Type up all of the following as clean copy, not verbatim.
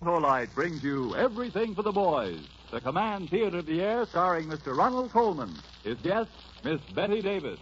Autolite brings you Everything for the Boys, the Command Theater of the Air starring Mr. Ronald Coleman. His guest, Miss Betty Davis.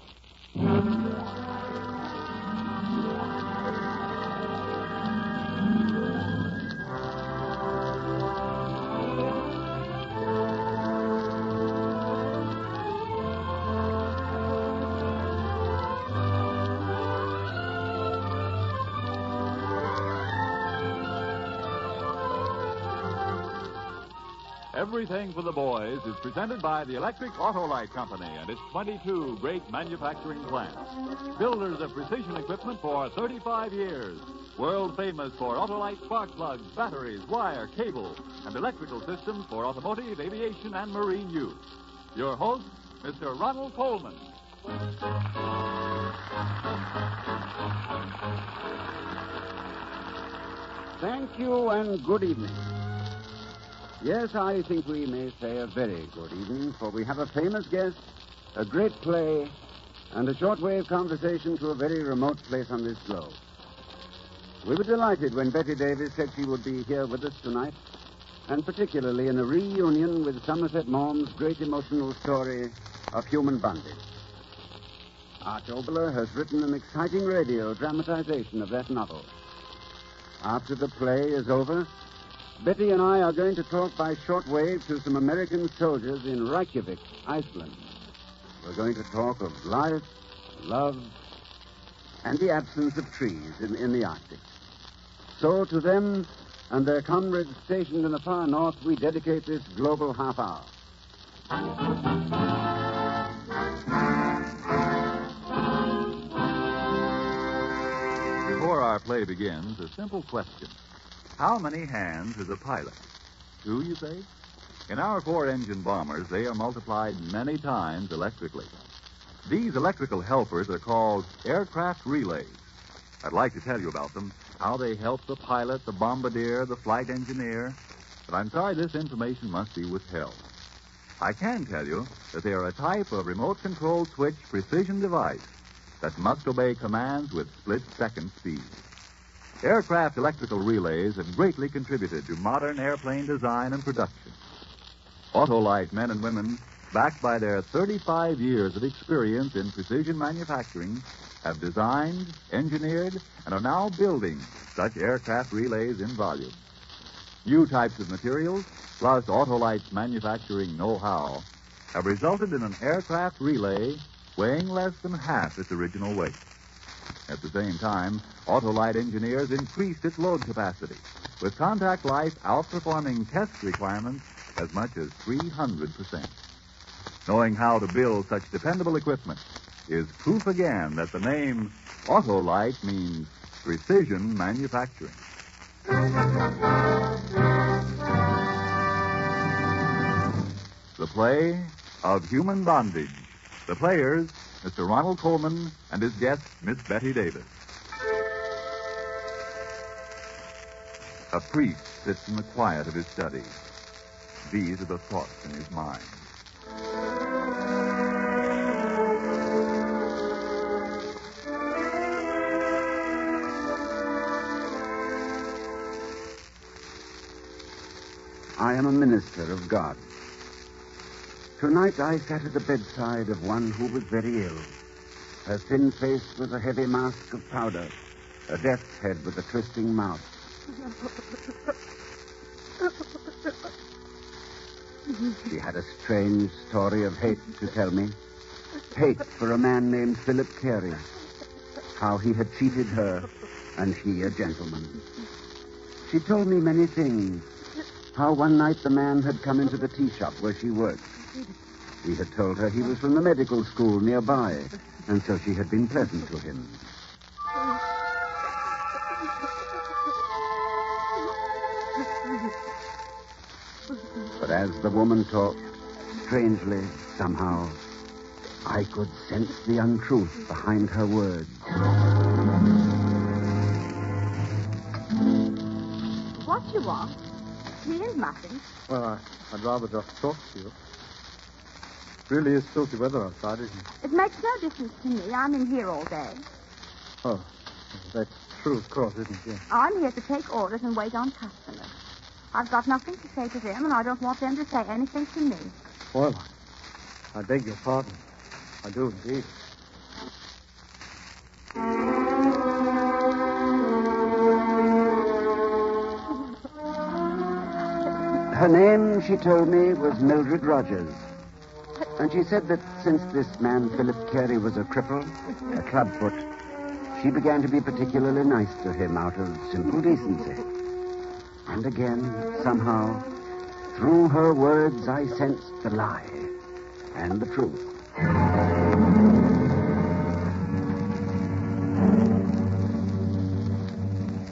Everything for the Boys is presented by the Electric Autolite Company and its 22 great manufacturing plants. Builders of precision equipment for 35 years. World famous for Autolite spark plugs, batteries, wire, cable, and electrical systems for automotive, aviation, and marine use. Your host, Mr. Ronald Coleman. Thank you and good evening. Yes, I think we may say a very good evening, for we have a famous guest, a great play, and a shortwave conversation to a very remote place on this globe. We were delighted when Betty Davis said she would be here with us tonight, and particularly in a reunion with Somerset Maugham's great emotional story of human bondage. Arch Oboler has written an exciting radio dramatization of that novel. After the play is over, Betty and I are going to talk by shortwave to some American soldiers in Reykjavik, Iceland. We're going to talk of life, love, and the absence of trees in the Arctic. So to them and their comrades stationed in the far north, we dedicate this global half hour. Before our play begins, a simple question. How many hands is a pilot? 2, you say? In our 4-engine bombers, they are multiplied many times electrically. These electrical helpers are called aircraft relays. I'd like to tell you about them, how they help the pilot, the bombardier, the flight engineer, but I'm sorry this information must be withheld. I can tell you that they are a type of remote-controlled switch precision device that must obey commands with split-second speed. Aircraft electrical relays have greatly contributed to modern airplane design and production. Autolite men and women, backed by their 35 years of experience in precision manufacturing, have designed, engineered, and are now building such aircraft relays in volume. New types of materials, plus Autolite's manufacturing know-how, have resulted in an aircraft relay weighing less than half its original weight. At the same time, Autolite engineers increased its load capacity, with contact life outperforming test requirements as much as 300%. Knowing how to build such dependable equipment is proof again that the name Autolite means precision manufacturing. The play of human bondage. The players, Mr. Ronald Coleman and his guest, Miss Betty Davis. A priest sits in the quiet of his study. These are the thoughts in his mind. I am a minister of God. Tonight I sat at the bedside of one who was very ill. Her thin face was a heavy mask of powder, a death's head with a twisting mouth. She had a strange story of hate to tell me. Hate for a man named Philip Carey. How he had cheated her, and he a gentleman. She told me many things. How one night the man had come into the tea shop where she worked. He had told her he was from the medical school nearby, and so she had been pleasant to him. But as the woman talked, strangely, somehow, I could sense the untruth behind her words. What you want? Tea and muffins? Well, I'd rather just talk to you. Really is filthy weather outside, isn't it? It makes no difference to me. I'm in here all day. Oh, that's true, of course, isn't it? Yeah. I'm here to take orders and wait on customers. I've got nothing to say to them, and I don't want them to say anything to me. Well, I beg your pardon. I do indeed. Her name, she told me, was Mildred Rogers. And she said that since this man, Philip Carey, was a cripple, a clubfoot, she began to be particularly nice to him out of simple decency. And again, somehow, through her words, I sensed the lie and the truth.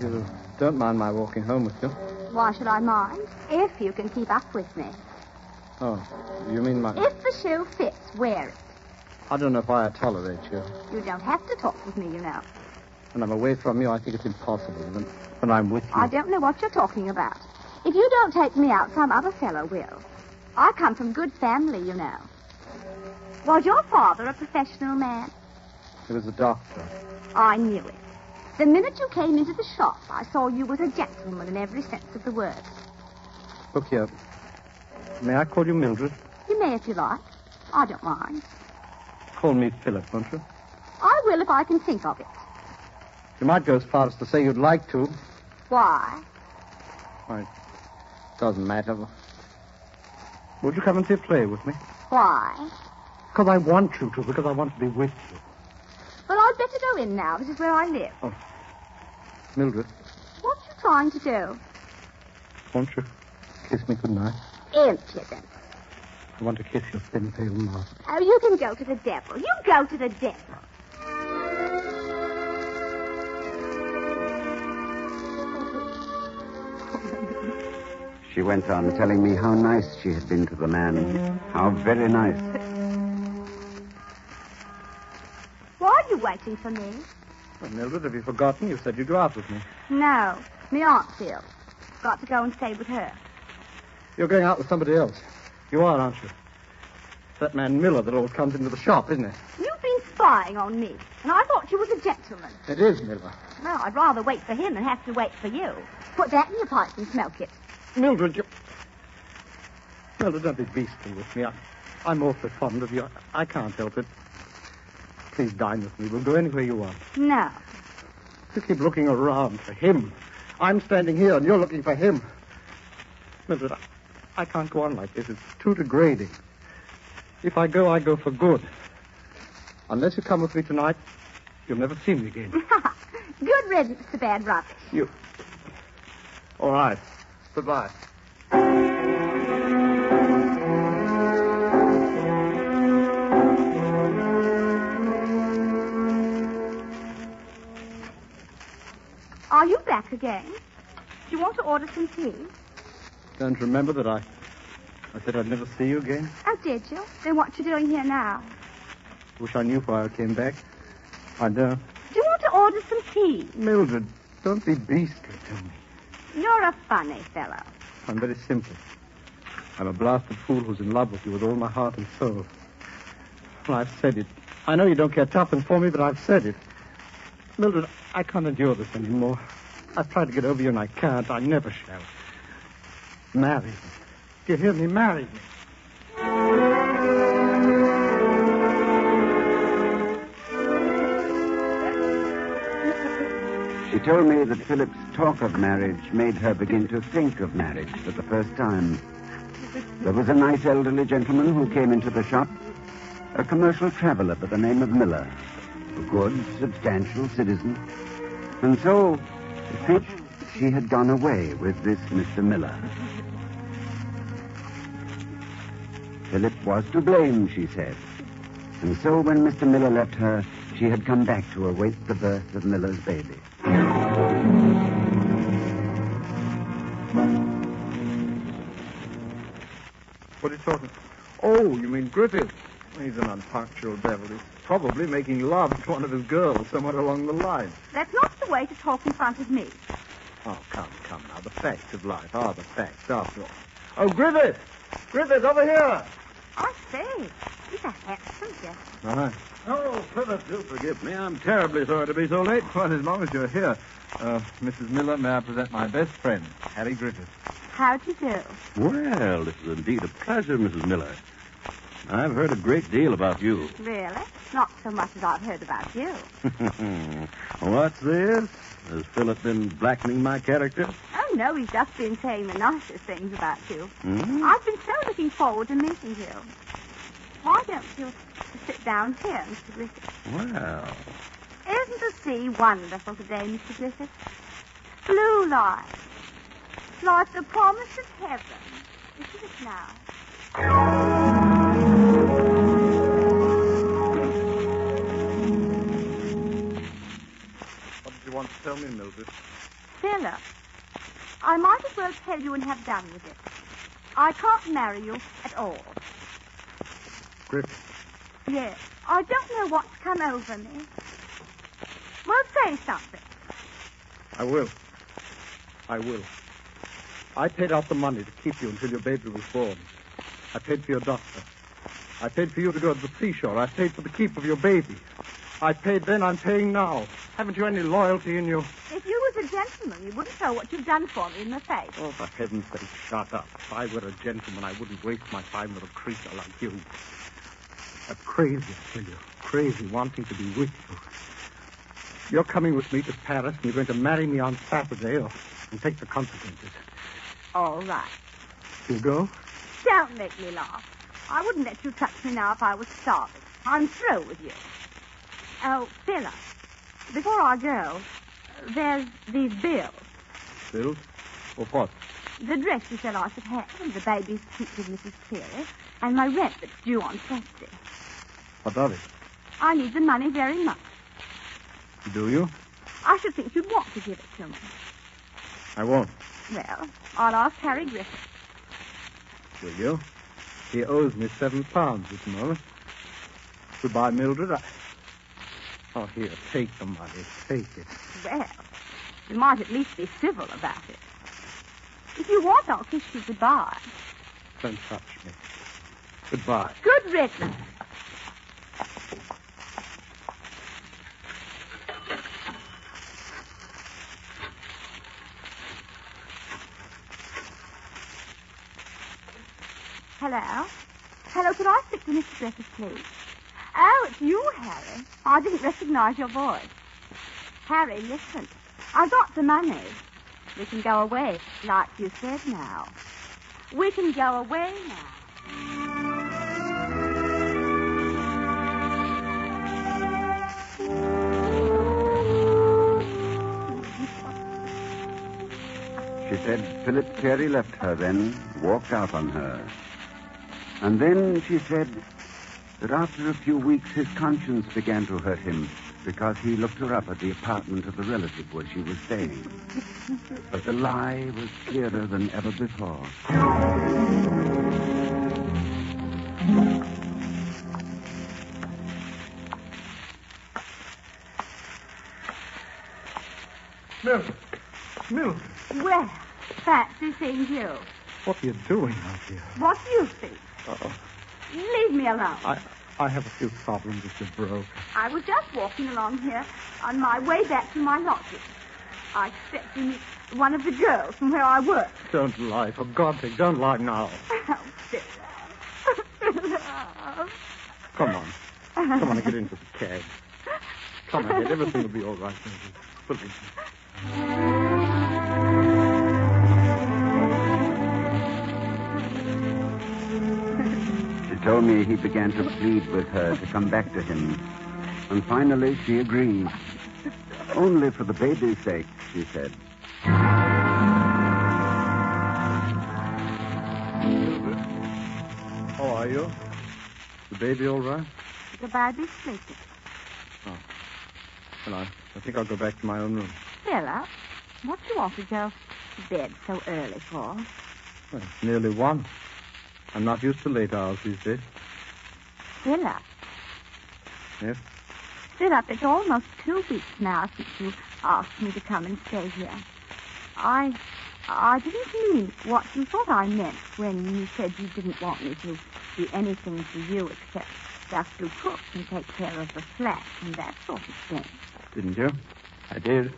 You don't mind my walking home with you? Why should I mind? If you can keep up with me. Oh, you mean my... If the shoe fits, wear it. I don't know if I tolerate you. You don't have to talk with me, you know. When I'm away from you, I think it's impossible. When I'm with you... I don't know what you're talking about. If you don't take me out, some other fellow will. I come from good family, you know. Was your father a professional man? He was a doctor. I knew it. The minute you came into the shop, I saw you was a gentleman in every sense of the word. Look here. May I call you Mildred? You may if you like. I don't mind. Call me Philip, won't you? I will if I can think of it. You might go as far as to say you'd like to. Why? Why, it doesn't matter. Would you come and see a play with me? Why? Because I want you to, because I want to be with you. Well, I'd better go in now. This is where I live. Oh. Mildred, What are you trying to do? won't you kiss me goodnight? Impudent. I want to kiss your thin, pale mouth. Oh, you can go to the devil. You go to the devil. She went on telling me how nice she had been to the man. How very nice. Why are you waiting for me? Well, Mildred, have you forgotten? You said you'd go out with me. No. Me aunt's ill. Got to go and stay with her. You're going out with somebody else. You are, aren't you? That man Miller that always comes into the shop, isn't it? You've been spying on me, and I thought you was a gentleman. It is Miller. Well, I'd rather wait for him than have to wait for you. Put that in your pipe and smoke it. Mildred, you... Mildred, don't be beastly with me. I'm awfully fond of you. I can't help it. Please dine with me. We'll go anywhere you want. No. You keep looking around for him. I'm standing here and you're looking for him. Mildred, I can't go on like this. It's too degrading. If I go for good. Unless you come with me tonight, you'll never see me again. Good riddance to bad rubbish. You... All right. Goodbye. Are you back again? Do you want to order some tea? Don't remember that I said I'd never see you again? Oh, did you? Then what you doing here now? Wish I knew why I came back. I don't. Do you want to order some tea? Mildred, don't be beastly to me. You're a funny fellow. I'm very simple. I'm a blasted fool who's in love with you with all my heart and soul. Well, I've said it. I know you don't care tuppence for me, but I've said it. Mildred, I can't endure this anymore. I've tried to get over you, and I can't. I never shall. Marry me. Do you hear me? Marry me. She told me that Philip's talk of marriage made her begin to think of marriage for the first time. There was a nice elderly gentleman who came into the shop, a commercial traveler by the name of Miller, a good, substantial citizen. And so, she had gone away with this Mr. Miller. Philip was to blame, she said. And so when Mr. Miller left her, she had come back to await the birth of Miller's baby. What are you talking? Oh, you mean Griffith? He's an unpunctual devil. He's probably making love to one of his girls somewhere along the line. That's not the way to talk in front of me. Oh, come now. The facts of life are the facts, after all. Oh, Griffith! Griffith, over here! I say, he's a handsome gentleman. Right. Oh, Philip, do forgive me. I'm terribly sorry to be so late. Well, as long as you're here. Mrs. Miller, may I present my best friend, Harry Griffith. How do you do? Well, this is indeed a pleasure, Mrs. Miller. I've heard a great deal about you. Really? Not so much as I've heard about you. What's this? Has Philip been blackening my character? Oh, no, he's just been saying the nicest things about you. Hmm? I've been so looking forward to meeting you. Why don't you sit down here, Mr. Griffith? Well, Isn't the sea wonderful today, Mr. Griffith? Blue light. Like the promise of heaven. Isn't it now? What did you want to tell me, Mildred? Philip, I might as well tell you and have done with it. I can't marry you at all. Griffith. Yes, I don't know what's come over me. Well, say something. I will. I paid out the money to keep you until your baby was born. I paid for your doctor. I paid for you to go to the seashore. I paid for the keep of your baby. I paid then, I'm paying now. Haven't you any loyalty in you? If you was a gentleman, you wouldn't throw what you've done for me in the face. Oh, for heaven's sake, shut up. If I were a gentleman, I wouldn't waste my time with a creature like you. A crazy, I tell you. Crazy, wanting to be with you. You're coming with me to Paris, and you're going to marry me on Saturday, and take the consequences. All right. You go? Don't make me laugh. I wouldn't let you touch me now if I was starving. I'm through with you. Oh, Philip, before I go, there's these bills. Bills? Or what? The dress you said I should have, and the baby's teach with Mrs. Cleary, and my rent that's due on Thursday. What of it? I need the money very much. Do you? I should think you'd want to give it to me. I won't. Well, I'll ask Harry Griffith. Will you? He owes me £7 this moment. Goodbye, Mildred. Oh, here, take the money. Take it. Well, you might at least be civil about it. If you want, I'll kiss you goodbye. Don't touch me. Goodbye. Good riddance. Hello? Hello, could I speak to Mr. Griffith, please? Oh, it's you, Harry. I didn't recognize your voice. Harry, listen. I got the money. We can go away, like you said now. We can go away now. She said Philip Carey left her then, walked out on her. And then she said that after a few weeks his conscience began to hurt him because he looked her up at the apartment of the relative where she was staying. But the lie was clearer than ever before. Mildred. Well, fancy seeing you. What are you doing out here? What do you think? Uh-oh. Leave me alone. I have a few problems with your broke. I was just walking along here on my way back to my lodging. I expect to meet one of the girls from where I work. Don't lie. For God's sake, don't lie now. Oh, Philip. Come on. Come on and get into the cab. Come ahead. Everything will be all right. Believe me. She told me he began to plead with her to come back to him. And finally she agreed. Only for the baby's sake, she said. How are you? The baby all right? The baby's sleeping. Oh. Well, I think I'll go back to my own room. Philip, what do you want to go to bed so early for? Well, it's nearly 1. I'm not used to late hours these days. Philip. Yes? Philip, it's almost 2 weeks now since you asked me to come and stay here. I didn't mean what you thought I meant when you said you didn't want me to do anything for you except just to cook and take care of the flat and that sort of thing. Didn't you? I did.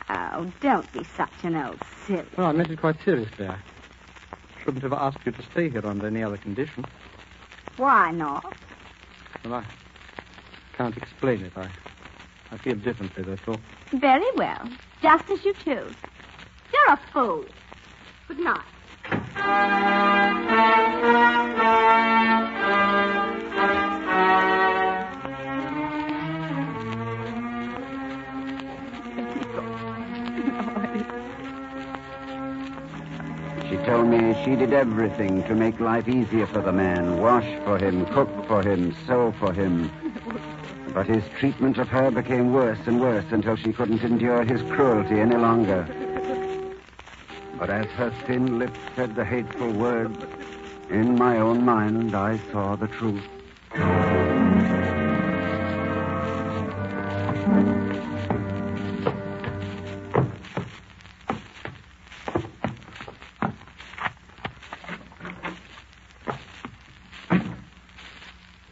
Oh, don't be such an old silly. Well, I meant it quite seriously. shouldn't have asked you to stay here under any other condition. Why not? Well, I can't explain it. I feel differently, that's all. Very well. Just as you choose. You're a fool. Good night. She told me she did everything to make life easier for the man. Wash for him, cook for him, sew for him. But his treatment of her became worse and worse until she couldn't endure his cruelty any longer. But as her thin lips said the hateful words, in my own mind I saw the truth.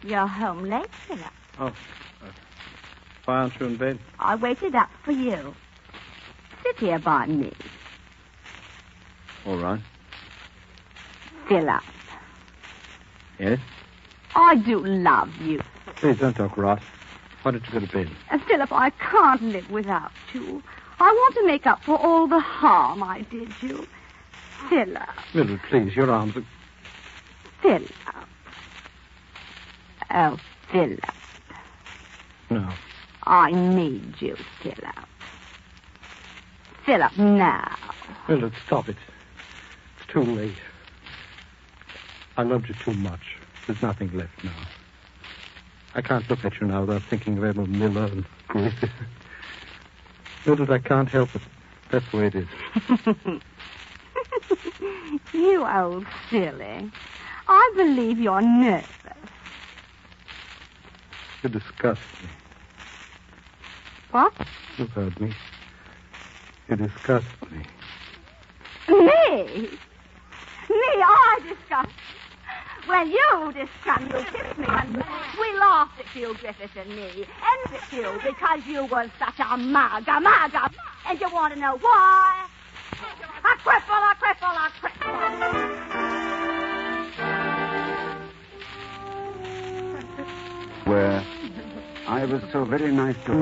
You're home late, Philip. Oh, why aren't you in bed? I waited up for you. Sit here by me. All right. Philip, Yes? I do love you. Please don't talk rot. Why don't you go to bed? Philip, I can't live without you. I want to make up for all the harm I did you. Philip. Mildred, please, your arms are... Philip. Oh, Philip. No. I need you, Philip. Philip, now. Mildred, stop it. It's too late. I loved you too much. There's nothing left now. I can't look at you now without thinking of Edmund Miller and Griffith. Mildred, I can't help it. That's the way it is. You old silly. I believe you're nervous. You disgust me. What? You've heard me. You disgust me. Me? I disgust you. Well, you disgust you kissed me, and we laughed at you, Griffith and me, and at you because you were such a mug. And you want to know why? A cripple. Where I was so very nice to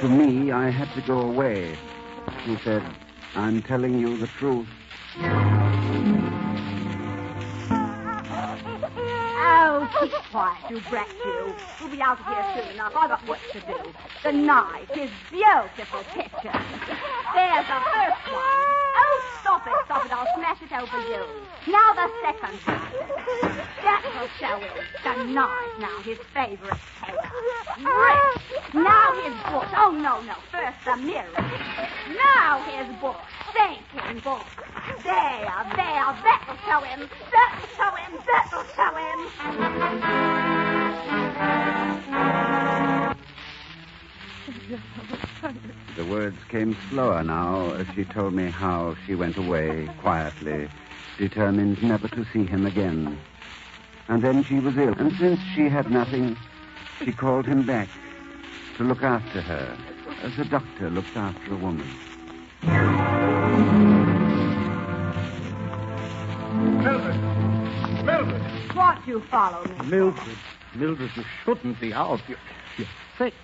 me, I had to go away. He said, I'm telling you the truth. Oh, keep quiet, you brat, you. We'll be out of here soon enough. I've got work to do. The night is beautiful picture. There's the first one. Oh, stop it. I'll smash it over you. Now the second one. That will show him the knife. Now his favorite color. Red. Now his book. Oh, no. First the mirror. Now his book. Thinking book. There. That'll show him. That'll show him. The words came slower now as she told me how she went away quietly, determined never to see him again. And then she was ill, and since she had nothing, she called him back to look after her, as a doctor looks after a woman. Mildred! Won't you follow me? Mildred, you shouldn't be out. You're sick.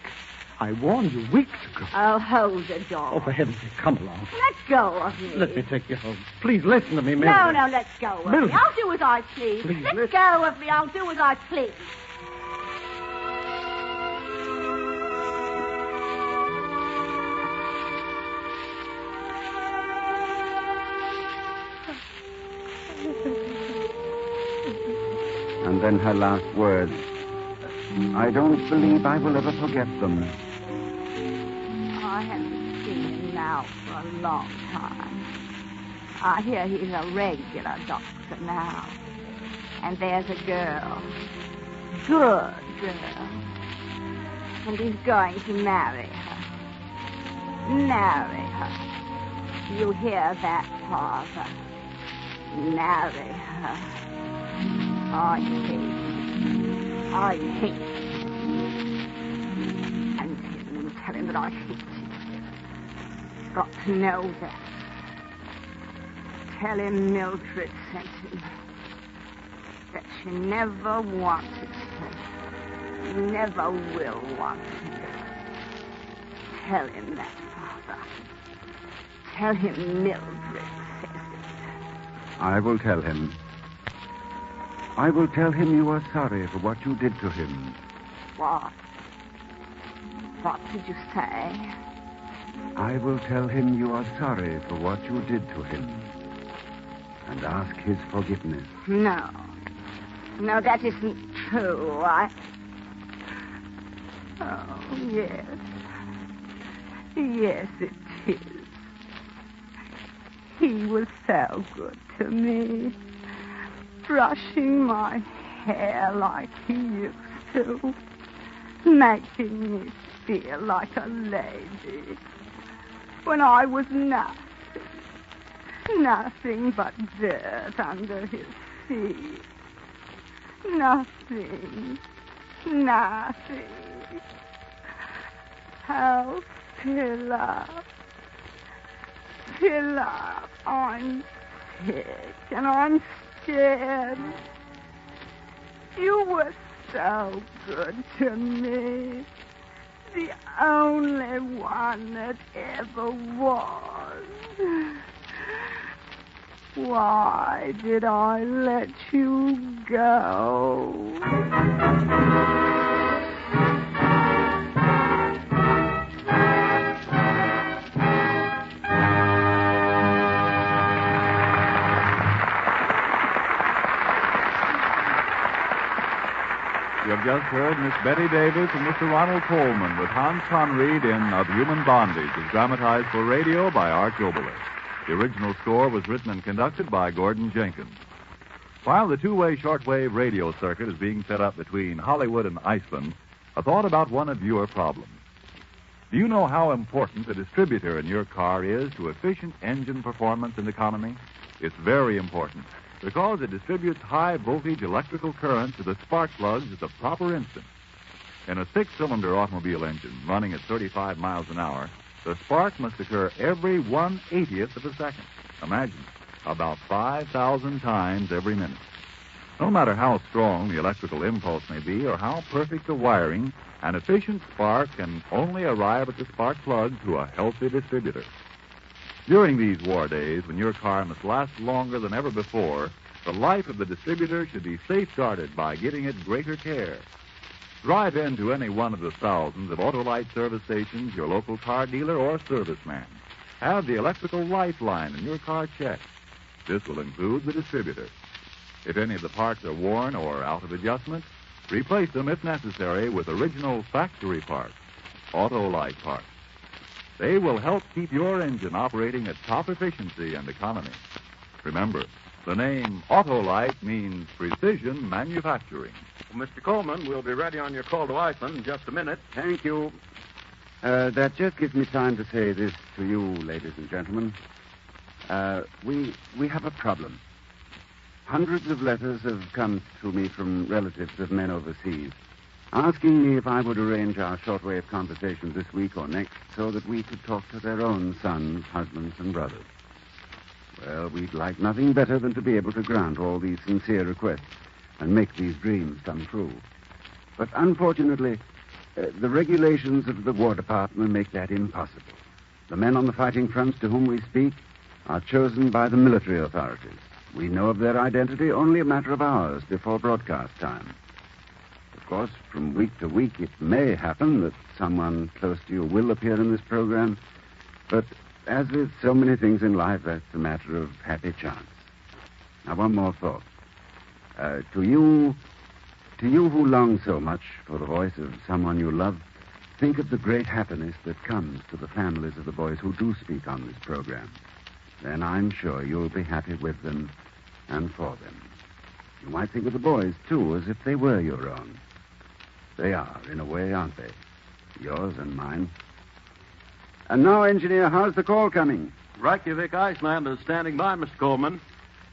I warned you weeks ago. Oh, hold the door. Oh, for heaven's sake, come along. Let go of me. Let me take you home. Please listen to me, Mildred. No, let go of Mildred. me. I'll do as I please. Please, Let listen. go of me. I'll do as I please. And then her last words. I don't believe I will ever forget them. I haven't seen him now for a long time. I hear he's a regular doctor now. And there's a girl. Good girl. And he's going to marry her. Marry her. You hear that, Father? Marry her. I hate him. And tell him that I hate him. Got to know that. Tell him Mildred sent him. that she never wanted him. Never will want him. Tell him that, Father. Tell him Mildred says it. I will tell him. I will tell him you are sorry for what you did to him. What? What did you say? I will tell him you are sorry for what you did to him. And ask his forgiveness. No. No, that isn't true. Oh, yes. Yes, it is. He was so good to me. Brushing my hair like he used to. Making me feel like a lady. When I was nothing. Nothing but dirt under his feet. Nothing. Nothing. Oh, Philip. Philip, I'm sick and I'm scared. You were so good to me. The only one that ever was. Why did I let you go? You have just heard Miss Betty Davis and Mr. Ronald Coleman with Hans Conried in Of Human Bondage, as dramatized for radio by Art Joberler. The original score was written and conducted by Gordon Jenkins. While the two-way shortwave radio circuit is being set up between Hollywood and Iceland, a thought about one of your problems. Do you know how important a distributor in your car is to efficient engine performance and economy? It's very important, because it distributes high-voltage electrical current to the spark plugs at the proper instant. In a six-cylinder automobile engine running at 35 miles an hour, the spark must occur every 1/80th of a second. Imagine, about 5,000 times every minute. No matter how strong the electrical impulse may be or how perfect the wiring, an efficient spark can only arrive at the spark plug through a healthy distributor. During these war days, when your car must last longer than ever before, the life of the distributor should be safeguarded by giving it greater care. Drive into any one of the thousands of Autolite service stations, your local car dealer, or serviceman. Have the electrical lifeline in your car checked. This will include the distributor. If any of the parts are worn or out of adjustment, replace them if necessary with original factory parts, Autolite parts. They will help keep your engine operating at top efficiency and economy. Remember, the name Autolite means precision manufacturing. Well, Mr. Coleman, we'll be ready on your call to Iceland in just a minute. Thank you. That just gives me time to say this to you, ladies and gentlemen. We have a problem. Hundreds of letters have come to me from relatives of men overseas, asking me if I would arrange our shortwave conversations this week or next so that we could talk to their own sons, husbands, and brothers. Well, we'd like nothing better than to be able to grant all these sincere requests and make these dreams come true. But unfortunately, the regulations of the War Department make that impossible. The men on the fighting fronts to whom we speak are chosen by the military authorities. We know of their identity only a matter of hours before broadcast time. Of course, from week to week, it may happen that someone close to you will appear in this program, but as with so many things in life, that's a matter of happy chance. Now, one more thought. To you who long so much for the voice of someone you love, think of the great happiness that comes to the families of the boys who do speak on this program. Then I'm sure you'll be happy with them and for them. You might think of the boys, too, as if they were your own. They are, in a way, aren't they? Yours and mine. And now, engineer, how's the call coming? Reykjavik, Iceland is standing by, Mr. Coleman.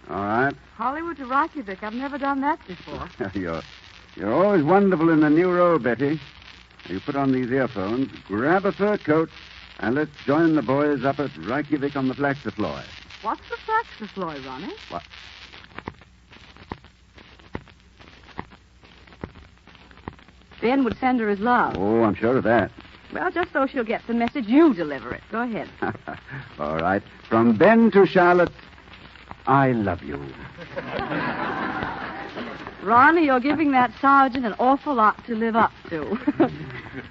All right. Hollywood to Reykjavik. I've never done that before. You're always wonderful in the new role, Betty. You put on these earphones, grab a fur coat, and let's join the boys up at Reykjavik on the Flaxafloy. What's the Flaxafloy, Ronnie? What? Ben would send her his love. Oh, I'm sure of that. Well, just so she'll get the message, you deliver it. Go ahead. All right. From Ben to Charlotte, I love you. Ronnie, you're giving that sergeant an awful lot to live up to.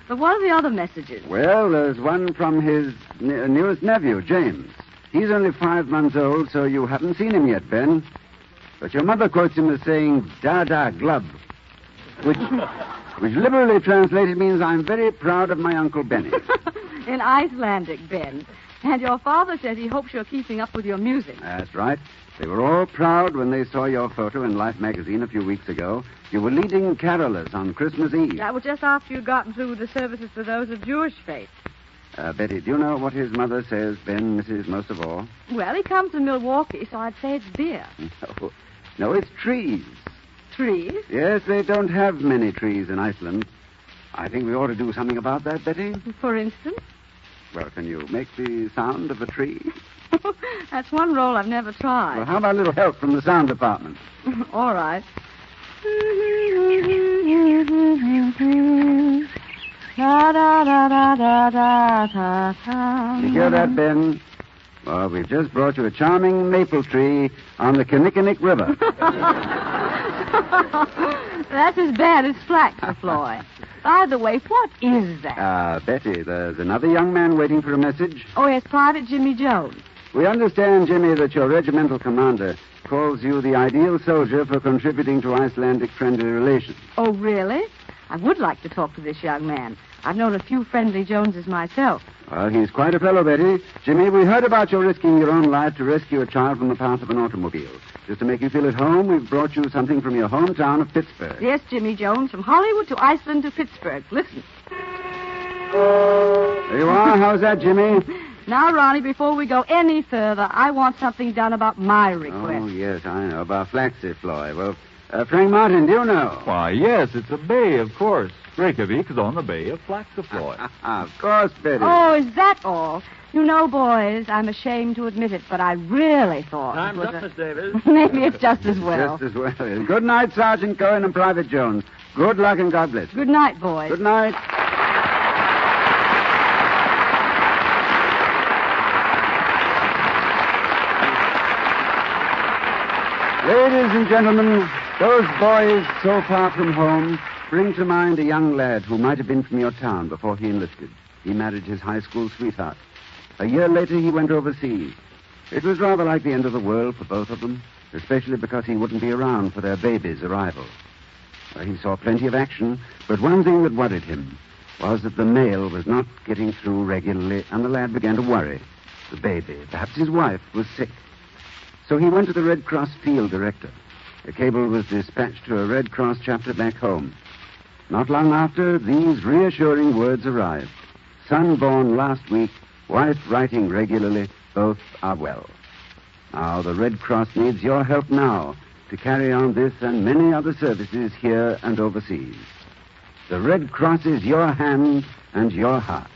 But what are the other messages? Well, there's one from his newest nephew, James. He's only 5 months old, so you haven't seen him yet, Ben. But your mother quotes him as saying, "Dada glub," which literally translated means, "I'm very proud of my Uncle Benny." In Icelandic, Ben. And your father says he hopes you're keeping up with your music. That's right. They were all proud when they saw your photo in Life magazine a few weeks ago. You were leading carolers on Christmas Eve. That was just after you'd gotten through with the services for those of Jewish faith. Betty, do you know what his mother says Ben misses most of all? Well, he comes to Milwaukee, so I'd say it's beer. No, it's trees. Trees? Yes, they don't have many trees in Iceland. I think we ought to do something about that, Betty. For instance? Well, can you make the sound of a tree? That's one role I've never tried. Well, how about a little help from the sound department? All right. Da, da, da, da, da, da, da, da. You hear that, Ben? Well, we've just brought you a charming maple tree on the Kinnickinnick River. That's as bad as Flaxafloy. By the way, what is that? Betty, there's another young man waiting for a message. Oh, yes, Private Jimmy Jones. We understand, Jimmy, that your regimental commander calls you the ideal soldier for contributing to Icelandic friendly relations. Oh, really? I would like to talk to this young man. I've known a few friendly Joneses myself. Well, he's quite a fellow, Betty. Jimmy, we heard about your risking your own life to rescue a child from the path of an automobile. Just to make you feel at home, we've brought you something from your hometown of Pittsburgh. Yes, Jimmy Jones, from Hollywood to Iceland to Pittsburgh. Listen. There you are. How's that, Jimmy? Now, Ronnie, before we go any further, I want something done about my request. Oh, yes, I know. About Flaxafloy. Well, Frank Martin, do you know? Why, yes, it's a bay, of course. Reykjavik is on the Bay of Flaxafloy. Of course, Betty. Oh, is that all? You know, boys, I'm ashamed to admit it, but I really thought Time's it was up, Miss Davis. Maybe it's just as well. Just as well. Good night, Sergeant Cohen and Private Jones. Good luck and God bless. Good night, boys. Good night. Ladies and gentlemen, those boys so far from home bring to mind a young lad who might have been from your town before he enlisted. He married his high school sweetheart. A year later, he went overseas. It was rather like the end of the world for both of them, especially because he wouldn't be around for their baby's arrival. Well, he saw plenty of action, but one thing that worried him was that the mail was not getting through regularly, and the lad began to worry. The baby, perhaps his wife, was sick. So he went to the Red Cross field director. A cable was dispatched to a Red Cross chapter back home. Not long after, these reassuring words arrived. Son born last week, wife writing regularly, both are well. Now, the Red Cross needs your help now to carry on this and many other services here and overseas. The Red Cross is your hand and your heart.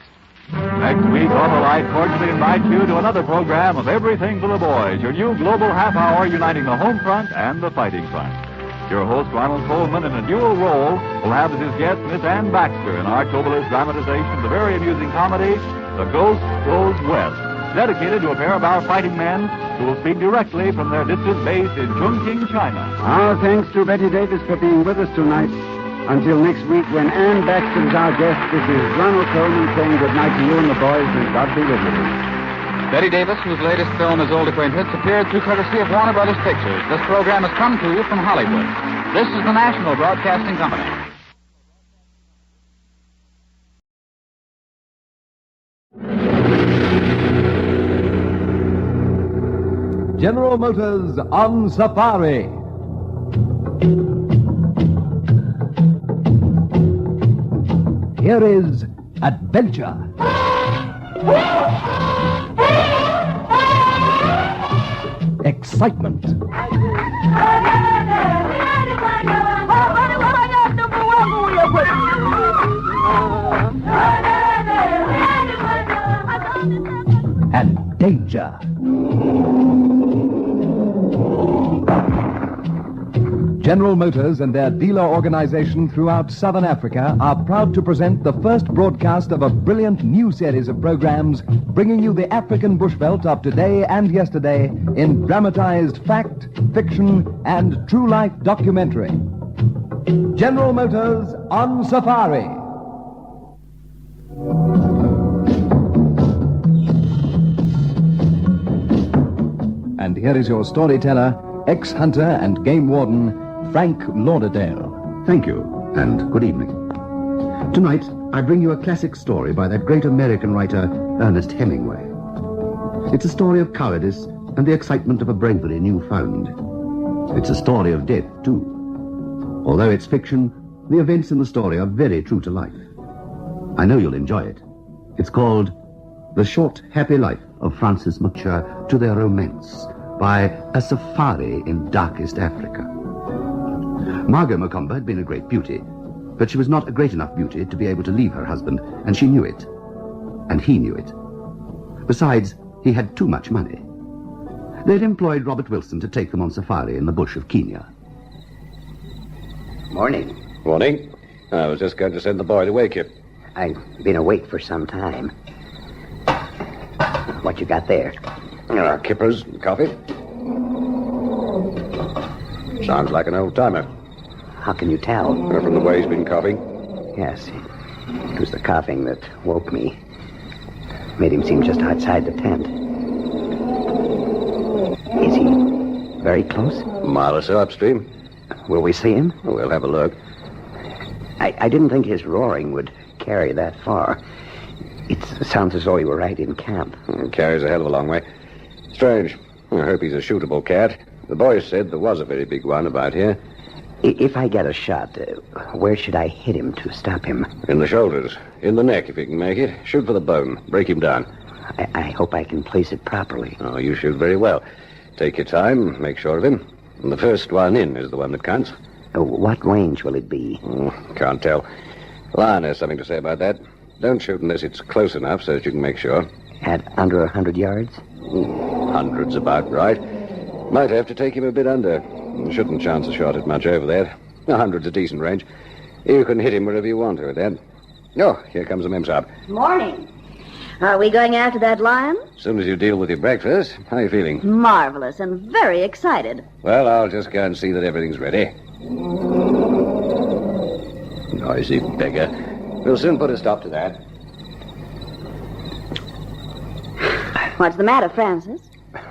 Next week, Autolite cordially invites you to another program of Everything for the Boys, your new global half hour uniting the home front and the fighting front. Your host, Ronald Coleman, in a dual role, will have as his guest Miss Ann Baxter in our Tobalist dramatization of the very amusing comedy, The Ghost Goes West, dedicated to a pair of our fighting men who will speak directly from their distant base in Chongqing, China. Our thanks to Betty Davis for being with us tonight. Until next week, when Ann Baxter is our guest, this is Ronald Coleman saying good night to you and the boys, and God be with you. Betty Davis, whose latest film is Old Acquaintance, appeared through courtesy of Warner Brothers Pictures. This program has come to you from Hollywood. This is the National Broadcasting Company. General Motors on Safari. Here is adventure. Excitement. And danger. General Motors and their dealer organization throughout southern Africa are proud to present the first broadcast of a brilliant new series of programs bringing you the African bushveld of today and yesterday in dramatized fact, fiction, and true-life documentary. General Motors on Safari. And here is your storyteller, ex-hunter and game warden, Frank Lauderdale. Thank you, and good evening. Tonight, I bring you a classic story by that great American writer, Ernest Hemingway. It's a story of cowardice and the excitement of a bravery new found. It's a story of death, too. Although it's fiction, the events in the story are very true to life. I know you'll enjoy it. It's called The Short, Happy Life of Francis McClure to Their Romance by A Safari in Darkest Africa. Margot Macomber had been a great beauty, but she was not a great enough beauty to be able to leave her husband, and she knew it. And he knew it. Besides, he had too much money. They'd employed Robert Wilson to take them on safari in the bush of Kenya. Morning. Morning. I was just going to send the boy to wake you. I've been awake for some time. What you got there? Kippers and coffee. Sounds like an old-timer. How can you tell? From the way he's been coughing. Yes. It was the coughing that woke me. Made him seem just outside the tent. Is he very close? A mile or so upstream. Will we see him? We'll have a look. I didn't think his roaring would carry that far. It sounds as though he were right in camp. Carries a hell of a long way. Strange. I hope he's a shootable cat. The boys said there was a very big one about here. If I get a shot, where should I hit him to stop him? In the shoulders. In the neck, if you can make it. Shoot for the bone. Break him down. I hope I can place it properly. Oh, you shoot very well. Take your time. Make sure of him. And the first one in is the one that counts. What range will it be? Can't tell. Lion has something to say about that. Don't shoot unless it's close enough so that you can make sure. At under 100 yards? Hundred's about right. Might have to take him a bit under. Shouldn't chance a shot at much over that. 100's a decent range. You can hit him wherever you want to at that. Oh, here comes the Memsahib. Morning. Are we going after that lion? As soon as you deal with your breakfast, how are you feeling? Marvelous and very excited. Well, I'll just go and see that everything's ready. Noisy beggar. We'll soon put a stop to that. What's the matter, Francis?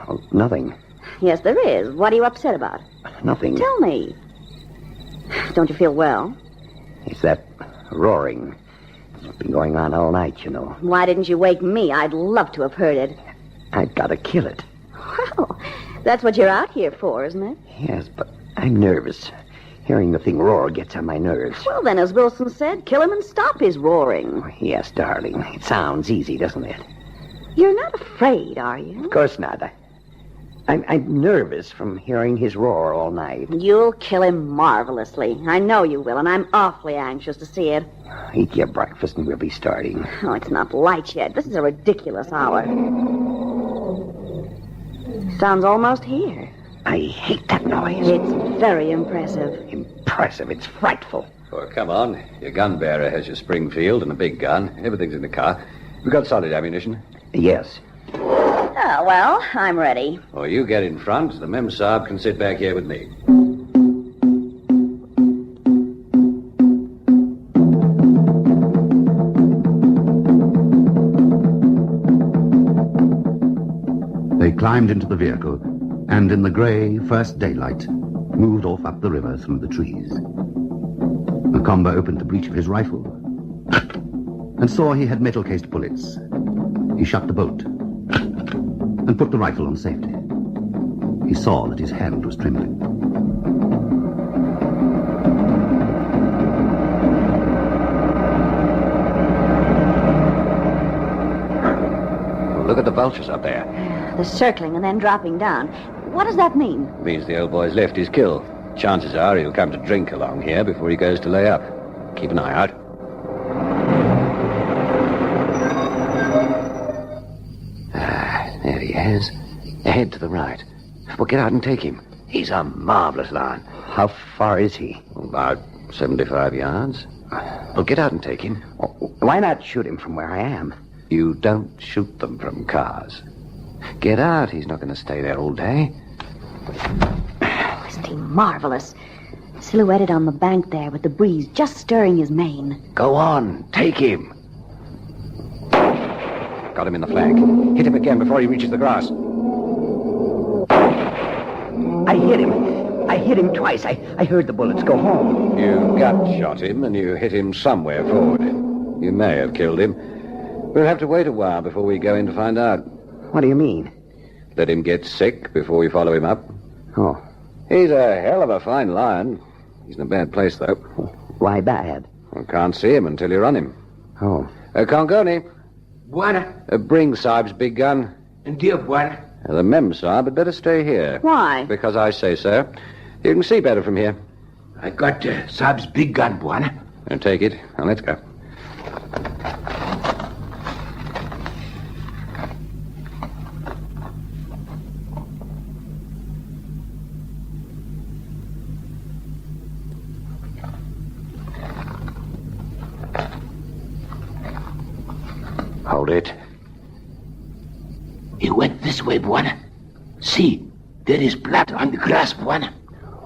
Oh, nothing. Yes, there is. What are you upset about? Nothing. Tell me. Don't you feel well? It's that roaring. It's been going on all night, you know. Why didn't you wake me? I'd love to have heard it. I've got to kill it. Well, that's what you're out here for, isn't it? Yes, but I'm nervous. Hearing the thing roar gets on my nerves. Well, then, as Wilson said, kill him and stop his roaring. Yes, darling. It sounds easy, doesn't it? You're not afraid, are you? Of course not. I'm nervous from hearing his roar all night. You'll kill him marvelously. I know you will, and I'm awfully anxious to see it. Eat your breakfast and we'll be starting. Oh, it's not light yet. This is a ridiculous hour. Sounds almost here. I hate that noise. It's very impressive. Impressive. It's frightful. Oh, come on. Your gun bearer has your Springfield and a big gun. Everything's in the car. We've got solid ammunition. Yes. Oh, well, I'm ready. Oh, you get in front. The Memsahib can sit back here with me. They climbed into the vehicle, and in the grey first daylight, moved off up the river through the trees. Macomber opened the breech of his rifle and saw he had metal-cased bullets. He shut the bolt and put the rifle on safety. He saw that his hand was trembling. Look at the vultures up there. The circling and then dropping down. What does that mean? It means the old boy's left his kill. Chances are he'll come to drink along here before he goes to lay up. Keep an eye out. There he is. Ahead to the right. Well, get out and take him. He's a marvelous lion. How far is he? About 75 yards. Well, get out and take him. Why not shoot him from where I am? You don't shoot them from cars. Get out. He's not going to stay there all day. Isn't he marvelous? Silhouetted on the bank there with the breeze just stirring his mane. Go on. Take him. Got him in the flank. Hit him again before he reaches the grass. I hit him twice. I heard the bullets go home. You gut shot him and you hit him somewhere forward. You may have killed him. We'll have to wait a while before we go in to find out. What do you mean? Let him get sick before we follow him up. Oh. He's a hell of a fine lion. He's in a bad place, though. Why bad? I can't see him until you're on him. Oh. Congoni. Buana. Bring Saab's big gun. Dear Buana. The Mem Saab had better stay here. Why? Because I say so. You can see better from here. I got Saab's big gun, Buana. Now take it. Now let's go. Hold it. He went this way, Buana. See, there is blood on the grass, Buana.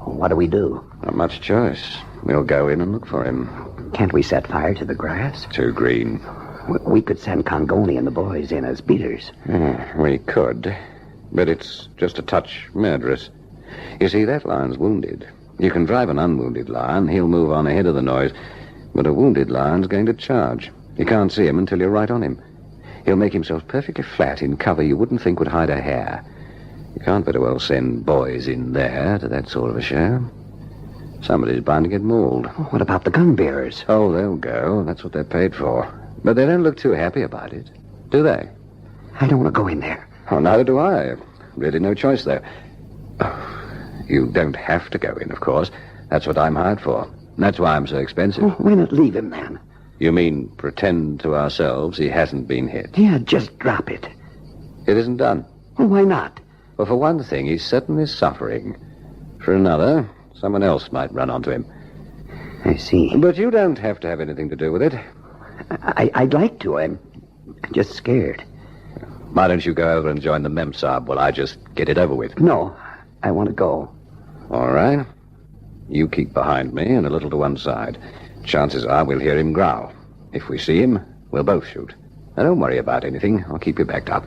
What do we do? Not much choice. We'll go in and look for him. Can't we set fire to the grass? Too green. We could send Congoni and the boys in as beaters. We could, but it's just a touch murderous. You see, that lion's wounded. You can drive an unwounded lion. He'll move on ahead of the noise. But a wounded lion's going to charge. You can't see him until you're right on him. He'll make himself perfectly flat in cover you wouldn't think would hide a hair. You can't very well send boys in there to that sort of a show. Somebody's bound to get mauled. What about the gun bearers? Oh, they'll go. That's what they're paid for. But they don't look too happy about it, do they? I don't want to go in there. Oh, neither do I. Really no choice there. You don't have to go in, of course. That's what I'm hired for. That's why I'm so expensive. Oh, why not leave him, then? You mean pretend to ourselves he hasn't been hit? Yeah, just drop it. It isn't done. Well, why not? Well, for one thing, he's certainly suffering. For another, someone else might run onto him. I see. But you don't have to have anything to do with it. I'd like to. I'm just scared. Why don't you go over and join the Mem Saab while I just get it over with? No, I want to go. All right. You keep behind me and a little to one side. Chances are we'll hear him growl. If we see him, we'll both shoot. Now, don't worry about anything. I'll keep you backed up.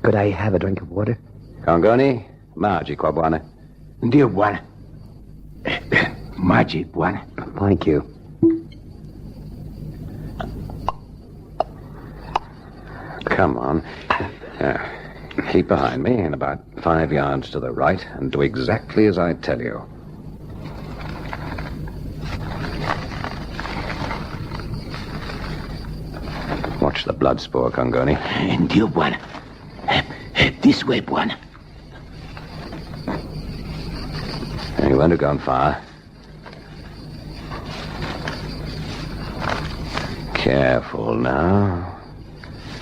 Could I have a drink of water? Congoni, Margie qua buona. Dear Buana. Margie, Buana. Thank you. Come on. Keep behind me and about 5 yards to the right and do exactly as I tell you. Watch the blood spoor, Congoni. Dear Buana. This way, Buana. You won't have gone far. Careful now.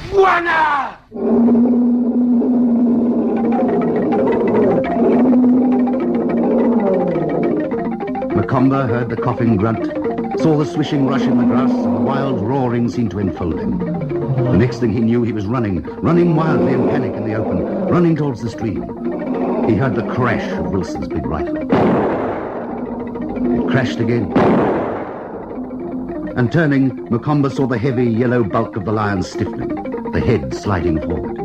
Buana! Macomber heard the coughing grunt, saw the swishing rush in the grass, and the wild roaring seemed to enfold him. The next thing he knew, he was running wildly in panic in the open, running towards the stream. He heard the crash of Wilson's big rifle. It crashed again. And turning, Macomber saw the heavy yellow bulk of the lion stiffening, the head sliding forward.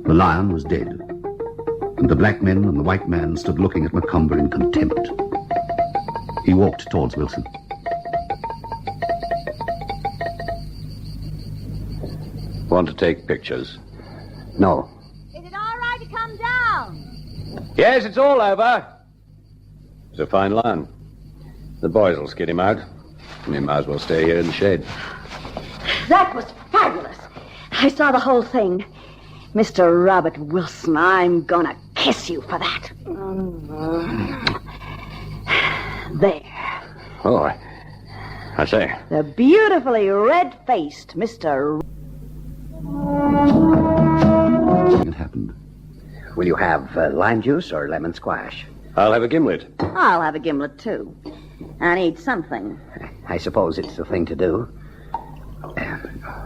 The lion was dead, and the black men and the white man stood looking at Macomber in contempt. He walked towards Wilson. Want to take pictures? No. Is it all right to come down? Yes, it's all over. It's a fine lion. The boys will skid him out. You might as well stay here in the shade. That was fabulous. I saw the whole thing. Mr. Robert Wilson, I'm gonna kiss you for that. There. Oh, I say. The beautifully red-faced Mr. It happened. Will you have lime juice or lemon squash? I'll have a gimlet. I'll have a gimlet, too. I need something. I suppose it's the thing to do.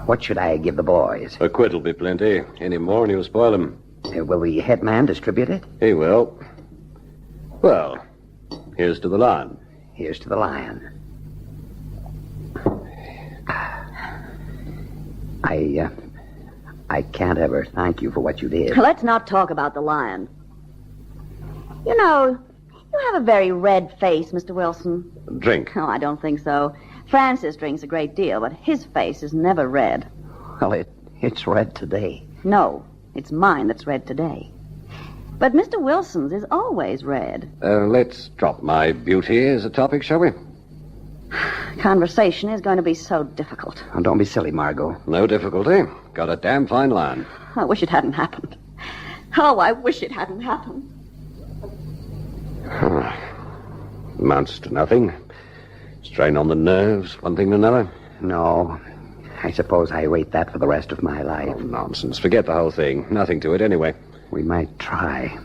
What should I give the boys? A quid'll be plenty. Any more and you'll spoil them. Will the head man distribute it? He will. Well, here's to the lion. Here's to the lion. I can't ever thank you for what you did. Let's not talk about the lion. You know, you have a very red face, Mr. Wilson. Drink. Oh, I don't think so. Francis drinks a great deal, but his face is never red. Well, it's red today. No, it's mine that's red today. But Mr. Wilson's is always red. Let's drop my beauty as a topic, shall we? Conversation is going to be so difficult. Oh, don't be silly, Margot. No difficulty. Got a damn fine lion. I wish it hadn't happened. Oh, I wish it hadn't happened. Amounts to nothing. Strain on the nerves, one thing to another. No, I suppose I wait that for the rest of my life. Oh, nonsense. Forget the whole thing. Nothing to it anyway. We might try.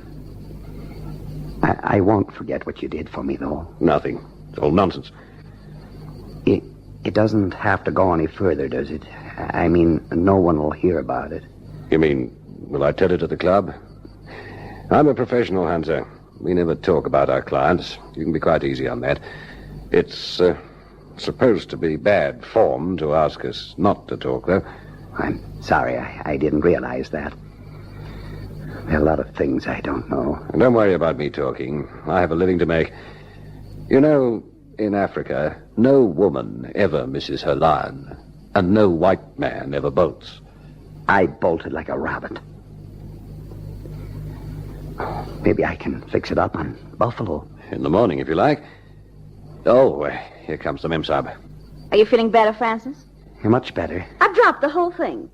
I won't forget what you did for me, though. Nothing. It's all nonsense. It doesn't have to go any further, does it? I mean, no one will hear about it. You mean, will I tell it at the club? I'm a professional hunter. We never talk about our clients. You can be quite easy on that. It's supposed to be bad form to ask us not to talk, though. I'm sorry, I didn't realize that. There are a lot of things I don't know. And don't worry about me talking. I have a living to make. You know, in Africa, no woman ever misses her lion, and no white man ever bolts. I bolted like a rabbit. Maybe I can fix it up on buffalo. In the morning, if you like. Oh, here comes the Memsahib. Are you feeling better, Francis? Much better. I've dropped the whole thing.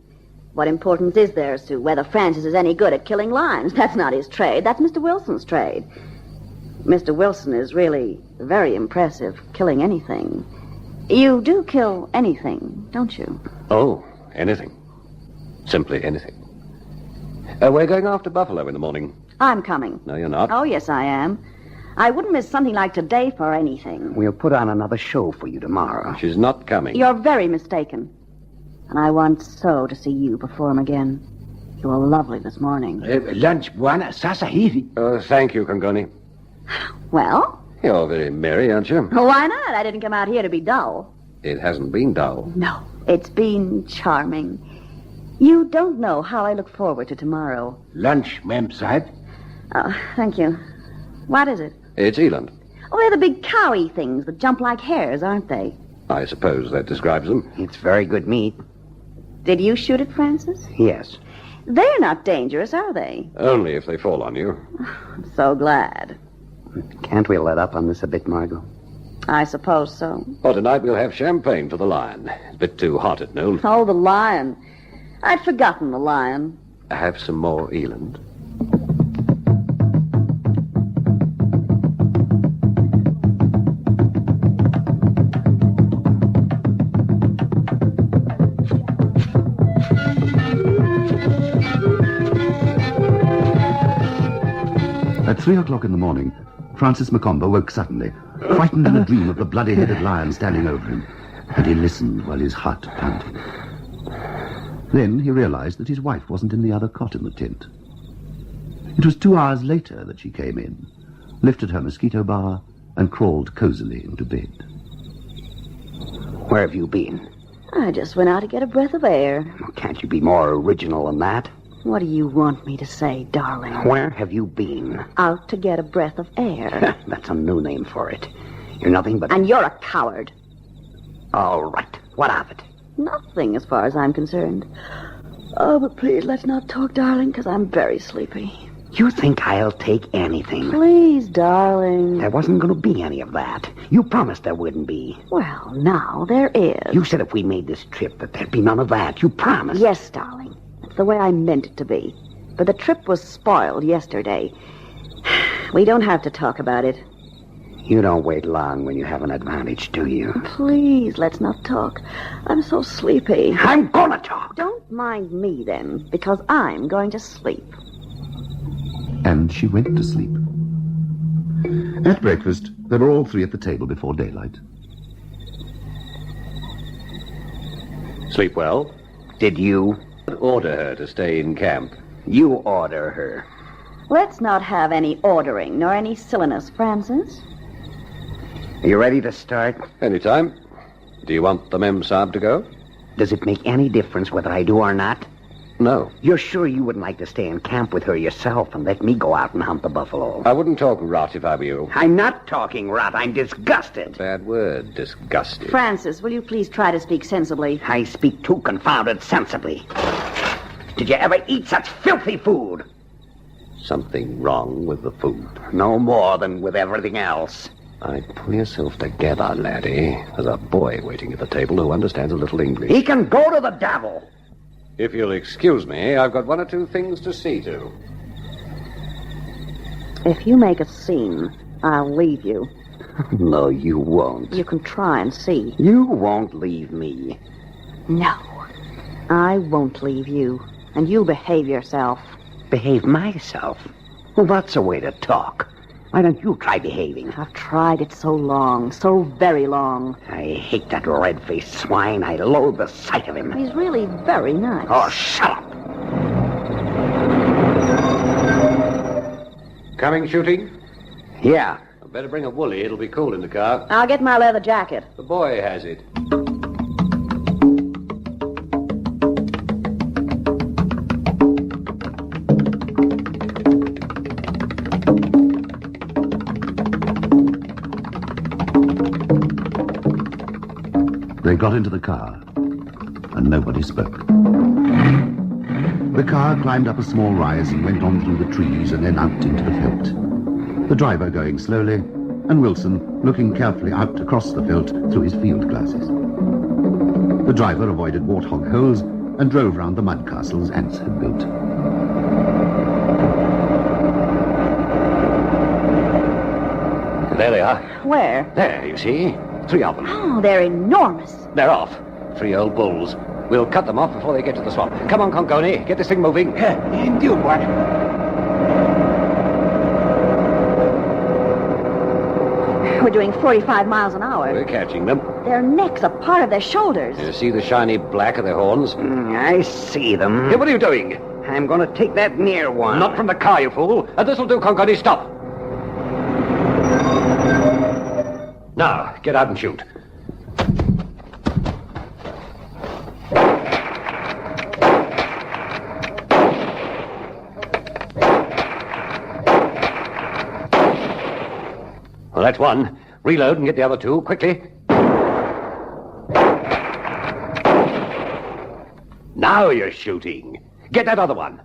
What importance is there as to whether Francis is any good at killing lions? That's not his trade. That's Mr. Wilson's trade. Mr. Wilson is really very impressive, killing anything. You do kill anything, don't you? Oh, anything. Simply anything. We're going after buffalo in the morning. I'm coming. No, you're not. Oh, yes, I am. I wouldn't miss something like today for anything. We'll put on another show for you tomorrow. She's not coming. You're very mistaken. And I want so to see you perform again. You were lovely this morning. Lunch, buona, sasa hivi. Oh, thank you, Congoni. Well? You're very merry, aren't you? Why not? I didn't come out here to be dull. It hasn't been dull. No, it's been charming. You don't know how I look forward to tomorrow. Lunch, Mem Sahib. Oh, thank you. What is it? It's eland. Oh, they're the big cowy things that jump like hares, aren't they? I suppose that describes them. It's very good meat. Did you shoot it, Francis? Yes. They're not dangerous, are they? Only if they fall on you. I'm so glad. Can't we let up on this a bit, Margot? I suppose so. Oh, tonight we'll have champagne for the lion. It's a bit too hot at noon. Oh, the lion. I'd forgotten the lion. Have some more eland. At 3 o'clock in the morning, Francis Macomber woke suddenly, frightened in a dream of the bloody-headed lion standing over him, and he listened while his heart pounded. Then he realized that his wife wasn't in the other cot in the tent. It was 2 hours later that she came in, lifted her mosquito bar, and crawled cozily into bed. Where have you been? I just went out to get a breath of air. Can't you be more original than that? What do you want me to say, darling? Where have you been? Out to get a breath of air. That's a new name for it. You're nothing but... And you're a coward. All right. What of it? Nothing, as far as I'm concerned. Oh, but please, let's not talk, darling, because I'm very sleepy. You think I'll take anything? Please, darling. There wasn't going to be any of that. You promised there wouldn't be. Well, now there is. You said if we made this trip that there'd be none of that. You promised. Yes, darling. That's the way I meant it to be. But the trip was spoiled yesterday. We don't have to talk about it. You don't wait long when you have an advantage, do you? Please, let's not talk. I'm so sleepy. I'm gonna talk. Don't mind me then, because I'm going to sleep. And she went to sleep. At breakfast, they were all three at the table before daylight. Sleep well? Did you? Order her to stay in camp. You order her. Let's not have any ordering, nor any silliness, Francis. Are you ready to start? Anytime. Do you want the Mem Saab to go? Does it make any difference whether I do or not? No. You're sure you wouldn't like to stay in camp with her yourself and let me go out and hunt the buffalo? I wouldn't talk rot if I were you. I'm not talking rot. I'm disgusted. Bad word, disgusted. Francis, will you please try to speak sensibly? I speak too confounded sensibly. Did you ever eat such filthy food? Something wrong with the food. No more than with everything else. Pull yourself together, laddie. There's a boy waiting at the table who understands a little English. He can go to the devil. If you'll excuse me, I've got one or two things to see to. If you make a scene, I'll leave you. No, you won't. You can try and see. You won't leave me. No, I won't leave you. And you behave yourself. Behave myself? Well, that's a way to talk. Why don't you try behaving? I've tried it so long, so very long. I hate that red-faced swine. I loathe the sight of him. He's really very nice. Oh, shut up. Coming shooting? Yeah. I'd better bring a woolly. It'll be cool in the car. I'll get my leather jacket. The boy has it. They got into the car, and nobody spoke. The car climbed up a small rise and went on through the trees and then out into the veldt. The driver going slowly, and Wilson looking carefully out across the veldt through his field glasses. The driver avoided warthog holes and drove round the mud castles ants had built. There they are. Where? There, you see. 3 of them. Oh, they're enormous. They're off. 3 old bulls. We'll cut them off before they get to the swamp. Come on, Conconi. Get this thing moving. Do what? We're doing 45 miles an hour. We're catching them. Their necks are part of their shoulders. You see the shiny black of their horns? I see them. Hey, what are you doing? I'm going to take that near one. Not from the car, you fool. This'll do, Conconi. Stop. Now, get out and shoot. Well, that's one. Reload and get the other 2, quickly. Now you're shooting. Get that other one.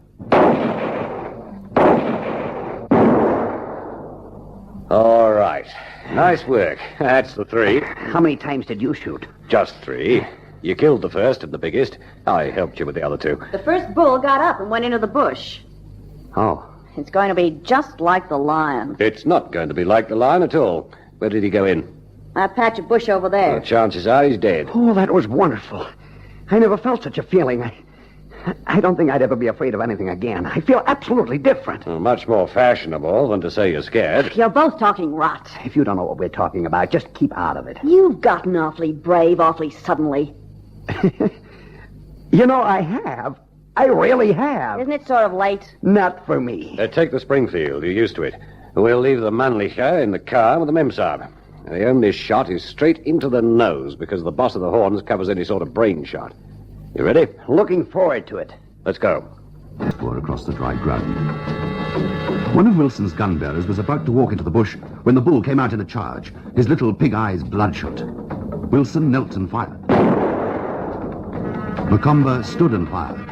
All right. Nice work. That's the 3. How many times did you shoot? Just 3. You killed the first and the biggest. I helped you with the other 2. The first bull got up and went into the bush. Oh. It's going to be just like the lion. It's not going to be like the lion at all. Where did he go in? That patch of bush over there. The chances are he's dead. Oh, that was wonderful. I never felt such a feeling. I don't think I'd ever be afraid of anything again. I feel absolutely different. Well, much more fashionable than to say you're scared. You're both talking rot. If you don't know what we're talking about, just keep out of it. You've gotten awfully brave awfully suddenly. You know, I have. I really have. Isn't it sort of late? Not for me. Take the Springfield. You're used to it. We'll leave the Mannlicher in the car with the Memsab. The only shot is straight into the nose because the boss of the horns covers any sort of brain shot. You ready? Looking forward to it. Let's go. Bore across the dry ground. One of Wilson's gun bearers was about to walk into the bush when the bull came out in a charge, his little pig eyes bloodshot. Wilson knelt and fired. Macomber stood and fired.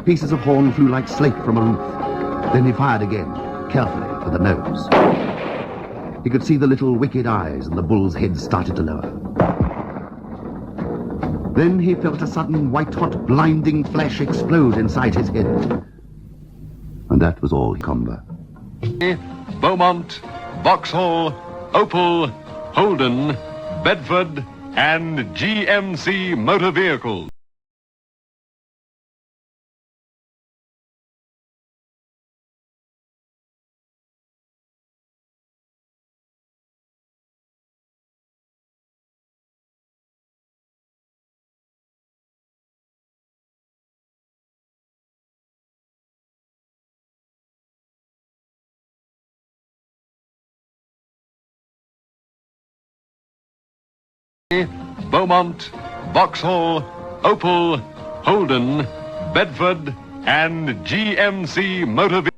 Pieces of horn flew like slate from a roof. Then he fired again, carefully, for the nose. He could see the little wicked eyes, and the bull's head started to lower. Then he felt a sudden white-hot, blinding flash explode inside his head. And that was all Macomber. Beaumont, Vauxhall, Opel, Holden, Bedford, and GMC Motor Vehicles. Beaumont, Vauxhall, Opel, Holden, Bedford, and GMC Motor Vehicles.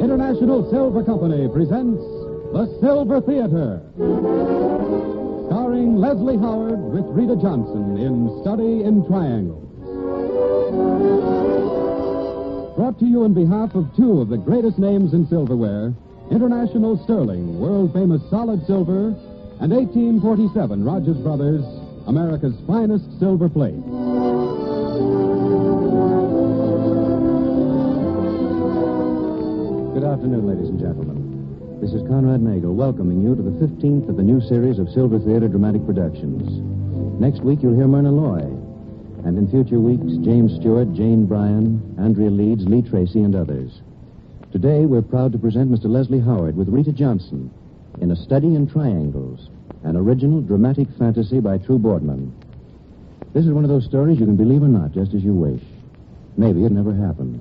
International Silver Company presents The Silver Theater, starring Leslie Howard with Rita Johnson in Study in Triangles. Brought to you on behalf of two of the greatest names in silverware, International Sterling, world-famous solid silver, and 1847 Rogers Brothers, America's finest silver plate. Good afternoon, ladies and gentlemen. This is Conrad Nagel welcoming you to the 15th of the new series of Silver Theater dramatic productions. Next week, you'll hear Myrna Loy. And in future weeks, James Stewart, Jane Bryan, Andrea Leeds, Lee Tracy, and others. Today, we're proud to present Mr. Leslie Howard with Rita Johnson in A Study in Triangles, an original dramatic fantasy by True Boardman. This is one of those stories you can believe or not, just as you wish. Maybe it never happened.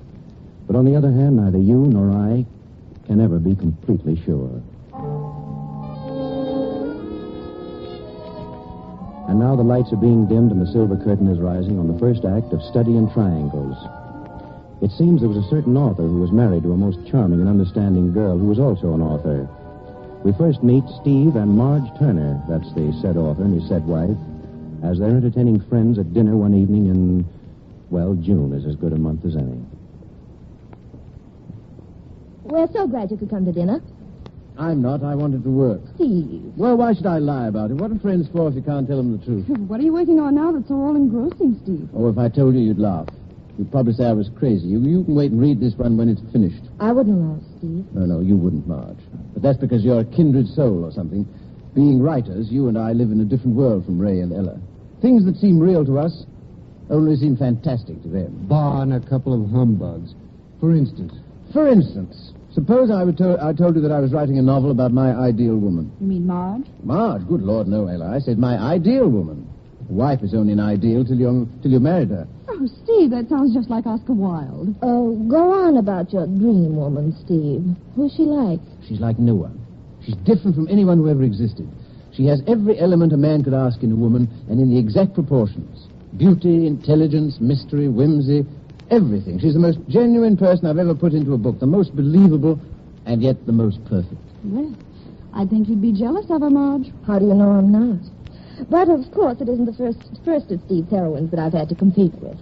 But on the other hand, neither you nor I can ever be completely sure. And now the lights are being dimmed and the silver curtain is rising on the first act of Study in Triangles. It seems there was a certain author who was married to a most charming and understanding girl who was also an author. We first meet Steve and Marge Turner, that's the said author and his said wife, as they're entertaining friends at dinner one evening in, well, June is as good a month as any. We're so glad you could come to dinner. I'm not. I wanted to work. Steve. Well, why should I lie about it? What are friends for if you can't tell them the truth? What are you working on now that's so all-engrossing, Steve? Oh, if I told you, you'd laugh. You'd probably say I was crazy. You can wait and read this one when it's finished. I wouldn't laugh, Steve. No, you wouldn't, Marge. But that's because you're a kindred soul or something. Being writers, you and I live in a different world from Ray and Ella. Things that seem real to us only seem fantastic to them. Bar and a couple of humbugs. For instance? Suppose I told you that I was writing a novel about my ideal woman. You mean Marge? Marge? Good Lord, no, Ella. I said my ideal woman. A wife is only an ideal till you married her. Oh, Steve, that sounds just like Oscar Wilde. Oh, go on about your dream woman, Steve. Who's she like? She's like no one. She's different from anyone who ever existed. She has every element a man could ask in a woman, and in the exact proportions. Beauty, intelligence, mystery, whimsy, everything. She's the most genuine person I've ever put into a book, the most believable, and yet the most perfect. Well, I think you'd be jealous of her, Marge. How do you know I'm not? But, of course, it isn't the first of Steve's heroines that I've had to compete with.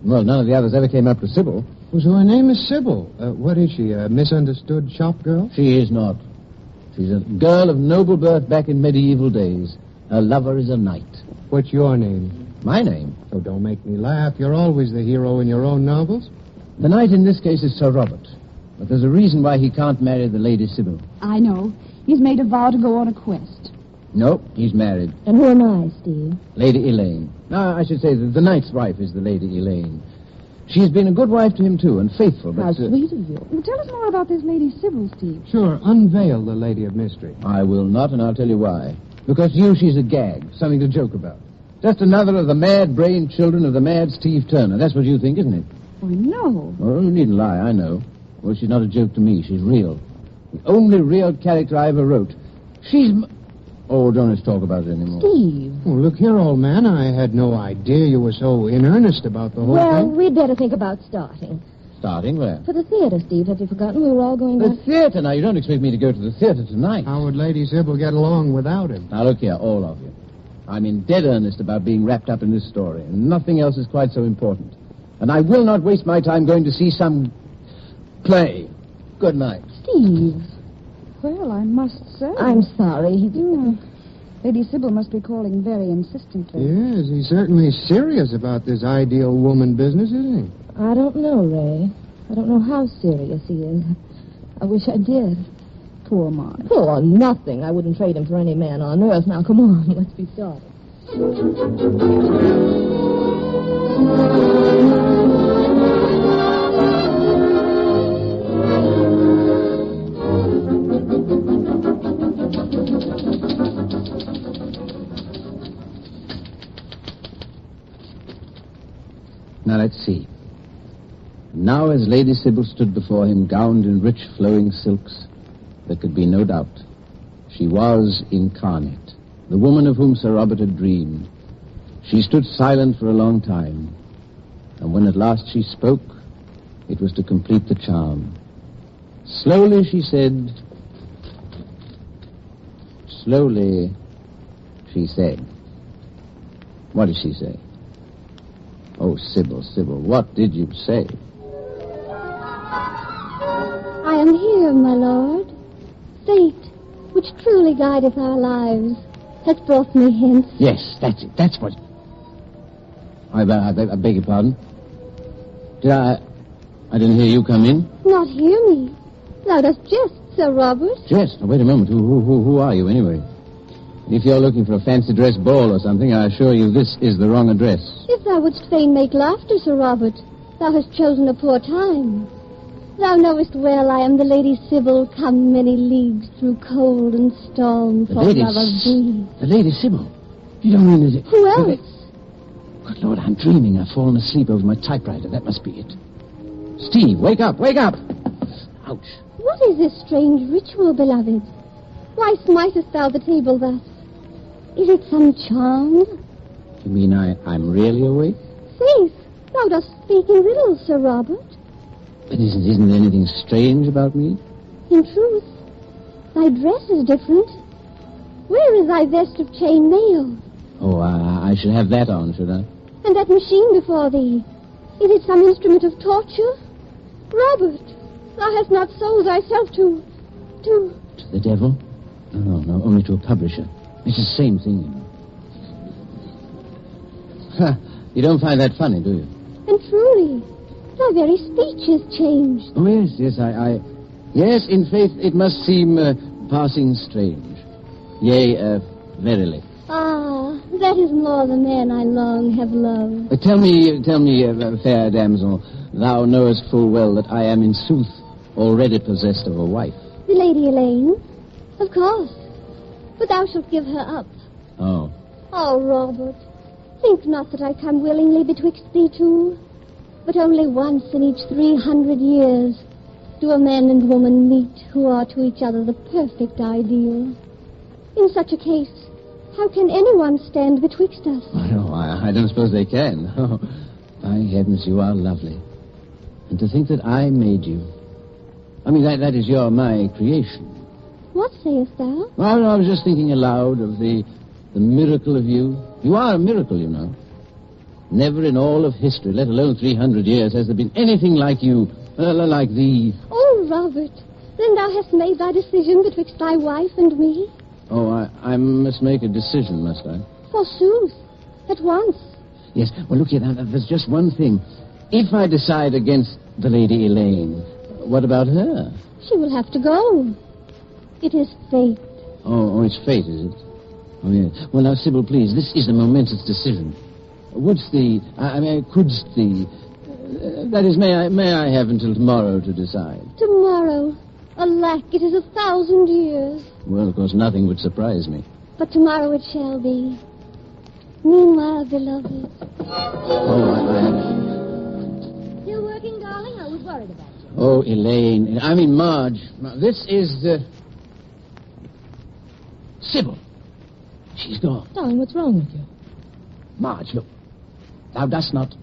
Well, none of the others ever came up to Sybil. Well, so her name is Sybil. What is she, a misunderstood shop girl? She is not. She's a girl of noble birth back in medieval days. Her lover is a knight. What's your name? My name? Oh, don't make me laugh. You're always the hero in your own novels. The knight in this case is Sir Robert. But there's a reason why he can't marry the Lady Sybil. I know. He's made a vow to go on a quest. No, he's married. And who am I, Steve? Lady Elaine. No, I should say that the knight's wife is the Lady Elaine. She's been a good wife to him, too, and faithful, but... How sweet of you. Well, tell us more about this Lady Sybil, Steve. Sure, unveil the Lady of Mystery. I will not, and I'll tell you why. Because to you, she's a gag, something to joke about. Just another of the mad-brained children of the mad Steve Turner. That's what you think, isn't it? Oh, no. Oh, you needn't lie, I know. Well, she's not a joke to me. She's real. The only real character I ever wrote. She's... Oh, don't let's talk about it anymore. Steve. Oh, look here, old man. I had no idea you were so in earnest about the whole thing. Well, we'd better think about starting. Starting where? For the theater, Steve. Have you forgotten we were all going The back? theater? Now, you don't expect me to go to the theater tonight. How would Lady Sybil get along without him? Now, look here, all of you. I'm in dead earnest about being wrapped up in this story, and nothing else is quite so important. And I will not waste my time going to see some play. Good night. Steve. Well, I must say... I'm sorry. Lady Sybil must be calling very insistently. Yes, he's certainly serious about this ideal woman business, isn't he? I don't know, Ray. I don't know how serious he is. I wish I did. Poor Marge. Poor nothing. I wouldn't trade him for any man on earth. Now, come on. Let's be started. Now, as Lady Sybil stood before him, gowned in rich flowing silks, there could be no doubt. She was incarnate, the woman of whom Sir Robert had dreamed. She stood silent for a long time, and when at last she spoke, it was to complete the charm. Slowly, she said... Slowly, she said... What did she say? Oh, Sybil, what did you say? I am here, my lord. Fate, which truly guideth our lives, has brought me hence. Yes, that's it. That's what... I beg your pardon. I didn't hear you come in. Not hear me. Thou dost jest, Sir Robert. Jest? Now, wait a moment. Who are you, anyway? If you're looking for a fancy dress ball or something, I assure you this is the wrong address. If thou wouldst fain make laughter, Sir Robert, thou hast chosen a poor time. Thou knowest well I am the Lady Sybil, come many leagues through cold and storm for love of thee. The Lady Sybil? You don't mean that... Who else? Good Lord, I'm dreaming. I've fallen asleep over my typewriter. That must be it. Steve, wake up, wake up! Ouch. What is this strange ritual, beloved? Why smitest thou the table thus? Is it some charm? You mean I'm really awake? Faith, thou dost speak in riddles, Sir Robert. But isn't there anything strange about me? In truth, thy dress is different. Where is thy vest of chain mail? Oh, I should have that on, should I? And that machine before thee, is it some instrument of torture? Robert, thou hast not sold thyself to... To the devil? No, only to a publisher. It's the same thing, you know. You don't find that funny, do you? And truly, thy very speech is changed. Oh, yes, Yes, in faith, it must seem passing strange. Yea, verily. Ah, that is more the man I long have loved. Tell me, fair damsel, thou knowest full well that I am in sooth already possessed of a wife. The Lady Elaine? Of course. But thou shalt give her up. Oh. Oh, Robert, think not that I come willingly betwixt thee two. But only once in each 300 years do a man and woman meet who are to each other the perfect ideal. In such a case, how can anyone stand betwixt us? Oh, no, I don't suppose they can. Oh, by heavens, you are lovely. And to think that I made you. I mean, that is my creation. What sayest thou? Well, I was just thinking aloud of the miracle of you. You are a miracle, you know. Never in all of history, let alone 300 years, has there been anything like you, like thee. Oh, Robert, then thou hast made thy decision betwixt thy wife and me? Oh, I must make a decision, must I? Forsooth, at once. Yes, well, look here, now, there's just one thing. If I decide against the Lady Elaine, what about her? She will have to go. It is fate. Oh, it's fate, is it? Oh, yes. Well, now, Sybil, please, this is a momentous decision. Couldst thee, that is, may I have until tomorrow to decide? Tomorrow? Alack, it is 1,000 years. Well, of course, nothing would surprise me. But tomorrow it shall be. Meanwhile, beloved. Oh, Still working, darling? I was worried about you. Oh, Elaine. I mean, Marge. This is Sybil. She's gone. Darling, what's wrong with you? Marge, look. Thou dost not...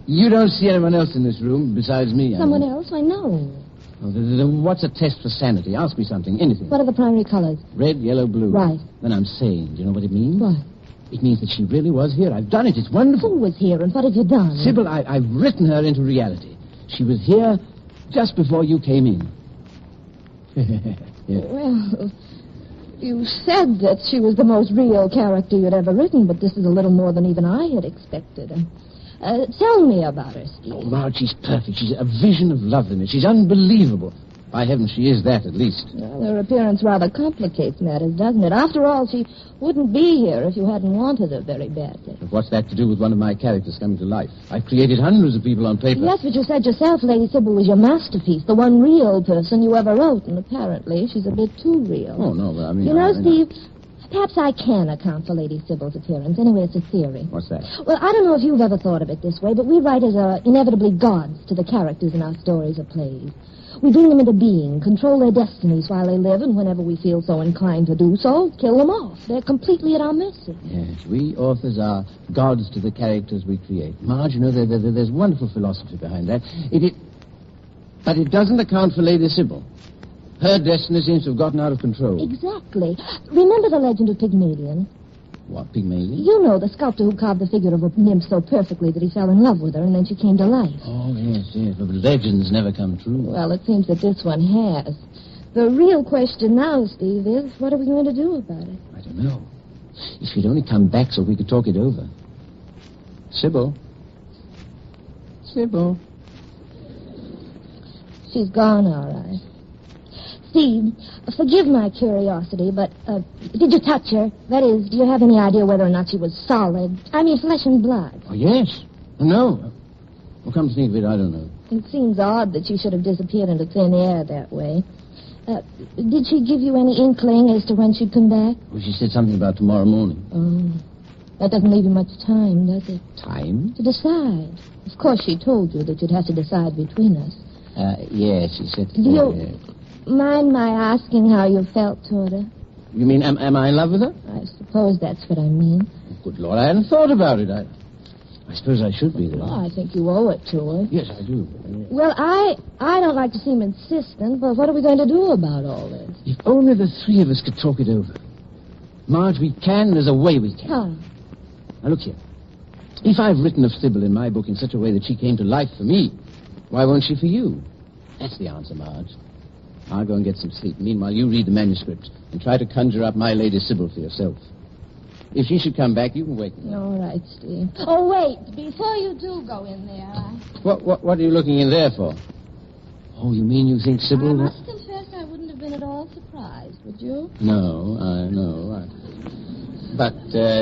you don't see anyone else in this room besides me. Someone else? I know. Oh, what's a test for sanity? Ask me something, anything. What are the primary colors? Red, yellow, blue. Right. Then I'm sane. Do you know what it means? What? It means that she really was here. I've done it. It's wonderful. Who was here, and what have you done? Sybil, I've written her into reality. She was here just before you came in. Yeah. Well, you said that she was the most real character you'd ever written, but this is a little more than even I had expected. Tell me about her, Steve. Oh, Marge, she's perfect. She's a vision of loveliness. She's unbelievable. By heaven, she is that, at least. Well, her appearance rather complicates matters, doesn't it? After all, she wouldn't be here if you hadn't wanted her very badly. But what's that to do with one of my characters coming to life? I've created hundreds of people on paper. Yes, but you said yourself Lady Sybil was your masterpiece, the one real person you ever wrote, and apparently she's a bit too real. Oh, no, but I mean... You know, Steve, Perhaps I can account for Lady Sybil's appearance. Anyway, it's a theory. What's that? Well, I don't know if you've ever thought of it this way, but we writers are inevitably gods to the characters in our stories or plays. We bring them into being, control their destinies while they live, and whenever we feel so inclined to do so, kill them off. They're completely at our mercy. Yes, we authors are gods to the characters we create. Marge, you know, there's wonderful philosophy behind that. But it doesn't account for Lady Sybil. Her destiny seems to have gotten out of control. Exactly. Remember the legend of Pygmalion? What, Pygmalion? You know, the sculptor who carved the figure of a nymph so perfectly that he fell in love with her, and then she came to life. Oh, yes, but legends never come true. Well, it seems that this one has. The real question now, Steve, is what are we going to do about it? I don't know. If she'd only come back so we could talk it over. Sybil? Sybil? She's gone, all right. Steve, forgive my curiosity, but did you touch her? That is, do you have any idea whether or not she was solid? I mean, flesh and blood. Oh, yes. No. Well, come to think of it, I don't know. It seems odd that she should have disappeared into thin air that way. Did she give you any inkling as to when she'd come back? Well, she said something about tomorrow morning. Oh, that doesn't leave you much time, does it? Time? To decide. Of course, she told you that you'd have to decide between us. Yes, she said... Do you mind my asking how you felt toward her? You mean, am I in love with her? I suppose that's what I mean. Good Lord, I hadn't thought about it. I suppose I should be, though. Oh, I think you owe it to her. Yes, I do. Well, I don't like to seem insistent, but what are we going to do about all this? If only the three of us could talk it over. Marge, we can. There's a way we can. How? Now, look here. If I've written of Sybil in my book in such a way that she came to life for me, why won't she for you? That's the answer, Marge. I'll go and get some sleep. Meanwhile, you read the manuscript and try to conjure up my Lady Sybil for yourself. If she should come back, you can wake me. All right, Steve. Oh, wait. Before you do go in there, What are you looking in there for? Oh, you mean you think Sybil... I must confess I wouldn't have been at all surprised, would you? No, I know. But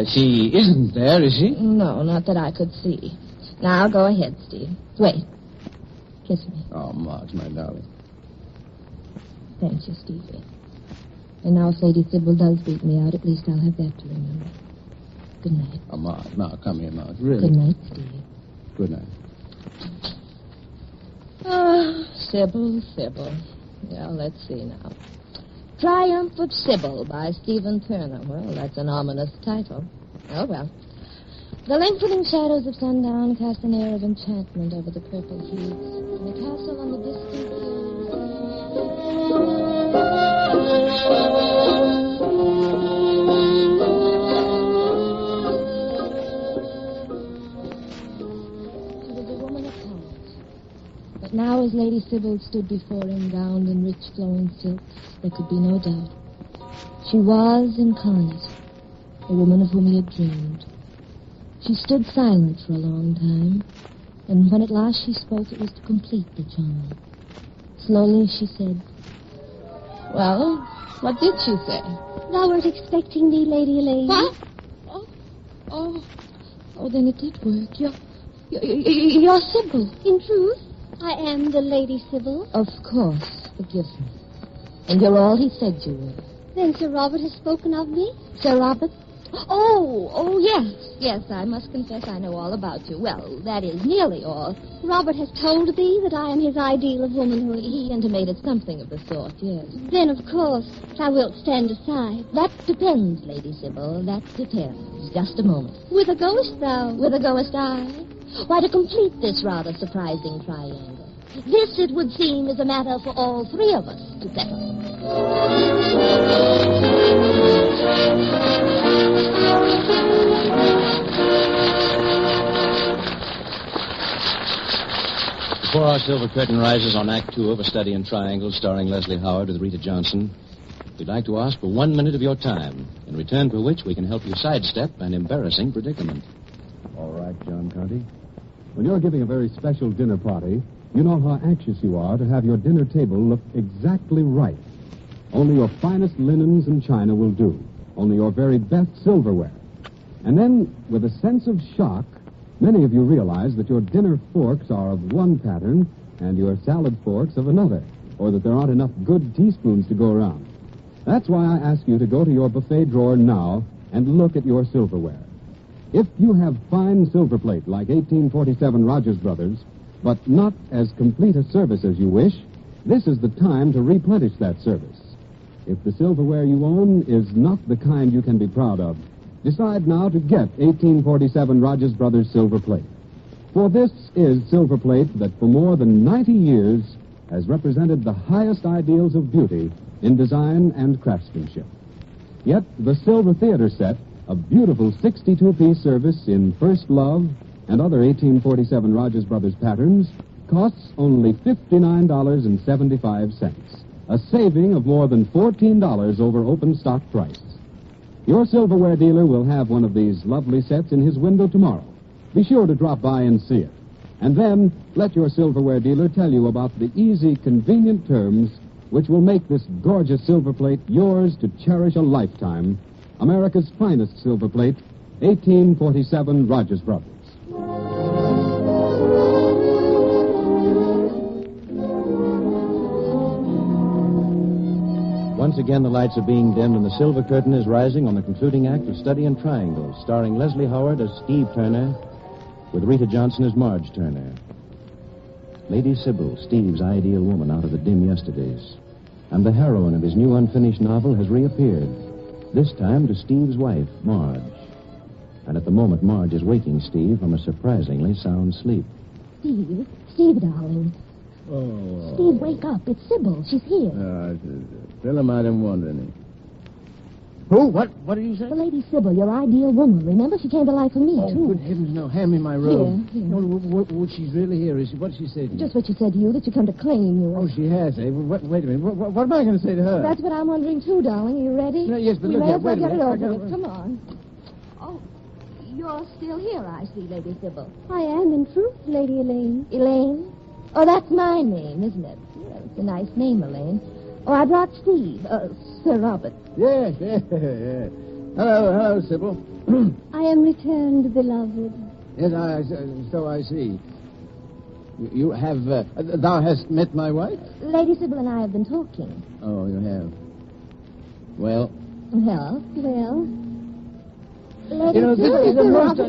she isn't there, is she? No, not that I could see. Now, go ahead, Steve. Wait. Kiss me. Oh, Marge, my darling. Thank you, Stevie. And now if Lady Sybil does beat me out, at least I'll have that to remember. Good night. Oh, Marge, now, come here, Marge. Really? Good night, Steve. Good night. Oh, Sybil. Well, let's see now. Triumph of Sybil by Stephen Turner. Well, that's an ominous title. Oh, well. The lengthening shadows of sundown cast an air of enchantment over the purple heaths, and the castle on the distant hills. She was a woman of talent. But now, as Lady Sybil stood before him, gowned in rich flowing silks, there could be no doubt. She was incarnate, the woman of whom he had dreamed. She stood silent for a long time, and when at last she spoke, it was to complete the charm. Slowly she said, "Well, what did she say?" "Thou wert expecting me, Lady Elaine." What? Oh, then it did work. You're Sybil. In truth, I am the Lady Sybil. Of course. Forgive me. And you're all he said you were. Then Sir Robert has spoken of me? Sir Robert? Oh, yes. Yes, I must confess I know all about you. Well, that is nearly all. Robert has told thee that I am his ideal of womanhood. He intimated something of the sort, yes. Then, of course, thou wilt stand aside. That depends, Lady Sybil. That depends. Just a moment. Whither goest thou? Whither goest I? Why, to complete this rather surprising triangle. This, it would seem, is a matter for all three of us to settle. Before our silver curtain rises on Act 2 of A Study in Triangles, starring Leslie Howard with Rita Johnson, we'd like to ask for 1 minute of your time, in return for which we can help you sidestep an embarrassing predicament. All right, John Conti. When you're giving a very special dinner party, you know how anxious you are to have your dinner table look exactly right. Only your finest linens and china will do. Only your very best silverware. And then, with a sense of shock, many of you realize that your dinner forks are of one pattern and your salad forks of another, or that there aren't enough good teaspoons to go around. That's why I ask you to go to your buffet drawer now and look at your silverware. If you have fine silver plate like 1847 Rogers Brothers, but not as complete a service as you wish, this is the time to replenish that service. If the silverware you own is not the kind you can be proud of, decide now to get 1847 Rogers Brothers silver plate. For this is silver plate that for more than 90 years has represented the highest ideals of beauty in design and craftsmanship. Yet the Silver Theater set, a beautiful 62-piece service in First Love and other 1847 Rogers Brothers patterns, costs only $59.75, a saving of more than $14 over open stock price. Your silverware dealer will have one of these lovely sets in his window tomorrow. Be sure to drop by and see it. And then let your silverware dealer tell you about the easy, convenient terms which will make this gorgeous silver plate yours to cherish a lifetime. America's finest silver plate, 1847 Rogers Brothers. Once again, the lights are being dimmed and the silver curtain is rising on the concluding act of Study in Triangles, starring Leslie Howard as Steve Turner, with Rita Johnson as Marge Turner. Lady Sybil, Steve's ideal woman out of the dim yesterdays. And the heroine of his new unfinished novel has reappeared, this time to Steve's wife, Marge. And at the moment, Marge is waking Steve from a surprisingly sound sleep. Steve, darling. Oh. Steve, wake up. It's Sybil. She's here. Tell him I didn't want any. Who? What did you say? The Lady Sybil, your ideal woman. Remember, she came to life for me, too. Good heavens, no. Hand me my robe. Here. No, she's really here. What did she say to you? Just what she said to you, that she come to claim you. Oh, she has, eh? Wait a minute. What am I going to say to her? That's what I'm wondering, too, darling. Are you ready? No, yes, but look here. Wait a minute. Get it over with. Come on. Oh, you're still here, I see, Lady Sybil. I am, in truth, Lady Elaine. Elaine? Oh, that's my name, isn't it? Well, it's a nice name, Elaine. Oh, I brought Steve, Sir Robert. Yes. Hello, Sybil. I am returned, beloved. Yes, so I see. You have, thou hast met my wife? Lady Sybil and I have been talking. Oh, you have. Well? Well? Lady You know, this is the most...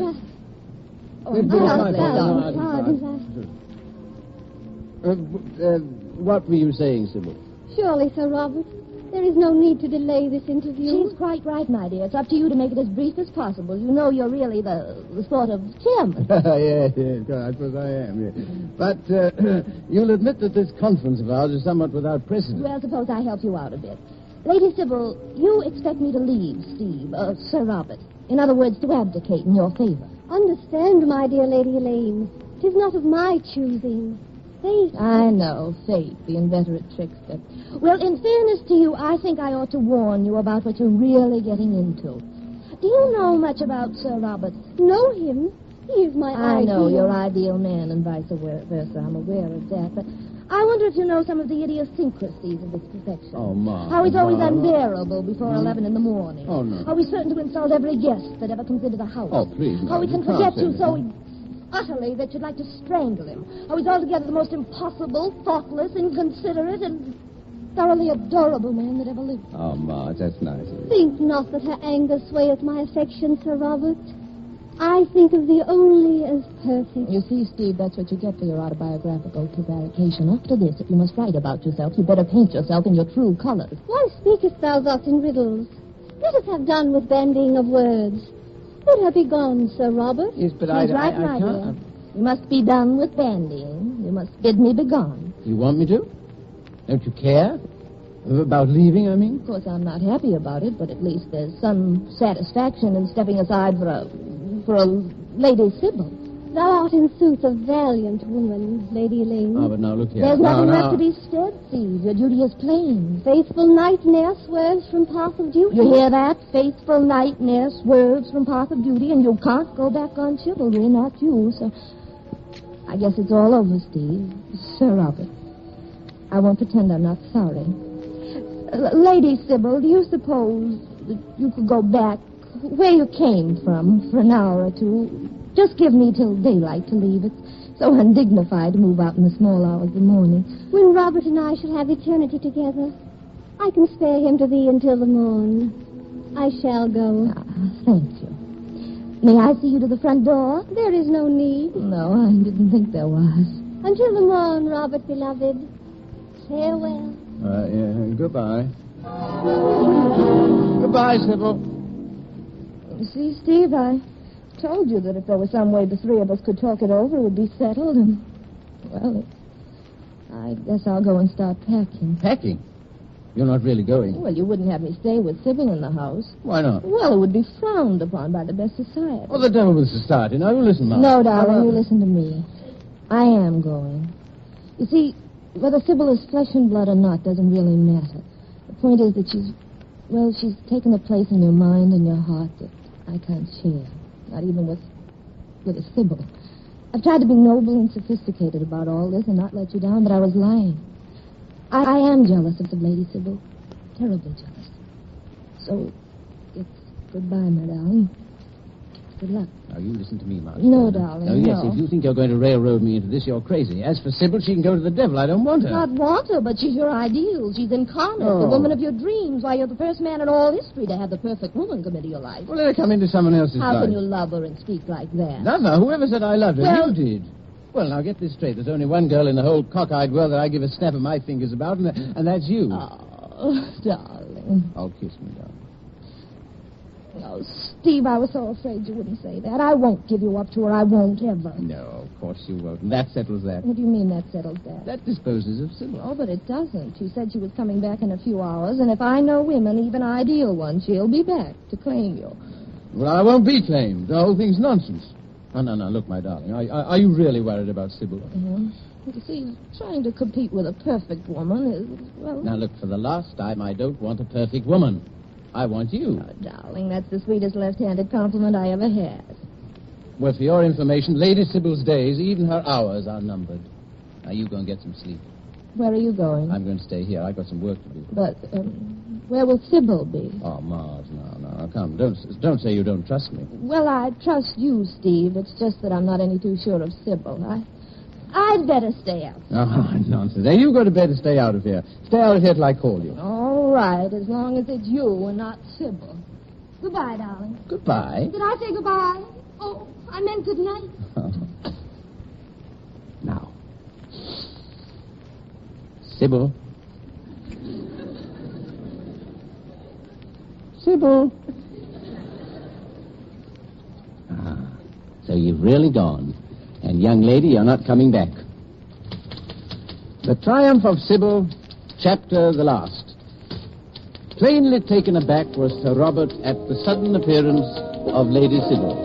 What were you saying, Sybil? Surely, Sir Robert. There is no need to delay this interview. She's quite right, my dear. It's up to you to make it as brief as possible. You know you're really the sort of chairman. Yes, I suppose I am, yes. But you'll admit that this conference of ours is somewhat without precedent. Well, suppose I help you out a bit. Lady Sybil, you expect me to leave Steve, Sir Robert. In other words, to abdicate in your favor. Understand, my dear Lady Elaine. 'Tis not of my choosing. Fate. I know, fate, the inveterate trickster. Well, in fairness to you, I think I ought to warn you about what you're really getting into. Do you know much about Sir Robert? Know him? He is my ideal. I know, your ideal man, and vice versa. I'm aware of that. But I wonder if you know some of the idiosyncrasies of this profession. Oh, Ma. How he's always unbearable before 11 in the morning. Oh, no. How he's certain to insult every guest that ever comes into the house. Oh, please, no. How he can You can't forget say you that. so utterly that you'd like to strangle him. How he's altogether the most impossible, thoughtless, inconsiderate, and thoroughly adorable man that ever lived. Oh, Ma, that's nice of you. Think not that her anger swayeth my affection, Sir Robert. I think of thee only as perfect. You see, Steve, that's what you get for your autobiographical prevarication. After this, if you must write about yourself, you better paint yourself in your true colors. Why speakest thou thus in riddles? Let us have done with bandying of words. Let her be gone, Sir Robert. Yes, but She's I right, my can't. dear. You must be done with bandying. You must bid me begone. You want me to? Don't you care? About leaving, I mean? Of course, I'm not happy about it, but at least there's some satisfaction in stepping aside for a Lady Sybil. Thou art in sooth a valiant woman, Lady Elaine. Oh, but now look here. There's nothing left to be said, Steve. Your duty is plain. Faithful knight ne'er swerves from path of duty. You hear that? Faithful knight ne'er swerves from path of duty, and you can't go back on chivalry, not you. So I guess it's all over, Steve. Sir Robert. I won't pretend I'm not sorry. Lady Sybil, do you suppose that you could go back where you came from for an hour or two? Just give me till daylight to leave. It's so undignified to move out in the small hours of the morning. When Robert and I shall have eternity together. I can spare him to thee until the morn. I shall go. Thank you. May I see you to the front door? There is no need. No, I didn't think there was. Until the morn, Robert, beloved. Farewell. Goodbye. Goodbye, Sybil. You see, Steve, I told you that if there was some way the three of us could talk it over, it would be settled. And, well, I guess I'll go and start packing. Packing? You're not really going? Well, you wouldn't have me stay with Sybil in the house. Why not? Well, it would be frowned upon by the best society. Well, the devil with society. Now, you listen, Mom. No, darling, you listen to me. I am going. You see, whether Sybil is flesh and blood or not doesn't really matter. The point is that she's taken a place in your mind and your heart that I can't share. Not even with a Sybil. I've tried to be noble and sophisticated about all this and not let you down, but I was lying. I am jealous of the Lady Sybil. Terribly jealous. So, it's goodbye, my darling. Good luck. Now, you listen to me, Marge. No, darling, Oh, yes, no. if you think you're going to railroad me into this, you're crazy. As for Sybil, she can go to the devil. I don't want her. Not want her, but she's your ideal. She's incarnate, Oh. the woman of your dreams. Why, you're the first man in all history to have the perfect woman come into your life. Well, let her come into someone else's How life. can you love her and speak like that? No, whoever said I loved her? Well- You did. Well, now, get this straight. There's only one girl in the whole cockeyed world that I give a snap of my fingers about, and that's you. Oh, darling. Oh, kiss me, darling. Oh, Steve, I was so afraid you wouldn't say that. I won't give you up to her. I won't ever. No, of course you won't. And that settles that. What do you mean that settles that? That disposes of Sybil. Oh, but it doesn't. She said she was coming back in a few hours, and if I know women, even ideal ones, she'll be back to claim you. Well, I won't be claimed. The whole thing's nonsense. Oh, no, look, my darling. Are you really worried about Sybil? Mm-hmm. You see, trying to compete with a perfect woman is, well... Now, look, for the last time, I don't want a perfect woman. I want you. Oh, darling, that's the sweetest left-handed compliment I ever had. Well, for your information, Lady Sybil's days, even her hours, are numbered. Now, you go and get some sleep. Where are you going? I'm going to stay here. I've got some work to do. But, where will Sybil be? Oh, Marge, no, come. Don't say you don't trust me. Well, I trust you, Steve. It's just that I'm not any too sure of Sybil. I'd better stay out. Oh, nonsense. Now, you go to bed and stay out of here. Stay out of here till I call you. All right, as long as it's you and not Sybil. Goodbye, darling. Goodbye. Did I say goodbye? Oh, I meant good night. Now. Sybil. Sybil. So you've really gone. And, young lady, you're not coming back. The Triumph of Sybil, chapter the last. Plainly taken aback was Sir Robert at the sudden appearance of Lady Sybil.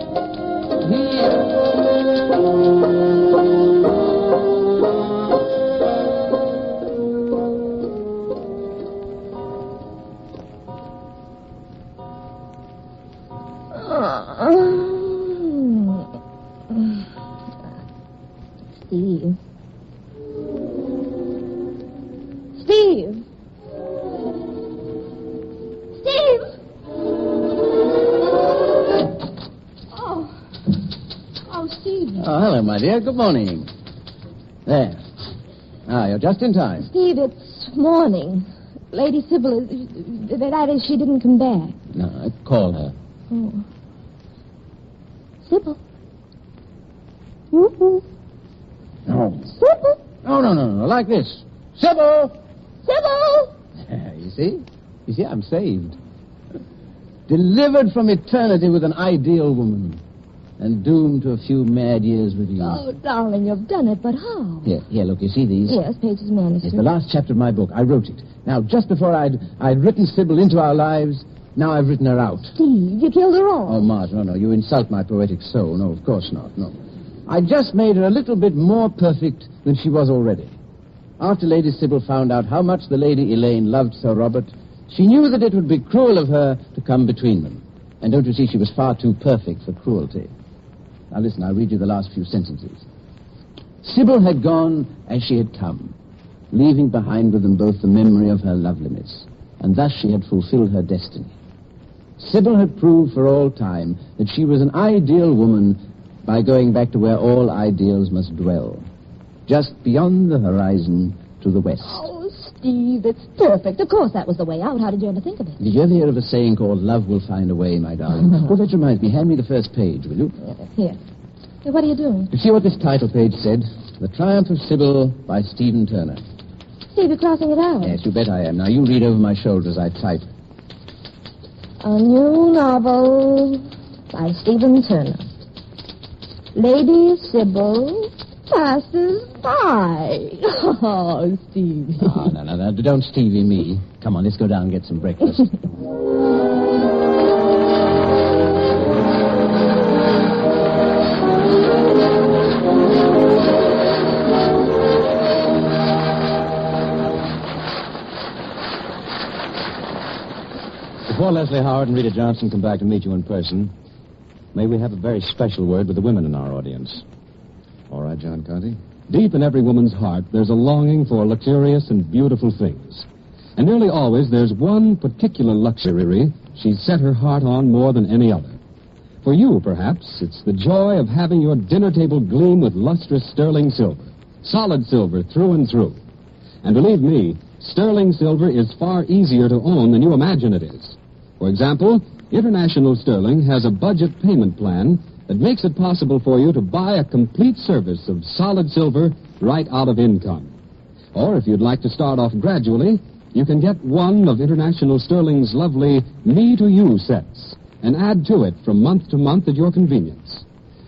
Steve. Steve! Steve! Oh, Steve. Oh, hello, my dear. Good morning. There. You're just in time. Steve, it's morning. Lady Sybil, that is, she didn't come back. No, call her. Oh. Sybil. Mm-hmm. No. Sybil. Oh, no, like this. Sybil! Sybil! You see, I'm saved. Delivered from eternity with an ideal woman. And doomed to a few mad years with you. Oh, darling, you've done it, but how? Here, look, you see these? Yes, pages manuscript. It's the last chapter of my book. I wrote it. Now, just before I'd written Sybil into our lives, now I've written her out. Steve, you killed her off. Oh, Marge, no, you insult my poetic soul. No, of course not, no. I just made her a little bit more perfect than she was already. After Lady Sybil found out how much the Lady Elaine loved Sir Robert, she knew that it would be cruel of her to come between them. And don't you see, she was far too perfect for cruelty. Now listen, I'll read you the last few sentences. Sybil had gone as she had come, leaving behind with them both the memory of her loveliness, and thus she had fulfilled her destiny. Sybil had proved for all time that she was an ideal woman by going back to where all ideals must dwell, just beyond the horizon to the west. Oh, Steve, it's perfect. Of course, that was the way out. How did you ever think of it? Did you ever hear of a saying called love will find a way, my darling? Well, that reminds me. Hand me the first page, will you? Here. Hey, what are you doing? You see what this title page said? The Triumph of Sybil by Stephen Turner. Steve, you're crossing it out. Yes, you bet I am. Now, you read over my shoulder as I type. A new novel by Stephen Turner. Lady Sybil passes by. Oh, Stevie. Oh, no. Don't Stevie me. Come on, let's go down and get some breakfast. Before Leslie Howard and Rita Johnson come back to meet you in person, may we have a very special word with the women in our audience. All right, John Conte. Deep in every woman's heart, there's a longing for luxurious and beautiful things. And nearly always, there's one particular luxury she's set her heart on more than any other. For you, perhaps, it's the joy of having your dinner table gleam with lustrous sterling silver. Solid silver through and through. And believe me, sterling silver is far easier to own than you imagine it is. For example, International Sterling has a budget payment plan that makes it possible for you to buy a complete service of solid silver right out of income. Or if you'd like to start off gradually, you can get one of International Sterling's lovely me-to-you sets and add to it from month to month at your convenience.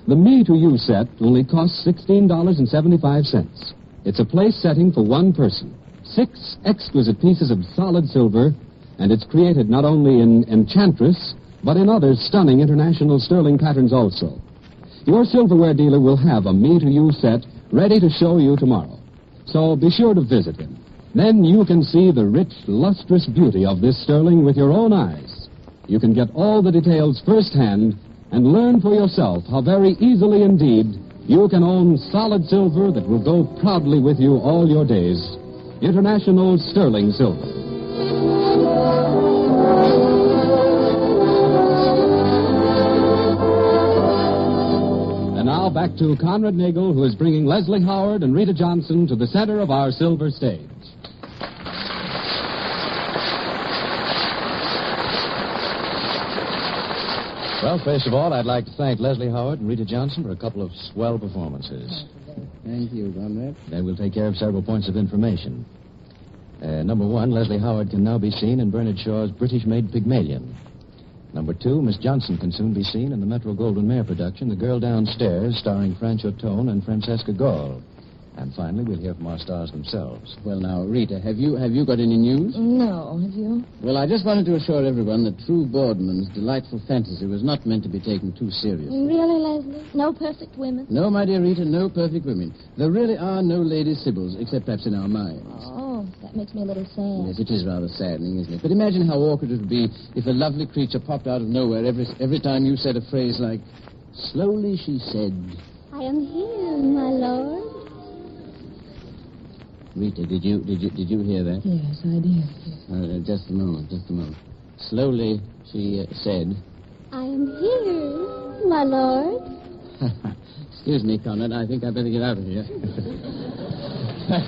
The me-to-you set only costs $16.75. It's a place setting for one person. 6 exquisite pieces of solid silver, and it's created not only in Enchantress, but in other stunning International Sterling patterns also. Your silverware dealer will have a me-to-you set ready to show you tomorrow. So be sure to visit him. Then you can see the rich, lustrous beauty of this sterling with your own eyes. You can get all the details firsthand and learn for yourself how very easily indeed you can own solid silver that will go proudly with you all your days. International Sterling Silver. And now back to Conrad Nagel, who is bringing Leslie Howard and Rita Johnson to the center of our silver stage. Well, first of all, I'd like to thank Leslie Howard and Rita Johnson for a couple of swell performances. Thank you, Conrad. Then we'll take care of several points of information. Number 1, Leslie Howard can now be seen in Bernard Shaw's British-made Pygmalion. Number 2, Miss Johnson can soon be seen in the Metro-Goldwyn-Mayer production, The Girl Downstairs, starring Francho Tone and Francesca Gall. And finally, we'll hear from our stars themselves. Well, now, Rita, have you got any news? No, have you? Well, I just wanted to assure everyone that True Boardman's delightful fantasy was not meant to be taken too seriously. Really, Leslie? No perfect women? No, my dear Rita, no perfect women. There really are no Lady Sybil's, except perhaps in our minds. Oh, that makes me a little sad. Yes, it is rather saddening, isn't it? But imagine how awkward it would be if a lovely creature popped out of nowhere every time you said a phrase like, slowly she said... I am here, my lord. Rita, did you hear that? Yes, I did. Just a moment. Slowly, she said... I am here, my lord. Excuse me, Conrad. I think I'd better get out of here.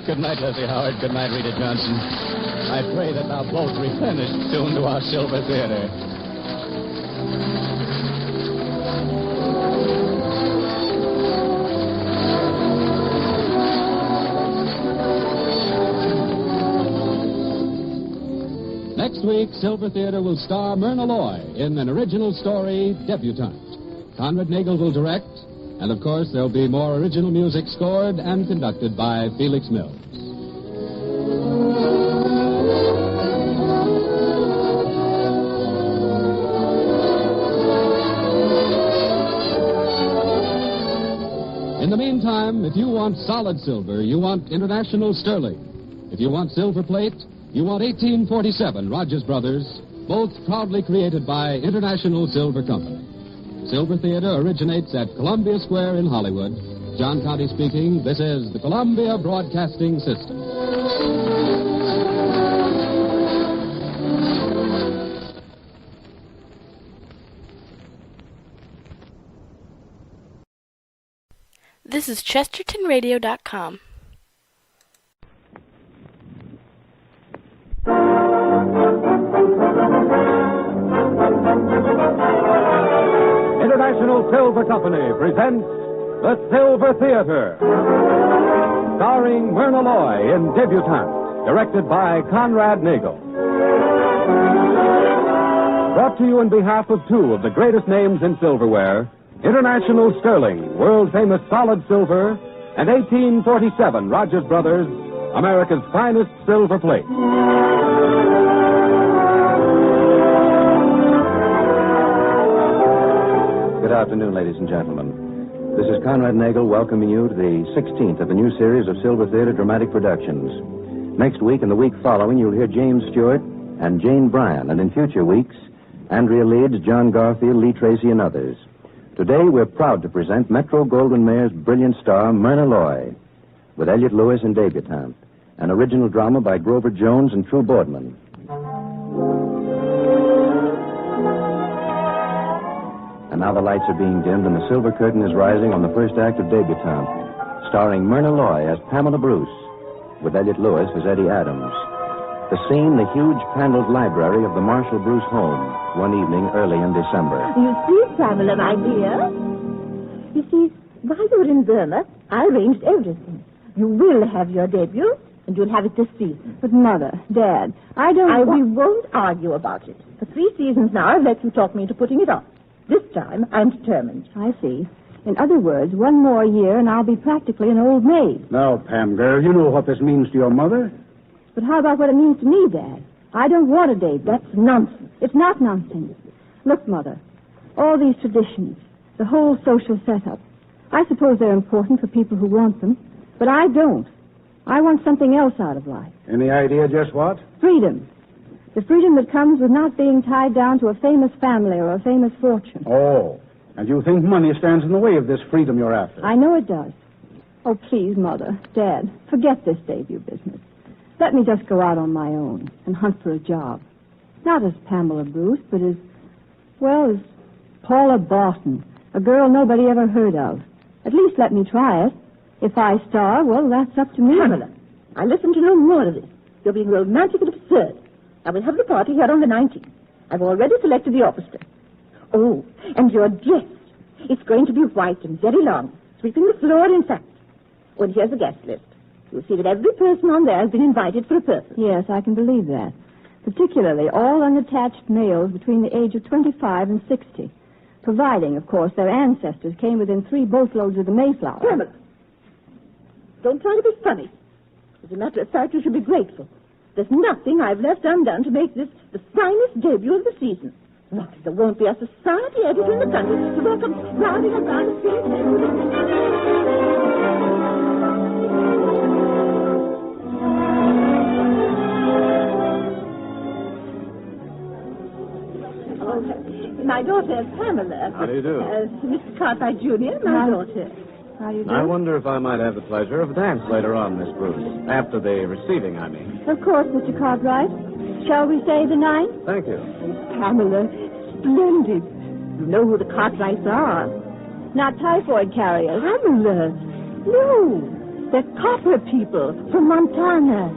Good night, Leslie Howard. Good night, Rita Johnson. I pray that thou both replenish soon to our Silver Theater. Next week, Silver Theater will star Myrna Loy in an original story, Debutante. Conrad Nagel will direct, and of course, there'll be more original music scored and conducted by Felix Mills. In the meantime, if you want solid silver, you want International Sterling. If you want silver plate, you want 1847 Rogers Brothers, both proudly created by International Silver Company. Silver Theater originates at Columbia Square in Hollywood. John Conte speaking. This is the Columbia Broadcasting System. This is ChestertonRadio.com. National Silver Company presents The Silver Theater, starring Myrna Loy in Debutante, directed by Conrad Nagel. Brought to you on behalf of two of the greatest names in silverware, International Sterling, world-famous solid silver, and 1847 Rogers Brothers, America's finest silver plate. Good afternoon, ladies and gentlemen. This is Conrad Nagel welcoming you to the 16th of a new series of Silver Theater dramatic productions. Next week and the week following, you'll hear James Stewart and Jane Bryan, and in future weeks, Andrea Leeds, John Garfield, Lee Tracy, and others. Today, we're proud to present Metro-Goldwyn-Mayer's brilliant star, Myrna Loy, with Elliott Lewis in Debutante, an original drama by Grover Jones and True Boardman. And now the lights are being dimmed and the silver curtain is rising on the first act of Debutante, starring Myrna Loy as Pamela Bruce, with Elliott Lewis as Eddie Adams. The scene, the huge paneled library of the Marshall Bruce home, one evening early in December. You see, Pamela, my dear. You see, while you were in Burma, I arranged everything. You will have your debut, and you'll have it this season. But, Mother, Dad, we won't argue about it. For 3 seasons now, I've let you talk me into putting it off. This time, I'm determined. I see. In other words, 1 more year and I'll be practically an old maid. Now, Pam, girl, you know what this means to your mother. But how about what it means to me, Dad? I don't want a date. That's nonsense. It's not nonsense. Look, Mother, all these traditions, the whole social setup, I suppose they're important for people who want them, but I don't. I want something else out of life. Any idea just what? Freedom. The freedom that comes with not being tied down to a famous family or a famous fortune. Oh, and you think money stands in the way of this freedom you're after? I know it does. Oh, please, Mother, Dad, forget this debut business. Let me just go out on my own and hunt for a job. Not as Pamela Bruce, but as Paula Barton, a girl nobody ever heard of. At least let me try it. If I star, well, that's up to me. Pamela, I listen to no more of this. You're being romantic and absurd. I will have the party here on the 19th. I've already selected the orchestra. Oh, and your dress. It's going to be white and very long, sweeping the floor, in fact. Oh, and here's the guest list. You'll see that every person on there has been invited for a purpose. Yes, I can believe that. Particularly all unattached males between the age of 25 and 60. Providing, of course, their ancestors came within 3 boatloads of the Mayflower. Pamela, don't try to be funny. As a matter of fact, you should be grateful. There's nothing I've left undone to make this the finest debut of the season. Why, there won't be a society editor in the country to welcome rounding around the street. Oh, my daughter, Pamela. How do you do? Mr. Cartwright Jr., my daughter. How do you do? I wonder if I might have the pleasure of a dance later on, Miss Bruce. After the receiving, I mean. Of course, Mr. Cartwright. Shall we say the 9th? Thank you. Pamela, splendid. You know who the Cartwrights are. Not typhoid carriers. Pamela, no. They're copper people from Montana.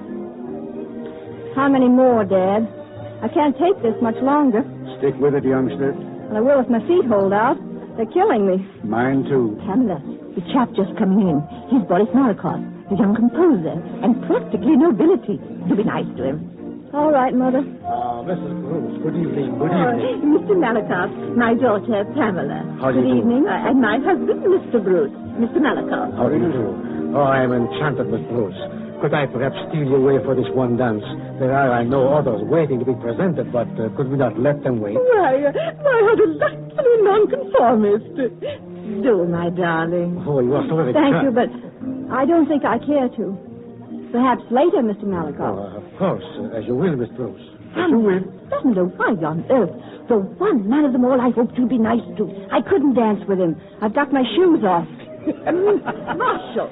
How many more, Dad? I can't take this much longer. Stick with it, youngster. Well, I will if my feet hold out. They're killing me. Mine, too. Pamela, the chap just coming in. He's Boris Malakoff, the young composer, and practically nobility. Do be nice to him. All right, Mother. Mrs. Bruce, good evening. Mr. Malakoff, my daughter, Pamela. How do you do? Good evening. And my husband, Mr. Bruce, Mr. Malakoff. How do you do? Oh, I am enchanted with Bruce. Could I perhaps steal you away for this one dance? There are, I know, others waiting to be presented, but could we not let them wait? Why, how delightfully nonconformist. Do, my darling. Oh, you are so very Thank you, but I don't think I care to. Perhaps later, Mr. Malakoff. Of course, as you will, Miss Bruce. As you will. Thunder, why on earth? The one man of them all I hoped you'd be nice to. I couldn't dance with him. I've got my shoes off. Marshall.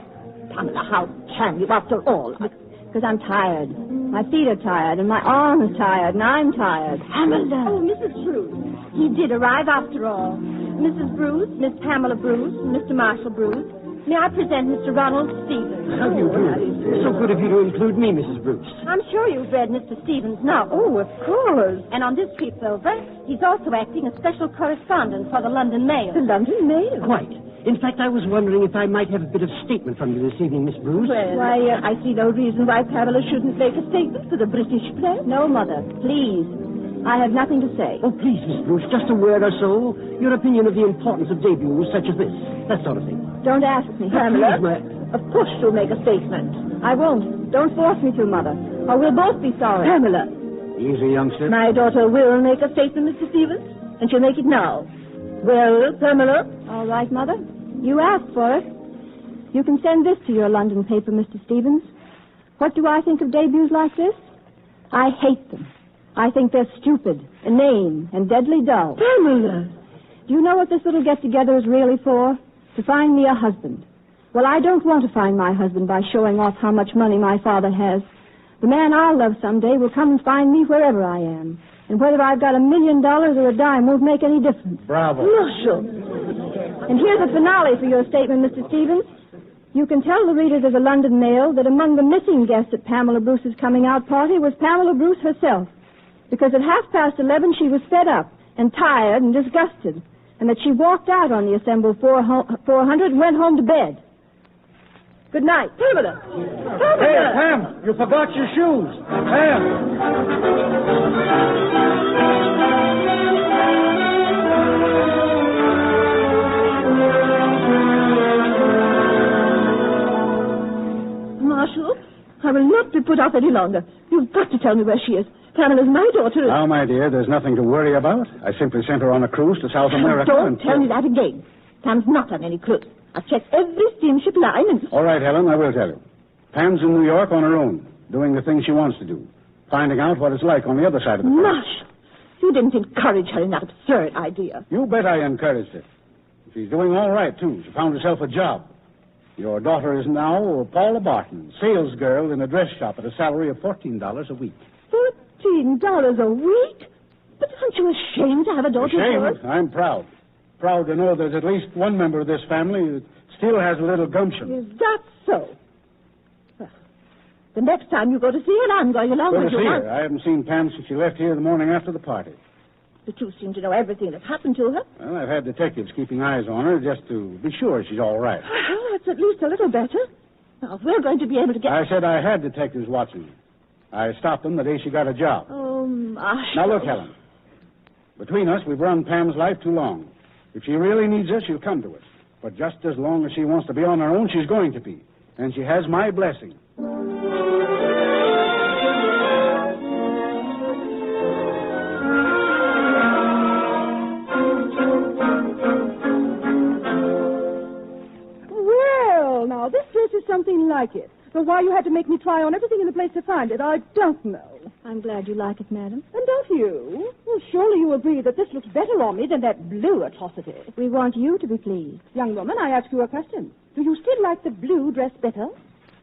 Pamela, how can you, after all? Because I'm tired. My feet are tired, and my arm is tired, and I'm tired. Pamela. Oh, Mrs. Bruce. He did arrive after all. Mrs. Bruce, Miss Pamela Bruce, Mr. Marshall Bruce. May I present Mr. Ronald Stevens? How do you do? It's so good of you to include me, Mrs. Bruce. I'm sure you've read Mr. Stevens' novel. Oh, of course. And on this trip over, he's also acting as special correspondent for the London Mail. The London Mail? Quite. In fact, I was wondering if I might have a bit of statement from you this evening, Miss Bruce. Well, I see no reason why Pamela shouldn't make a statement for the British press. No, Mother. Please. I have nothing to say. Oh, please, Miss Bruce, just a word or so. Your opinion of the importance of debuts such as this. That sort of thing. Don't ask me. Pamela, of course you'll make a statement. I won't. Don't force me to, Mother. Or we'll both be sorry. Pamela. Easy, youngster. My daughter will make a statement, Mr. Stevens, and she'll make it now. Well, Pamela? All right, Mother. You asked for it. You can send this to your London paper, Mr. Stevens. What do I think of debuts like this? I hate them. I think they're stupid, inane, and deadly dull. Pamela! Do you know what this little get-together is really for? To find me a husband. Well, I don't want to find my husband by showing off how much money my father has. The man I'll love someday will come and find me wherever I am. And whether I've got $1 million or a dime won't make any difference. Bravo. Marshal! And here's a finale for your statement, Mr. Stevens. You can tell the readers of the London Mail that among the missing guests at Pamela Bruce's coming-out party was Pamela Bruce herself. Because at 11:30 she was fed up and tired and disgusted, and that she walked out on the assembled 400 and went home to bed. Good night. Pamela! Hey, Pam, you forgot your shoes. Pam! Marshal, I will not be put off any longer. You've got to tell me where she is. Pamela's my daughter. Now, my dear, there's nothing to worry about. I simply sent her on a cruise to South America. Don't tell me that again. Pam's not on any cruise. I've checked every steamship line and... All right, Helen, I will tell you. Pam's in New York on her own, doing the things she wants to do, finding out what it's like on the other side of the coast. Marshal, you didn't encourage her in that absurd idea. You bet I encouraged her. She's doing all right, too. She found herself a job. Your daughter is now Paula Barton, sales girl in a dress shop at a salary of $14 a week. $14 a week? But aren't you ashamed to have a daughter of yours? Ashamed? I'm proud. Proud to know there's at least one member of this family who still has a little gumption. Is that so? Well, the next time you go to see her, I'm going along Go with to you. see her. I haven't seen Pam since she left here the morning after the party. But you seem to know everything that's happened to her. Well, I've had detectives keeping eyes on her just to be sure she's all right. Oh, it's at least a little better. Now, if we're going to be able to get... I said I had detectives watching her. I stopped them the day she got a job. Oh, Marshal. Now, look, Helen. Between us, we've run Pam's life too long. If she really needs us, she'll come to us. But just as long as she wants to be on her own, she's going to be. And she has my blessing. Well, now, this dress is something like it. So why you had to make me try on everything in the place to find it, I don't know. I'm glad you like it, madam. And don't you? Well, surely you agree that this looks better on me than that blue atrocity. We want you to be pleased. Young woman, I ask you a question. Do you still like the blue dress better?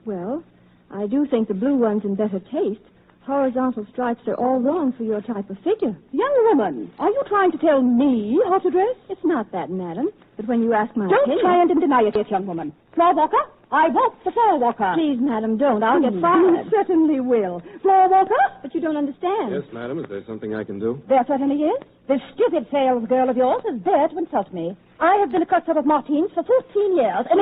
Well, I do think the blue one's in better taste. Horizontal stripes are all wrong for your type of figure. Young woman, are you trying to tell me how to dress? It's not that, madam. But when you ask my Don't opinion... try and deny it yet, young woman. Floor walker? I want the floor walker. Please, madam, don't. I'll get fired. You certainly will. Floor walker? But you don't understand. Yes, madam. Is there something I can do? There certainly is. This stupid sales girl of yours is there to insult me. I have been a customer of Martine's for 14 years, and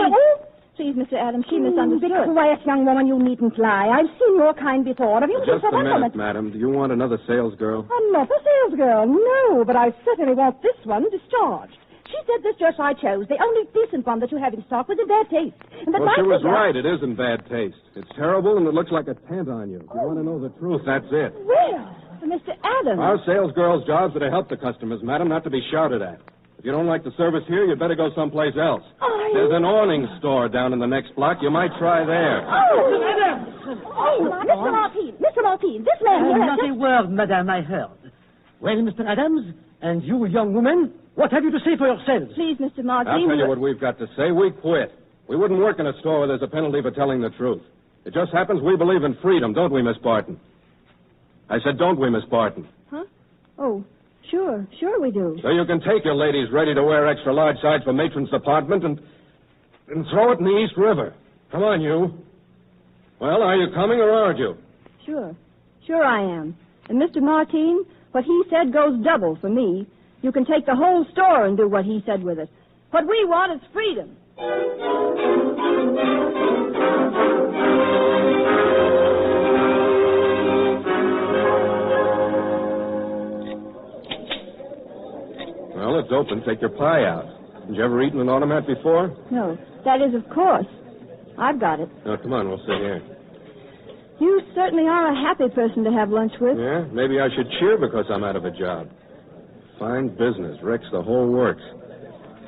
Please, Mr. Adams, she misunderstood. Be quiet, young woman. You needn't lie. I've seen your kind before. Have you Just for a one minute, moment? madam. Do you want another sales girl? Another sales girl? No, but I certainly want this one discharged. She said this dress I chose, the only decent one that you have in stock, was in bad taste. And that Well, she my was figure- right. It is in bad taste. It's terrible, and it looks like a tent on you. If you want to know the truth, that's it. Well, Mr. Adams. Our sales girls' jobs are to help the customers, madam, not to be shouted at. If you don't like the service here, you'd better go someplace else. There's an awning store down in the next block. You might try there. Oh, Adams! Oh, Mr. Martine, this man here... has Not a word, madame, I heard. Well, Mr. Adams, and you, young woman, what have you to say for yourselves? Please, Mr. Martine... I'll tell you what we've got to say. We quit. We wouldn't work in a store where there's a penalty for telling the truth. It just happens we believe in freedom, don't we, Miss Barton? I said, don't we, Miss Barton? Huh? Oh, sure we do. So you can take your ladies ready to wear extra large size for matron's department and and throw it in the East River. Come on, you. Well, are you coming or aren't you? Sure. Sure I am. And Mr. Martine, what he said goes double for me. You can take the whole store and do what he said with it. What we want is freedom. Well, it's open. Take your pie out. Did you ever eat in an automat before? No, that is, of course. I've got it. Oh, come on, we'll sit here. You certainly are a happy person to have lunch with. Yeah, maybe I should cheer because I'm out of a job. Fine business. Wrecks the whole works.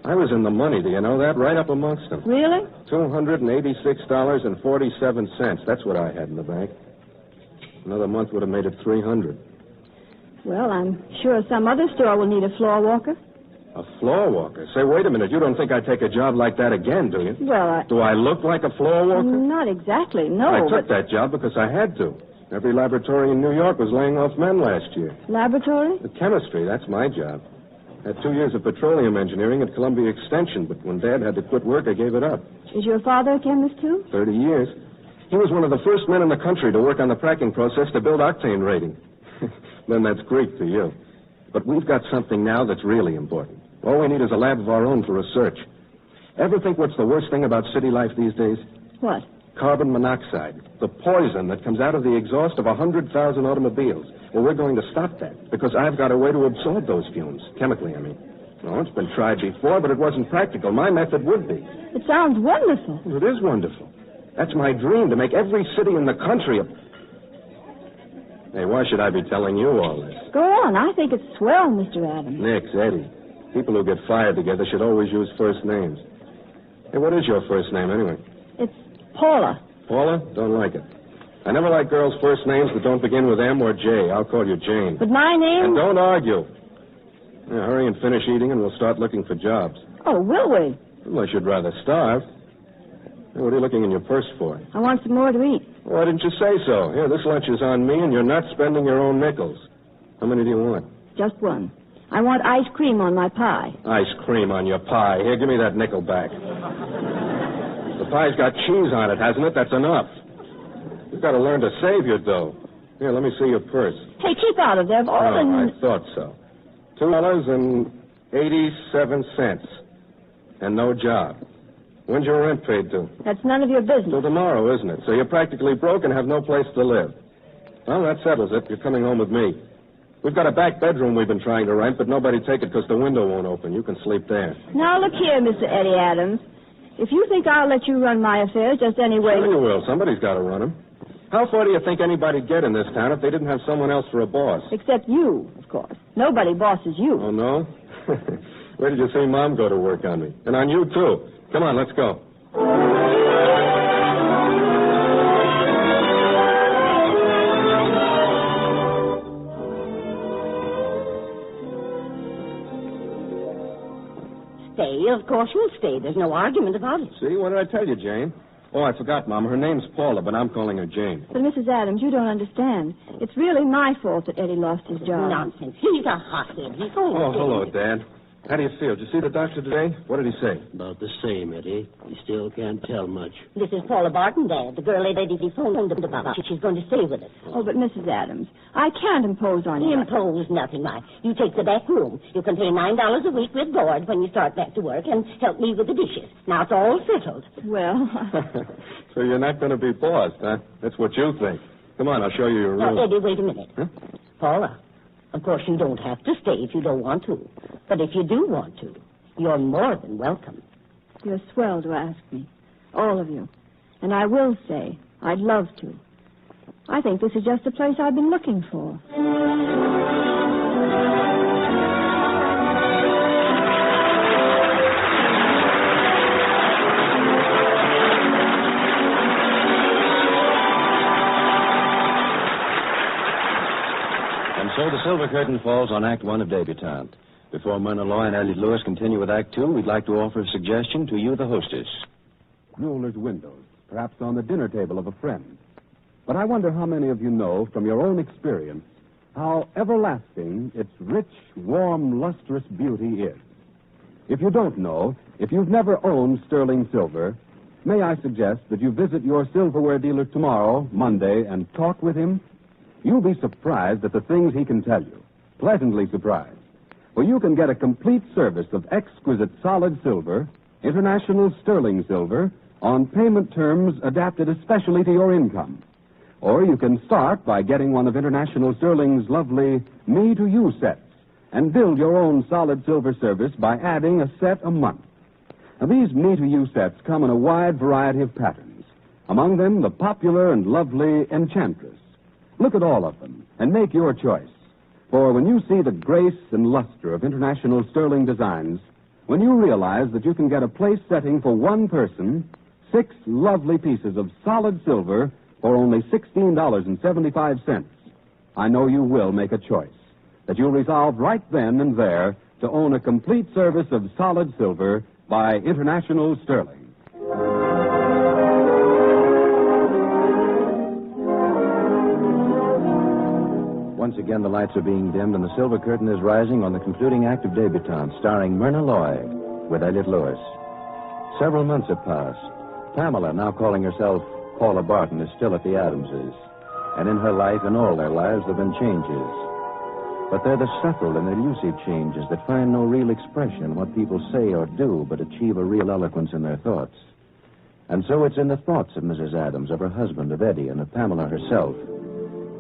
I was in the money, do you know that? Right up amongst them. Really? $286.47. That's what I had in the bank. Another month would have made it $300. Well, I'm sure some other store will need a floor walker. A floor walker? Say, wait a minute. You don't think I'd take a job like that again, do you? Well, Do I look like a floor walker? Not exactly, no. I took that job because I had to. Every laboratory in New York was laying off men last year. Laboratory? The chemistry, that's my job. I had 2 years of petroleum engineering at Columbia Extension, but when Dad had to quit work, I gave it up. Is your father a chemist, too? 30 years. He was one of the first men in the country to work on the cracking process to build octane rating. Then that's Greek to you. But we've got something now that's really important. All we need is a lab of our own for research. Ever think what's the worst thing about city life these days? What? Carbon monoxide. The poison that comes out of the exhaust of 100,000 automobiles. Well, we're going to stop that because I've got a way to absorb those fumes. Chemically, I mean. No, it's been tried before, but it wasn't practical. My method would be. It sounds wonderful. It is wonderful. That's my dream, to make every city in the country a... Hey, why should I be telling you all this? Go on. I think it's swell, Mr. Adams. Nix, Eddie. People who get fired together should always use first names. Hey, what is your first name, anyway? It's Paula. Paula? Don't like it. I never like girls' first names that don't begin with M or J. I'll call you Jane. But my name... And don't argue. Yeah, hurry and finish eating, and we'll start looking for jobs. Oh, will we? Unless you'd rather starve. Hey, what are you looking in your purse for? I want some more to eat. Why didn't you say so? Here, this lunch is on me, and you're not spending your own nickels. How many do you want? Just one. I want ice cream on my pie. Ice cream on your pie. Here, give me that nickel back. The pie's got cheese on it, hasn't it? That's enough. You've got to learn to save your dough. Here, let me see your purse. Hey, keep out of there. I thought so. $2.87. And no job. When's your rent paid to? That's none of your business. Till tomorrow, isn't it? So you're practically broke and have no place to live. Well, that settles it. You're coming home with me. We've got a back bedroom we've been trying to rent, but nobody take it because the window won't open. You can sleep there. Now, look here, Mr. Eddie Adams. If you think I'll let you run my affairs just any way... Sure you will. Somebody's got to run them. How far do you think anybody'd get in this town if they didn't have someone else for a boss? Except you, of course. Nobody bosses you. Oh, no? Where did you see Mom go to work on me? And on you, too. Come on, let's go. Stay, of course you'll stay. There's no argument about it. See, what did I tell you, Jane? Oh, I forgot, Mom. Her name's Paula, but I'm calling her Jane. But, Mrs. Adams, you don't understand. It's really my fault that Eddie lost his job. Nonsense. He's a hothead. He's always... Oh, hello, Dad. How do you feel? Did you see the doctor today? What did he say? About the same, Eddie. You still can't tell much. This is Paula Barton, Dad, the girl Lady phoned about. She's going to stay with us. Oh, but Mrs. Adams, I can't impose on you. Impose nothing, Ma. You take the back room. You can pay $9 a week with board when you start back to work and help me with the dishes. Now it's all settled. Well... So you're not going to be bossed, huh? That's what you think. Come on, I'll show you your room. Now, Eddie, wait a minute. Huh? Paula, of course you don't have to stay if you don't want to. But if you do want to, you're more than welcome. You're swell to ask me. All of you. And I will say, I'd love to. I think this is just the place I've been looking for. So the silver curtain falls on Act One of Debutante. Before Myrna Loy and Elliot Lewis continue with Act Two, we'd like to offer a suggestion to you, the hostess. Jeweler's windows, perhaps on the dinner table of a friend. But I wonder how many of you know from your own experience how everlasting its rich, warm, lustrous beauty is. If you don't know, if you've never owned sterling silver, may I suggest that you visit your silverware dealer tomorrow, Monday, and talk with him? You'll be surprised at the things he can tell you. Pleasantly surprised. For you can get a complete service of exquisite solid silver, international sterling silver, on payment terms adapted especially to your income. Or you can start by getting one of International Sterling's lovely me-to-you sets and build your own solid silver service by adding a set a month. Now, these me-to-you sets come in a wide variety of patterns. Among them, the popular and lovely Enchantress. Look at all of them and make your choice. For when you see the grace and luster of International Sterling designs, when you realize that you can get a place setting for one person, 6 lovely pieces of solid silver for only $16.75, I know you will make a choice. That you'll resolve right then and there to own a complete service of solid silver by International Sterling. Once again, the lights are being dimmed and the silver curtain is rising on the concluding act of Debutante, starring Myrna Loy with Elliot Lewis. Several months have passed. Pamela, now calling herself Paula Barton, is still at the Adamses. And in her life and all their lives there have been changes. But they're the subtle and elusive changes that find no real expression in what people say or do, but achieve a real eloquence in their thoughts. And so it's in the thoughts of Mrs. Adams, of her husband, of Eddie, and of Pamela herself,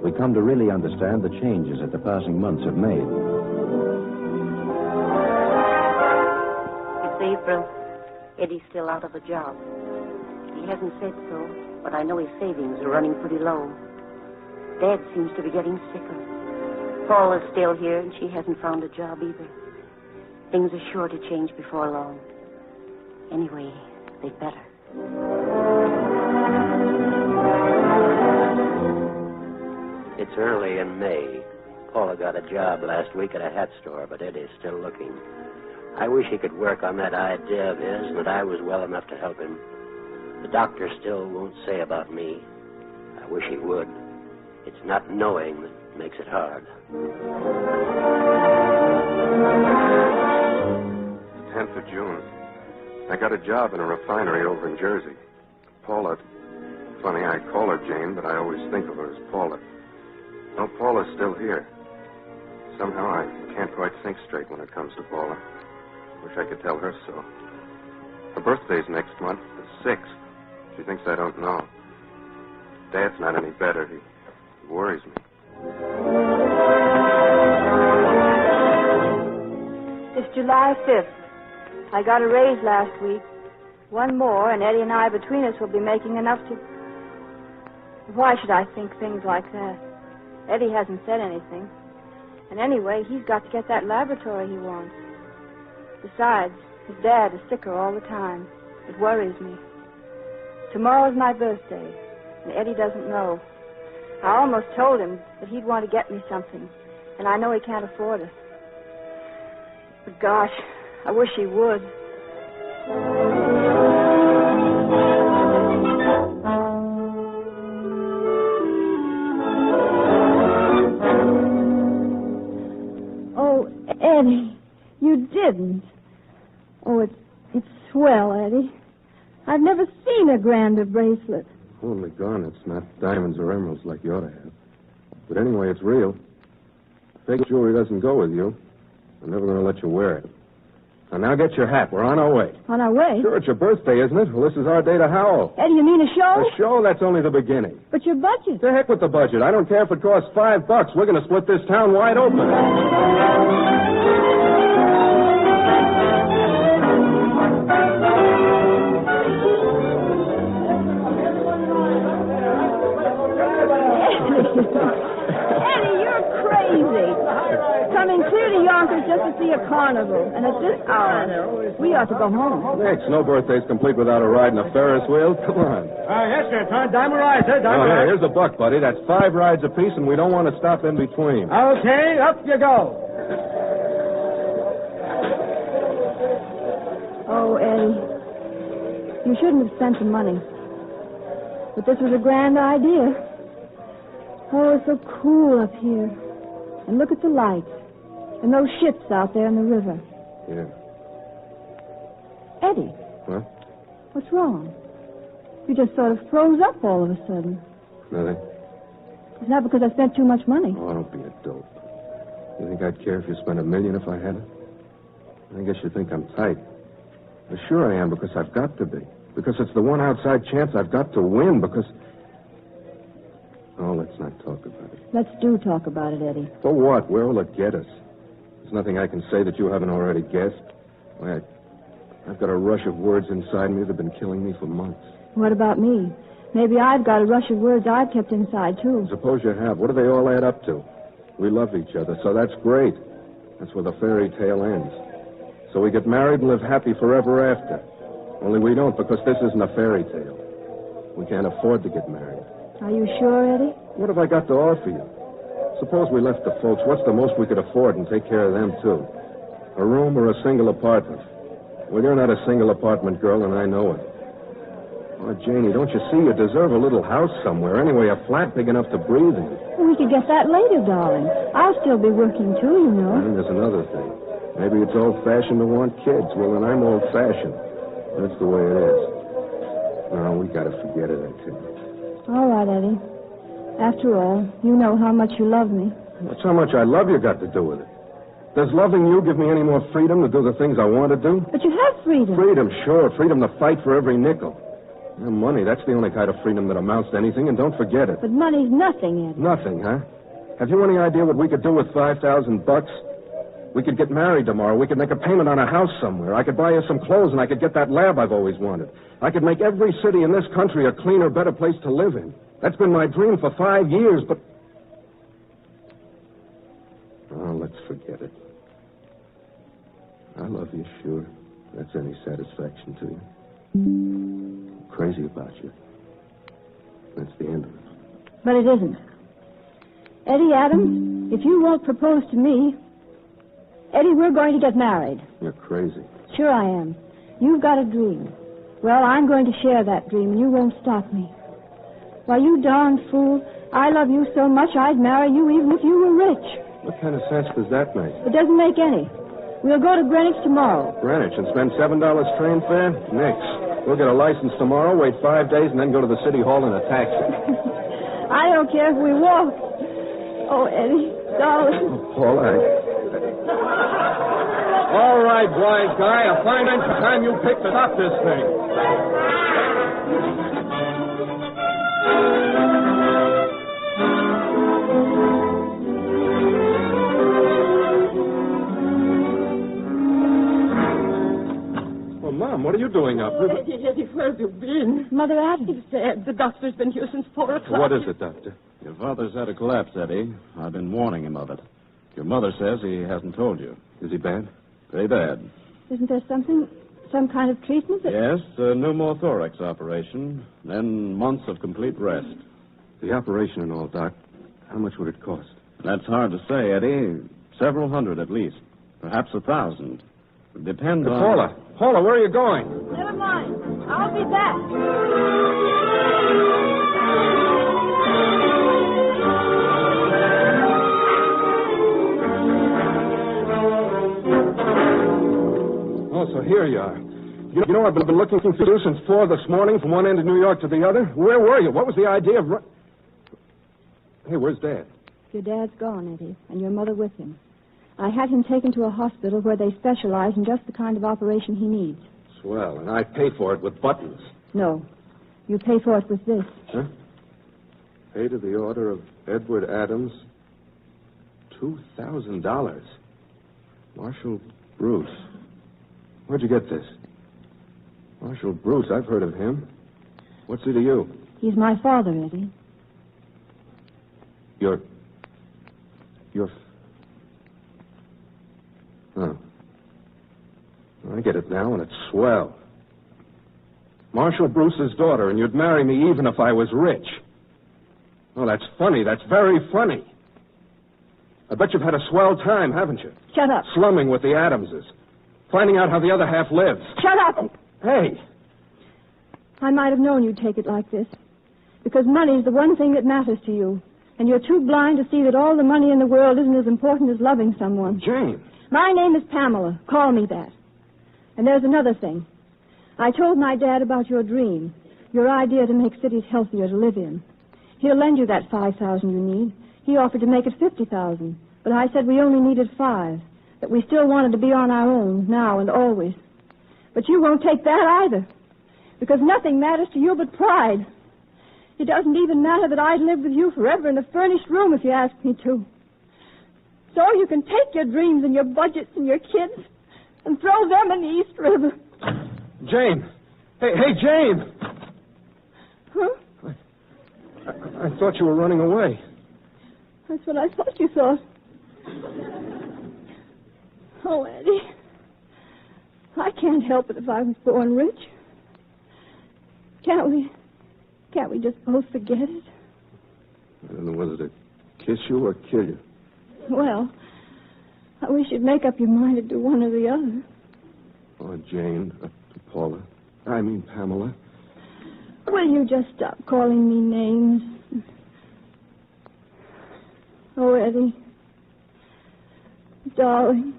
we come to really understand the changes that the passing months have made. It's April. Eddie's still out of a job. He hasn't said so, but I know his savings are running pretty low. Dad seems to be getting sicker. Paula's still here, and she hasn't found a job either. Things are sure to change before long. Anyway, they'd better. It's early in May. Paula got a job last week at a hat store, but Eddie's still looking. I wish he could work on that idea of his, and that I was well enough to help him. The doctor still won't say about me. I wish he would. It's not knowing that makes it hard. 10th of June. I got a job in a refinery over in Jersey. Paula. Funny, I call her Jane, but I always think of her as Paula. No, Paula's still here. Somehow I can't quite think straight when it comes to Paula. Wish I could tell her so. Her birthday's next month, the 6th. She thinks I don't know. Dad's not any better. He worries me. It's July 5th. I got a raise last week. One more, and Eddie and I between us will be making enough to... Why should I think things like that? Eddie hasn't said anything. And anyway, he's got to get that laboratory he wants. Besides, his dad is sicker all the time. It worries me. Tomorrow's my birthday, and Eddie doesn't know. I almost told him that he'd want to get me something, and I know he can't afford it. But gosh, I wish he would. Oh, Eddie, you didn't. Oh, it's swell, Eddie. I've never seen a grander bracelet. Only gone. It's not diamonds or emeralds like you ought to have. But anyway, it's real. Fake jewelry doesn't go with you. I'm never going to let you wear it. So now get your hat. We're on our way. On our way? Sure, it's your birthday, isn't it? Well, this is our day to howl. Eddie, you mean a show? A show? That's only the beginning. But your budget. The heck with the budget. I don't care if it costs $5. We're going to split this town wide open. Eddie, you're crazy. Coming clear to Yonkers just to see a carnival. And at this hour, we ought to go home. Thanks. No birthday's complete without a ride in a Ferris wheel. Come on. Yes, sir. Diamond rides, sir. Oh, here, here's a buck, buddy. That's 5 rides apiece, and we don't want to stop in between. Okay, up you go. Oh, Eddie, you shouldn't have spent the money. But this was a grand idea. Oh, it's so cool up here. And look at the lights. And those ships out there in the river. Yeah. Eddie, What? what's wrong? You just sort of froze up all of a sudden. Nothing. It's not because I spent too much money. Oh, don't be a dope. You think I'd care if you spent $1 million if I had it? I guess you think I'm tight. Well, sure I am, because I've got to be. Because it's the one outside chance I've got to win, because... Oh, let's not talk about it. Let's do talk about it, Eddie. For what? Where will it get us? There's nothing I can say that you haven't already guessed. Why, I've got a rush of words inside me that have been killing me for months. What about me? Maybe I've got a rush of words I've kept inside, too. Suppose you have. What do they all add up to? We love each other, so that's great. That's where the fairy tale ends. So we get married and live happy forever after. Only we don't, because this isn't a fairy tale. We can't afford to get married. Are you sure, Eddie? What have I got to offer you? Suppose we left the folks. What's the most we could afford and take care of them, too? A room or a single apartment? Well, you're not a single apartment girl, and I know it. Oh, Janie, don't you see? You deserve a little house somewhere. Anyway, a flat big enough to breathe in. We could get that later, darling. I'll still be working, too, you know. And there's another thing. Maybe it's old-fashioned to want kids. Well, then I'm old-fashioned. That's the way it is. No, we gotta forget it, I tell you. All right, Eddie. After all, you know how much you love me. What's how much I love you got to do with it? Does loving you give me any more freedom to do the things I want to do? But you have freedom. Freedom, sure. Freedom to fight for every nickel. And money, that's the only kind of freedom that amounts to anything, and don't forget it. But money's nothing, Eddie. Nothing, huh? Have you any idea what we could do with $5,000? We could get married tomorrow. We could make a payment on a house somewhere. I could buy you some clothes, and I could get that lab I've always wanted. I could make every city in this country a cleaner, better place to live in. That's been my dream for 5 years, but... Oh, let's forget it. I love you, sure. That's any satisfaction to you. I'm crazy about you. That's the end of it. But it isn't. Eddie Adams, if you won't propose to me... Eddie, we're going to get married. You're crazy. Sure I am. You've got a dream. Well, I'm going to share that dream, and you won't stop me. Why, you darn fool, I love you so much I'd marry you even if you were rich. What kind of sense does that make? It doesn't make any. We'll go to Greenwich tomorrow. Greenwich and spend $7 train fare? Nix. We'll get a license tomorrow, wait 5 days, and then go to the city hall in a taxi. I don't care if we walk. Oh, Eddie, darling. Oh, Paul, All right, wise guy. A fine inch of time you picked to stop this thing. Well, Mom, what are you doing up? Eddie, where have you been? Mother Adams. It's sad. The doctor's been here since 4 o'clock. What is it, Doctor? Your father's had a collapse, Eddie. I've been warning him of it. Your mother says he hasn't told you. Is he bad? Very bad. Isn't there some kind of treatment that... Yes, a pneumothorax operation, then months of complete rest. The operation and all, Doc, how much would it cost? That's hard to say, Eddie. Several hundred at least. Perhaps 1,000. It depends on... Paula, where are you going? Never mind. I'll be back. Oh, so here you are. You know, I've been looking through you since 4 this morning, from one end of New York to the other. Where were you? What was the idea of... Hey, where's Dad? Your dad's gone, Eddie, and your mother with him. I had him taken to a hospital where they specialize in just the kind of operation he needs. Swell, and I pay for it with buttons. No. You pay for it with this. Huh? Pay to the order of Edward Adams, $2,000. Marshall Bruce. Where'd you get this? Marshall Bruce, I've heard of him. What's he to you? He's my father, Eddie. You're... Oh. I get it now, and it's swell. Marshall Bruce's daughter, and you'd marry me even if I was rich. Oh, that's funny. That's very funny. I bet you've had a swell time, haven't you? Shut up. Slumming with the Adamses. Finding out how the other half lives. Shut up! Hey. I might have known you'd take it like this. Because money's the one thing that matters to you. And you're too blind to see that all the money in the world isn't as important as loving someone. Jane. My name is Pamela. Call me that. And there's another thing. I told my dad about your dream, your idea to make cities healthier to live in. He'll lend you that $5,000 you need. He offered to make it $50,000, but I said we only needed $5, that we still wanted to be on our own, now and always. But you won't take that either, because nothing matters to you but pride. It doesn't even matter that I'd live with you forever in a furnished room if you ask me to. So you can take your dreams and your budgets and your kids and throw them in the East River. Jane! Hey, Jane! Huh? I thought you were running away. That's what I thought you thought. Oh, Eddie. I can't help it if I was born rich. Can't we just both forget it? I don't know whether to kiss you or kill you. Well, I wish you'd make up your mind to do one or the other. Oh, Jane, Pamela. Will you just stop calling me names? Oh, Eddie. Darling.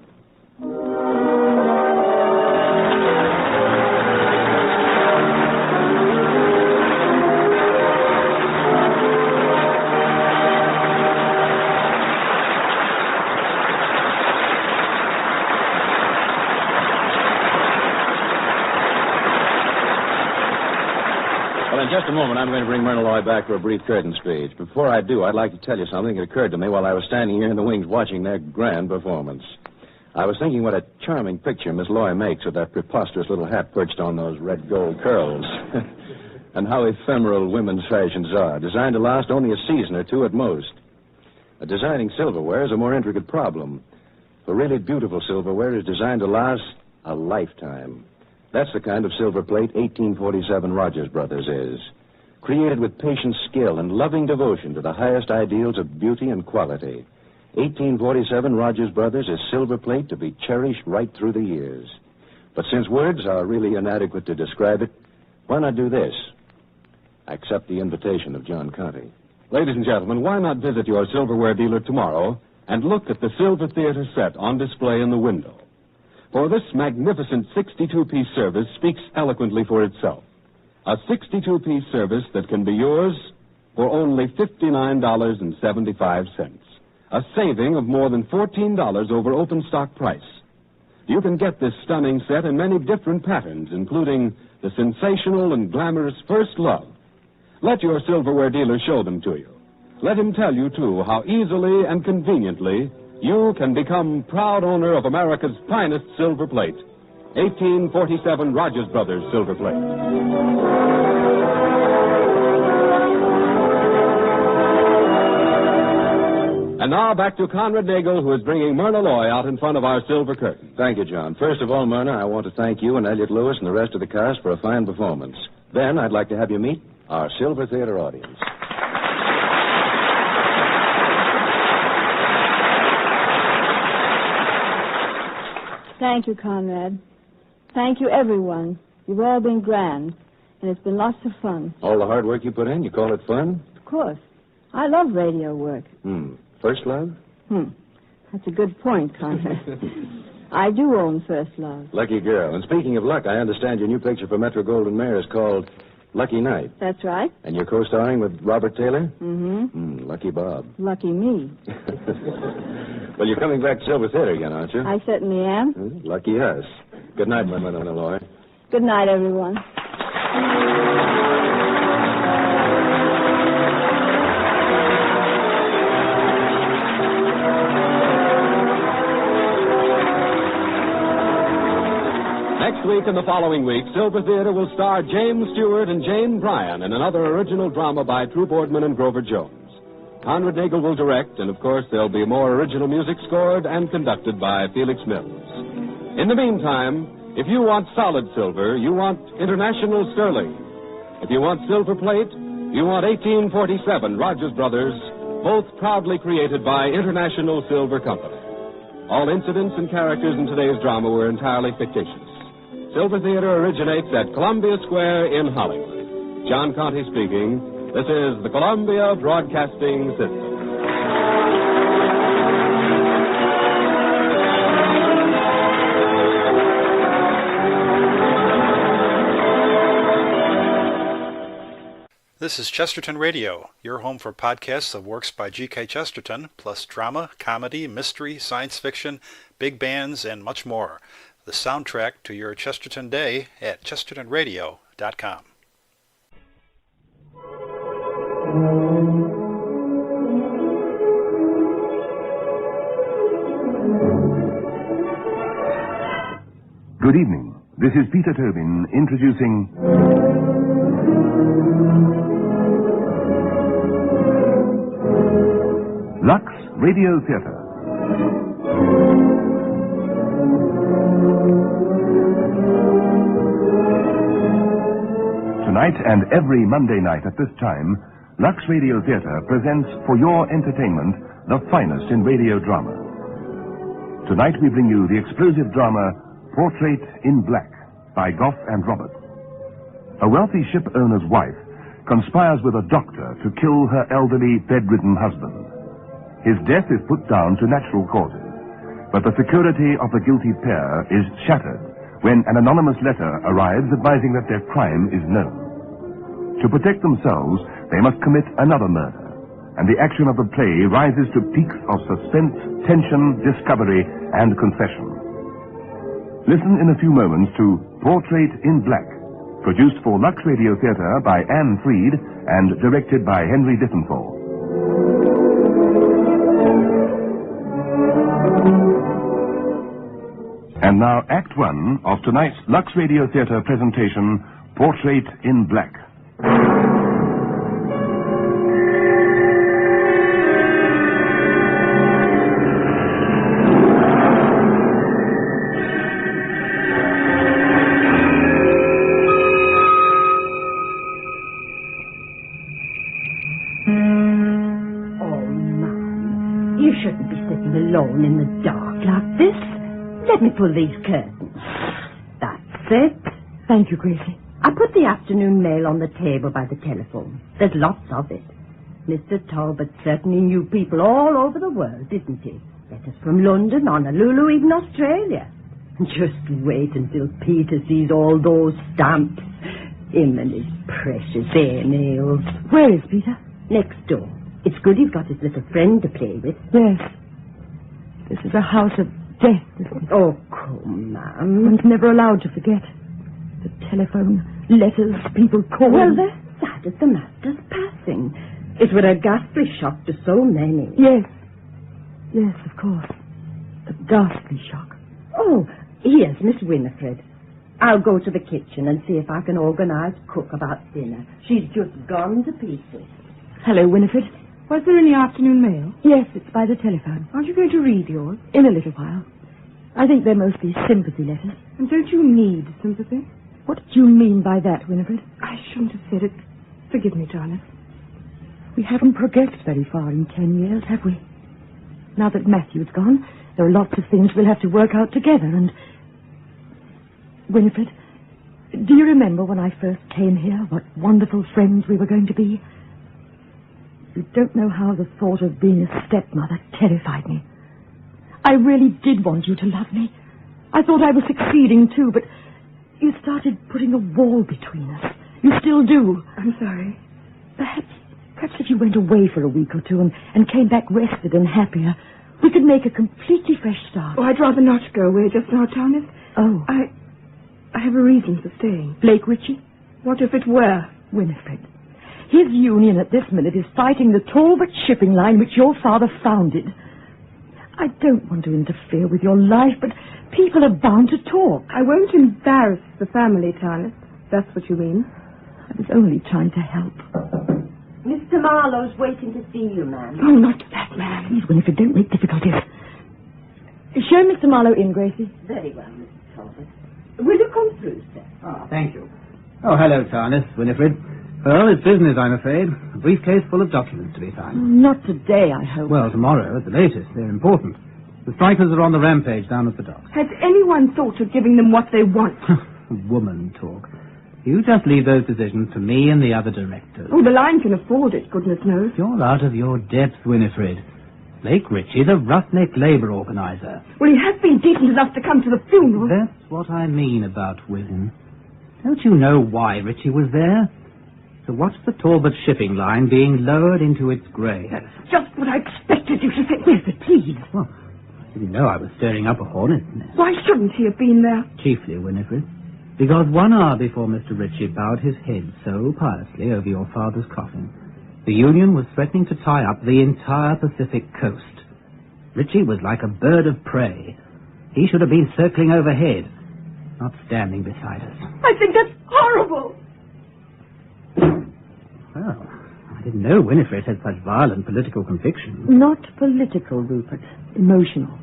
In just a moment, I'm going to bring Myrna Loy back for a brief curtain speech. Before I do, I'd like to tell you something that occurred to me while I was standing here in the wings watching their grand performance. I was thinking what a charming picture Miss Loy makes of that preposterous little hat perched on those red gold curls. And how ephemeral women's fashions are, designed to last only a season or two at most. Designing silverware is a more intricate problem. For really beautiful silverware is designed to last a lifetime. That's the kind of silver plate 1847 Rogers Brothers is. Created with patient skill and loving devotion to the highest ideals of beauty and quality. 1847 Rogers Brothers is silver plate to be cherished right through the years. But since words are really inadequate to describe it, why not do this? Accept the invitation of John Conte. Ladies and gentlemen, why not visit your silverware dealer tomorrow and look at the Silver Theater set on display in the window? For this magnificent 62-piece service speaks eloquently for itself. A 62-piece service that can be yours for only $59.75. A saving of more than $14 over open stock price. You can get this stunning set in many different patterns, including the sensational and glamorous First Love. Let your silverware dealer show them to you. Let him tell you, too, how easily and conveniently you can become proud owner of America's finest silver plate. 1847 Rogers Brothers Silver Plate. And now back to Conrad Nagel, who is bringing Myrna Loy out in front of our silver curtain. Thank you, John. First of all, Myrna, I want to thank you and Elliot Lewis and the rest of the cast for a fine performance. Then I'd like to have you meet our Silver Theater audience. Thank you, Conrad. Thank you, everyone. You've all been grand, and it's been lots of fun. All the hard work you put in, you call it fun? Of course. I love radio work. First Love? That's a good point, Conrad. I do own First Love. Lucky girl. And speaking of luck, I understand your new picture for Metro Goldwyn Mayer is called Lucky Night. That's right. And you're co-starring with Robert Taylor? Mm-hmm. Lucky Bob. Lucky me. Well, you're coming back to Silver Theater again, aren't you? I certainly am. Lucky us. Good night, my Myrna Loy. Good night, everyone. Next week and the following week, Silver Theater will star James Stewart and Jane Bryan in another original drama by Troop Boardman and Grover Jones. Conrad Nagel will direct, and of course there'll be more original music scored and conducted by Felix Mills. In the meantime, if you want solid silver, you want International Sterling. If you want silver plate, you want 1847 Rogers Brothers, both proudly created by International Silver Company. All incidents and characters in today's drama were entirely fictitious. Silver Theater originates at Columbia Square in Hollywood. John Conte speaking. This is the Columbia Broadcasting System. This is Chesterton Radio, your home for podcasts of works by G.K. Chesterton, plus drama, comedy, mystery, science fiction, big bands, and much more. The soundtrack to your Chesterton day at chestertonradio.com. Good evening. This is Peter Tobin introducing Lux Radio Theatre. Tonight and every Monday night at this time, Lux Radio Theatre presents for your entertainment the finest in radio drama. Tonight we bring you the explosive drama Portrait in Black by Gough and Roberts. A wealthy ship owner's wife conspires with a doctor to kill her elderly, bedridden husband. His death is put down to natural causes, but the security of the guilty pair is shattered when an anonymous letter arrives advising that their crime is known. To protect themselves, they must commit another murder, and the action of the play rises to peaks of suspense, tension, discovery, and confession. Listen in a few moments to Portrait in Black, produced for Lux Radio Theatre by Anne Freed and directed by Henry Diffenthal. And now Act One of tonight's Lux Radio Theatre presentation, Portrait in Black. Alone in the dark like this. Let me pull these curtains. That's it. Thank you, Gracie. I put the afternoon mail on the table by the telephone. There's lots of it. Mr. Talbot certainly knew people all over the world, didn't he? Letters from London, Honolulu, even Australia. And just wait until Peter sees all those stamps. Him and his precious airmails. Where is Peter? Next door. It's good he's got his little friend to play with. Yes. This is a house of death, isn't it? Oh, come, ma'am. One's never allowed to forget. The telephone, letters, people calling. Well, they're sad as the master's passing. It was a ghastly shock to so many. Yes. Yes, of course. A ghastly shock. Oh, here's Miss Winifred. I'll go to the kitchen and see if I can organize cook about dinner. She's just gone to pieces. Hello, Winifred. Was there any afternoon mail? Yes, it's by the telephone. Aren't you going to read yours? In a little while. I think they're mostly sympathy letters. And don't you need sympathy? What do you mean by that, Winifred? I shouldn't have said it. Forgive me, Jarlath. We haven't progressed very far in 10 years, have we? Now that Matthew's gone, there are lots of things we'll have to work out together, and... Winifred, do you remember when I first came here, what wonderful friends we were going to be? You don't know how the thought of being a stepmother terrified me. I really did want you to love me. I thought I was succeeding, too, but you started putting a wall between us. You still do. I'm sorry. Perhaps if you went away for a week or two and came back rested and happier, we could make a completely fresh start. Oh, I'd rather not go away just now, Thomas. Oh. I have a reason for staying. Blake Ritchie? What if it were? Winifred. His union at this minute is fighting the Talbot shipping line which your father founded. I don't want to interfere with your life, but people are bound to talk. I won't embarrass the family, Tarnus. That's what you mean. I was only trying to help. Mr. Marlowe's waiting to see you, ma'am. Oh, not that man. Please, Winifred, don't make difficulties. Show Mr. Marlowe in, Gracie. Very well, Mr. Talbot. Will you come through, sir? Oh, thank you. Oh, hello, Tarnus, Winifred. Well, it's business, I'm afraid. A briefcase full of documents to be signed. Not today, I hope. Well, tomorrow, at the latest. They're important. The strikers are on the rampage down at the docks. Has anyone thought of giving them what they want? Woman talk. You just leave those decisions to me and the other directors. Oh, the line can afford it, goodness knows. You're out of your depth, Winifred. Blake Ritchie, the roughneck labour organiser. Well, he has been decent enough to come to the funeral. That's what I mean about Wizen. Don't you know why Ritchie was there? to watch the Talbot shipping line being lowered into its grave. That's just what I expected you to say. Wilfred, please. Well, I didn't know I was stirring up a hornet's nest. Why shouldn't he have been there? Chiefly, Winifred, because 1 hour before Mr. Ritchie bowed his head so piously over your father's coffin, the Union was threatening to tie up the entire Pacific coast. Ritchie was like a bird of prey. He should have been circling overhead, not standing beside us. I think that's horrible. Well, I didn't know Winifred had such violent political convictions. Not political, Rupert. Emotional.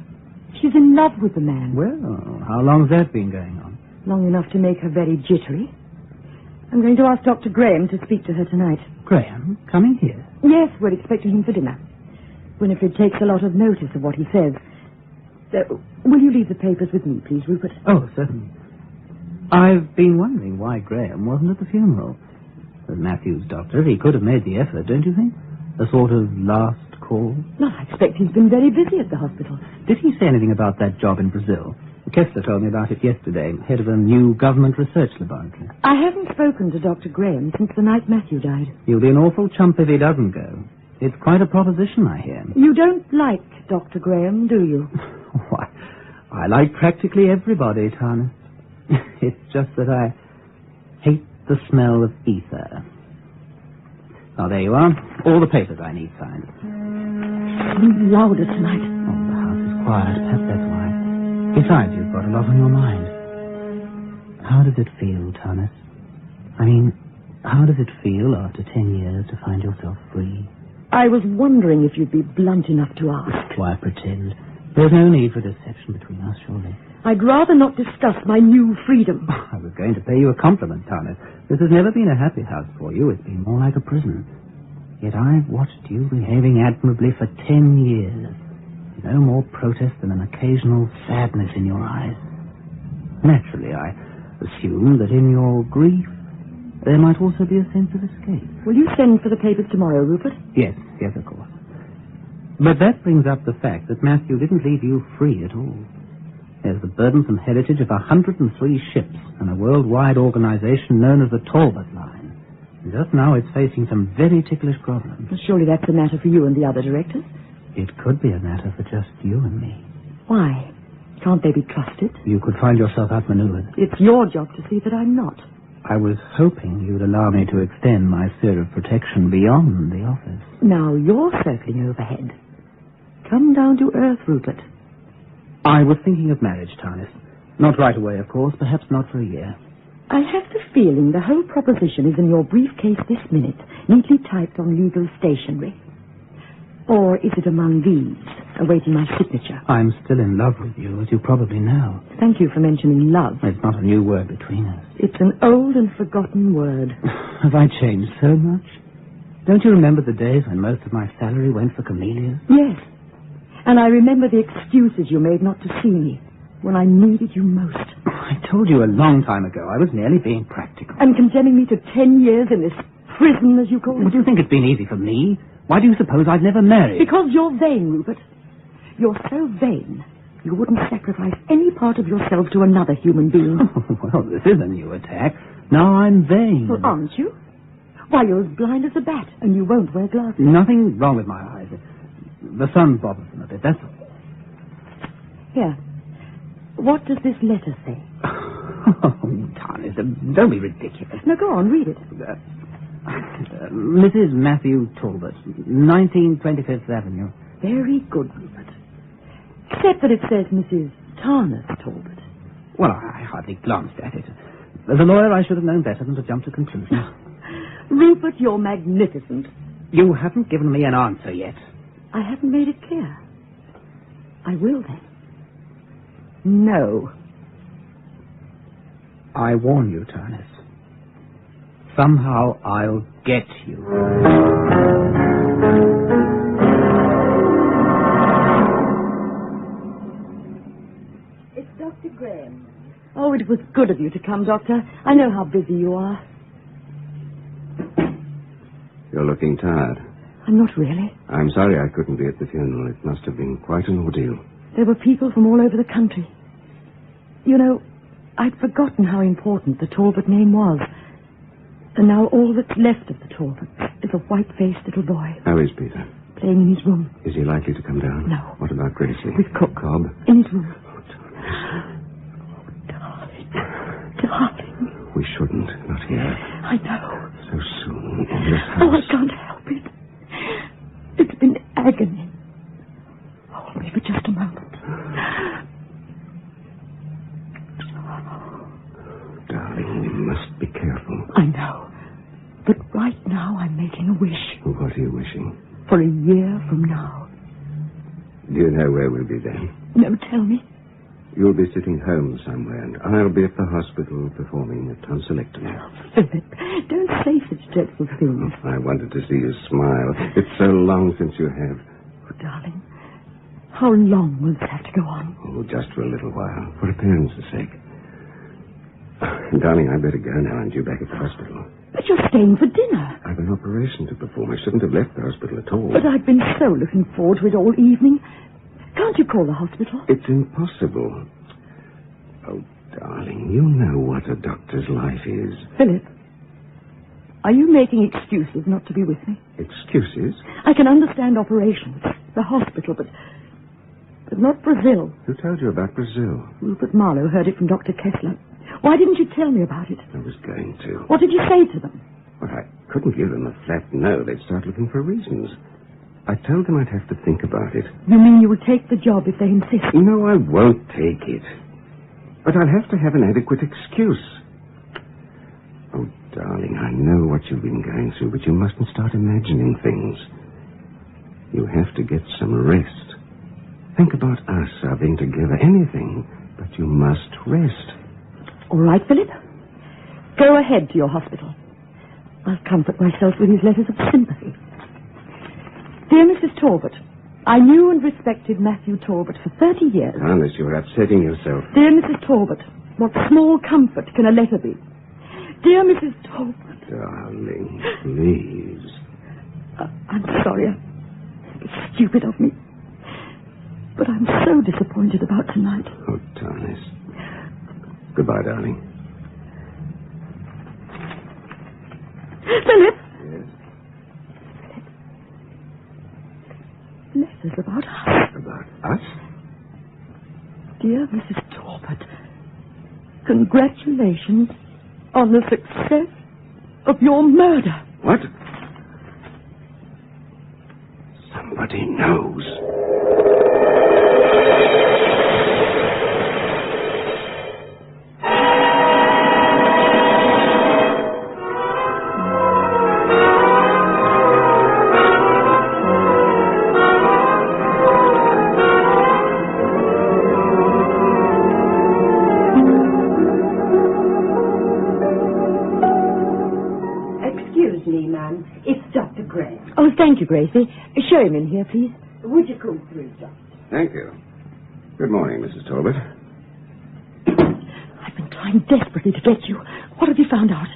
She's in love with the man. Well, how long's that been going on? Long enough to make her very jittery. I'm going to ask Dr. Graham to speak to her tonight. Graham? Coming here? Yes, we're expecting him for dinner. Winifred takes a lot of notice of what he says. Will you leave the papers with me, please, Rupert? Oh, certainly. I've been wondering why Graham wasn't at the funeral. As Matthew's doctor, he could have made the effort, don't you think? A sort of last call? No, I expect he's been very busy at the hospital. Did he say anything about that job in Brazil? Kessler told me about it yesterday, head of a new government research laboratory. I haven't spoken to Dr. Graham since the night Matthew died. He'll be an awful chump if he doesn't go. It's quite a proposition, I hear. You don't like Dr. Graham, do you? Why, I like practically everybody, Tarnas. It's just that I hate the smell of ether. Oh, there you are. All the papers I need signed. Louder tonight. Oh, the house is quiet. Perhaps that's why. Besides, you've got a lot on your mind. How does it feel, Tarnas? I mean, how does it feel after 10 years to find yourself free? I was wondering if you'd be blunt enough to ask. Why pretend? There's no need for deception between us, surely. I'd rather not discuss my new freedom. I was going to pay you a compliment, Tarnas. This has never been a happy house for you. It's been more like a prison. Yet I've watched you behaving admirably for 10 years. No more protest than an occasional sadness in your eyes. Naturally, I assume that in your grief, there might also be a sense of escape. Will you send for the papers tomorrow, Rupert? Yes, of course. But that brings up the fact that Matthew didn't leave you free at all. There's the burdensome heritage of 103 ships and a worldwide organization known as the Talbot Line. And just now it's facing some very ticklish problems. Well, surely that's a matter for you and the other directors? It could be a matter for just you and me. Why? Can't they be trusted? You could find yourself outmaneuvered. It's your job to see that I'm not. I was hoping you'd allow me to extend my sphere of protection beyond the office. Now you're circling overhead. Come down to earth, Rupert. I was thinking of marriage, Tarnas. Not right away, of course. Perhaps not for a year. I have the feeling the whole proposition is in your briefcase this minute, neatly typed on legal stationery. Or is it among these, awaiting my signature? I'm still in love with you, as you probably know. Thank you for mentioning love. It's not a new word between us. It's an old and forgotten word. Have I changed so much? Don't you remember the days when most of my salary went for camellias? Yes. And I remember the excuses you made not to see me when I needed you most. I told you a long time ago I was merely being practical. And condemning me to 10 years in this prison, as you call it. Do you think it's been easy for me? Why do you suppose I'd never marry? Because you're vain, Rupert. You're so vain, you wouldn't sacrifice any part of yourself to another human being. Well, this is a new attack. Now I'm vain. Well, aren't you? Why, you're as blind as a bat, and you won't wear glasses. Nothing wrong with my eyes. The sun bothers them a bit, that's all. Here. What does this letter say? Oh, Tarnas, don't be ridiculous. No, go on, read it. Mrs. Matthew Talbot, 19 25th Avenue. Very good, Rupert. Except that it says Mrs. Tarnas Talbot. Well, I hardly glanced at it. As a lawyer, I should have known better than to jump to conclusions. Rupert, you're magnificent. You haven't given me an answer yet. I haven't made it clear. I will, then. No. I warn you, Tarnas. Somehow I'll get you. It's Dr. Graham. Oh, it was good of you to come, Doctor. I know how busy you are. You're looking tired. I'm not really. I'm sorry I couldn't be at the funeral. It must have been quite an ordeal. There were people from all over the country. You know, I'd forgotten how important the Talbot name was. And now all that's left of the Talbots is a white-faced little boy. How is Peter? Playing in his room. Is he likely to come down? No. What about Gracie? With Cook. Cobb? In his room. Oh, darling. Darling. We shouldn't. Not here. I know. So soon. In this house. Oh, I can't help it. It's been agony. Hold me for just a moment. Darling, we must be careful. I know. But right now I'm making a wish. What are you wishing? For a year from now. Do you know where we'll be then? No, tell me. You'll be sitting home somewhere, and I'll be at the hospital performing a tonsillectomy. Philip, don't say such dreadful things. I wanted to see you smile. It's so long since you have. Oh, darling, how long will this have to go on? Oh, just for a little while, for appearance's sake. Darling, I better go now. I'm due back at the hospital. But you're staying for dinner. I've an operation to perform. I shouldn't have left the hospital at all. But I've been so looking forward to it all evening. Can't you call the hospital? It's impossible. Oh, darling, you know what a doctor's life is. Philip, are you making excuses not to be with me? Excuses? I can understand operations, the hospital, but not Brazil. Who told you about Brazil? Rupert Marlowe heard it from Dr. Kessler. Why didn't you tell me about it? I was going to. What did you say to them? Well, I couldn't give them a flat no. They'd start looking for reasons. I told them I'd have to think about it. You mean you will take the job if they insist? No, I won't take it. But I'll have to have an adequate excuse. Oh, darling, I know what you've been going through, but you mustn't start imagining things. You have to get some rest. Think about us, our being together, anything, but you must rest. All right, Philip. Go ahead to your hospital. I'll comfort myself with his letters of sympathy. Dear Mrs. Talbot, I knew and respected Matthew Talbot for 30 years. Honest, you're upsetting yourself. Dear Mrs. Talbot, what small comfort can a letter be? Dear Mrs. Talbot. Darling, please. I'm sorry. It's stupid of me. But I'm so disappointed about tonight. Oh, Tarnis. Goodbye, darling. Philip! Yes? Letters about us. About us? Dear Mrs. Talbot, congratulations on the success of your murder. What? Somebody knows. Oh, thank you, Gracie. Show him in here, please. Would you come through, Doctor? Thank you. Good morning, Mrs. Talbot. I've been trying desperately to get you. What have you found out?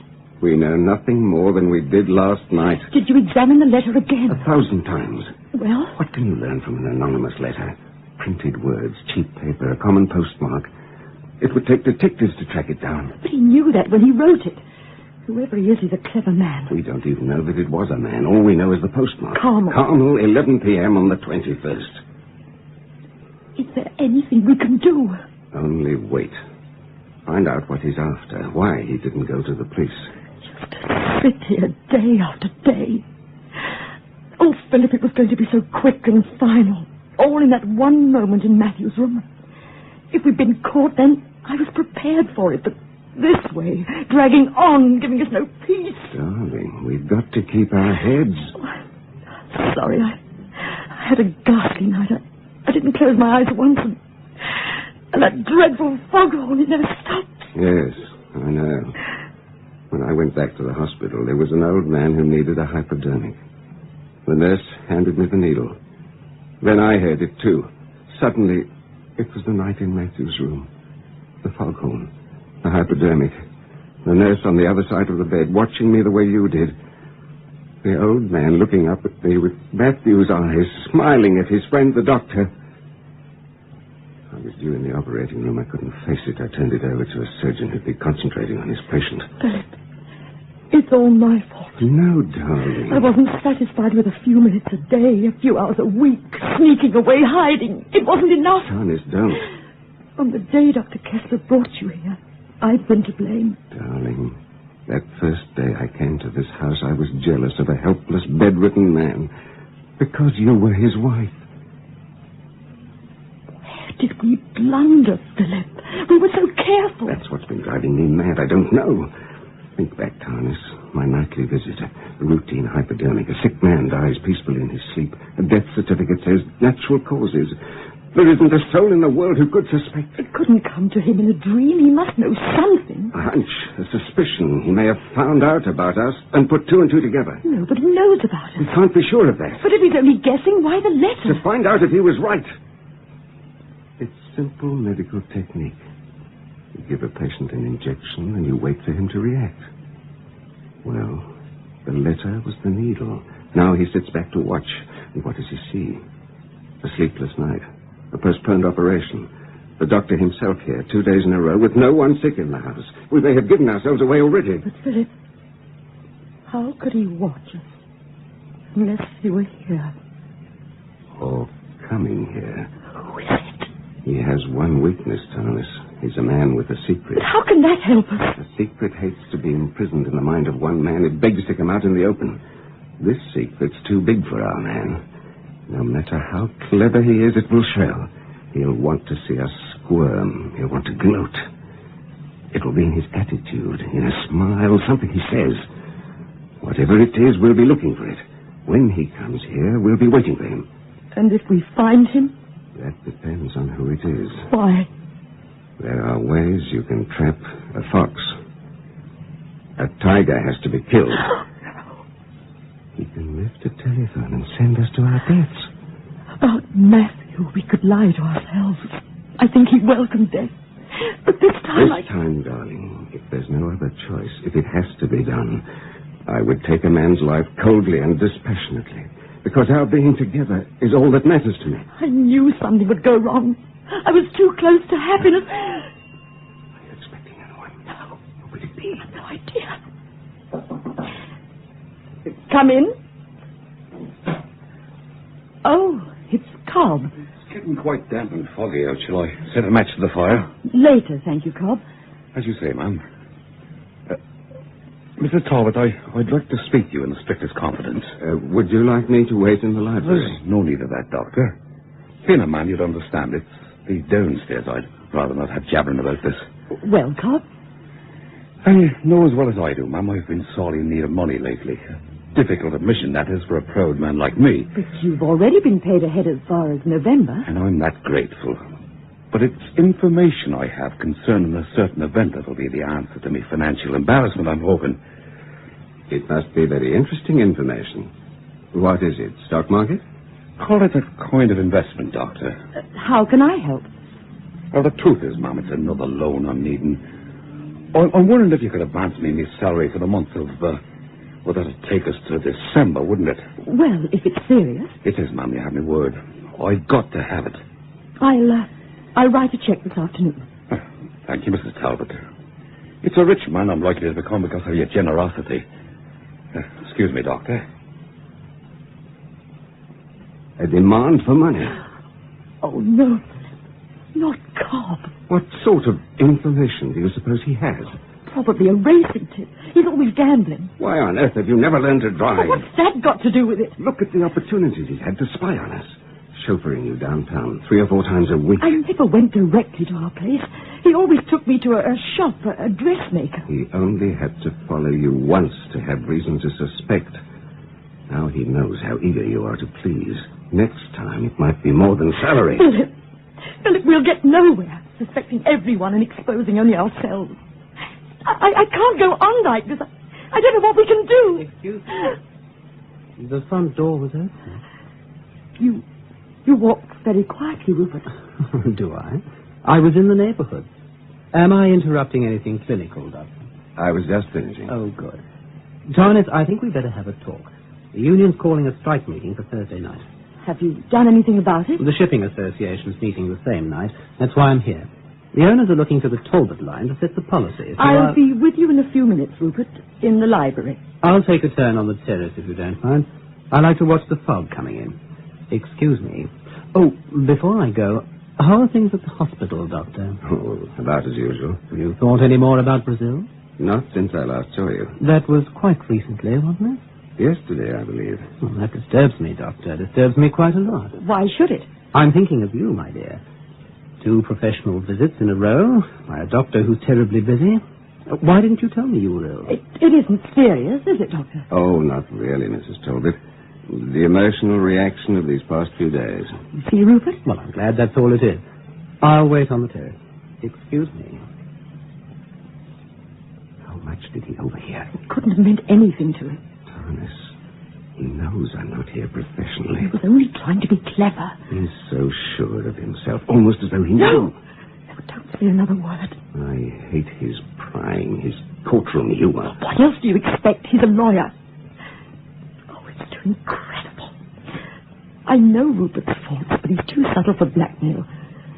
We know nothing more than we did last night. Did you examine the letter again? 1,000 times. Well? What can you learn from an anonymous letter? Printed words, cheap paper, a common postmark. It would take detectives to track it down. But he knew that when he wrote it. Whoever he is, he's a clever man. We don't even know that it was a man. All we know is the postmark. Carmel. Carmel, 11 p.m. on the 21st. Is there anything we can do? Only wait. Find out what he's after. Why he didn't go to the police. Just to sit here day after day. Oh, Philip, it was going to be so quick and final. All in that one moment in Matthew's room. If we'd been caught, then I was prepared for it, but this way, dragging on, giving us no peace. Darling, we've got to keep our heads. Oh, sorry, I had a ghastly night. I didn't close my eyes once, and that dreadful foghorn, it never stopped. Yes, I know. When I went back to the hospital, there was an old man who needed a hypodermic. The nurse handed me the needle. Then I heard it, too. Suddenly, it was the night in Matthew's room. The foghorn. The hypodermic. The nurse on the other side of the bed, watching me the way you did. The old man looking up at me with Matthew's eyes, smiling at his friend, the doctor. I was due in the operating room. I couldn't face it. I turned it over to a surgeon who'd be concentrating on his patient. Philip, It's all my fault. No, darling. I wasn't satisfied with a few minutes a day, a few hours a week, sneaking away, hiding. It wasn't enough. Thomas, don't. From the day Dr. Kessler brought you here, I've been to blame. Darling, that first day I came to this house, I was jealous of a helpless, bedridden man. Because you were his wife. Where did we blunder, Philip? We were so careful. That's what's been driving me mad. I don't know. Think back, Tarnis. My nightly visit. A routine hypodermic. A sick man dies peacefully in his sleep. A death certificate says natural causes. There isn't a soul in the world who could suspect. It couldn't come to him in a dream. He must know something. A hunch, a suspicion. He may have found out about us and put two and two together. Nobody knows about us. We can't be sure of that. But if he's only guessing, why the letter? To find out if he was right. It's simple medical technique. You give a patient an injection and you wait for him to react. Well, the letter was the needle. Now he sits back to watch. And what does he see? A sleepless night. A postponed operation. The doctor himself here, 2 days in a row, with no one sick in the house. We may have given ourselves away already. But, Philip, how could he watch us unless he were here? Or coming here. Who is it? He has one weakness, Thomas. He's a man with a secret. But how can that help us? A secret hates to be imprisoned in the mind of one man. It begs to come out in the open. This secret's too big for our man. No matter how clever he is, it will show. He'll want to see us squirm. He'll want to gloat. It will be in his attitude, in a smile, something he says. Whatever it is, we'll be looking for it. When he comes here, we'll be waiting for him. And if we find him? That depends on who it is. Why? There are ways you can trap a fox. A tiger has to be killed. He can lift a telephone and send us to our deaths. About Matthew, we could lie to ourselves. I think he welcomed death. But this time This time, darling, if there's no other choice, if it has to be done, I would take a man's life coldly and dispassionately. Because our being together is all that matters to me. I knew something would go wrong. I was too close to happiness. Are you expecting anyone? No. What would it be? I have no idea. Come in. Oh, it's Cobb. It's getting quite damp and foggy out. Shall I set a match to the fire? Later, thank you, Cobb. As you say, ma'am. Mr. Talbot, I'd like to speak to you in the strictest confidence. Would you like me to wait in the library? There's no need of that, Doctor. Being a man, you'd understand. It's the downstairs. I'd rather not have jabbering about this. Well, Cobb? And you know as well as I do, ma'am, I've been sorely in need of money lately. Difficult admission, that is, for a proud man like me. But you've already been paid ahead as far as November. And I'm that grateful. But it's information I have concerning a certain event that'll be the answer to me financial embarrassment, I'm hoping. It must be very interesting information. What is it, stock market? Call it a kind of investment, Doctor. How can I help? Well, the truth is, ma'am, it's another loan I'm needing. I'm wondering if you could advance me my salary for the month of... well, that'd take us to December, wouldn't it? Well, if it's serious. It is, ma'am, you have my word. I've got to have it. I'll write a check this afternoon. Thank you, Mrs. Talbot. It's a rich man I'm likely to become because of your generosity. Excuse me, Doctor. A demand for money. Oh, no. Not Cobb. What sort of information do you suppose he has? Probably a racing tip. He's always gambling. Why on earth have you never learned to drive? What's that got to do with it? Look at the opportunities he's had to spy on us. Chauffeuring you downtown 3 or 4 times a week. I never went directly to our place. He always took me to a shop, a dressmaker. He only had to follow you once to have reason to suspect. Now he knows how eager you are to please. Next time it might be more than salary. Philip, we'll get nowhere suspecting everyone and exposing only ourselves. I can't go on like this. I don't know what we can do. Excuse me. The front door was open. You walked very quietly, Rupert. Do I? I was in the neighborhood. Am I interrupting anything clinical, Doctor? I was just finishing. Oh, good. Tarnis, I think we'd better have a talk. The union's calling a strike meeting for Thursday night. Have you done anything about it? The Shipping Association's meeting the same night. That's why I'm here. The owners are looking to the Talbot line to set the policy. So I'll be with you in a few minutes, Rupert, in the library. I'll take a turn on the terrace if you don't mind. I like to watch the fog coming in. Excuse me. Oh, before I go, how are things at the hospital, Doctor? Oh, about as usual. Have you thought any more about Brazil? Not since I last saw you. That was quite recently, wasn't it? Yesterday, I believe. Well, that disturbs me, Doctor. Disturbs me quite a lot. Why should it? I'm thinking of you, my dear. 2 professional visits in a row by a doctor who's terribly busy. Why didn't you tell me you were ill? It isn't serious, is it, Doctor? Oh, not really, Mrs. Talbot. The emotional reaction of these past few days. See, Rupert? Well, I'm glad that's all it is. I'll wait on the terrace. Excuse me. How much did he overhear? It couldn't have meant anything to him. Thomas, he knows I'm not here professionally. He was only trying to be clever. He's so sure of himself, almost as though he No! knew. No, don't say another word. I hate his prying, his courtroom humor. What else do you expect? He's a lawyer. Oh, it's too incredible. I know Rupert's faults, but he's too subtle for blackmail.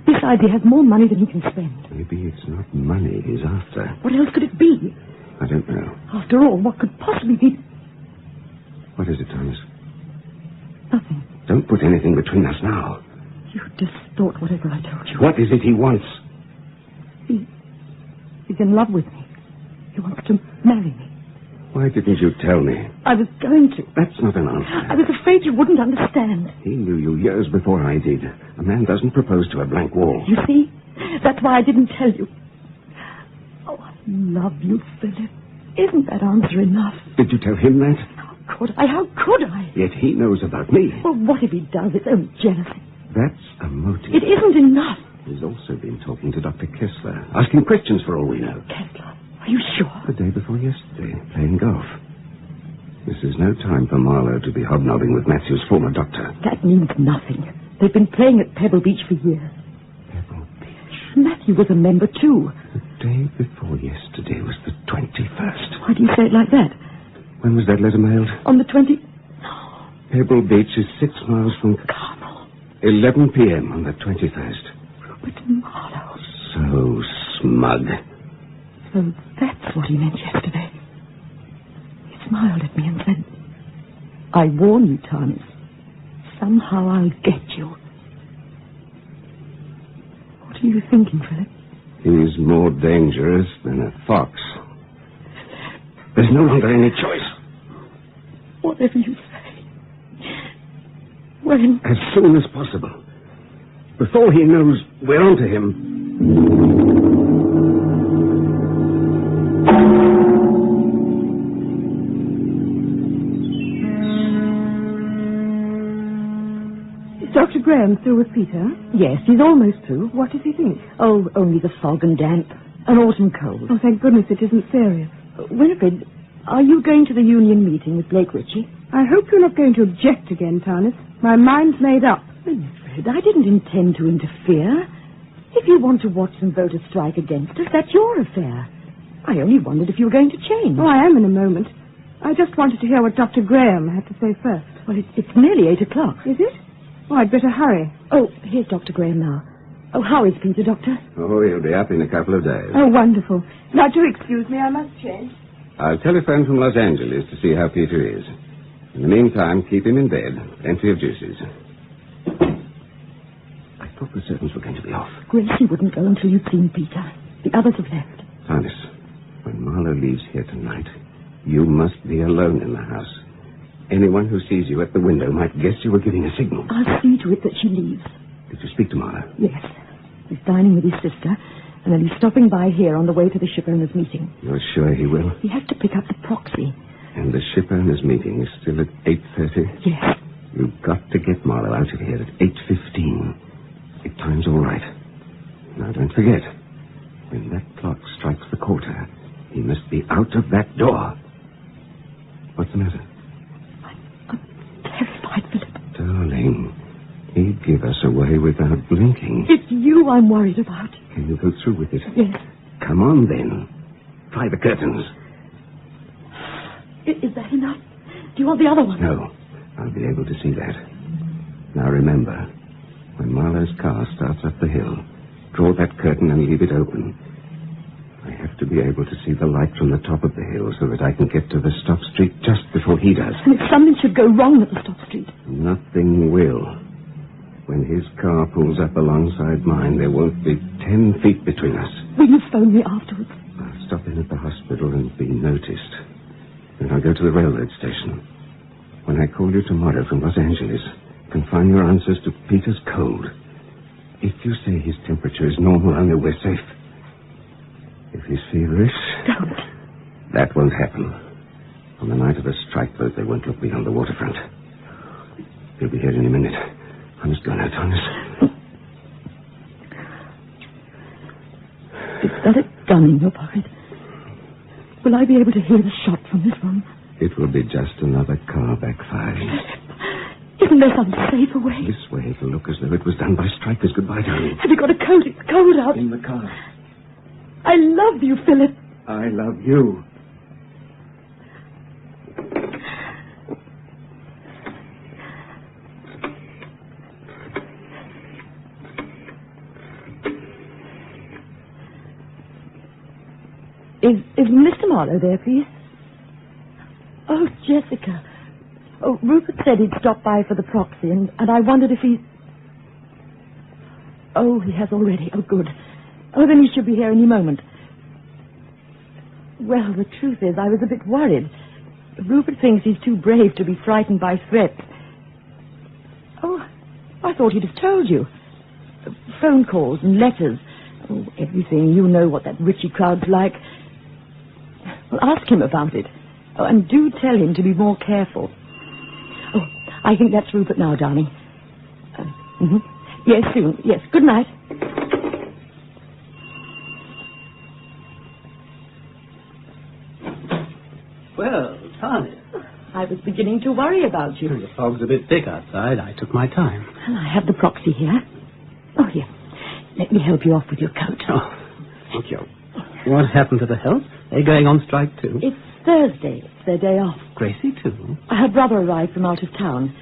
Besides, he has more money than he can spend. Maybe it's not money he's after. What else could it be? I don't know. After all, what could possibly be... What is it, Thomas? Nothing. Don't put anything between us now. You distort whatever I told you. What is it he wants? He's in love with me. He wants to marry me. Why didn't you tell me? I was going to. That's not an answer. I was afraid you wouldn't understand. He knew you years before I did. A man doesn't propose to a blank wall. You see? That's why I didn't tell you. Oh, I love you, Philip. Isn't that answer enough? Did you tell him that? How could I? How could I? Yet he knows about me. Well, what if he does? It's only jealousy. That's a motive. It isn't enough. He's also been talking to Dr. Kessler, asking questions for all we know. Kessler? Are you sure? The day before yesterday, playing golf. This is no time for Marlowe to be hobnobbing with Matthew's former doctor. That means nothing. They've been playing at Pebble Beach for years. Pebble Beach? Matthew was a member, too. The day before yesterday was the 21st. Why do you say it like that? When was that letter mailed? On the 20... Pebble Beach is 6 miles from... Carmel. 11 p.m. on the 21st. Rupert Marlowe. So smug. So that's what he meant yesterday. He smiled at me and said, I warn you, Thomas. Somehow I'll get you. What are you thinking, Philip? He's more dangerous than a fox. There's no longer any choice. Whatever you say. When? As soon as possible. Before he knows we're onto him. Is Dr. Graham through with Peter? Yes, he's almost through. What does he think? Oh, only the fog and damp. An autumn cold. Oh, thank goodness it isn't serious. Winifred, are you going to the union meeting with Blake Ritchie? I hope you're not going to object again, Tarnis. My mind's made up. Winifred, I didn't intend to interfere. If you want to watch them voters strike against us, that's your affair. I only wondered if you were going to change. Oh, I am in a moment. I just wanted to hear what Dr. Graham had to say first. Well, it's nearly 8 o'clock. Is it? Oh, I'd better hurry. Oh, here's Dr. Graham now. Oh, how is Peter, Doctor? Oh, he'll be up in a couple of days. Oh, wonderful. Now, do excuse me, I must change. I'll telephone from Los Angeles to see how Peter is. In the meantime, keep him in bed. Plenty of juices. I thought the servants were going to be off. Gracie wouldn't go until you'd seen Peter. The others have left. Thomas, when Marlowe leaves here tonight, you must be alone in the house. Anyone who sees you at the window might guess you were giving a signal. I'll see to it that she leaves. Did you speak to Marlowe? Yes. He's dining with his sister, and then he's stopping by here on the way to the shipowners' meeting. You're sure he will? He has to pick up the proxy. And the shipowners' meeting is still at 8:30? Yes. You've got to get Marlowe out of here at 8:15. If time's all right. Now, don't forget, when that clock strikes the quarter, he must be out of that door. What's the matter? I'm terrified, Philip. Darling, he'd give us away without blinking. It's you I'm worried about. Can you go through with it? Yes. Come on, then. Try the curtains. Is that enough? Do you want the other one? No. I'll be able to see that. Now, remember, when Marlowe's car starts up the hill, Draw that curtain and leave it open. I have to be able to see the light from the top of the hill so that I can get to the stop street just before he does. And if something should go wrong at the stop street? Nothing will. When his car pulls up alongside mine, there won't be 10 feet between us. Will you phone me afterwards? I'll stop in at the hospital and be noticed. Then I'll go to the railroad station. When I call you tomorrow from Los Angeles, confine your answers to Peter's cold. If you say his temperature is normal, I know we're safe. If he's feverish... Don't. That won't happen. On the night of the strike vote, they won't look beyond the waterfront. He'll be here any minute. I must go now, Thomas. Is that a gun in your pocket? Will I be able to hear the shot from this one? It will be just another car backfiring. Isn't there some safer way? This way it'll look as though it was done by strikers. Goodbye, darling. Have you got a coat? It's cold out. In the car. I love you, Philip. I love you. Is Mr. Marlowe there, please? Oh, Jessica. Oh, Rupert said he'd stop by for the proxy, and I wondered if he... Oh, he has already. Oh, good. Oh, then he should be here any moment. Well, the truth is, I was a bit worried. Rupert thinks he's too brave to be frightened by threats. Oh, I thought he'd have told you. Phone calls and letters. Oh, everything. You know what that Richie crowd's like. Well, ask him about it. Oh, and do tell him to be more careful. Oh, I think that's Rupert now, darling. Yes, soon. Yes, good night. Well, Tony. I was beginning to worry about you. The fog's a bit thick outside. I took my time. Well, I have the proxy here. Oh, here. Let me help you off with your coat. Oh, thank you. What happened to the health? They're going on strike, too. It's Thursday. It's their day off. Gracie, too? Her brother arrived from out of town.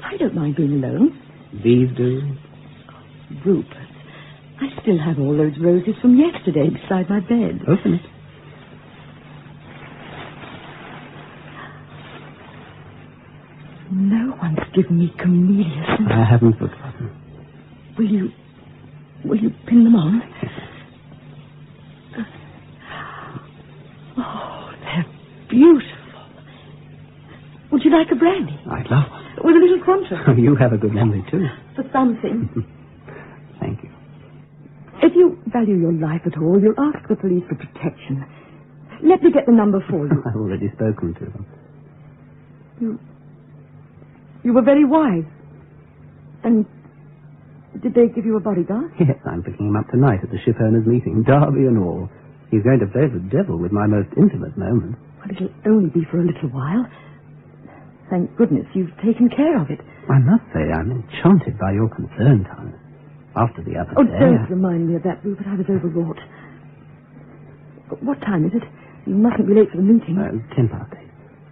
I don't mind being alone. These do? Rupert, I still have all those roses from yesterday beside my bed. Open it. No one's given me camellias. I haven't forgotten. Will you pin them on? Oh, they're beautiful. Would you like a brandy? I'd love one. With a little Cointreau. You have a good memory, too. For something. Thank you. If you value your life at all, you'll ask the police for protection. Let me get the number for you. I've already spoken to them. You were very wise. And did they give you a bodyguard? Yes, I'm picking him up tonight at the ship owners' meeting, Derby and all. He's going to play the devil with my most intimate moments. Well, it'll only be for a little while. Thank goodness you've taken care of it. I must say I'm enchanted by your concern, Thomas. After the other day... Don't remind me of that, Rupert. I was overwrought. What time is it? You mustn't be late for the meeting. 10 past 8.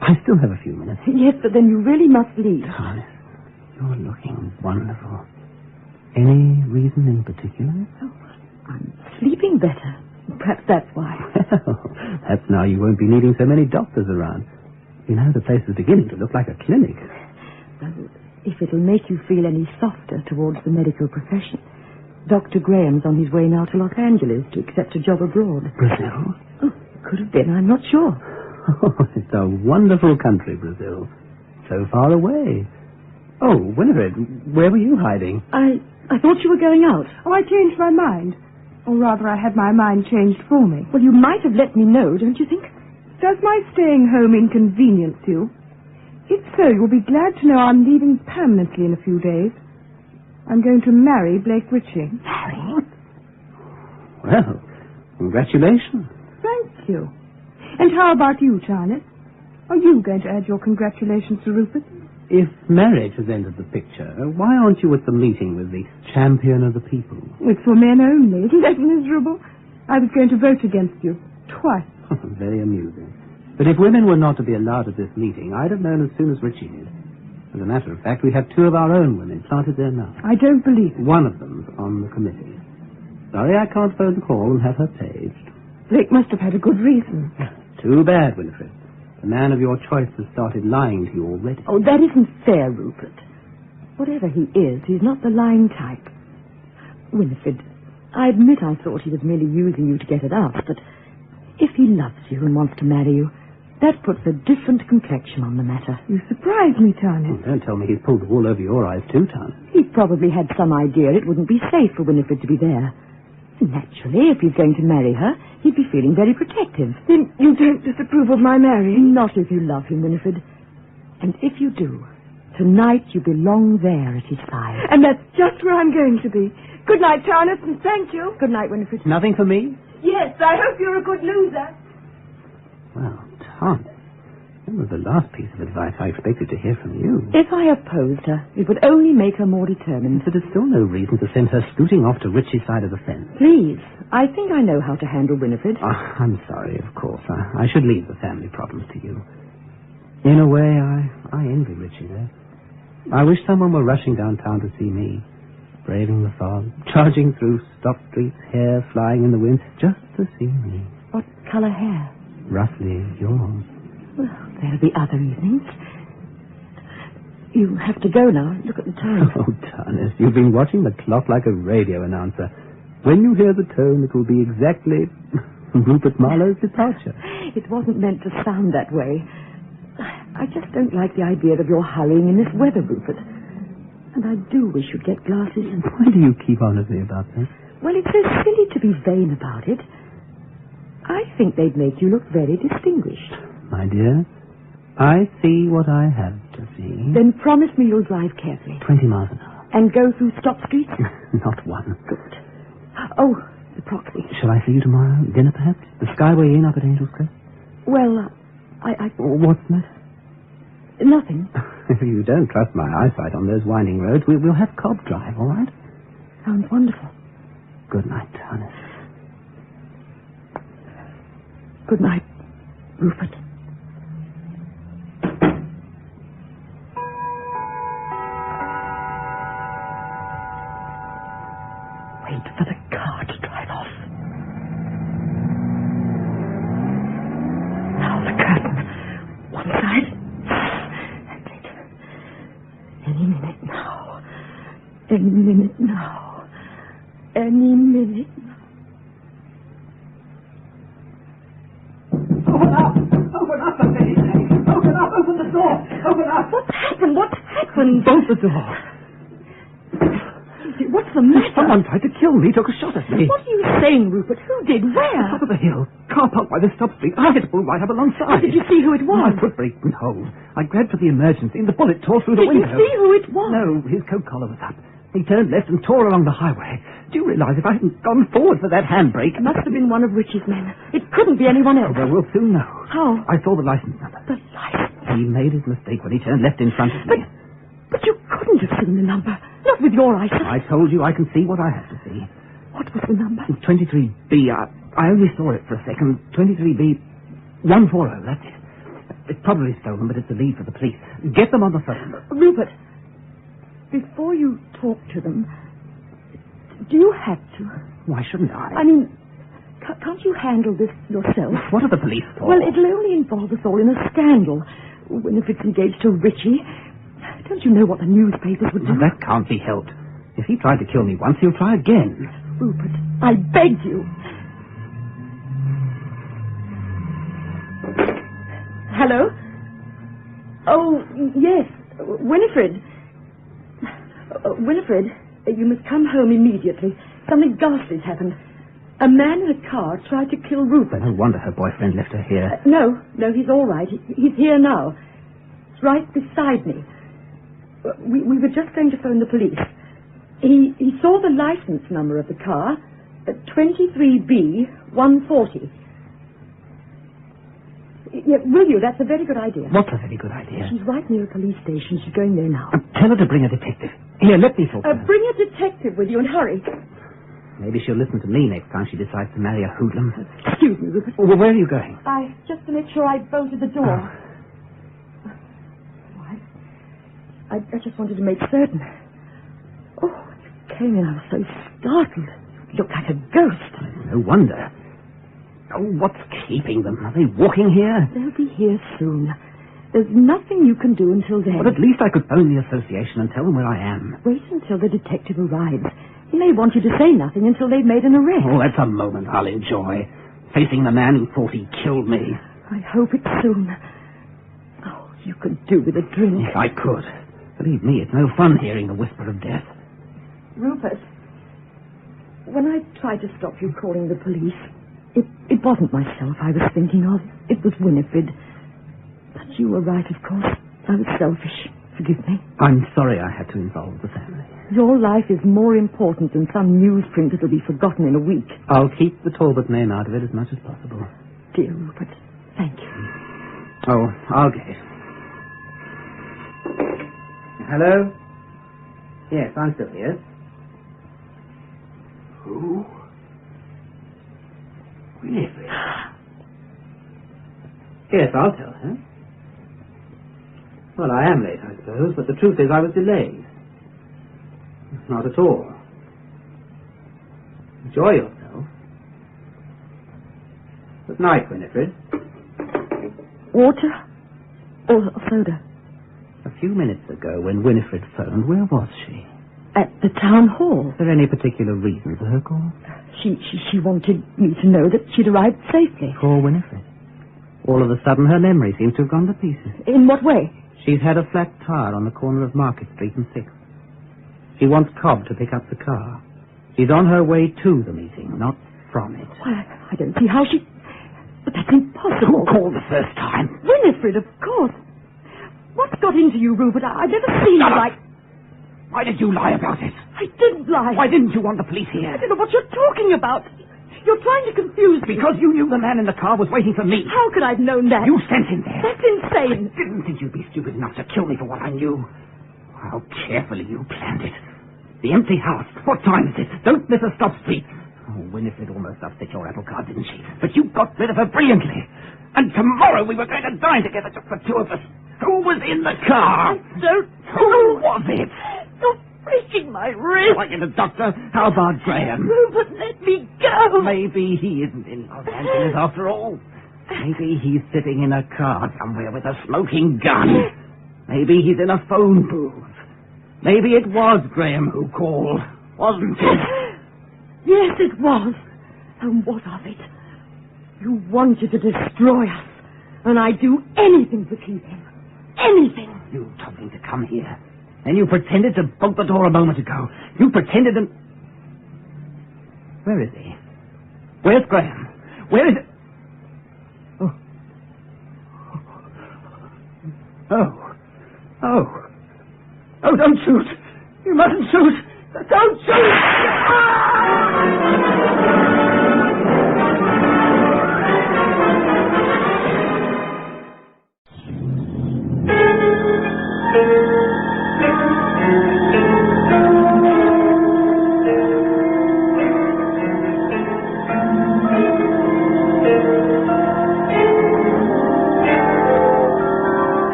I still have a few minutes. Yes, but then you really must leave. Thomas, you're looking wonderful. Any reason in particular? Oh, I'm sleeping better. Perhaps that's why. Well, that's now you won't be needing so many doctors around. You know, the place is beginning to look like a clinic. Well, if it'll make you feel any softer towards the medical profession, Dr. Graham's on his way now to Los Angeles to accept a job abroad. Brazil? Oh, could have been. I'm not sure. Oh, it's a wonderful country, Brazil. So far away. Oh, Winifred, where were you hiding? I thought you were going out. Oh, I changed my mind. Or rather, I had my mind changed for me. Well, you might have let me know, don't you think? Does my staying home inconvenience you? If so, you'll be glad to know I'm leaving permanently in a few days. I'm going to marry Blake Ritchie. Marry? Well, congratulations. Thank you. And how about you, Charlotte? Are you going to add your congratulations to Rupert? If marriage has entered the picture, why aren't you at the meeting with the champion of the people? It's for men only. Isn't that miserable? I was going to vote against you. Twice. Very amusing. But if women were not to be allowed at this meeting, I'd have known as soon as Richie did. As a matter of fact, we have 2 of our own women planted there now. I don't believe it. One of them's on the committee. Sorry I can't phone the call and have her paged. Blake must have had a good reason. Too bad, Winifred. The man of your choice has started lying to you already. Oh, that isn't fair, Rupert. Whatever he is, he's not the lying type. Winifred, I admit I thought he was merely using you to get at us, but if he loves you and wants to marry you, that puts a different complexion on the matter. You surprise me, Tarnet. Don't tell me he's pulled the wool over your eyes too, Tarnet. He probably had some idea it wouldn't be safe for Winifred to be there. Naturally, if he's going to marry her, he'd be feeling very protective. Then you don't disapprove of my marrying? Not if you love him, Winifred. And if you do, tonight you belong there at his side. And that's just where I'm going to be. Good night, Tarnet, and thank you. Good night, Winifred. Nothing for me? Yes, I hope you're a good loser. Well, Tarnet, that was the last piece of advice I expected to hear from you. If I opposed her, it would only make her more determined. But there's still no reason to send her scooting off to Richie's side of the fence. Please, I think I know how to handle Winifred. I'm sorry, of course. I should leave the family problems to you. In a way, I envy Richie there. I wish someone were rushing downtown to see me, braving the fog, charging through stop streets, hair flying in the wind, just to see me. What color hair? Roughly yours. Well, there'll be other evenings. You have to go now. Look at the time. Oh, Tarnis, you've been watching the clock like a radio announcer. When you hear the tone, it will be exactly Rupert Marlowe's departure. It wasn't meant to sound that way. I just don't like the idea of your hurrying in this weather, Rupert. And I do wish you'd get glasses. Why do you keep on at me about this? Well, it's so silly to be vain about it. I think they'd make you look very distinguished. My dear, I see what I have to see. Then promise me you'll drive carefully. 20 miles an hour. And go through stop streets? Not one. Good. Oh, the proxy. Shall I see you tomorrow? Dinner, perhaps? The Skyway Inn up at Angel's Crest? Well, What's that? Nothing. If you don't trust my eyesight on those winding roads, we'll have Cobb drive, all right? Sounds wonderful. Good night, Tarnis. Good night, Rupert. Wait for the car to drive off. Now the curtain. One side. That's it. Any minute now. Any minute now. Any minute now. Open up! Open up, for pity's sake! Open up! Open the door! Open up! What's happened? What's happened? Bolt the door. What's the matter? Someone tried to kill me, took a shot at me. What are you saying, Rupert? Who did? Where? Top of the hill. Car parked by the stop street. I had to pull right up alongside. Did you see who it was? My foot brake went hold. I grabbed for the emergency and the bullet tore through the window. Did you see who it was? No, his coat collar was up. He turned left and tore along the highway. Do you realize if I hadn't gone forward for that handbrake... It must have been one of Richie's men. It couldn't be anyone else. Well, we'll soon know. How? I saw the license number. The license? He made his mistake when he turned left in front of me. But you couldn't have seen the number. Not with your eyesight. I told you I can see what I have to see. What was the number? 23B. I only saw it for a second. 23B 140, that's it. It's probably stolen, but it's a lead for the police. Get them on the phone. Rupert, before you talk to them, do you have to? Why shouldn't I? I mean, can't you handle this yourself? What are the police for? Well, it'll only involve us all in a scandal. When if it's engaged to Richie, don't you know what the newspapers would do? Well, that can't be helped. If he tried to kill me once, he'll try again. Rupert, I beg you. Hello? Oh, yes. Winifred. Winifred, you must come home immediately. Something ghastly's happened. A man in a car tried to kill Rupert. No wonder her boyfriend left her here. No, he's all right. He's here now. It's right beside me. We were just going to phone the police. He saw the license number of the car at 23B 140. Yeah, will you? That's a very good idea. What's a very good idea? She's right near a police station. She's going there now. Tell her to bring a detective. Here, let me talk to her. Bring a detective with you and hurry. Maybe she'll listen to me next time she decides to marry a hoodlum. Excuse me, Rupert. Well, where are you going? Just to make sure I bolted the door. I just wanted to make certain. Oh, you came in. I was so startled. look like a ghost. No wonder. Oh, what's keeping them? Are they walking here? They'll be here soon. There's nothing you can do until then. But at least I could phone the association and tell them where I am. Wait until the detective arrives. He may want you to say nothing until they've made an arrest. Oh, that's a moment I'll enjoy. Facing the man who thought he killed me. I hope it's soon. Oh, you could do with a drink. Yes, I could. Believe me, it's no fun hearing the whisper of death. Rupert, when I tried to stop you calling the police, it wasn't myself I was thinking of. It was Winifred. But you were right, of course. I was selfish. Forgive me. I'm sorry I had to involve the family. Your life is more important than some newsprint that'll be forgotten in a week. I'll keep the Talbot name out of it as much as possible. Dear Rupert, thank you. Oh, I'll get it. Hello? Yes, I'm still here. Who? Winifred. Yes, I'll tell her. Well, I am late, I suppose, but the truth is I was delayed. Not at all. Enjoy yourself. Good night, Winifred. Water or soda? A few minutes ago, when Winifred phoned, where was she? At the town hall. Is there any particular reason for her call? She wanted me to know that she'd arrived safely. Poor Winifred. All of a sudden, her memory seems to have gone to pieces. In what way? She's had a flat tire on the corner of Market Street and 6th. She wants Cobb to pick up the car. She's on her way to the meeting, not from it. Well, I don't see how she... But that's impossible. Who called the first time? Winifred, of course. What's got into you, Rupert? I've never seen you like... Why did you lie about it? I didn't lie. Why didn't you want the police here? I don't know what you're talking about. You're trying to confuse me. Because you knew the man in the car was waiting for me. How could I have known that? You sent him there. That's insane. I didn't think you'd be stupid enough to kill me for what I knew. How carefully you planned it. The empty house. What time is it? Don't miss a stop street. Oh, Winifred almost upset your apple cart, didn't she? But you got rid of her brilliantly. And tomorrow we were going to dine together, just the two of us. Who was in the car? I don't... Who was it? You're breaking my wrist. Shall I get a doctor? How about Graham? Rupert, let me go. Maybe he isn't in Los Angeles after all. Maybe he's sitting in a car somewhere with a smoking gun. Maybe he's in a phone booth. Maybe it was Graham who called, wasn't it? Yes, it was. And what of it? You wanted to destroy us, and I'd do anything to keep him. Anything. You told him to come here. Then you pretended to bolt the door a moment ago. You pretended to... Where is he? Where's Graham? Where is it? Oh. Oh. Oh. Oh, don't shoot. You mustn't shoot. Don't shoot.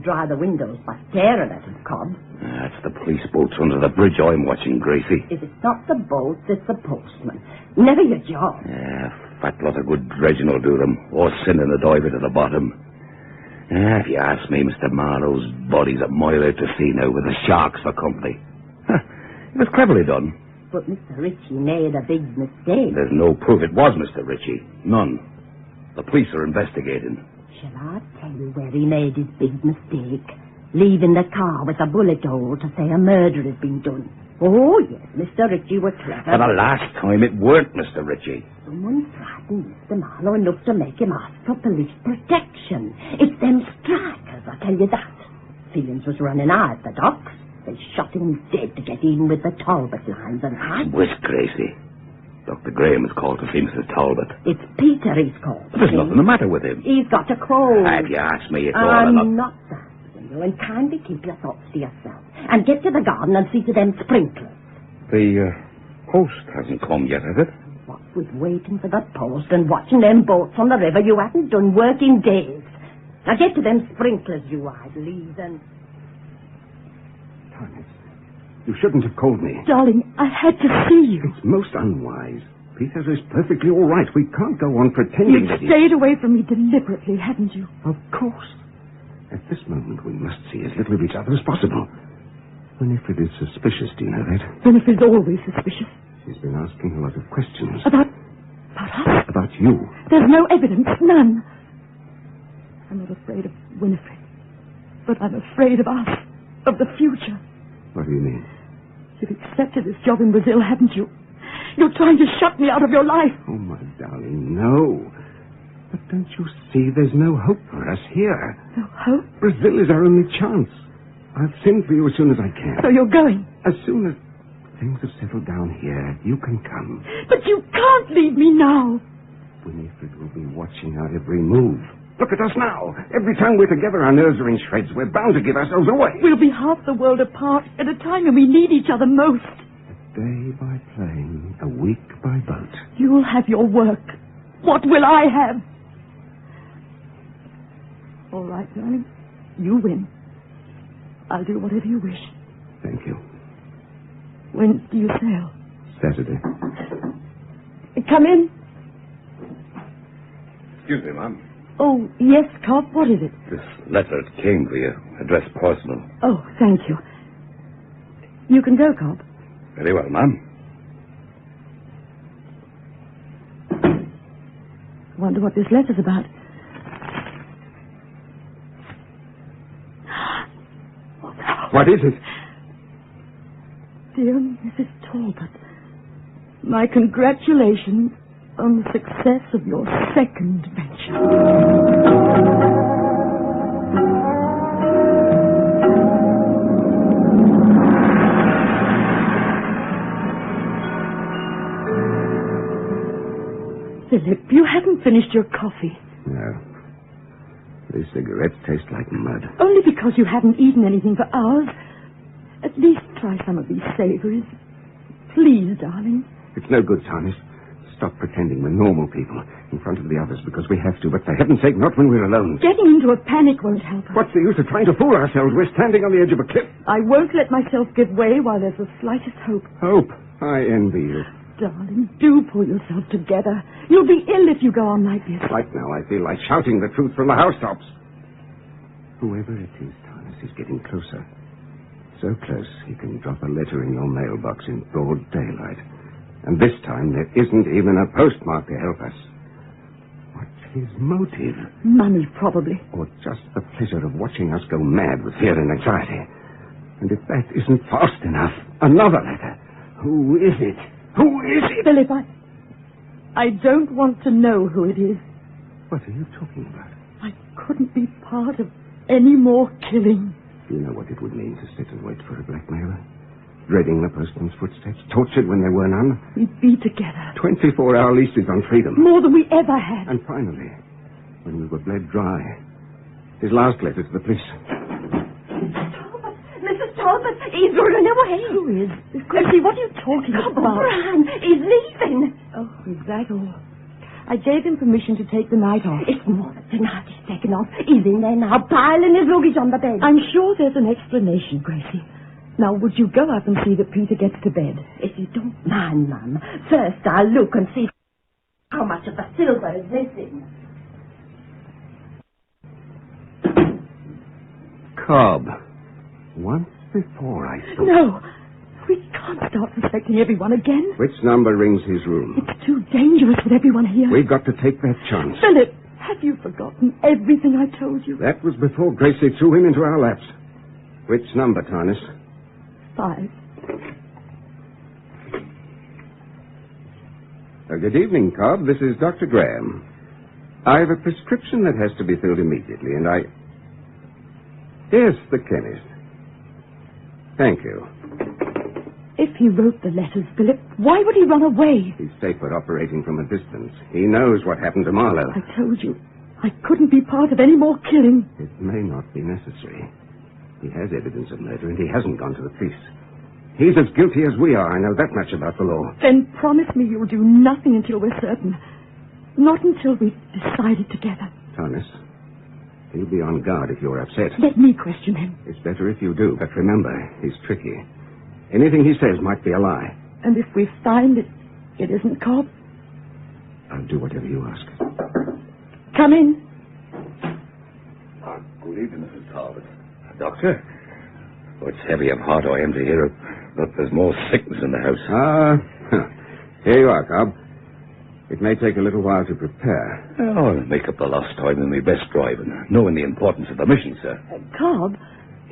Dry the windows by staring at it, Cobb. That's the police boats under the bridge I'm watching, Gracie. If it's not the boats, it's the postman. Never your job. Yeah, fat lot of good dredging will do them, or sending the diver to the bottom. If you ask me, Mr. Marlowe's body's a mile out to sea now with the sharks for company. It was cleverly done. But Mr. Ritchie made a big mistake. There's no proof it was Mr. Ritchie. None. The police are investigating. Shall I tell you where he made his big mistake? Leaving the car with a bullet hole to say a murder had been done. Oh, yes, Mr. Ritchie was clever. For the last time, it weren't Mr. Ritchie. Someone frightened Mr. Marlowe enough to make him ask for police protection. It's them strikers, I tell you that. Feelings was running high at the docks. They shot him dead to get even with the Talbot lines and that. Whisk, Gracie. Dr. Graham is called to see Mrs. Talbot. It's Peter he's called. There's nothing the matter with him. He's got a cold. If you ask me, it's all I'm not asking you, and kindly keep your thoughts to yourself. And get to the garden and see to them sprinklers. The post hasn't come yet, has it? What with waiting for the post and watching them boats on the river, you haven't done work in days. Now get to them sprinklers, you idlies, and... You shouldn't have called me. Darling, I had to see you. It's most unwise. Peter is perfectly all right. We can't go on pretending that You've stayed away from me deliberately, haven't you? Of course. At this moment, we must see as little of each other as possible. Winifred is suspicious, do you know that? Winifred's always suspicious. She's been asking a lot of questions. About us? About you. There's no evidence, none. I'm not afraid of Winifred, but I'm afraid of us, of the future. What do you mean? You've accepted this job in Brazil, haven't you? You're trying to shut me out of your life. Oh, my darling, no. But don't you see there's no hope for us here? No hope? Brazil is our only chance. I'll send for you as soon as I can. So you're going? As soon as things have settled down here, you can come. But you can't leave me now. Winifred will be watching our every move. Look at us now. Every time we're together, our nerves are in shreds. We're bound to give ourselves away. We'll be half the world apart at a time when we need each other most. Day by plane, a week by boat. You'll have your work. What will I have? All right, darling. You win. I'll do whatever you wish. Thank you. When do you sail? Saturday. Come in. Excuse me, Ma'am. Oh, yes, Cobb. What is it? This letter came for you, addressed personal. Oh, thank you. You can go, Cobb. Very well, Ma'am. Wonder what this letter's about. What is it? Dear Mrs. Talbot, my congratulations on the success of your second venture. Philip, you haven't finished your coffee. No. These cigarettes taste like mud. Only because you haven't eaten anything for hours. At least try some of these savories. Please, darling. It's no good, Thomas. Stop pretending we're normal people in front of the others because we have to, but for heaven's sake, not when we're alone. Getting into a panic won't help us. What's the use of trying to fool ourselves? We're standing on the edge of a cliff. I won't let myself give way while there's the slightest hope. Hope? I envy you. Darling, do pull yourself together. You'll be ill if you go on like this. Right now, I feel like shouting the truth from the housetops. Whoever it is, Thomas, is getting closer. So close, he can drop a letter in your mailbox in broad daylight. And this time, there isn't even a postmark to help us. What's his motive? Money, probably. Or just the pleasure of watching us go mad with fear and anxiety. And if that isn't fast enough, another letter. Who is it? Who is it? Philip, I don't want to know who it is. What are you talking about? I couldn't be part of any more killing. You know what it would mean to sit and wait for a blackmailer? Dreading the postman's footsteps, tortured when there were none. We'd be together. 24-hour leases on freedom. More than we ever had. And finally, when we were bled dry, his last letter to the police. Mrs. Talbot, he's running away. Who is? Gracie, what are you talking about? Bran, he's leaving. Oh, is that all? I gave him permission to take the night off. It's more than tonight he's taken off. He's in there now, piling his luggage on the bed. I'm sure there's an explanation, Gracie. Now, would you go up and see that Peter gets to bed? If you don't mind, Mum. First, I'll look and see how much of the silver is missing. Cobb. Once before I thought... No. We can't start suspecting everyone again. Which number rings his room? It's too dangerous with everyone here. We've got to take that chance. Philip, have you forgotten everything I told you? That was before Gracie threw him into our laps. Which number, Tarnis? 5. Good evening, Cobb. This is Dr. Graham. I've a prescription that has to be filled immediately, and I... Yes, the chemist. Thank you. If he wrote the letters, Philip, why would he run away? He's safer operating from a distance. He knows what happened to Marlowe. I told you, I couldn't be part of any more killing. It may not be necessary. He has evidence of murder, and he hasn't gone to the police. He's as guilty as we are. I know that much about the law. Then promise me you'll do nothing until we're certain. Not until we've decided together. Thomas, he'll be on guard if you're upset. Let me question him. It's better if you do, but remember, he's tricky. Anything he says might be a lie. And if we find it isn't Cobb? I'll do whatever you ask. Come in. Good evening, Mrs. Talbot. Doctor? Oh, it's heavy of heart I am to hear that there's more sickness in the house. Here you are, Cobb. It may take a little while to prepare. Oh, I'll make up the lost time in my best driving, knowing the importance of the mission, sir. Cobb,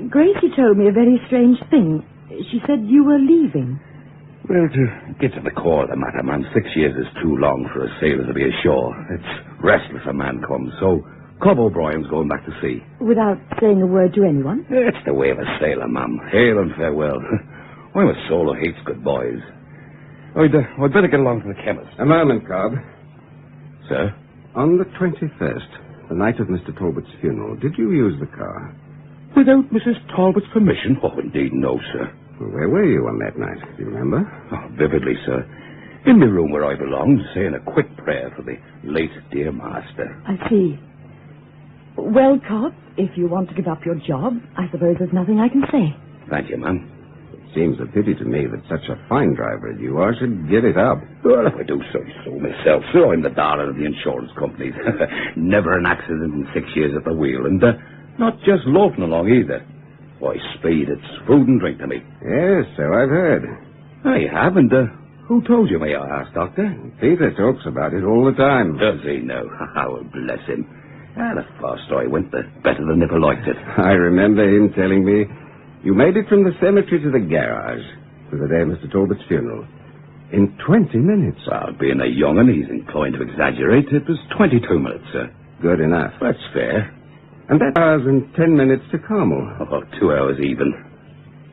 Gracie told me a very strange thing. She said you were leaving. Well, to get to the core of the matter, ma'am, 6 years is too long for a sailor to be ashore. It's restless a man comes, so Cobb O'Brien's going back to sea. Without saying a word to anyone? It's the way of a sailor, ma'am. Hail and farewell. I'm a soul who hates goodbyes. I'd better get along to the chemist. A moment, Cobb. Sir? On the 21st, the night of Mr. Talbot's funeral, did you use the car? Without Mrs. Talbot's permission? Oh, indeed, no, sir. Well, where were you on that night? Do you remember? Oh, vividly, sir. In the room where I belonged, saying a quick prayer for the late dear master. I see. Well, Cobb, if you want to give up your job, I suppose there's nothing I can say. Thank you, ma'am. It seems a pity to me that such a fine driver as you are should give it up. Well, if I do so myself, sir, I'm the darling of the insurance companies. Never an accident in 6 years at the wheel, and not just loafing along either. Why, speed, it's food and drink to me. Yes, so I've heard. Oh, you have, and who told you, may I ask, Doctor? Peter talks about it all the time. Does he know? Oh, bless him. The faster I went, the better the nipper liked it. I remember him telling me you made it from the cemetery to the garage for the day of Mr. Talbot's funeral in 20 minutes. Well, being a young un, he's inclined to exaggerate. It was 22 minutes, sir. Good enough. That's fair. And that hours and 10 minutes to Carmel. Oh, 2 hours even.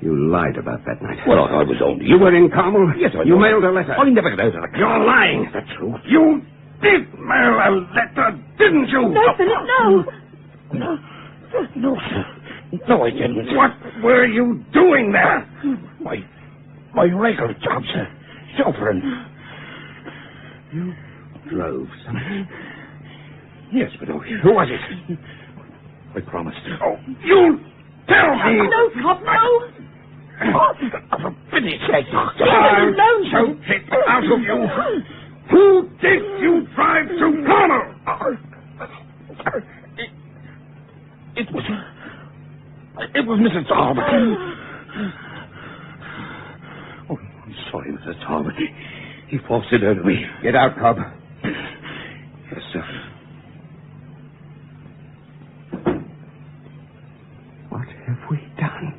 You lied about that night. Well, I was only... You were in Carmel? Yes, I You know. mailed a letter. I never got out of the car. You're lying. The truth. You did mail a letter, didn't you? No, Philip, no. No, sir. No, I didn't. What were you doing there? My regular job, sir. Chauffeuring. You drove something. Yes, but Who was it? I promised. Oh, you tell me. No, Cobb, no. For pity's sake, Doctor. Leave me alone, Choke it out of you. Who did you drive to Carmel? It was Mrs. Talbot. Oh, I'm sorry, Mrs. Talbot. He forced it out of me. Get out, Cobb. Yes, sir. What have we done?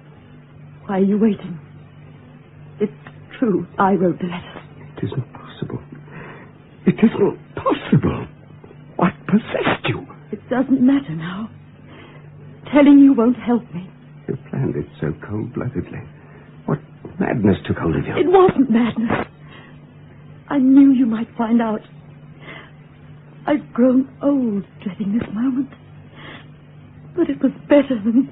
Why are you waiting? It's true. I wrote the letter. It isn't possible. It isn't possible. What possessed you? It doesn't matter now. Telling you won't help me. You planned it so cold-bloodedly. What madness took hold of you? It wasn't madness. I knew you might find out. I've grown old dreading this moment. But it was better than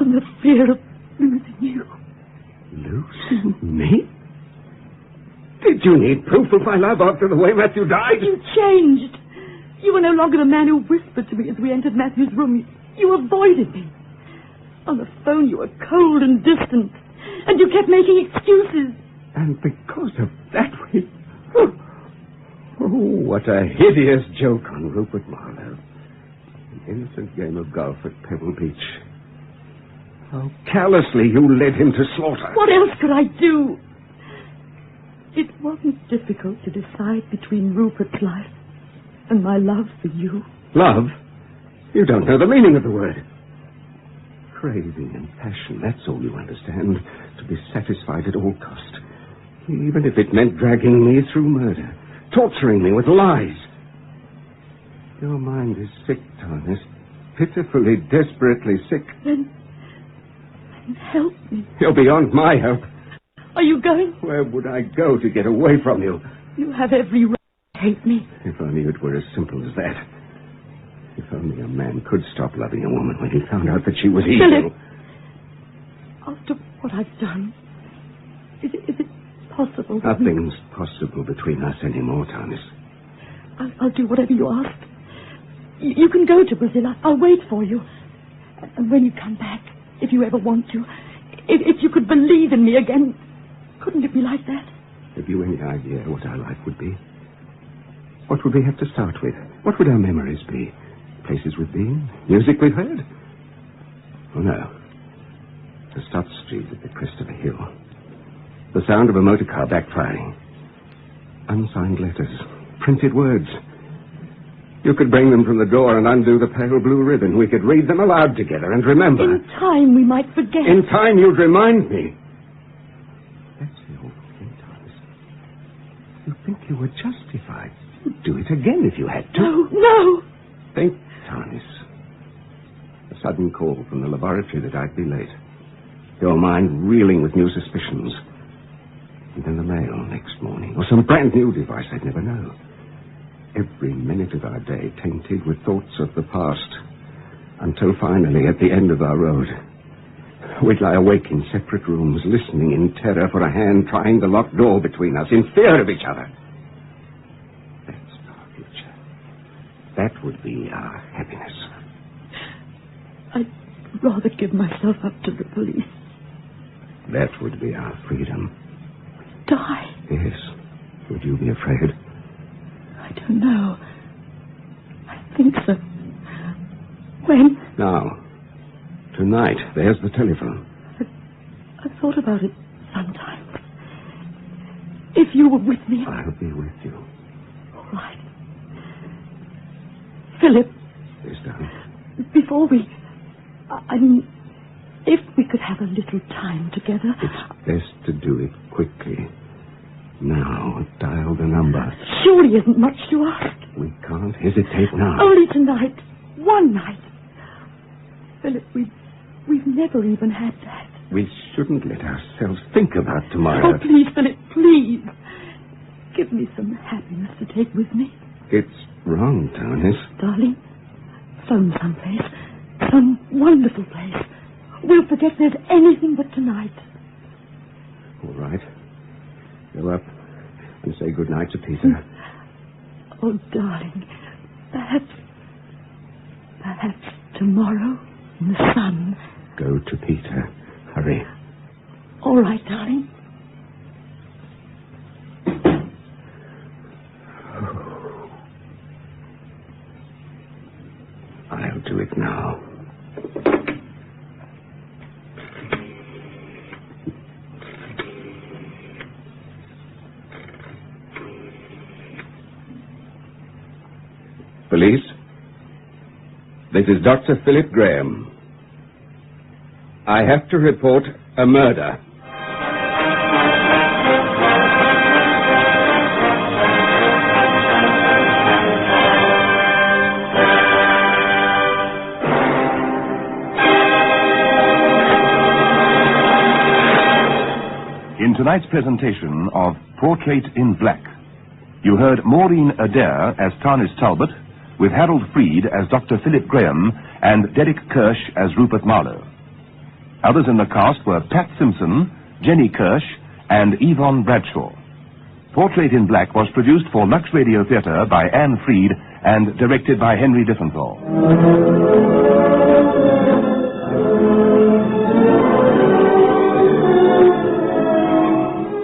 the fear of losing you. Losing me? Did you need proof of my love after the way Matthew died? You changed. You were no longer the man who whispered to me as we entered Matthew's room. You avoided me. On the phone, you were cold and distant. And you kept making excuses. And because of that, we... Oh, what a hideous joke on Rupert Marlowe. An innocent game of golf at Pebble Beach. How callously you led him to slaughter. What else could I do? It wasn't difficult to decide between Rupert's life and my love for you. Love? You don't know the meaning of the word. Craving and passion, that's all you understand. To be satisfied at all cost. Even if it meant dragging me through murder. Torturing me with lies. Your mind is sick, Thomas. Pitifully, desperately sick. Then help me. You're beyond my help. Are you going? Where would I go to get away from you? You have every right to hate me. If only it were as simple as that. If only a man could stop loving a woman when he found out that she was evil. Philip, after what I've done, is it possible? Nothing's possible between us anymore, Thomas. I'll do whatever you ask. You can go to Brazil. I'll wait for you. And when you come back, if you ever want to, If you could believe in me again, couldn't it be like that? Have you any idea what our life would be? What would we have to start with? What would our memories be? Places we've been? Music we've heard? Oh, no. The stop street at the crest of a hill. The sound of a motor car backfiring. Unsigned letters. Printed words. You could bring them from the door and undo the pale blue ribbon. We could read them aloud together and remember. In time, we might forget. In time, you'd remind me. That's the old thing, Thomas. You think you were justified. You'd do it again if you had to. No. Think, Thomas. A sudden call from the laboratory that I'd be late. Your mind reeling with new suspicions. And then the mail next morning. Or some brand new device I'd never know. Every minute of our day tainted with thoughts of the past. Until finally, at the end of our road, we'd lie awake in separate rooms, listening in terror for a hand trying the locked door between us, in fear of each other. That's our future. That would be our happiness. I'd rather give myself up to the police. That would be our freedom. Die? Yes. Would you be afraid? I don't know. I think so. When? Now. Tonight. There's the telephone. I've thought about it sometimes. If you were with me... I'll be with you. All right. Philip. Yes, darling. Before we... I mean, if we could have a little time together... It's best to do it quickly. Now, dial the number. Surely isn't much to ask. We can't hesitate now. Only tonight. One night. Philip, we've never even had that. We shouldn't let ourselves think about tomorrow. Oh, please, Philip, please. Give me some happiness to take with me. It's wrong, Thomas. Darling, phone someplace. Some wonderful place. We'll forget there's anything but tonight. All right. Go up and say good night to Peter. Oh, darling, perhaps tomorrow in the sun. Go to Peter. Hurry. All right, darling. I'll do it now. Police? This is Dr. Philip Graham. I have to report a murder. In tonight's presentation of Portrait in Black, you heard Maureen Adair as Tarnis Talbot, with Harold Freed as Dr. Philip Graham and Derek Kirsch as Rupert Marlowe. Others in the cast were Pat Simpson, Jenny Kirsch, and Yvonne Bradshaw. Portrait in Black was produced for Lux Radio Theatre by Anne Freed and directed by Henry Diffenthal.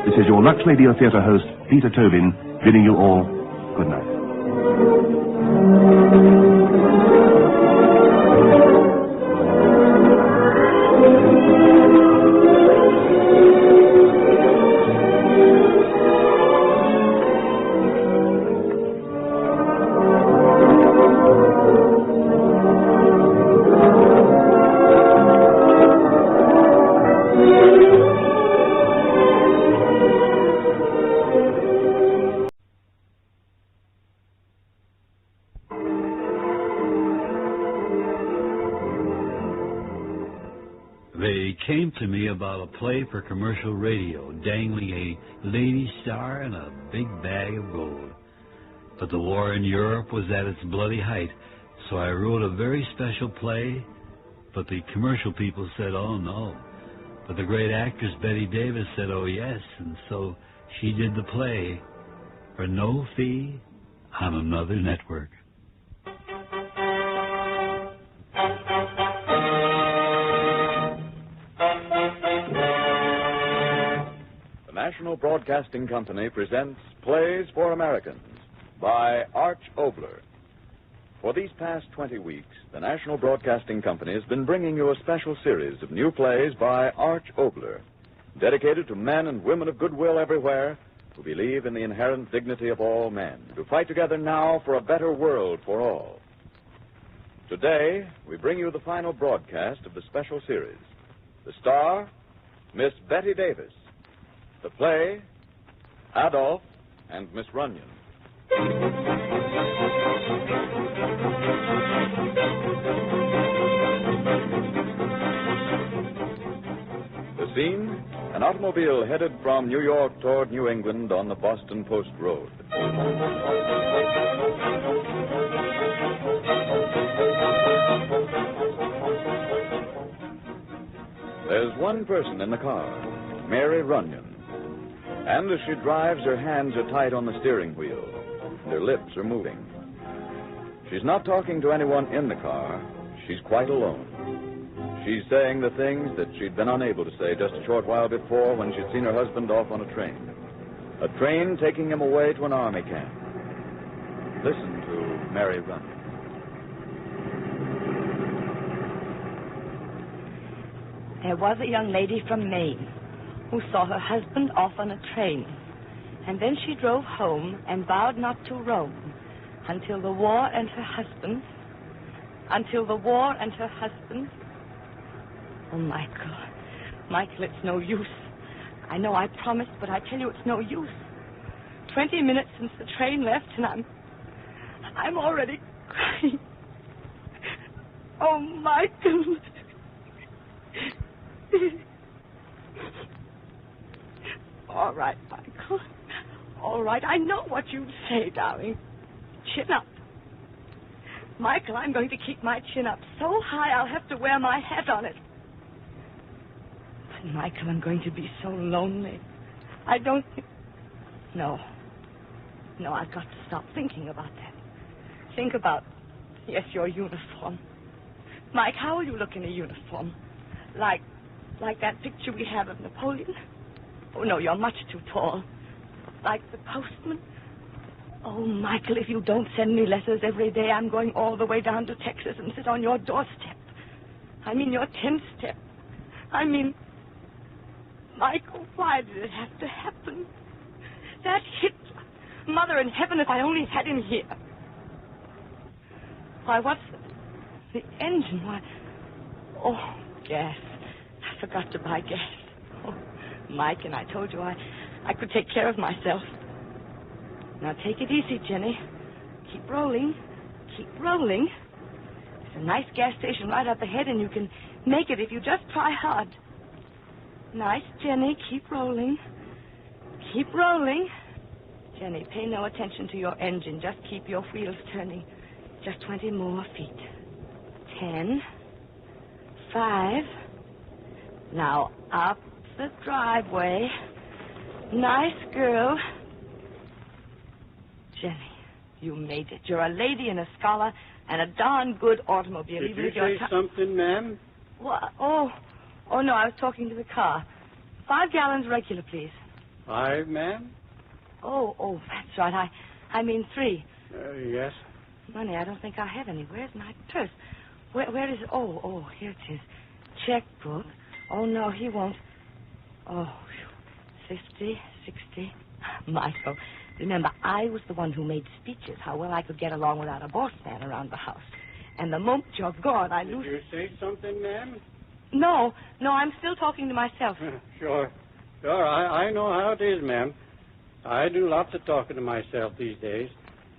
This is your Lux Radio Theatre host, Peter Tobin, bidding you all good night. They came to me about a play for commercial radio, dangling a lady star and a big bag of gold. But the war in Europe was at its bloody height, so I wrote a very special play, but the commercial people said, oh, no. But the great actress Betty Davis said, oh, yes, and so she did the play for no fee on another network. National Broadcasting Company presents Plays for Americans by Arch Obler. For these past 20 weeks, the National Broadcasting Company has been bringing you a special series of new plays by Arch Obler, dedicated to men and women of goodwill everywhere who believe in the inherent dignity of all men, who fight together now for a better world for all. Today, we bring you the final broadcast of the special series. The star, Miss Betty Davis. The play, Adolf and Miss Runyon. The scene, an automobile headed from New York toward New England on the Boston Post Road. There's one person in the car, Mary Runyon. And as she drives, her hands are tight on the steering wheel, and her lips are moving. She's not talking to anyone in the car. She's quite alone. She's saying the things that she'd been unable to say just a short while before when she'd seen her husband off on a train. A train taking him away to an army camp. Listen to Mary Runyon. There was a young lady from Maine who saw her husband off on a train, and then she drove home and vowed not to roam until the war and her husband. Oh, Michael, it's no use. I know I promised, but I tell you it's no use. 20 minutes since the train left, and I'm already crying. Oh, Michael. All right, Michael. All right, I know what you'd say, darling. Chin up. Michael, I'm going to keep my chin up so high I'll have to wear my hat on it. But, Michael, I'm going to be so lonely. I don't think... No, I've got to stop thinking about that. Think about, yes, your uniform. Mike, how will you look in a uniform? Like that picture we have of Napoleon? Oh, no, you're much too tall. Like the postman? Oh, Michael, if you don't send me letters every day, I'm going all the way down to Texas and sit on your doorstep. I mean, your 10th step. I mean, Michael, why did it have to happen? That Hitler. Mother in heaven, if I only had him here. Why, what's the engine? Why, oh, gas. I forgot to buy gas. Oh, Mike, and I told you I could take care of myself. Now take it easy, Jenny. Keep rolling. Keep rolling. There's a nice gas station right up ahead, and you can make it if you just try hard. Nice, Jenny. Keep rolling. Keep rolling. Jenny, pay no attention to your engine. Just keep your wheels turning. Just 20 more feet. 10. 5. Now, up the driveway. Nice girl. Jenny, you made it. You're a lady and a scholar and a darn good automobile. Did even you if you're say something, ma'am? What? Oh, no, I was talking to the car. 5 gallons regular, please. 5, ma'am? Oh, that's right. I mean 3. Yes. Money, I don't think I have any. Where's my purse? Where is it? Oh, here it is. Checkbook. Oh, no, he won't. Oh, 50, 60. Michael, remember, I was the one who made speeches how well I could get along without a boss man around the house. And the moment you're gone, I lose... Did you say something, ma'am? No, I'm still talking to myself. Sure, I know how it is, ma'am. I do lots of talking to myself these days.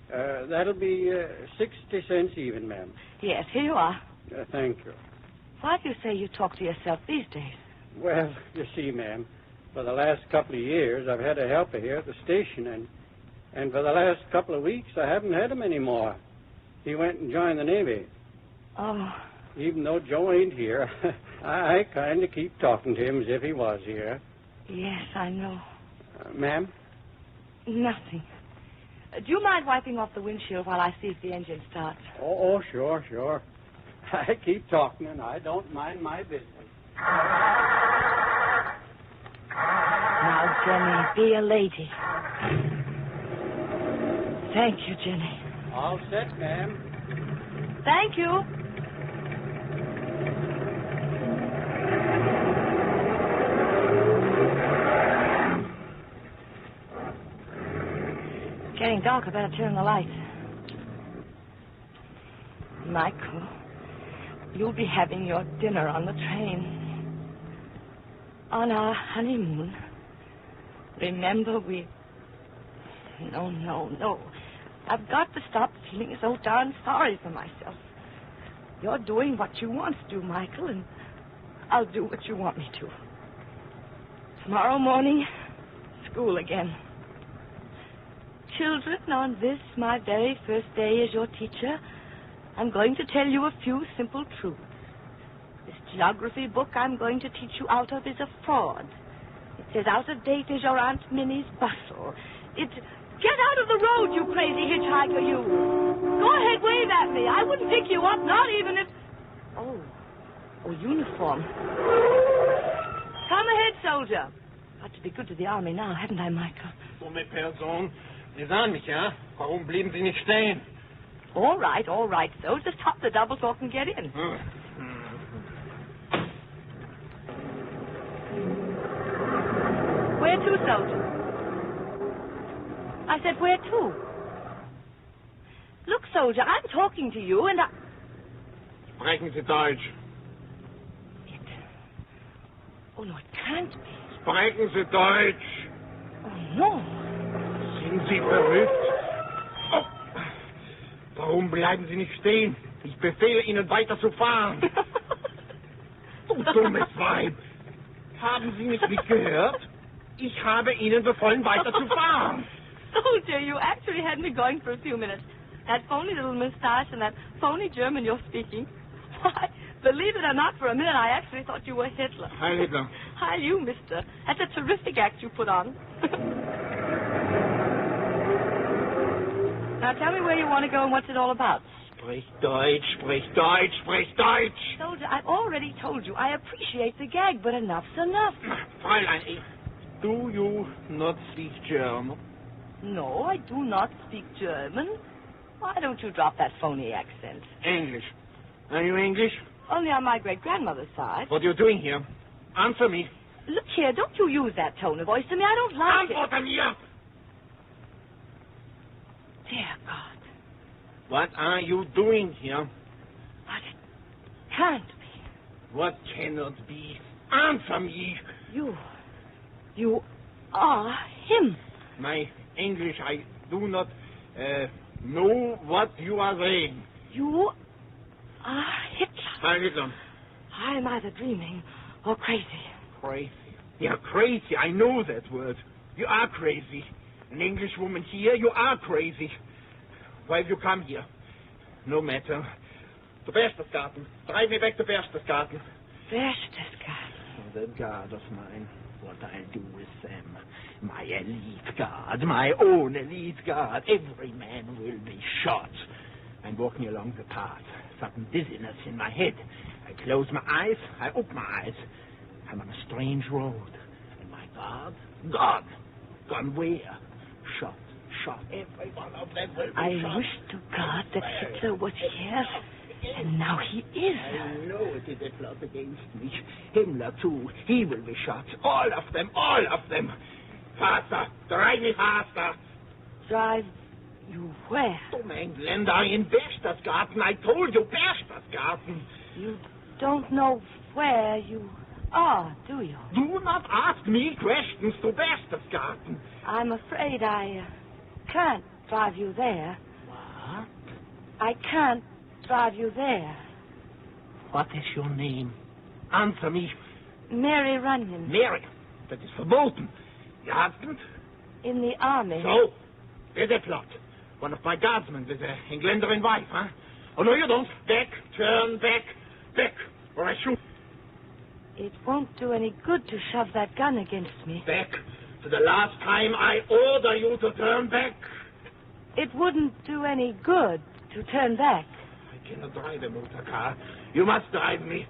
That'll be 60 cents even, ma'am. Yes, here you are. Thank you. Why do you say you talk to yourself these days? Well, you see, ma'am, for the last couple of years, I've had a helper here at the station, and for the last couple of weeks, I haven't had him anymore. He went and joined the Navy. Oh. Even though Joe ain't here, I kind of keep talking to him as if he was here. Yes, I know. Ma'am? Nothing. Do you mind wiping off the windshield while I see if the engine starts? Oh, sure. I keep talking, and I don't mind my business. Now, for me. Be a lady. Thank you, Jenny. All set, ma'am. Thank you. It's getting dark. I better turn the lights. Michael, you'll be having your dinner on the train. On our honeymoon. Remember, No. I've got to stop feeling so darn sorry for myself. You're doing what you want to do, Michael, and I'll do what you want me to. Tomorrow morning, school again. Children, on this, my very first day as your teacher, I'm going to tell you a few simple truths. This geography book I'm going to teach you out of is a fraud. It says out of date is your Aunt Minnie's bustle. Get out of the road, you crazy hitchhiker, you. Go ahead, wave at me. I wouldn't pick you up, not even if... Oh, uniform. Come ahead, soldier. Got to be good to the army now, haven't I, Michael? Dumme Person. Sie sahen mich, ja? Warum blieben Sie nicht stehen? All right, so just hop the double talk and get in. Where to, soldier? I said, where to? Look, soldier, I'm talking to you and I... Sprechen Sie Deutsch. Oh, no, it can't be. Sprechen Sie Deutsch. Oh, no. Sind Sie verrückt? Oh. Warum bleiben Sie nicht stehen? Ich befehle Ihnen weiterzufahren. Du dummes Weib. Haben Sie mich nicht gehört? Ich habe Ihnen befohlen, weiterzufahren. Soldier, you actually had me going for a few minutes. That phony little moustache and that phony German you're speaking. Why, believe it or not, for a minute I actually thought you were Hitler. Heil Hitler. Hi, you, mister. That's a terrific act you put on. Now tell me where you want to go and what's it all about. Sprich Deutsch, sprich Deutsch, sprich Deutsch. Soldier, I've already told you I appreciate the gag, but enough's enough. Fräulein, do you not speak German? No, I do not speak German. Why don't you drop that phony accent? English. Are you English? Only on my great-grandmother's side. What are you doing here? Answer me. Look here, don't you use that tone of voice to me. I don't like Antworte mir! Dear God. What are you doing here? But it can't be. What cannot be? Answer me! You are him. My English, I do not know what you are saying. You are Hitler. Heil Hitler. I'm either dreaming or crazy. Crazy? Yeah, crazy. I know that word. You are crazy. An Englishwoman here, you are crazy. Why have you come here? No matter. To Berchtesgaden. Drive me back to Berchtesgaden. Berchtesgaden? The guard of mine. What I'll do with them. My elite guard, my own elite guard. Every man will be shot. I'm walking along the path. Sudden dizziness in my head. I close my eyes. I open my eyes. I'm on a strange road. And my guard? Gone where? Shot. Every one of them will be shot. I wish to God that Hitler was here. And now he is. I know it is a plot against me. Himmler, too. He will be shot. All of them. Faster. Drive me faster. Drive you where? Dumme Engländer, in Berchtesgaden. I told you, Berchtesgaden. You don't know where you are, do you? Do not ask me questions to Berchtesgaden. I'm afraid I can't drive you there. What? I can't drive you there. What is your name? Answer me. Mary Runyon. Mary? That is verboten. Your husband? In the army. So? There's a plot. One of my guardsmen is an Engländerin wife, huh? Oh, no, you don't. Back. Turn back. Back. Or I shoot. It won't do any good to shove that gun against me. Back. For the last time, I order you to turn back. It wouldn't do any good to turn back. I cannot drive a motor car. You must drive me.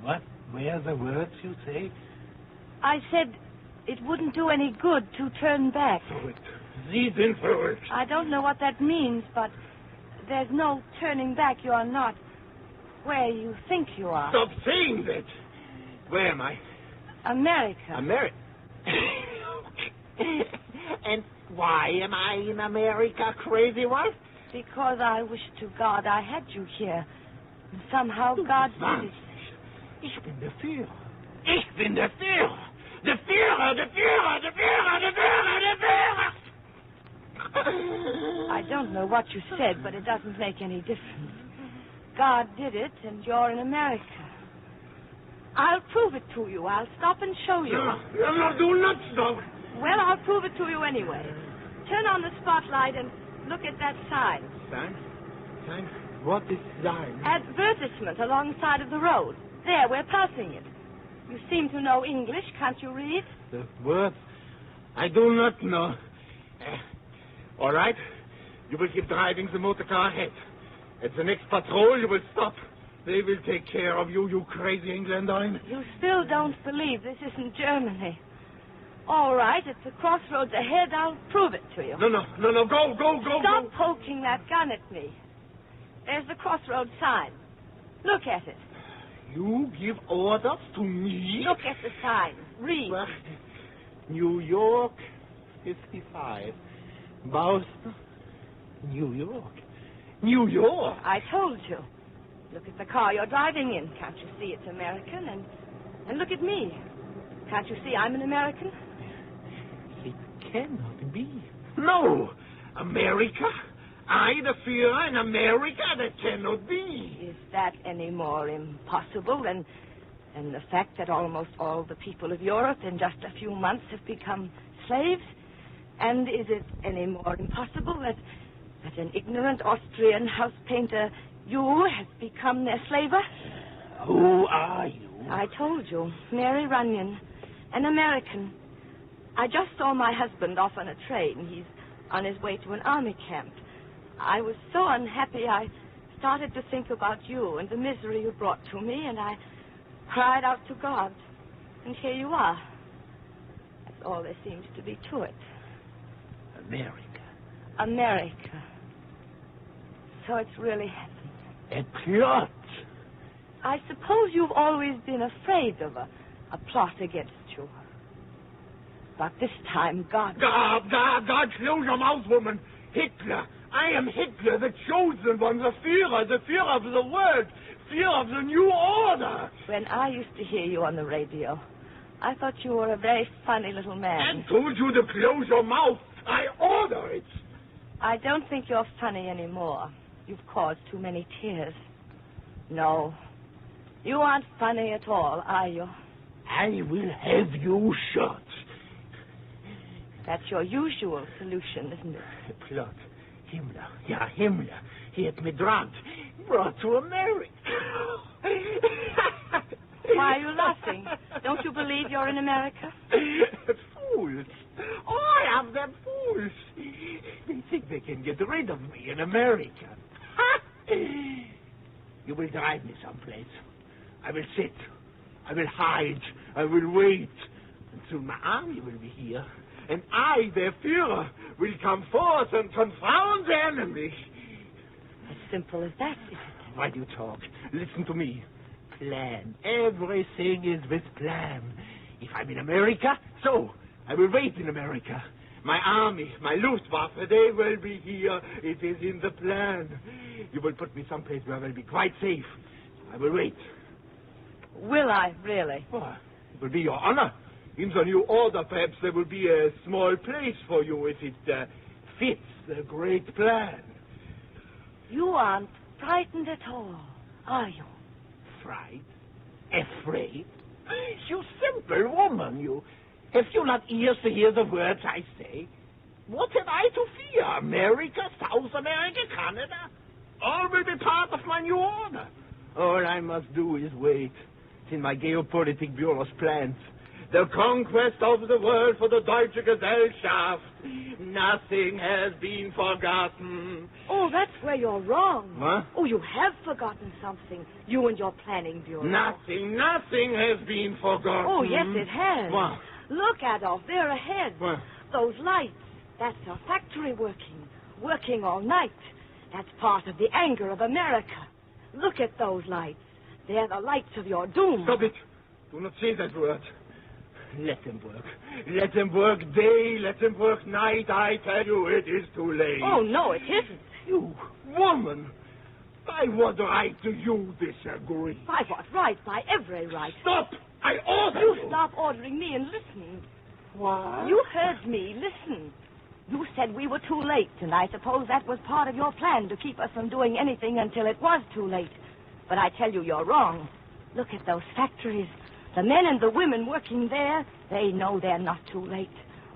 What? Where are the words you say? I said it wouldn't do any good to turn back. Sie sind verrückt. I don't know what that means, but there's no turning back. You are not where you think you are. Stop saying that. Where am I? America. America? And why am I in America, crazy one? Because I wish to God I had you here. And somehow God did it. Ich bin der Führer. Ich bin der Führer. Der Führer, der Führer, der Führer, der Führer, der Führer. I don't know what you said, but it doesn't make any difference. God did it, and you're in America. I'll prove it to you. I'll stop and show you. No, do not stop. Well, I'll prove it to you anyway. Turn on the spotlight and look at that sign. Sign? Sign? What is sign? Advertisement alongside of the road. There, we're passing it. You seem to know English. Can't you read? The words? I do not know. All right. You will keep driving the motor car ahead. At the next patrol, you will stop. They will take care of you, you crazy Englander. You still don't believe this isn't Germany. All right, at the crossroads ahead, I'll prove it to you. No, go. Stop poking that gun at me. There's the crossroads sign. Look at it. You give orders to me? Look at the sign. Read. New York, 55. Boston, New York. New York? I told you. Look at the car you're driving in. Can't you see it's American? And look at me. Can't you see I'm an American? It cannot be. No! America? I, the Führer in America? That cannot be. Is that any more impossible than the fact that almost all the people of Europe in just a few months have become slaves? And is it any more impossible that an ignorant Austrian house painter, you, has become their slaver? Who are you? I told you. Mary Runyon, an American. I just saw my husband off on a train. He's on his way to an army camp. I was so unhappy I started to think about you and the misery you brought to me, and I cried out to God. And here you are. That's all there seems to be to it. America. So it's really happened. A plot. I suppose you've always been afraid of a plot against you. But this time, God, close your mouth, woman. Hitler. I am Hitler, the chosen one, the Führer of the world, Führer of the new order. When I used to hear you on the radio, I thought you were a very funny little man. I told you to close your mouth. I order it. I don't think you're funny anymore. You've caused too many tears. No, you aren't funny at all, are you? I will have you shot. That's your usual solution, isn't it? Plot. Himmler. Yeah, Himmler. He had me drugged, brought to America. Why are you laughing? Don't you believe you're in America? Fools. I have them fools. They think they can get rid of me in America. You will drive me someplace. I will sit. I will hide. I will wait. And soon my army will be here. And I, their Führer, will come forth and confound the enemy. As simple as that, is it? Why do you talk? Listen to me. Plan. Everything is with plan. If I'm in America, so I will wait in America. My army, my Luftwaffe, they will be here. It is in the plan. You will put me someplace where I will be quite safe. I will wait. Will I, really? Oh, it will be your honor. In the new order, perhaps there will be a small place for you if it fits the great plan. You aren't frightened at all, are you? Frightened? Afraid? You simple woman, you. Have you not ears to hear the words I say? What have I to fear? America, South America, Canada? All will be part of my new order. All I must do is wait. It's in my geopolitic bureau's plans. the conquest of the world for the Deutsche Gesellschaft. Nothing has been forgotten. Oh, that's where you're wrong. What? Oh, you have forgotten something. You and your planning bureau. Nothing has been forgotten. Oh, yes, it has. What? Look, Adolf, there ahead. What? Those lights. That's a factory working all night. That's part of the anger of America. Look at those lights. They're the lights of your doom. Stop it. Do not say that word. Let them work. Let them work day, let them work night. I tell you, it is too late. Oh, no, it isn't. You, woman. By what right do you disagree? By what right? By every right. Stop! I order you. Stop ordering me and listen. What? You heard me. Listen. You said we were too late, and I suppose that was part of your plan to keep us from doing anything until it was too late. But I tell you, you're wrong. Look at those factories. The men and the women working there, they know they're not too late.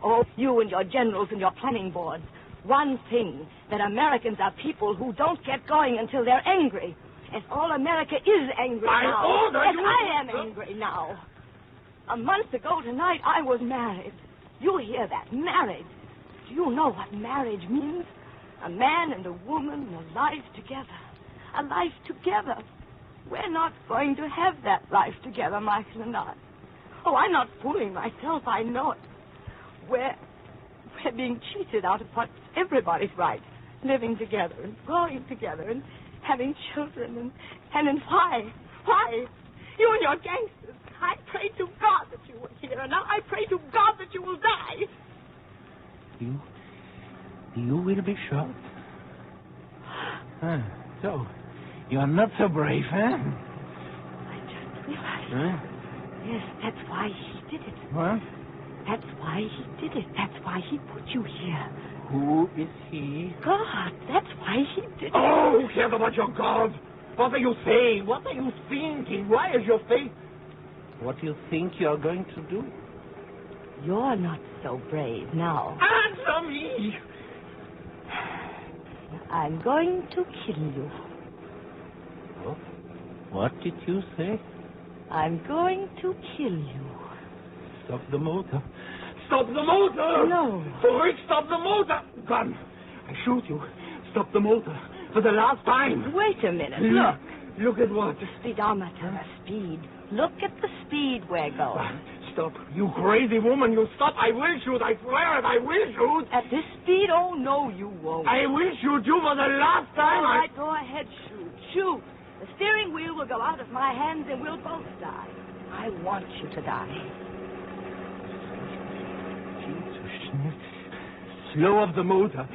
Oh, you and your generals and your planning boards. One thing, that Americans are people who don't get going until they're angry. As all America is angry now. As I am angry now. A month ago tonight, I was married. You hear that? Married. Do you know what marriage means? A man and a woman, a life together. A life together. We're not going to have that life together, Michael and I. Oh, I'm not fooling myself. I know it. We're being cheated out of what's everybody's right. Living together and growing together and having children. And why? Why? You and your gangsters. I pray to God that you were here, and now I pray to God that you will die. You will be shot? So, you're not so brave, huh? I just realized. Yes, that's why he did it. What? That's why he did it. That's why he put you here. Who is he? God, that's why he did it. Oh, who cares about your God? What are you saying? What are you thinking? Why is your face... What do you think you're going to do? You're not so brave now. Answer me! I'm going to kill you. What did you say? I'm going to kill you. Stop the motor. Stop the motor! No. Rick, stop the motor! Gun. I shoot you. Stop the motor. For the last time. Wait a minute. Look. Look at what? The speedometer. The speed. Look at the speed we're going. Stop. You crazy woman. You stop. I will shoot. I swear it. I will shoot. At this speed? Oh, no, you won't. I will shoot you for the last time. All right, go ahead. Shoot. Shoot. The steering wheel will go out of my hands and we'll both die. I want you to die. Slow up the motor.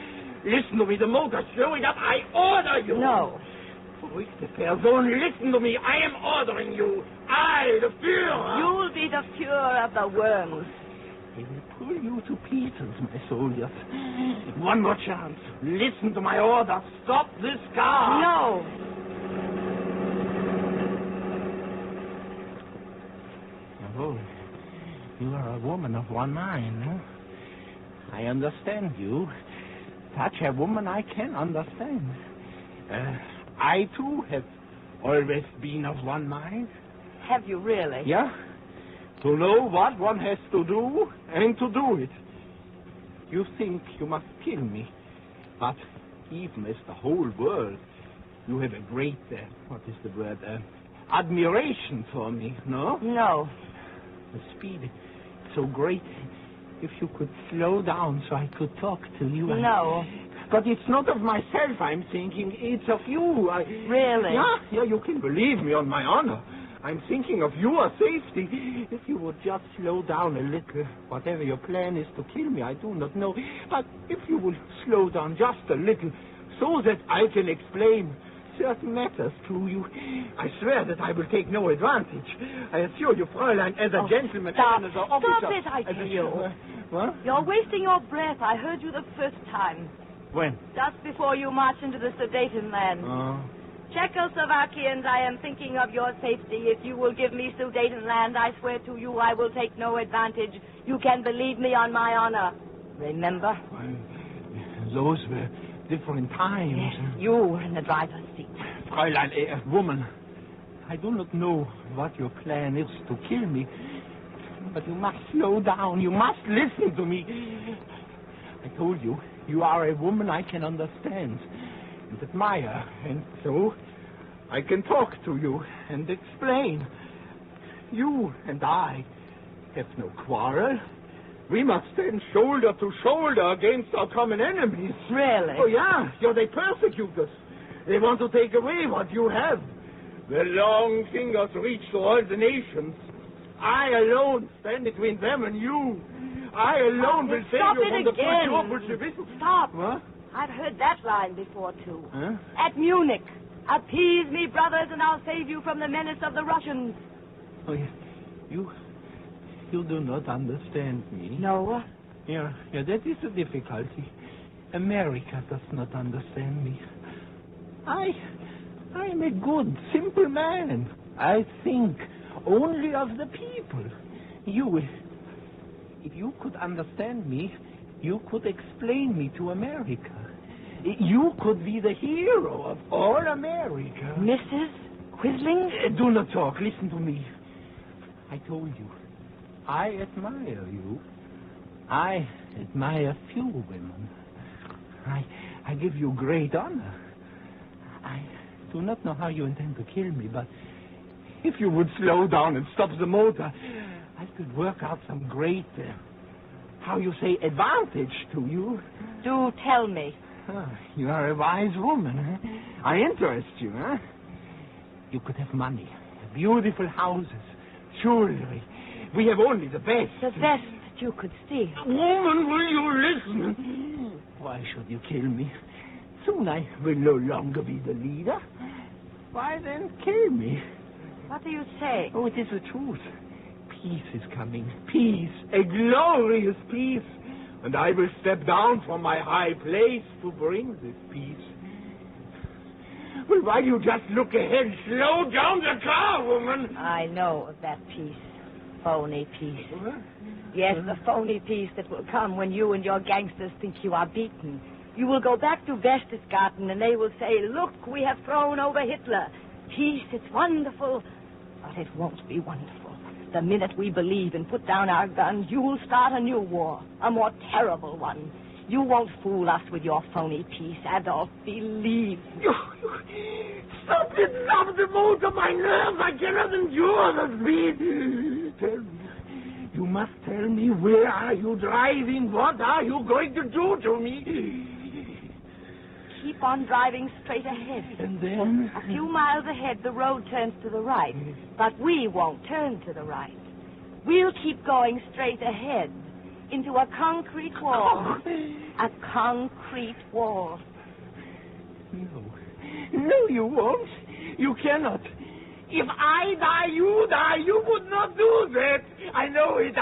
Listen to me. The motor's slowing up. I order you. No. Rick the Person, listen to me. I am ordering you. I, the Führer. You'll be the Führer of the worms. They will pull you to pieces, my soldiers. One more chance. Listen to my order. Stop this car. No. Oh, you are a woman of one mind, huh? I understand you. Such a woman I can understand. I, too, have always been of one mind. Have you really? Yeah. To know what one has to do and to do it. You think you must kill me. But even as the whole world, you have a great, what is the word, admiration for me, no? No. The speed is so great. If you could slow down so I could talk to you. No. But it's not of myself I'm thinking. It's of you. Really? Yeah, you can believe me on my honor. I'm thinking of your safety. If you would just slow down a little, whatever your plan is to kill me, I do not know. But if you will slow down just a little, so that I can explain certain matters to you, I swear that I will take no advantage. I assure you, Fräulein, as a gentleman and as an officer... Stop it, I tell you. What? You're wasting your breath. I heard you the first time. When? Just before you march into the Sudetenland. Czechoslovakians, I am thinking of your safety. If you will give me Sudetenland, I swear to you I will take no advantage. You can believe me on my honor. Remember? Those were different times. Yes, you were in the driver's seat. Fräulein, a woman, I do not know what your plan is to kill me. But you must slow down. You must listen to me. I told you, you are a woman I can understand and admire. And so I can talk to you and explain. You and I have no quarrel. We must stand shoulder to shoulder against our common enemies. Really? Oh, yeah. They persecute us. They want to take away what you have. Their long fingers reach to all the nations. I alone stand between them and you. I alone will save you from the pure Bolshevism. Stop. What? I've heard that line before, too. Huh? At Munich. Appease me, brothers, and I'll save you from the menace of the Russians. Oh, yeah. You do not understand me. No. Yeah, that is the difficulty. America does not understand me. I am a good, simple man. I think only of the people. If you could understand me, you could explain me to America. You could be the hero of all America. Mrs. Quisling? Do not talk. Listen to me. I told you, I admire you. I admire few women. I give you great honor. I do not know how you intend to kill me, but if you would slow down and stop the motor, I could work out some great, advantage to you. Do tell me. You are a wise woman, huh? I interest you, huh? You could have money, beautiful houses, jewelry. We have only the best. The best that you could steal. Woman, will you listen? Why should you kill me? Soon I will no longer be the leader. Why then kill me? What do you say? Oh, it is the truth. Peace is coming. Peace. A glorious peace. And I will step down from my high place to bring this peace. Well, why do you just look ahead? Slow down the car, woman. I know of that peace. Phony peace. What? Yes, the phony peace that will come when you and your gangsters think you are beaten. You will go back to Berchtesgaden and they will say, look, we have thrown over Hitler. Peace, it's wonderful. But it won't be wonderful. The minute we believe and put down our guns, you will start a new war, a more terrible one. You won't fool us with your phony peace, Adolf. Believe me. Stop it! Stop the motor! My nerves! I cannot endure the speed! Tell me. You must tell me, where are you driving? What are you going to do to me? Keep on driving straight ahead. And then? A few miles ahead, the road turns to the right. But we won't turn to the right. We'll keep going straight ahead into a concrete wall. A concrete wall. No, you won't. You cannot. If I die, you die. You would not do that. I know it.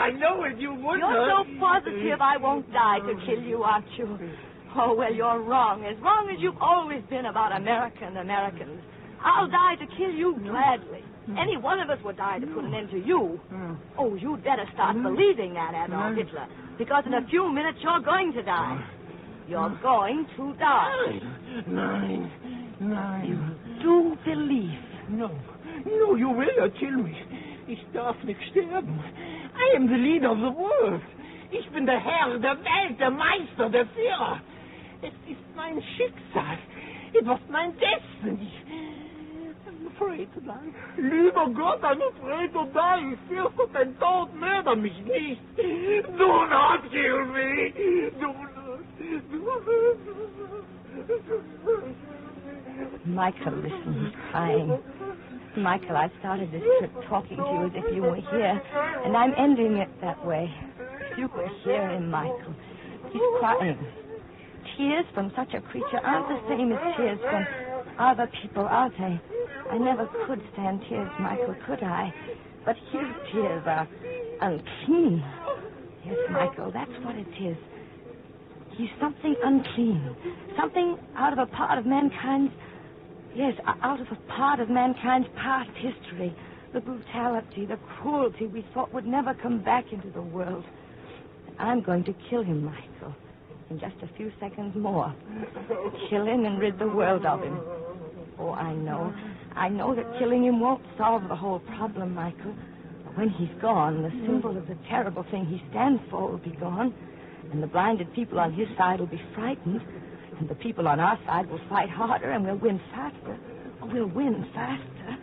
You would not. You're so positive I won't die to kill you, aren't you? Oh, well, you're wrong. As wrong as you've always been about America and Americans. I'll die to kill you gladly. Any one of us would die to put an end to you. Oh, you'd better start believing that, Adolf Hitler. Because in a few minutes you're going to die. You're going to die. Nein. Do believe. No, you will not kill me. Ich darf nicht sterben. I am the leader of the world. Ich bin der Herr der Welt, der Meister, der Führer. Es ist mein Schicksal. It was my destiny. I'm afraid to die. Lieber Gott, I'm afraid to die. Ich fürchte den Tod, mörder mich nicht. Do not kill me. Do not. Michael, listen, he's crying. Michael, I started this trip talking to you as if you were here, and I'm ending it that way. If you could hear him, Michael. He's crying. Tears from such a creature aren't the same as tears from other people, are they? I never could stand tears, Michael, could I? But his tears are unclean. Yes, Michael, that's what it is. He's something unclean. Something out of a part of mankind's... Yes, out of a part of mankind's past history. The brutality, the cruelty we thought would never come back into the world. I'm going to kill him, Michael. In just a few seconds more. Kill him and rid the world of him. Oh, I know. I know that killing him won't solve the whole problem, Michael. When he's gone, the symbol of the terrible thing he stands for will be gone, and the blinded people on his side will be frightened, and the people on our side will fight harder, and we'll win faster. We'll win faster.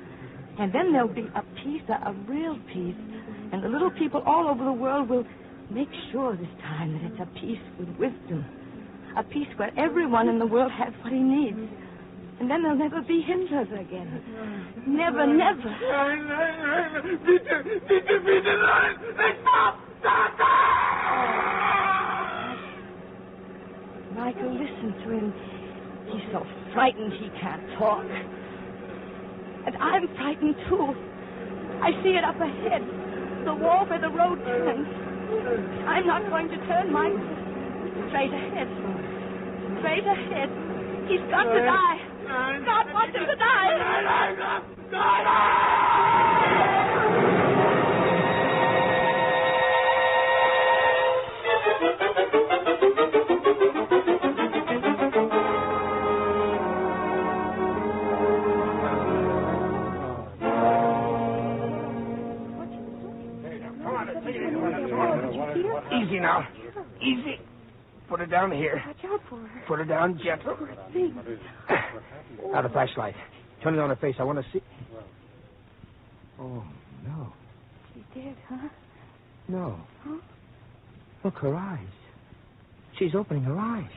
And then there'll be a peace, a real peace, and the little people all over the world will make sure this time that it's a peace with wisdom, a peace where everyone in the world has what he needs. And then there'll never be Hitlers again. Never, never. Bitte, nein! Stop! Michael, listen to him. He's so frightened he can't talk. And I'm frightened, too. I see it up ahead, the wall where the road turns. I'm not going to turn, Michael. Straight ahead. Straight ahead. He's got to die. God wants him to die. Easy now. Easy. Put her down here. Watch out for her. Put her down gentle. Now the flashlight. Turn it on her face. I want to see. Oh, no. She's dead, huh? No. Huh? Look, her eyes. She's opening her eyes.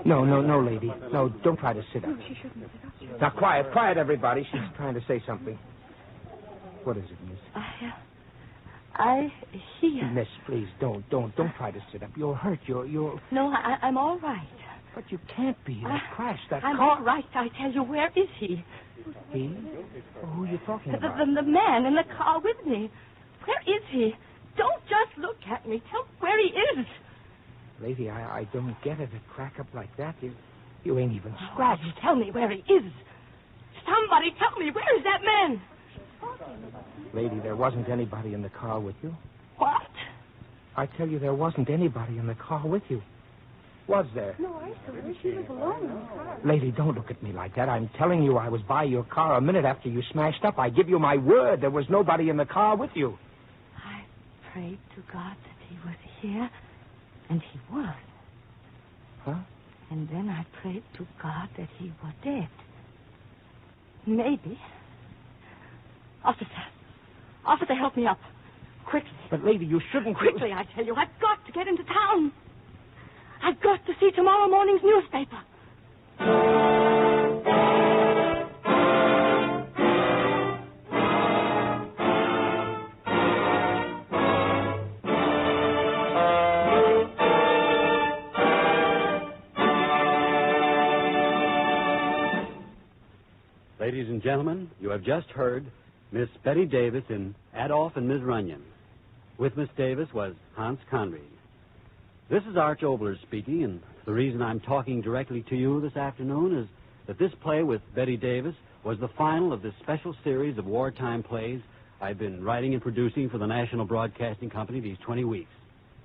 No, lady. No, don't try to sit up. No, she shouldn't sit up. Now, quiet, everybody. She's trying to say something. What is it, miss? I hear. Miss, please, don't try to sit up. You're hurt. You're... No, I'm all right. But you can't be. That crash, that I'm car... all right, I tell you. Where is he? He? Oh, who are you talking about? The man in the car with me. Where is he? Don't just look at me. Tell me where he is. Lady, I don't get it. A crack up like that. You ain't even scratched. Tell me where he is. Somebody tell me, where is that man? Lady, there wasn't anybody in the car with you. What? I tell you, there wasn't anybody in the car with you. Was there? No, I saw her. She was alone in the car. Lady, don't look at me like that. I'm telling you, I was by your car a minute after you smashed up. I give you my word, there was nobody in the car with you. I prayed to God that he was here, and he was. Huh? And then I prayed to God that he was dead. Maybe. Officer, help me up. Quickly. But, lady, you shouldn't... Quickly, I tell you. I've got to get into town. I've got to see tomorrow morning's newspaper. Ladies and gentlemen, you have just heard Miss Betty Davis in Adolph and Ms. Runyon. With Miss Davis was Hans Conried. This is Arch Obler speaking, and the reason I'm talking directly to you this afternoon is that this play with Betty Davis was the final of this special series of wartime plays I've been writing and producing for the National Broadcasting Company these 20 weeks.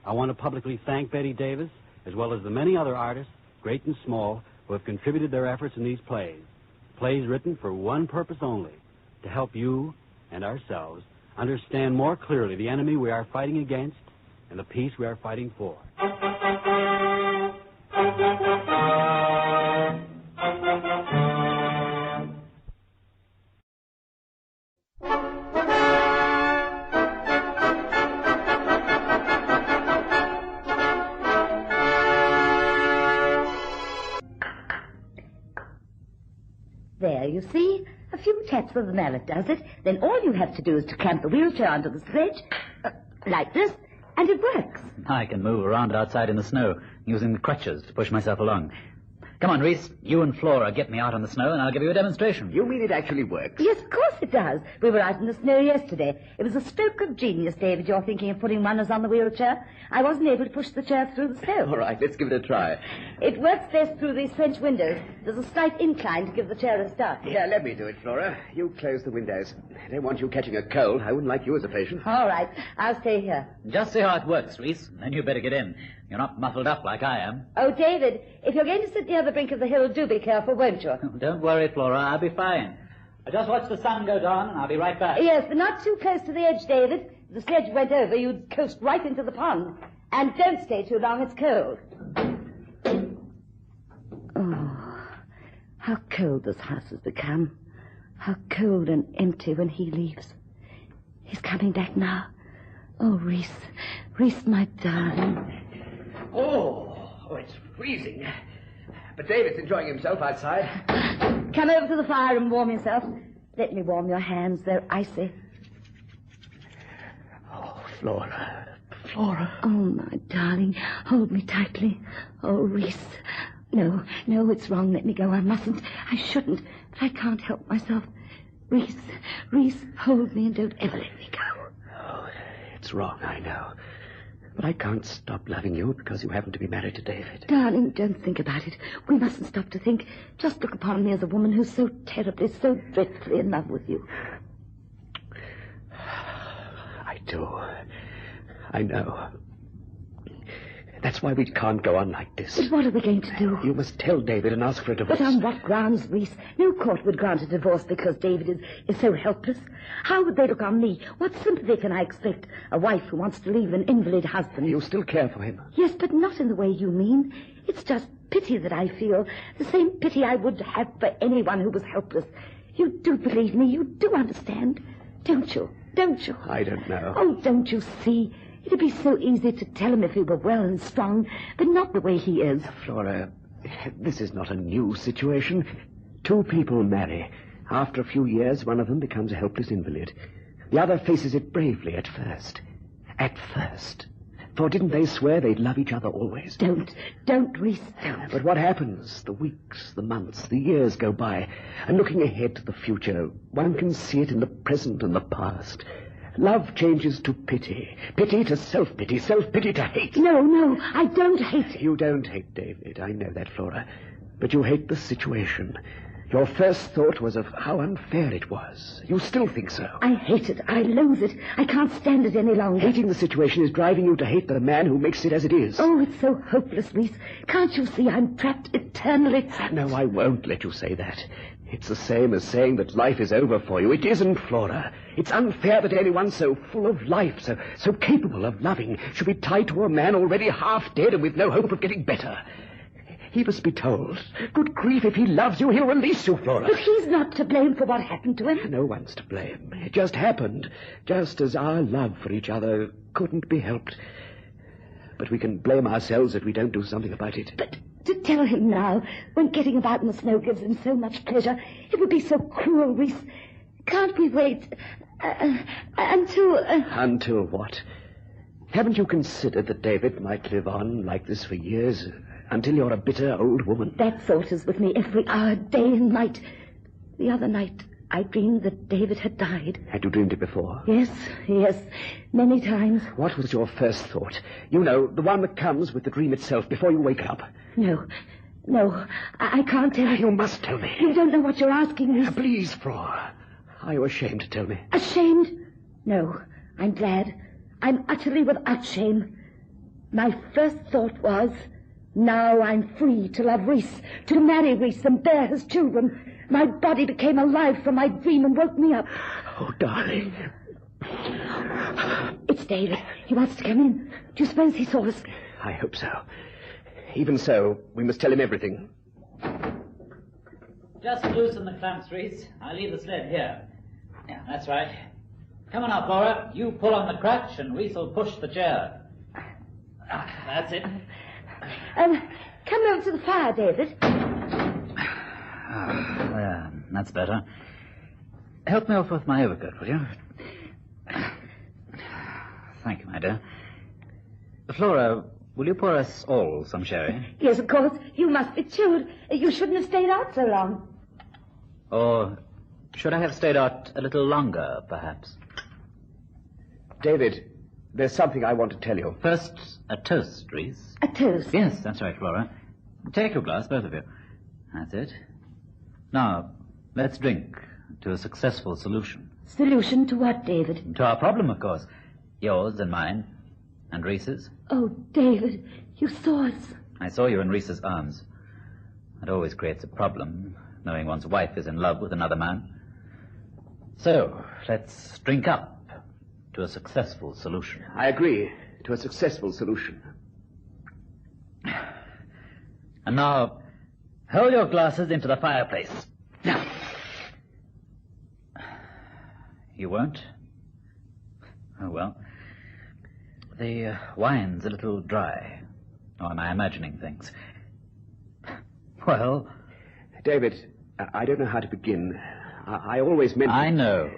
I want to publicly thank Betty Davis, as well as the many other artists, great and small, who have contributed their efforts in these plays. Plays written for one purpose only, to help you and ourselves understand more clearly the enemy we are fighting against and the peace we are fighting for. There, you see? A few taps of the mallet does it. Then all you have to do is to clamp the wheelchair onto the sledge, like this, and it works. I can move around outside in the snow, using the crutches to push myself along. Come on, Reese. You and Flora get me out on the snow, and I'll give you a demonstration. You mean it actually works? Yes, of course it does. We were out in the snow yesterday. It was a stroke of genius, David, you're thinking of putting one of us on the wheelchair. I wasn't able to push the chair through the snow. All right, let's give it a try. It works best through these French windows. There's a slight incline to give the chair a start. Yeah, let me do it, Flora. You close the windows. I don't want you catching a cold. I wouldn't like you as a patient. All right, I'll stay here. Just see how it works, Reese. Then you better get in. You're not muffled up like I am. Oh, David, if you're going to sit near the brink of the hill, do be careful, won't you? Don't worry, Flora. I'll be fine. I just watch the sun go down, and I'll be right back. Yes, but not too close to the edge, David. If the sledge went over, you'd coast right into the pond. And don't stay too long, it's cold. Oh, how cold this house has become. How cold and empty when he leaves. He's coming back now. Oh, Reese. Reese, my darling. Oh, it's freezing. But David's enjoying himself outside. Come over to the fire and warm yourself. Let me warm your hands. They're icy. Oh, Flora. Flora. Oh, my darling. Hold me tightly. Oh, Reese. No, it's wrong. Let me go. I mustn't. I shouldn't. But I can't help myself. Reese, hold me and don't ever let me go. Oh, it's wrong, I know. But I can't stop loving you because you happen to be married to David. Darling, don't think about it. We mustn't stop to think. Just look upon me as a woman who's so terribly, so dreadfully in love with you. I do. I know. That's why we can't go on like this. But what are we going to do? You must tell David and ask for a divorce. But on what grounds, Reese? No court would grant a divorce because David is so helpless. How would they look on me? What sympathy can I expect? A wife who wants to leave an invalid husband. You still care for him? Yes, but not in the way you mean. It's just pity that I feel. The same pity I would have for anyone who was helpless. You do believe me. You do understand. Don't you? Don't you? I don't know. Oh, don't you see? It'd be so easy to tell him if he were well and strong, but not the way he is. Flora, this is not a new situation. Two people marry. After a few years, one of them becomes a helpless invalid. The other faces it bravely at first. At first. For didn't they swear they'd love each other always? Don't, Reese, don't. But what happens? The weeks, the months, the years go by, and looking ahead to the future, one can see it in the present and the past. Love changes to pity. Pity to self-pity. Self-pity to hate. No, I don't hate. You don't hate David. I know that, Flora. But you hate the situation. Your first thought was of how unfair it was. You still think so. I hate it. I loathe it. I can't stand it any longer. Hating the situation is driving you to hate the man who makes it as it is. Oh, it's so hopeless, Reese. Can't you see I'm trapped, eternally trapped? No, I won't let you say that. It's the same as saying that life is over for you. It isn't, Flora. It's unfair that anyone so full of life, so capable of loving, should be tied to a man already half dead and with no hope of getting better. He must be told. Good grief, if he loves you, he'll release you, Flora. But he's not to blame for what happened to him. No one's to blame. It just happened, just as our love for each other couldn't be helped. But we can blame ourselves if we don't do something about it. But to tell him now, when getting about in the snow gives him so much pleasure, it would be so cruel, Reese. Can't we wait until... Until what? Haven't you considered that David might live on like this for years, until you're a bitter old woman? That thought is with me every hour, day and night. The other night, I dreamed that David had died. Had you dreamed it before? Yes, many times. What was your first thought? You know, the one that comes with the dream itself before you wake up. No, I can't tell you. You must tell me. You don't know what you're asking me. Please, Flora. Are you ashamed to tell me? Ashamed? No, I'm glad. I'm utterly without shame. My first thought was, now I'm free to love Reese, to marry Reese and bear his children. My body became alive from my dream and woke me up. Oh, darling. It's David. He wants to come in. Do you suppose he saw us? I hope so. Even so, we must tell him everything. Just loosen the clamps, Reese. I'll leave the sled here. Yeah, that's right. Come on now, Flora. You pull on the crutch and Reese will push the chair. That's it. Come over to the fire, David. That's better. Help me off with my overcoat, will you? Thank you, my dear. Flora, will you pour us all some sherry? Yes, of course. You must be chilled. You shouldn't have stayed out so long. Or should I have stayed out a little longer, perhaps? David, there's something I want to tell you. First, a toast, Reese. A toast? Yes, that's right, Flora. Take your glass, both of you. That's it. Now, let's drink to a successful solution. Solution to what, David? To our problem, of course. Yours and mine. And Reese's. Oh, David, you saw us. I saw you in Reese's arms. It always creates a problem, knowing one's wife is in love with another man. So, let's drink up to a successful solution. I agree. To a successful solution. And now, hold your glasses into the fireplace. Now. You won't? Oh, well. The wine's a little dry. Or am I imagining things? Well... David, I don't know how to begin. I always meant... I know.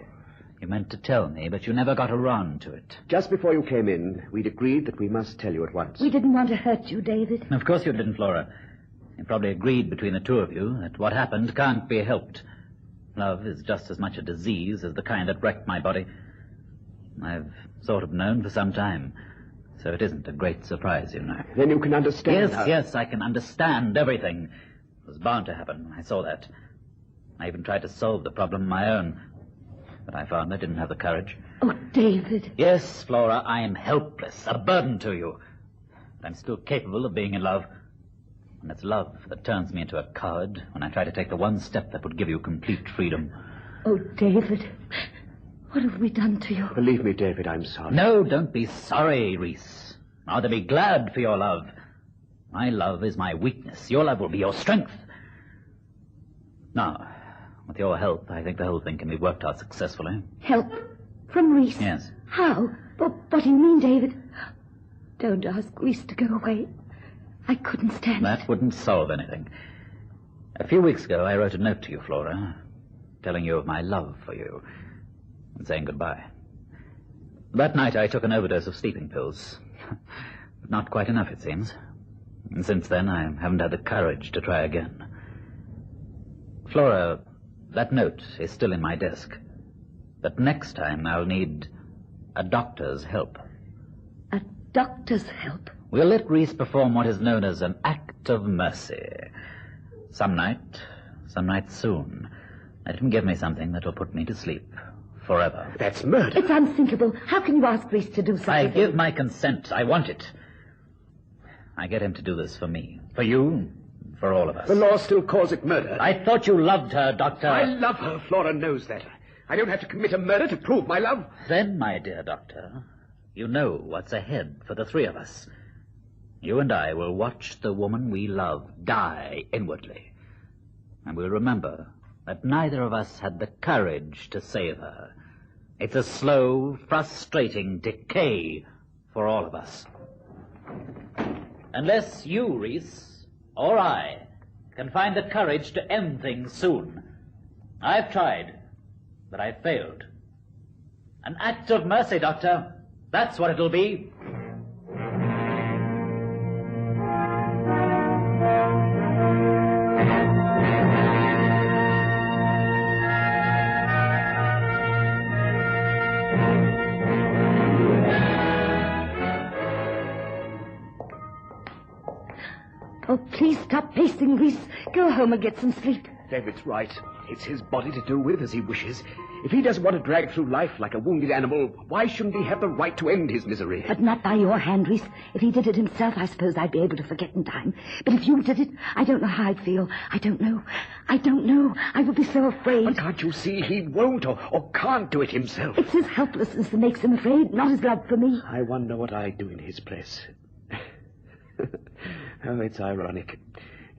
You meant to tell me, but you never got around to it. Just before you came in, we'd agreed that we must tell you at once. We didn't want to hurt you, David. Of course you didn't, Flora. You probably agreed between the two of you that what happened can't be helped. Love is just as much a disease as the kind that wrecked my body. I've sort of known for some time, so it isn't a great surprise, you know. Then you can understand Yes, I can understand everything. It was bound to happen. I saw that. I even tried to solve the problem on my own, but I found I didn't have the courage. Oh, David. Yes, Flora, I am helpless, a burden to you. But I'm still capable of being in love. And it's love that turns me into a coward when I try to take the one step that would give you complete freedom. Oh, David, what have we done to you? Believe me, David, I'm sorry. No, don't be sorry, Reese. Rather be glad for your love. My love is my weakness. Your love will be your strength. Now, with your help, I think the whole thing can be worked out successfully. Help? From Reese? Yes. How? What do you mean, David? Don't ask Reese to go away. I couldn't stand That wouldn't solve anything. A few weeks ago, I wrote a note to you, Flora, telling you of my love for you and saying goodbye. That night, I took an overdose of sleeping pills. But not quite enough, it seems. And since then, I haven't had the courage to try again. Flora, that note is still in my desk. But next time, I'll need a doctor's help. A doctor's help? We'll let Reese perform what is known as an act of mercy. Some night soon. Let him give me something that will put me to sleep forever. That's murder. It's unthinkable. How can you ask Reese to do something? I give my consent. I want it. I get him to do this for me. For you. For all of us. The law still calls it murder. I thought you loved her, Doctor. I love her. Flora knows that. I don't have to commit a murder to prove my love. Then, my dear Doctor, you know what's ahead for the three of us. You and I will watch the woman we love die inwardly. And we'll remember that neither of us had the courage to save her. It's a slow, frustrating decay for all of us. Unless you, Reese, or I, can find the courage to end things soon. I've tried, but I've failed. An act of mercy, Doctor. That's what it'll be. Oh, please stop pacing, Reese. Go home and get some sleep. David's right. It's his body to do with as he wishes. If he doesn't want to drag through life like a wounded animal, why shouldn't he have the right to end his misery? But not by your hand, Reese. If he did it himself, I suppose I'd be able to forget in time. But if you did it, I don't know how I'd feel. I don't know. I would be so afraid. But can't you see he won't or can't do it himself? It's his helplessness that makes him afraid, not his love for me. I wonder what I'd do in his place. Oh, it's ironic.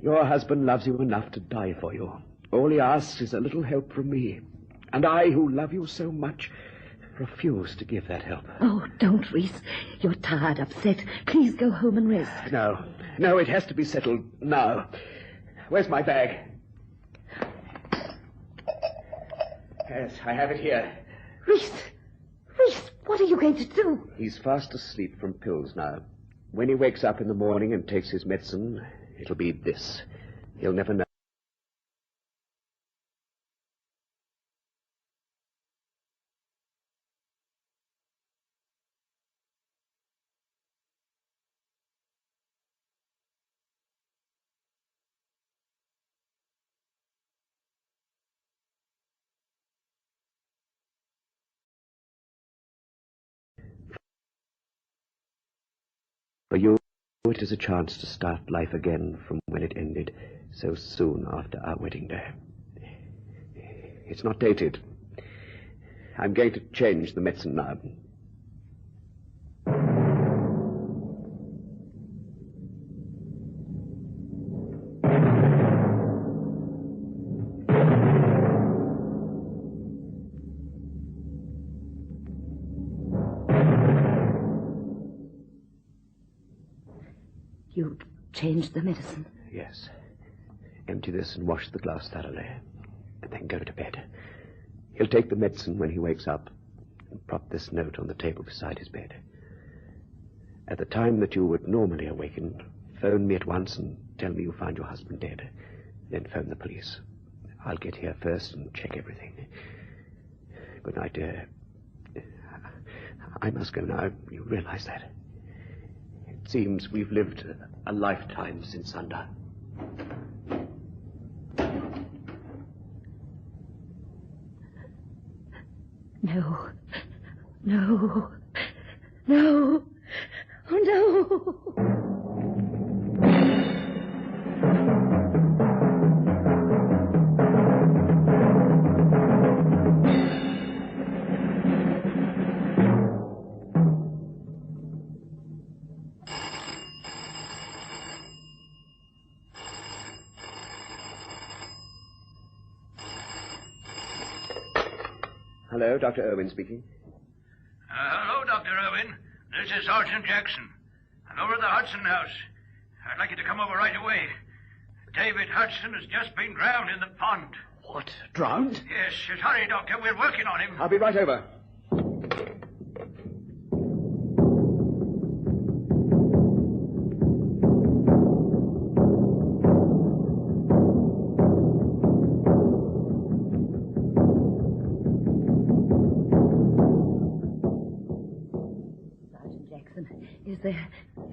Your husband loves you enough to die for you. All he asks is a little help from me. And I, who love you so much, refuse to give that help. Oh, don't, Reese. You're tired, upset. Please go home and rest. No, it has to be settled now. Where's my bag? Yes, I have it here. Reese, what are you going to do? He's fast asleep from pills now. When he wakes up in the morning and takes his medicine, it'll be this. He'll never know. For you, it is a chance to start life again from when it ended so soon after our wedding day. It's not dated. I'm going to change the medicine now. You changed the medicine? Yes. Empty this and wash the glass thoroughly, and then go to bed. He'll take the medicine when he wakes up and prop this note on the table beside his bed. At the time that you would normally awaken, phone me at once and tell me you find your husband dead. Then phone the police. I'll get here first and check everything. Good night, dear. I must go now. You realize that? It seems we've lived a lifetime since under. No. No. No. Oh, no. Hello, Dr. Irwin speaking. Hello, Dr. Irwin. This is Sergeant Jackson. I'm over at the Hudson House. I'd like you to come over right away. David Hudson has just been drowned in the pond. What? Drowned? Yes, hurry, Doctor. We're working on him. I'll be right over.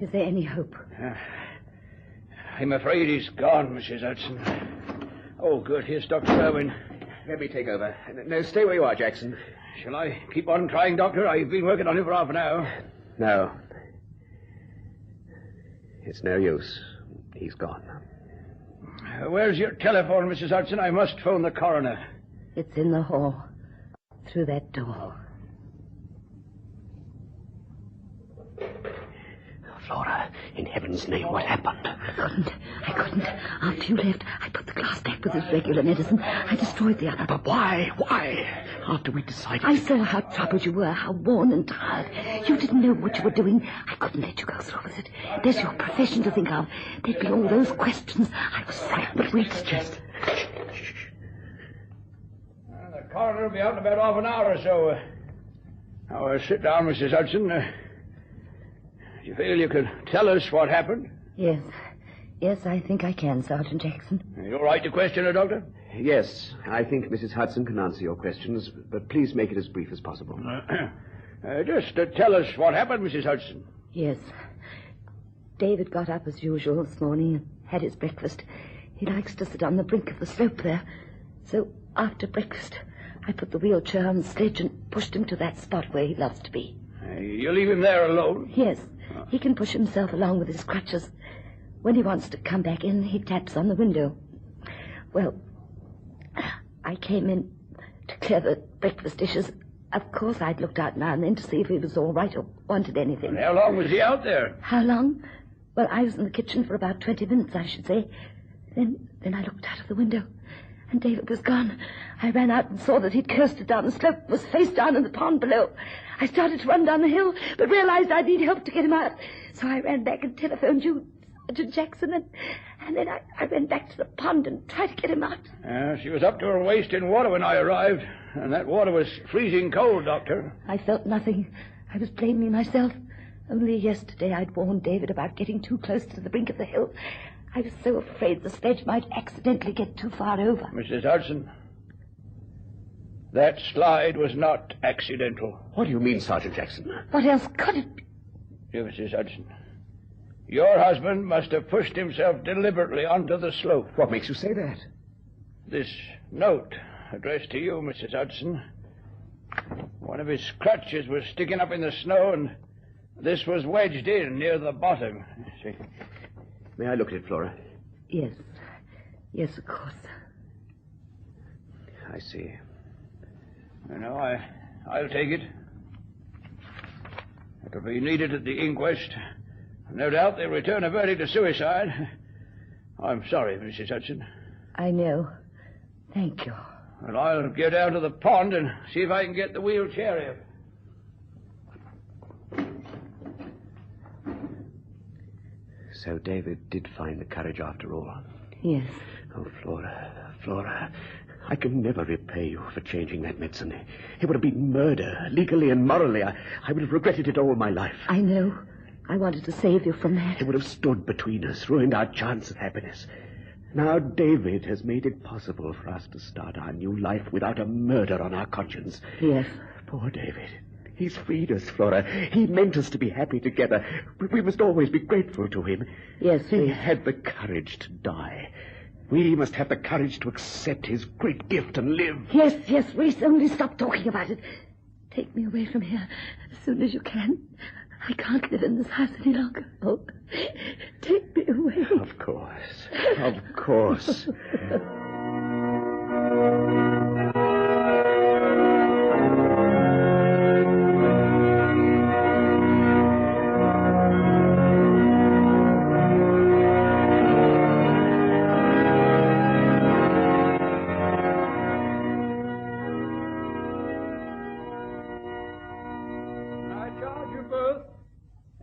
Is there any hope? I'm afraid he's gone, Mrs. Hudson. Oh, good. Here's Dr. Irwin. Let me take over. No, stay where you are, Jackson. Shall I keep on trying, Doctor? I've been working on him for half an hour. No. It's no use. He's gone. Where's your telephone, Mrs. Hudson? I must phone the coroner. It's in the hall. Through that door. Flora, in heaven's name, what happened? I couldn't. After you left, I put the glass back with its regular medicine. I destroyed the other. But why? Why? After we decided... I saw how troubled you were, how worn and tired. You didn't know what you were doing. I couldn't let you go through with it. There's your profession to think of. There'd be all those questions. I was frightened. But wait, just... The coroner will be out in about half an hour or so. Now, sit down, Mrs. Hudson. You feel you could tell us what happened? Yes. Yes, I think I can, Sergeant Jackson. Are you all right to question her, Doctor? Yes, I think Mrs. Hudson can answer your questions, but please make it as brief as possible. Just tell us what happened, Mrs. Hudson. Yes. David got up as usual this morning and had his breakfast. He likes to sit on the brink of the slope there. So after breakfast, I put the wheelchair on the sledge and pushed him to that spot where he loves to be. You leave him there alone? Yes. He can push himself along with his crutches. When he wants to come back in, he taps on the window. Well, I came in to clear the breakfast dishes. Of course, I'd looked out now and then to see if he was all right or wanted anything. How long was he out there? How long? Well, I was in the kitchen for about 20 minutes, I should say. Then I looked out of the window, and David was gone. I ran out and saw that he'd coasted down the slope, was face down in the pond below. I started to run down the hill, but realized I'd need help to get him out. So I ran back and telephoned you, Sergeant Jackson, and then I went back to the pond and tried to get him out. She was up to her waist in water when I arrived, and that water was freezing cold, Doctor. I felt nothing. I was blaming myself. Only yesterday I'd warned David about getting too close to the brink of the hill. I was so afraid the sledge might accidentally get too far over. Mrs. Hudson, that slide was not accidental. What do you mean, Sergeant Jackson? What else could it be? Mrs. Hudson, your husband must have pushed himself deliberately onto the slope. What makes you say that? This note addressed to you, Mrs. Hudson. One of his crutches was sticking up in the snow, and this was wedged in near the bottom. See? May I look at it, Flora? Yes. Yes, of course. I see. You know, I'll take it. It'll be needed at the inquest. No doubt they'll return a verdict of suicide. I'm sorry, Mrs. Hudson. I know. Thank you. Well, I'll get down to the pond and see if I can get the wheelchair here. So David did find the courage after all. Yes. Oh, Flora, I can never repay you for changing that medicine. It would have been murder, legally and morally. I would have regretted it all my life. I know. I wanted to save you from that. It would have stood between us, ruined our chance of happiness. Now David has made it possible for us to start our new life without a murder on our conscience. Yes. Poor David. He's freed us, Flora. He meant us to be happy together. We must always be grateful to him. Yes, He had the courage to die. We must have the courage to accept his great gift and live. Yes, Reese, only stop talking about it. Take me away from here as soon as you can. I can't live in this house any longer. Oh, take me away. Of course.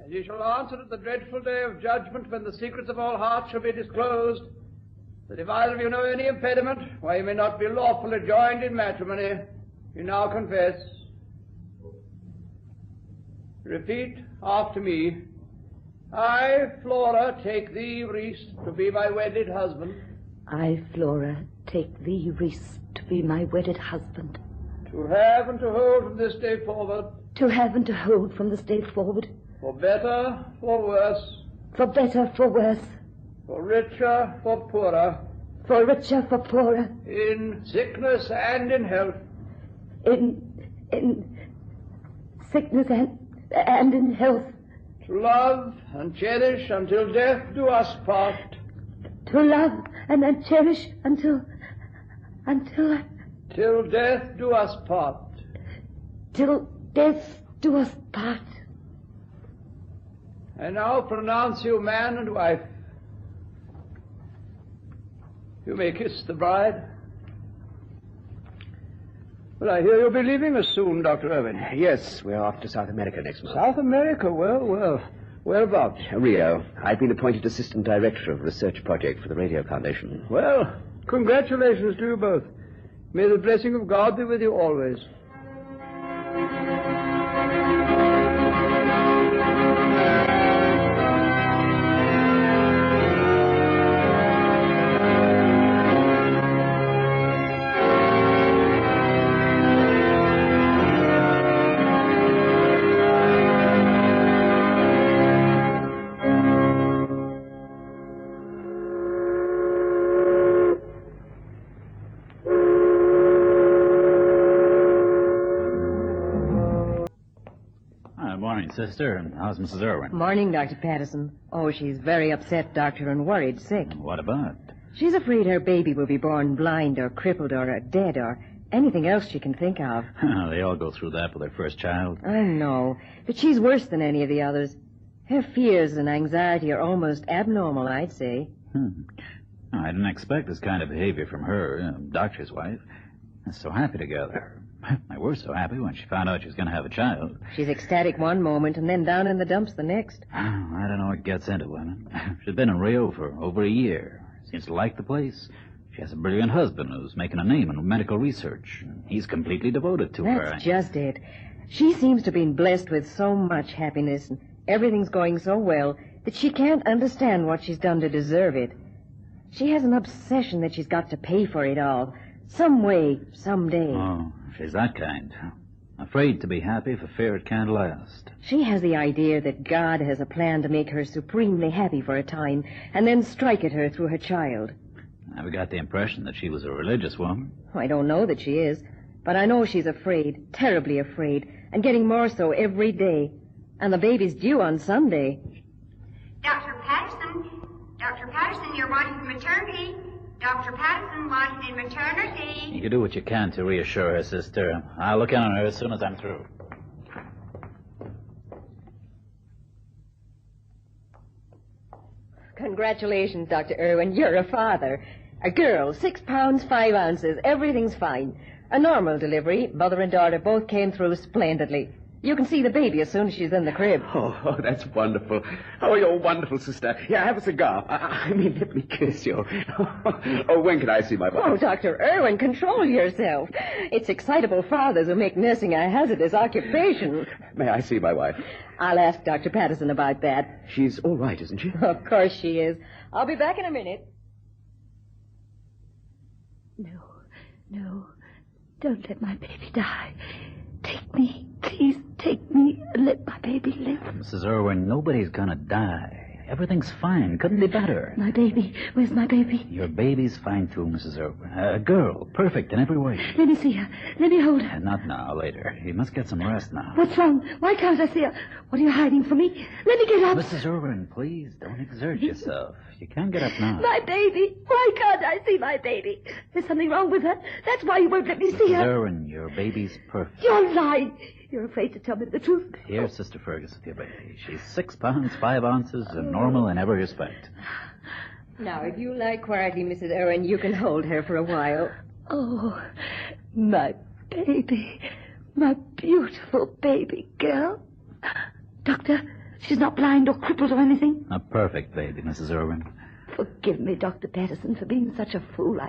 You shall answer at the dreadful day of judgment when the secrets of all hearts shall be disclosed, that if either of you know any impediment why you may not be lawfully joined in matrimony, you now confess. Repeat after me. I, Flora, take thee, Reese, to be my wedded husband. I, Flora, take thee, Reese, to be my wedded husband. To have and to hold from this day forward. To have and to hold from this day forward. For better, for worse. For better, for worse. For richer, for poorer. For richer, for poorer. In sickness and in health. In sickness and in health. To love and cherish until death do us part. To love and then cherish until Till death do us part. Till death do us part. I now pronounce you man and wife. You may kiss the bride. Well, I hear you'll be leaving us soon, Dr. Irving. Yes, we're off to South America next month. South America? Well. Whereabouts? Rio. I've been appointed assistant director of a research project for the Radio Foundation. Well, congratulations to you both. May the blessing of God be with you always. Sister, and how's Mrs. Irwin? Morning, Dr. Patterson. Oh, she's very upset, Doctor, and worried sick. What about? She's afraid her baby will be born blind or crippled or dead or anything else she can think of. They all go through that with their first child. I know, but she's worse than any of the others. Her fears and anxiety are almost abnormal, I'd say. I didn't expect this kind of behavior from her, doctor's wife. They're so happy together. They were so happy when she found out she was going to have a child. She's ecstatic one moment and then down in the dumps the next. I don't know what gets into women. She's been in Rio for over a year. Seems to like the place. She has a brilliant husband who's making a name in medical research. He's completely devoted to her. That's just it. She seems to have been blessed with so much happiness and everything's going so well that she can't understand what she's done to deserve it. She has an obsession that she's got to pay for it all. Some way, someday. Oh, she's that kind. Afraid to be happy for fear it can't last. She has the idea that God has a plan to make her supremely happy for a time and then strike at her through her child. I never got the impression that she was a religious woman. I don't know that she is, but I know she's afraid, terribly afraid, and getting more so every day. And the baby's due on Sunday. Dr. Patterson, you're wanting for maternity. Dr. Patterson wanted in maternity. You do what you can to reassure her, sister. I'll look in on her as soon as I'm through. Congratulations, Dr. Irwin. You're a father. A girl, 6 pounds, 5 ounces. Everything's fine. A normal delivery. Mother and daughter both came through splendidly. You can see the baby as soon as she's in the crib. Oh, that's wonderful. Oh, you're wonderful, sister. Yeah, have a cigar. I mean, let me kiss you. Oh, when can I see my wife? Oh, Dr. Irwin, control yourself. It's excitable fathers who make nursing a hazardous occupation. May I see my wife? I'll ask Dr. Patterson about that. She's all right, isn't she? Of course she is. I'll be back in a minute. No. Don't let my baby die. Take me. Please take me and let my baby live. Mrs. Irwin, nobody's gonna die. Everything's fine. Couldn't be better. My baby. Where's my baby? Your baby's fine too, Mrs. Irwin. A girl. Perfect in every way. Let me see her. Let me hold her. Not now. Later. You must get some rest now. What's wrong? Why can't I see her? What are you hiding from me? Let me get up. Mrs. Irwin, please don't exert yourself. You can't get up now. My baby. Why can't I see my baby? There's something wrong with her. That's why you won't let me see Mrs. her. Irwin, your baby's perfect. You're lying. You're afraid to tell me the truth. Here's Sister Fergus with your baby. She's 6 pounds, 5 ounces, and normal in every respect. Now, if you lie quietly, Mrs. Irwin, you can hold her for a while. Oh, my baby. My beautiful baby girl. Doctor, she's not blind or crippled or anything? A perfect baby, Mrs. Irwin. Forgive me, Dr. Patterson, for being such a fool.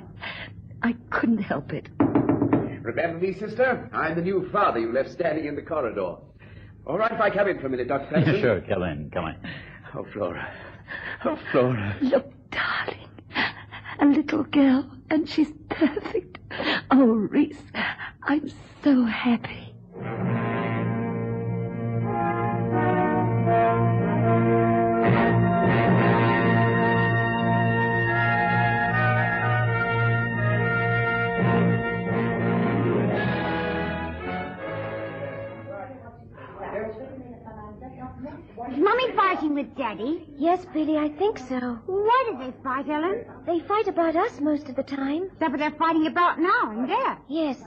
I couldn't help it. Remember me, sister? I'm the new father you left standing in the corridor. All right if I come in for a minute, Dr. Patterson? Sure, come in. Oh, Flora. Oh, Flora. Look, darling. A little girl, and she's perfect. Oh, Reese, I'm so happy. Is Mommy fighting with Daddy? Yes, Billy, I think so. Why do they fight, Ellen? They fight about us most of the time. That's what they're fighting about now, in there. Yes.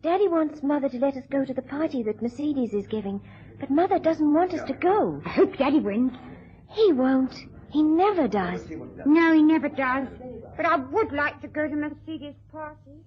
Daddy wants Mother to let us go to the party that Mercedes is giving, but Mother doesn't want us to go. I hope Daddy wins. He won't. He never does. No, he never does. But I would like to go to Mercedes' party.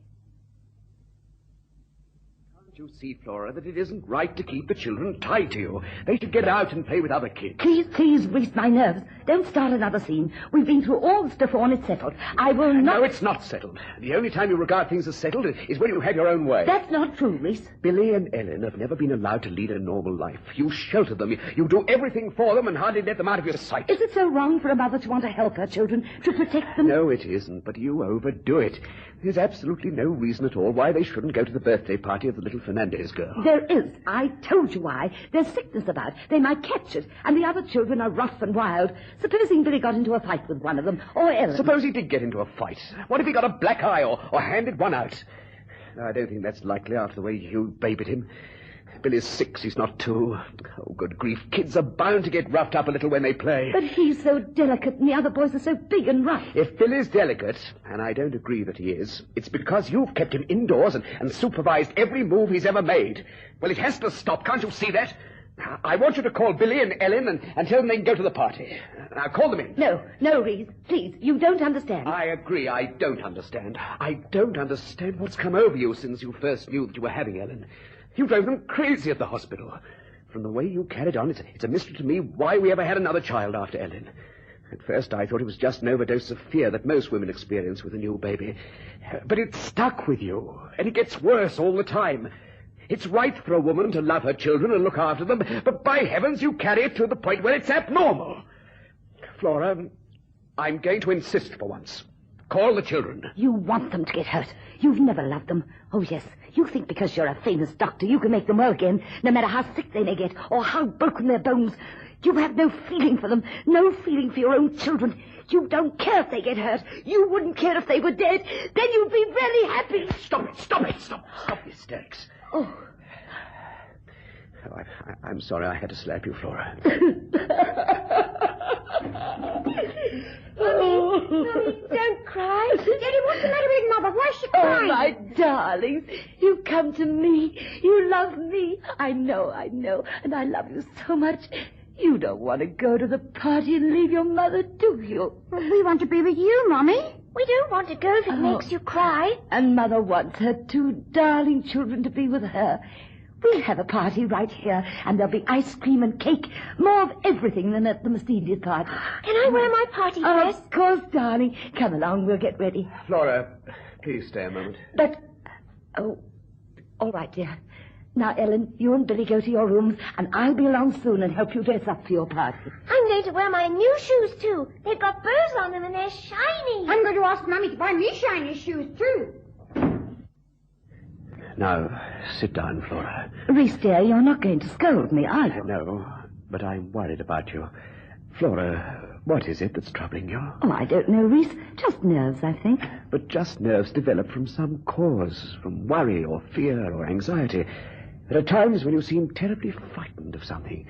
Can't you see, Flora, that it isn't right to keep the children tied to you? They should get out and play with other kids. Please, Reese, my nerves. Don't start another scene. We've been through all this before and it's settled. I will not... No, it's not settled. The only time you regard things as settled is when you have your own way. That's not true, Reese. Billy and Ellen have never been allowed to lead a normal life. You shelter them. You do everything for them and hardly let them out of your sight. Is it so wrong for a mother to want to help her children, to protect them? No, it isn't, but you overdo it. There's absolutely no reason at all why they shouldn't go to the birthday party of the little Fernandez girl. There is. I told you why. There's sickness about. They might catch it. And the other children are rough and wild. Supposing Billy got into a fight with one of them, or Ellen. Suppose he did get into a fight. What if he got a black eye or handed one out? No, I don't think that's likely after the way you babied him. Billy's 6, he's not 2. Oh, good grief. Kids are bound to get roughed up a little when they play. But he's so delicate and the other boys are so big and rough. If Billy's delicate, and I don't agree that he is, it's because you've kept him indoors and supervised every move he's ever made. Well, it has to stop. Can't you see that? I want you to call Billy and Ellen and tell them they can go to the party. Now, call them in. No, Reese. Please, you don't understand. I agree, I don't understand. I don't understand what's come over you since you first knew that you were having Ellen. You drove them crazy at the hospital. From the way you carried on, it's a mystery to me why we ever had another child after Ellen. At first, I thought it was just an overdose of fear that most women experience with a new baby. But it stuck with you, and it gets worse all the time. It's right for a woman to love her children and look after them, but by heavens, you carry it to the point where it's abnormal. Flora, I'm going to insist for once. Call the children. You want them to get hurt. You've never loved them. Oh, yes. You think because you're a famous doctor you can make them well again, no matter how sick they may get or how broken their bones. You have no feeling for them, no feeling for your own children. You don't care if they get hurt. You wouldn't care if they were dead. Then you'd be very happy. Stop the hysterics. Oh, I'm sorry I had to slap you, Flora. Mommy, don't cry. Get What's the matter with Mother? Why is she crying? Oh, my darlings, you've come to me. You love me. I know. And I love you so much. You don't want to go to the party and leave your mother, do you? Well, we want to be with you, Mommy. We don't want to go if it makes you cry. And Mother wants her two darling children to be with her. We'll have a party right here, and there'll be ice cream and cake, more of everything than at the Mercedes party. Can I wear my party dress? Of course, darling. Come along, we'll get ready. Flora, please stay a moment. But, oh, all right, dear. Now, Ellen, you and Billy go to your rooms, and I'll be along soon and help you dress up for your party. I'm going to wear my new shoes, too. They've got burrs on them, and they're shiny. I'm going to ask Mommy to buy me shiny shoes, too. Now, sit down, Flora. Reese, dear, you're not going to scold me, are you? No, but I'm worried about you. Flora, what is it that's troubling you? Oh, I don't know, Reese. Just nerves, I think. But just nerves develop from some cause, from worry or fear or anxiety. There are times when you seem terribly frightened of something.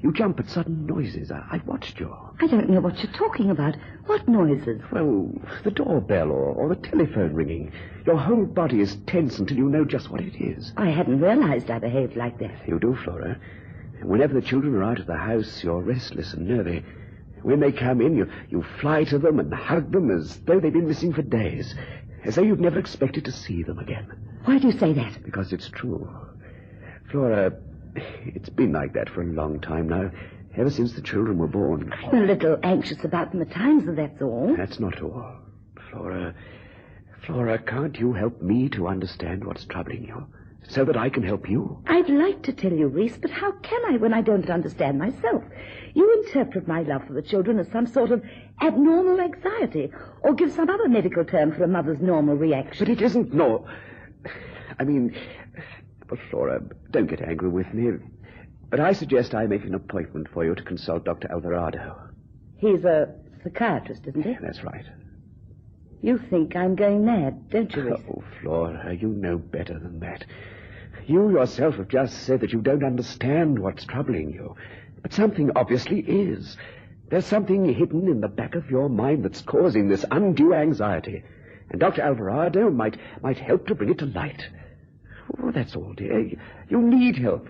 You jump at sudden noises. I've watched you. I don't know what you're talking about. What noises? Well, the doorbell or the telephone ringing. Your whole body is tense until you know just what it is. I hadn't realized I behaved like that. You do, Flora. Whenever the children are out of the house, you're restless and nervy. When they come in, you fly to them and hug them as though they've been missing for days, as though you've never expected to see them again. Why do you say that? Because it's true. Flora, it's been like that for a long time now, ever since the children were born. I'm a little anxious about them at times, and that's all. That's not all. Flora, can't you help me to understand what's troubling you, so that I can help you? I'd like to tell you, Reese, but how can I when I don't understand myself? You interpret my love for the children as some sort of abnormal anxiety, or give some other medical term for a mother's normal reaction. But it isn't But, Flora, don't get angry with me. But I suggest I make an appointment for you to consult Dr. Alvarado. He's a psychiatrist, isn't he? That's right. You think I'm going mad, don't you, Reese? Oh, Flora, you know better than that. You yourself have just said that you don't understand what's troubling you. But something obviously is. There's something hidden in the back of your mind that's causing this undue anxiety. And Dr. Alvarado might help to bring it to light. Oh, that's all, dear. You need help.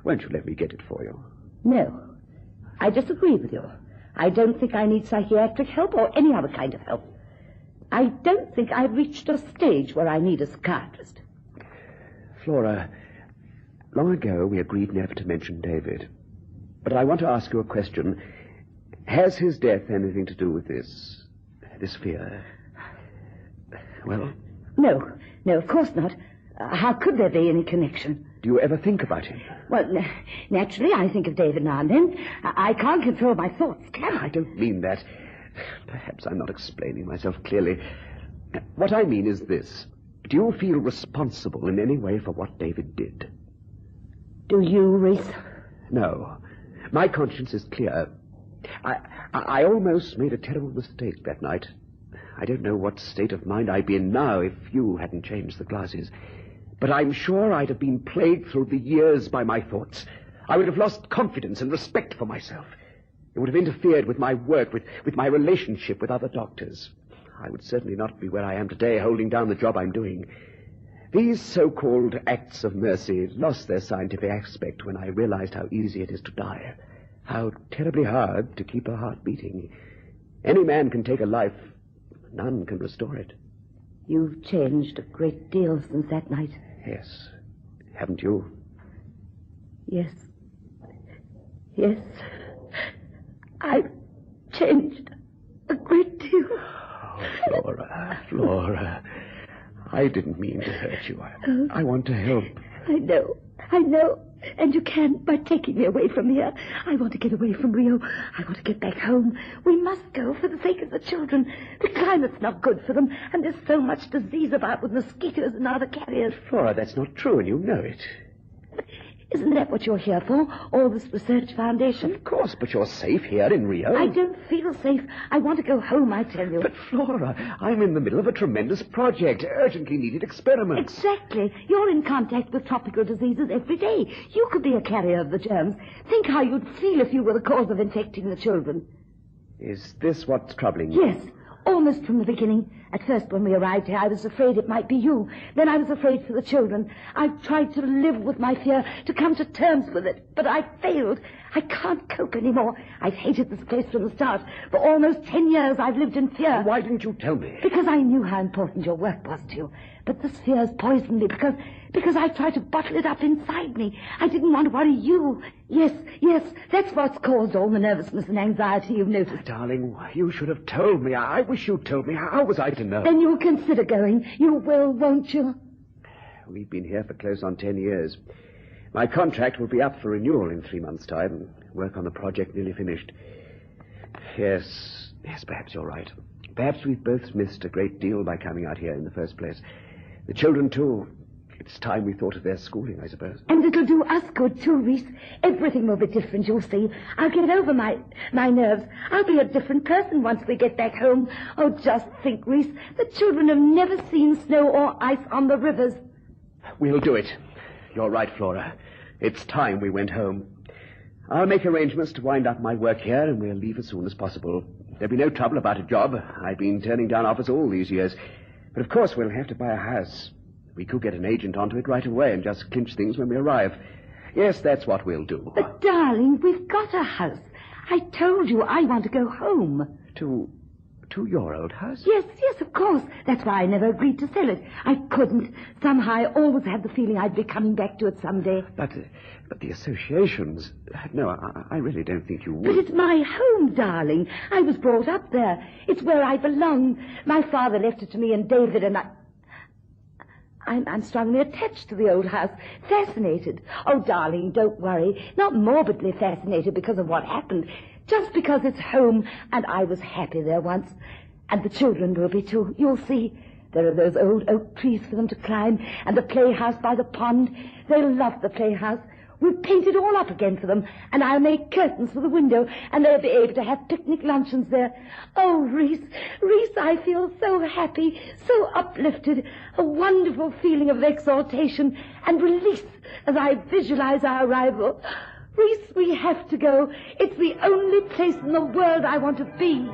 Won't you let me get it for you? No. I disagree with you. I don't think I need psychiatric help or any other kind of help. I don't think I've reached a stage where I need a psychiatrist. Flora, long ago we agreed never to mention David. But I want to ask you a question. Has his death anything to do with this fear? Well? No, of course not. How could there be any connection? Do you ever think about him? Well, naturally, I think of David now and then. I can't control my thoughts, can I? I don't mean that. Perhaps I'm not explaining myself clearly. What I mean is this. Do you feel responsible in any way for what David did? Do you, Reese? No. My conscience is clear. I almost made a terrible mistake that night. I don't know what state of mind I'd be in now if you hadn't changed the glasses. But I'm sure I'd have been plagued through the years by my thoughts. I would have lost confidence and respect for myself. It would have interfered with my work, with my relationship with other doctors. I would certainly not be where I am today, holding down the job I'm doing. These so-called acts of mercy lost their scientific aspect when I realized how easy it is to die, how terribly hard to keep a heart beating. Any man can take a life. None can restore it. You've changed a great deal since that night. Yes. Haven't you? Yes. I've changed a great deal. Oh, Flora. I didn't mean to hurt you. I want to help. I know. And you can by taking me away from here. I want to get away from Rio. I want to get back home. We must go for the sake of the children. The climate's not good for them, and there's so much disease about with mosquitoes and other carriers. Flora, that's not true, and you know it. Isn't that what you're here for? All this research foundation? Of course, but you're safe here in Rio. I don't feel safe. I want to go home, I tell you. But, Flora, I'm in the middle of a tremendous project. Urgently needed experiments. Exactly. You're in contact with tropical diseases every day. You could be a carrier of the germs. Think how you'd feel if you were the cause of infecting the children. Is this what's troubling you? Yes. almost from the beginning. At first, when we arrived here, I was afraid it might be you. Then I was afraid for the children. I've tried to live with my fear, to come to terms with it, but I failed. I can't cope anymore. I've hated this place from the start. For almost 10 years, I've lived in fear. Why didn't you tell me? Because I knew how important your work was to you. But this fear has poisoned me because I tried to bottle it up inside me. I didn't want to worry you. Yes, that's what's caused all the nervousness and anxiety you've noticed. Darling, you should have told me. I wish you'd told me. How was I to know? Then you'll consider going. You will, won't you? We've been here for close on 10 years. My contract will be up for renewal in 3 months' time. Work on the project nearly finished. Yes, perhaps you're right. Perhaps we've both missed a great deal by coming out here in the first place. The children, too. It's time we thought of their schooling, I suppose. And it'll do us good, too, Reese. Everything will be different, you'll see. I'll get over my nerves. I'll be a different person once we get back home. Oh, just think, Reese. The children have never seen snow or ice on the rivers. We'll do it. You're right, Flora. It's time we went home. I'll make arrangements to wind up my work here, and we'll leave as soon as possible. There'll be no trouble about a job. I've been turning down offers all these years. But of course we'll have to buy a house. We could get an agent onto it right away and just clinch things when we arrive. Yes, that's what we'll do. But, darling, we've got a house. I told you I want to go home. To your old house? Yes, of course. That's why I never agreed to sell it. I couldn't. Somehow I always had the feeling I'd be coming back to it someday. But the associations... No, I really don't think you would. But it's my home, darling. I was brought up there. It's where I belong. My father left it to me and David, and I'm strongly attached to the old house. Fascinated. Oh, darling, don't worry. Not morbidly fascinated because of what happened. Just because it's home, and I was happy there once. And the children will be, too. You'll see. There are those old oak trees for them to climb, and the playhouse by the pond. They'll love the playhouse. We'll paint it all up again for them, and I'll make curtains for the window, and they'll be able to have picnic luncheons there. Oh, Reese, I feel so happy, so uplifted, a wonderful feeling of exaltation and release as I visualize our arrival. Reese, we have to go. It's the only place in the world I want to be.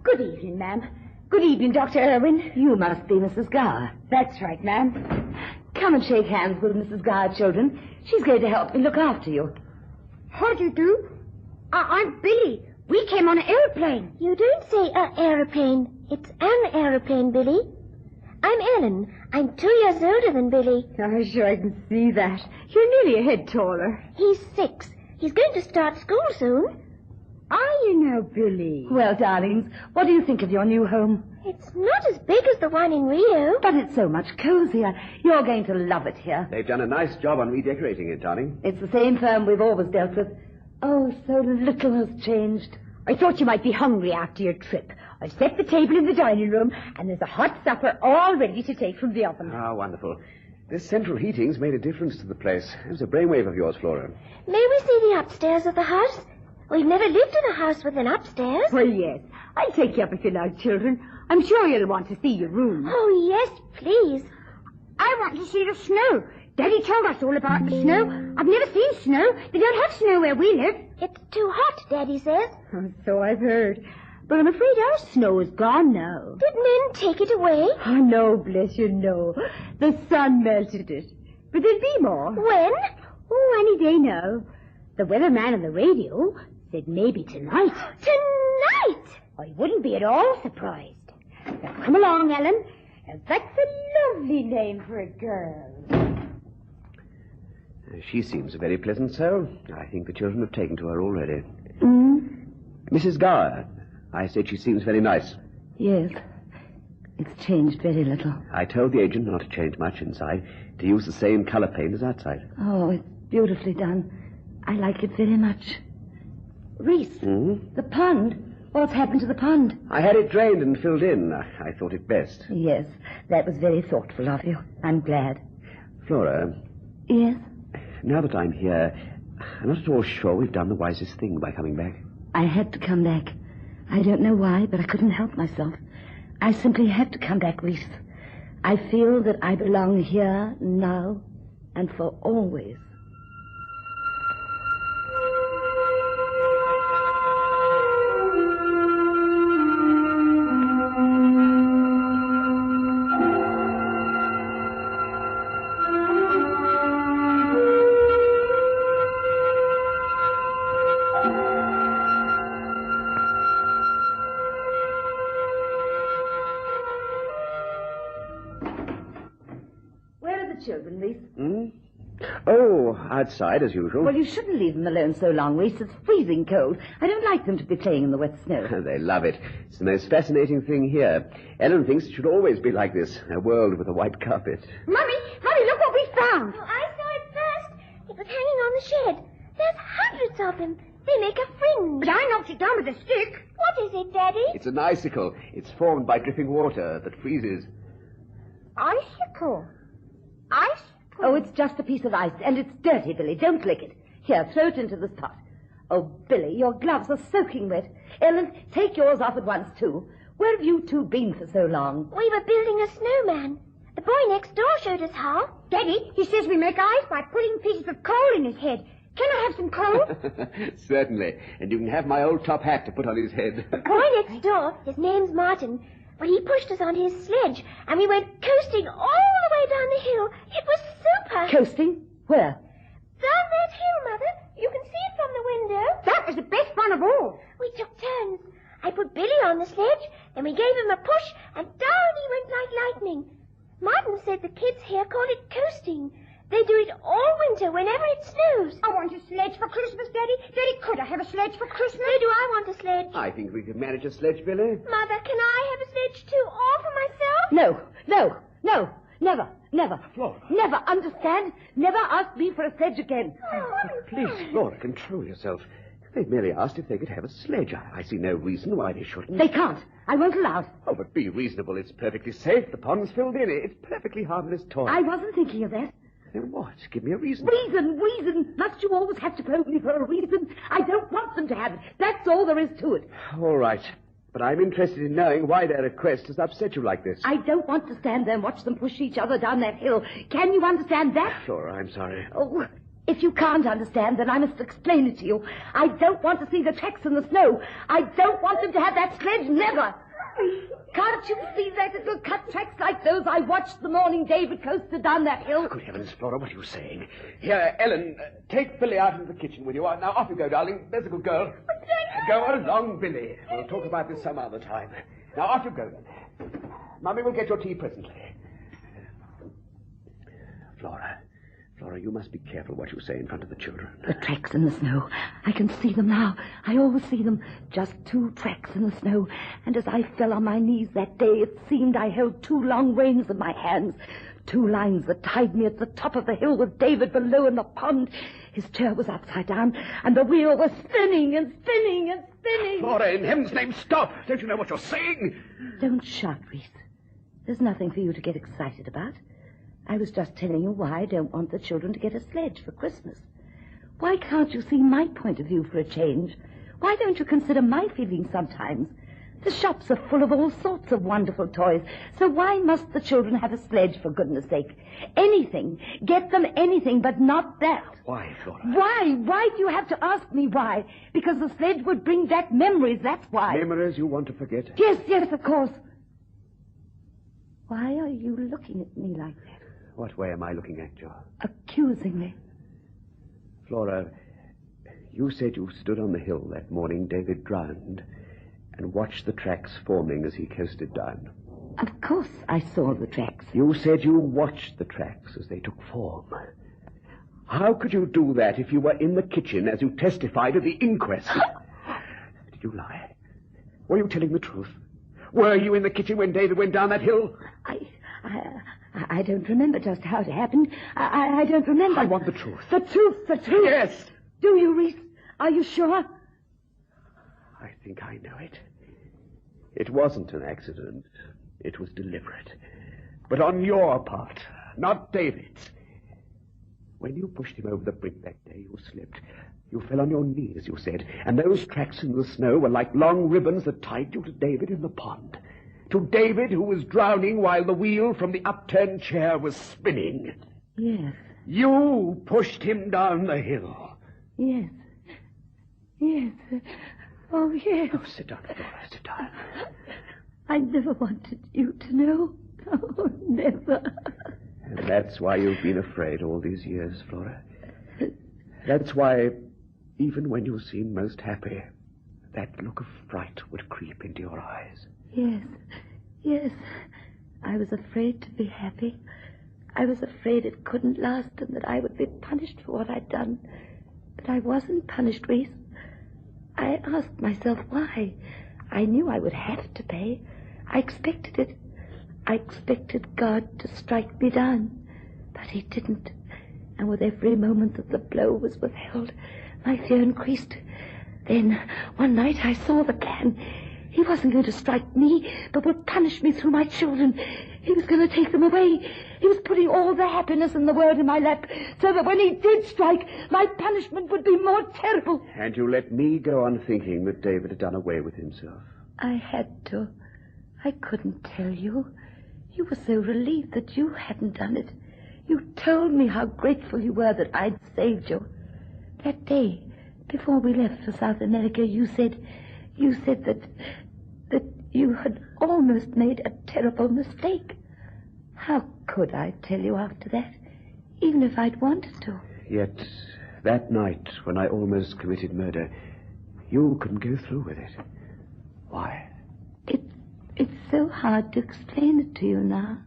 Good evening, ma'am. Good evening, Dr. Irwin. You must be Mrs. Gower. That's right, ma'am. Come and shake hands with Mrs. Gower, children. She's going to help me look after you. How do you do? I'm Billy. We came on an airplane. You don't say an aeroplane. It's an aeroplane, Billy. I'm Ellen. I'm 2 years older than Billy. Oh, sure, I can see that. You're nearly a head taller. He's 6. He's going to start school soon. Are you now, Billy? Well, darlings, what do you think of your new home? It's not as big as the one in Rio. But it's so much cozier. You're going to love it here. They've done a nice job on redecorating it, darling. It's the same firm we've always dealt with. Oh, so little has changed. I thought you might be hungry after your trip. I've set the table in the dining room, and there's a hot supper all ready to take from the oven. Ah, wonderful. This central heating's made a difference to the place. It was a brainwave of yours, Flora. May we see the upstairs of the house? We've never lived in a house with an upstairs. Well, yes. I'll take you up if you like, children. I'm sure you'll want to see your room. Oh, yes, please. I want to see the snow. Daddy told us all about the snow. I've never seen snow. They don't have snow where we live. It's too hot, Daddy says. Oh, so I've heard. But I'm afraid our snow is gone now. Did men take it away? Oh, no, bless you, no. The sun melted it. But there'll be more. When? Oh, any day now. The weatherman on the radio said maybe tonight. Tonight? I wouldn't be at all surprised. Now, come along, Ellen. That's a lovely name for a girl. She seems a very pleasant soul. I think the children have taken to her already. Mrs. Gower, I said she seems very nice. Yes. It's changed very little. I told the agent not to change much inside, to use the same color paint as outside. Oh, it's beautifully done. I like it very much. Reese, the pond. What's happened to the pond? I had it drained and filled in. I thought it best. Yes, that was very thoughtful of you. I'm glad. Flora. Yes? Now that I'm here, I'm not at all sure we've done the wisest thing by coming back. I had to come back. I don't know why, but I couldn't help myself. I simply had to come back, Reese. I feel that I belong here, now, and for always. Children, Reese? Oh, outside as usual. Well, you shouldn't leave them alone so long, Reese. It's freezing cold. I don't like them to be playing in the wet snow. They love it. It's the most fascinating thing here. Ellen thinks it should always be like this, a world with a white carpet. Mummy, look what we found. Oh, I saw it first. It was hanging on the shed. There's hundreds of them. They make a fringe. But I knocked it down with a stick. What is it, Daddy? It's an icicle. It's formed by dripping water that freezes. Icicle? Oh, it's just a piece of ice, and it's dirty, Billy. Don't lick it. Here, throw it into this pot. Oh, Billy, your gloves are soaking wet. Ellen, take yours off at once, too. Where have you two been for so long? We were building a snowman. The boy next door showed us how. Daddy, he says we make ice by putting pieces of coal in his head. Can I have some coal? Certainly. And you can have my old top hat to put on his head. The boy next door, his name's Martin. Well, he pushed us onto his sledge, and we went coasting all the way down the hill. It was super. Coasting? Where? Down that hill, Mother. You can see it from the window. That was the best fun of all. We took turns. I put Billy on the sledge, then we gave him a push, and down he went like lightning. Martin said the kids here call it coasting. They do it all winter whenever it snows. I want a sledge for Christmas, Daddy. Daddy, could I have a sledge for Christmas? So do I want a sledge. I think we could manage a sledge, Billy. Mother, can I have a sledge too, all for myself? No. Never. Flora. Never, understand? Never ask me for a sledge again. Please, Flora, control yourself. They've merely asked if they could have a sledge. I see no reason why they shouldn't. They can't. I won't allow it. Oh, but be reasonable. It's perfectly safe. The pond's filled in. It's perfectly harmless toy. I wasn't thinking of that. Then what? Give me a reason. Reason. Must you always have to phone me for a reason? I don't want them to have it. That's all there is to it. All right. But I'm interested in knowing why their request has upset you like this. I don't want to stand there and watch them push each other down that hill. Can you understand that? Flora, I'm sorry. Oh, if you can't understand, then I must explain it to you. I don't want to see the tracks in the snow. I don't want them to have that sledge, never. Can't you see that it'll cut tracks like those I watched the morning David coasted down that hill? Good heavens, Flora, what are you saying? Here, Ellen, take Billy out into the kitchen with you. Now, off you go, darling. There's a good girl. Go along, Billy. We'll talk about this some other time. Now, off you go, then. Mummy will get your tea presently. Flora, you must be careful what you say in front of the children. The tracks in the snow. I can see them now. I always see them. Just 2 tracks in the snow. And as I fell on my knees that day, it seemed I held 2 long reins in my hands. 2 lines that tied me at the top of the hill with David below in the pond. His chair was upside down, and the wheel was spinning and spinning and spinning. Flora, in heaven's name, stop! Don't you know what you're saying? Don't shout, Reese. There's nothing for you to get excited about. I was just telling you why I don't want the children to get a sledge for Christmas. Why can't you see my point of view for a change? Why don't you consider my feelings sometimes? The shops are full of all sorts of wonderful toys, so why must the children have a sledge, for goodness sake? Anything. Get them anything, but not that. Why, Flora? Why? Why do you have to ask me why? Because the sledge would bring back memories, that's why. Memories you want to forget? Yes, of course. Why are you looking at me like that? What way am I looking at you? Accusingly. Flora, you said you stood on the hill that morning David drowned and watched the tracks forming as he coasted down. Of course I saw the tracks. You said you watched the tracks as they took form. How could you do that if you were in the kitchen as you testified at the inquest? Did you lie? Were you telling the truth? Were you in the kitchen when David went down that hill? I don't remember just how it happened. I don't remember. I want the truth. The truth. Yes. Do you, Reese? Are you sure? I think I know it. It wasn't an accident. It was deliberate. But on your part, not David's. When you pushed him over the brink that day, you slipped. You fell on your knees, you said, and those tracks in the snow were like long ribbons that tied you to David in the pond. To David, who was drowning while the wheel from the upturned chair was spinning. Yes. You pushed him down the hill. Yes. Yes. Oh, yes. Oh, sit down, Flora, sit down. I never wanted you to know. Oh, never. And that's why you've been afraid all these years, Flora. That's why, even when you seemed most happy, that look of fright would creep into your eyes. Yes. Yes. I was afraid to be happy. I was afraid it couldn't last and that I would be punished for what I'd done. But I wasn't punished, Reese. I asked myself why. I knew I would have to pay. I expected it. I expected God to strike me down. But he didn't. And with every moment that the blow was withheld, my fear increased. Then, one night, I saw the plan. He wasn't going to strike me, but would punish me through my children. He was going to take them away. He was putting all the happiness in the world in my lap, so that when he did strike, my punishment would be more terrible. And you let me go on thinking that David had done away with himself. I had to. I couldn't tell you. You were so relieved that you hadn't done it. You told me how grateful you were that I'd saved you. That day, before we left for South America, you said that you had almost made a terrible mistake. How could I tell you after that, even if I'd wanted to? Yet, that night, when I almost committed murder, you couldn't go through with it. Why? It's so hard to explain it to you now.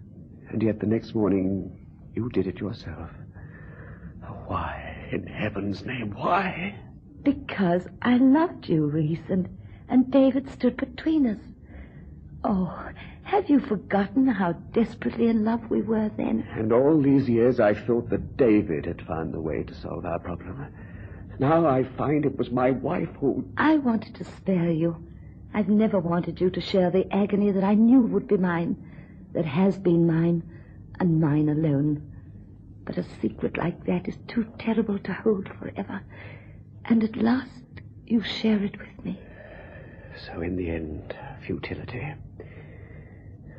And yet the next morning, you did it yourself. Why, in heaven's name, why? Because I loved you, Reese, and David stood between us. Oh, have you forgotten how desperately in love we were then? And all these years I thought that David had found the way to solve our problem. Now I find it was my wife who... I wanted to spare you. I've never wanted you to share the agony that I knew would be mine, that has been mine, and mine alone. But a secret like that is too terrible to hold forever. And at last, you share it with me. So in the end, futility.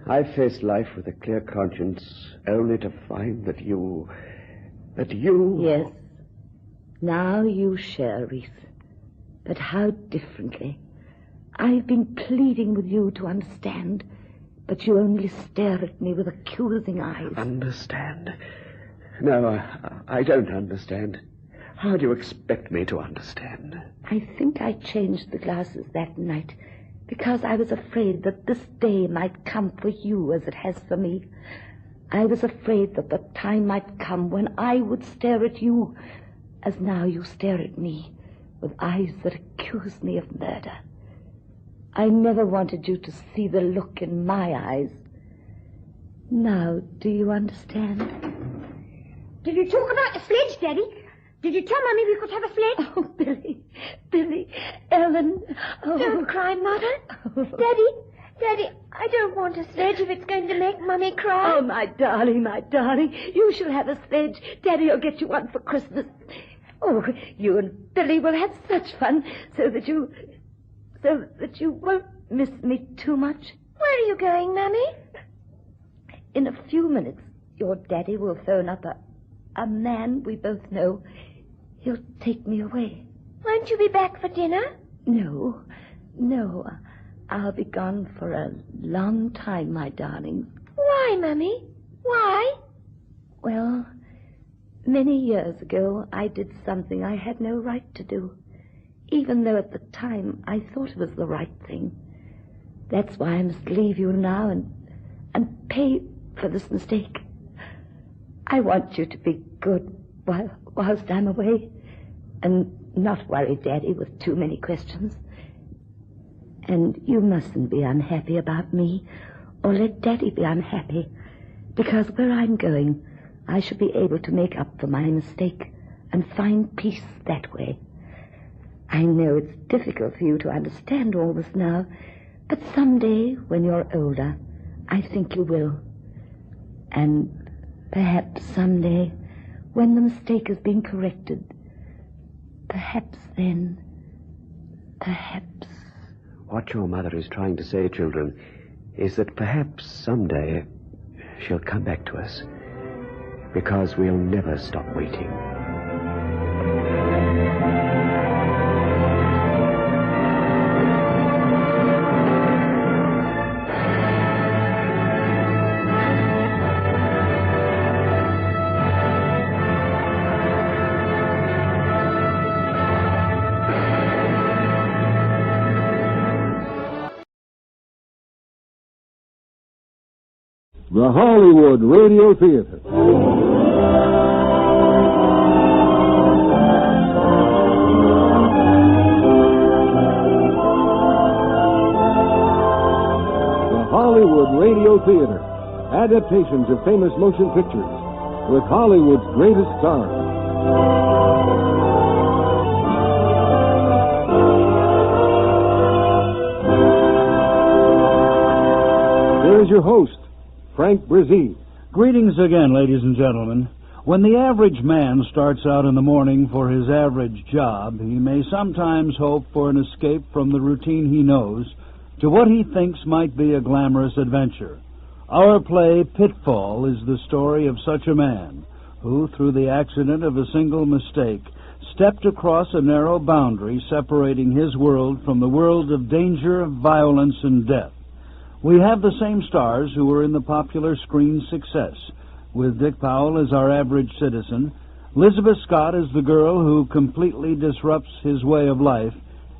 I faced life with a clear conscience, only to find that you... Yes. Now you share, Reese. But how differently. I've been pleading with you to understand, but you only stare at me with accusing eyes. Understand? No, I don't understand. How do you expect me to understand? I think I changed the glasses that night because I was afraid that this day might come for you as it has for me. I was afraid that the time might come when I would stare at you as now you stare at me with eyes that accuse me of murder. I never wanted you to see the look in my eyes. Now, do you understand? Did you talk about the sledge, Daddy? Did you tell Mummy we could have a sledge? Oh, Billy, Ellen. Oh. Don't cry, Mother. Oh. Daddy, I don't want a sledge if it's going to make Mummy cry. Oh, my darling. You shall have a sledge. Daddy will get you one for Christmas. Oh, you and Billy will have such fun so that you won't miss me too much. Where are you going, Mummy? In a few minutes, your daddy will phone up a man we both know. He'll take me away. Won't you be back for dinner? No. I'll be gone for a long time, my darling. Why, Mummy? Why? Well, many years ago, I did something I had no right to do, even though at the time I thought it was the right thing. That's why I must leave you now and pay for this mistake. I want you to be good whilst I'm away and not worry Daddy with too many questions. And you mustn't be unhappy about me or let Daddy be unhappy, because where I'm going, I shall be able to make up for my mistake and find peace that way. I know it's difficult for you to understand all this now, but someday, when you're older, I think you will. And perhaps someday, when the mistake has been corrected, perhaps then, perhaps... What your mother is trying to say, children, is that perhaps someday she'll come back to us, because we'll never stop waiting. The Hollywood Radio Theater. The Hollywood Radio Theater. Adaptations of famous motion pictures with Hollywood's greatest stars. Here's your host, Frank Brzee. Greetings again, ladies and gentlemen. When the average man starts out in the morning for his average job, he may sometimes hope for an escape from the routine he knows to what he thinks might be a glamorous adventure. Our play, Pitfall, is the story of such a man who, through the accident of a single mistake, stepped across a narrow boundary separating his world from the world of danger, violence, and death. We have the same stars who were in the popular screen success, with Dick Powell as our average citizen, Elizabeth Scott as the girl who completely disrupts his way of life,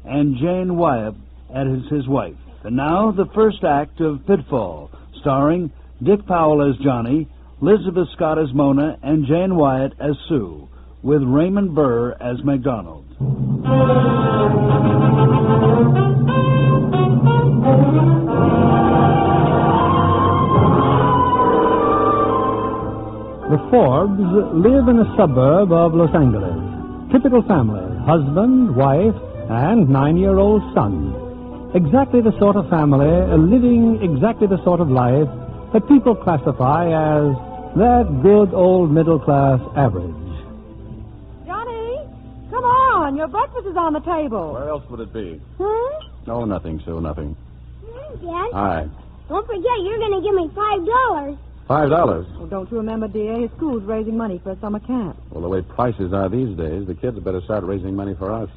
and Jane Wyatt as his wife. And now, the first act of Pitfall, starring Dick Powell as Johnny, Elizabeth Scott as Mona, and Jane Wyatt as Sue, with Raymond Burr as MacDonald. The Forbes live in a suburb of Los Angeles. Typical family, husband, wife, and 9-year-old son. Exactly the sort of family living exactly the sort of life that people classify as that good old middle-class average. Johnny, come on. Your breakfast is on the table. Where else would it be? Hmm? Nothing, Sue, nothing. Dad? Hi. Don't forget, you're going to give me $5. $5? Well, don't you remember, dear? His school's raising money for a summer camp. Well, the way prices are these days, the kids better start raising money for us.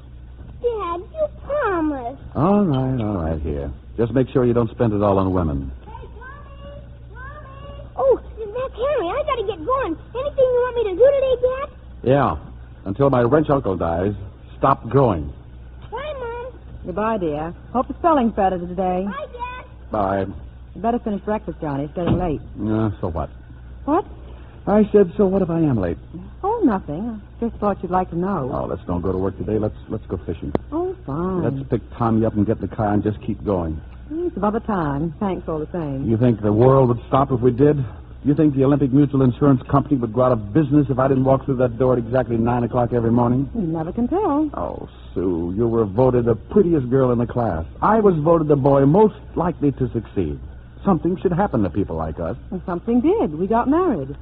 Dad, you promised. All right, here. Just make sure you don't spend it all on women. Oh, that's Henry. I got to get going. Anything you want me to do today, Dad? Yeah. Until my wrench uncle dies, stop going. Bye, Mom. Goodbye, dear. Hope the spelling's better today. Bye, Dad. Bye. You better finish breakfast, Johnny. It's getting late. So what? What? I said, so what if I am late? Oh, nothing. I just thought you'd like to know. Oh, let's don't go to work today. Let's go fishing. Oh, fine. Let's pick Tommy up and get in the car and just keep going. It's about the time. Thanks all the same. You think the world would stop if we did? You think the Olympic Mutual Insurance Company would go out of business if I didn't walk through that door at exactly 9 o'clock every morning? You never can tell. Oh, Sue, you were voted the prettiest girl in the class. I was voted the boy most likely to succeed. Something should happen to people like us. And something did. We got married.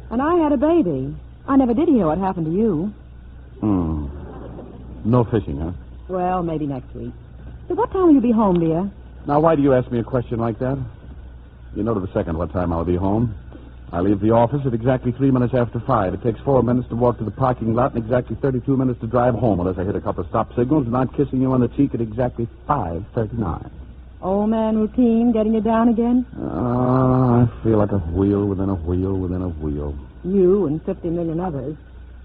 And I had a baby. I never did hear what happened to you. No fishing, huh? Well, maybe next week. So what time will you be home, dear? Now, why do you ask me a question like that? You know to the second what time I'll be home. I leave the office at exactly 3 minutes after 5. It takes 4 minutes to walk to the parking lot and exactly 32 minutes to drive home unless I hit a couple of stop signals and I'm kissing you on the cheek at exactly 5:39. Old man routine getting you down again? I feel like a wheel within a wheel within a wheel. You and 50 million others.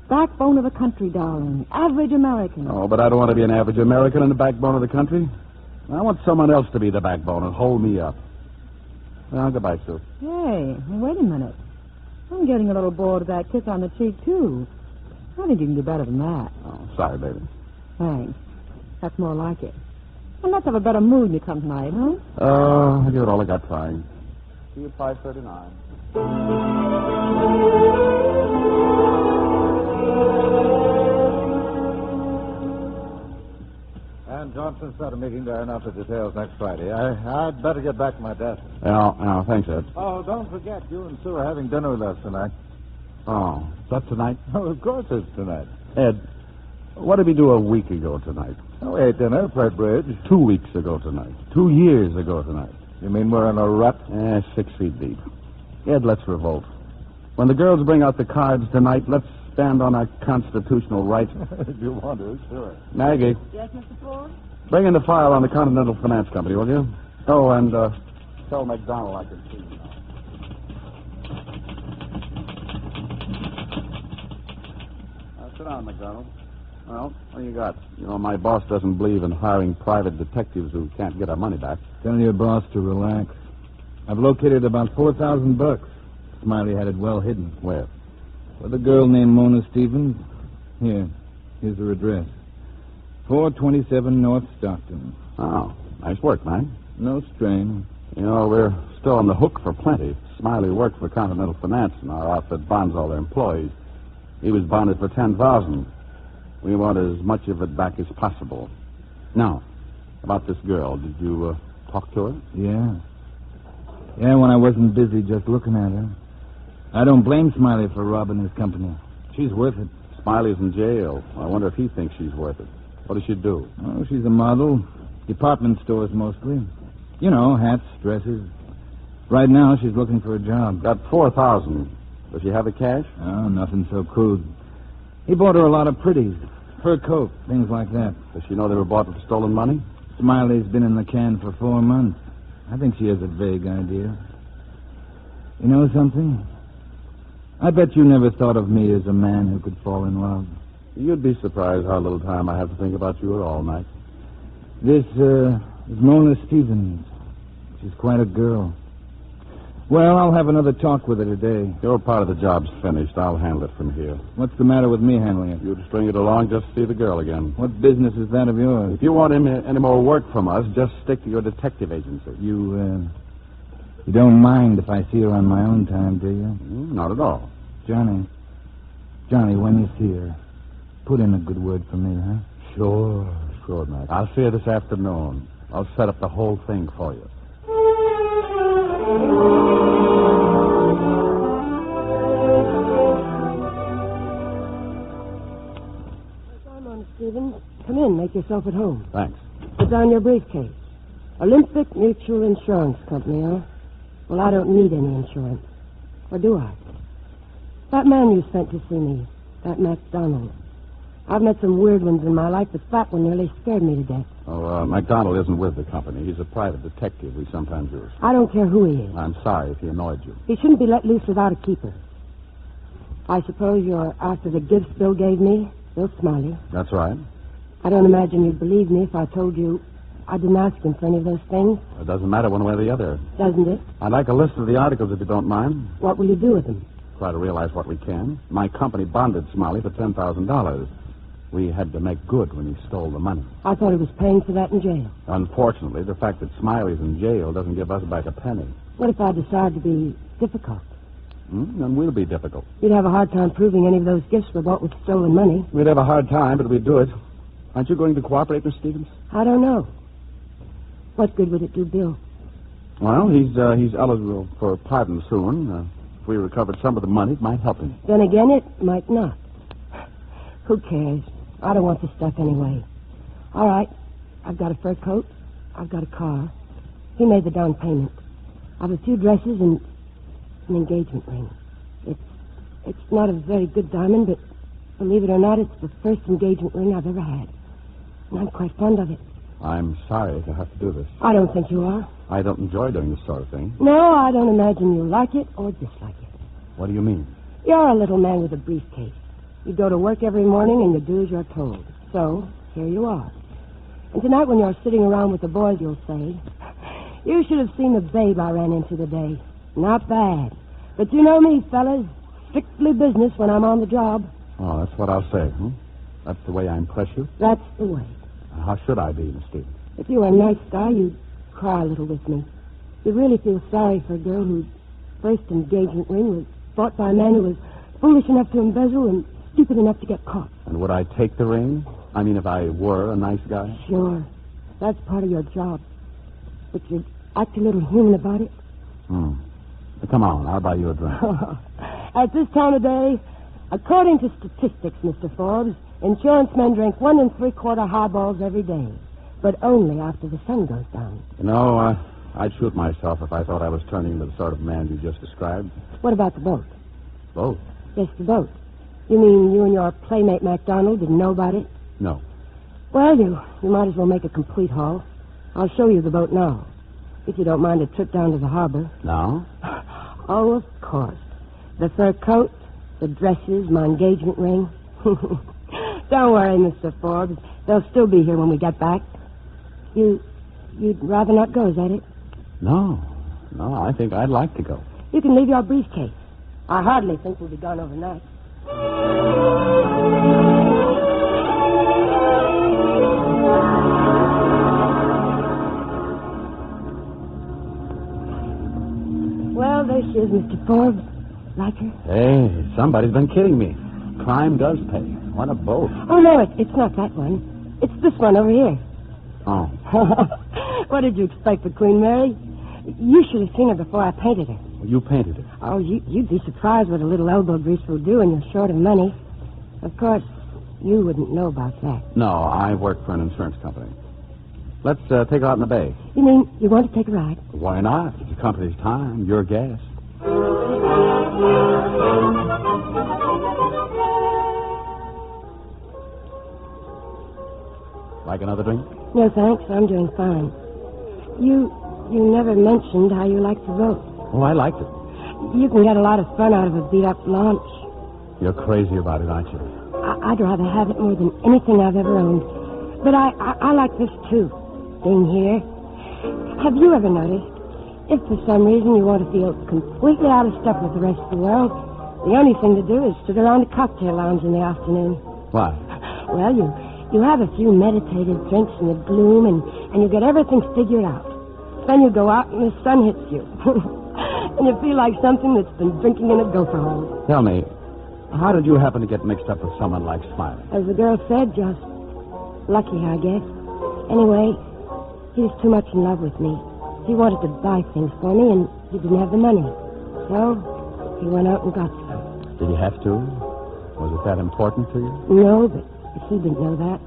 Backbone of the country, darling. Average American. Oh, but I don't want to be an average American in the backbone of the country. I want someone else to be the backbone and hold me up. Well, goodbye, Sue. Hey, wait a minute. I'm getting a little bored of that kiss on the cheek, too. I think you can do better than that. Oh, sorry, baby. Thanks. That's more like it. And let's have a better mood when you come tonight, huh? I'll give it all I got trying. See you at 5:39. And Johnson set a meeting to iron out the details next Friday. I'd better get back to my desk. Thanks, Ed. Oh, don't forget, you and Sue are having dinner with us tonight. Oh, is that tonight? Oh, of course it's tonight. Ed, what did we do a week ago tonight? Oh, we ate dinner, played bridge. 2 weeks ago tonight. 2 years ago tonight. You mean we're in a rut? 6 feet deep. Ed, let's revolt. When the girls bring out the cards tonight, let's stand on our constitutional rights. If you want to, sure. Maggie. Yes, Mr. Ford? Bring in the file on the Continental Finance Company, will you? Oh, and tell McDonald I can see you now. Sit down, McDonald. Well, what do you got? You know, my boss doesn't believe in hiring private detectives who can't get our money back. Tell your boss to relax. I've located about $4,000. Smiley had it well hidden. Where? With a girl named Mona Stevens. Here's her address. 427 North Stockton. Oh, nice work, man. No strain. You know, we're still on the hook for plenty. Smiley worked for Continental Finance, and our outfit bonds all their employees. He was bonded for $10,000. We want as much of it back as possible. Now, about this girl, did you talk to her? Yeah. Yeah, when I wasn't busy just looking at her. I don't blame Smiley for robbing his company. She's worth it. Smiley's in jail. I wonder if he thinks she's worth it. What does she do? Oh, she's a model. Department stores mostly. You know, hats, dresses. Right now, she's looking for a job. Got $4,000. Does she have the cash? Oh, nothing so crude. He bought her a lot of pretties. Fur coat, things like that. Does she know they were bought with stolen money? Smiley's been in the can for 4 months. I think she has a vague idea. You know something? I bet you never thought of me as a man who could fall in love. You'd be surprised how little time I have to think about you at all, Mike. This is Mona Stevens. She's quite a girl. Well, I'll have another talk with her today. Your part of the job's finished. I'll handle it from here. What's the matter with me handling it? You'd string it along just to see the girl again. What business is that of yours? If you want any more work from us, just stick to your detective agency. You don't mind if I see her on my own time, do you? Not at all. Johnny, when you see her, put in a good word for me, huh? Sure, Mac. I'll see her this afternoon. I'll set up the whole thing for you. Mona Stevens, come in. Make yourself at home. Thanks. Put down your briefcase. Olympic Mutual Insurance Company, huh? Well, I don't need any insurance. Or do I? That man you sent to see me, that MacDonald. I've met some weird ones in my life, but that one nearly scared me to death. Oh, MacDonald isn't with the company. He's a private detective we sometimes use. I don't care who he is. I'm sorry if he annoyed you. He shouldn't be let loose without a keeper. I suppose you're after the gifts Bill gave me, Bill Smiley. That's right. I don't imagine you'd believe me if I told you I didn't ask him for any of those things. It doesn't matter one way or the other. Doesn't it? I'd like a list of the articles if you don't mind. What will you do with them? Try to realize what we can. My company bonded Smiley for $10,000. We had to make good when he stole the money. I thought he was paying for that in jail. Unfortunately, the fact that Smiley's in jail doesn't give us back a penny. What if I decide to be difficult? Then we'll be difficult. You'd have a hard time proving any of those gifts were bought with stolen money. We'd have a hard time, but we'd do it. Aren't you going to cooperate, Miss Stevens? I don't know. What good would it do Bill? Well, he's eligible for pardon soon. If we recovered some of the money, it might help him. Then again, it might not. Who cares? I don't want the stuff anyway. All right. I've got a fur coat. I've got a car. He made the down payment. I've a few dresses and an engagement ring. It's not a very good diamond, but believe it or not, it's the first engagement ring I've ever had. And I'm quite fond of it. I'm sorry to have to do this. I don't think you are. I don't enjoy doing this sort of thing. No, I don't imagine you like it or dislike it. What do you mean? You're a little man with a briefcase. You go to work every morning and you do as you're told. So, here you are. And tonight when you're sitting around with the boys, you'll say, you should have seen the babe I ran into today. Not bad. But you know me, fellas. Strictly business when I'm on the job. Oh, that's what I'll say, That's the way I impress you? That's the way. How should I be, Miss Stevens? If you were a nice guy, you'd cry a little with me. You'd really feel sorry for a girl whose first engagement ring was bought by a man who was foolish enough to embezzle and stupid enough to get caught. And would I take the ring? I mean, if I were a nice guy? Sure. That's part of your job. But you'd act a little human about it. Come on, I'll buy you a drink. At this time of day, according to statistics, Mr. Forbes, insurance men drink 1 3/4 highballs every day, but only after the sun goes down. You know, I'd shoot myself if I thought I was turning into the sort of man you just described. What about the boat? Boat? Yes, the boat. You mean you and your playmate MacDonald didn't know about it? No. Well, you might as well make a complete haul. I'll show you the boat now, if you don't mind a trip down to the harbor. Now? Oh, of course. The fur coat, the dresses, my engagement ring. Don't worry, Mr. Forbes. They'll still be here when we get back. You'd rather not go, is that it? No, I think I'd like to go. You can leave your briefcase. I hardly think we'll be gone overnight. Well, there she is, Mr. Forbes. Like her? Hey, somebody's been kidding me. Crime does pay. What a boat. Oh, no, it's not that one. It's this one over here. Oh. What did you expect for Queen Mary? You should have seen her before I painted her. You painted her? Oh, you'd be surprised what a little elbow grease will do when you're short of money. Of course, you wouldn't know about that. No, I work for an insurance company. Let's take her out in the bay. You mean you want to take a ride? Why not? It's your company's time. Your guest. Like another drink? No, thanks. I'm doing fine. You never mentioned how you like the boat. Oh, I liked it. You can get a lot of fun out of a beat-up launch. You're crazy about it, aren't you? I'd rather have it more than anything I've ever owned. But I like this, too, being here. Have you ever noticed, if for some reason you want to feel completely out of step with the rest of the world, the only thing to do is sit around a cocktail lounge in the afternoon? Why? Well, you have a few meditative drinks in the gloom, and you get everything figured out. Then you go out and the sun hits you. And you feel like something that's been drinking in a gopher hole. Tell me, how did you happen to get mixed up with someone like Smiley? As the girl said, just lucky, I guess. Anyway, he was too much in love with me. He wanted to buy things for me, and he didn't have the money. So he went out and got some. Did he have to? Was it that important to you? No, but he didn't know that.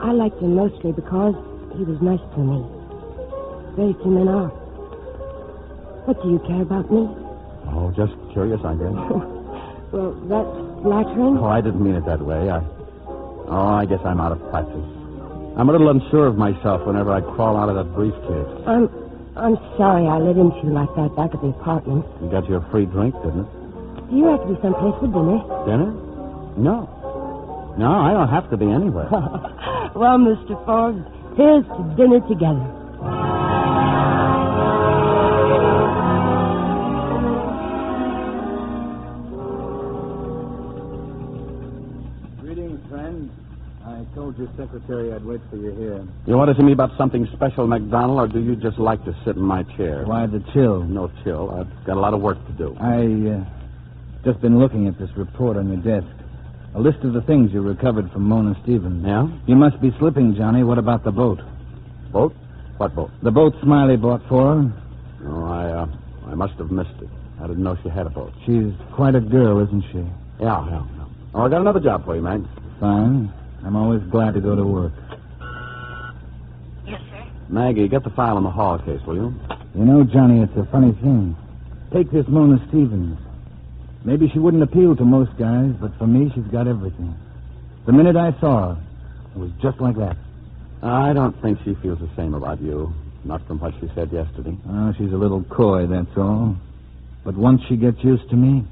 I liked him mostly because he was nice to me. Very few men are. What do you care about me? Oh, just curious, I guess. Well, that's flattering. Oh, I didn't mean it that way. I guess I'm out of practice. I'm a little unsure of myself whenever I crawl out of that briefcase. I'm sorry I let into you like that back at the apartment. You got your free drink, didn't it? Do you have to be someplace for dinner? Dinner? No. No, I don't have to be anywhere. Well, Mr. Forbes, here's to dinner together. Greetings, friend. I told your secretary I'd wait for you here. You want to see me about something special, MacDonald, or do you just like to sit in my chair? Why the chill? No chill. I've got a lot of work to do. Just been looking at this report on your desk. A list of the things you recovered from Mona Stevens. Yeah? You must be slipping, Johnny. What about the boat? Boat? What boat? The boat Smiley bought for her. Oh, I must have missed it. I didn't know she had a boat. She's quite a girl, isn't she? Yeah. Oh, I got another job for you, Mag. Fine. I'm always glad to go to work. Yes, sir. Maggie, get the file in the hall case, will you? You know, Johnny, it's a funny thing. Take this Mona Stevens. Maybe she wouldn't appeal to most guys, but for me, she's got everything. The minute I saw her, it was just like that. I don't think she feels the same about you. Not from what she said yesterday. Oh, she's a little coy, that's all. But once she gets used to me,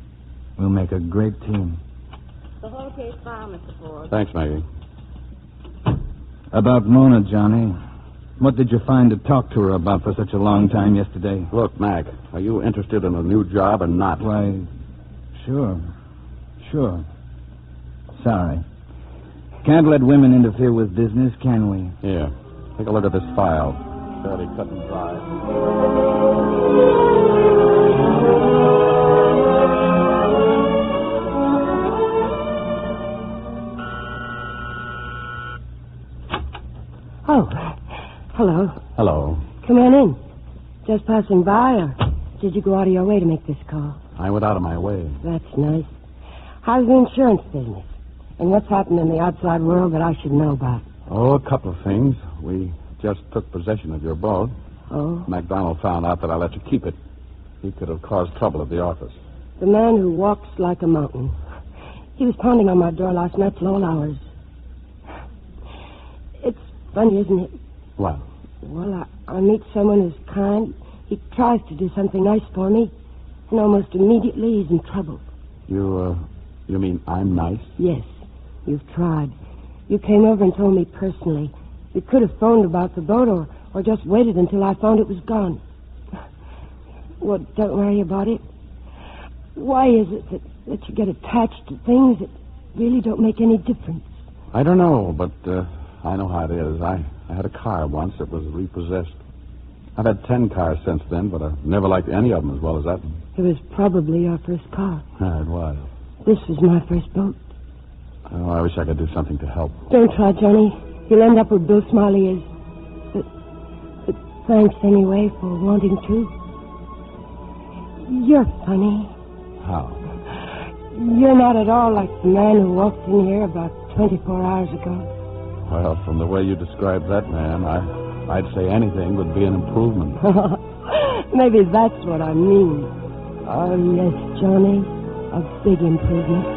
we'll make a great team. The whole case file, Mr. Ford. Thanks, Maggie. About Mona, Johnny. What did you find to talk to her about for such a long time yesterday? Look, Mac, are you interested in a new job or not? Why, sure. Sorry. Can't let women interfere with business, can we? Here, take a look at this file. Fairly cut and dry. Oh, hello. Hello. Come on in. Just passing by, or Did you go out of your way to make this call? I went out of my way. That's nice. How's the insurance business? And what's happened in the outside world that I should know about? Oh, a couple of things. We just took possession of your boat. Oh? MacDonald found out that I let you keep it. He could have caused trouble at the office. The man who walks like a mountain. He was pounding on my door last night till all hours. It's funny, isn't it? What? Well, I meet someone who's kind. He tries to do something nice for me, and almost immediately he's in trouble. You mean I'm nice? Yes, you've tried. You came over and told me personally. You could have phoned about the boat or just waited until I found it was gone. Well, don't worry about it. Why is it that you get attached to things that really don't make any difference? I don't know, but I know how it is. I had a car once that was repossessed. I've had 10 cars since then, but I've never liked any of them as well as that one. It was probably your first car. It was. This was my first boat. Oh, I wish I could do something to help. Don't try, Johnny. You'll end up where Bill Smiley is. But thanks anyway for wanting to. You're funny. How? You're not at all like the man who walked in here about 24 hours ago. Well, from the way you described that man, I'd say anything would be an improvement. Maybe that's what I mean. Oh, yes, Johnny. A big improvement.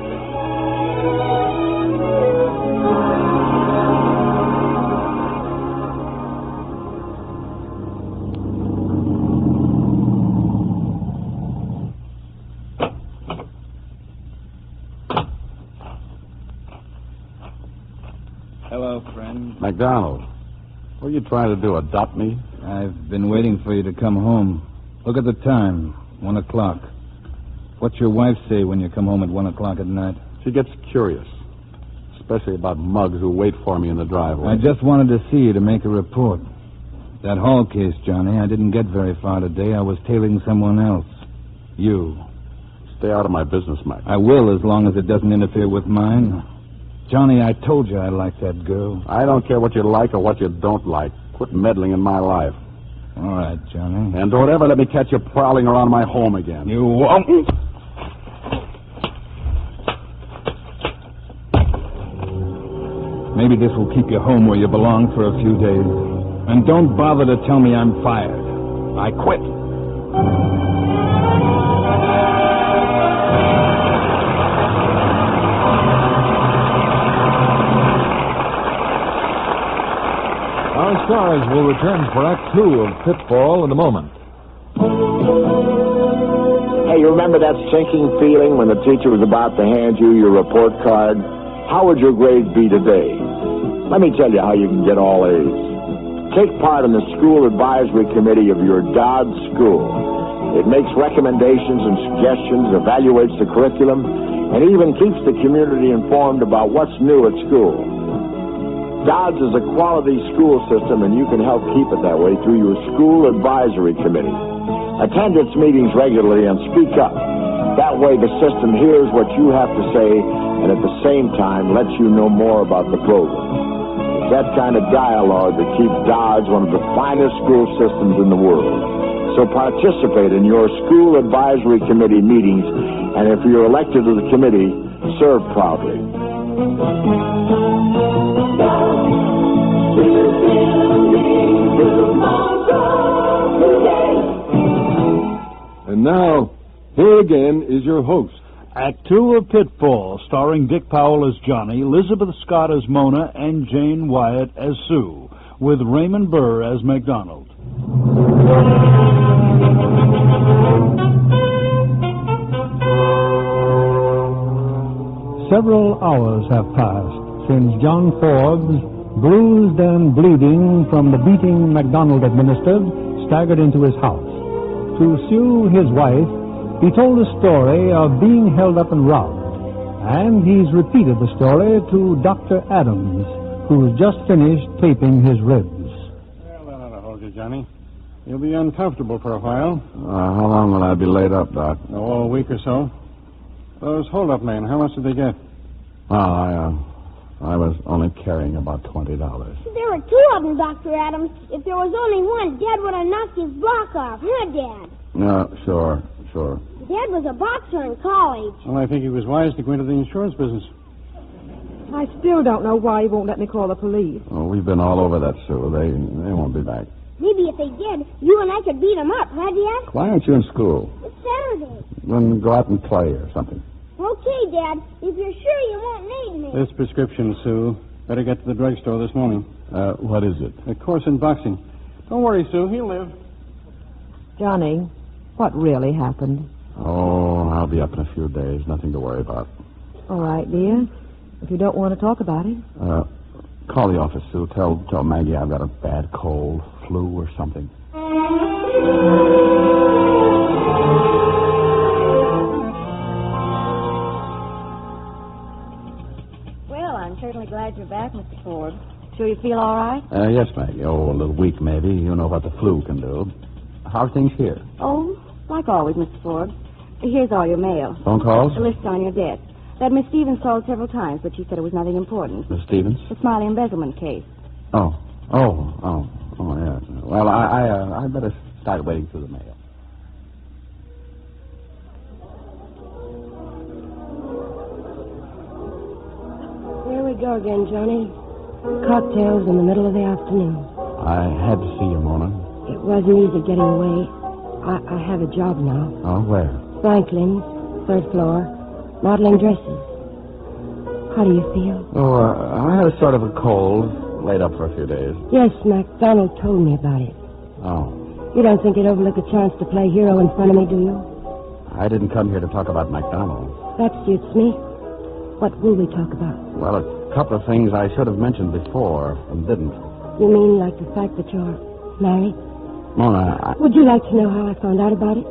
Hello, friend. MacDonald, what are you trying to do, adopt me? I've been waiting for you to come home. Look at the time, 1 o'clock. What's your wife say when you come home at 1 o'clock at night? She gets curious, especially about mugs who wait for me in the driveway. I just wanted to see you to make a report. That hall case, Johnny, I didn't get very far today. I was tailing someone else. You. Stay out of my business, Mike. I will, as long as it doesn't interfere with mine. Johnny, I told you I liked that girl. I don't care what you like or what you don't like. Quit meddling in my life. All right, Johnny. And don't ever let me catch you prowling around my home again. You won't. Maybe this will keep you home where you belong for a few days. And don't bother to tell me I'm fired. I quit. Our stars will return for Act 2 of Pitfall in a moment. Hey, you remember that sinking feeling when the teacher was about to hand you your report card? How would your grades be today? Let me tell you how you can get all A's. Take part in the school advisory committee of your Dodd school. It makes recommendations and suggestions, evaluates the curriculum, and even keeps the community informed about what's new at school. Dodd's is a quality school system, and you can help keep it that way through your school advisory committee. Attend its meetings regularly and speak up. That way the system hears what you have to say and at the same time lets you know more about the program. It's that kind of dialogue that keeps Dodge one of the finest school systems in the world. So participate in your school advisory committee meetings, and if you're elected to the committee, serve proudly. And now, here again is your host. Act 2 of Pitfall, starring Dick Powell as Johnny, Elizabeth Scott as Mona, and Jane Wyatt as Sue, with Raymond Burr as MacDonald. Several hours have passed since John Forbes, bruised and bleeding from the beating MacDonald administered, staggered into his house. To Sue, his wife, he told a story of being held up and robbed, and he's repeated the story to Dr. Adams, who's just finished taping his ribs. Well, that'll hold you, Johnny. You'll be uncomfortable for a while. How long will I be laid up, Doc? Oh, a week or so. Those hold-up men, how much did they get? Well, I was only carrying about $20. There were two of them, Dr. Adams. If there was only one, Dad would have knocked his block off, huh, Dad? No, sure. Dad was a boxer in college. Well, I think he was wise to go into the insurance business. I still don't know why he won't let me call the police. Oh, we've been all over that, Sue. They won't be back. Maybe if they did, you and I could beat them up, huh, Dad? Why aren't you in school? It's Saturday. Then go out and play or something. Okay, Dad. If you're sure you won't need me. This prescription, Sue. Better get to the drugstore this morning. What is it? A course in boxing. Don't worry, Sue. He'll live. Johnny, what really happened? Oh, I'll be up in a few days. Nothing to worry about. All right, dear. If you don't want to talk about it. Call the office, Sue. Tell Maggie I've got a bad cold, flu, or something. Well, I'm certainly glad you're back, Mr. Ford. Sure you feel all right? Yes, Maggie. Oh, a little weak, maybe. You know what the flu can do. How are things here? Oh, like always, Mr. Ford. Here's all your mail. Phone calls? The list on your desk. That Miss Stevens called several times, but she said it was nothing important. Miss Stevens? The Smiley embezzlement case. Oh, yeah. Well, I better start waiting through the mail. Here we go again, Johnny. Cocktails in the middle of the afternoon. I had to see you, Mona. It wasn't easy getting away. I have a job now. Oh, where? Franklin's, third floor, modeling dresses. How do you feel? Oh, I had a sort of a cold. Laid up for a few days. Yes, MacDonald told me about it. Oh. You don't think he'd overlook a chance to play hero in front of me, do you? I didn't come here to talk about MacDonald. That suits me. What will we talk about? Well, a couple of things I should have mentioned before and didn't. You mean like the fact that you're married? Mona, Would you like to know how I found out about it?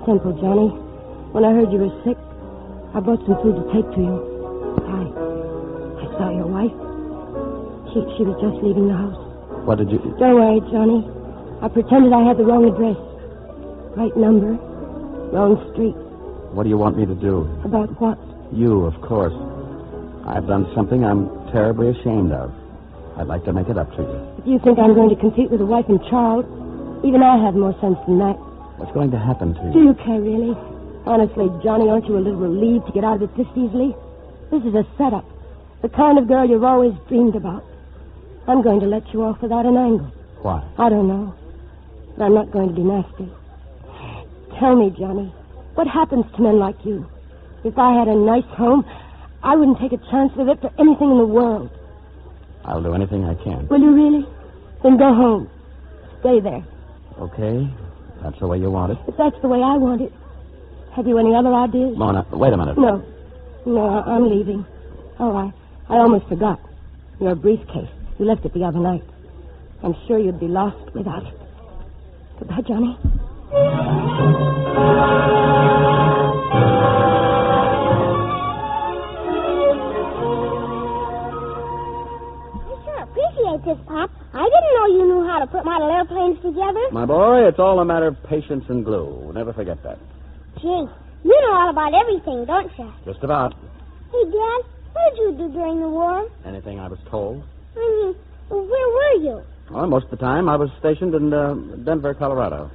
Simple, Johnny. When I heard you were sick, I brought some food to take to you. I saw your wife. She was just leaving the house. What did you... Don't worry, Johnny. I pretended I had the wrong address. Right number, wrong street. What do you want me to do? About what? You, of course. I've done something I'm terribly ashamed of. I'd like to make it up to you. If you think I'm going to compete with a wife and child, even I have more sense than that. What's going to happen to you? Do you care, really? Honestly, Johnny, aren't you a little relieved to get out of it this easily? This is a setup. The kind of girl you've always dreamed about. I'm going to let you off without an angle. Why? I don't know. But I'm not going to be nasty. Tell me, Johnny, what happens to men like you? If I had a nice home, I wouldn't take a chance with it for anything in the world. I'll do anything I can. Will you really? Then go home. Stay there. Okay. That's the way you want it. If that's the way I want it. Have you any other ideas? Mona, wait a minute. No, I'm leaving. Oh, I almost forgot. Your briefcase. You left it the other night. I'm sure you'd be lost without it. Goodbye, Johnny. I sure appreciate this, Pop. I didn't know you knew how to put model airplanes together. My boy, it's all a matter of patience and glue. Never forget that. Gee, you know all about everything, don't you? Just about. Hey, Dad, what did you do during the war? Anything I was told. I mean, where were you? Well, most of the time I was stationed in Denver, Colorado.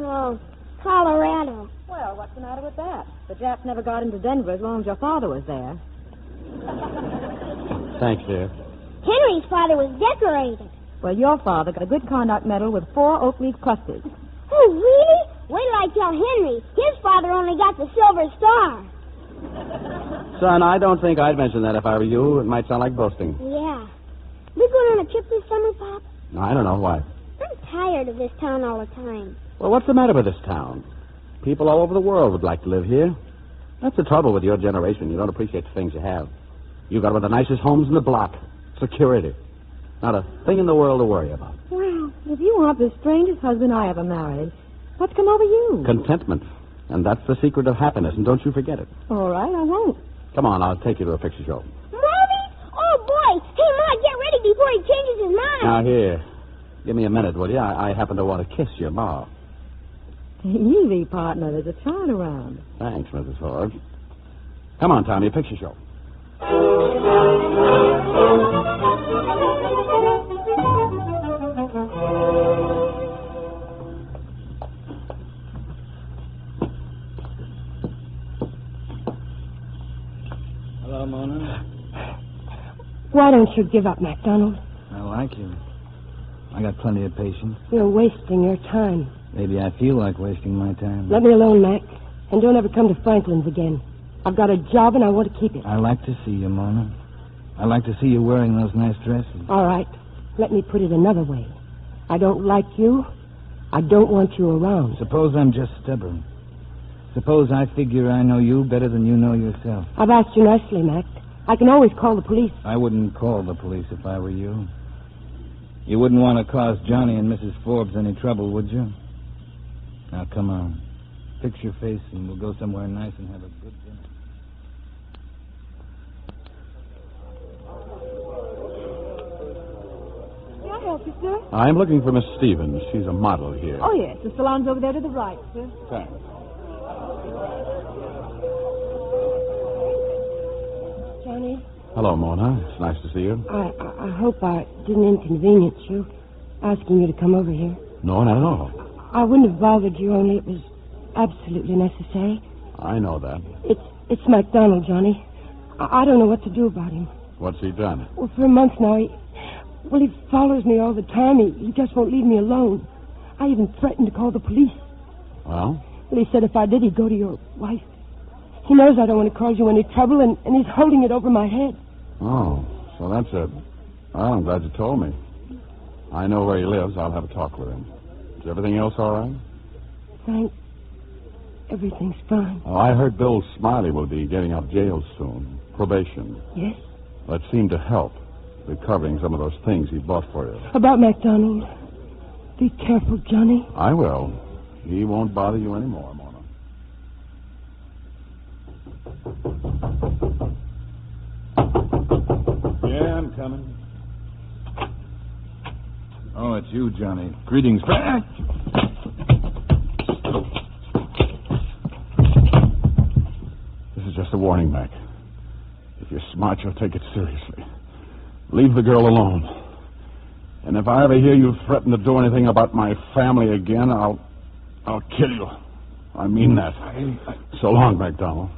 Oh, Colorado. Well, what's the matter with that? The Japs never got into Denver as long as your father was there. Thanks, dear. Henry's father was decorated. Well, your father got a good conduct medal with 4 oak leaf clusters. Oh, really? Wait till I tell Henry. His father only got the Silver Star. Son, I don't think I'd mention that if I were you. It might sound like boasting. Yeah. We going on a trip this summer, Pop? No, I don't know why. I'm tired of this town all the time. Well, what's the matter with this town? People all over the world would like to live here. That's the trouble with your generation. You don't appreciate the things you have. You got one of the nicest homes in the block. Security. Not a thing in the world to worry about. Well, if you want the strangest husband I ever married, what's come over you? Contentment. And that's the secret of happiness, and don't you forget it. All right, I won't. Come on, I'll take you to a picture show. Mommy? Oh, boy. Hey, Ma, get ready before he changes his mind. Now, here. Give me a minute, will you? I happen to want to kiss your ma. Easy, partner. There's a child around. Thanks, Mrs. Ford. Come on, Tommy, a picture show. Why don't you give up, MacDonald? I like you. I got plenty of patience. You're wasting your time. Maybe I feel like wasting my time. Let me alone, Mac. And don't ever come to Franklin's again. I've got a job and I want to keep it. I like to see you, Mona. I like to see you wearing those nice dresses. All right. Let me put it another way. I don't like you. I don't want you around. Suppose I'm just stubborn. Suppose I figure I know you better than you know yourself. I've asked you nicely, Mac. I can always call the police. I wouldn't call the police if I were you. You wouldn't want to cause Johnny and Mrs. Forbes any trouble, would you? Now, come on. Fix your face and we'll go somewhere nice and have a good dinner. May I help you, sir? I'm looking for Miss Stevens. She's a model here. Oh, yes. The salon's over there to the right, sir. Thanks. Johnny? Hello, Mona. It's nice to see you. I hope I didn't inconvenience you asking you to come over here. No, not at all. I wouldn't have bothered you, only it was absolutely necessary. I know that. It's MacDonald, Johnny. I don't know what to do about him. What's he done? Well, for a month now, he follows me all the time. He just won't leave me alone. I even threatened to call the police. Well? Well, he said if I did, he'd go to your wife. He knows I don't want to cause you any trouble, and he's holding it over my head. Oh, so that's it. Well, I'm glad you told me. I know where he lives. I'll have a talk with him. Is everything else all right? Thanks. Everything's fine. Oh, I heard Bill Smiley will be getting out of jail soon. Probation. Yes? That seemed to help, recovering some of those things he bought for you. About MacDonald. Be careful, Johnny. I will. He won't bother you anymore, Mona. Yeah, I'm coming. Oh, it's you, Johnny. Greetings. This is just a warning, Mac. If you're smart, you'll take it seriously. Leave the girl alone. And if I ever hear you threaten to do anything about my family again, I'll kill you. I mean that. So long, MacDonald.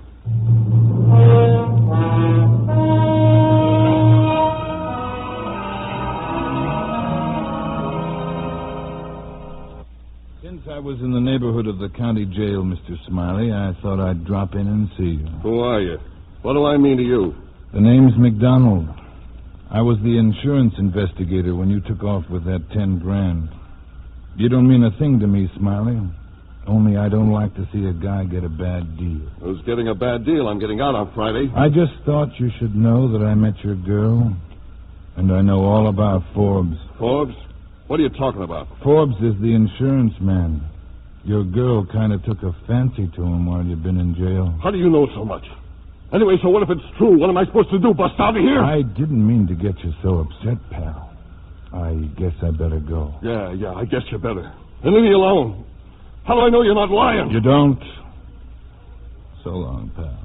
Since I was in the neighborhood of the county jail, Mr. Smiley, I thought I'd drop in and see you. Who are you? What do I mean to you? The name's McDonald. I was the insurance investigator when you took off with that 10 grand. You don't mean a thing to me, Smiley. Only I don't like to see a guy get a bad deal. Who's getting a bad deal? I'm getting out on Friday. I just thought you should know that I met your girl, and I know all about Forbes. Forbes? What are you talking about? Forbes is the insurance man. Your girl kind of took a fancy to him while you've been in jail. How do you know so much? Anyway, so what if it's true? What am I supposed to do, bust out of here? I didn't mean to get you so upset, pal. I guess I better go. Yeah, I guess you better. And leave me alone. How do I know you're not lying? You don't? So long, pal.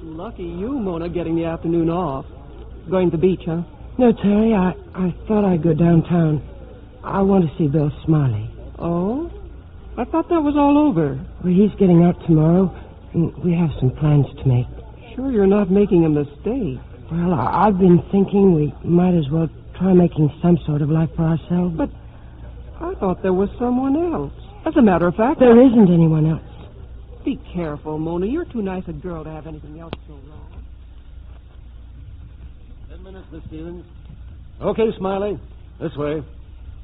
Lucky you, Mona, getting the afternoon off. Going to the beach, huh? No, Terry, I thought I'd go downtown. I want to see Bill Smiley. Oh? I thought that was all over. Well, he's getting out tomorrow, and we have some plans to make. Sure you're not making a mistake. Well, I've been thinking we might as well try making some sort of life for ourselves. But I thought there was someone else. As a matter of fact... There isn't anyone else. Be careful, Mona. You're too nice a girl to have anything else go wrong. 10 minutes, Miss Stevens. Okay, Smiley. This way.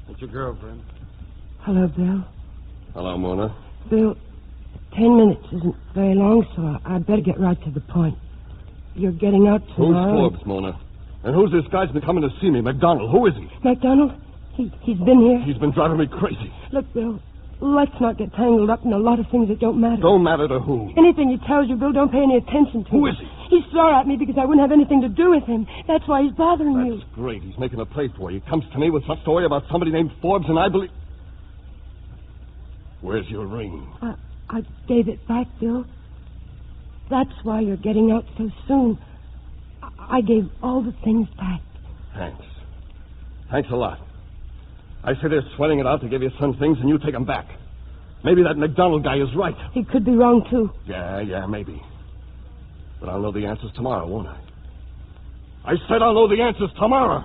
That's your girlfriend. Hello, Bill. Hello, Mona. Bill, 10 minutes isn't very long, so I'd better get right to the point. You're getting out tomorrow. Who's Forbes, Mona? And who's this guy's been coming to see me? MacDonald. Who is he? MacDonald? He's been here. He's been driving me crazy. Look, Bill, let's not get tangled up in a lot of things that don't matter. Don't matter to who? Anything he tells you, Bill, don't pay any attention to. Who is he? He swore at me because I wouldn't have anything to do with him. That's why he's bothering you. That's great. He's making a play for you. He comes to me with some story about somebody named Forbes, and I believe... Where's your ring? I gave it back, Bill. That's why you're getting out so soon. I gave all the things back. Thanks. Thanks a lot. I sit here sweating it out to give you some things, and you take them back. Maybe that McDonald guy is right. He could be wrong, too. Yeah, maybe. But I'll know the answers tomorrow, won't I? I said I'll know the answers tomorrow.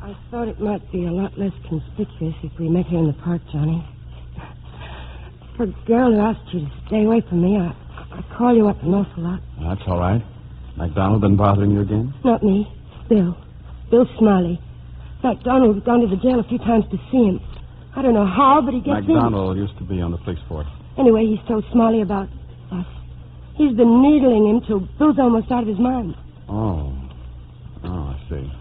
I thought it might be a lot less conspicuous if we met here in the park, Johnny. For a girl who asked you to stay away from me, I call you up an awful lot. That's all right. MacDonald been bothering you again? Not me. Bill. Bill Smiley. In fact, Donald's gone to the jail a few times to see him. I don't know how, but he gets MacDonald used to be on the police force. Anyway, he's told Smiley about us. He's been needling him till Bill's almost out of his mind. Oh, I see.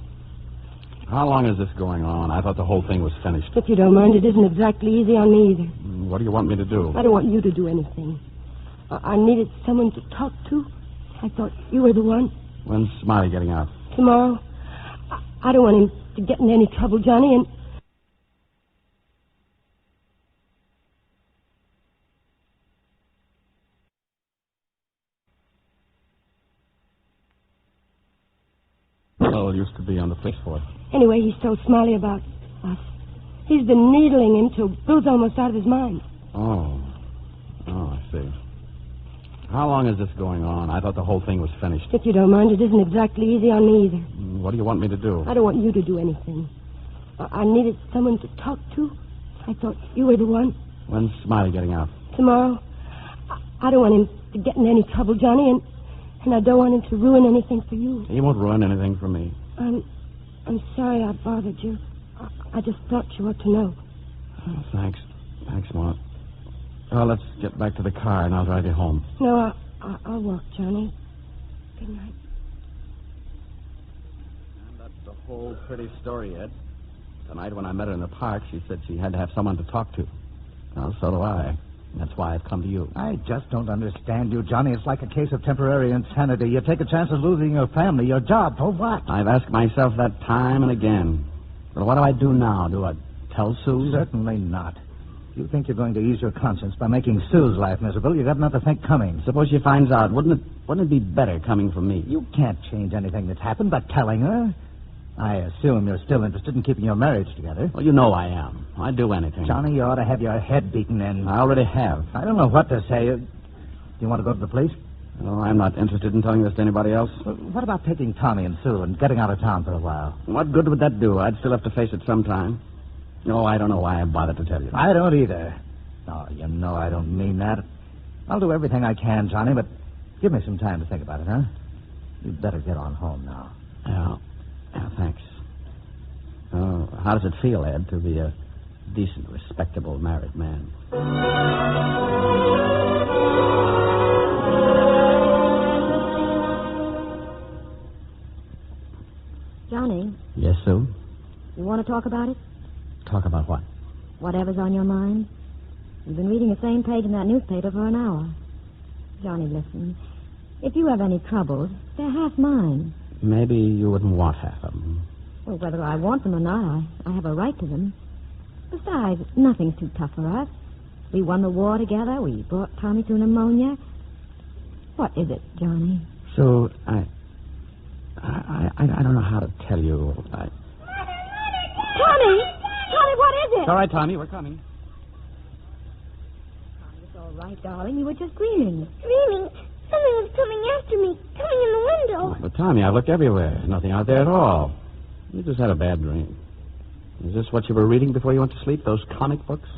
How long is this going on? I thought the whole thing was finished. If you don't mind, it isn't exactly easy on me either. What do you want me to do? I don't want you to do anything. I needed someone to talk to. I thought you were the one. When's Smiley getting out? Tomorrow. I don't want him to get in any trouble, Johnny, and... Bill used to be on the police force. Anyway, he's told Smiley about us. He's been needling him till Bill's almost out of his mind. Oh, I see. How long is this going on? I thought the whole thing was finished. If you don't mind, it isn't exactly easy on me either. What do you want me to do? I don't want you to do anything. I needed someone to talk to. I thought you were the one. When's Smiley getting out? Tomorrow. I don't want him to get in any trouble, Johnny, and I don't want him to ruin anything for you. He won't ruin anything for me. I'm sorry I bothered you. I just thought you ought to know. Oh, thanks. Thanks, Maude. Well, let's get back to the car, and I'll drive you home. No, I'll walk, Johnny. Good night. And that's the whole pretty story, Ed. Tonight, when I met her in the park, she said she had to have someone to talk to. Well, so do I. That's why I've come to you. I just don't understand you, Johnny. It's like a case of temporary insanity. You take a chance of losing your family, your job. For what? I've asked myself that time and again. But what do I do now? Do I tell Sue? Certainly not. If you think you're going to ease your conscience by making Sue's life miserable, you've got another think coming. Suppose she finds out. Wouldn't it be better coming from me? You can't change anything that's happened by telling her. I assume you're still interested in keeping your marriage together. Well, you know I am. I'd do anything. Johnny, you ought to have your head beaten in. I already have. I don't know what to say. Do you want to go to the police? No, I'm not interested in telling this to anybody else. Well, what about taking Tommy and Sue and getting out of town for a while? What good would that do? I'd still have to face it sometime. No, I don't know why I bothered to tell you. I don't either. Oh, you know I don't mean that. I'll do everything I can, Johnny, but give me some time to think about it, huh? You'd better get on home now. Yeah, thanks. Oh, how does it feel, Ed, to be a decent, respectable married man? Johnny. Yes, Sue? You want to talk about it? Talk about what? Whatever's on your mind. You've been reading the same page in that newspaper for an hour. Johnny, listen. If you have any troubles, they're half mine. Maybe you wouldn't want half of them. Well, whether I want them or not, I have a right to them. Besides, nothing's too tough for us. We won the war together. We brought Tommy through pneumonia. What is it, Johnny? So, I don't know how to tell you. Tommy! Tommy, what is it? It's all right, Tommy. We're coming. It's all right, darling. You were just dreaming. Dreaming? Something was coming after me, coming in the window. But, Tommy, I've looked everywhere. There's nothing out there at all. You just had a bad dream. Is this what you were reading before you went to sleep, those comic books?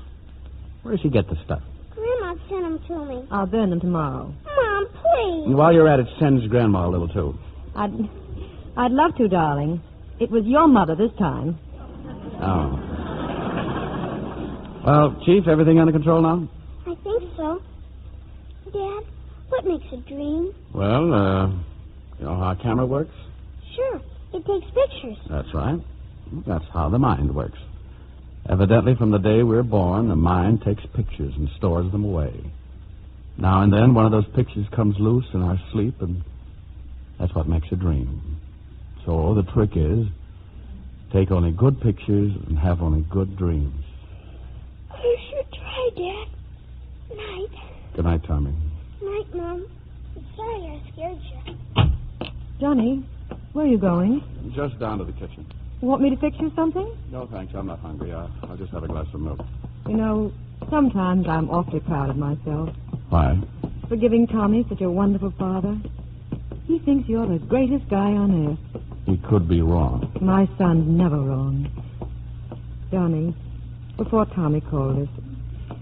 Where does he get the stuff? Grandma sent them to me. I'll burn them tomorrow. Mom, please. And while you're at it, send Grandma a little, too. I'd love to, darling. It was your mother this time. Oh. Well, Chief, everything under control now? I think so. Dad, what makes a dream? Well, you know how a camera works? Sure. It takes pictures. That's right. That's how the mind works. Evidently, from the day we're born, the mind takes pictures and stores them away. Now and then, one of those pictures comes loose in our sleep, and that's what makes a dream. So the trick is, take only good pictures and have only good dreams. I sure try, Dad. Night. Good night, Tommy. Night, Mom. I'm sorry I scared you. Johnny, where are you going? Just down to the kitchen. You want me to fix you something? No, thanks. I'm not hungry. I'll just have a glass of milk. You know, sometimes I'm awfully proud of myself Why? for giving Tommy such a wonderful father. He thinks you're the greatest guy on earth. He could be wrong. My son's never wrong. Johnny, before Tommy called us,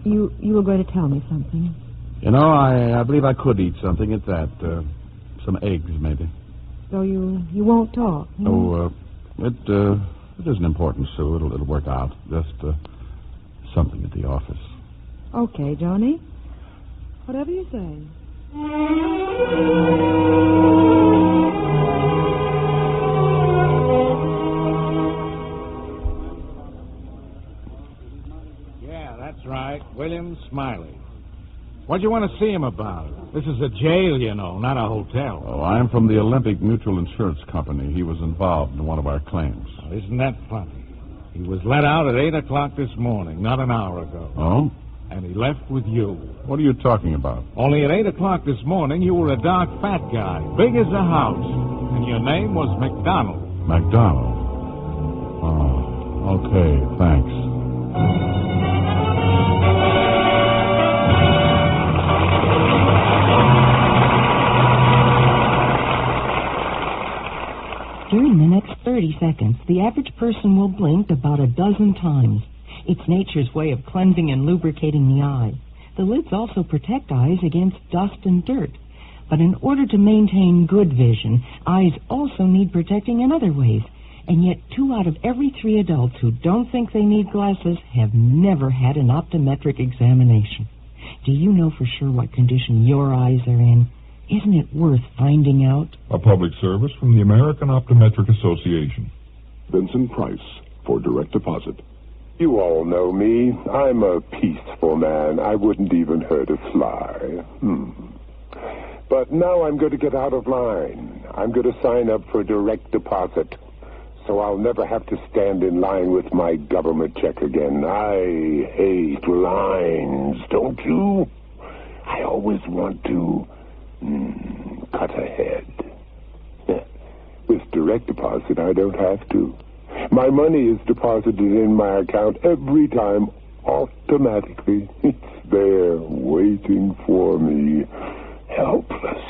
you were going to tell me something. You know, I believe I could eat something at that. Some eggs, maybe. So you won't talk? Hmm? Oh, it isn't important, Sue. It'll work out. Just something at the office. Okay, Johnny. Whatever you say. Yeah, that's right. William Smiley. What do you want to see him about? This is a jail, you know, not a hotel. Oh, I'm from the Olympic Mutual Insurance Company. He was involved in one of our claims. Oh, isn't that funny? He was let out at 8 o'clock this morning, not an hour ago. Oh? And he left with you. What are you talking about? Only at 8 o'clock this morning, you were a dark, fat guy, big as a house. And your name was McDonald. McDonald? Oh, okay, thanks. During the next 30 seconds, the average person will blink about a dozen times. It's nature's way of cleansing and lubricating the eye. The lids also protect eyes against dust and dirt. But in order to maintain good vision, eyes also need protecting in other ways. And yet 2 out of every 3 adults who don't think they need glasses have never had an optometric examination. Do you know for sure what condition your eyes are in? Isn't it worth finding out? A public service from the American Optometric Association. Vincent Price for direct deposit. You all know me. I'm a peaceful man. I wouldn't even hurt a fly. But now I'm going to get out of line. I'm going to sign up for direct deposit, so I'll never have to stand in line with my government check again. I hate lines, don't you? I always want to cut ahead. With direct deposit, I don't have to. My money is deposited in my account every time, automatically. It's there, waiting for me, helpless.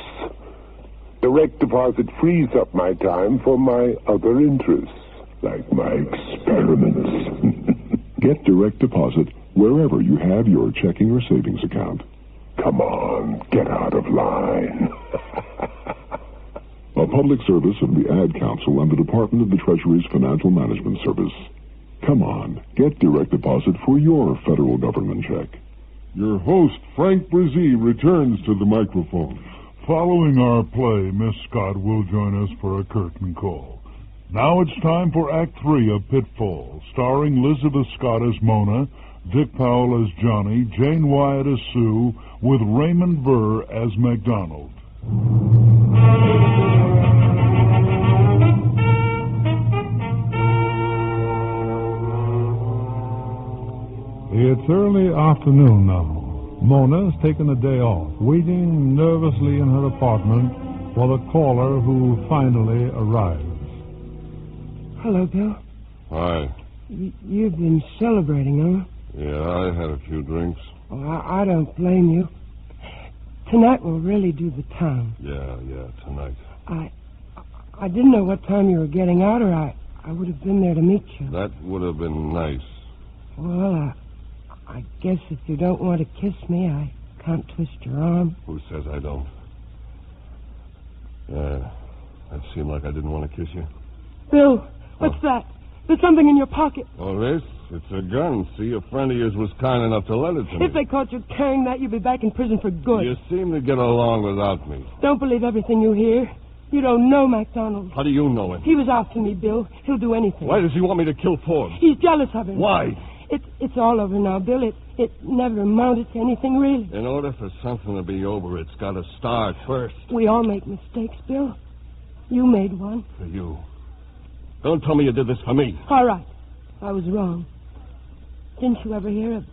Direct deposit frees up my time for my other interests, like my experiments. Get direct deposit wherever you have your checking or savings account. Come on, get out of line. A public service of the Ad Council and the Department of the Treasury's Financial Management Service. Come on, get direct deposit for your federal government check. Your host, Frank Brzee, returns to the microphone. Following our play, Miss Scott will join us for a curtain call. Now it's time for Act 3 of Pitfall, starring Elizabeth Scott as Mona, Dick Powell as Johnny, Jane Wyatt as Sue, with Raymond Burr as MacDonald. It's early afternoon now. Mona's taken a day off, waiting nervously in her apartment for the caller who finally arrives. Hello, Bill. Hi. You've been celebrating, huh? Yeah, I had a few drinks. Oh, I don't blame you. Tonight will really do the town. Yeah, tonight. I didn't know what time you were getting out, or I would have been there to meet you. That would have been nice. Well, I guess if you don't want to kiss me, I can't twist your arm. Who says I don't? Yeah, that seemed like I didn't want to kiss you. Bill, what's that? There's something in your pocket. Oh, this? It's a gun. See, a friend of yours was kind enough to lend it to me. If they caught you carrying that, you'd be back in prison for good. You seem to get along without me. Don't believe everything you hear. You don't know MacDonald. How do you know him? He was after me, Bill. He'll do anything. Why does he want me to kill Forbes? He's jealous of him. Why? It's all over now, Bill. It never amounted to anything, really. In order for something to be over, it's got to start first. We all make mistakes, Bill. You made one. For you. Don't tell me you did this for me. All right. I was wrong. Didn't you ever hear of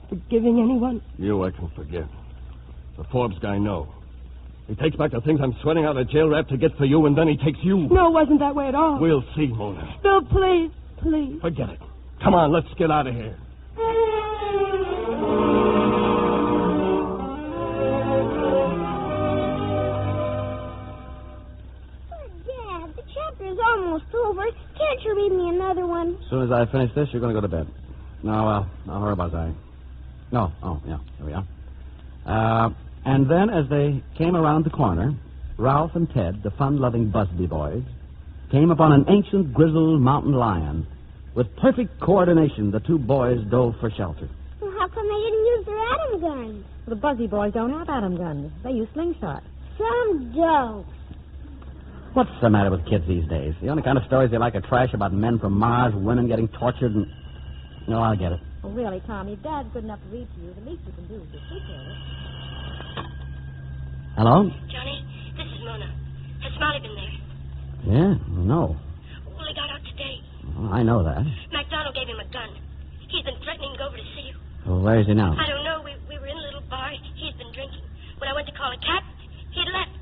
forgiving anyone? You I can forget. The Forbes guy, no. He takes back the things I'm sweating out of jail rap to get for you, and then he takes you. No, it wasn't that way at all. We'll see, Mona. Bill, please, please. Forget it. Come on, let's get out of here. Dad, the chapter's almost over. Can't you read me another one? As soon as I finish this, you're going to go to bed. Now, where was I? No. Oh, yeah. Here we are. And then, as they came around the corner, Ralph and Ted, the fun-loving Busby boys, came upon an ancient grizzled mountain lion. With perfect coordination, the two boys dove for shelter. Well, how come they didn't use their atom guns? The Busby boys don't have atom guns. They use slingshots. Some don't. What's the matter with kids these days? The only kind of stories they like are trash about men from Mars, women getting tortured, and... No, I'll get it. Well, really, Tommy, Dad's good enough to read to you. The least you can do is just sit there. Hello? Johnny, this is Mona. Has Smiley been there? Yeah? No. Well, he got out today. Oh, I know that. MacDonald gave him a gun. He's been threatening to go over to see you. Well, where is he now? I don't know. We were in a little bar. He's been drinking. When I went to call a cab, he had left.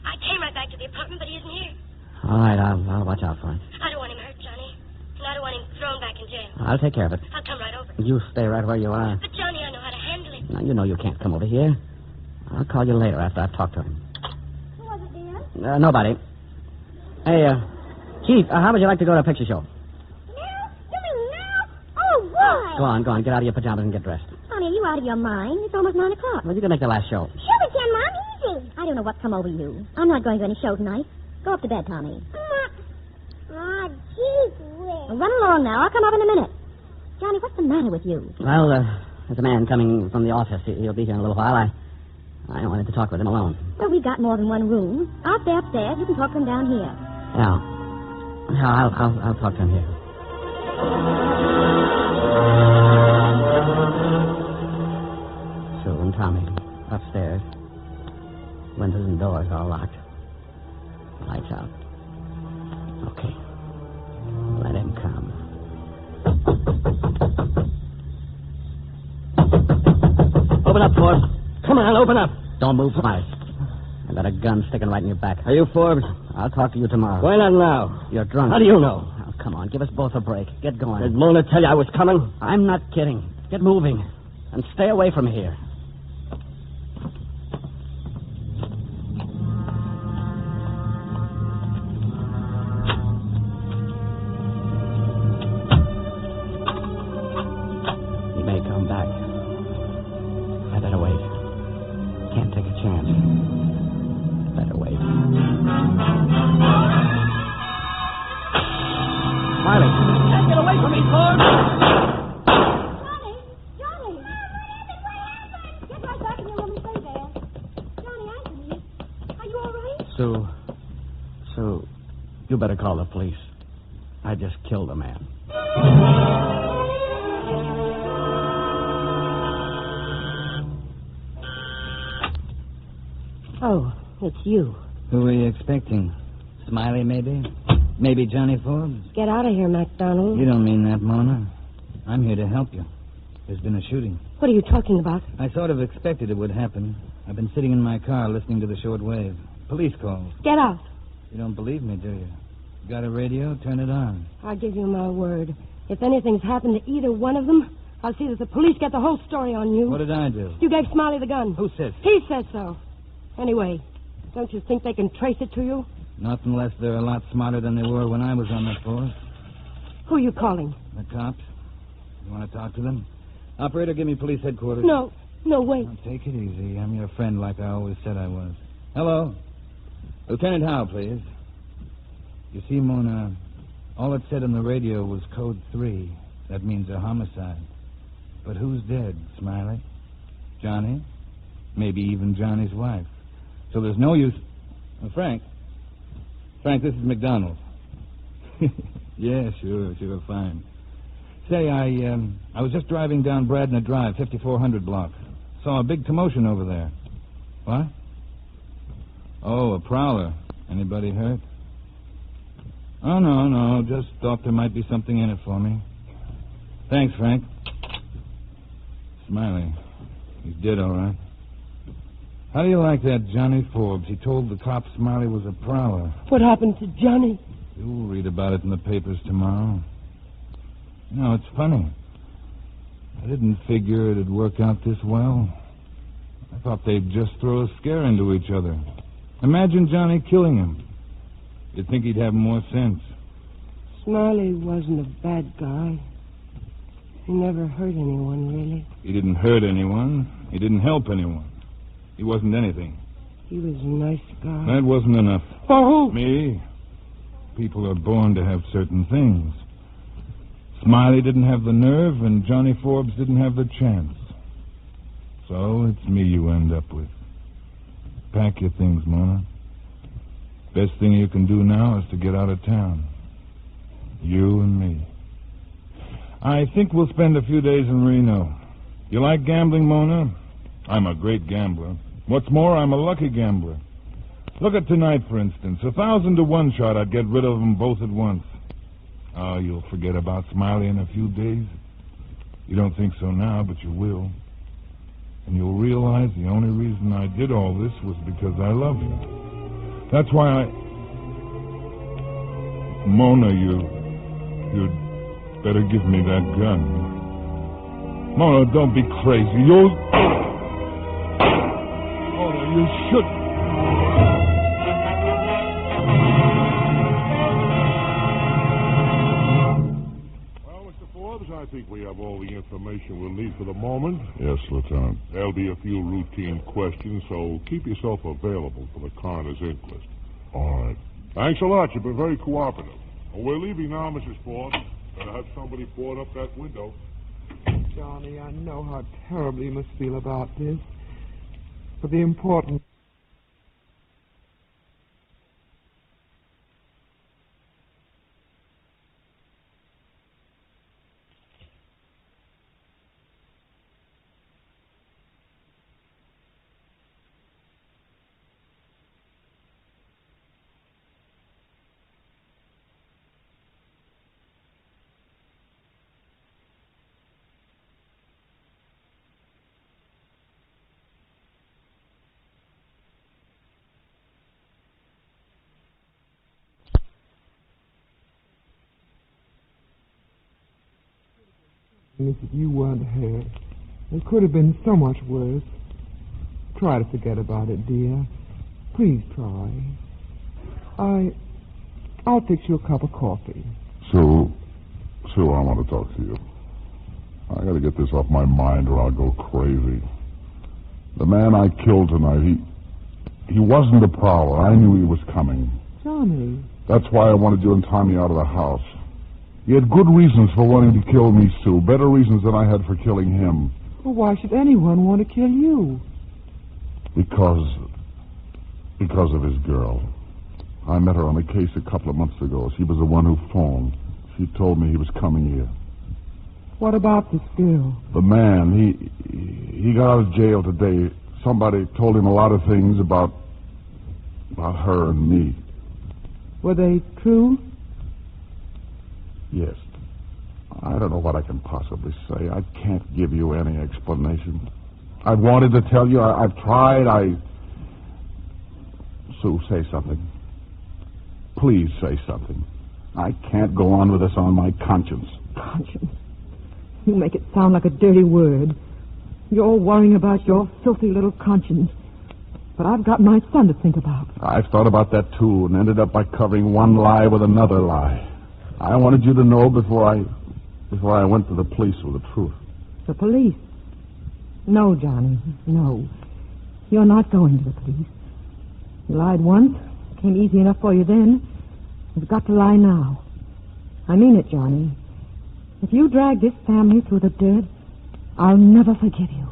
I came right back to the apartment, but he isn't here. All right, I'll watch out for him. I don't want him hurt, Johnny. And I don't want him thrown back in jail. I'll take care of it. I'll come right over. You stay right where you are. But, Johnny, I know how to handle him. Now, you know you can't come over here. I'll call you later after I've talked to him. Who was it, dear? Nobody. Hey, Chief, how would you like to go to a picture show? Now? You mean now? Oh, boy! Go on. Get out of your pajamas and get dressed. Tommy, are you out of your mind? It's almost 9 o'clock. Well, you can make the last show. Sure we can, Mom. Easy. I don't know what's come over you. I'm not going to any show tonight. Go up to bed, Tommy. Oh, gee whiz. Well, run along now. I'll come up in a minute. Johnny, what's the matter with you? Well, there's a man coming from the office. He'll be here in a little while. I wanted to talk with him alone. Well, we've got more than one room. I'll stay upstairs. You can talk to him down here. Yeah. I'll talk to him here. Sue and Tommy, upstairs. Windows and doors all locked. Lights out. Okay. Let him come. Open up, Forbes. Come on, open up. Don't move twice. I got a gun sticking right in your back. Are you Forbes? I'll talk to you tomorrow. Why not now? You're drunk. How do you know? Oh, come on, give us both a break. Get going. Did Mona tell you I was coming? I'm not kidding. Get moving. And stay away from here. He may come back. I better wait. Can't take a chance. Better wait. Smiley. Get away from me, Forbes! Johnny! Get right back in your room and stay there. Johnny, answer me. Are you all right? Sue, you better call the police. I just killed a man. Oh, it's you. Who were you expecting? Smiley, maybe? Maybe Johnny Forbes? Get out of here, MacDonald. You don't mean that, Mona. I'm here to help you. There's been a shooting. What are you talking about? I sort of expected it would happen. I've been sitting in my car listening to the short wave. Police calls. Get out. You don't believe me, do you? Got a radio? Turn it on. I'll give you my word. If anything's happened to either one of them, I'll see that the police get the whole story on you. What did I do? You gave Smiley the gun. Who says? He said so. Anyway, don't you think they can trace it to you? Not unless they're a lot smarter than they were when I was on the force. Who are you calling? The cops. You want to talk to them? Operator, give me police headquarters. No, wait. Now, take it easy. I'm your friend like I always said I was. Hello? Lieutenant Howe, please. You see, Mona, all it said on the radio was code 3. That means a homicide. But who's dead, Smiley? Johnny? Maybe even Johnny's wife. So there's no use... Frank, this is McDonald. Yeah, sure, fine. Say, I was just driving down Bradner Drive, 5400 block. Saw a big commotion over there. What? Oh, a prowler. Anybody hurt? Oh, no, just thought there might be something in it for me. Thanks, Frank. Smiley. He's dead, all right. How do you like that Johnny Forbes? He told the cops Smiley was a prowler. What happened to Johnny? You'll read about it in the papers tomorrow. No, it's funny. I didn't figure it'd work out this well. I thought they'd just throw a scare into each other. Imagine Johnny killing him. You'd think he'd have more sense. Smiley wasn't a bad guy. He never hurt anyone, really. He didn't hurt anyone. He didn't help anyone. He wasn't anything. He was a nice guy. That wasn't enough. For who? Me. People are born to have certain things. Smiley didn't have the nerve, and Johnny Forbes didn't have the chance. So it's me you end up with. Pack your things, Mona. Best thing you can do now is to get out of town. You and me. I think we'll spend a few days in Reno. You like gambling, Mona? I'm a great gambler. What's more, I'm a lucky gambler. Look at tonight, for instance. 1,000 to 1 shot, I'd get rid of them both at once. Oh, you'll forget about Smiley in a few days. You don't think so now, but you will. And you'll realize the only reason I did all this was because I love you. That's why Mona, you'd better give me that gun. Mona, don't be crazy. Mona, you shouldn't. I think we have all the information we'll need for the moment. Yes, Lieutenant. There'll be a few routine questions, so keep yourself available for the coroner's inquest. All right. Thanks a lot. You've been very cooperative. Well, we're leaving now, Mrs. Forbes. Better have somebody board up that window. Johnny, I know how terribly you must feel about this. But the important... If you weren't here, it could have been so much worse. Try to forget about it, dear. Please try. I'll fix you a cup of coffee. Sue, I want to talk to you. I got to get this off my mind or I'll go crazy. The man I killed tonight, he wasn't a prowler. I knew he was coming. Johnny. That's why I wanted you and Tommy out of the house. He had good reasons for wanting to kill me, Sue. Better reasons than I had for killing him. Well, why should anyone want to kill you? Because of his girl. I met her on a case a couple of months ago. She was the one who phoned. She told me he was coming here. What about this girl? The man, he got out of jail today. Somebody told him a lot of things about her and me. Were they true? Yes. I don't know what I can possibly say. I can't give you any explanation. I wanted to tell you. I've tried. Sue, say something. Please say something. I can't go on with this on my conscience. Conscience? You make it sound like a dirty word. You're worrying about your filthy little conscience. But I've got my son to think about. I've thought about that, too, and ended up by covering one lie with another lie. I wanted you to know before I went to the police with the truth. The police? No, Johnny, no. You're not going to the police. You lied once. Came easy enough for you then. You've got to lie now. I mean it, Johnny. If you drag this family through the dirt, I'll never forgive you.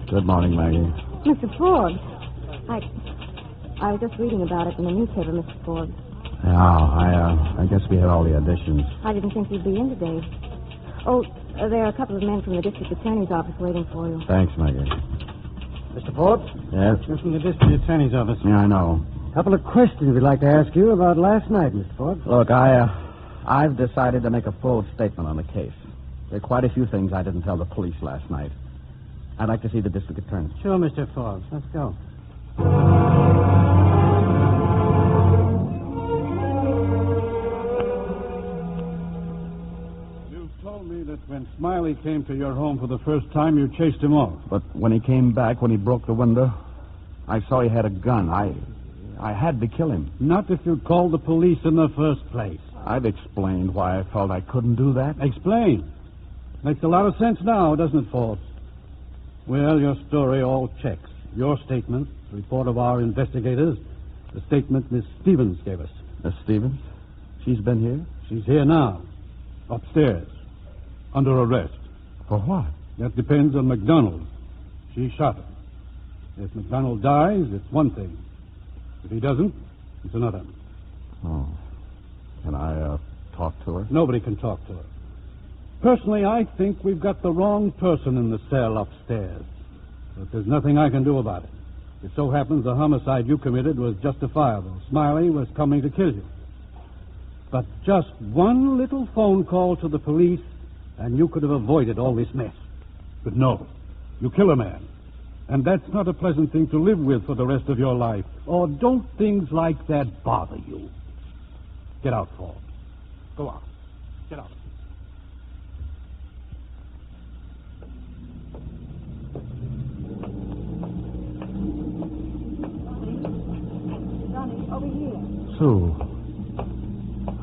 Good morning, Maggie. Mr. Forbes, I was just reading about it in the newspaper, Mr. Forbes. I guess we had all the additions. I didn't think you'd be in today. Oh, there are a couple of men from the district attorney's office waiting for you. Thanks, Maggie. Mr. Forbes? Yes? You're from the district attorney's office. Yeah, I know. A couple of questions we'd like to ask you about last night, Mr. Forbes. Look, I've decided to make a full statement on the case. There are quite a few things I didn't tell the police last night. I'd like to see the district attorney. Sure, Mr. Forbes. Let's go. You told me that when Smiley came to your home for the first time, you chased him off. But when he came back, when he broke the window, I saw he had a gun. I had to kill him. Not if you'd called the police in the first place. I've explained why I felt I couldn't do that. Explain. Makes a lot of sense now, doesn't it, Forbes? Well, your story all checks. Your statement, the report of our investigators, the statement Miss Stevens gave us. Miss Stevens? She's been here? She's here now. Upstairs. Under arrest. For what? That depends on McDonald. She shot him. If McDonald dies, it's one thing. If he doesn't, it's another. Oh. Can I talk to her? Nobody can talk to her. Personally, I think we've got the wrong person in the cell upstairs. But there's nothing I can do about it. It so happens the homicide you committed was justifiable. Smiley was coming to kill you. But just one little phone call to the police, and you could have avoided all this mess. But no, you kill a man. And that's not a pleasant thing to live with for the rest of your life. Or don't things like that bother you? Get out, Paul. Go out. Get out. Johnny, over here. Sue,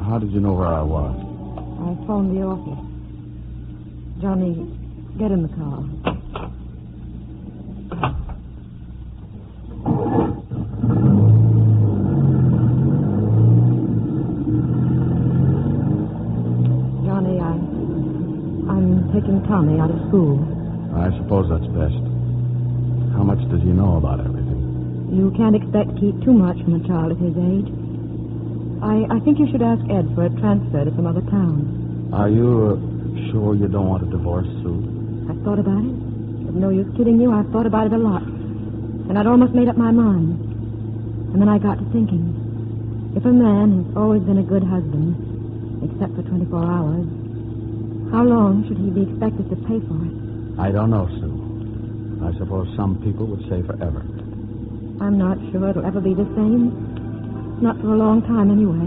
how did you know where I was? I phoned the office. Johnny, get in the car. Johnny, I'm taking Tommy out of school. I suppose that's best. How much does he know about everything? You can't expect to keep too much from a child at his age. I think you should ask Ed for a transfer to some other town. Are you sure you don't want a divorce, Sue? I've thought about it. There's no use kidding you. I've thought about it a lot. And I'd almost made up my mind. And then I got to thinking. If a man has always been a good husband, except for 24 hours, how long should he be expected to pay for it? I don't know, Sue. I suppose some people would say forever. I'm not sure it'll ever be the same. Not for a long time, anyway.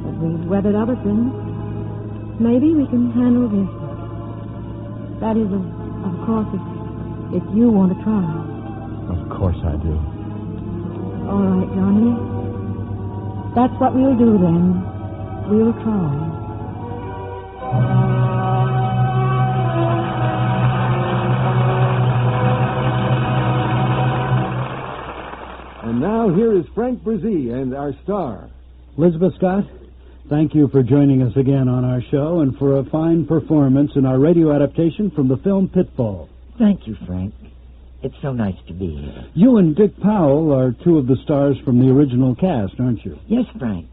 But we've weathered other things. Maybe we can handle this. That is, of course, if you want to try. Of course I do. All right, Johnny. That's what we'll do, then. We'll try. And now here is Frank Brzee and our star. Elizabeth Scott, thank you for joining us again on our show and for a fine performance in our radio adaptation from the film Pitfall. Thank you, Frank. It's so nice to be here. You and Dick Powell are two of the stars from the original cast, aren't you? Yes, Frank.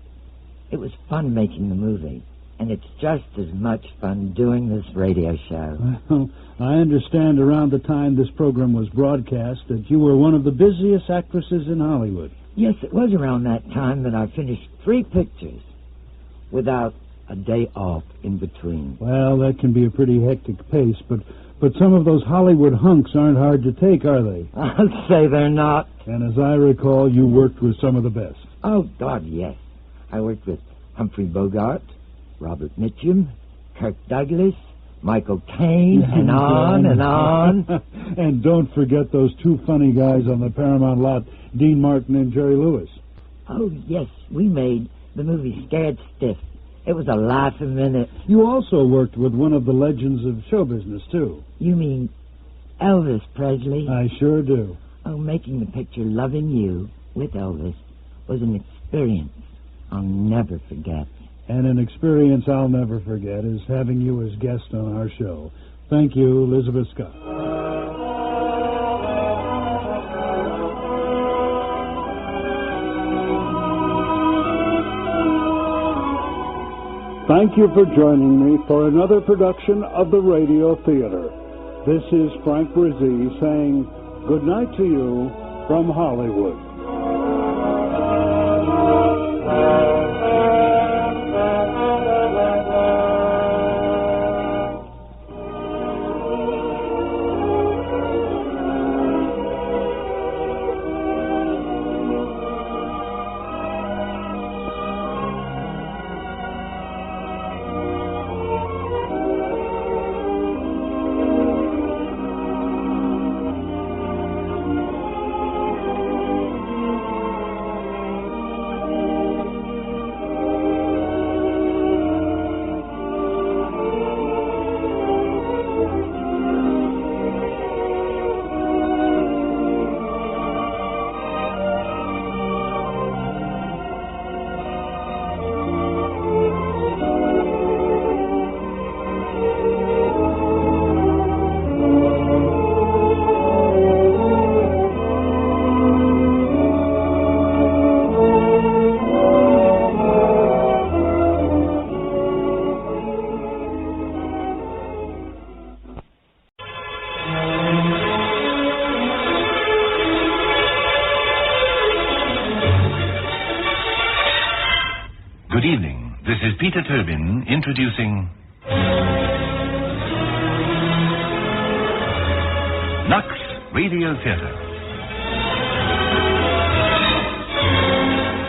It was fun making the movie, and it's just as much fun doing this radio show. Well, I understand around the time this program was broadcast that you were one of the busiest actresses in Hollywood. Yes, it was around that time that I finished 3 pictures without a day off in between. Well, that can be a pretty hectic pace, but some of those Hollywood hunks aren't hard to take, are they? I'll say they're not. And as I recall, you worked with some of the best. Oh, God, yes. I worked with Humphrey Bogart, Robert Mitchum, Kirk Douglas, Michael Caine, and on and on. And don't forget those 2 funny guys on the Paramount lot, Dean Martin and Jerry Lewis. Oh, yes, we made the movie Scared Stiff. It was a laugh a minute. You also worked with one of the legends of show business, too. You mean Elvis Presley? I sure do. Oh, making the picture Loving You with Elvis was an experience I'll never forget. And an experience I'll never forget is having you as guest on our show. Thank you, Elizabeth Scott. Thank you for joining me for another production of the Radio Theater. This is Frank Brzee saying good night to you from Hollywood. Peter Tobin introducing Lux Radio Theatre.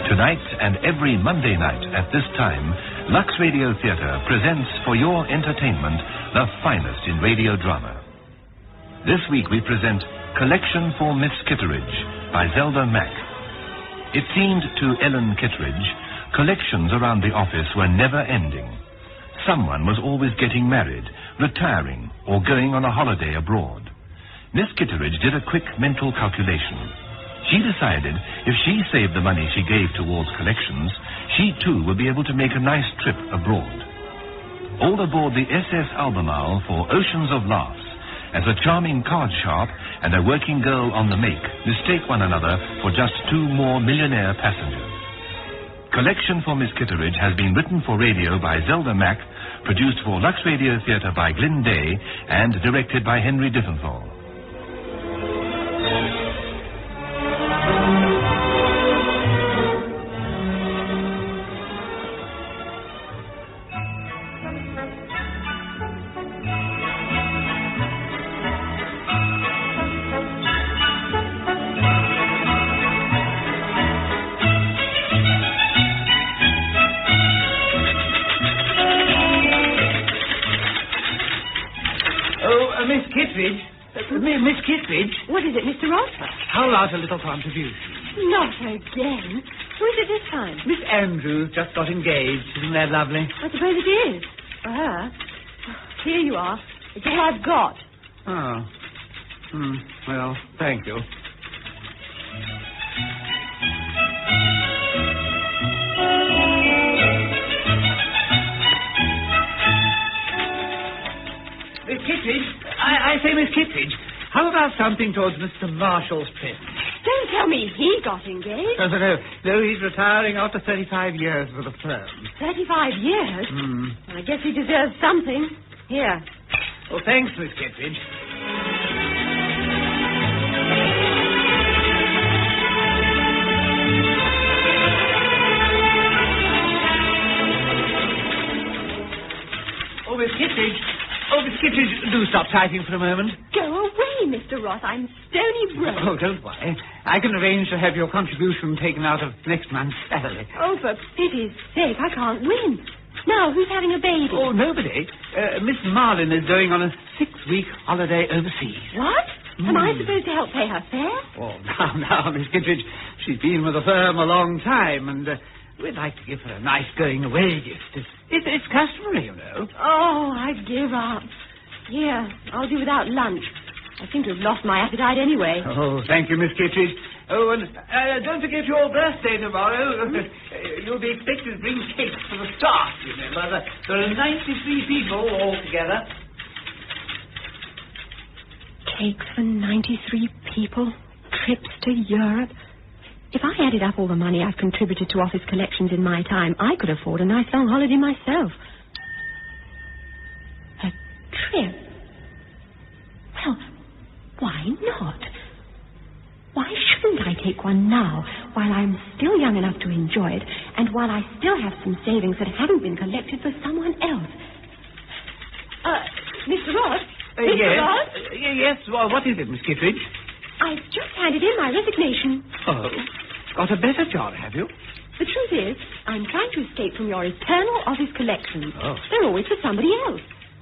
Tonight and every Monday night at this time, Lux Radio Theatre presents for your entertainment the finest in radio drama. This week we present Collection for Miss Kitteridge by Zelda Mack. It seemed to Ellen Kitteridge collections around the office were never ending. Someone was always getting married, retiring, or going on a holiday abroad. Miss Kitteridge did a quick mental calculation. She decided if she saved the money she gave towards collections, she too would be able to make a nice trip abroad. All aboard the SS Albemarle for Oceans of Laughs, as a charming card sharp and a working girl on the make mistake one another for just two more millionaire passengers. Collection for Miss Kitteridge has been written for radio by Zelda Mack, produced for Lux Radio Theatre by Glyn Day, and directed by Henry Diffenthal. Miss Kitteridge. What is it, Mr. Ross? How about a little contribution? Not again. Who is it this time? Miss Andrews just got engaged. Isn't that lovely? I suppose it is. For her. Here you are. It's all I've got. Oh. Well, thank you. Miss Kitteridge. I say, Miss Kitteridge, how about something towards Mr. Marshall's present? Don't tell me he got engaged. No, he's retiring after 35 years with the firm. 35 years? I guess he deserves something. Here. Well, thanks, Miss Kitteridge. Oh, Miss Kitteridge. Oh, Miss Kitteridge, do stop typing for a moment. Go away, Mr. Ross. I'm stony broke. Oh, don't worry. I can arrange to have your contribution taken out of next month's salary. Oh, for pity's sake, I can't win. Now, who's having a baby? Oh, nobody. Miss Marlin is going on a 6-week holiday overseas. What? Am I supposed to help pay her fare? Oh, now, Miss Kitteridge, she's been with the firm a long time, and we'd like to give her a nice going-away gift. It's customary, you know. Oh, I give up. Here, I'll do without lunch. I seem to have lost my appetite anyway. Oh, thank you, Miss Kitteridge. Oh, and don't forget your birthday tomorrow. You'll be expected to bring cakes for the staff, remember. There are 93 people altogether. Cakes for 93 people? Trips to Europe? If I added up all the money I've contributed to office collections in my time, I could afford a nice long holiday myself. A trip? Well, why not? Why shouldn't I take one now, while I'm still young enough to enjoy it, and while I still have some savings that haven't been collected for someone else? Mr. Ross? Mr. Yes. Ross? Yes, well, what is it, Miss Kitteridge? I've just handed in my resignation. Oh, got a better job, have you? The truth is, I'm trying to escape from your eternal office collections. Oh. They're always for somebody else.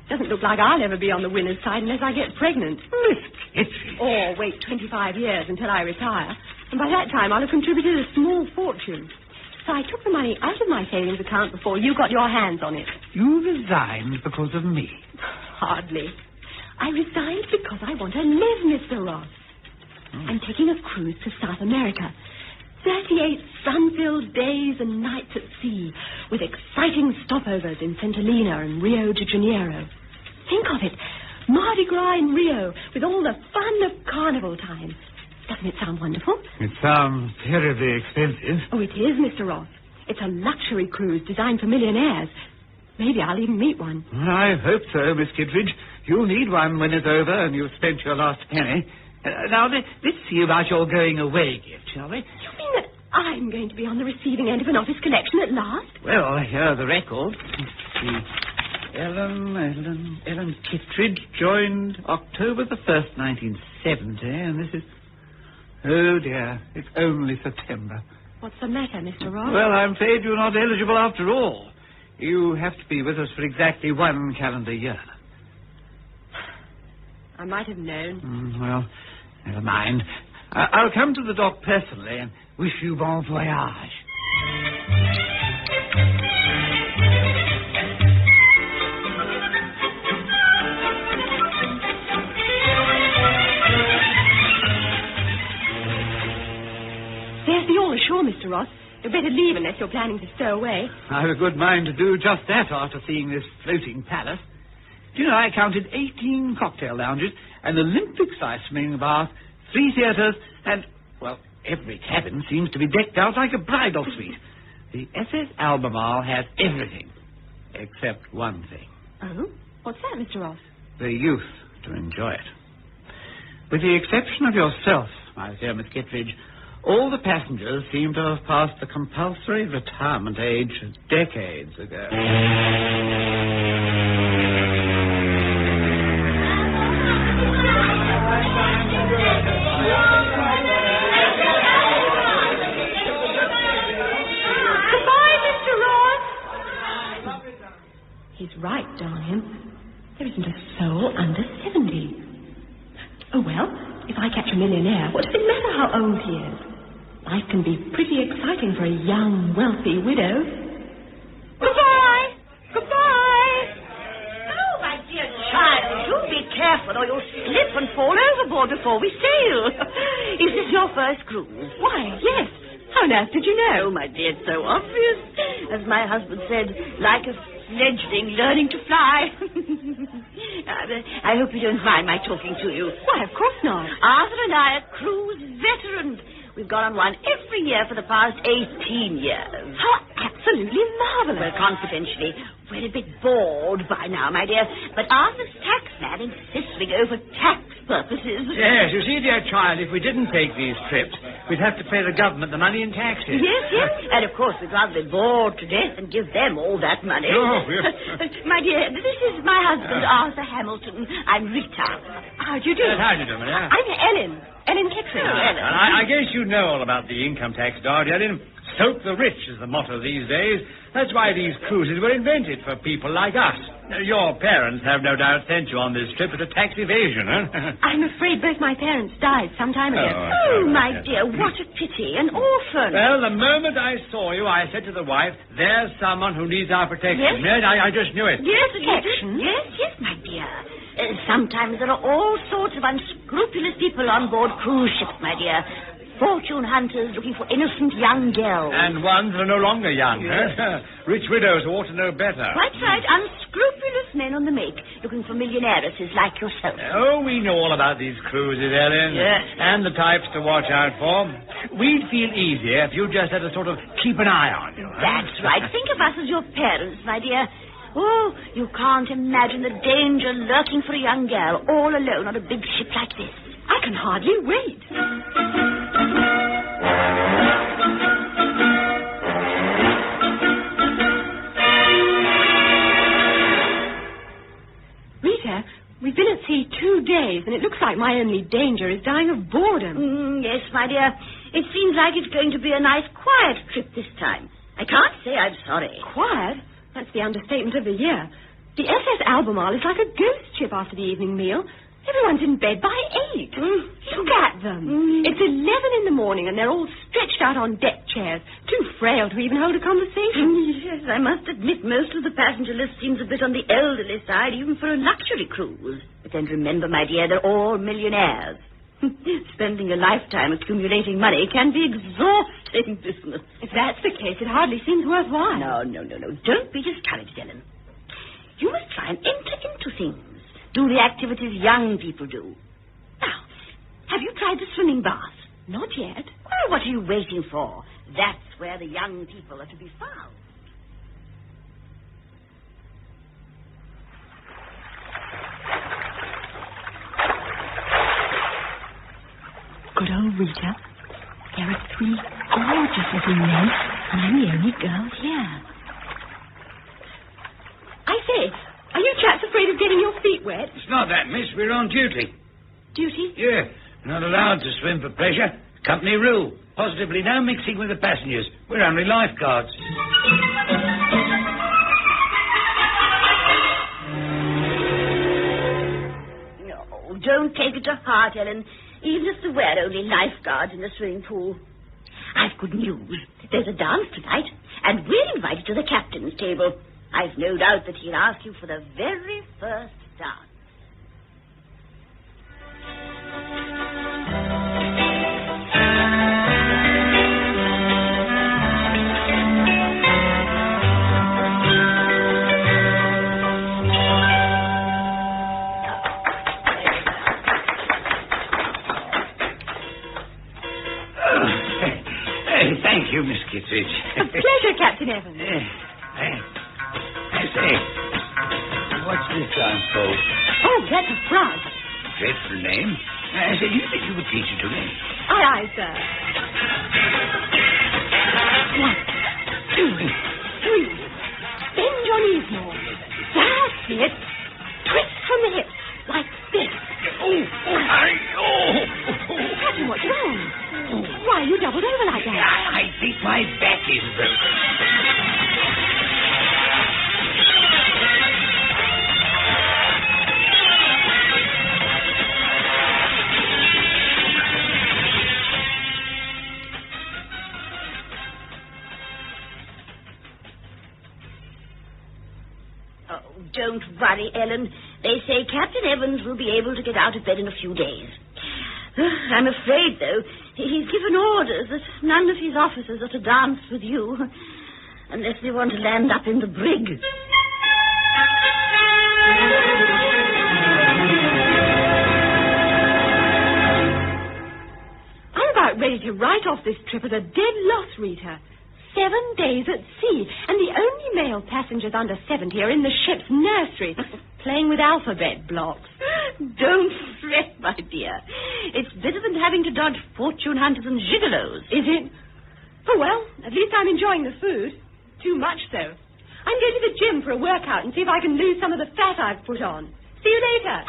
Doesn't look like I'll ever be on the winner's side unless I get pregnant. Miss Kitteridge. Or wait 25 years until I retire. And by that time, I'll have contributed a small fortune. So I took the money out of my savings account before you got your hands on it. You resigned because of me? Hardly. I resigned because I want to live, Mr. Ross. I'm taking a cruise to South America. 38 sun-filled days and nights at sea, with exciting stopovers in St. Helena and Rio de Janeiro. Think of it. Mardi Gras in Rio, with all the fun of carnival time. Doesn't it sound wonderful? It sounds terribly expensive. Oh, it is, Mr. Ross. It's a luxury cruise designed for millionaires. Maybe I'll even meet one. I hope so, Miss Kitteridge. You'll need one when it's over and you've spent your last penny. Now, let's see about your going-away gift, shall we? You mean that I'm going to be on the receiving end of an office collection at last. Well, here are the records. Ellen Kittredge joined October the 1st, 1970, and this is... Oh, dear, it's only September. What's the matter, Mr. Ross? Well, I'm afraid you're not eligible after all. You have to be with us for exactly 1 calendar year. I might have known. Well, never mind. I'll come to the dock personally and wish you bon voyage. There's the all ashore, Mr. Ross. You'd better leave unless you're planning to stow away. I've a good mind to do just that after seeing this floating palace. Do you know, I counted 18 cocktail lounges, an Olympic-sized swimming bath, 3 theatres, and, well, every cabin seems to be decked out like a bridal suite. The SS Albemarle has everything, except one thing. Oh? What's that, Mr. Ross? The youth to enjoy it. With the exception of yourself, my dear Miss Kittredge, all the passengers seem to have passed the compulsory retirement age decades ago. He's right, darn him. There isn't a soul under 70. Oh, well, if I catch a millionaire, what does it matter how old he is? Life can be pretty exciting for a young, wealthy widow. Goodbye! Goodbye! Oh, my dear child, do be careful or you'll slip and fall overboard before we sail. Is this your first cruise? Why, yes. How on earth did you know? Oh, my dear, it's so obvious. As my husband said, like a fledgling learning to fly. I hope you don't mind my talking to you. Why, of course not. Arthur and I are cruise veterans. We've gone on one every year for the past 18 years. How absolutely marvelous. Well, confidentially, we're a bit bored by now, my dear. But Arthur's tax man insists we go for tax purposes. Yes, you see, dear child, if we didn't take these trips, we'd have to pay the government the money in taxes. Yes, yes. And, of course, we'd rather be bored to death than give them all that money. Oh, yes. My dear, this is my husband, Arthur Hamilton. I'm Rita. How do you do? How do you do, Maria? I'm Ellen. Ellen Kittredge. And I guess you know all about the income tax, Darby. Soak the rich is the motto these days. That's why these cruises were invented for people like us. Your parents have no doubt sent you on this trip as a tax evasion, huh? I'm afraid both my parents died some time ago. Oh, my dear, what a pity. An orphan. Well, the moment I saw you, I said to the wife, there's someone who needs our protection. Yes? I just knew it. Yes, protection? Yes, my dear. Sometimes there are all sorts of unscrupulous people on board cruise ships, my dear. Fortune hunters looking for innocent young girls. And ones that are no longer young, huh? Rich widows who ought to know better. Quite right. Unscrupulous men on the make, looking for millionairesses like yourself. Oh, we know all about these cruises, Ellen. Yes. And the types to watch out for. We'd feel easier if you just had to sort of keep an eye on you. Huh? That's right. Think of us as your parents, my dear. Oh, you can't imagine the danger lurking for a young girl all alone on a big ship like this. I can hardly wait. Rita, we've been at sea 2 days, and it looks like my only danger is dying of boredom. Yes, my dear. It seems like it's going to be a nice, quiet trip this time. I can't say I'm sorry. Quiet? That's the understatement of the year. The SS Albemarle is like a ghost ship after the evening meal. Everyone's in bed by 8. Look at them. It's 11 in the morning, and they're all stretched out on deck chairs, too frail to even hold a conversation. Yes, I must admit most of the passenger list seems a bit on the elderly side, even for a luxury cruise. But then remember, my dear, they're all millionaires. Spending a lifetime accumulating money can be exhausting business. If that's the case, it hardly seems worthwhile. No. Don't be discouraged, Ellen. You must try and enter into things. Do the activities young people do. Now, have you tried the swimming bath? Not yet. Well, what are you waiting for? That's where the young people are to be found. Good old Rita. There are 3 gorgeous little men, and I'm the only girl here. I say, are you chaps afraid of getting your feet wet? It's not that, miss. We're on duty. Duty? Yeah. Not allowed to swim for pleasure. Company rule. Positively no mixing with the passengers. We're only lifeguards. No, don't take it to heart, Ellen. Even if there were only lifeguards in the swimming pool. I've good news. There's a dance tonight, and we're invited to the captain's table. I've no doubt that he'll ask you for the very first dance. Thank you, Miss Kittredge. A pleasure, Captain Evans. I say, what's this dance called? Oh, that's a frog. Dreadful name. I said, you think you would teach it to me? Aye, aye, sir. 1, 2, 3. Bend your knees more. That's it. Twist from the hips, like this. Captain, what's wrong? Why are you doubled over like that? I think my back is broken. Don't worry, Ellen. They say Captain Evans will be able to get out of bed in a few days. I'm afraid, though, he's given orders that none of his officers are to dance with you unless they want to land up in the brig. I'm about ready to write off this trip as a dead loss, Rita. 7 days at sea, and the only male passengers under 70 are in the ship's nursery, playing with alphabet blocks. Don't fret, my dear. It's better than having to dodge fortune hunters and gigolos. Is it? Oh, well, at least I'm enjoying the food. Too much, though. I'm going to the gym for a workout and see if I can lose some of the fat I've put on. See you later.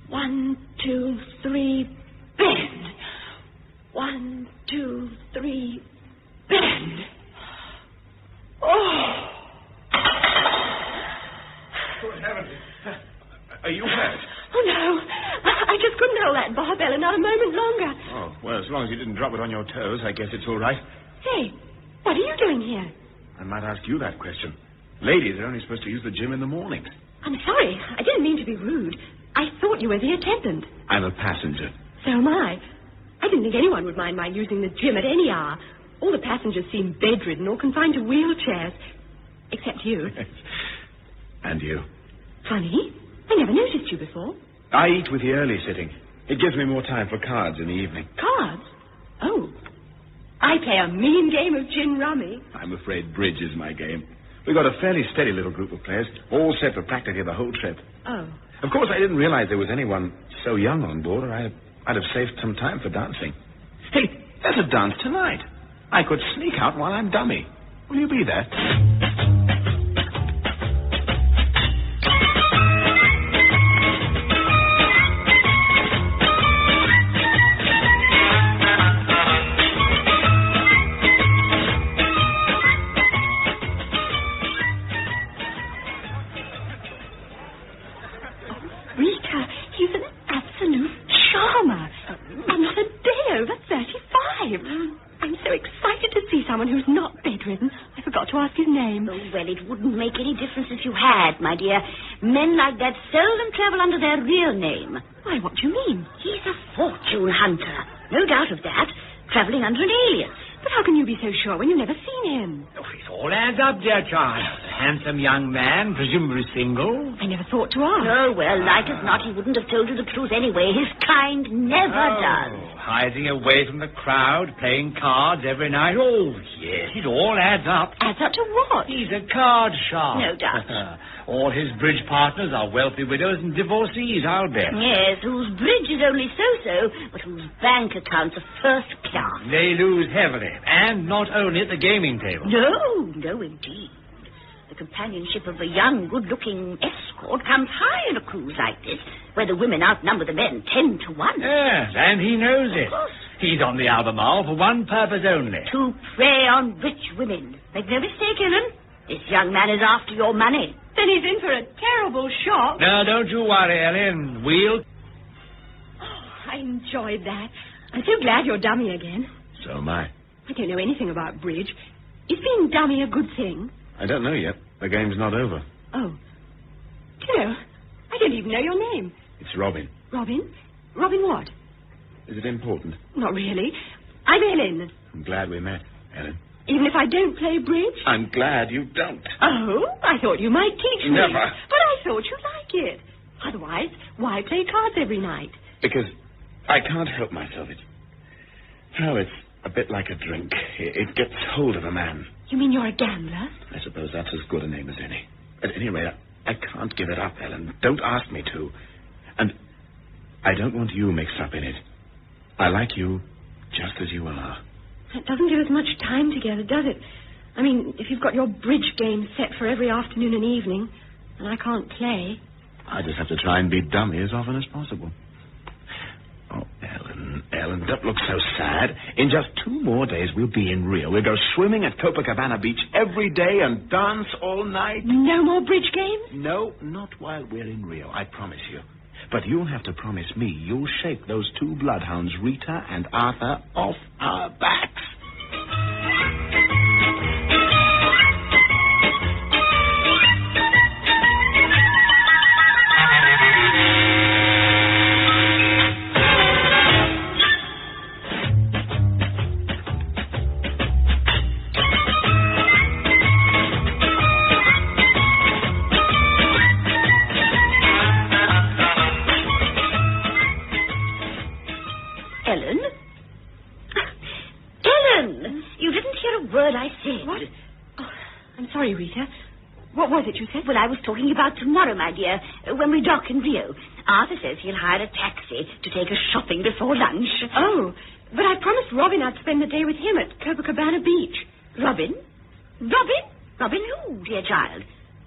One, 2, 3, bend. 1, 2, 3, bend. Oh! Good heavens. Are you hurt? Oh, no. I just couldn't hold that barbell not a moment longer. Oh, well, as long as you didn't drop it on your toes, I guess it's all right. Hey, what are you doing here? I might ask you that question. Ladies are only supposed to use the gym in the morning. I'm sorry. I didn't mean to be rude. I thought you were the attendant. I'm a passenger. So am I. I didn't think anyone would mind my using the gym at any hour. All the passengers seem bedridden or confined to wheelchairs. Except you. And you. Funny. I never noticed you before. I eat with the early sitting. It gives me more time for cards in the evening. Cards? Oh. I play a mean game of gin rummy. I'm afraid bridge is my game. We've got a fairly steady little group of players, all set for practically the whole trip. Oh. Of course, I didn't realize there was anyone so young on board, or I'd have saved some time for dancing. Hey, there's a dance tonight. I could sneak out while I'm dummy. Will you be there? Well, it wouldn't make any difference if you had, my dear. Men like that seldom travel under their real name. Why, what do you mean? He's a fortune hunter. No doubt of that. Traveling under an alias. But how can you be so sure when you've never seen him? Oh, it all adds up, dear child. handsome young man, presumably single. I never thought to ask. Oh, well, like as not, he wouldn't have told you the truth anyway. His kind never does. Hiding away from the crowd, playing cards every night. Oh, yes, it all adds up. Adds up to what? He's a card sharp. No doubt. All his bridge partners are wealthy widows and divorcees, I'll bet. Yes, whose bridge is only so-so, but whose bank accounts are first class. They lose heavily, and not only at the gaming table. No, indeed. The companionship of a young, good-looking escort comes high in a cruise like this, where the women outnumber the men 10 to 1. Yes, and he knows it. Of course. He's on the Albemarle for one purpose only. To prey on rich women. Make no mistake, Ellen. This young man is after your money. Then he's in for a terrible shock. No, don't you worry, Ellen. We'll... I enjoyed that. I'm so glad you're dummy again. So am I. I don't know anything about bridge. Is being dummy a good thing? I don't know yet. The game's not over. Oh. Do you know, I don't even know your name. It's Robin. Robin? Robin what? Is it important? Not really. I'm Ellen. I'm glad we met, Ellen. Even if I don't play bridge? I'm glad you don't. Oh, I thought you might teach me. Never. But I thought you'd like it. Otherwise, why play cards every night? Because I can't help myself. It's a bit like a drink. It gets hold of a man. You mean you're a gambler? I suppose that's as good a name as any. At any rate, I can't give it up, Ellen. Don't ask me to. And I don't want you mixed up in it. I like you just as you are. That doesn't give us much time together, does it? I mean, if you've got your bridge game set for every afternoon and evening, and I can't play... I just have to try and be dummy as often as possible. Oh, Ellen, don't look so sad. In just 2 more days, we'll be in Rio. We'll go swimming at Copacabana Beach every day and dance all night. No more bridge games? No, not while we're in Rio, I promise you. But you'll have to promise me you'll shake those 2 bloodhounds, Rita and Arthur, off our backs. Sorry, Rita. What was it you said? Well, I was talking about tomorrow, my dear, when we dock in Rio. Arthur says he'll hire a taxi to take us shopping before lunch. Oh, but I promised Robin I'd spend the day with him at Copacabana Beach. Robin? Robin who, dear child?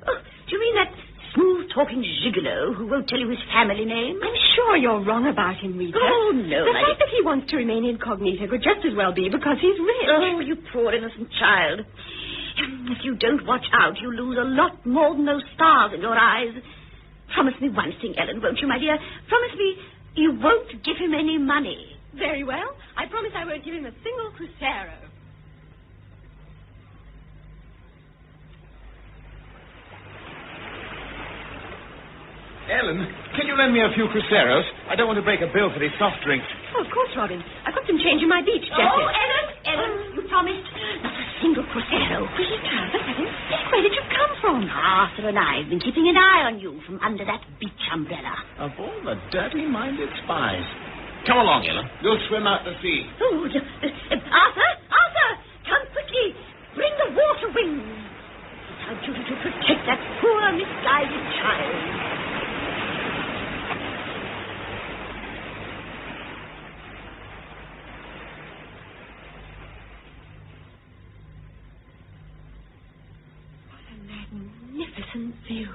Oh, do you mean that smooth-talking gigolo who won't tell you his family name? I'm sure you're wrong about him, Rita. Oh, no, The fact that he wants to remain incognito could just as well be because he's rich. Oh, you poor innocent child. If you don't watch out, you lose a lot more than those stars in your eyes. Promise me one thing, Ellen, won't you, my dear? Promise me you won't give him any money. Very well. I promise I won't give him a single crucero. Ellen, can you lend me a few cruceros? I don't want to break a bill for these soft drinks. Oh, of course, Robin. I've got some change in my beach jacket. Oh, Ellen, you promised not a single crucero. Rita, for heaven's sake, where did you come from? Arthur and I have been keeping an eye on you from under that beach umbrella. Of all the dirty-minded spies. Come along, Ellen. We'll swim out to sea. Oh, Arthur, come quickly. Bring the water wings. It's our duty to protect that poor, misguided child. Magnificent view.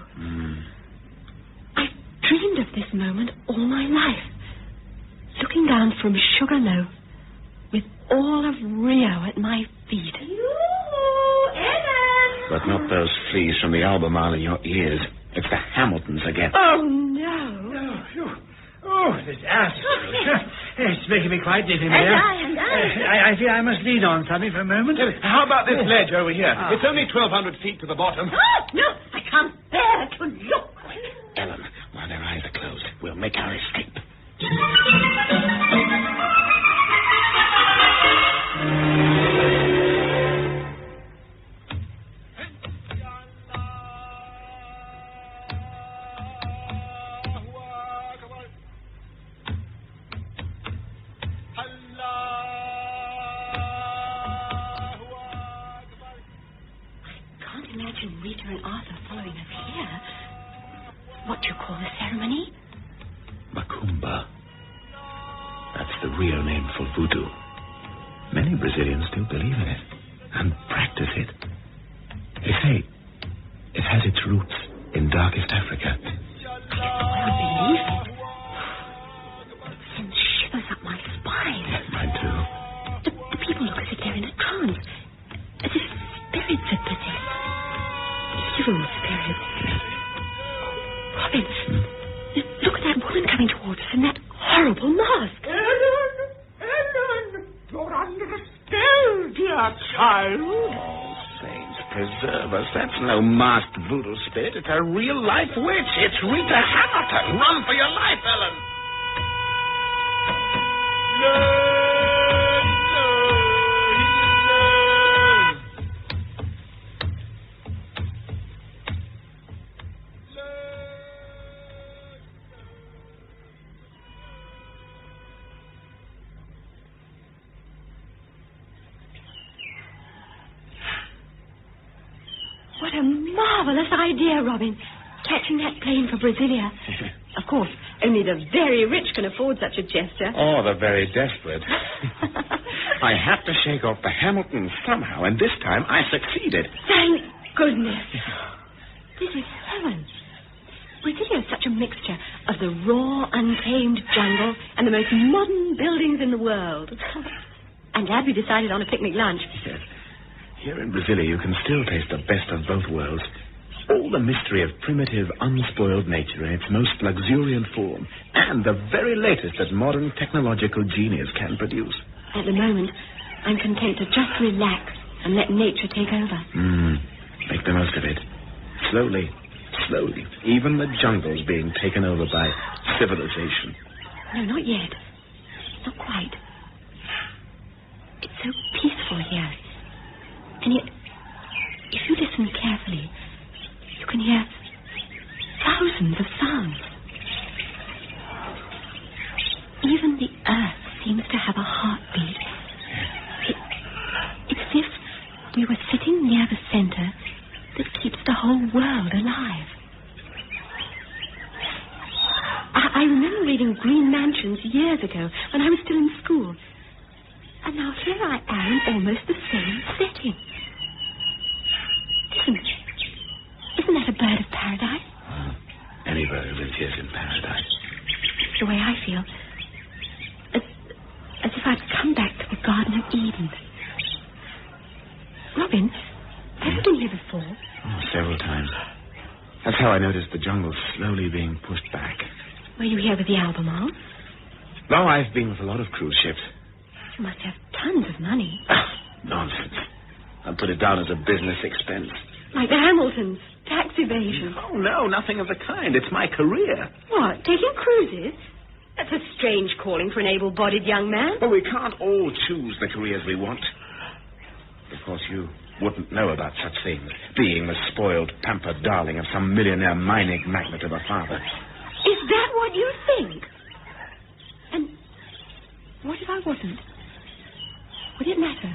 I've dreamed of this moment all my life. Looking down from Sugarloaf with all of Rio at my feet. Ellen! But not those fleas from the Albemarle in your ears. It's the Hamiltons again. Oh, no. Oh, this altitude. It's making me quite dizzy, And Mayor. I. I feel I must lean on something for a moment. How about this ledge over here? It's only 1,200 feet to the bottom. Oh, no, I can't bear to look. Ellen, while their eyes are closed, we'll make our escape. Peter and Arthur following us here. What do you call the ceremony? Macumba. That's the real name for voodoo. Many Brazilians still believe in it and practice it. They say it has its roots in darkest Africa. I don't believe it. Sends shivers up my spine. Mine too. The people look as if they're in a trance. As if spirits are possessed. Evil spirits. Robin, look at that woman coming towards us in that horrible mask. Ellen, you're under a spell, dear child. Oh, saints preserve us. That's no masked voodoo spirit. It's a real-life witch. It's Rita Hamilton. Run for your life, Ellen. What a marvelous idea, Robin. Catching that plane for Brasilia. Of course, only the very rich can afford such a gesture. Oh, the very desperate. I have to shake off the Hamiltons somehow, and this time I succeeded. Thank goodness. This is heaven. Brasilia is such a mixture of the raw, untamed jungle and the most modern buildings in the world. I'm glad we decided on a picnic lunch. Yes. Here in Brasilia, you can still taste the best of both worlds. All the mystery of primitive, unspoiled nature in its most luxuriant form, and the very latest that modern technological genius can produce. At the moment, I'm content to just relax and let nature take over. Make the most of it. Slowly, slowly. Even the jungle's being taken over by civilization. No, not yet. Not quite. It's so peaceful here. And yet, if you listen carefully, you can hear thousands of sounds. Even the earth seems to have a heartbeat. It's as if we were sitting near the center that keeps the whole world alive. I remember reading Green Mansions years ago when I was still in school. And now here I am in almost the same setting. Isn't that a bird of paradise? Any bird who lives here is in paradise. It's the way I feel. As if I'd come back to the Garden of Eden. Robin, have you been here before? Oh, several times. That's how I noticed the jungle slowly being pushed back. Were you here with the Albemarle? No, I've been with a lot of cruise ships. You must have tons of money. Nonsense. I'll put it down as a business expense. Like the Hamiltons. Tax evasion. Oh, no, nothing of the kind. It's my career. What, taking cruises? That's a strange calling for an able-bodied young man. Well, we can't all choose the careers we want. Of course, you wouldn't know about such things, being the spoiled, pampered darling of some millionaire mining magnate of a father. Is that what you think? And what if I wasn't? Would it matter?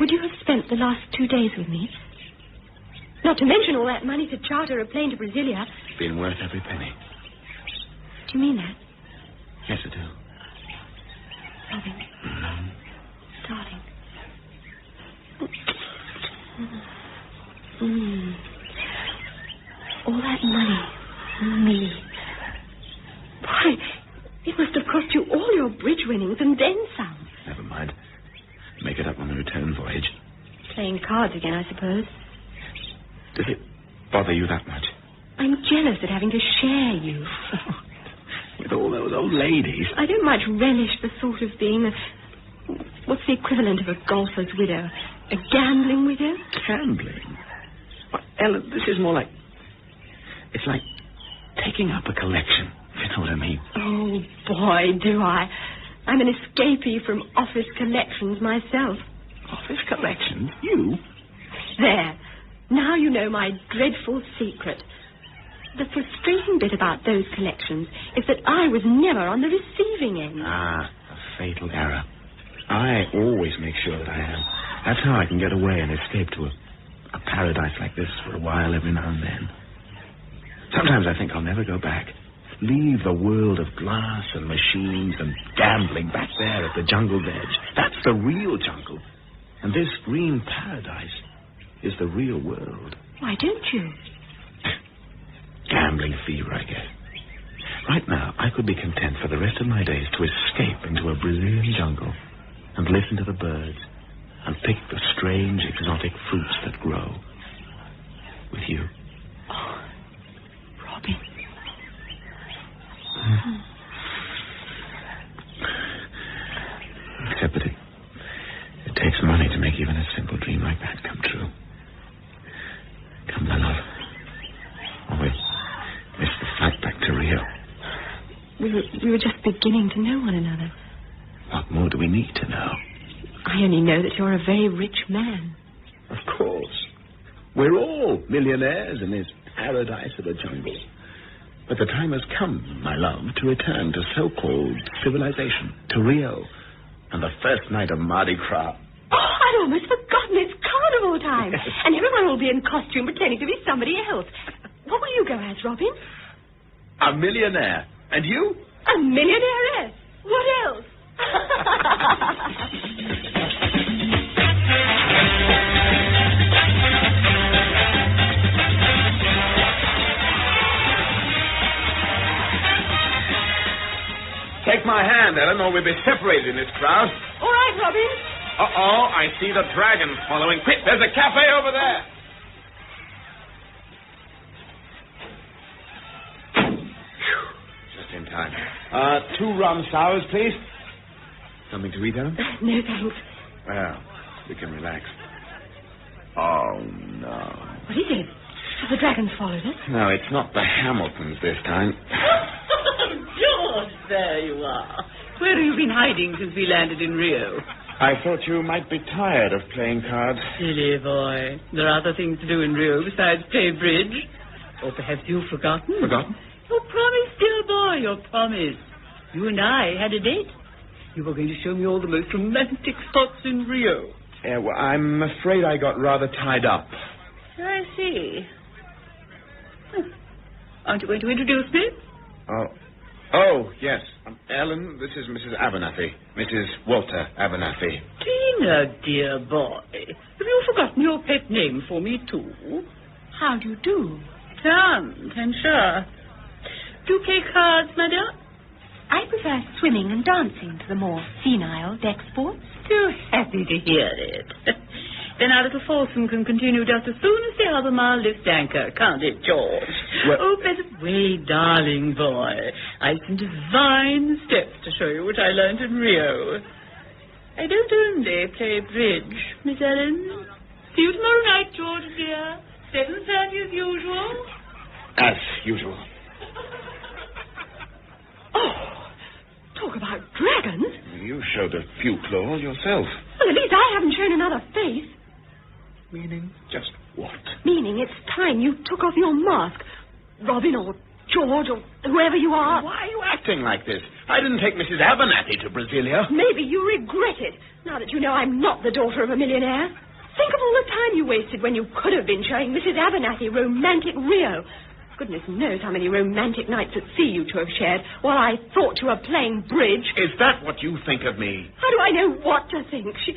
Would you have spent the last 2 days with me? Not to mention all that money to charter a plane to Brasilia. It's been worth every penny. Do you mean that? Yes, I do. Robin. Darling. All that money. Me. Why, it must have cost you all your bridge winnings and then some. Never mind. Make it up on the return voyage. Playing cards again, I suppose. Does it bother you that much? I'm jealous at having to share you. With all those old ladies. I don't much relish the thought of being what's the equivalent of a golfer's widow? A gambling widow? Gambling? Well, Ellen, this is more like... It's like taking up a collection, if you know what I mean. Oh, boy, do I. I'm an escapee from office collections myself. Office collections? You? There. Now you know my dreadful secret. The frustrating bit about those collections is that I was never on the receiving end. Ah, a fatal error. I always make sure that I am. That's how I can get away and escape to a a paradise like this for a while every now and then. Sometimes I think I'll never go back. Leave the world of glass and machines and gambling back there at the jungle's edge. That's the real jungle. And this green paradise is the real world. Why don't you? Gambling fever, I guess. Right now, I could be content for the rest of my days to escape into a Brazilian jungle and listen to the birds and pick the strange exotic fruits that grow. With you. Oh, Robin. Except that it takes money to make even a simple dream like that come true. Come, my love. Oh, we missed the flight back to Rio. We were just beginning to know one another. What more do we need to know? I only know that you're a very rich man. Of course. We're all millionaires in this paradise of the jungle. But the time has come, my love, to return to so-called civilization, to Rio, and the first night of Mardi Gras. Oh, I'd almost forgotten it's carnival time. And everyone will be in costume pretending to be somebody else. What will you go as, Robin? A millionaire. And you? A millionairess. What else? Take my hand, Ellen, or we'll be separated in this crowd. All right, Robin. Uh-oh, I see the dragons following. Quick, there's a cafe over there. Just in time. 2 rum sours, please. Something to eat, Ellen? No, thanks. Well, we can relax. Oh, no. What is it? Have the dragons followed us? No, it's not the Hamiltons this time. George, there you are. Where have you been hiding since we landed in Rio? I thought you might be tired of playing cards. Silly boy. There are other things to do in Rio besides play bridge. Or perhaps you've forgotten. Forgotten? Your promise, dear boy, your promise. You and I had a date. You were going to show me all the most romantic spots in Rio. Yeah, well, I'm afraid I got rather tied up. I see. Aren't you going to introduce me? Oh, yes. Ellen, this is Mrs. Abernathy. Mrs. Walter Abernathy. Tina, dear boy. Have you forgotten your pet name for me, too? How do you do? Tant and sure. Do you play cards, my dear? I prefer swimming and dancing to the more senile deck sports. Too happy to hear it. Then our little foursome can continue just as soon as the Albemarle lifts anchor, can't it, George? Well, oh, by the way, darling boy, I've some divine steps to show you which I learned in Rio. I don't only play bridge, Miss Ellen. See you tomorrow night, George, dear. 7:30 as usual. As usual. Oh, talk about dragons. You showed a few claws yourself. Well, at least I haven't shown another face. Meaning? Just what? Meaning it's time you took off your mask. Robin or George or whoever you are. Why are you acting like this? I didn't take Mrs. Abernathy to Brasilia. Maybe you regret it, now that you know I'm not the daughter of a millionaire. Think of all the time you wasted when you could have been showing Mrs. Abernathy romantic Rio. Goodness knows how many romantic nights at sea you two have shared while I thought you were playing bridge. Is that what you think of me? How do I know what to think? She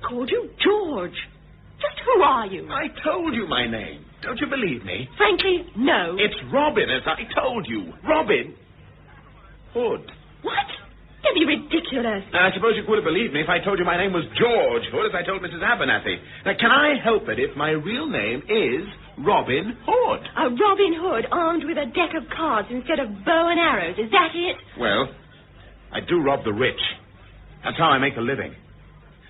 called you George. Just who are you? I told you my name. Don't you believe me? Frankly, no. It's Robin, as I told you. Robin Hood. What? Don't be ridiculous. Now, I suppose you would have believed me if I told you my name was George Hood, as I told Mrs. Abernathy. Now, can I help it if my real name is Robin Hood? A Robin Hood armed with a deck of cards instead of bow and arrows. Is that it? Well, I do rob the rich. That's how I make a living.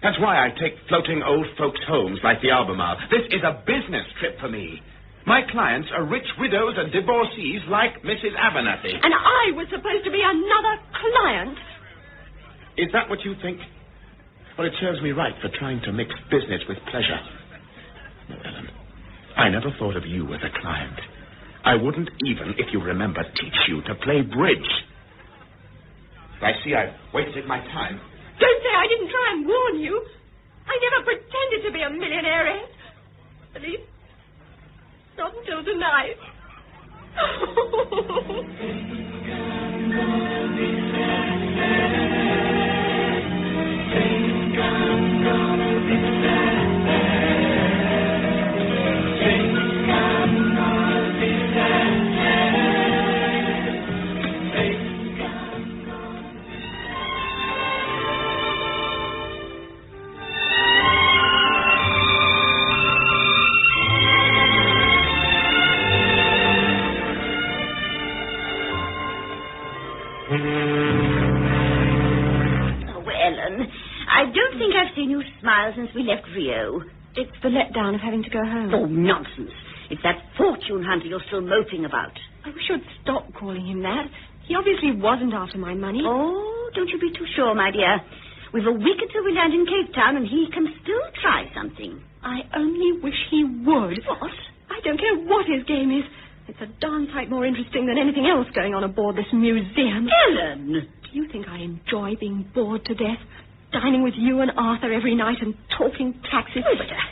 That's why I take floating old folks' homes like the Albemarle. This is a business trip for me. My clients are rich widows and divorcees like Mrs. Abernathy. And I was supposed to be another client? Is that what you think? Well, it serves me right for trying to mix business with pleasure. No, Ellen, I never thought of you as a client. I wouldn't even, if you remember, teach you to play bridge. I see I've wasted my time. Don't say I didn't try and warn you. I never pretended to be a millionaire. At least, not until tonight. Since we left Rio. It's the letdown of having to go home. Oh, nonsense. It's that fortune hunter you're still moping about. I wish you'd stop calling him that. He obviously wasn't after my money. Oh, don't you be too sure, my dear. We've a week until we land in Cape Town, and he can still try something. I only wish he would. What? I don't care what his game is. It's a darn sight more interesting than anything else going on aboard this museum. Ellen! Do you think I enjoy being bored to death? Dining with you and Arthur every night and talking taxes,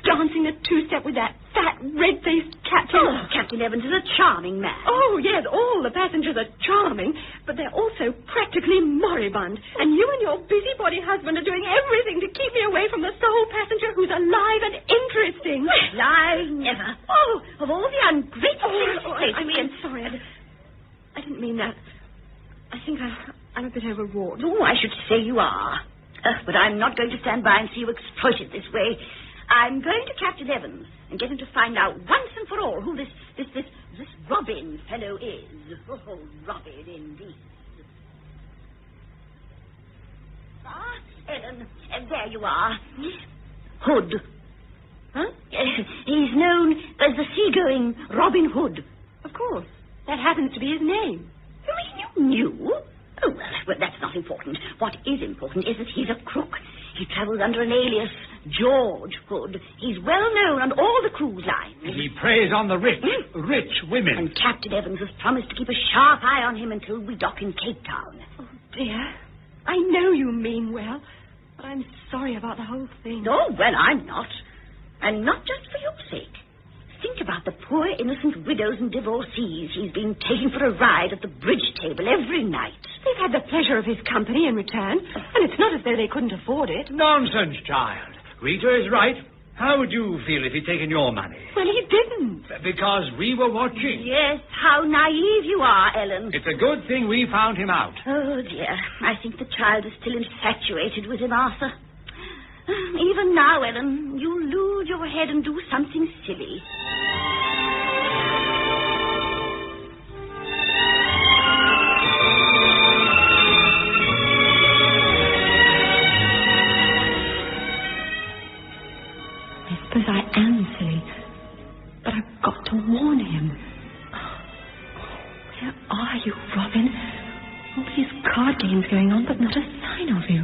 dancing the two-step with that fat, red-faced captain. Oh, Captain Evans is a charming man. Oh, yes, all the passengers are charming, but they're also practically moribund. And you and your busybody husband are doing everything to keep me away from the sole passenger who's alive and interesting. Well, I never. Oh, of all the ungrateful things to say to me. I'm sorry. I didn't mean that. I think I'm a bit overwrought. Oh, I should say you are. But I'm not going to stand by and see you exploited this way. I'm going to Captain Evans and get him to find out once and for all who this Robin fellow is. Oh, Robin indeed. Ah, Ellen, there you are. Hood. Huh? He's known as the seagoing Robin Hood. Of course. That happens to be his name. You mean you knew? Oh, well, that's not important. What is important is that he's a crook. He travels under an alias, George Hood. He's well known on all the cruise lines. He preys on the rich women. And Captain Evans has promised to keep a sharp eye on him until we dock in Cape Town. Oh, dear. I know you mean well, but I'm sorry about the whole thing. Oh, well, I'm not. And not just for your sake. Think about the poor innocent widows and divorcees he's been taking for a ride at the bridge table every night. They've had the pleasure of his company in return, and it's not as though they couldn't afford it. Nonsense, child. Rita is right. How would you feel if he'd taken your money? Well, he didn't. Because we were watching. Yes, how naive you are, Ellen. It's a good thing we found him out. Oh, dear. I think the child is still infatuated with him, Arthur. Even now, Ellen, you lose your head and do something silly. I suppose I am silly, but I've got to warn him. Where are you, Robin? All these card games going on, but not a sign of you.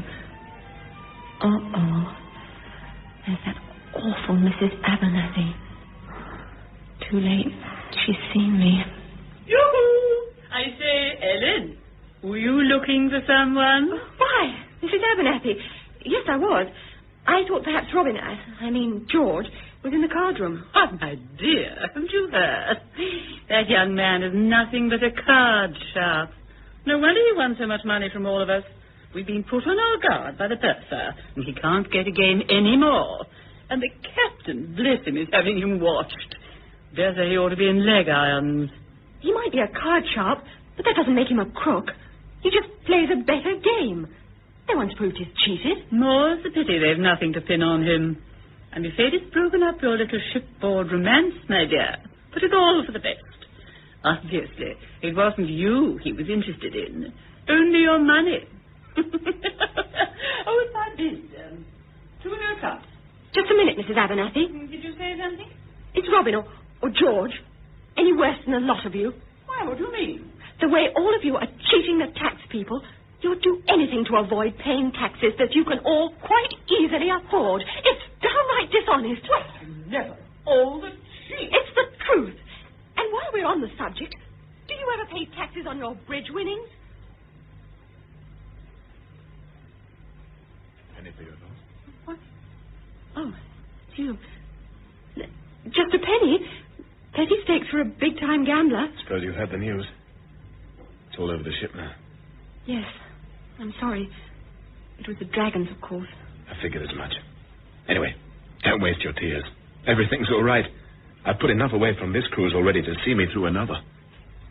Uh-oh. There's that awful Mrs. Abernathy. Too late. She's seen me. Yoo-hoo! I say, Ellen, were you looking for someone? Why, Mrs. Abernathy? Yes, I was. I thought perhaps George, was in the card room. Oh, my dear, haven't you heard? That young man is nothing but a card sharp. No wonder he won so much money from all of us. We've been put on our guard by the purser, and he can't get a game any more. And the captain, bless him, is having him watched. Dare say he ought to be in leg irons. He might be a card sharp, but that doesn't make him a crook. He just plays a better game. No one's proved he's cheated. More's the pity they've nothing to pin on him. I'm afraid it's broken up your little shipboard romance, my dear. But it's all for the best. Obviously, it wasn't you he was interested in. Only your money. Oh, it's my biz. 2 cups. Just a minute, Mrs. Abernathy. Did you say something? It's Robin or George. Any worse than a lot of you. Why, what do you mean? The way all of you are cheating the tax people, you'll do anything to avoid paying taxes that you can all quite easily afford. It's downright dishonest. Well, never. All the cheat. It's the truth. And while we're on the subject, do you ever pay taxes on your bridge winnings? Anything at all? What? Oh, it's you. Just a penny. Petty stakes for a big-time gambler. Suppose you heard the news. It's all over the ship now. Yes. I'm sorry. It was the dragons, of course. I figured as much. Anyway, don't waste your tears. Everything's all right. I've put enough away from this cruise already to see me through another.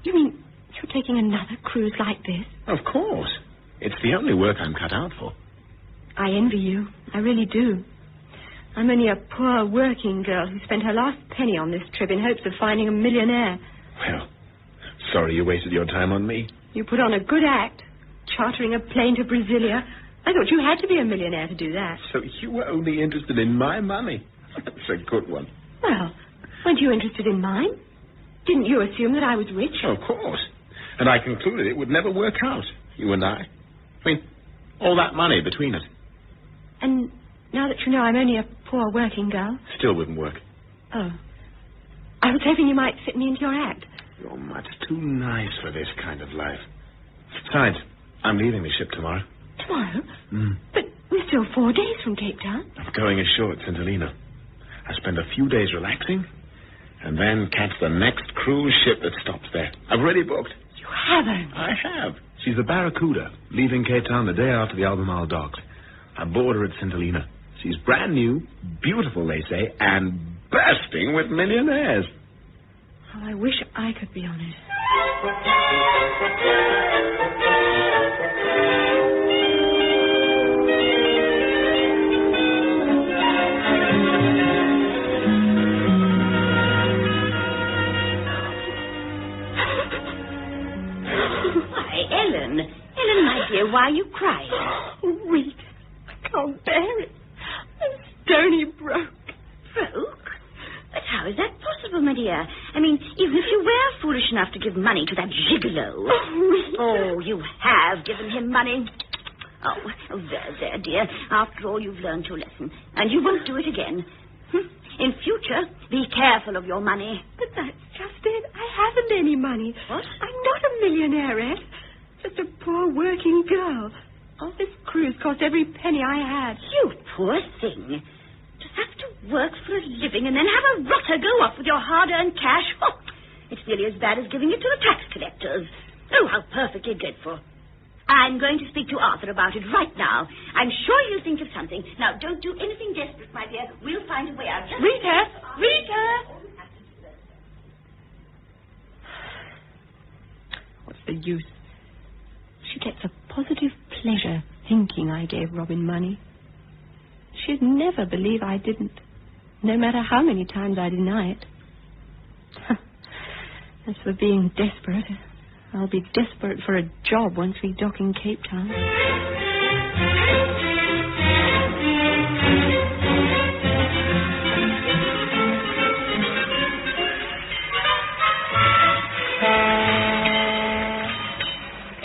You mean you're taking another cruise like this? Of course. It's the only work I'm cut out for. I envy you. I really do. I'm only a poor working girl who spent her last penny on this trip in hopes of finding a millionaire. Well, sorry you wasted your time on me. You put on a good act, chartering a plane to Brasilia. I thought you had to be a millionaire to do that. So you were only interested in my money. That's a good one. Well, weren't you interested in mine? Didn't you assume that I was rich? Of course. And I concluded it would never work out, you and I. I mean, all that money between us. And now that you know I'm only a poor working girl... Still wouldn't work. Oh. I was hoping you might fit me into your act. You're much too nice for this kind of life. Besides, I'm leaving the ship tomorrow. Tomorrow? But we're still 4 days from Cape Town. I'm going ashore at St. Helena. I spend a few days relaxing, and then catch the next cruise ship that stops there. I've already booked. You haven't? I have. She's the Barracuda, leaving Cape Town the day after the Albemarle docks. I board her at St. Helena. She's brand new, beautiful, they say, and bursting with millionaires. Oh, I wish I could be on it. Ellen, my dear, why are you crying? Oh, Rita, I can't bear it. I'm stony broke. Broke? But how is that possible, my dear? I mean, even if you were foolish enough to give money to that gigolo... Oh, you have given him money. Oh, there, dear. After all, you've learned your lesson. And you won't do it again. In future, be careful of your money. But that's just it. I haven't any money. What? I'm not a millionaire, just a poor working girl. All this cruise cost every penny I had. You poor thing. To have to work for a living and then have a rotter go off with your hard-earned cash. Oh, it's nearly as bad as giving it to the tax collectors. Oh, how perfectly dreadful. I'm going to speak to Arthur about it right now. I'm sure he'll think of something. Now, don't do anything desperate, my dear. We'll find a way out. Just Rita! Rita! What's the use? She gets a positive pleasure thinking I gave Robin money. She'd never believe I didn't, no matter how many times I deny it. As for being desperate, I'll be desperate for a job once we dock in Cape Town.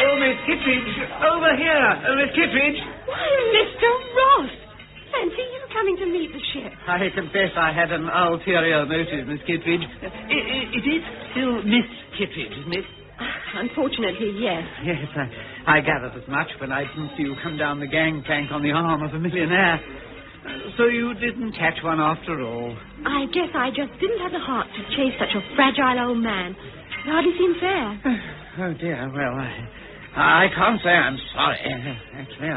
Oh, Miss Kittredge, over here. Oh, Miss Kittredge. Why, Mr. Ross! Fancy you coming to meet the ship. I confess I had an ulterior motive, Miss Kittredge. It is still Miss Kittredge, isn't it? Unfortunately, yes. Yes, I gathered as much when I didn't see you come down the gangplank on the arm of a millionaire. So you didn't catch one after all. I guess I just didn't have the heart to chase such a fragile old man. It hardly seemed fair. Oh, dear. Well, I can't say I'm sorry. Actually,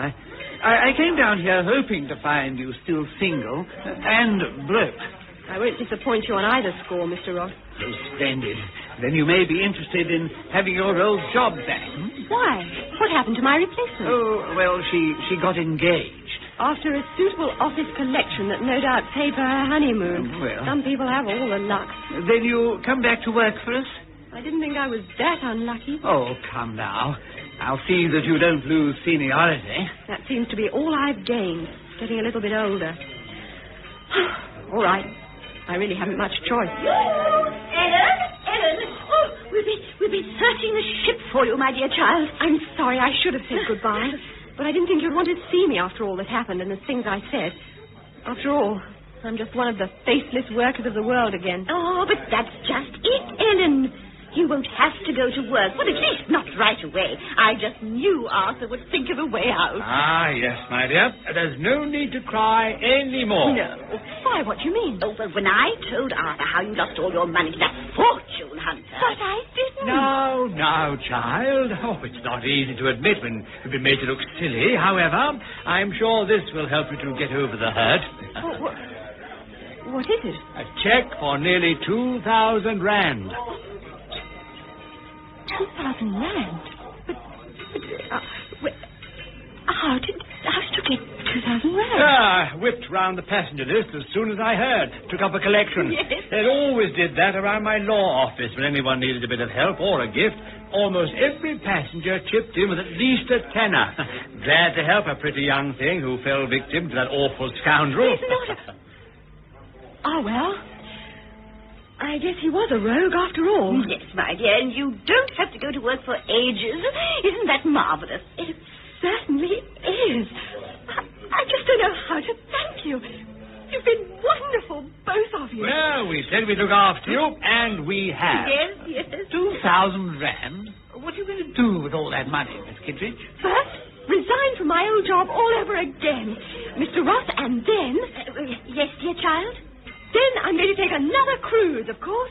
I came down here hoping to find you still single and broke. I won't disappoint you on either score, Mr. Ross. Oh, splendid. Then you may be interested in having your old job back. Why? What happened to my replacement? Oh, well, she got engaged. After a suitable office collection that no doubt paid for her honeymoon. Well. Some people have all the luck. Then you come back to work for us? I didn't think I was that unlucky. Oh, come now. I'll see that you don't lose seniority. That seems to be all I've gained, getting a little bit older. All right. I really haven't much choice. Ellen! Oh, we'll be searching the ship for you, my dear child. I'm sorry. I should have said goodbye. But I didn't think you'd want to see me after all that happened and the things I said. After all, I'm just one of the faceless workers of the world again. Oh, but that's just it, Ellen. He won't have to go to work, well, at least not right away. I just knew Arthur would think of a way out. Ah, yes, my dear. There's no need to cry any more. No. Why, what do you mean? Oh, well, when I told Arthur how you lost all your money to that fortune hunter... But I didn't. No, child. Oh, it's not easy to admit when you've been made to look silly. However, I'm sure this will help you to get over the hurt. What is it? A check for nearly 2,000 rand. 2,000 rand? But how did you get 2,000 rand? Whipped round the passenger list as soon as I heard. Took up a collection. Yes. They always did that around my law office when anyone needed a bit of help or a gift. Almost every passenger chipped in with at least a tenner. Glad to help a pretty young thing who fell victim to that awful scoundrel. He's not Oh, well, I guess he was a rogue after all. Yes, my dear, and you don't have to go to work for ages. Isn't that marvelous? It certainly is. I just don't know how to thank you. You've been wonderful, both of you. Well, we said we'd look after you, and we have. Yes. 2,000 rand? What are you going to do with all that money, Miss Kittredge? First, resign from my old job all over again. Mr. Ross, and then... yes, dear child? Then I'm going to take another cruise, of course.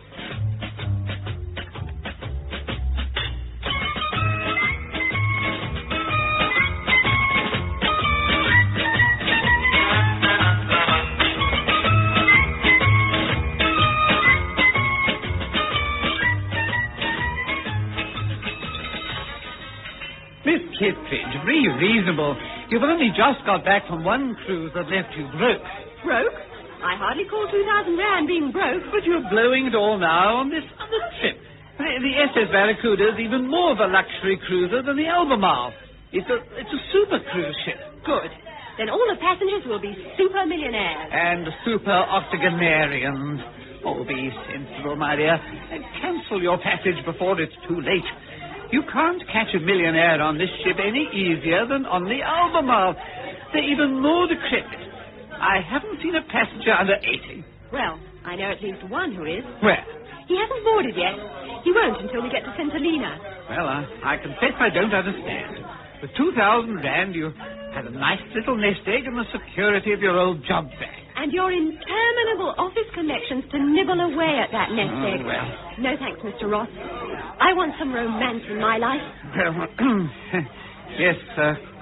Miss Kittredge, be reasonable. You've only just got back from one cruise that left you broke. Broke? I hardly call 2,000 rand being broke. But you're blowing it all now on this other trip. The SS Barracuda is even more of a luxury cruiser than the Albemarle. It's a super cruise ship. Good. Then all the passengers will be super millionaires. And super octogenarians. Oh, be sensible, my dear, and cancel your passage before it's too late. You can't catch a millionaire on this ship any easier than on the Albemarle. They're even more decrepit. I haven't seen a passenger under 80. Well, I know at least one who is. Where? He hasn't boarded yet. He won't until we get to St. Helena. Well, I confess I don't understand. For 2,000 rand, you had a nice little nest egg and the security of your old job bag. And your interminable office connections to nibble away at that nest egg. Well. No thanks, Mr. Ross. I want some romance in my life. Well, yes,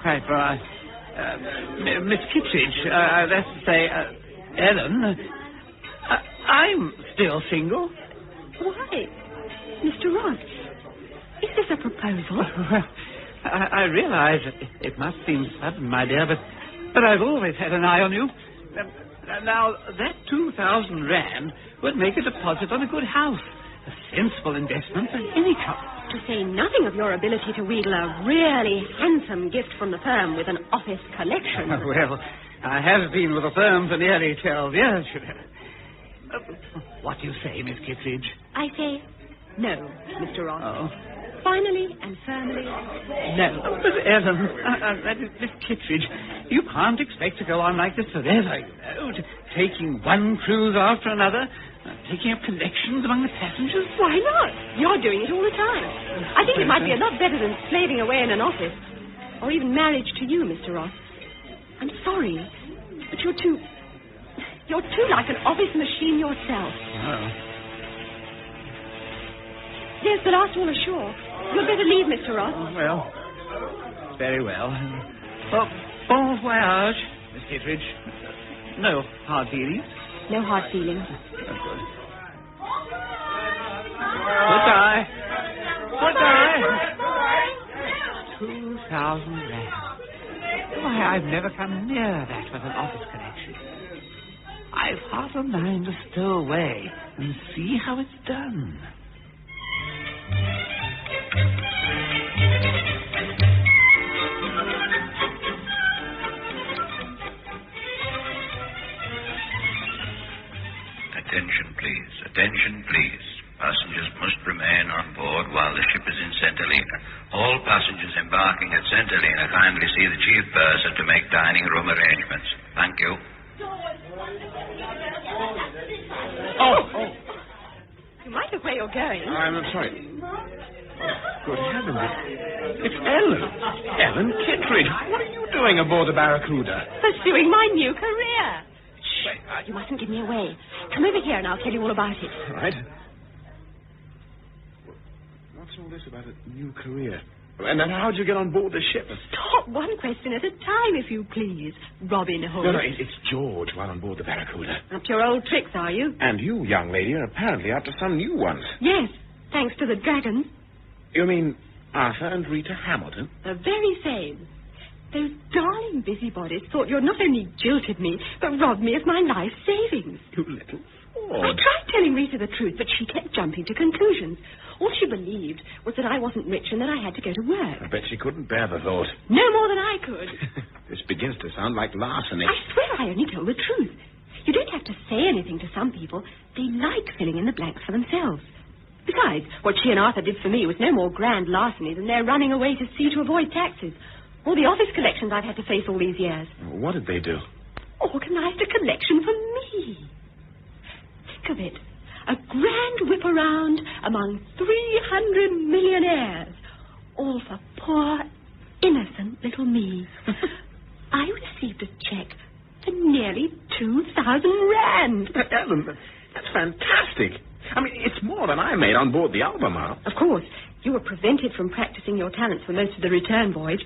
quite right. Miss Kittredge, that's to say, Ellen, I'm still single. Why? Mr. Ross, is this a proposal? Well, I realize it must seem sudden, my dear, but I've always had an eye on you. Now, that 2,000 rand would make a deposit on a good house. A sensible investment of any kind. To say nothing of your ability to wheedle a really handsome gift from the firm with an office collection. Well, I have been with the firm for nearly 12 years. What do you say, Miss Kittredge? I say no, Mr. Ross. Oh. Finally and firmly, no. Oh, but Ellen, Miss Kittredge, you can't expect to go on like this forever, you know, taking one cruise after another, taking up collections among the passengers. Why not? You're doing it all the time. I think it might be a lot better than slaving away in an office, or even marriage to you, Mr. Ross. I'm sorry, but you're too like an office machine yourself. Oh. There's the last one ashore. You'd better leave, Mr. Ross. Well, very well. Well, bon voyage, Miss Kittredge. No hard feelings. No hard feelings. Good. Goodbye. Goodbye. 2,000 rand. Why, I've never come near that with an office connection. I've half a mind to stow away and see how it's done. Attention, please. Passengers must remain on board while the ship is in St. Helena. All passengers embarking at St. Helena kindly see the chief purser to make dining room arrangements. Thank you. Oh. You might look where you're going. I'm sorry. Good heavens. It's Ellen. Ellen Kittredge. What are you doing aboard the Barracuda? Pursuing my new career. Shh. You mustn't give me away. Come over here and I'll tell you all about it. Right. What's all this about a new career? And then how'd you get on board the ship? Stop one question at a time, if you please, Robin Hood. No, it's George while on board the Barracuda. Up to your old tricks, are you? And you, young lady, are apparently up to some new ones. Yes, thanks to the dragons. You mean Arthur and Rita Hamilton? The very same. Those darling busybodies thought you not only jilted me, but robbed me of my life savings. You little I fraud. tried telling Rita the truth, but she kept jumping to conclusions. All she believed was that I wasn't rich and that I had to go to work. I bet she couldn't bear the thought. No more than I could. This begins to sound like larceny. I swear I only told the truth. You don't have to say anything to some people. They like filling in the blanks for themselves. Besides, what she and Arthur did for me was no more grand larceny than their running away to sea to avoid taxes. All the office collections I've had to face all these years. What did they do? Organised a collection for me. Think of it. A grand whip-around among 300 millionaires. All for poor, innocent little me. I received a check for nearly 2,000 rand. Ellen, that's fantastic. I mean, it's more than I made on board the Albemarle. Of course, you were prevented from practicing your talents for most of the return voyage.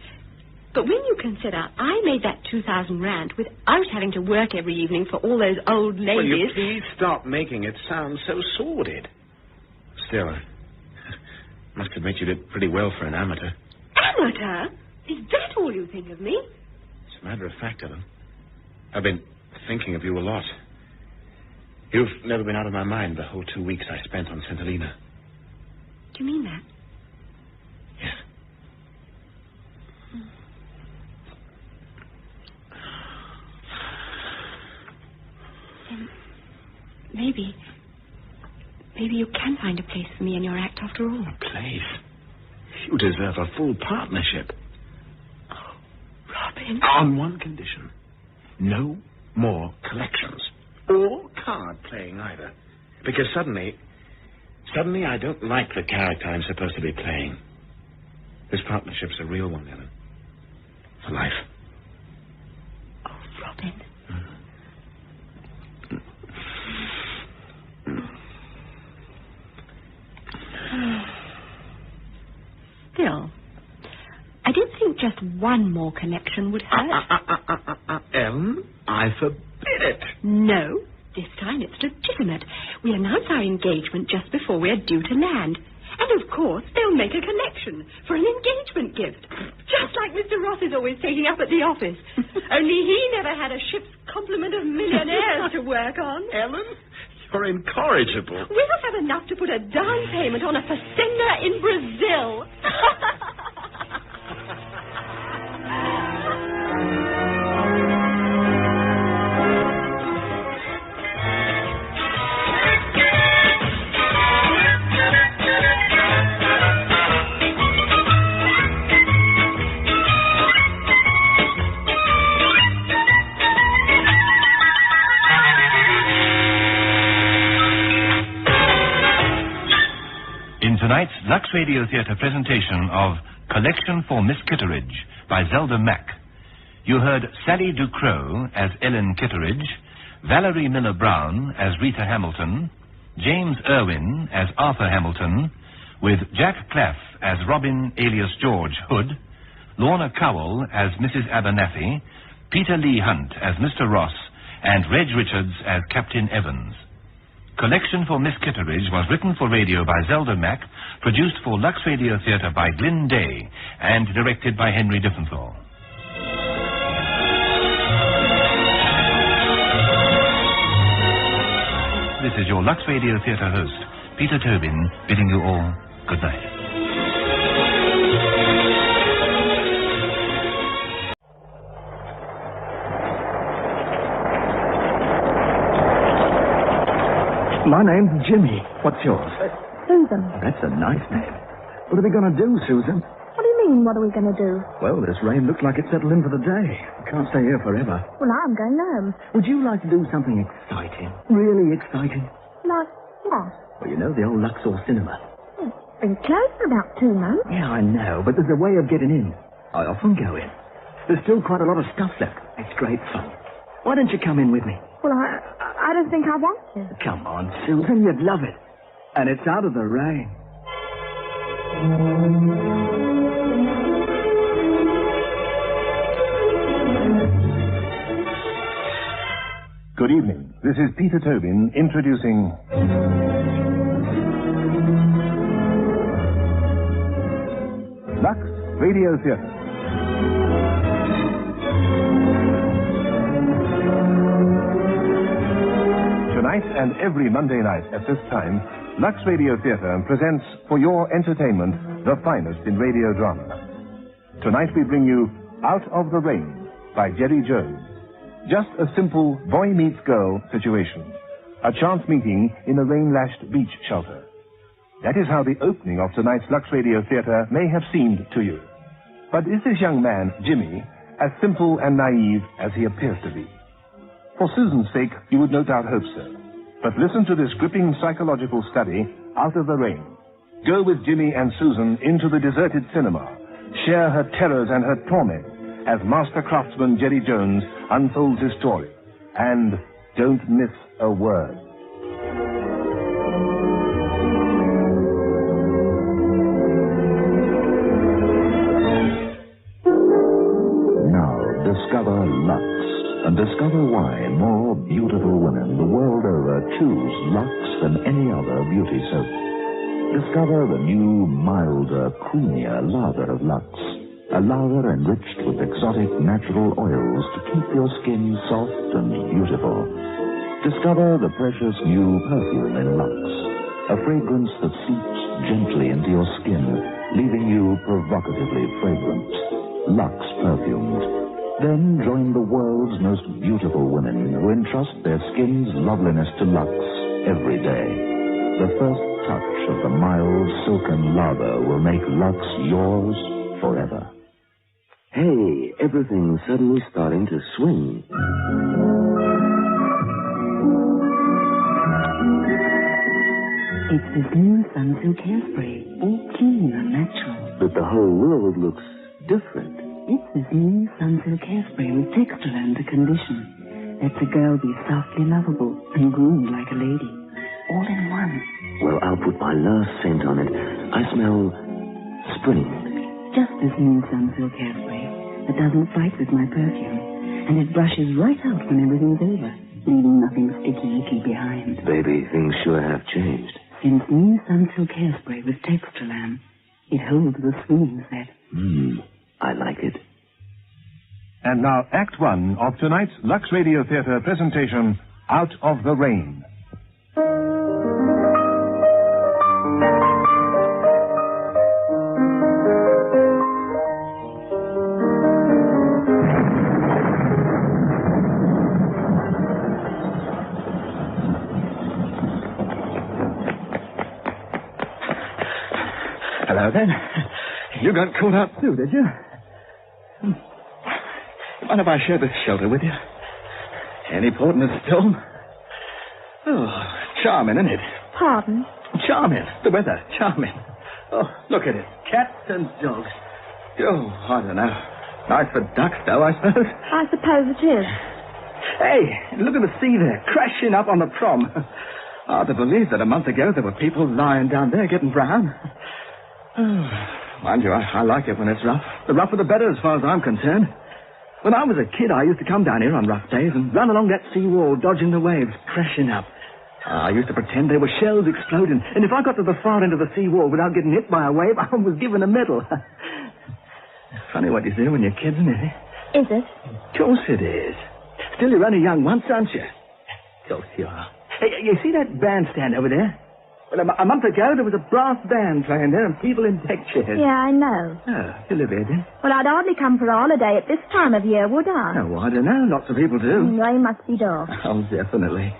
But when you consider I made that 2,000 rand without having to work every evening for all those old ladies... Will you please stop making it sound so sordid? Still, I must admit you did pretty well for an amateur. Amateur? Is that all you think of me? As a matter of fact, Ellen, I've been thinking of you a lot. You've never been out of my mind the whole 2 weeks I spent on St. Helena. Do you mean that? Yes. Then maybe you can find a place for me in your act after all. A place? You deserve a full partnership. Oh, Robin. On one condition. No more collections. Or card playing either. Because suddenly I don't like the character I'm supposed to be playing. This partnership's a real one, Ellen. For life. Oh, Robin. Still, I don't think just one more collection would hurt. Ellen, I forbid it. No, this time it's legitimate. We announce our engagement just before we are due to land. And, of course, they'll make a collection for an engagement gift. Just like Mr. Ross is always taking up at the office. Only he never had a ship's complement of millionaires to work on. Ellen, you're incorrigible. We'll have enough to put a down payment on a fazenda in Brazil. Tonight's Lux Radio Theatre presentation of Collection for Miss Kitteridge by Zelda Mack. You heard Sally Ducrot as Ellen Kitteridge, Valerie Miller-Brown as Rita Hamilton, James Irwin as Arthur Hamilton, with Jack Claff as Robin alias George Hood, Lorna Cowell as Mrs. Abernathy, Peter Lee Hunt as Mr. Ross, and Reg Richards as Captain Evans. Collection for Miss Kitteridge was written for radio by Zelda Mack, produced for Lux Radio Theatre by Glyn Day, and directed by Henry Diffenthal. This is your Lux Radio Theatre host, Peter Tobin, bidding you all good night. My name's Jimmy. What's yours? Susan. That's a nice name. What are we going to do, Susan? What do you mean, what are we going to do? Well, this rain looks like it's settled in for the day. We can't stay here forever. Well, I'm going home. Would you like to do something exciting? Really exciting? Like what? Well, you know the old Luxor cinema. Yes. been closed for about 2 months. Yeah, I know, but there's a way of getting in. I often go in. There's still quite a lot of stuff left. It's great fun. Why don't you come in with me? Well, I don't think I want to. Come on, Susan, you'd love it. And it's out of the rain. Good evening. This is Peter Tobin introducing... Lux Radio Theatre. Tonight and every Monday night at this time, Lux Radio Theatre presents for your entertainment the finest in radio drama. Tonight we bring you Out of the Rain by Jerry Jones. Just a simple boy meets girl situation. A chance meeting in a rain-lashed beach shelter. That is how the opening of tonight's Lux Radio Theatre may have seemed to you. But is this young man, Jimmy, as simple and naive as he appears to be? For Susan's sake, you would no doubt hope so. But listen to this gripping psychological study, Out of the Rain. Go with Jimmy and Susan into the deserted cinema. Share her terrors and her torment as master craftsman Jerry Jones unfolds his story. And don't miss a word. Now discover Lux, and discover why more beautiful women the world over choose Lux than any other beauty soap. Discover the new, milder, creamier lather of Lux. A lather enriched with exotic natural oils to keep your skin soft and beautiful. Discover the precious new perfume in Lux. A fragrance that seeps gently into your skin, leaving you provocatively fragrant. Lux perfumed. Then join the world's most beautiful women who entrust their skin's loveliness to Lux every day. The first touch of the mild, silken lather will make Lux yours forever. Hey, everything's suddenly starting to swing. It's this new Sunsilk hairspray, all clean and natural. But the whole world looks different. It's this new Sunsilk hairspray with texture and a condition. Lets a girl be softly lovable and groomed like a lady. All in one. Well, I'll put my last scent on it. I smell spring. Just this new Sunsilk hairspray that doesn't fight with my perfume. And it brushes right out when everything's over, leaving nothing sticky icky behind. Baby, things sure have changed. Since new Sunsilk hairspray with texture lamb, it holds the swinging set. I like it. And now Act 1 of tonight's Lux Radio Theatre presentation, Out of the Rain. Hello, then. You got caught out too, did you? Mind if I share this shelter with you? Any port in a storm? Oh, charming, isn't it? Pardon? Charming. The weather, charming. Oh, look at it. Cats and dogs. Oh, I don't know. Nice for ducks, though, I suppose. I suppose it is. Hey, look at the sea there, crashing up on the prom. Hard to believe that a month ago there were people lying down there getting brown. Oh, mind you, I like it when it's rough. The rougher the better as far as I'm concerned. When I was a kid, I used to come down here on rough days and run along that sea wall, dodging the waves, crashing up. I used to pretend they were shells exploding, and if I got to the far end of the sea wall without getting hit by a wave, I was given a medal. Funny what you do when you're kids, isn't it? Is it? Of course it is. Still, you're only young once, aren't you? Of course you are. Hey, you see that bandstand over there? Well, a month ago, there was a brass band playing there and people in deck chairs. Yeah, I know. Oh, you live here, then? Well, I'd hardly come for a holiday at this time of year, would I? Oh, I don't know. Lots of people do. They must be dogs. Oh, definitely.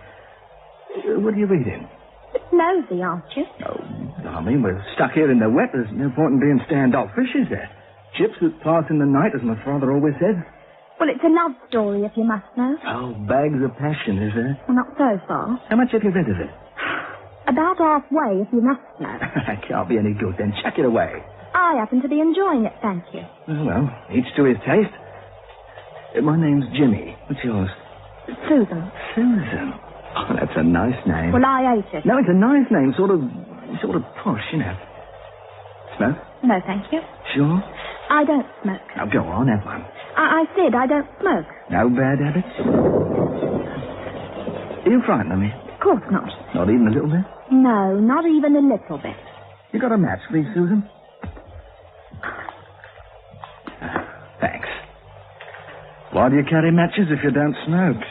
What are you reading? It's nosy, aren't you? Oh, I mean, we're stuck here in the wet. There's no point in being standoffish, is there? Ships that pass in the night, as my father always said. Well, it's a love story, if you must know. Oh, bags of passion, is there? Well, not so far. How much have you read of it? About halfway, if you must know. That can't be any good, then. Chuck it away. I happen to be enjoying it, thank you. Well, each to his taste. My name's Jimmy. What's yours? Susan. Susan? Oh, that's a nice name. Well, I hate it. No, it's a nice name. Sort of posh, you know. Smoke? No, thank you. Sure? I don't smoke. Now, go on, have one. I said I don't smoke. No bad habits? Are you frightened of me? Of course not. Not even a little bit? No, not even a little bit. You got a match, please, Susan? Thanks. Why do you carry matches if you don't smoke?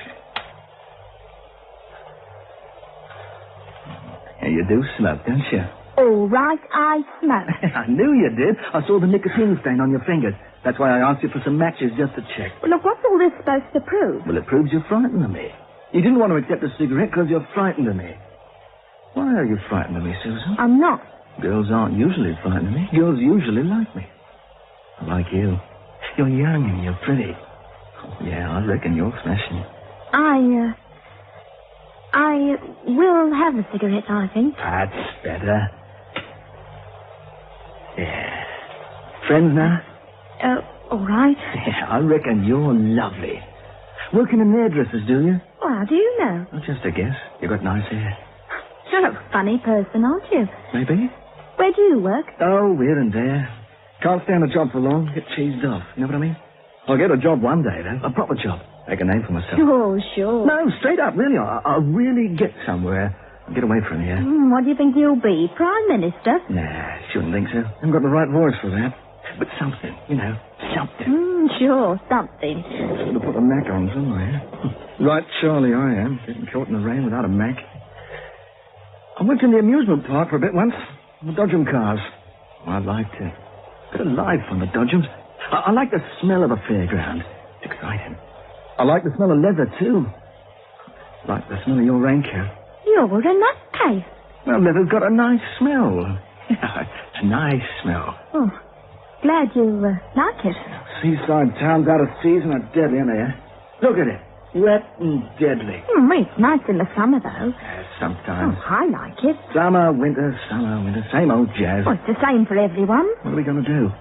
Yeah, you do smoke, don't you? All right, I smoke. I knew you did. I saw the nicotine stain on your fingers. That's why I asked you for some matches just to check. Well, look, what's all this supposed to prove? Well, it proves you're frightened of me. You didn't want to accept a cigarette because you're frightened of me. Why are you frightened of me, Susan? I'm not. Girls aren't usually frightened of me. Girls usually like me. I like you. You're young and you're pretty. Oh, yeah, I reckon you're smashing. I will have a cigarette, I think. That's better. Yeah. Friends now? All right. Yeah, I reckon you're lovely. Working in hairdressers, do you? Well, how do you know? Well, just a guess. You've got nice hair. You're a funny person, aren't you? Maybe. Where do you work? Oh, here and there. Can't stand a job for long. Get cheesed off. You know what I mean? I'll get a job one day, though. A proper job. Make a name for myself. Oh, sure. No, straight up, really. I'll really get somewhere. Get away from here. What do you think you'll be? Prime Minister? Nah, shouldn't think so. I haven't got the right voice for that. But something, you know, something. Sure, something. Should have put a Mac on somewhere. Right, Charlie, I am. Getting caught in the rain without a Mac. I went in the amusement park for a bit once. The Dodgem cars. I liked it. Bit of life on the Dodgems. I like the smell of a fairground. It's exciting. I like the smell of leather, too. Like the smell of your raincoat. You're a nutcase. Well, leather's got a nice smell. Yeah, a nice smell. Oh, glad you like it. Seaside towns out of season are deadly, aren't they? Eh? Look at it. Wet and deadly. It's nice in the summer, though. Sometimes. Oh, I like it. Summer, winter. Same old jazz. Well, it's the same for everyone. What are we going to do?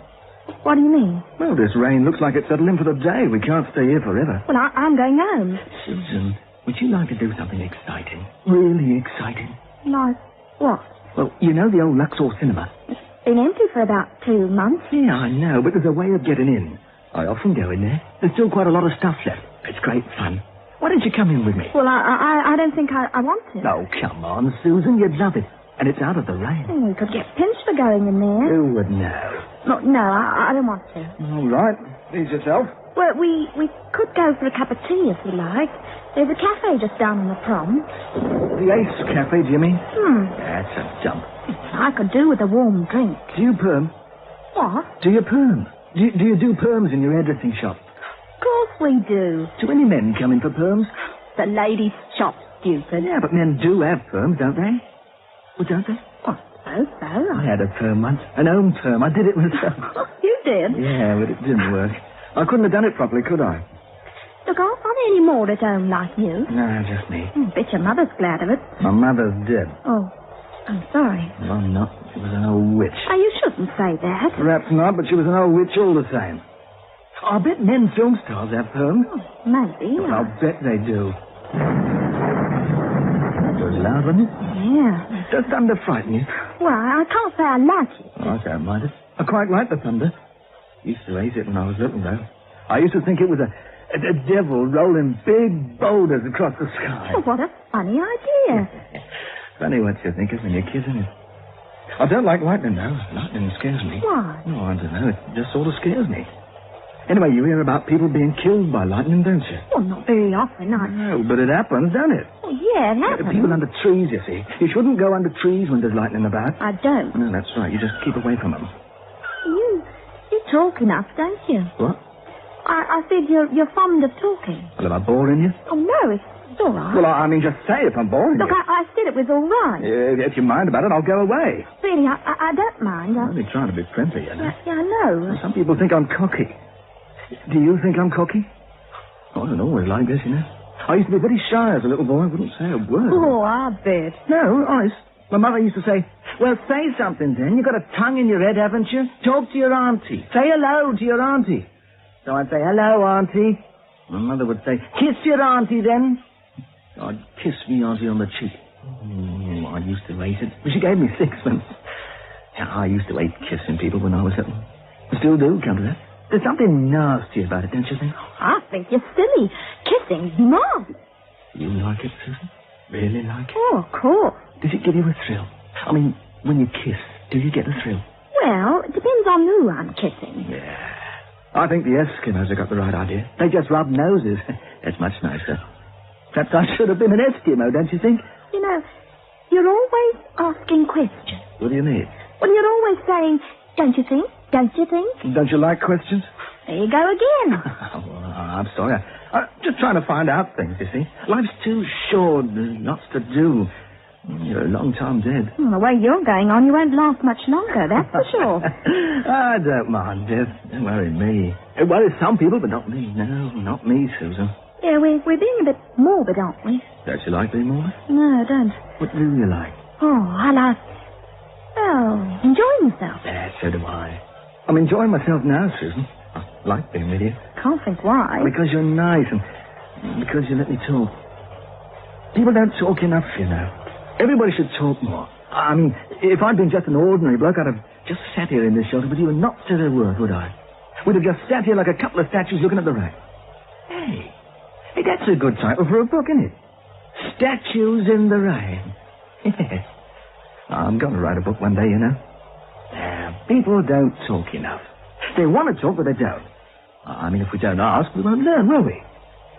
What do you mean? Well, this rain looks like it's settled in for the day. We can't stay here forever. Well, I'm going home. Susan, would you like to do something exciting? Really exciting? Like what? Well, you know the old Luxor cinema? It's been empty for about 2 months. Yeah, I know, but there's a way of getting in. I often go in there. There's still quite a lot of stuff left. It's great fun. Why don't you come in with me? Well, I don't think I want to. Oh, come on, Susan. You'd love it. And it's out of the rain. We could get pinched for going in there. Who would know? No, I don't want to. All right. Please yourself. Well, we could go for a cup of tea if you like. There's a cafe just down on the prom. The Ace Cafe, do you mean? That's a jump. I could do with a warm drink. Do you perm? What? Do you perm? Do you do perms in your hairdressing shop? Of course we do. Do any men come in for perms? The ladies' shop, stupid. Yeah, but men do have perms, don't they? Well, don't they? Oh, so. I had a perm once. An own perm. I did it myself. You did? Yeah, but it didn't work. I couldn't have done it properly, could I? Look, are there any more at home like you? No, just me. Bet your mother's glad of it. My mother's dead. Oh, I'm sorry. Well, I'm not. She was an old witch. Oh, you shouldn't say that. Perhaps not, but she was an old witch all the same. I bet men film stars have perms. Oh, maybe. Well, I'll bet they do. That was loud, wasn't it? Yeah. Does thunder frighten you? Well, I can't say I like it. Oh, I don't mind it. I quite like the thunder. Used to hate it when I was little, though. I used to think it was a devil rolling big boulders across the sky. Oh, what a funny idea. Funny what you think of when you're kidding it. I don't like lightning, though. Lightning scares me. Why? Oh, I don't know. It just sort of scares me. Anyway, you hear about people being killed by lightning, don't you? Well, not very often, No, but it happens, don't it? Oh, yeah, it happens. People under trees, you see. You shouldn't go under trees when there's lightning about. I don't. No, that's right. You just keep away from them. You talk enough, don't you? What? I said you're fond of talking. Well, am I boring you? Oh, no, it's all right. Well, I mean, just say if I'm boring Look, you. I said it was all right. If you mind about it, I'll go away. Really, I don't mind. I'm only trying to be friendly, you know. Yeah, I know. Some people think I'm cocky. Do you think I'm cocky? I wasn't always like this, you know. I used to be very shy as a little boy. I wouldn't say a word. Oh, I bet. No, honest. My mother used to say, well, say something then. You've got a tongue in your head, haven't you? Talk to your auntie. Say hello to your auntie. So I'd say, hello, auntie. My mother would say, kiss your auntie then. So I'd kiss me auntie on the cheek. I used to hate it. She gave me 6 months. I used to hate kissing people when I was little. I still do, come to that. There's something nasty about it, don't you think? I think you're silly. Kissing's marvelous. You like it, Susan? Really like it? Oh, of course. Does it give you a thrill? I mean, when you kiss, do you get a thrill? Well, it depends on who I'm kissing. Yeah. I think the Eskimos have got the right idea. They just rub noses. That's much nicer. Perhaps I should have been an Eskimo, don't you think? You know, you're always asking questions. What do you mean? Well, you're always saying, don't you think? Don't you think? Don't you like questions? There you go again. Well, I'm sorry. I'm just trying to find out things, you see. Life's too short. There's lots to do. You're a long time dead. Well, the way you're going on, you won't last much longer, that's for sure. I don't mind death. Don't worry me. It worries some people, but not me. No, not me, Susan. Yeah, we're being a bit morbid, aren't we? Don't you like being morbid? No, I don't. What do you like? Oh, I like... Oh, enjoying myself. Yeah, so do I. I'm enjoying myself now, Susan. I like being with you. Can't think why. Because you're nice and because you let me talk. People don't talk enough, you know. Everybody should talk more. I mean, if I'd been just an ordinary bloke, I'd have just sat here in this shelter with you and not said a word, would I? We'd have just sat here like a couple of statues looking at the rain. Hey, that's a good title for a book, isn't it? Statues in the Rain. Yes. I'm going to write a book one day, you know. People don't talk enough. They want to talk, but they don't. I mean, if we don't ask, we won't learn, will we?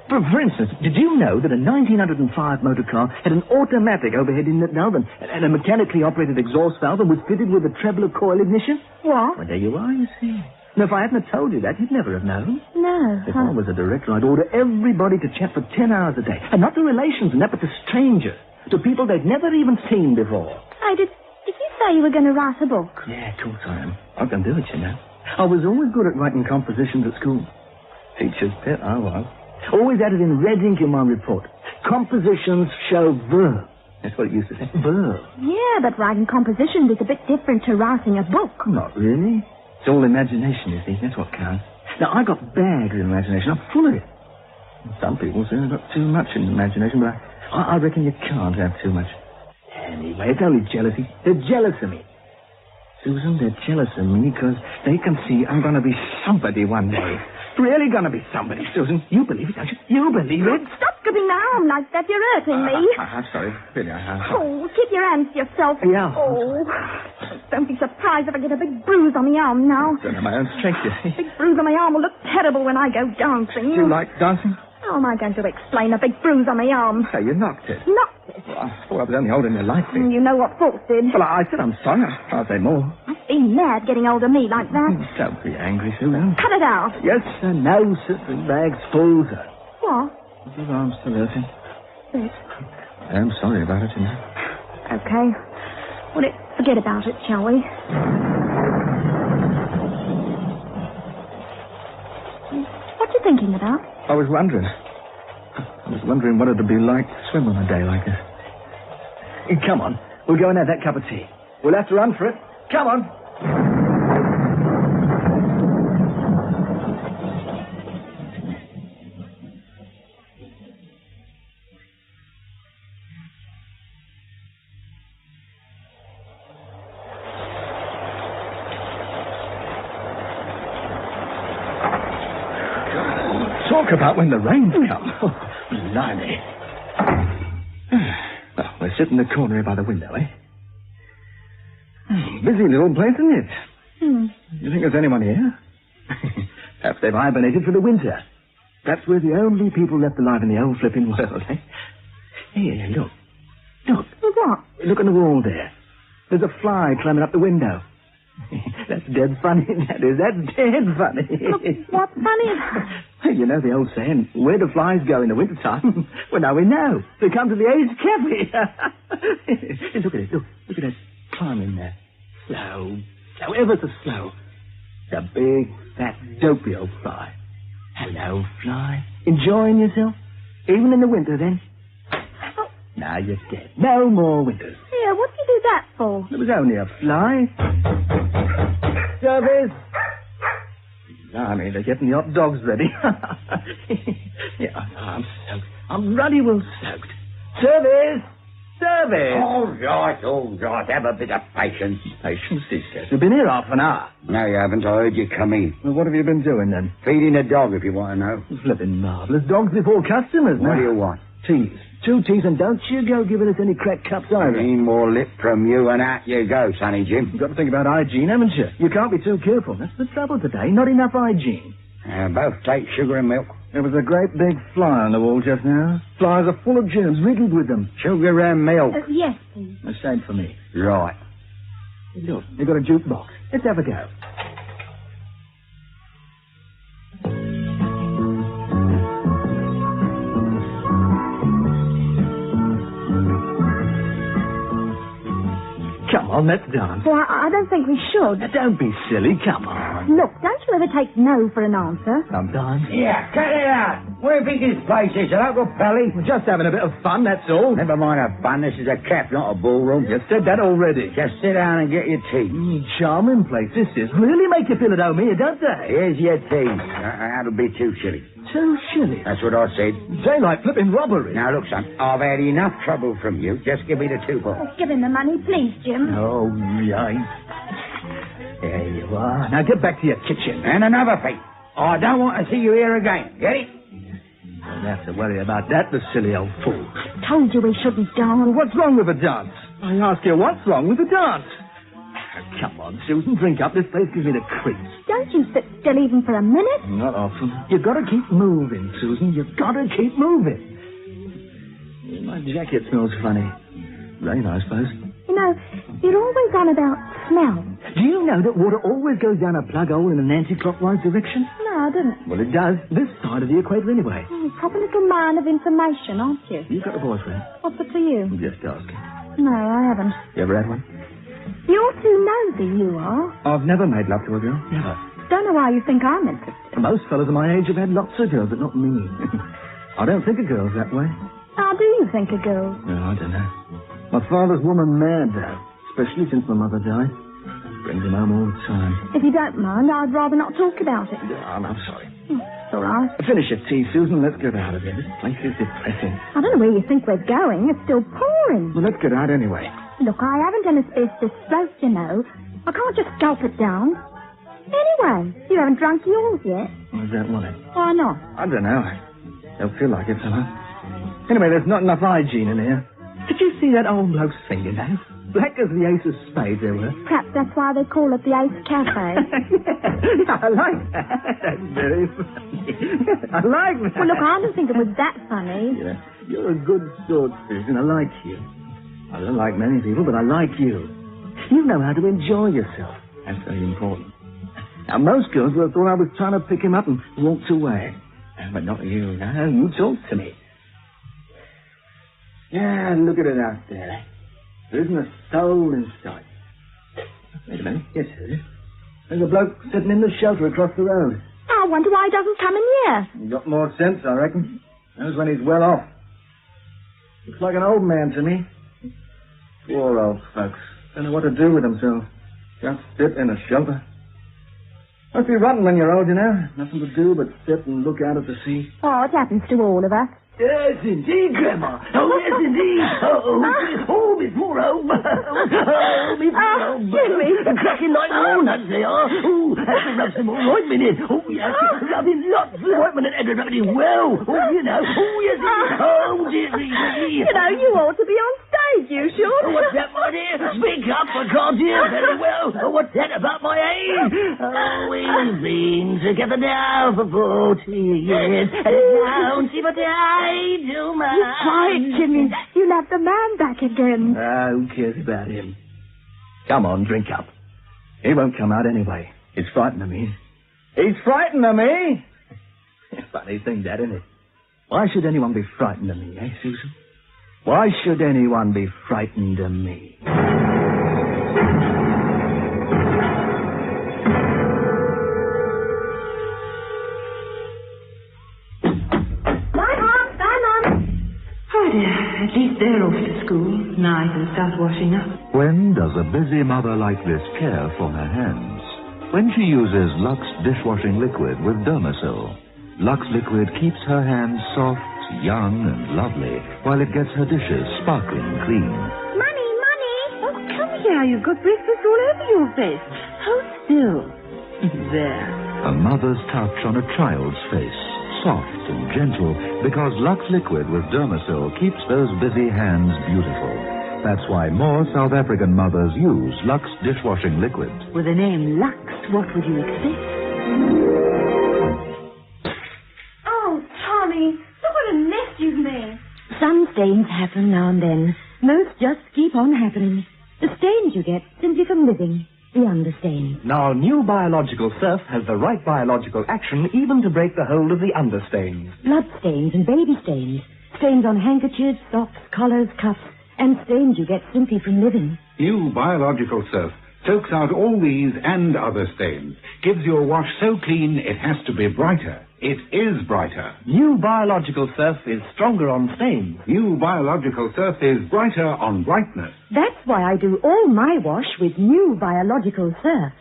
For instance, did you know that a 1905 motor car had an automatic overhead inlet valve and a mechanically operated exhaust valve and was fitted with a treble coil ignition? What? Well, there you are, you see. Now, if I hadn't have told you that, you'd never have known. No. If I was a director, I'd order everybody to chat for 10 hours a day. And not to relations and that, but to strangers. To people they'd never even seen before. Hey, did you say you were going to write a book? Yeah, of course I am. I can do it, you know. I was always good at writing compositions at school. Teacher's pet, I was. Always added in red ink in my report. Compositions show verve. That's what it used to say. Verve. Yeah, but writing compositions is a bit different to writing a book. Not really. It's all imagination, you see. That's what counts. Now, I got bags of imagination. I'm full of it. Some people say I've got too much in imagination, but I reckon you can't have too much. Anyway, it's only jealousy. They're jealous of me. Susan, they're jealous of me because they can see I'm going to be somebody one day. Really going to be somebody, Susan. You believe it, don't you? You believe it? Stop gripping my arm like that. You're hurting me. I'm sorry. Really, I'm sorry. Oh, keep your hands to yourself. Yeah. Oh, don't be surprised if I get a big bruise on the arm now. Don't know my own strength, you see. Big bruise on my arm will look terrible when I go dancing. Do you like dancing? How am I going to explain a big bruise on my arm? So you knocked it. Knocked it? Well, I thought I was only holding your life. You know what folks did. Well, I said I'm sorry. I'll say more. Must be mad getting hold of me like that. Don't be angry, Susan. Cut it out. Yes, sir. No, sir. The bag's full, sir. What? His arm's still hurting. Yes. I'm sorry about it, you know. Okay. Well, forget about it, shall we? What you thinking about? I was wondering what it'd be like to swim on a day like this. Come on. We'll go and have that cup of tea. We'll have to run for it. Come on. Talk about when the rains come. Oh, blimey. Well, we're sitting in the corner here by the window, eh? Busy little place, isn't it? You think there's anyone here? Perhaps they've hibernated for the winter. Perhaps we're the only people left alive in the whole flipping world, eh? Here, look. Look. What? Look on the wall there. There's a fly climbing up the window. That's dead funny, that is. That's dead funny. What's funny? You know the old saying, where do flies go in the wintertime? Well, now we know. They come to the aged cafe. Look at it. Look at that climbing there. Slow, ever so slow. The big, fat, dopey old fly. Hello, fly. Enjoying yourself? Even in the winter, then? Now you're dead. No more winters. dear, what did you do that for? It was only a fly. Service! Blimey, they're getting the hot dogs ready. Yeah, I'm soaked. I'm ruddy well soaked. Service! Service! All right. Have a bit of patience. Patience, he says. We've been here half an hour. No, you haven't. I heard you come in. Well, what have you been doing, then? Feeding a dog, if you want to know. Flipping marvellous. Dogs before customers, What now. do you want? Teas. 2 teas, and don't you go giving us any cracked cups either. Any more lip from you, and out you go, Sonny Jim. You've got to think about hygiene, haven't you? You can't be too careful. That's the trouble today. Not enough hygiene. Both take sugar and milk. There was a great big fly on the wall just now. Flies are full of germs, riddled with them. Sugar and milk. Yes, please. The same for me. Right. Look, they've got a jukebox. Let's have a go. Come on, let's dance. Well, I don't think we should. Don't be silly. Come on. Look, don't you ever take no for an answer? Sometimes. Yeah, cut it out. Where do you think this place is? A local pally? We're just having a bit of fun, that's all. Never mind a fun. This is a cafe, not a ballroom. You said that already. Just sit down and get your tea. Charming place this is. Really make you feel at home here, don't they? Here's your tea. That'll be 2 shillings. 2 shillings? That's what I said. Daylight flipping robbery. Now, look, son, I've had enough trouble from you. Just give me the 2 bob. Give him the money, please, Jim. Oh, right. There you are. Now get back to your kitchen. And another thing. I don't want to see you here again. Get it? Don't have to worry about that, the silly old fool. Told you we shouldn't dance. What's wrong with a dance? I ask you, what's wrong with a dance? Come on, Susan, drink up. This place gives me the creeps. Don't you sit still even for a minute. Not often. You've got to keep moving, Susan. You've got to keep moving. My jacket smells funny. Rain, I suppose. You know, you're always on about smell. Do you know that water always goes down a plug hole in an anti-clockwise direction? No, I didn't. Well, it does. This side of the equator anyway. Proper little man of information, aren't you? You've got a boyfriend? What's it for you? I'm just asking. No, I haven't. You ever had one? You're too nosy, you are. I've never made love to a girl. Never. Don't know why you think I'm interested. Most fellas of my age have had lots of girls, but not me. I don't think of girls that way. How do you think of girls? No, I don't know. My father's woman mad, though. Especially since my mother died. Brings him home all the time. If you don't mind, I'd rather not talk about it. I'm sorry. It's all right. Finish your tea, Susan. Let's get out of here. This place is depressing. I don't know where you think we're going. It's still pouring. Well, let's get out anyway. Look, I haven't an asbestos throat, you know. I can't just gulp it down. Anyway, you haven't drunk yours yet. Why's that why? Why not? I don't know. I don't feel like it, fella. Anyway, there's not enough hygiene in here. Did you see that old bloke's fingernails? Black as the ace of spades they were. Perhaps that's why they call it the Ace Cafe. I like that. That's very funny. I like that. Well, look, I don't think it was that funny. Yeah, you're a good sort, Susan. I like you. I don't like many people, but I like you. You know how to enjoy yourself. That's very important. Now, most girls would have thought I was trying to pick him up and walked away. But not you. No, you talk to me. Yeah, look at it out there. There isn't a soul in sight. Wait a minute. Yes, there is. There's a bloke sitting in the shelter across the road. I wonder why he doesn't come in here. He's got more sense, I reckon. Knows when he's well off. Looks like an old man to me. Poor old folks. Don't know what to do with themselves. Just sit in a shelter. Must be rotten when you're old, you know. Nothing to do but sit and look out at the sea. Oh, it happens to all of us. Yes, indeed, Grandma. Oh, yes, indeed. Oh, Miss Poor Home. Oh, Miss Poor Home. Jimmy. Cracking like walnuts, they are. Oh, have to rub some more ointment in. Oh, yes. Rubbing lots of ointment and rubbing it well. Oh, you know. Oh, yes, indeed. Oh, dearie. You know, you ought to be on stage, you should. Oh, what's that, my dear? Speak up, I can't hear very well. Oh, what's that about my age? Oh, we've been together now for 40 years. And now, see what You're quiet, Jimmy. You'll have the man back again. Who cares about him? Come on, drink up. He won't come out anyway. He's frightened of me. He's frightened of me? Funny thing, that, isn't it? Why should anyone be frightened of me, eh, Susan? Why should anyone be frightened of me? least they're off to school. Now I can start washing up. When does a busy mother like this care for her hands? When she uses Lux dishwashing liquid with Dermasil. Lux liquid keeps her hands soft, young, and lovely, while it gets her dishes sparkling clean. Money, money! Oh, come here. You've got breakfast all over your face. Hold still. There. A mother's touch on a child's face, soft and gentle, because Lux liquid with Dermasil keeps those busy hands beautiful. That's why more South African mothers use Lux dishwashing liquid. With the name Lux, what would you expect? Oh, Tommy, look what a mess you've made. Some stains happen now and then. Most just keep on happening. The stains you get simply from living. The understain. Now, new biological surf has the right biological action even to break the hold of the understains. Blood stains and baby stains. Stains on handkerchiefs, socks, collars, cuffs. And stains you get simply from living. New biological surf soaks out all these and other stains. Gives your wash so clean it has to be brighter. It is brighter. New biological surf is stronger on stains. New biological surf is brighter on brightness. That's why I do all my wash with new biological surf.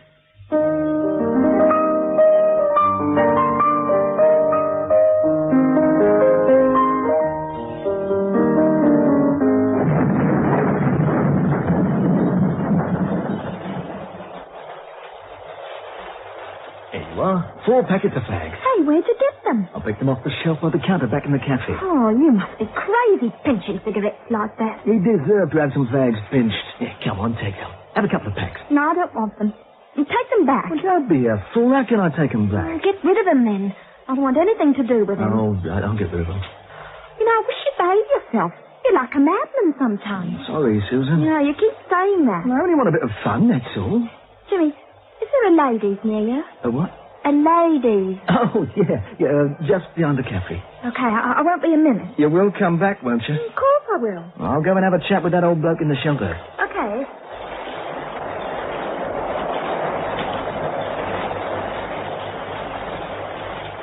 Here you are. 4 packets of fags. Hey, where'd you get them? I picked them off the shelf by the counter back in the cafe. Oh, you must be crazy pinching cigarettes like that. You deserve to have some fags pinched. Yeah, come on, take them. Have a couple of packs. No, I don't want them. You take them back. Well, don't be a fool. How can I take them back? Get rid of them, then. I don't want anything to do with them. Oh, I'll get rid of them. You know, I wish you'd behave yourself. You're like a madman sometimes. Sorry, Susan. You know, you keep saying that. I only want a bit of fun, that's all. Jimmy, is there a ladies near you? A what? A ladies. Oh, yeah, just behind the cafe. Okay, I won't be a minute. You will come back, won't you? Of course I will. I'll go and have a chat with that old bloke in the shelter. Okay.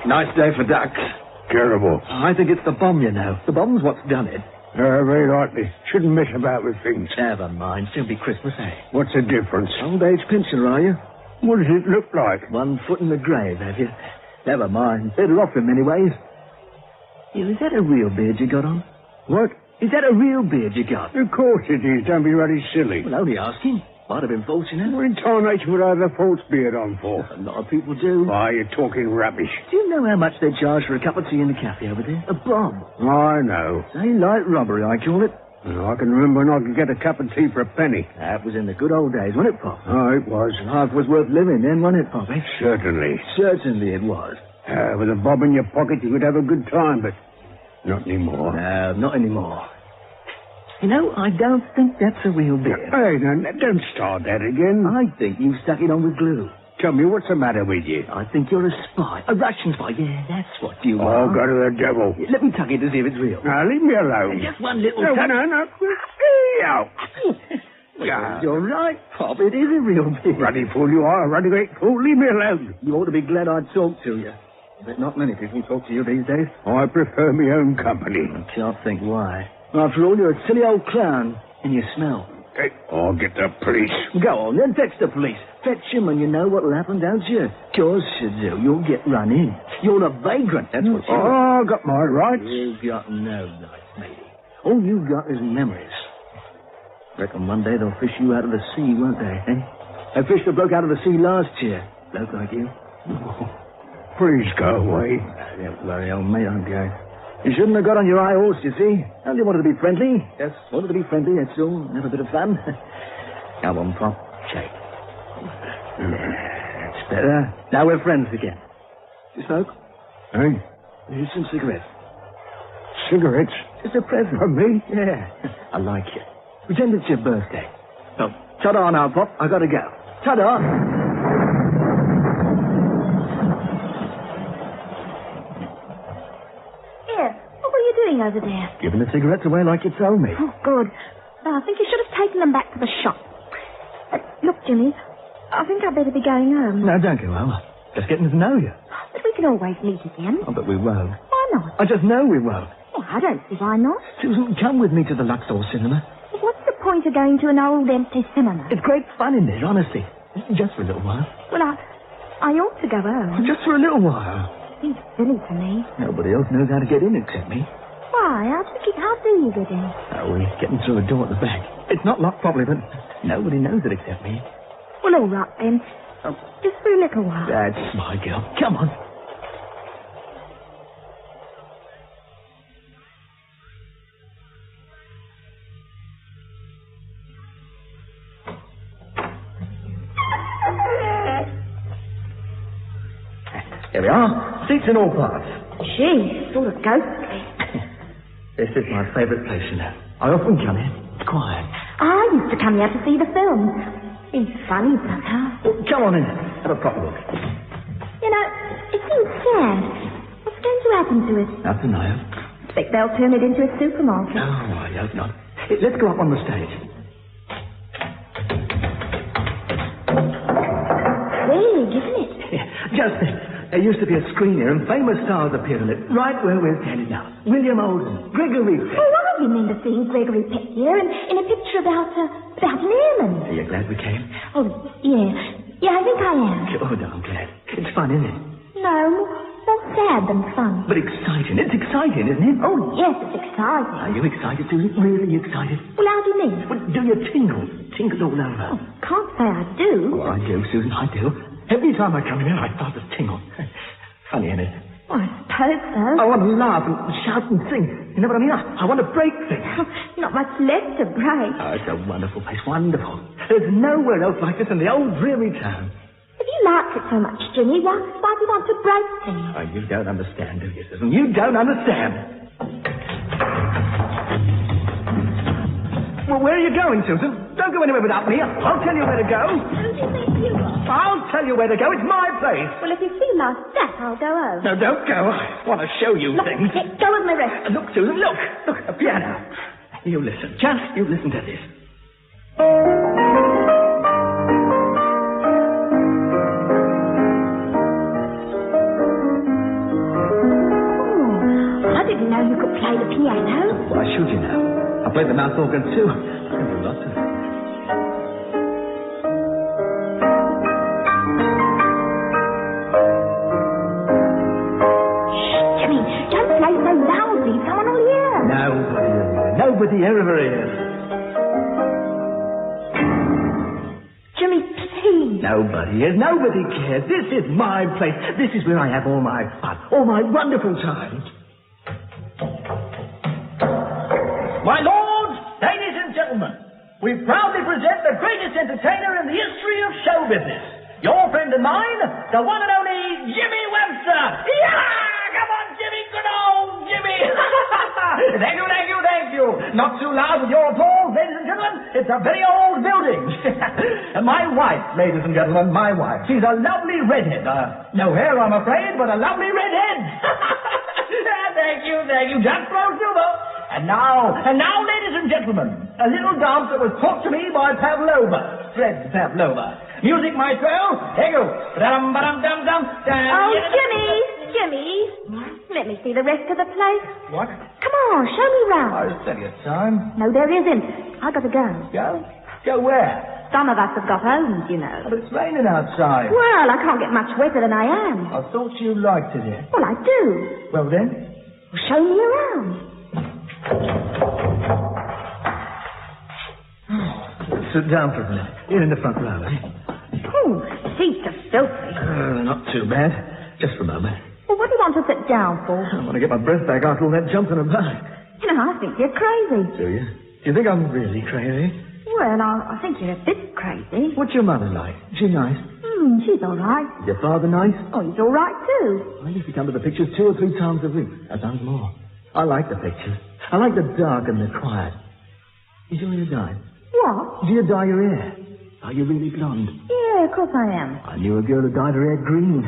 Nice day for ducks. Terrible. I think it's the bomb, you know. The bomb's what's done it. Very likely. Shouldn't mess about with things. Never mind. Still be Christmas, eh? What's the difference? Old age pensioner, are you? What does it look like? 1 foot in the grave, have you? Never mind. Better off in many ways. Is that a real beard you got on? What? Is that a real beard you got? Of course it is. Don't be really silly. Well, only asking. Might have been false, you know. What in tarnation would I have a false beard on for? A lot of people do. Why, you're talking rubbish. Do you know how much they charge for a cup of tea in the cafe over there? A bob. I know. Daylight robbery, I call it. I can remember when I could get a cup of tea for a penny. That was in the good old days, wasn't it, Pop? Oh, it was. Life was worth living then, wasn't it, Poppy? Certainly. Certainly it was. With a bob in your pocket, you could have a good time, but not anymore. No, not anymore. You know, I don't think that's a real beard. Hey, now, don't start that again. I think you stuck it on with glue. Tell me, what's the matter with you? I think you're a spy. A Russian spy. Yeah, that's what you are. Oh, go to the devil. Let me tuck it to see if it's real. Now, leave me alone. Just one little no, tuck. No. You're right, Pop. It is a real beard. Ruddy fool you are. Ruddy great fool. Leave me alone. You ought to be glad I talked to you. But not many people talk to you these days. Oh, I prefer my own company. I can't think why. After all, you're a silly old clown. And you smell. Hey, I'll get the police. Go on, then fetch the police. Fetch him and you know what'll happen, don't you? Of course you do. You'll get run in. You're a vagrant, that's what you are. Oh, I got my rights. You've got no rights, matey. All you've got is memories. Reckon one day they'll fish you out of the sea, won't they, eh? They fished a bloke out of the sea last year. Bloke like you. Please go away. Don't worry, old mate, I'm going. You shouldn't have got on your high horse, you see. Only wanted to be friendly. Just wanted to be friendly, that's all. Have a bit of fun. Come on, Pop. Shake. That's better. Now we're friends again. You smoke? Hey? Here's some cigarettes. Cigarettes? Just a present. From me? Yeah. I like you. Pretend it's your birthday. Oh, ta-da now, Pop. I gotta go. Ta-da. Over there. Giving the cigarettes away like you told me. Oh, good. I think you should have taken them back to the shop. Look, Jimmy, I think I'd better be going home. No, don't go home. Just getting to know you. But we can always meet again. Oh, but we won't. Why not? I just know we won't. Well, I don't see why not. Susan, come with me to the Luxor cinema. What's the point of going to an old empty cinema? It's great fun in there, honestly. Just for a little while. Well, I ought to go home. Just for a little while. Seems silly to me. Nobody else knows how to get in except me. Why? How do you get in? Oh, we're getting through a door at the back. It's not locked properly, but nobody knows it except me. Well, all right then. Just for a little while. That's my girl. Come on. Here we are. Seats in all parts. Gee, sort of ghostly. This is my favourite place, you know. I often come here. It's quiet. I used to come here to see the film. It's funny somehow. Well, come on in. Have a proper look. You know, it seems sad. What's going to happen to it? Nothing, I hope. Expect they'll turn it into a supermarket. No, I hope not. Let's go up on the stage. Big, isn't it? Yeah, just think. There used to be a screen here, and famous stars appeared on it, right where we're standing now. William Olsen, Gregory Peck. Oh, I remember seeing Gregory Peck here in a picture about an airman. Are you glad we came? Oh, yeah. Yeah, I think I am. Good, I'm glad. It's fun, isn't it? No, more sad than fun. But exciting. It's exciting, isn't it? Oh, yes, it's exciting. Are you excited, Susan? Really excited? Well, how do you mean? Well, do you tingle? Tingle all over? Oh, can't say I do. Oh, I do, Susan, I do. Every time I come in here, I start to tingle. Funny, isn't it? Oh, I suppose so. I want to laugh and shout and sing. You know what I mean? I want to break things. Not much left to break. Oh, it's a wonderful place. Wonderful. There's nowhere else like this in the old dreary town. If you like it so much, Jimmy, why do you want to break things? Oh, you don't understand, do you, Susan? You don't understand. Well, where are you going, Susan? Don't go anywhere without me. I'll tell you where to go. Who do you think you are? I'll tell you where to go. It's my place. Well, if you feel like that, I'll go home. No, don't go. I want to show you Look, things. let go of my wrist. Look, Susan, look. Look, a piano. You listen. Just you listen to this. Oh, I didn't know you could play the piano. Why should you know? I play the mouth organ too. I can do lots of it. Jimmy, don't play so loudly. Someone will hear. Nobody ever hears. Jimmy, please. Nobody hears. Nobody cares. This is my place. This is where I have all my fun, all my wonderful times. My lords, ladies and gentlemen, we proudly present the greatest entertainer in the history of show business. Your friend and mine, the one and only Jimmy Webster. Yeah! Come on, Jimmy. Good old Jimmy. Thank you, thank you, thank you. Not too loud with your applause, ladies and gentlemen. It's a very old building. And my wife, ladies and gentlemen, my wife. She's a lovely redhead. No hair, I'm afraid, but a lovely redhead. Thank you, thank you. Just flows over. And now, ladies and gentlemen, a little dance that was taught to me by Pavlova, Fred Pavlova. Music, maestro. Here you go. Ba-dum-ba-dum-dum-dum. Oh, Jimmy. Let me see the rest of the place. What? Come on, show me round. There's plenty of time. No, there isn't. I got to go. Go? Go where? Some of us have got homes, you know. But it's raining outside. Well, I can't get much wetter than I am. I thought you liked it here. Well, I do. Well, then? Well, show me around. Sit down for a minute. Here in the front row, eh? Oh, seats are filthy. Not too bad. Just for a moment. Well, what do you want to sit down for? I want to get my breath back after all that jumping about. You know, I think you're crazy. Do you? Do you think I'm really crazy? Well, I think you're a bit crazy. What's your mother like? Is she nice? She's all right. Is your father nice? Oh, he's all right, too. I used to come to the pictures 2 or 3 times a week. Sometimes more. I like the pictures. I like the dark and the quiet. You sure you died? What? Do you dye your hair? Are you really blonde? Yeah, of course I am. I knew a girl who dyed her hair green.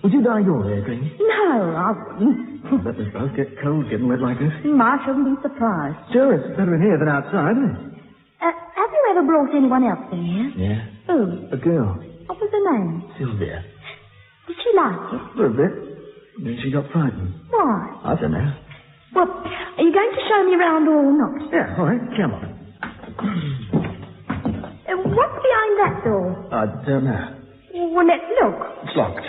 Would you dye your hair green? No, I wouldn't. Let us both get cold getting wet like this. I shouldn't be surprised. Sure, it's better in here than outside, isn't it? Have you ever brought anyone else in here? Yeah. Who? A girl. What was her name? Sylvia. Did she like it? For a bit. Then she got frightened. Why? I don't know. Well, show me round all night? Yeah, all right, come on. What's behind that door? I don't know. Well, let's look. It's locked.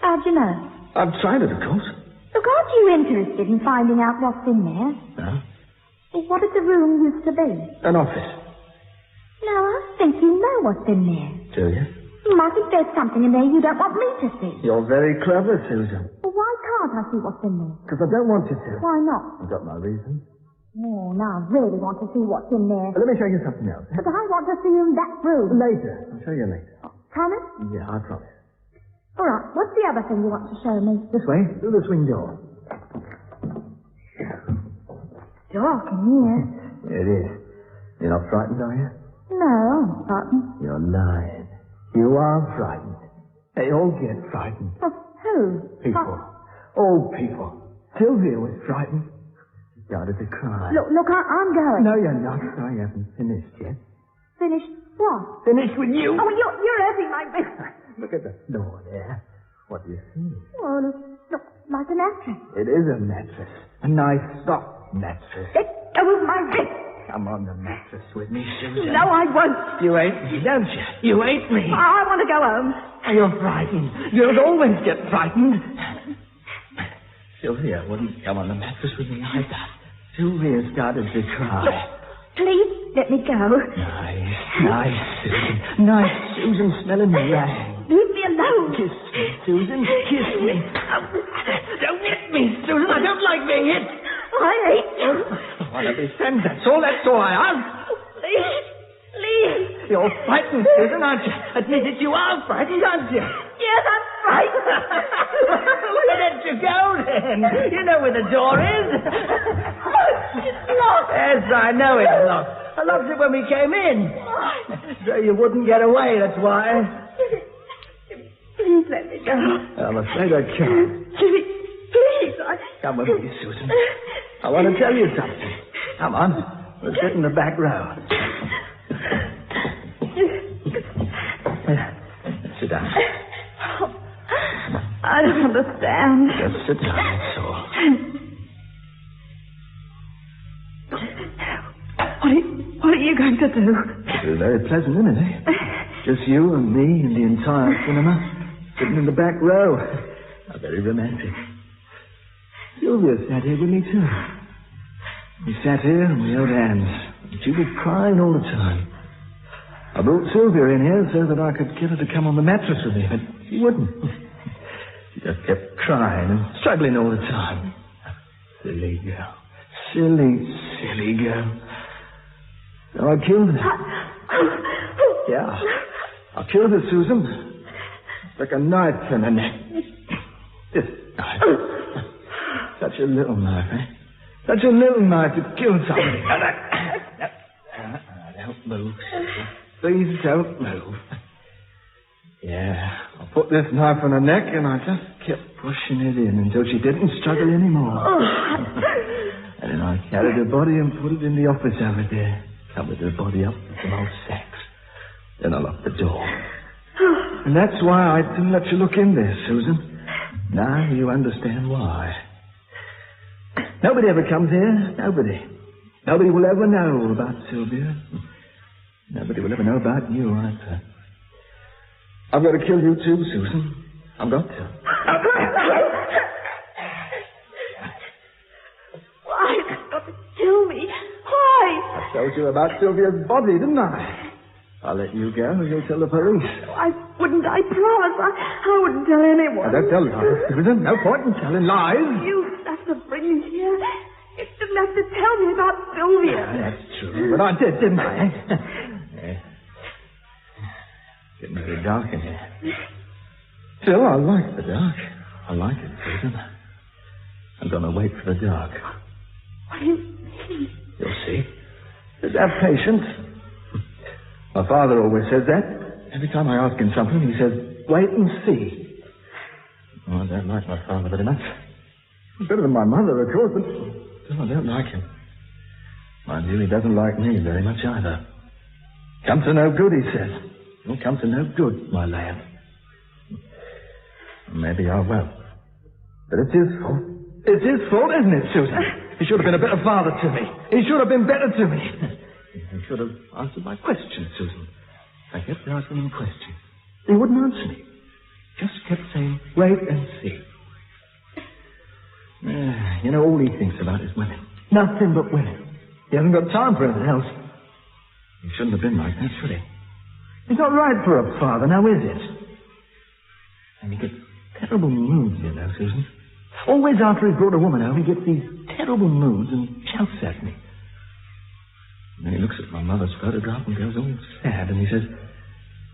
How'd you know? I've tried it, of course. Look, aren't you interested in finding out what's in there? No? What did the room used to be? An office. No, I think you know what's in there. Do you? I think there's something in there you don't want me to see. You're very clever, Susan. Well, why can't I see what's in there? Because I don't want you to. Why not? I've got my reasons. Oh, now I really want to see what's in there. Let me show you something else. But I want to see in that room. Later. I'll show you later. Promise? Yeah, I promise. All right, what's the other thing you want to show me? This way, through the swing door. Dark in here. It is. You're not frightened, are you? No, I'm not frightened. You're lying. You are frightened. They all get frightened. Of who? People. All people. Sylvia was frightened. She started to cry. Look, I'm going. No, you're not. I haven't finished yet. Finished what? Finished with you. Oh, you're hurting my business. Look at the floor there. What do you see? Oh, it looks like a mattress. It is a mattress. A nice, soft mattress. Let go of my wrist. Come on the mattress with me, Susan. No, I won't. You hate me, don't you? You hate me. I want to go home. You're frightened. You'll always get frightened. Sylvia wouldn't come on the mattress with me either. Sylvia started to cry. Look, please let me go. Nice, Susan. Nice, Susan, smelling the rag. Leave me alone. Kiss me, Susan. Kiss me. Don't hit me, Susan. I don't like being hit. I hate you. I want to be friends. That's all I ask. Please. You're frightened, Susan, aren't you? Admit it, you are frightened, aren't you? Yes, I'm frightened. Well, let you go, then. You know where the door is. It's locked. Yes, I know it's locked. I locked it when we came in. So you wouldn't get away, that's why. Please let me go. I'm afraid I can't. Please. Come with me, Susan. I want to tell you something. Come on. We'll sit in the back row. Sit down. Oh, I don't understand. Just sit down, that's all. What are you going to do? It'll be very pleasant, isn't it? Just you and me and the entire cinema sitting in the back row. How very romantic. Sylvia sat here with me, too. We sat here and we held hands. And she was crying all the time. I brought Sylvia in here so that I could get her to come on the mattress with me, but she wouldn't. She just kept crying and struggling all the time. Silly girl. Silly girl. So I killed her. Yeah. I killed her, Susan. Stuck a knife in her neck. This knife. Such a little knife, eh? Such a little knife to kill somebody. Don't move, Susan. Please don't move. Yeah, I put this knife on her neck and I just kept pushing it in until she didn't struggle anymore. And then I carried her body and put it in the office over there. Covered her body up with some old sacks. Then I locked the door. And that's why I didn't let you look in there, Susan. Now you understand why. Nobody ever comes here. Nobody. Nobody will ever know about Sylvia. Nobody will ever know about you either. I've got to kill you too, Susan. I've got to. Why? You've got to kill me. Why? I told you about Sylvia's body, didn't I? I'll let you go and you'll tell the police. I wouldn't, I promise. I wouldn't tell anyone. Don't tell lies, Susan. No point in telling lies. You have to bring me here. You didn't have to tell me about Sylvia. That's true. But I did, didn't I? Yeah. Getting very dark in here. Still, I like the dark. I like it, Susan. I'm going to wait for the dark. What do you mean? You'll see. Just have patience. My father always says that. Every time I ask him something, he says, wait and see. Oh, I don't like my father very much. He's better than my mother, of course, but still I don't like him. Mind you, he doesn't like me very much either. Come to no good, he says. You'll come to no good, my lad. Maybe I won't. But it's his fault. It's his fault, isn't it, Susan? He should have been a better father to me. He should have been better to me. He should have answered my questions, Susan. I kept asking him questions. He wouldn't answer me. Just kept saying, wait and see. You know, all he thinks about is women. Nothing but women. He hasn't got time for anything else. He shouldn't have been like that, should he? It's not right for a father, now is it? And he gets terrible moods, you know, Susan. Always after he's brought a woman home, he gets these terrible moods and shouts at me. And then he looks at my mother's photograph and goes all sad, and he says,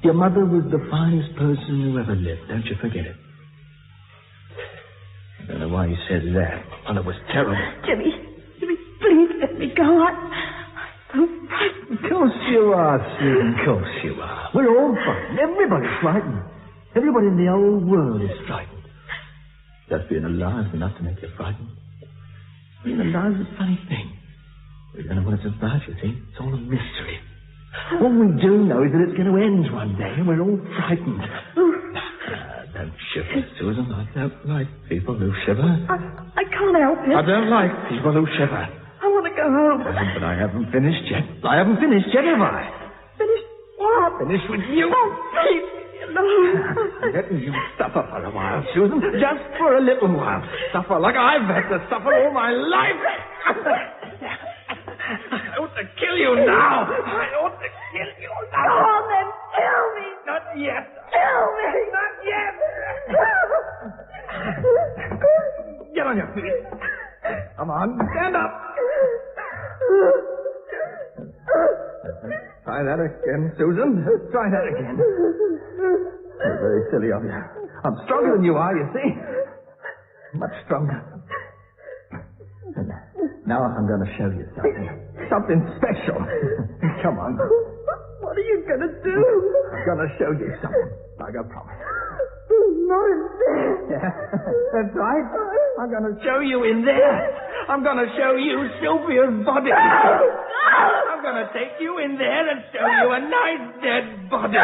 your mother was the finest person who ever lived, don't you forget it. I don't know why he says that. Oh, it was terrible. Jimmy, please let me go. I'm so frightened. Of course you are, Susan. Of course you are. We're all frightened. Everybody's frightened. Everybody in the whole world is frightened. Just being alive is enough to make you frightened. Being alive is a funny thing. We don't know what it's about, you see. It's all a mystery. All we do know is that it's going to end one day, and we're all frightened. Don't shiver, Susan. I don't like people who shiver. I can't help it. I don't like people who shiver. I want to go home. But I haven't finished yet. I haven't finished yet, have I? Finished what? Finished with you. Oh, please, alone. Letting you suffer for a while, Susan. Just for a little while. Suffer like I've had to suffer all my life. I ought to kill you now. I ought to kill you now. Go on then, kill me. Not yet. Kill me. Not yet. Get on your feet. Come on, stand up. Try that again, Susan. Try that again. You're very silly of you. I'm stronger than you are, you see. Much stronger. Now I'm going to show you something. Something special. Come on. What are you going to do? I'm going to show you something. Like I promised. Not in there. Yeah, that's right. I'm going to show you in there. I'm going to show you Sylvia's body. I'm going to take you in there and show you a nice dead body.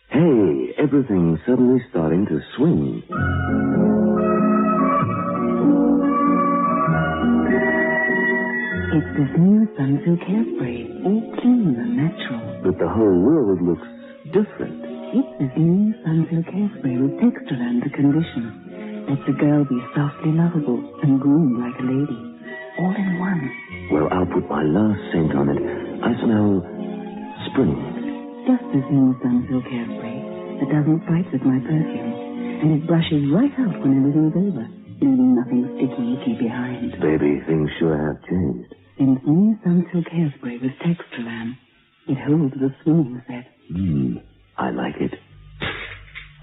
Hey, everything's suddenly starting to swing. It's this new Sunsilk hairspray, all clean and natural. But the whole world looks different. It's this new Sunsilk hairspray with Textraland, the conditioner. Lets a girl be softly lovable and groomed like a lady. All in one. Well, I'll put my last scent on it. I smell spring. Just this new Sunsilk hairspray that doesn't fight with my perfume. And it brushes right out when everything's over, leaving nothing sticky icky behind. Baby, things sure have changed. Since new Sunsilk hairspray with Textraland, it holds the swinging set. I like it.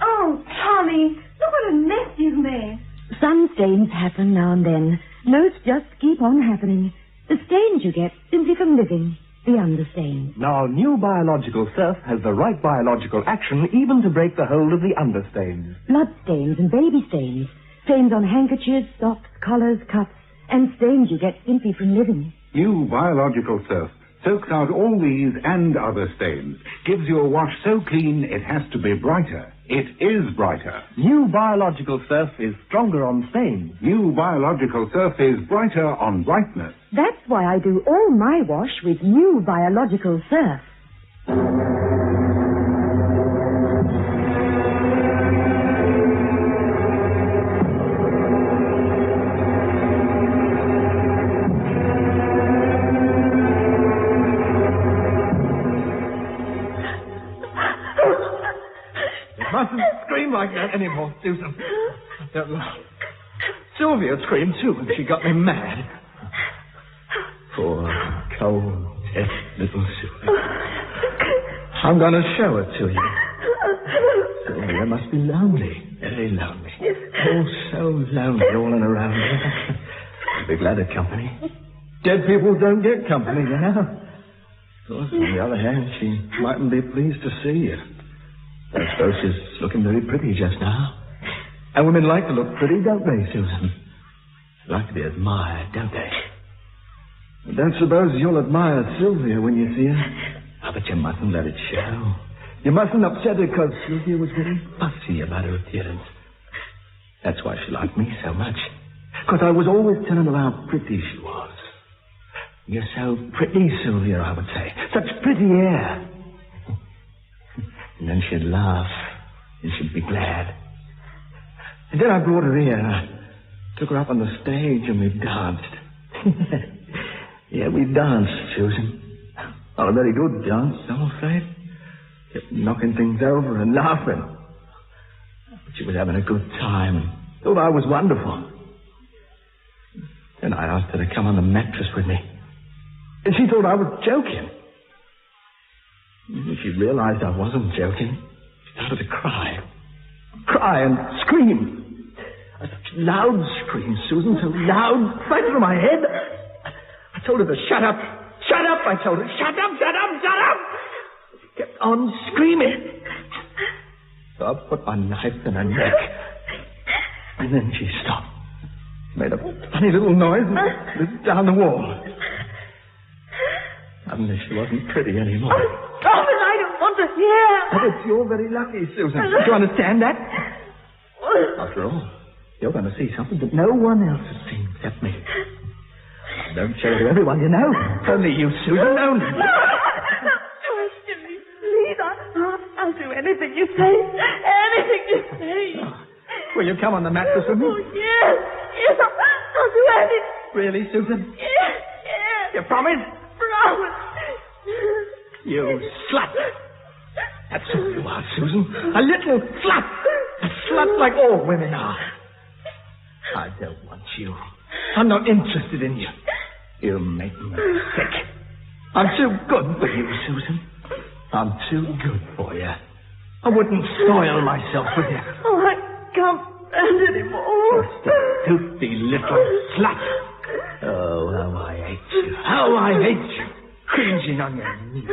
Oh, Tommy, look what a mess you've made. Sun stains happen now and then. Most just keep on happening. The stains you get simply from living. The understains. Now, new biological surf has the right biological action even to break the hold of the understains. Blood stains and baby stains. Stains on handkerchiefs, socks, collars, cuffs, and stains you get simply from living. New biological surf soaks out all these and other stains. Gives your wash so clean it has to be brighter. It is brighter. New biological surf is stronger on stains. New biological surf is brighter on brightness. That's why I do all my wash with new biological surf. Mustn't scream like that anymore, Susan. I don't know. Sylvia screamed too, and she got me mad. Poor, cold, deaf little Sylvia. I'm going to show her to you. Sylvia must be lonely, very lonely. Oh, so lonely all in around her. I'd be glad of company. Dead people don't get company, you know. Of course, on the other hand, she mightn't be pleased to see you. I suppose she's looking very pretty just now. And women like to look pretty, don't they, Susan? They like to be admired, don't they? I don't suppose you'll admire Sylvia when you see her. Oh, but you mustn't let it show. You mustn't upset her because Sylvia was very fussy about her appearance. That's why she liked me so much. Because I was always telling her how pretty she was. You're so pretty, Sylvia, I would say. Such pretty hair. And then she'd laugh, and she'd be glad. And then I brought her here, and I took her up on the stage, and we danced. Yeah, we danced, Susan. Not a very good dance, I'm afraid. Kept knocking things over and laughing. But she was having a good time, and thought I was wonderful. Then I asked her to come on the mattress with me. And she thought I was joking. When she realized I wasn't joking, she started to cry. Cry and scream. Such loud screams, Susan, so loud, right through my head. I told her to shut up. Shut up, I told her. Shut up, shut up, shut up. She kept on screaming. So I put my knife in her neck. And then she stopped. Made a funny little noise and slid down the wall. Suddenly she wasn't pretty anymore. Oh, stop it, I don't want to hear. But you're very lucky, Susan. Do you understand that? After all, you're going to see something that no one else has seen except me. I don't show it to everyone, you know. Only you, Susan, only. Oh, Jimmy, please, I'll do anything you say. Anything you say. Will you come on the mattress with me? Oh, yes. Yes, I'll do anything. Really, Susan? Yes, yes. You promise? Promise. You slut. That's all you are, Susan. A little slut. A slut like all women are. I don't want you. I'm not interested in you. You make me sick. I'm too good for you, Susan. I'm too good for you. I wouldn't spoil myself with you. Oh, I can't stand it anymore. Just a filthy little slut. Oh, how I hate you. How I hate you. Cringing on your knees.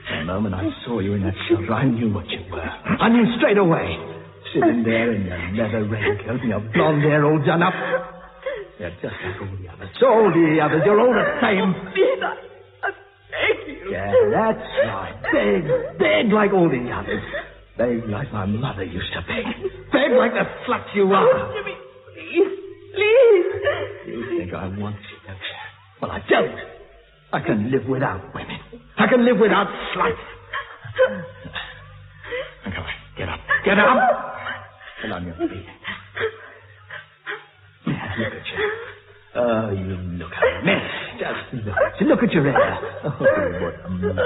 The moment I saw you in that shelter, I knew what you were. I knew straight away. Sitting there in your leather raincoat and your blonde hair all done up. You're just like all the others. All the others. You're all the same. Please, I beg you. Yeah, that's right. Beg like all the others. Beg like my mother used to beg. Beg like the slut you are. Oh, Jimmy, please. You think I want you, don't you? Well, I don't. I can live without women. I can live without sluts. Now, come on. Get up. Get up. Get on your feet. Look at you. Oh, you look a mess. Just look at your hair. Oh, what a mess.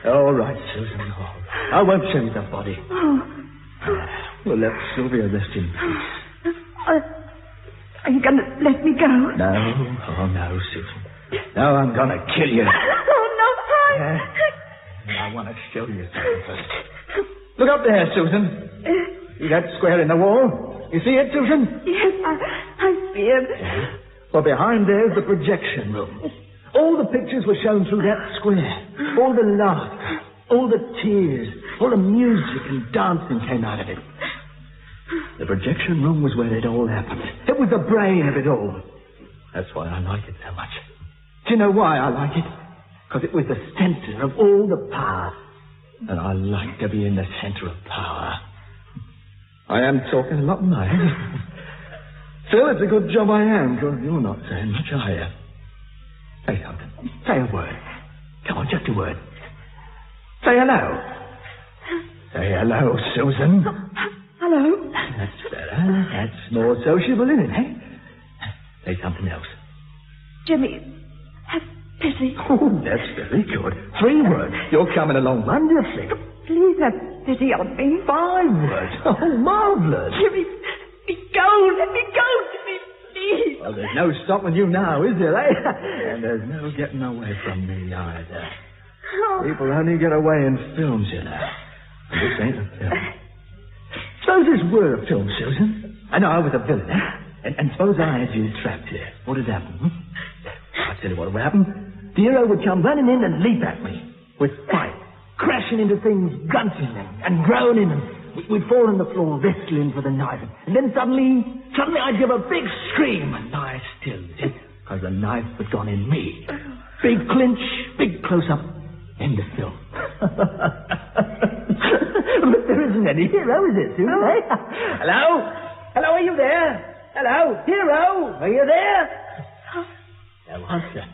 All right, Susan. All right. I won't show you the body. We'll let Sylvia rest in peace. Are you going to let me go? No. Oh, no, Susan. No, I'm going to kill you. Oh, no, I want to show you something first. Look up there, Susan. See that square in the wall? You see it, Susan? Yes, I see it. Well, behind there's the projection room. All the pictures were shown through that square. All the laughter, all the tears, all the music and dancing came out of it. The projection room was where it all happened. It was the brain of it all. That's why I like it so much. Do you know why I like it? Because it was the center of all the power. And I like to be in the center of power. I am talking a lot, mate. Still, it's a good job I am, because you're not saying much, are you? Say something. Say a word. Come on, just a word. Say hello. Say hello, Susan. Hello. That's better. That's more sociable, isn't it, eh? Say something else. Jimmy, have pity. Oh, that's very good. 3 words. You're coming along wonderfully. Please have pity on me. 5 words. Oh, marvelous. Jimmy, let me go. Let me go, Jimmy, please. Well, there's no stopping you now, is there, eh? And there's no getting away from me either. Oh. People only get away in films, you know. And this ain't a film. Suppose this were a film, Susan. I know I was a villain, eh? And suppose I had you trapped here. What would happen? I'll tell you what would happen. The hero would come running in and leap at me with fight, crashing into things, grunting and groaning, and we'd fall on the floor wrestling for the knife. And then suddenly I'd give a big scream and lie still. Because the knife had gone in me. Big clinch, big close-up, end of film. But there isn't any hero, is it, Susan? Eh? Hello? Hello, are you there? Hello? Hero? Are you there? No answer.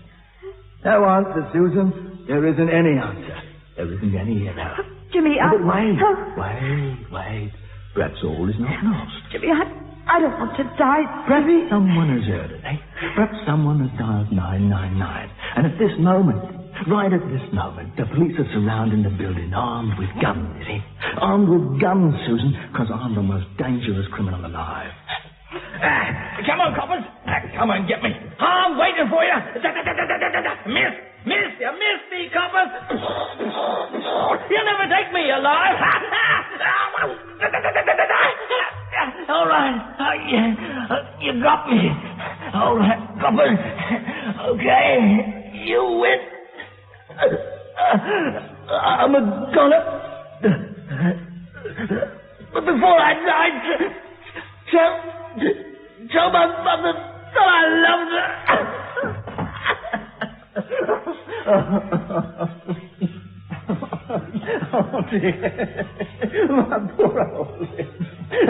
No answer, Susan. There isn't any answer. There isn't any hero. Jimmy, But wait. Perhaps all is not lost. Jimmy, I don't want to die. Perhaps someone has heard it, eh? Perhaps someone has dialed 999. And at this moment, right at this moment, the police are surrounding the building armed with guns, you see? Armed with guns, Susan, because I'm the most dangerous criminal alive. Come on, coppers. Come on, get me. I'm waiting for you. Miss, you missed me, coppers. You'll never take me alive. All right. You got me. All right, coppers. Okay, you win. I'm a goner. But before I died, tell my mother that I loved her. Oh, dear. My poor old limbs.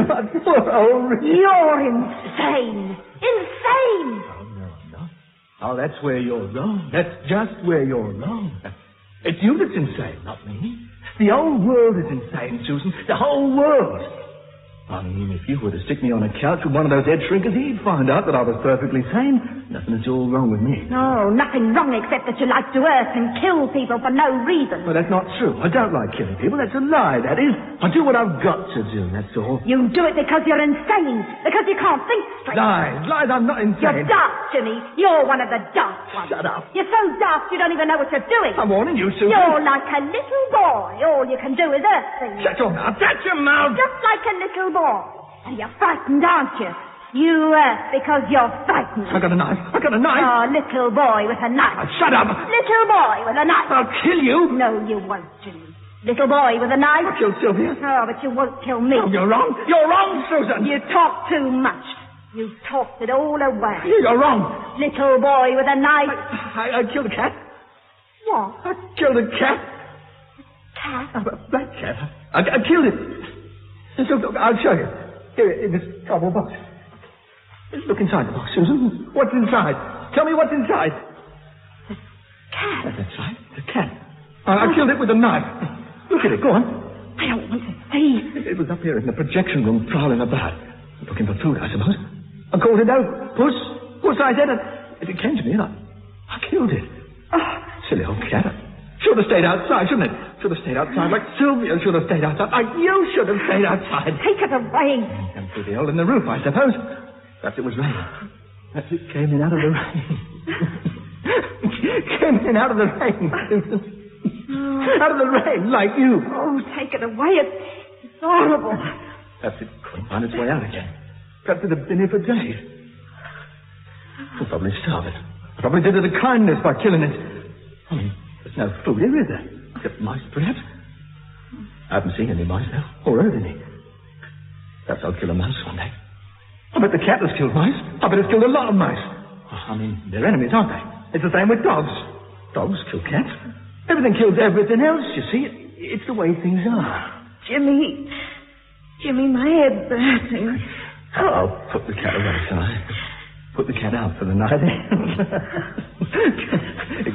My poor old limbs. You're insane. Insane. No. Oh, that's where you're wrong. That's just where you're wrong. It's you that's insane, not me. The whole world is insane, Susan. The whole world. I mean, if you were to stick me on a couch with one of those head shrinkers, he'd find out that I was perfectly sane. Nothing at all wrong with me. No, nothing wrong except that you like to hurt and kill people for no reason. Well, that's not true. I don't like killing people. That's a lie, that is. I do what I've got to do, that's all. You do it because you're insane. Because you can't think straight. Lies, I'm not insane. You're daft, Jimmy. You're one of the daft ones. Shut up. You're so daft you don't even know what you're doing. I'm warning you, Susan. You're like a little boy. All you can do is hurt things. Shut your mouth. Shut your mouth. Just like a little boy. And you're frightened, aren't you? You hurt because you're frightened. I got a knife. Oh, little boy with a knife. Shut up. Little boy with a knife. I'll kill you. No, you won't, Jimmy. Little boy with a knife. I'll kill Sylvia. Oh, but you won't kill me. No, you're wrong. You're wrong, Susan. You talk too much. You talked it all away. You're wrong. Little boy with a knife. I killed a cat. What? I killed a cat. Cat? A black cat. I killed it. So, look, I'll show you. Here, in this cardboard box. Look inside the box, Susan. What's inside? Tell me what's inside. The cat. That's right, the cat. I killed it with a knife. Look at it, go on. I don't want to see. It was up here in the projection room, prowling about. Looking for food, I suppose. I called it out. Puss, I said it. It came to me and I killed it. Oh, silly old cat. Should have stayed outside, shouldn't it? Should have stayed outside like Sylvia should have stayed outside. Like you should have stayed outside. Take it away. And through the hole in the roof, I suppose. Perhaps it was rain. Perhaps it came in out of the rain. Came in out of the rain. Out of the rain, like you. Oh, take it away. It's horrible. Perhaps it couldn't find its way out again. Perhaps it had been here for days. We'll probably starve it. I probably did it a kindness by killing it. I mean, there's no food here, is there? Except mice, perhaps. I haven't seen any mice, though, or heard any. Perhaps I'll kill a mouse one day. I bet the cat has killed mice. I bet it's killed a lot of mice. I mean, they're enemies, aren't they? It's the same with dogs. Dogs kill cats. Everything kills everything else, you see. It's the way things are. Jimmy, my head's hurting. Oh, I'll put the cat away, shall I? Put the cat out for the night.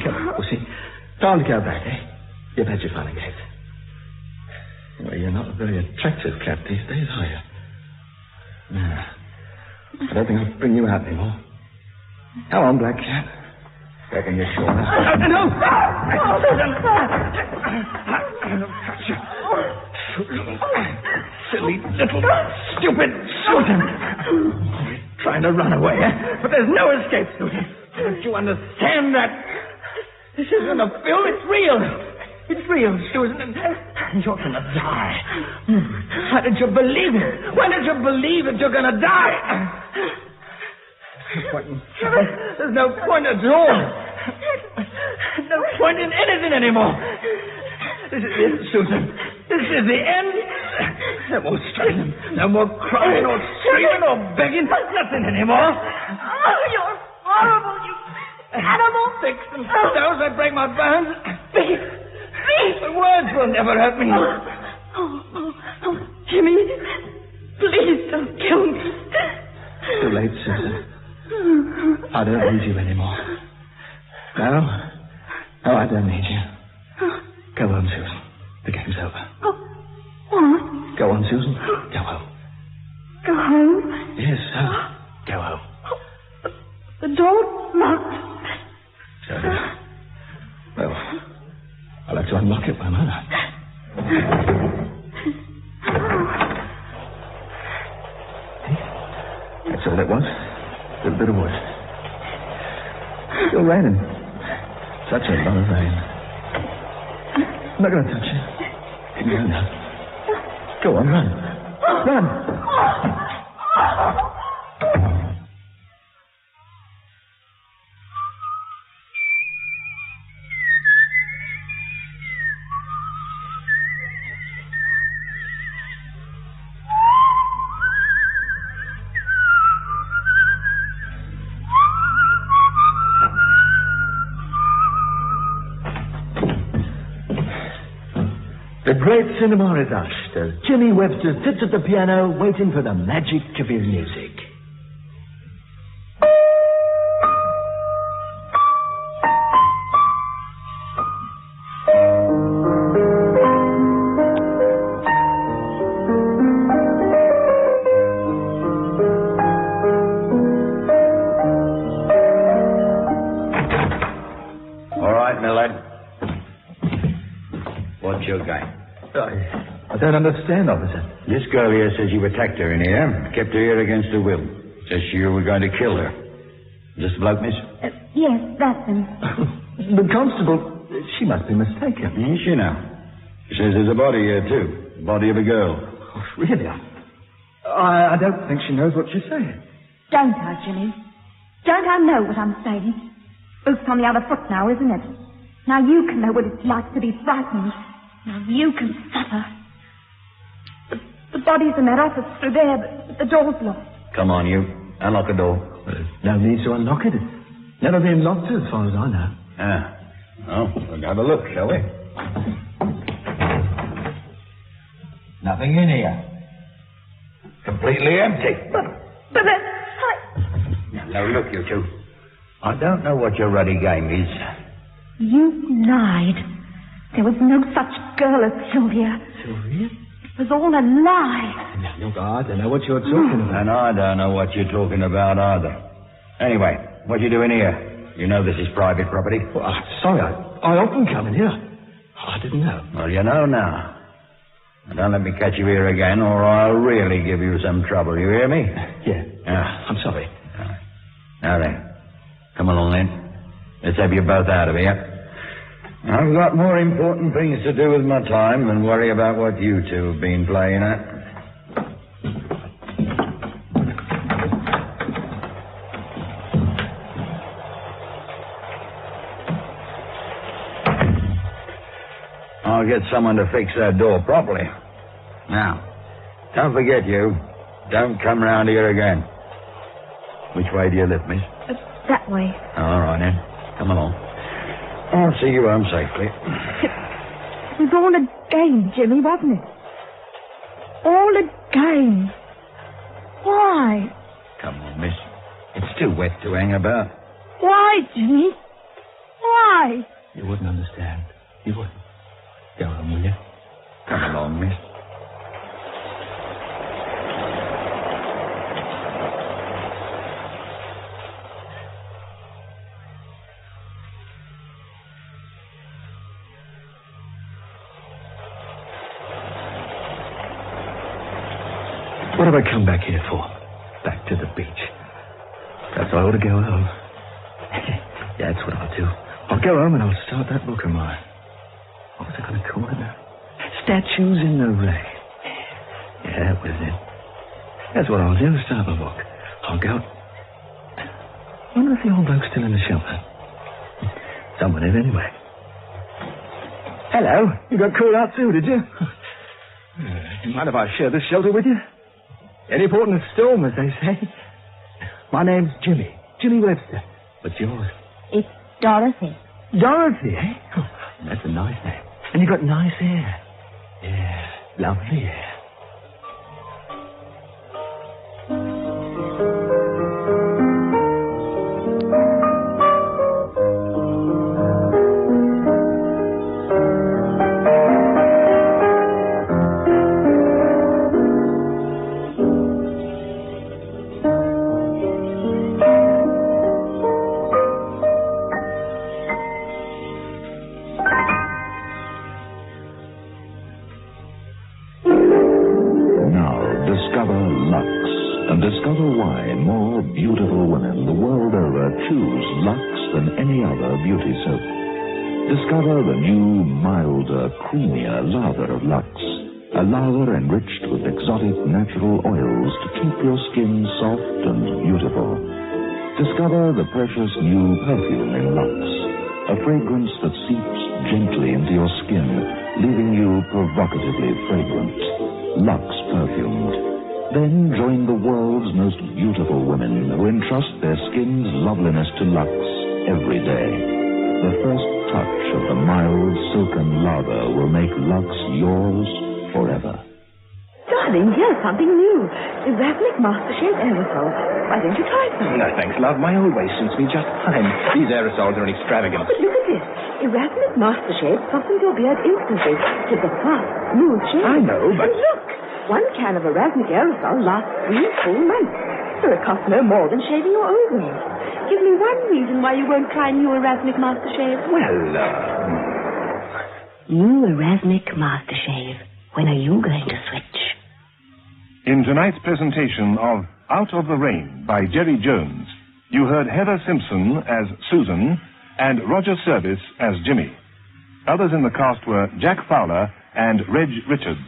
Come on, Pussy. Time to go back, eh? You've had your fun again. Well, you're not a very attractive cat these days, are you? No. I don't think I'll bring you out anymore. Come on, black cat. Reckon you're sure now. No! Silly little stupid Susan. Trying to run away, eh? But there's no escape, Susan. Don't you understand that? This isn't a film, it's real. It's real, Susan, and you're gonna die. Why did you believe it? Why did you believe that you're gonna die? There's no point at all. No point in anything anymore. This is it, Susan. This is the end. No more struggling. No more crying or screaming or begging. Nothing anymore. Oh, you're horrible. You animal. Sticks and stones that break my bones. The words will never hurt me. Oh, Jimmy, please don't kill me. Too late, Susan. I don't need you anymore. No, I don't need you. Go home, Susan. The game's over. Oh, what? Go on, Susan. Go home. Go home? Yes, sir. Go home. The door's locked. So, well, I'll have to unlock it, won't I? That's all it was. A little bit of wood. Still raining. Such a lot of rain. I'm not going to touch you. No. Go on, run. Run! The great cinema is hushed as Jimmy Webster sits at the piano waiting for the magic of his music. All right, my lad. What's your game? I don't understand, officer. This girl here says you attacked her in here, kept her here against her will. Says you were going to kill her. Is this the bloke, miss? Yes, that's him. The constable, she must be mistaken. Is she now? She says there's a body here, too. The body of a girl. Oh, really? I don't think she knows what she's saying. Don't I, Jimmy? Don't I know what I'm saying? Boot's on the other foot now, isn't it? Now you can know what it's like to be frightened. Now you can suffer. The body's in that office through there, but the door's locked. Come on, you. Unlock the door. There's no need to unlock it. It's never been locked as far as I know. Oh, we'll have a look, shall we? Nothing in here. Completely empty. But Now, look, you two. I don't know what your ruddy game is. You lied. There was no such girl as Sylvia. Sylvia? It was all a lie. Now, look, I don't know what you're talking about. And I don't know what you're talking about either. Anyway, what you doing here? You know this is private property? Well, I'm sorry. I often come in here. I didn't know. Well, you know now. And don't let me catch you here again, or I'll really give you some trouble. You hear me? Yeah. I'm sorry. Now then, come along then. Let's have you both out of here. I've got more important things to do with my time than worry about what you two have been playing at. I'll get someone to fix that door properly. Now, don't forget you. Don't come round here again. Which way do you live, miss? That way. All right, then. Come along. I'll see you home safely. It was all a game, Jimmy, wasn't it? All a game. Why? Come on, miss. It's too wet to hang about. Why, Jimmy? Why? You wouldn't understand. You wouldn't. Go home, will you? Come along, miss. What have I come back here for? Back to the beach. Perhaps I ought to go home. Yeah, that's what I'll do. I'll go home and I'll start that book of mine. What was I going to call it now? Statues in the Rain. Yeah, that was it. That's what I'll do, start my book. I'll go. Wonder if the old bloke's still in the shelter. Someone is anyway. Hello. You got called out too, did you? You mind if I share this shelter with you? Any port in a storm, as they say. My name's Jimmy. Jimmy Webster. What's yours? It's Dorothy. Dorothy, eh? Oh, that's a nice name. And you got nice hair. Yeah, lovely hair. Discover why more beautiful women the world over choose Lux than any other beauty soap. Discover the new, milder, creamier lather of Lux. A lather enriched with exotic natural oils to keep your skin soft and beautiful. Discover the precious new perfume in Lux. A fragrance that seeps gently into your skin, leaving you provocatively fragrant. Lux perfumed. Then join the world's most beautiful women who entrust their skin's loveliness to Lux every day. The first touch of the mild, silken lather will make Lux yours forever. Darling, here's something new. Erasmic Mastershade Aerosol. Why don't you try some? No, thanks, love. My old way suits me just fine. These aerosols are an extravagance. But look at this. Erasmic Mastershade softens your beard instantly. Gives a fast, smooth shave. I know, but... And look! 1 can of Erasmic Aerosol lasts 3 full months. So it costs no more than shaving your old way. Give me one reason why you won't try new Erasmic Mastershave. Well, New Erasmic Mastershave. When are you going to switch? In tonight's presentation of Out of the Rain by Jerry Jones, you heard Heather Simpson as Susan and Roger Service as Jimmy. Others in the cast were Jack Fowler and Reg Richards.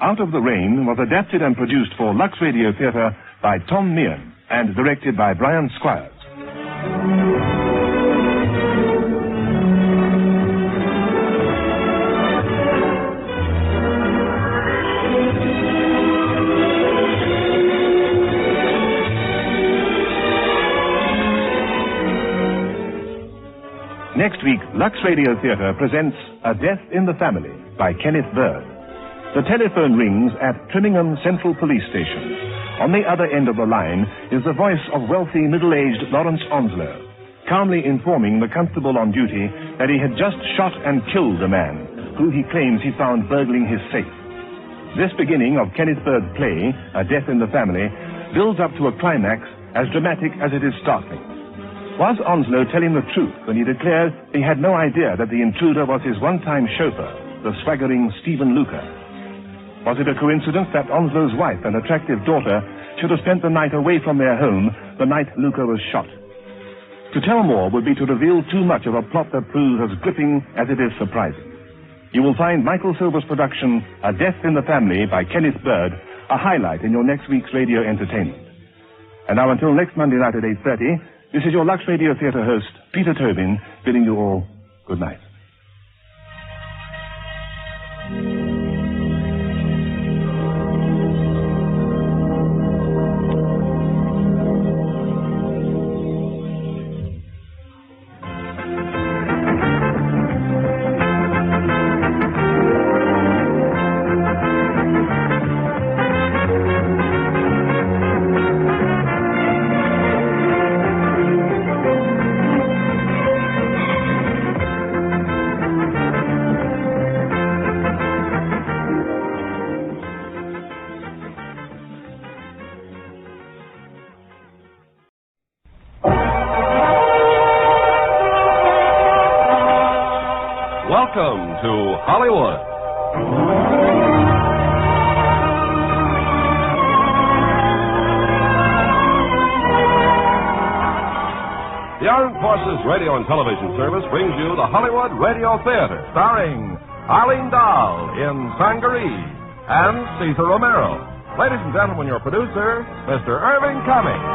Out of the Rain was adapted and produced for Lux Radio Theatre by Tom Meehan and directed by Brian Squires. Next week, Lux Radio Theatre presents A Death in the Family by Kenneth Bird. The telephone rings at Trimmingham Central Police Station. On the other end of the line is the voice of wealthy, middle-aged Lawrence Onslow, calmly informing the constable on duty that he had just shot and killed a man who he claims he found burgling his safe. This beginning of Kenneth Bird's play, A Death in the Family, builds up to a climax as dramatic as it is startling. Was Onslow telling the truth when he declared he had no idea that the intruder was his one-time chauffeur, the swaggering Stephen Luker? Was it a coincidence that Onslow's wife and attractive daughter should have spent the night away from their home the night Luker was shot? To tell more would be to reveal too much of a plot that proves as gripping as it is surprising. You will find Michael Silver's production, A Death in the Family by Kenneth Bird, a highlight in your next week's radio entertainment. And now until next Monday night at 8:30, this is your Lux Radio Theatre host, Peter Tobin, bidding you all good night. Welcome to Hollywood. The Armed Forces Radio and Television Service brings you the Hollywood Radio Theater, starring Arlene Dahl in Sangaree and Cesar Romero. Ladies and gentlemen, your producer, Mr. Irving Cummings.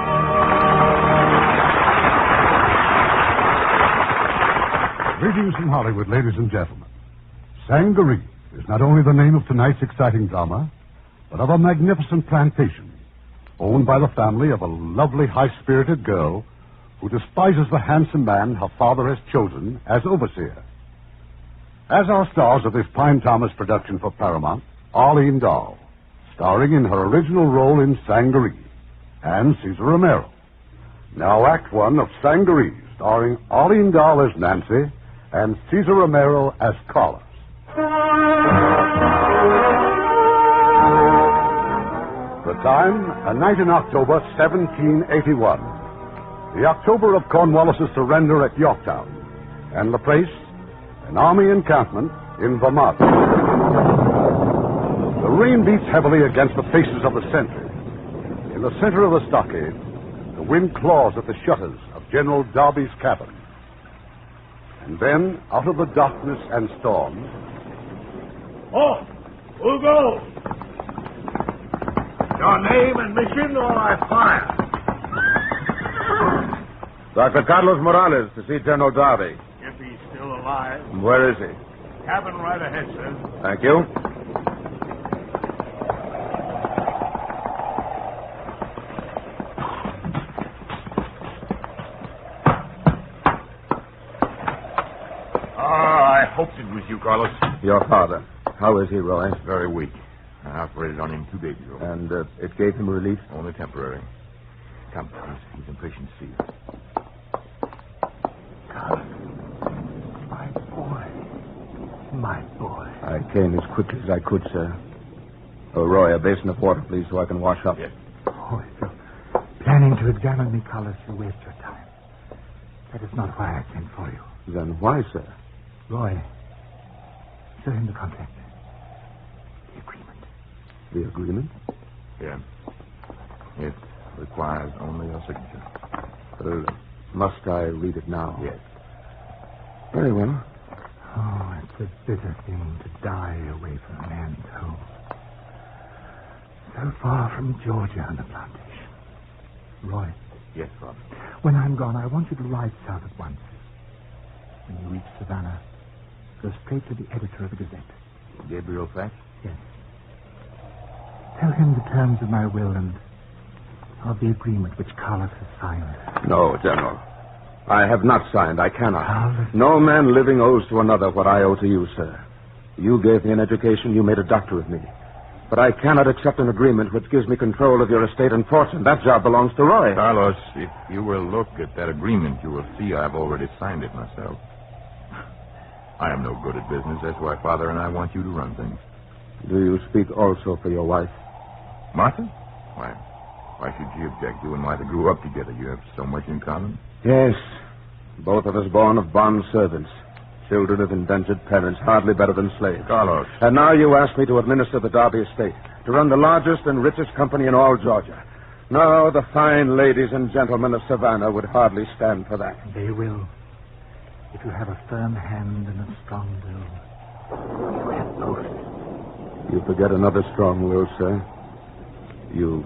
Greetings from Hollywood, ladies and gentlemen. Sangaree is not only the name of tonight's exciting drama, but of a magnificent plantation owned by the family of a lovely, high-spirited girl who despises the handsome man her father has chosen as overseer. As our stars of this Pine Thomas production for Paramount, Arlene Dahl, starring in her original role in Sangaree, and Cesar Romero. Now Act One of Sangaree, starring Arlene Dahl as Nancy and Cesar Romero as Carlos. The time, a night in October 1781. The October of Cornwallis' surrender at Yorktown. And the place, an army encampment in Vermont. The rain beats heavily against the faces of the sentry. In the center of the stockade, the wind claws at the shutters of General Darby's cabin. And then, out of the darkness and storm... Oh, who'll go? Your name and mission, or I fire. Dr. Carlos Morales to see General Darby. If he's still alive. Where is he? Cabin right ahead, sir. Thank you. I hoped it was you, Carlos. Your father. How is he, Roy? Very weak. I operated on him 2 days ago. And it gave him relief? Only temporary. Come, he's impatient to see you. Carlos. My boy. I came as quickly as I could, sir. Oh, Roy, a basin of water, please, so I can wash up. Yes. Oh, if you're planning to examine me, Carlos, you waste your time. That is not why I sent for you. Then why, sir? Roy, show him the contract. The agreement. The agreement? Yeah. It requires only your signature. Must I read it now? Yes. Very well. Oh, it's a bitter thing to die away from man's home. So far from Georgia and the plantation. Roy. Yes, Father. When I'm gone, I want you to ride south at once. When you reach Savannah, go straight to the editor of the Gazette. Gabriel Fax? Yes. Tell him the terms of my will and of the agreement which Carlos has signed. No, General. I have not signed. I cannot. Carlos. No man living owes to another what I owe to you, sir. You gave me an education. You made a doctor of me. But I cannot accept an agreement which gives me control of your estate and fortune. That job belongs to Roy. Carlos, if you will look at that agreement, you will see I've already signed it myself. I am no good at business. That's why Father and I want you to run things. Do you speak also for your wife? Martha? Why should she object? You and Martha grew up together. You have so much in common. Yes. Both of us born of bond servants. Children of indentured parents, hardly better than slaves. Carlos. And now you ask me to administer the Darby estate, to run the largest and richest company in all Georgia. No, the fine ladies and gentlemen of Savannah would hardly stand for that. They will. If you have a firm hand and a strong will. You have both. You forget another strong will, sir. You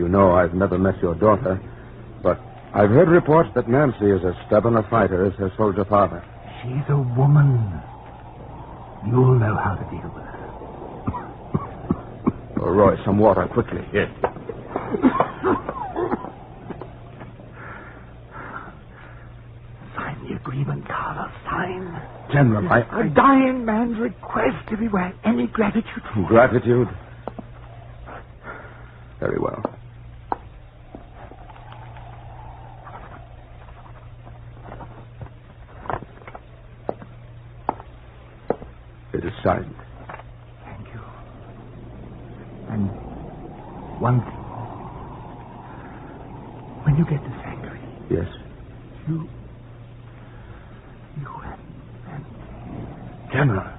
know I've never met your daughter, but I've heard reports that Nancy is as stubborn a fighter as her soldier father. She's a woman. You'll know how to deal with her. Oh, Roy, some water, quickly. Yes. Sign the agreement, Carlos. Sign. General, A dying man's request if he were any gratitude. Gratitude? Very well. It is signed. Thank you. And one thing. When you get to Sangaree. Yes. You and General.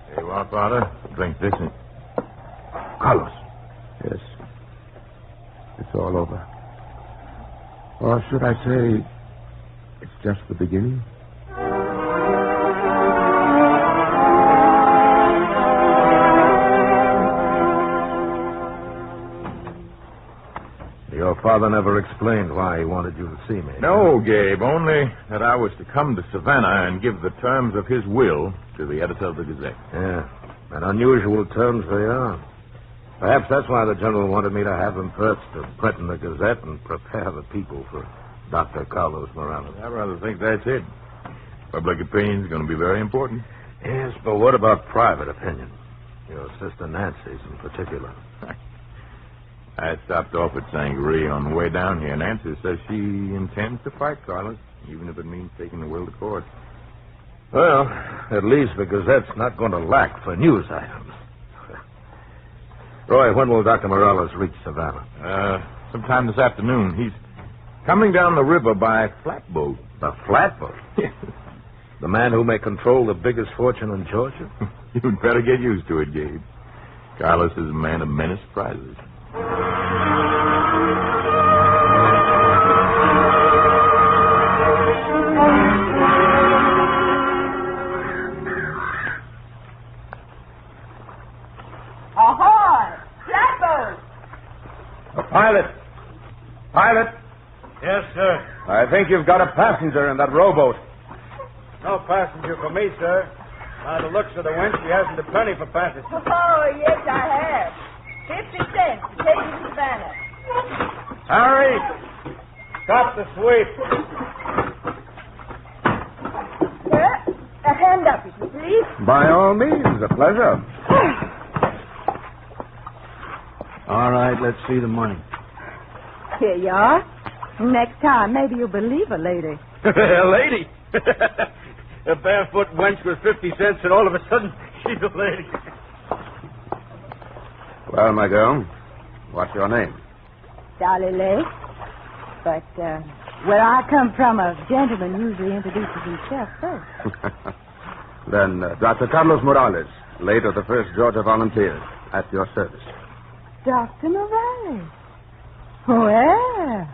There you are, Father. Drink this and... Carlos. Yes. It's all over. Or should I say, it's just the beginning? Your father never explained why he wanted you to see me. No, Gabe, only that I was to come to Savannah and give the terms of his will to the editor of the Gazette. Yeah, and unusual terms they are. Perhaps that's why the General wanted me to have them first to print in the Gazette and prepare the people for Dr. Carlos Morales. I rather think that's it. Public opinion's going to be very important. Yes, but what about private opinion? Your sister Nancy's in particular. I stopped off at Sangaree on the way down here. Nancy says she intends to fight Carlos, even if it means taking the will to court. Well, at least the Gazette's not going to lack for news items. Roy, when will Dr. Morales reach Savannah? Sometime this afternoon. He's coming down the river by flatboat. A flatboat? The man who may control the biggest fortune in Georgia? You'd better get used to it, Gabe. Carlos is a man of many surprises. Ahoy! Flatboat! Pilot! Pilot! Yes, sir. I think you've got a passenger in that rowboat. No passenger for me, sir. By the looks of the winch, she hasn't a penny for passage. Oh, yes, I have. 50 cents to take you to Savannah. Harry! Stop the sweep. Sir, a hand up, if you please. By all means, a pleasure. All right, let's see the money. Here you are. Next time, maybe you'll believe a lady. A lady? A barefoot wench with 50 cents, and all of a sudden, she's a lady. Well, my girl, what's your name? Dolly Lake. But where I come from, a gentleman usually introduces himself first. Then, Dr. Carlos Morales, late of the 1st Georgia Volunteers, at your service. Dr. Morales. Well,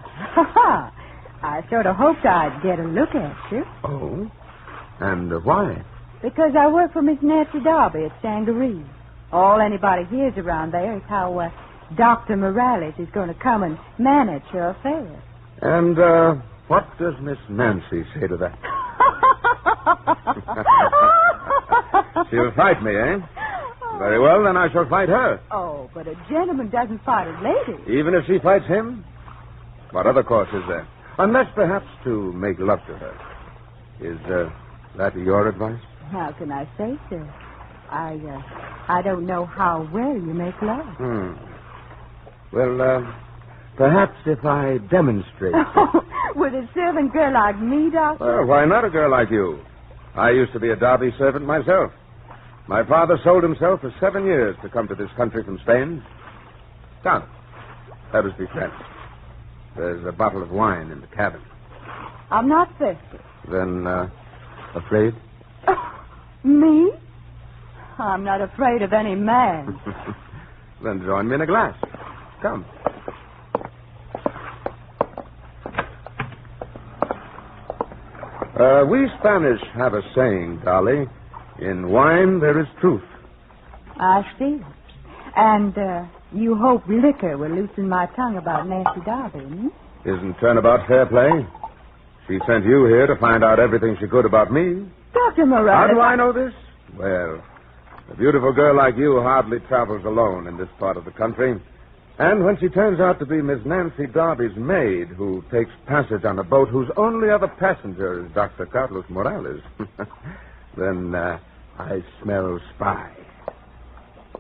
I sort of hoped I'd get a look at you. Oh? And why? Because I work for Miss Nancy Darby at Sangaree. All anybody hears around there is how Dr. Morales is going to come and manage her affairs. And what does Miss Nancy say to that? She'll fight me, eh? Very well, then I shall fight her. Oh, but a gentleman doesn't fight a lady. Even if she fights him? What other course is there? Unless perhaps to make love to her. Is that your advice? How can I say so? I don't know how well you make love. Well, perhaps if I demonstrate. With a servant girl like me, Doctor? Well, why not a girl like you? I used to be a Derby servant myself. My father sold himself for 7 years to come to this country from Spain. Come, let us be friends. There's a bottle of wine in the cabin. I'm not thirsty. Then, afraid? Me? I'm not afraid of any man. Then join me in a glass. Come. We Spanish have a saying, Dolly. In wine there is truth. I see. And you hope liquor will loosen my tongue about Nancy Darby, hmm? Isn't turnabout fair play? She sent you here to find out everything she could about me. Dr. Morales. How do I know this? Well, a beautiful girl like you hardly travels alone in this part of the country. And when she turns out to be Miss Nancy Darby's maid, who takes passage on a boat whose only other passenger is Dr. Carlos Morales, then I smell spy.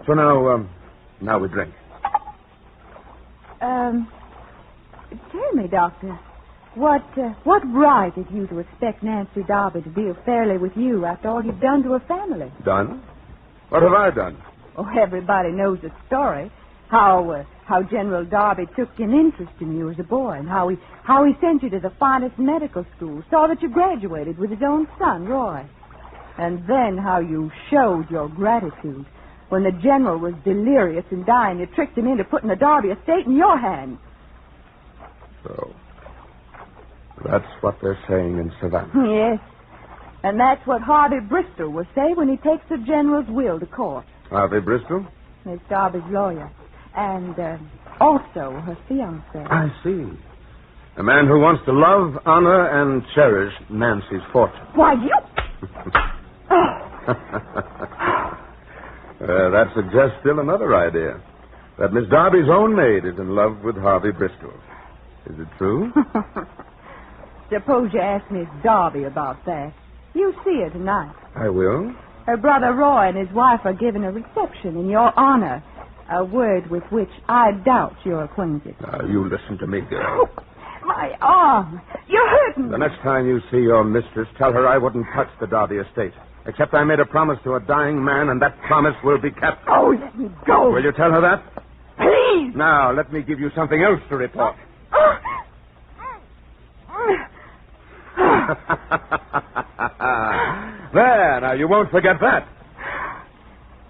So now we drink. Tell me, Doctor, what right have you to expect Nancy Darby to deal fairly with you after all you've done to her family? Done? What have I done? Oh, everybody knows the story. How General Darby took an interest in you as a boy, and how he sent you to the finest medical school, saw that you graduated with his own son, Roy. And then how you showed your gratitude. When the general was delirious and dying, you tricked him into putting the Darby estate in your hands. So, that's what they're saying in Savannah. Yes. And that's what Harvey Bristol will say when he takes the general's will to court. Harvey Bristol? Miss Darby's lawyer. And also her fiancé. I see. A man who wants to love, honor, and cherish Nancy's fortune. Why, you... That suggests still another idea. that Miss Darby's own maid is in love with Harvey Bristol. Is it true? Suppose you ask Miss Darby about that. You'll see her tonight. I will. Her brother Roy and his wife are giving a reception in your honor, a word with which I doubt you're acquainted. Now, you listen to me, girl. My arm! You're hurting! The next time you see your mistress, tell her I wouldn't touch the Darby estate. Except I made a promise to a dying man, and that promise will be kept. Oh, let me go. Will you tell her that? Please! Now, let me give you something else to report. There, now, you won't forget that.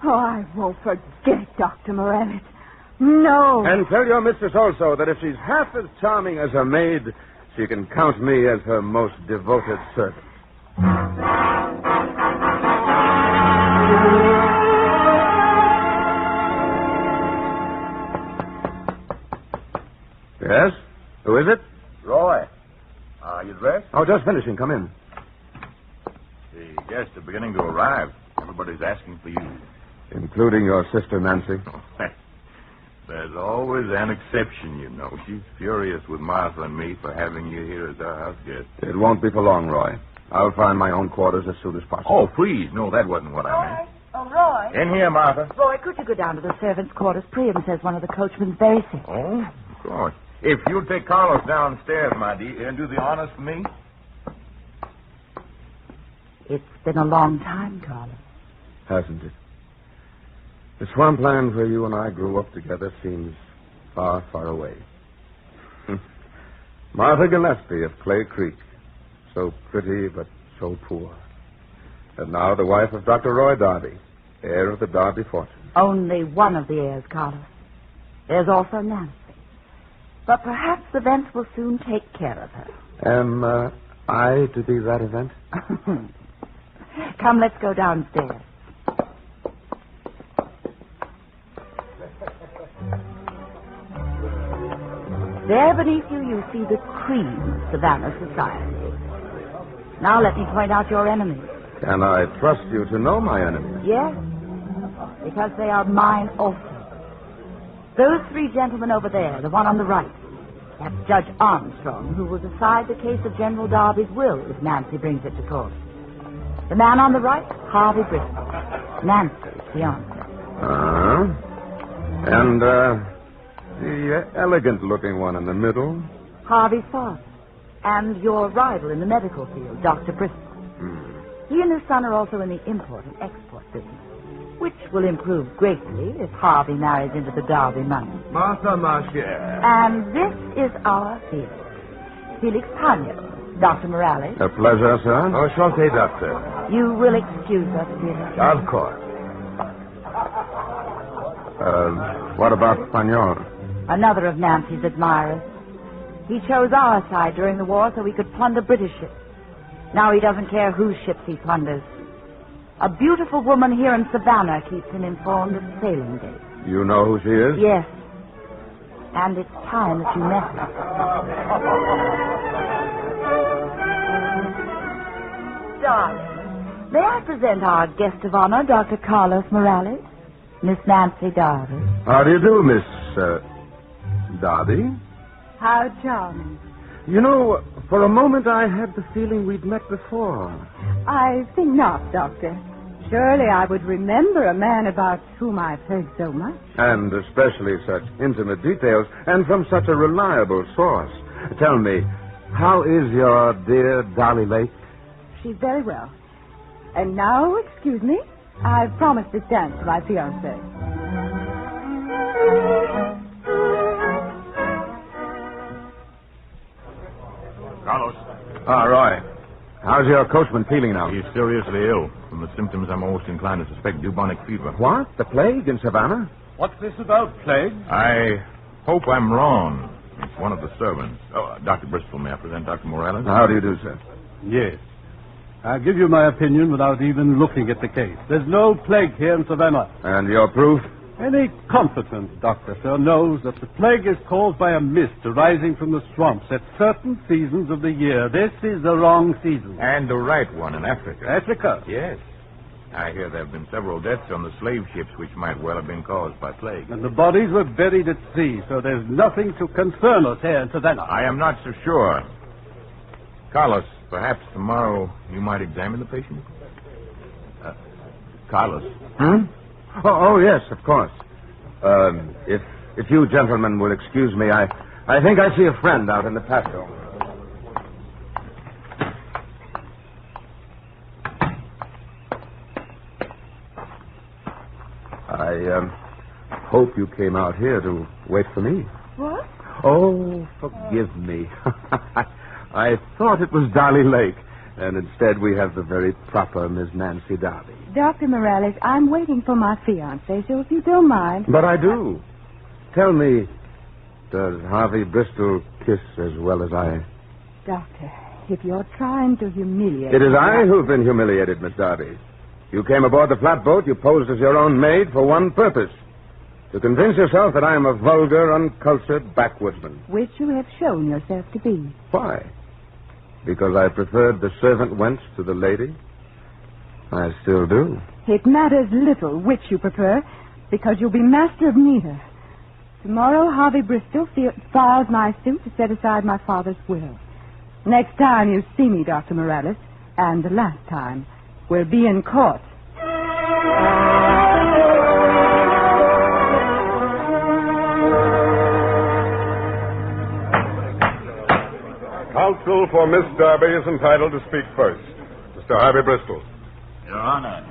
Oh, I won't forget it, Dr. Morales. No. And tell your mistress also that if she's half as charming as her maid, she can count me as her most devoted servant. Yes? Who is it? Roy. You dressed? Oh, just finishing. Come in. The guests are beginning to arrive. Everybody's asking for you. Including your sister, Nancy. There's always an exception, you know. She's furious with Martha and me for having you here as our house guest. It won't be for long, Roy. I'll find my own quarters as soon as possible. Oh, please. No, that wasn't what I meant. Oh, Roy. In here, Martha. Roy, could you go down to the servants' quarters? Priam says one of the coachmen's very sick. Oh, of course. If you'll take Carlos downstairs, my dear, and do the honors for me. It's been a long time, Carlos. Hasn't it? The swampland where you and I grew up together seems far, far away. Martha Gillespie of Clay Creek. So pretty, but so poor. And now the wife of Dr. Roy Darby, heir of the Darby fortune. Only one of the heirs, Carlos. There's also Nancy. But perhaps events will soon take care of her. Am I to be that event? Come, let's go downstairs. There beneath you see the cream of Savannah society. Now let me point out your enemies. Can I trust you to know my enemies? Yes, because they are mine also. Those three gentlemen over there, the one on the right, that's Judge Armstrong, who will decide the case of General Darby's will if Nancy brings it to court. The man on the right, Harvey Bristol, Nancy's fiancé. And the elegant-looking one in the middle? Harvey's father. And your rival in the medical field, Dr. Bristol. He and his son are also in the import and export business, which will improve greatly if Harvey marries into the Darby money. Martha, ma chère. And this is our Felix. Felix Pagno, Dr. Morales. A pleasure, sir. Enchanté, doctor. You will excuse us, Felix. Of course. What about Pagnol? Another of Nancy's admirers. He chose our side during the war so he could plunder British ships. Now he doesn't care whose ships he plunders. A beautiful woman here in Savannah keeps him informed of sailing dates. You know who she is? Yes. And it's time that you met her. Darling, may I present our guest of honor, Dr. Carlos Morales, Miss Nancy Darby. How do you do, Miss Darby? How charming. You know, for a moment I had the feeling we'd met before. I think not, Doctor. Surely I would remember a man about whom I've heard so much. And especially such intimate details, and from such a reliable source. Tell me, how is your dear Dolly Lake? She's very well. And now, excuse me, I've promised this dance to my fiancé. Carlos. Roy. How's your coachman feeling now? He's seriously ill. From the symptoms, I'm almost inclined to suspect bubonic fever. What? The plague in Savannah? What's this about, plague? I hope I'm wrong. It's one of the servants. Oh, Dr. Bristol, may I present Dr. Morales? How do you do, sir? Yes. I'll give you my opinion without even looking at the case. There's no plague here in Savannah. And your proof? Any competent doctor, sir, knows that the plague is caused by a mist arising from the swamps at certain seasons of the year. This is the wrong season. And the right one in Africa. Africa? Yes. I hear there have been several deaths on the slave ships which might well have been caused by plague. And the bodies were buried at sea, so there's nothing to concern us here in Savannah. I am not so sure. Carlos, perhaps tomorrow you might examine the patient? Carlos. Oh, yes, of course. If you gentlemen will excuse me, I think I see a friend out in the patio. I hope you came out here to wait for me. What? Oh, forgive me. I thought it was Dolly Lake, and instead we have the very proper Miss Nancy Darby. Dr. Morales, I'm waiting for my fiancé, so if you don't mind... But I do. Tell me, does Harvey Bristol kiss as well as I? Doctor, if you're trying to humiliate... It is I who've been humiliated, Miss Darby. You came aboard the flatboat, you posed as your own maid for one purpose. To convince yourself that I am a vulgar, uncultured backwoodsman. Which you have shown yourself to be. Why? Because I preferred the servant wench to the lady? I still do. It matters little which you prefer, because you'll be master of neither. Tomorrow, Harvey Bristol files my suit to set aside my father's will. Next time you see me, Dr. Morales, and the last time, we'll be in court. Counsel for Miss Darby is entitled to speak first. Mr. Harvey Bristol. Your Honor,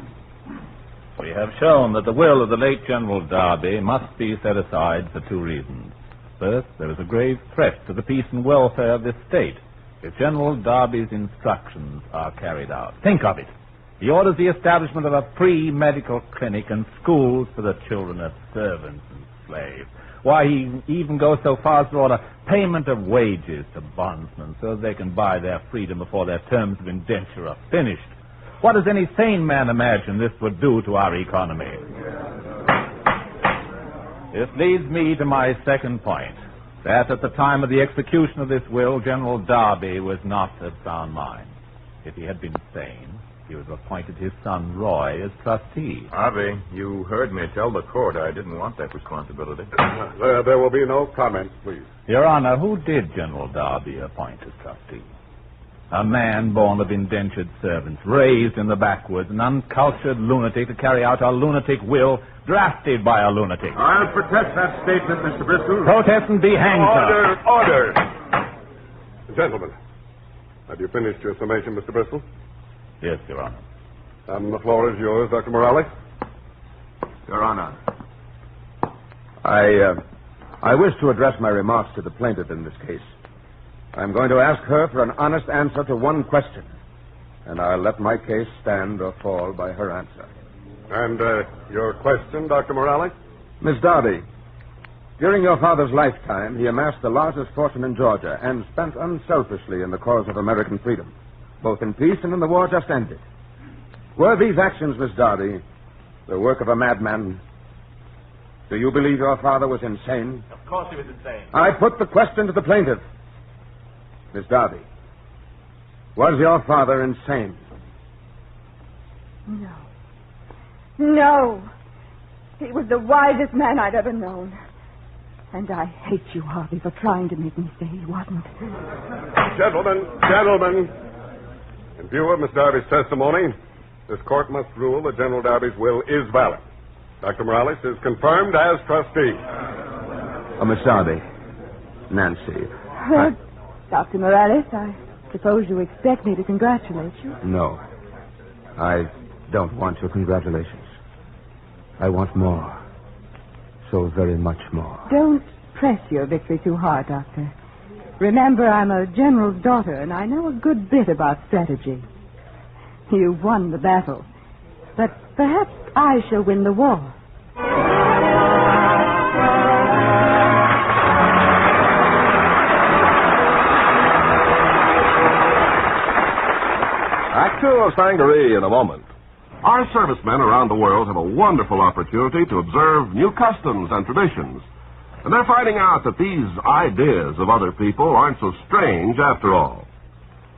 we have shown that the will of the late General Darby must be set aside for two reasons. First, there is a grave threat to the peace and welfare of this state if General Darby's instructions are carried out. Think of it. He orders the establishment of a free medical clinic and schools for the children of servants and slaves. Why, he even goes so far as to order payment of wages to bondsmen so they can buy their freedom before their terms of indenture are finished. What does any sane man imagine this would do to our economy? This leads me to my second point, that at the time of the execution of this will, General Darby was not of sound mind. If he had been sane, he would have appointed his son Roy as trustee. Harvey, you heard me tell the court I didn't want that responsibility. There will be no comment, please. Your Honor, who did General Darby appoint as trustee? A man born of indentured servants, raised in the backwoods, an uncultured lunatic to carry out a lunatic will, drafted by a lunatic. I'll protest that statement, Mr. Bristol. Protest and be hanged, sir. Order! Gentlemen, have you finished your summation, Mr. Bristol? Yes, Your Honor. And the floor is yours, Dr. Morales. Your Honor, I wish to address my remarks to the plaintiff in this case. I'm going to ask her for an honest answer to one question, and I'll let my case stand or fall by her answer. And your question, Dr. Morales? Miss Darby, during your father's lifetime, he amassed the largest fortune in Georgia and spent unselfishly in the cause of American freedom, both in peace and in the war just ended. Were these actions, Miss Darby, the work of a madman? Do you believe your father was insane? Of course he was insane. I put the question to the plaintiff. Miss Darby, was your father insane? No. No. He was the wisest man I'd ever known. And I hate you, Harvey, for trying to make me say he wasn't. Gentlemen. In view of Miss Darby's testimony, this court must rule that General Darby's will is valid. Dr. Morales is confirmed as trustee. Miss Darby, Nancy. Dr. Morales, I suppose you expect me to congratulate you. No. I don't want your congratulations. I want more. So very much more. Don't press your victory too hard, Doctor. Remember, I'm a general's daughter, and I know a good bit about strategy. You won the battle, but perhaps I shall win the war. Act two of Sangaree in a moment. Our servicemen around the world have a wonderful opportunity to observe new customs and traditions. And they're finding out that these ideas of other people aren't so strange after all.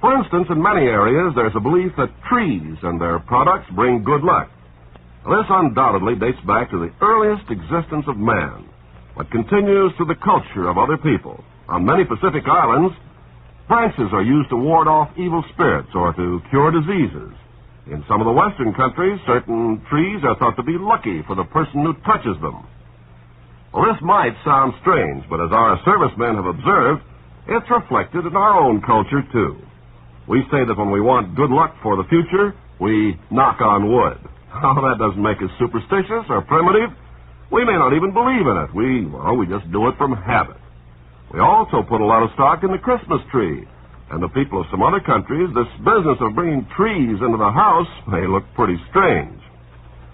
For instance, in many areas, there's a belief that trees and their products bring good luck. This undoubtedly dates back to the earliest existence of man, but continues to the culture of other people. On many Pacific islands, branches are used to ward off evil spirits or to cure diseases. In some of the Western countries, certain trees are thought to be lucky for the person who touches them. Well, this might sound strange, but as our servicemen have observed, it's reflected in our own culture, too. We say that when we want good luck for the future, we knock on wood. Oh, that doesn't make us superstitious or primitive. We may not even believe in it. We just do it from habit. We also put a lot of stock in the Christmas tree. And the people of some other countries, this business of bringing trees into the house may look pretty strange.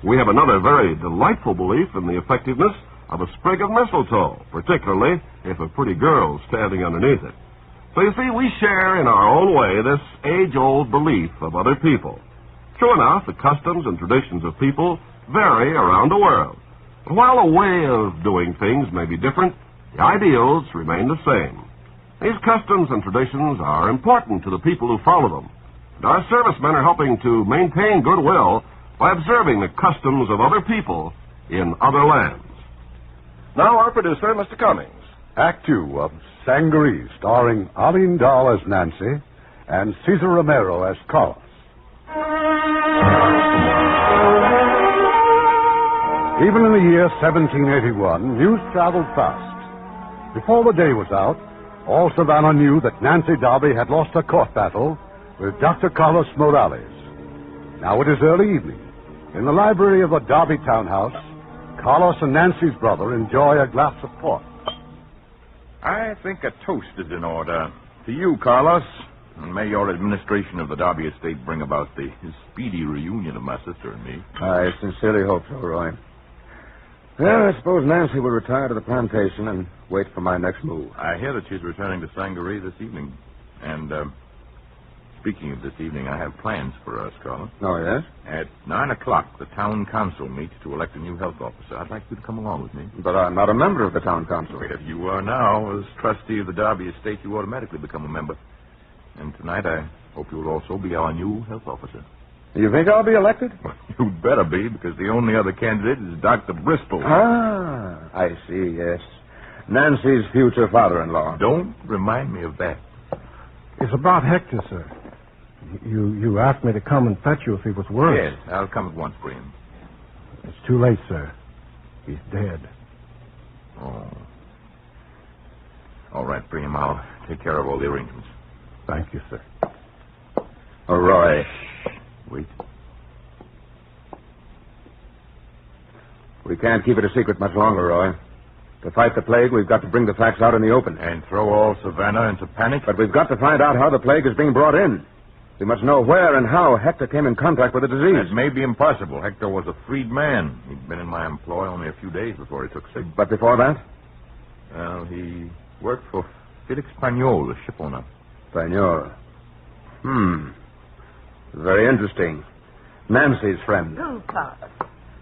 We have another very delightful belief in the effectiveness of a sprig of mistletoe, particularly if a pretty girl's standing underneath it. So you see, we share in our own way this age-old belief of other people. True enough, the customs and traditions of people vary around the world. But while the way of doing things may be different, the ideals remain the same. These customs and traditions are important to the people who follow them. And our servicemen are helping to maintain goodwill by observing the customs of other people in other lands. Now our producer, Mr. Cummings. Act 2 of Sangaree, starring Arlene Dahl as Nancy and Cesar Romero as Carlos. Even in the year 1781, news traveled fast. Before the day was out, all Savannah knew that Nancy Darby had lost a court battle with Dr. Carlos Morales. Now it is early evening. In the library of the Darby townhouse, Carlos and Nancy's brother enjoy a glass of port. I think a toast is in order. To you, Carlos, and may your administration of the Darby estate bring about the speedy reunion of my sister and me. I sincerely hope so, Roy. Well, I suppose Nancy will retire to the plantation and wait for my next move. I hear that she's returning to Sangaree this evening. And, speaking of this evening, I have plans for us, Carlos. Oh, yes? At 9 o'clock, the town council meets to elect a new health officer. I'd like you to come along with me. But I'm not a member of the town council. If you are now, as trustee of the Darby estate, you automatically become a member. And tonight, I hope you will also be our new health officer. You think I'll be elected? Well, you'd better be, because the only other candidate is Dr. Bristol. Ah, I see, yes. Nancy's future father-in-law. Don't remind me of that. It's about Hector, sir. You asked me to come and fetch you if he was worse. Yes, I'll come at once for him. It's too late, sir. He's dead. Oh. All right, bring him. I'll take care of all the arrangements. Thank you, sir. Oh, Roy. Wait. We can't keep it a secret much longer, Roy. To fight the plague, we've got to bring the facts out in the open. And throw all Savannah into panic? But we've got to find out how the plague is being brought in. We must know where and how Hector came in contact with the disease. It may be impossible. Hector was a freed man. He'd been in my employ only a few days before he took sick. But before that? Well, he worked for Felix Pagnol, the ship owner. Pagnol. Very interesting. Nancy's friend. Who, Carlos?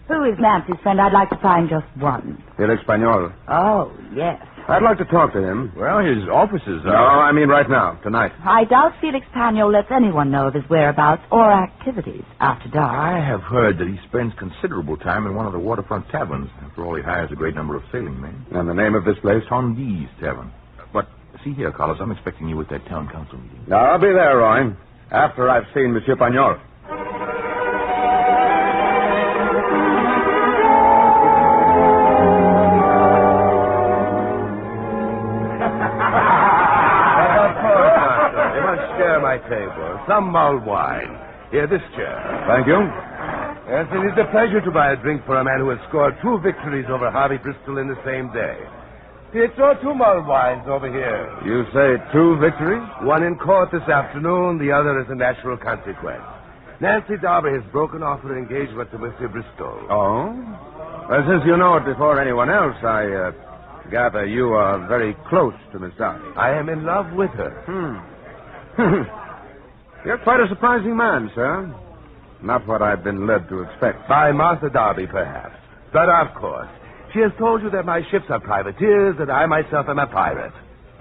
Who is Nancy's friend? I'd like to find just one. Felix Pagnol. Oh, yes. I'd like to talk to him. Well, his offices are... No, I mean right now, tonight. I doubt Felix Pagnol lets anyone know of his whereabouts or activities after dark. I have heard that he spends considerable time in one of the waterfront taverns. After all, he hires a great number of sailing men. And the name of this place? Tondi's Tavern. But, see here, Carlos, I'm expecting you at that town council meeting. Now, I'll be there, Roy, after I've seen Monsieur Pagnol. My table. Some mulled wine. Here, this chair. Thank you. Yes, it is a pleasure to buy a drink for a man who has scored 2 victories over Harvey Bristol in the same day. Here, throw 2 mulled wines over here. You say 2 victories? One in court this afternoon, the other as a natural consequence. Nancy Darby has broken off her engagement to Mr. Bristol. Oh? Well, since you know it before anyone else, I gather you are very close to Miss Darby. I am in love with her. You're quite a surprising man, sir. Not what I've been led to expect. By Martha Darby, perhaps. But, of course, she has told you that my ships are privateers, that I myself am a pirate.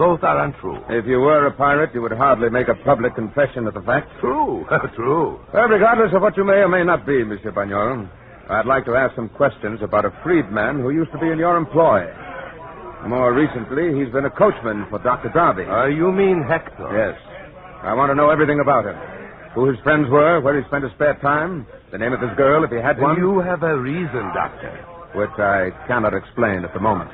Both are untrue. If you were a pirate, you would hardly make a public confession of the fact. True. True. Well, regardless of what you may or may not be, Monsieur Pagnol, I'd like to ask some questions about a freedman who used to be in your employ. More recently, he's been a coachman for Dr. Darby. You mean Hector? Yes. I want to know everything about him. Who his friends were, where he spent his spare time, the name of his girl, if he had one. You have a reason, Doctor. Which I cannot explain at the moment.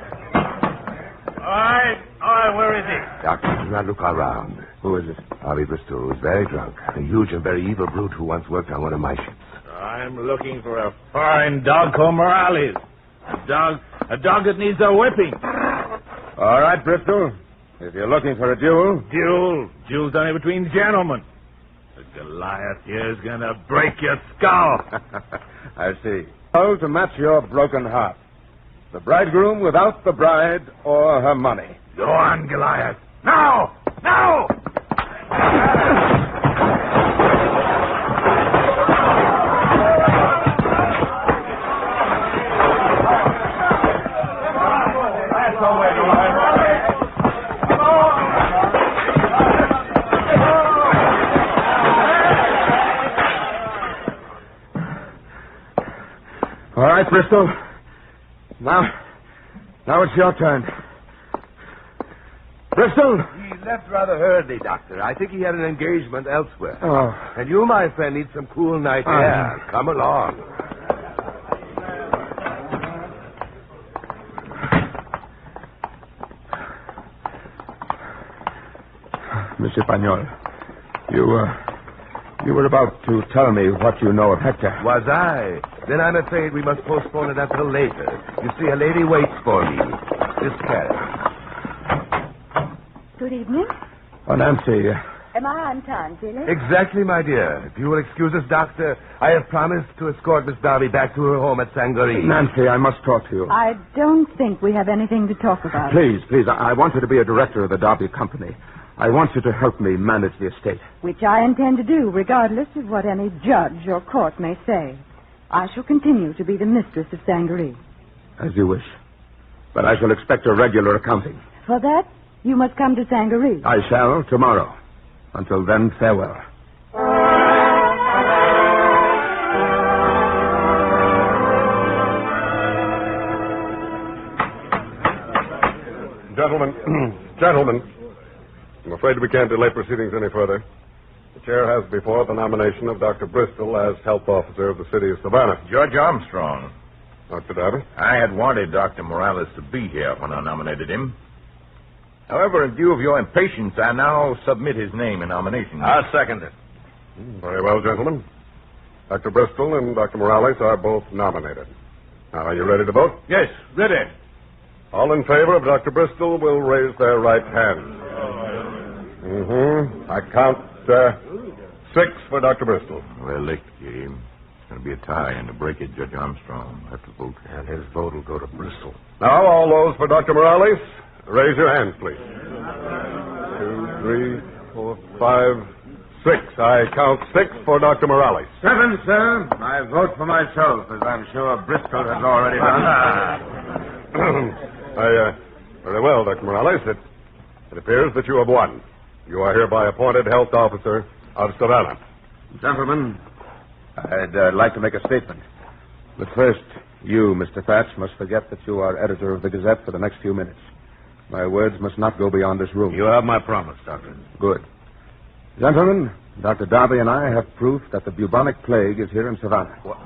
All right, where is he? Doctor, do not look around. Who is it? Harvey Bristol was very drunk. A huge and very evil brute who once worked on one of my ships. I'm looking for a fine dog called Morales. A dog that needs a whipping. All right, Bristol. If you're looking for a duel... Duel's only between gentlemen. The Goliath here is going to break your skull. I see. Oh, to match your broken heart. The bridegroom without the bride or her money. Go on, Goliath. Now! Now! All right, Bristol. Now it's your turn. Bristol? He left rather hurriedly, Doctor. I think he had an engagement elsewhere. Oh. And you, my friend, need some cool night air. Come along. Monsieur Pagnol, you were about to tell me what you know of Hector. Was I? Then I'm afraid we must postpone it until later. You see, a lady waits for me. This carriage. Good evening. Oh, Nancy. Am I on time, Philip? Exactly, my dear. If you will excuse us, Doctor, I have promised to escort Miss Darby back to her home at Sangaree. Nancy, I must talk to you. I don't think we have anything to talk about. Please, I want you to be a director of the Darby Company. I want you to help me manage the estate. Which I intend to do, regardless of what any judge or court may say. I shall continue to be the mistress of Sangaree. As you wish. But I shall expect a regular accounting. For that, you must come to Sangaree. I shall tomorrow. Until then, farewell. Gentlemen, I'm afraid we can't delay proceedings any further. The chair has before the nomination of Dr. Bristol as health officer of the city of Savannah. Judge Armstrong. Dr. Darby? I had wanted Dr. Morales to be here when I nominated him. However, in view of your impatience, I now submit his name in nomination. I'll second it. Very well, gentlemen. Dr. Bristol and Dr. Morales are both nominated. Now, are you ready to vote? Yes, ready. All in favor of Dr. Bristol will raise their right hands. I count 6 for Dr. Bristol. Well, licked game. It's going to be a tie, and to break it, Judge Armstrong will have to vote. And his vote will go to Bristol. Now, all those for Dr. Morales, raise your hands, please. 2, 3, 4, 5, 6. I count 6 for Dr. Morales. 7, sir. I vote for myself, as I'm sure Bristol has already done. Very well, Dr. Morales. It appears that you have won. You are hereby appointed health officer of Savannah. Gentlemen, I'd like to make a statement. But first, you, Mr. Thatch, must forget that you are editor of the Gazette for the next few minutes. My words must not go beyond this room. You have my promise, Doctor. Good. Gentlemen, Dr. Darby and I have proof that the bubonic plague is here in Savannah. What?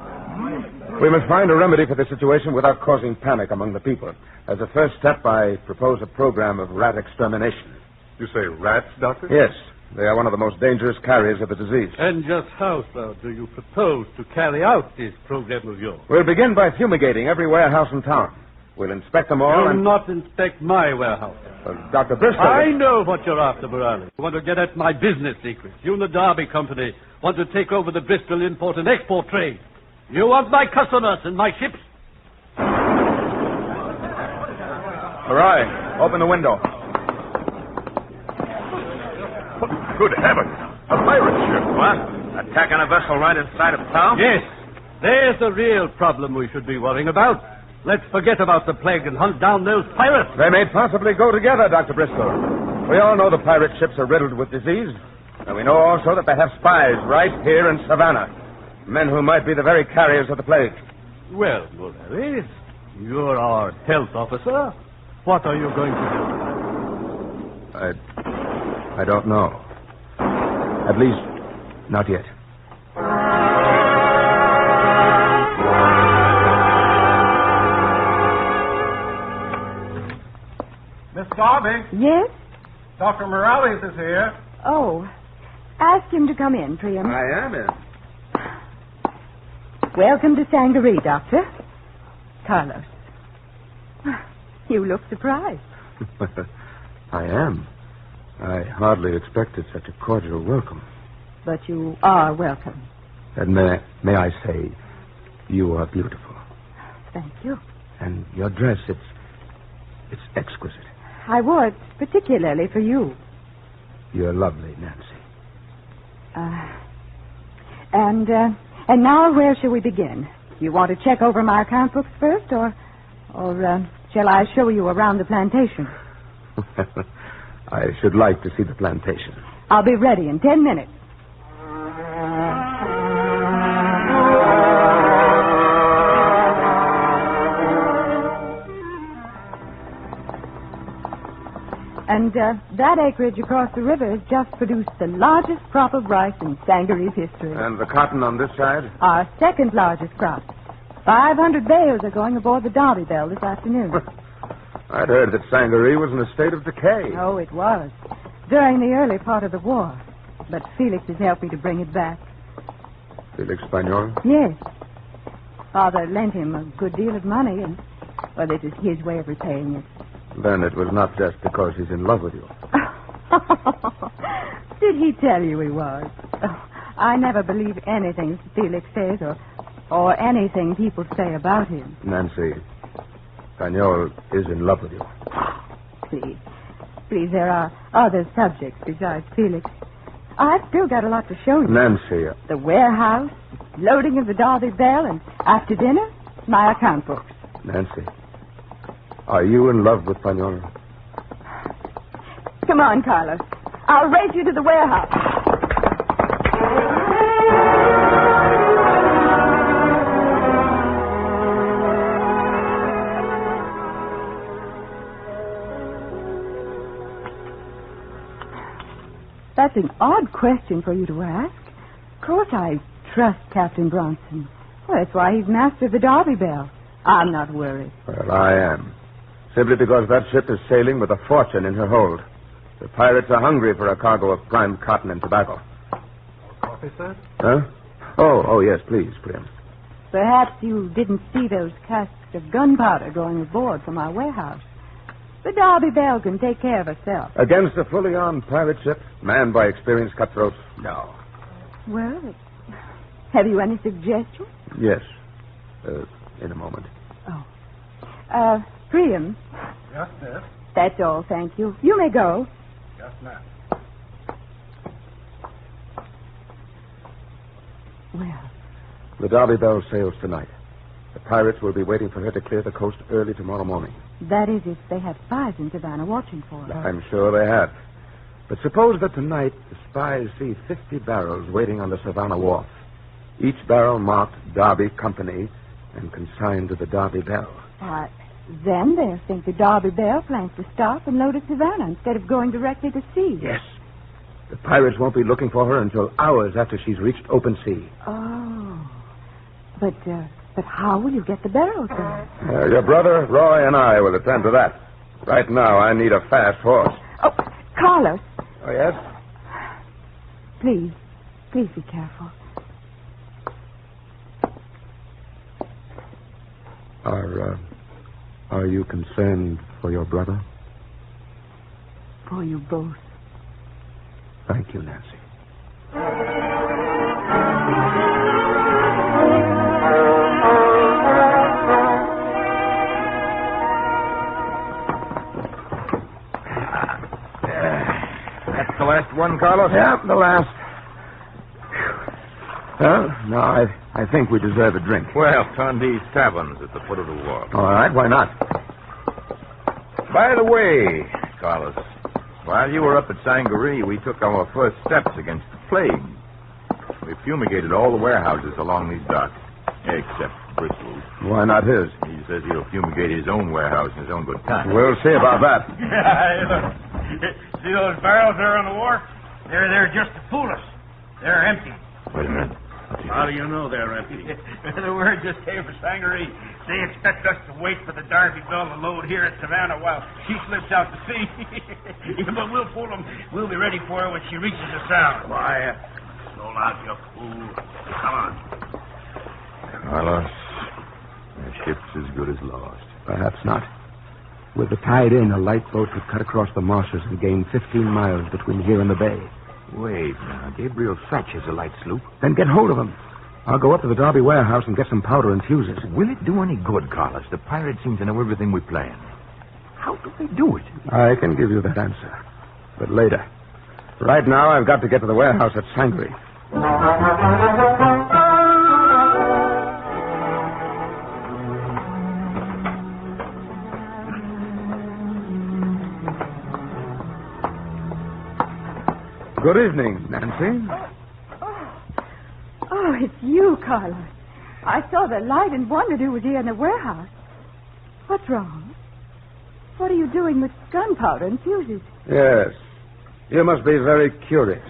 We must find a remedy for the situation without causing panic among the people. As a first step, I propose a program of rat extermination. You say rats, Doctor? Yes. They are one of the most dangerous carriers of the disease. And just how, sir, do you propose to carry out this program of yours? We'll begin by fumigating every warehouse in town. We'll inspect them all. You'll not inspect my warehouse. Dr. Bristol. I know what you're after, Morales. You want to get at my business secrets. You and the Darby Company want to take over the Bristol import and export trade. You want my customers and my ships. All right. Open the window. Good heavens. A pirate ship. What? Attacking a vessel right inside of town? Yes. There's the real problem we should be worrying about. Let's forget about the plague and hunt down those pirates. They may possibly go together, Dr. Bristol. We all know the pirate ships are riddled with disease. And we know also that they have spies right here in Savannah. Men who might be the very carriers of the plague. Well, Harry, you're our health officer. What are you going to do? I don't know. At least, not yet. Miss Darby? Yes? Dr. Morales is here. Oh. Ask him to come in, Priam. I am in. Welcome to Sangaree, Doctor. Carlos. You look surprised. I am. I hardly expected such a cordial welcome. But you are welcome. And may I say, you are beautiful. Thank you. And your dress, it's exquisite. I wore it particularly for you. You're lovely, Nancy. And now where shall we begin? You want to check over my account books first, or shall I show you around the plantation? I should like to see the plantation. I'll be ready in 10 minutes. And that acreage across the river has just produced the largest crop of rice in Sangaree's history. And the cotton on this side? Our second largest crop. 500 bales are going aboard the Derby Bell this afternoon. I'd heard that Sangaree was in a state of decay. Oh, it was. During the early part of the war. But Felix has helped me to bring it back. Felix Spaniel? Yes. Father lent him a good deal of money, and, well, this is his way of repaying it. Then it was not just because he's in love with you. Did he tell you he was? Oh, I never believe anything Felix says or anything people say about him. Nancy, Spaniel is in love with you. Please, there are other subjects besides Felix. I've still got a lot to show you. Nancy. The warehouse, loading of the Derby Bell, and after dinner, my account books. Nancy, are you in love with Spaniel? Come on, Carlos. I'll race you to the warehouse. That's an odd question for you to ask. Of course I trust Captain Bronson. Well, that's why he's master of the Derby Bell. I'm not worried. Well, I am. Simply because that ship is sailing with a fortune in her hold. The pirates are hungry for a cargo of prime cotton and tobacco. Coffee, sir? Huh? Oh, yes, please, Priam. Perhaps you didn't see those casks of gunpowder going aboard from our warehouse. The Derby Bell can take care of herself. Against a fully armed pirate ship, manned by experienced cutthroats? No. Well, have you any suggestions? Yes. In a moment. Oh. Priam. Yes, miss. That's all, thank you. You may go. Yes, ma'am. Well. The Derby Bell sails tonight. The pirates will be waiting for her to clear the coast early tomorrow morning. That is if they have spies in Savannah watching for her. I'm sure they have. But suppose that tonight the spies see 50 barrels waiting on the Savannah wharf. Each barrel marked Derby Company and consigned to the Derby Bell. Then they'll think the Derby Bell plans to stop and load at Savannah instead of going directly to sea. Yes. The pirates won't be looking for her until hours after she's reached open sea. Oh. But how will you get the barrels then? Your brother, Roy, and I will attend to that. Right now, I need a fast horse. Oh, Carlos. Oh, yes? Please be careful. Are you concerned for your brother? For you both. Thank you, Nancy. That's the last one, Carlos? Yeah, the last. Well, no, I think we deserve a drink. Well, Tondi's Tavern's at the foot of the wall. All right, why not? By the way, Carlos, While you were up at Sangaree, we took our first steps against the plague. We fumigated all the warehouses along these docks, except Bristol's. Why not his? He says he'll fumigate his own warehouse in his own good time. We'll see about that. See those barrels there on the wharf? They're there just to fool us. They're empty. Wait a minute. How do you know they're empty? The word just came from Sangaree. They expect us to wait for the Derby Belle to load here at Savannah while she slips out to sea. But we'll fool them. We'll be ready for her when she reaches the sound. Why, roll out, you fool. Come on. Carlos, the ship's as good as lost. Perhaps not. With the tide in, a light boat could cut across the marshes and gain 15 miles between here and the bay. Wait, now. Gabriel Satch has a light sloop. Then get hold of him. I'll go up to the Derby warehouse and get some powder and fuses. Will it do any good, Carlos? The pirates seem to know everything we plan. How do they do it? I can give you that answer, but later. Right now, I've got to get to the warehouse at Sangaree. Good evening, Nancy. Oh, it's you, Carlos. I saw the light and wondered who was here in the warehouse. What's wrong? What are you doing with gunpowder and fuses? Yes. You must be very curious.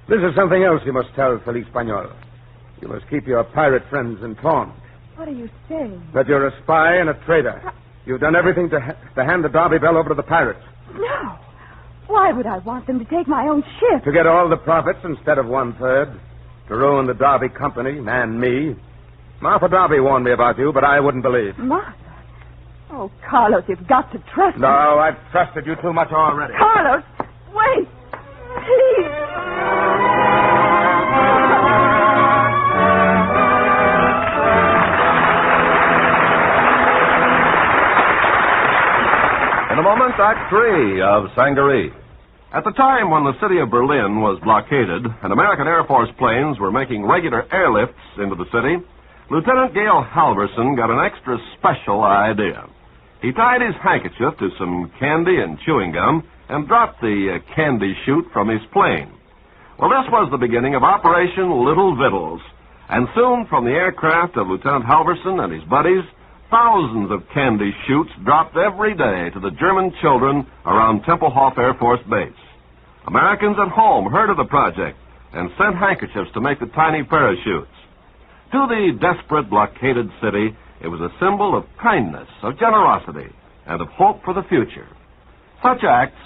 This is something else you must tell Feliz Español. You must keep your pirate friends informed. What are you saying? That you're a spy and a traitor. You've done everything to hand the Derby Belle over to the pirates. No. Why would I want them to take my own ship? To get all the profits instead of 1/3. To ruin the Derby Company and me. Martha Derby warned me about you, but I wouldn't believe. Martha? Oh, Carlos, you've got to trust me. No, I've trusted you too much already. Carlos, wait. Please. In a moment, Act 3 of Sangaree. At the time when the city of Berlin was blockaded and American Air Force planes were making regular airlifts into the city, Lieutenant Gale Halverson got an extra special idea. He tied his handkerchief to some candy and chewing gum and dropped the candy chute from his plane. Well, this was the beginning of Operation Little Vittles, and soon from the aircraft of Lieutenant Halverson and his buddies, thousands of candy chutes dropped every day to the German children around Tempelhof Air Force Base. Americans at home heard of the project and sent handkerchiefs to make the tiny parachutes. To the desperate blockaded city, it was a symbol of kindness, of generosity, and of hope for the future. Such acts,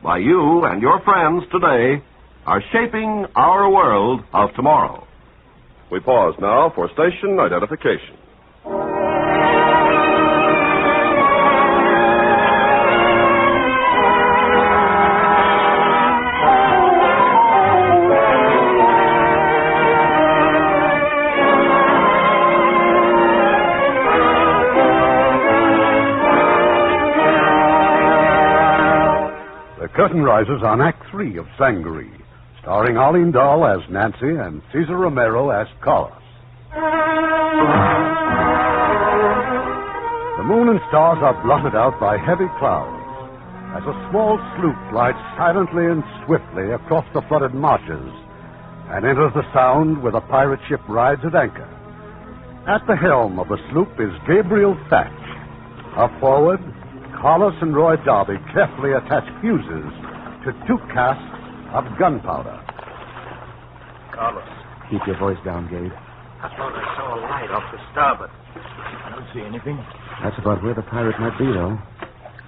by you and your friends today, are shaping our world of tomorrow. We pause now for station identification. The curtain rises on Act 3 of Sangaree, starring Arlene Dahl as Nancy and Cesar Romero as Carlos. The moon and stars are blotted out by heavy clouds as a small sloop glides silently and swiftly across the flooded marshes and enters the Sound where the pirate ship rides at anchor. At the helm of the sloop is Gabriel Thatch. Up forward, Carlos and Roy Darby carefully attach fuses to 2 casks of gunpowder. Carlos. Keep your voice down, Gabe. I thought I saw a light off the starboard. I don't see anything. That's about where the pirate might be, though.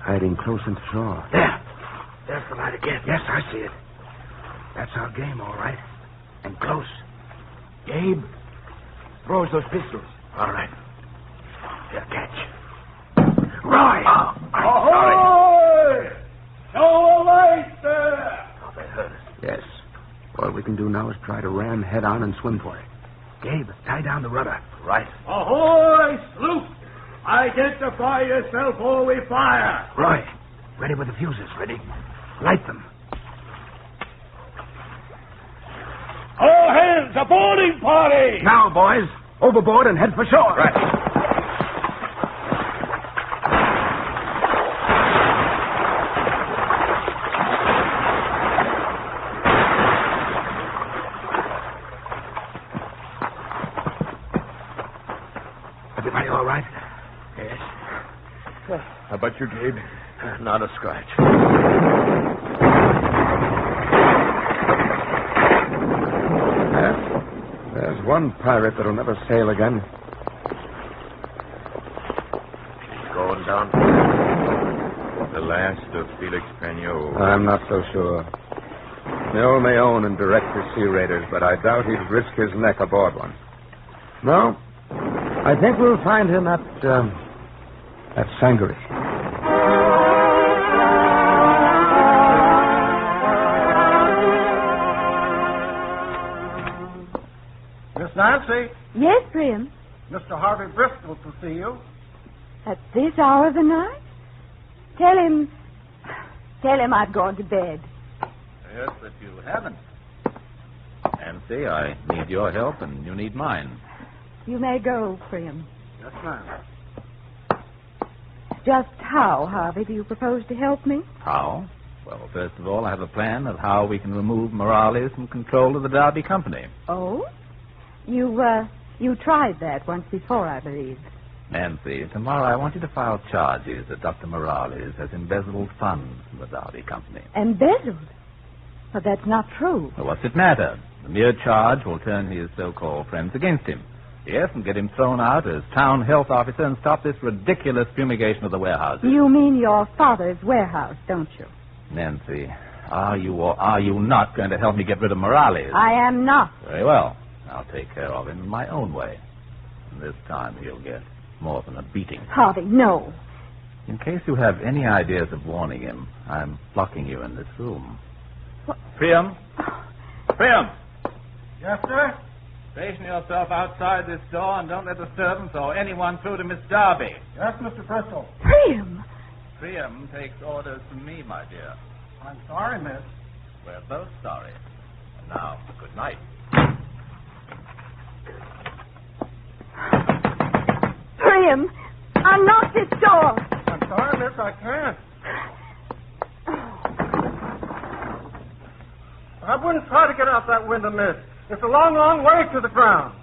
Hiding close into shore. There. There's the light again. Yes, I see it. That's our game, all right. And close. Gabe, throw us those pistols. All right. Here, catch. Roy! Oh, Ahoy! Show a light there! Oh, they hurt us. Yes. All we can do now is try to ram head on and swim for it. Gabe, tie down the rudder. Right. Ahoy, sloop! Identify yourself or we fire! Roy, ready with the fuses. Ready? Light them. All hands, a boarding party! Now, boys, overboard and head for shore. Right. all right? Yes. How about you, Gabe? Not a scratch. There's one pirate that'll never sail again. Going down. The last of Felix Pagnol. I'm not so sure. Mill may own and direct the sea raiders, but I doubt he'd risk his neck aboard one. No, I think we'll find him at Sangaree. Miss Nancy, Yes, Priam. Mr. Harvey Bristol to see you. At this hour of the night? Tell him I've gone to bed. Yes, but you haven't. Nancy, I need your help, and you need mine. You may go, Priam. Yes, ma'am. Just how, Harvey, do you propose to help me? How? Well, first of all, I have a plan of how we can remove Morales from control of the Derby Company. Oh? You tried that once before, I believe. Nancy, tomorrow I want you to file charges that Dr. Morales has embezzled funds from the Derby Company. Embezzled? But that's not true. Well, what's it matter? The mere charge will turn his so-called friends against him. Yes, and get him thrown out as town health officer and stop this ridiculous fumigation of the warehouses. You mean your father's warehouse, don't you? Nancy, are you or are you not going to help me get rid of Morales? I am not. Very well. I'll take care of him in my own way. And this time he'll get more than a beating. Harvey, no. In case you have any ideas of warning him, I'm locking you in this room. What? Priam? Priam! Yes, sir? Station yourself outside this door and don't let the servants or anyone through to Miss Darby. Yes, Mr. Bristol. Priam! Priam takes orders from me, my dear. I'm sorry, miss. We're both sorry. And now, good night. Priam! Unlock this door! I'm sorry, miss, I can't. I wouldn't try to get out that window, miss. It's a long, long way to the ground.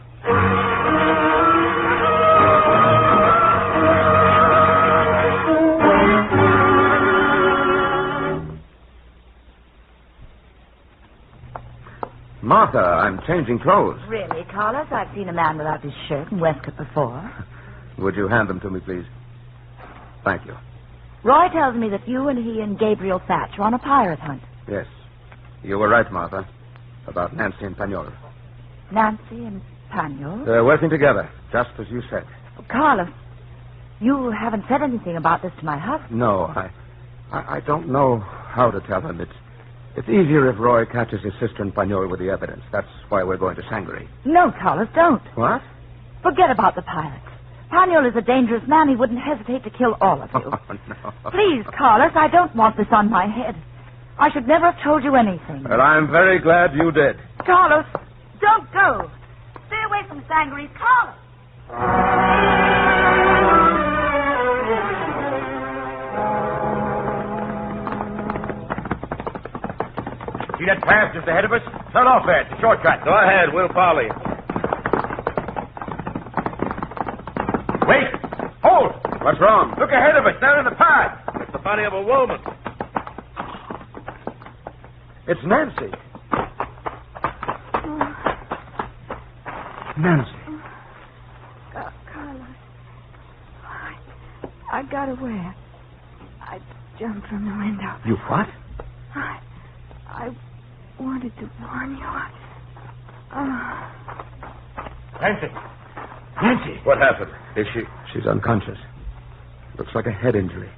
Martha, I'm changing clothes. Really, Carlos? I've seen a man without his shirt and waistcoat before. Would you hand them to me, please? Thank you. Roy tells me that you and he and Gabriel Thatch are on a pirate hunt. Yes. You were right, Martha, about Nancy and Pagnol. Nancy and Pagnol? They're working together, just as you said. Oh, Carlos, you haven't said anything about this to my husband. No, I don't know how to tell him. It's easier if Roy catches his sister and Pagnol with the evidence. That's why we're going to Sangaree. No, Carlos, don't. What? Forget about the pirates. Pagnol is a dangerous man. He wouldn't hesitate to kill all of you. Oh, no. Please, Carlos, I don't want this on my head. I should never have told you anything. Well, I'm very glad you did. Carlos, don't go. Stay away from Sangaree. Carlos! See that path just ahead of us? Turn off there. It's a shortcut. Go ahead. We'll follow you. Wait! Hold! What's wrong? Look ahead of us, down in the path. It's the body of a woman. It's Nancy. Nancy. Carlos, I got away. I jumped from the window. You what? I wanted to warn you. Nancy! Nancy! What happened? Is she? She's unconscious. Looks like a head injury.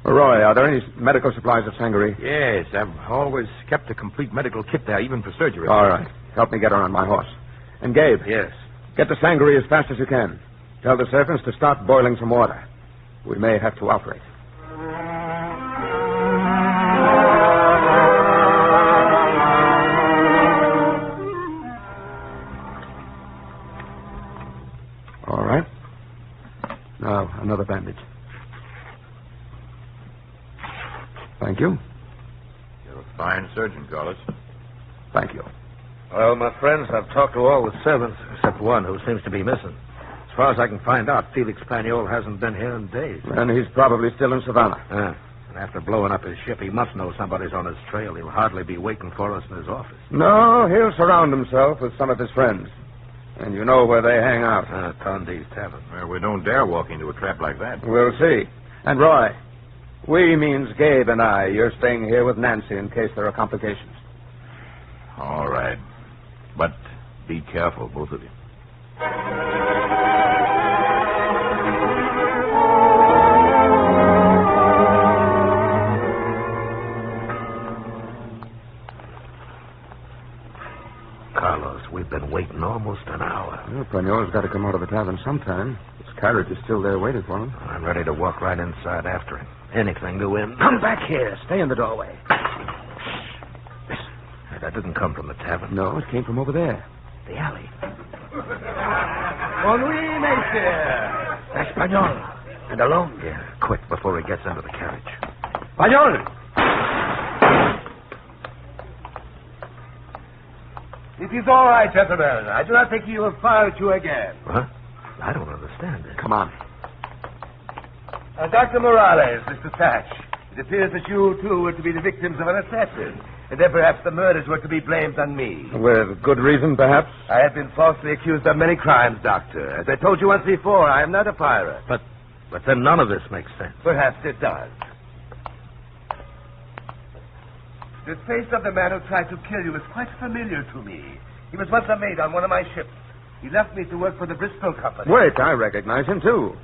Roy, are there any medical supplies at Sangaree? Yes, I've always kept a complete medical kit there, even for surgery. All right. Help me get her on my horse. And Gabe. Yes. Get to Sangaree as fast as you can. Tell the servants to start boiling some water. We may have to operate. All right. Now, another bandage. Thank you. You're a fine surgeon, Carlos. Thank you. Well, my friends, I've talked to all the servants except one who seems to be missing. As far as I can find out, Felix Paniol hasn't been here in days. And he's probably still in Savannah. And after blowing up his ship, he must know somebody's on his trail. He'll hardly be waiting for us in his office. No, he'll surround himself with some of his friends. And you know where they hang out. Tondi's Tavern. Well, we don't dare walk into a trap like that. We'll see. And Roy, we means Gabe and I. You're staying here with Nancy in case there are complications. All right. But be careful, both of you. Carlos, we've been waiting almost an hour. Well, Paniol's got to come out of the tavern sometime. His carriage is still there waiting for him. I'm ready to walk right inside after him. Anything to win. Come back here. Stay in the doorway. Listen, that didn't come from the tavern. No, it came from over there. The alley. Ennui, messieurs. That's Paniol. And alone. Yeah, quick, before he gets into the carriage. Paniol! It is all right, gentlemen. I do not think he will fire at you again. What? I don't understand it. Come on. Dr. Morales, Mr. Thatch, it appears that you, too, were to be the victims of an assassin, and that perhaps the murders were to be blamed on me. With good reason, perhaps? I have been falsely accused of many crimes, Doctor. As I told you once before, I am not a pirate. But then none of this makes sense. Perhaps it does. The face of the man who tried to kill you is quite familiar to me. He was once a mate on one of my ships. He left me to work for the Bristol Company. Wait, I recognize him, too.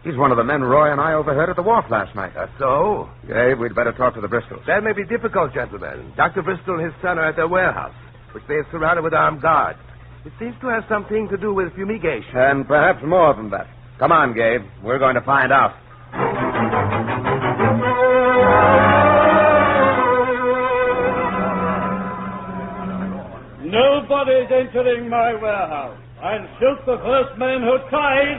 He's one of the men Roy and I overheard at the wharf last night. So? Gabe, we'd better talk to the Bristols. That may be difficult, gentlemen. Dr. Bristol and his son are at their warehouse, which they have surrounded with armed guards. It seems to have something to do with fumigation. And perhaps more than that. Come on, Gabe. We're going to find out. Nobody's entering my warehouse. I'll shoot the first man who tries.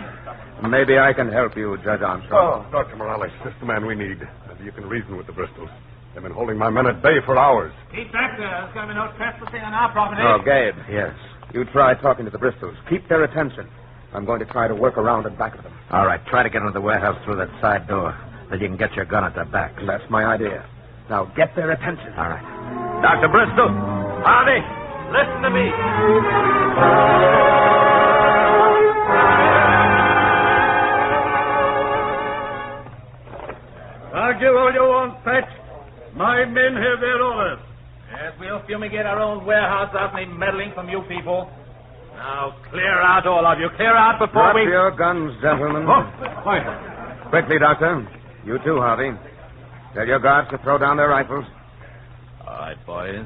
Maybe I can help you, Judge Armstrong. Oh, Dr. Morales, just the man we need. Maybe you can reason with the Bristols. They've been holding my men at bay for hours. Keep back there. There's going to be no trespassing on our property. Oh, Gabe. Yes. You try talking to the Bristols. Keep their attention. I'm going to try to work around and back of them. All right, try to get into the warehouse through that side door. Then you can get your gun at their backs. That's my idea. Now, get their attention. All right. Dr. Bristol! Harvey! Listen to me! Argue all you want, Patch. My men have their orders. Yes, we'll fumigate our own warehouse without any meddling from you people. Now, clear out, all of you. Clear out before Drop your guns, gentlemen. Oh, quiet. Quickly, Doctor. You too, Harvey. Tell your guards to throw down their rifles. All right, boys.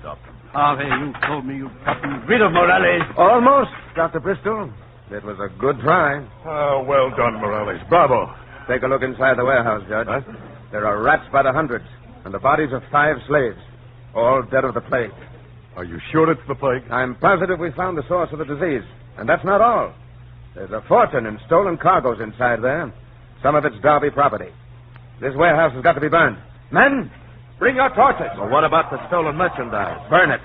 Stop them. Harvey, you told me you'd gotten rid of Morales. Almost, Dr. Bristol. It was a good try. Oh, well done, Morales. Bravo. Take a look inside the warehouse, Judge. Huh? There are rats by the hundreds, and the bodies of 5 slaves, all dead of the plague. Are you sure it's the plague? I'm positive we found the source of the disease. And that's not all. There's a fortune in stolen cargoes inside there. Some of it's Derby property. This warehouse has got to be burned. Men, bring your torches. Well, what about the stolen merchandise? Burn it.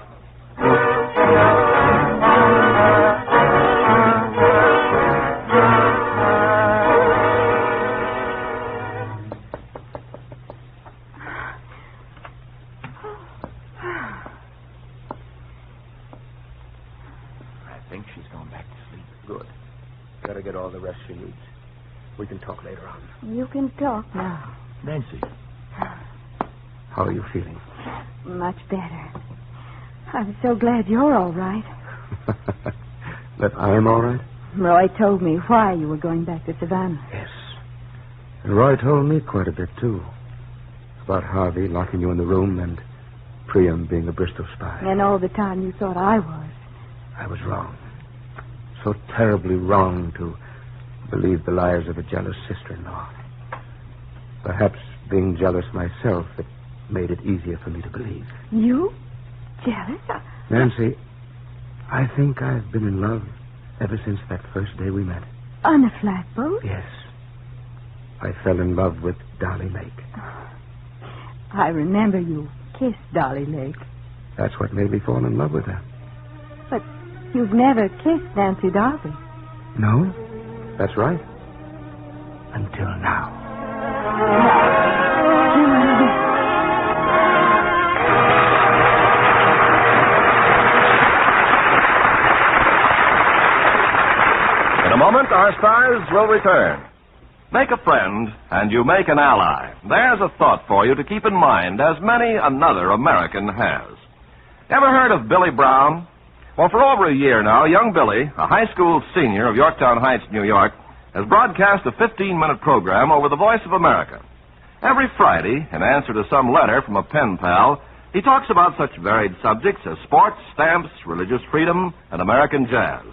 I think she's gone back to sleep. Good. Gotta get all the rest she needs. We can talk later on. You can talk now. Nancy. How are you feeling? Much better. I'm so glad you're all right. That I'm all right? Roy told me why you were going back to Savannah. Yes. And Roy told me quite a bit, too. About Harvey locking you in the room and Priam being a Bristol spy. And all the time you thought I was. I was wrong. So terribly wrong to believe the lies of a jealous sister-in-law. Perhaps being jealous myself, it made it easier for me to believe. You? Jealous? Nancy, I think I've been in love ever since that first day we met. On a flatboat? Yes. I fell in love with Dolly Lake. I remember you kissed Dolly Lake. That's what made me fall in love with her. But you've never kissed Nancy Darby. No? That's right. Until now. In a moment, our stars will return. Make a friend, and you make an ally. There's a thought for you to keep in mind, as many another American has. Ever heard of Billy Brown? Well, for over a year now, young Billy, a high school senior of Yorktown Heights, New York, has broadcast a 15-minute program over the Voice of America. Every Friday, in answer to some letter from a pen pal, he talks about such varied subjects as sports, stamps, religious freedom, and American jazz.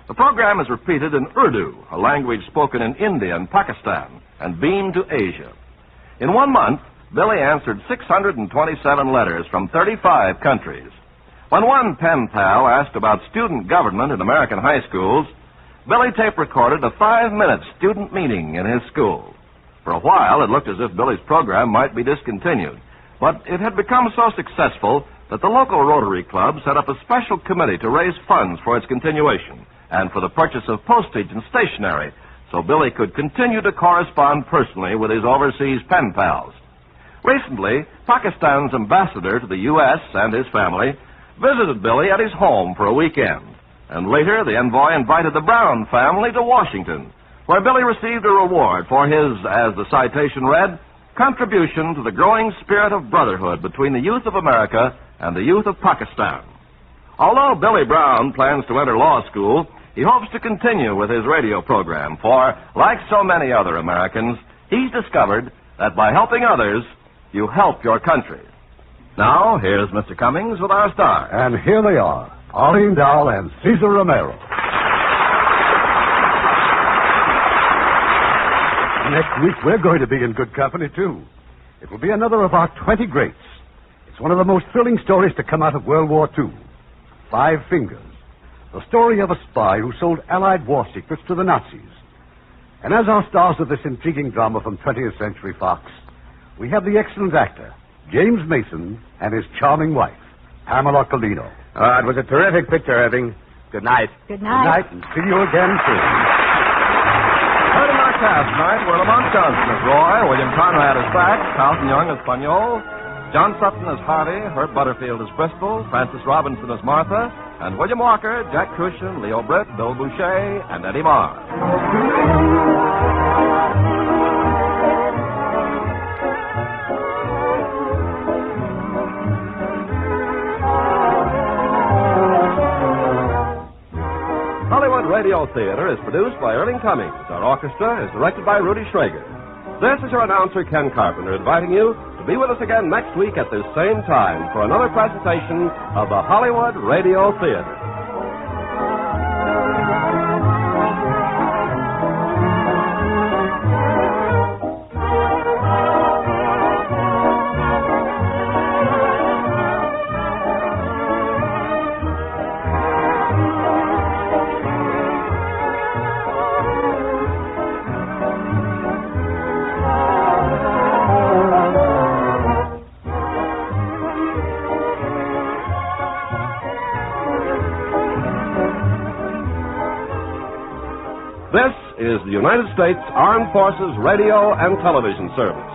The program is repeated in Urdu, a language spoken in India and Pakistan, and beamed to Asia. In 1 month, Billy answered 627 letters from 35 countries. When one pen pal asked about student government in American high schools, Billy tape-recorded a 5-minute student meeting in his school. For a while, it looked as if Billy's program might be discontinued, but it had become so successful that the local Rotary Club set up a special committee to raise funds for its continuation and for the purchase of postage and stationery, so Billy could continue to correspond personally with his overseas pen pals. Recently, Pakistan's ambassador to the U.S. and his family visited Billy at his home for a weekend. And later, the envoy invited the Brown family to Washington, where Billy received a reward for his, as the citation read, contribution to the growing spirit of brotherhood between the youth of America and the youth of Pakistan. Although Billy Brown plans to enter law school, he hopes to continue with his radio program, for, like so many other Americans, he's discovered that by helping others, you help your country. Now, here's Mr. Cummings with our stars. And here they are, Arlene Dahl and Cesar Romero. Next week, we're going to be in good company, too. It will be another of our 20 greats. It's one of the most thrilling stories to come out of World War II. 5 Fingers. The story of a spy who sold Allied war secrets to the Nazis. And as our stars of this intriguing drama from 20th Century Fox, we have the excellent actor, James Mason, and his charming wife, Pamela Colino. It was a terrific picture, Irving. Good night. Good Good night, and see you again soon. Heard in our cast tonight were Lamont Johnson as Roy, William Conrad as Fact, Carlton Young as Pagnol, John Sutton as Harvey, Herb Butterfield as Bristol, Francis Robinson as Martha, and William Walker, Jack Crucian, Leo Britt, Bill Boucher, and Eddie Marr. Hollywood Radio Theater is produced by Erling Cummings. Our orchestra is directed by Rudy Schrager. This is your announcer, Ken Carpenter, inviting you to be with us again next week at this same time for another presentation of the Hollywood Radio Theater. This is the United States Armed Forces Radio and Television Service.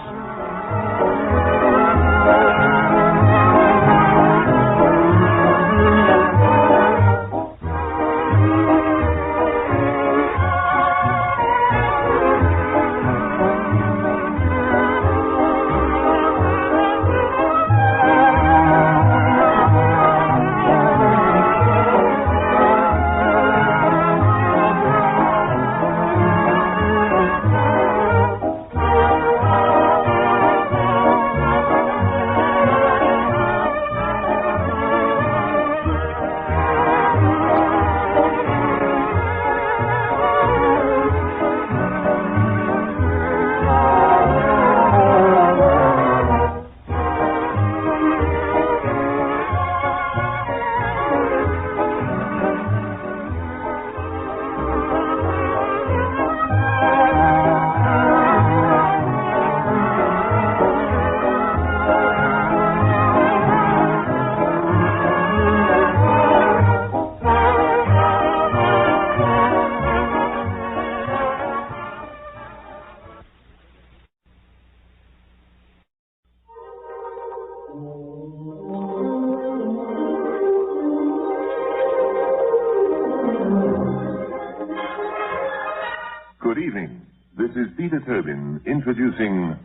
evening. This is Peter Tobin introducing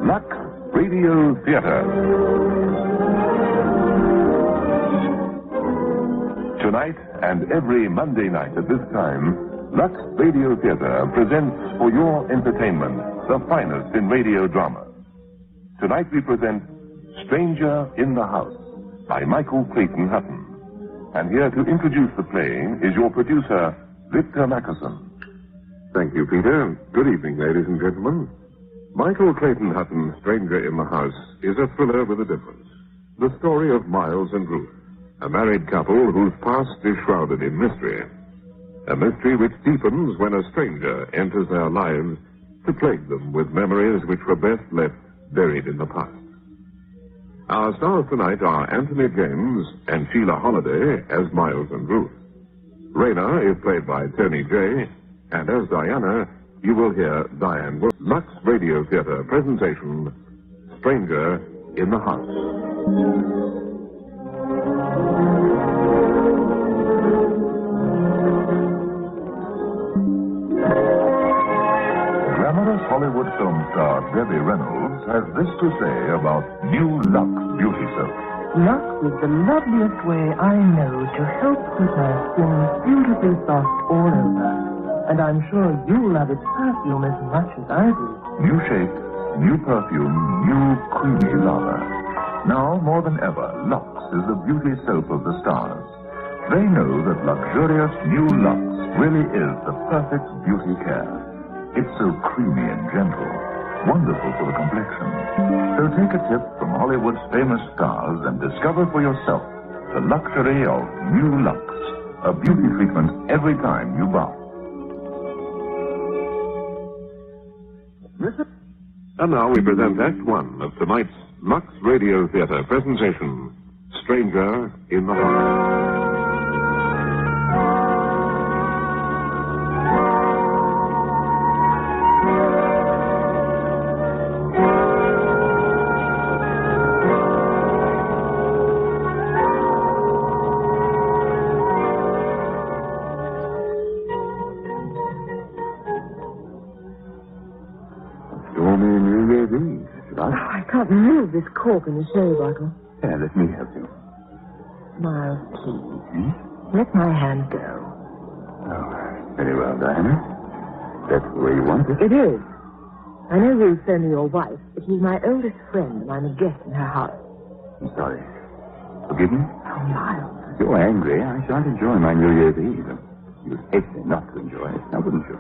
Lux Radio Theater. Tonight and every Monday night at this time, Lux Radio Theater presents for your entertainment the finest in radio drama. Tonight we present Stranger in the House by Michael Clayton Hutton. And here to introduce the play is your producer, Victor Mackerson. Thank you, Peter. Good evening, ladies and gentlemen. Michael Clayton Hutton's Stranger in the House is a thriller with a difference. The story of Miles and Ruth, a married couple whose past is shrouded in mystery. A mystery which deepens when a stranger enters their lives to plague them with memories which were best left buried in the past. Our stars tonight are Anthony James and Sheila Holliday as Miles and Ruth. Raina is played by Tony Jay, and as Diana, you will hear Diane Wood. Lux Radio Theater presentation, Stranger in the House. Glamorous Hollywood film star Debbie Reynolds has this to say about new Lux Beauty Soap. Lux is the loveliest way I know to help keep my skin beautifully soft all over. And I'm sure you love its perfume as much as I do. New shape, new perfume, new creamy lather. Now, more than ever, Lux is the beauty soap of the stars. They know that luxurious new Lux really is the perfect beauty care. It's so creamy and gentle, wonderful for the complexion. So take a tip from Hollywood's famous stars and discover for yourself the luxury of new Lux, a beauty treatment every time you bath. And now we present Act One of tonight's Lux Radio Theater presentation, Stranger in the House. Move this cork in the sherry bottle. Yeah, let me help you. Miles, please. Let my hand go. Oh, very well, Diana. That's the way you want it. It is. I know Ruth's only your wife, but she's my oldest friend, and I'm a guest in her house. I'm sorry. Forgive me? Oh, Miles. If you're angry, I shan't enjoy my New Year's Eve. You'd hate me not to enjoy it, now wouldn't you?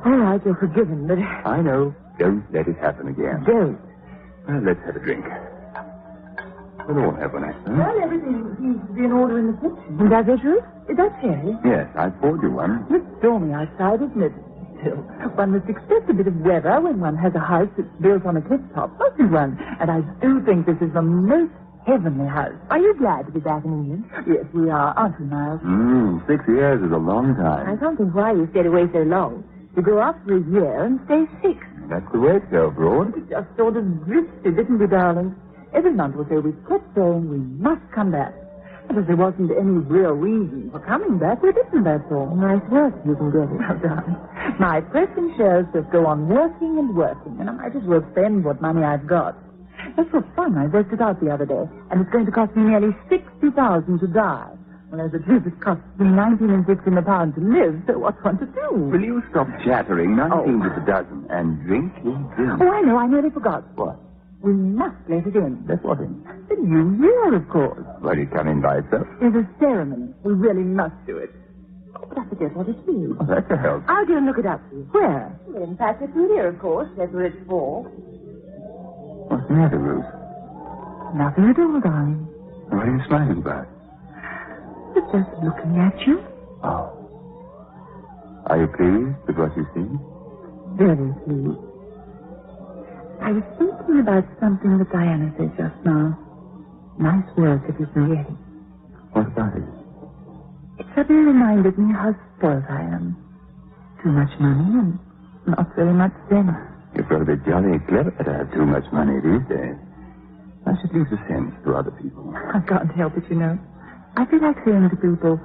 All right, you're forgiven, but... I know. Don't let it happen again. Don't. Well, let's have a drink. We'll all have one, actually. Well, everything seems to be in order in the kitchen. Does it, Ruth? Is that cherry? Yes, I poured you one. It's stormy outside, isn't it? Still, one must expect a bit of weather when one has a house that's built on a cliff top, mustn't one? And I do think this is the most heavenly house. Are you glad to be back in England? Yes, we are, aren't we, Miles? 6 years is a long time. I don't think why you stayed away so long. You go off for a year and stay 6. That's the way it goes, Broad. It just sort of drifted, didn't we, darling? Every month or so we kept saying we must come back. But as there wasn't any real reason for coming back, we didn't, that's all. Nice work you can get it. Oh, darling. My press and shares just go on working and working, and I might as well spend what money I've got. Just for fun, I worked it out the other day, and it's going to cost me nearly $60,000 to die. Well, as it is, it costs me 19 and 6 in a pound to live, so what's one to do? Will you stop chattering? 19 to the dozen. And drink. Oh, I know. I nearly forgot. What? We must let it in. Let what in? The new year, of course. Well, it come in by itself. There's a ceremony. We really must do it. Oh, but I forget what it is. Oh, that's a help. I'll go and look it up for you. Where? Well, in fact, it's in here, of course. That's what it's for. What's the matter, Ruth? Nothing at all, darling. What are you smiling about? Just looking at you. Oh. Are you pleased with what you see? Very pleased. I was thinking about something that Diana said just now. Nice work it is really. What about it? It suddenly reminded me how spoiled I am. Too much money and not very much sense. You've got to be jolly clever to have too much money these days. I should leave the sense to other people. I can't help it, you know. I feel like saying to people,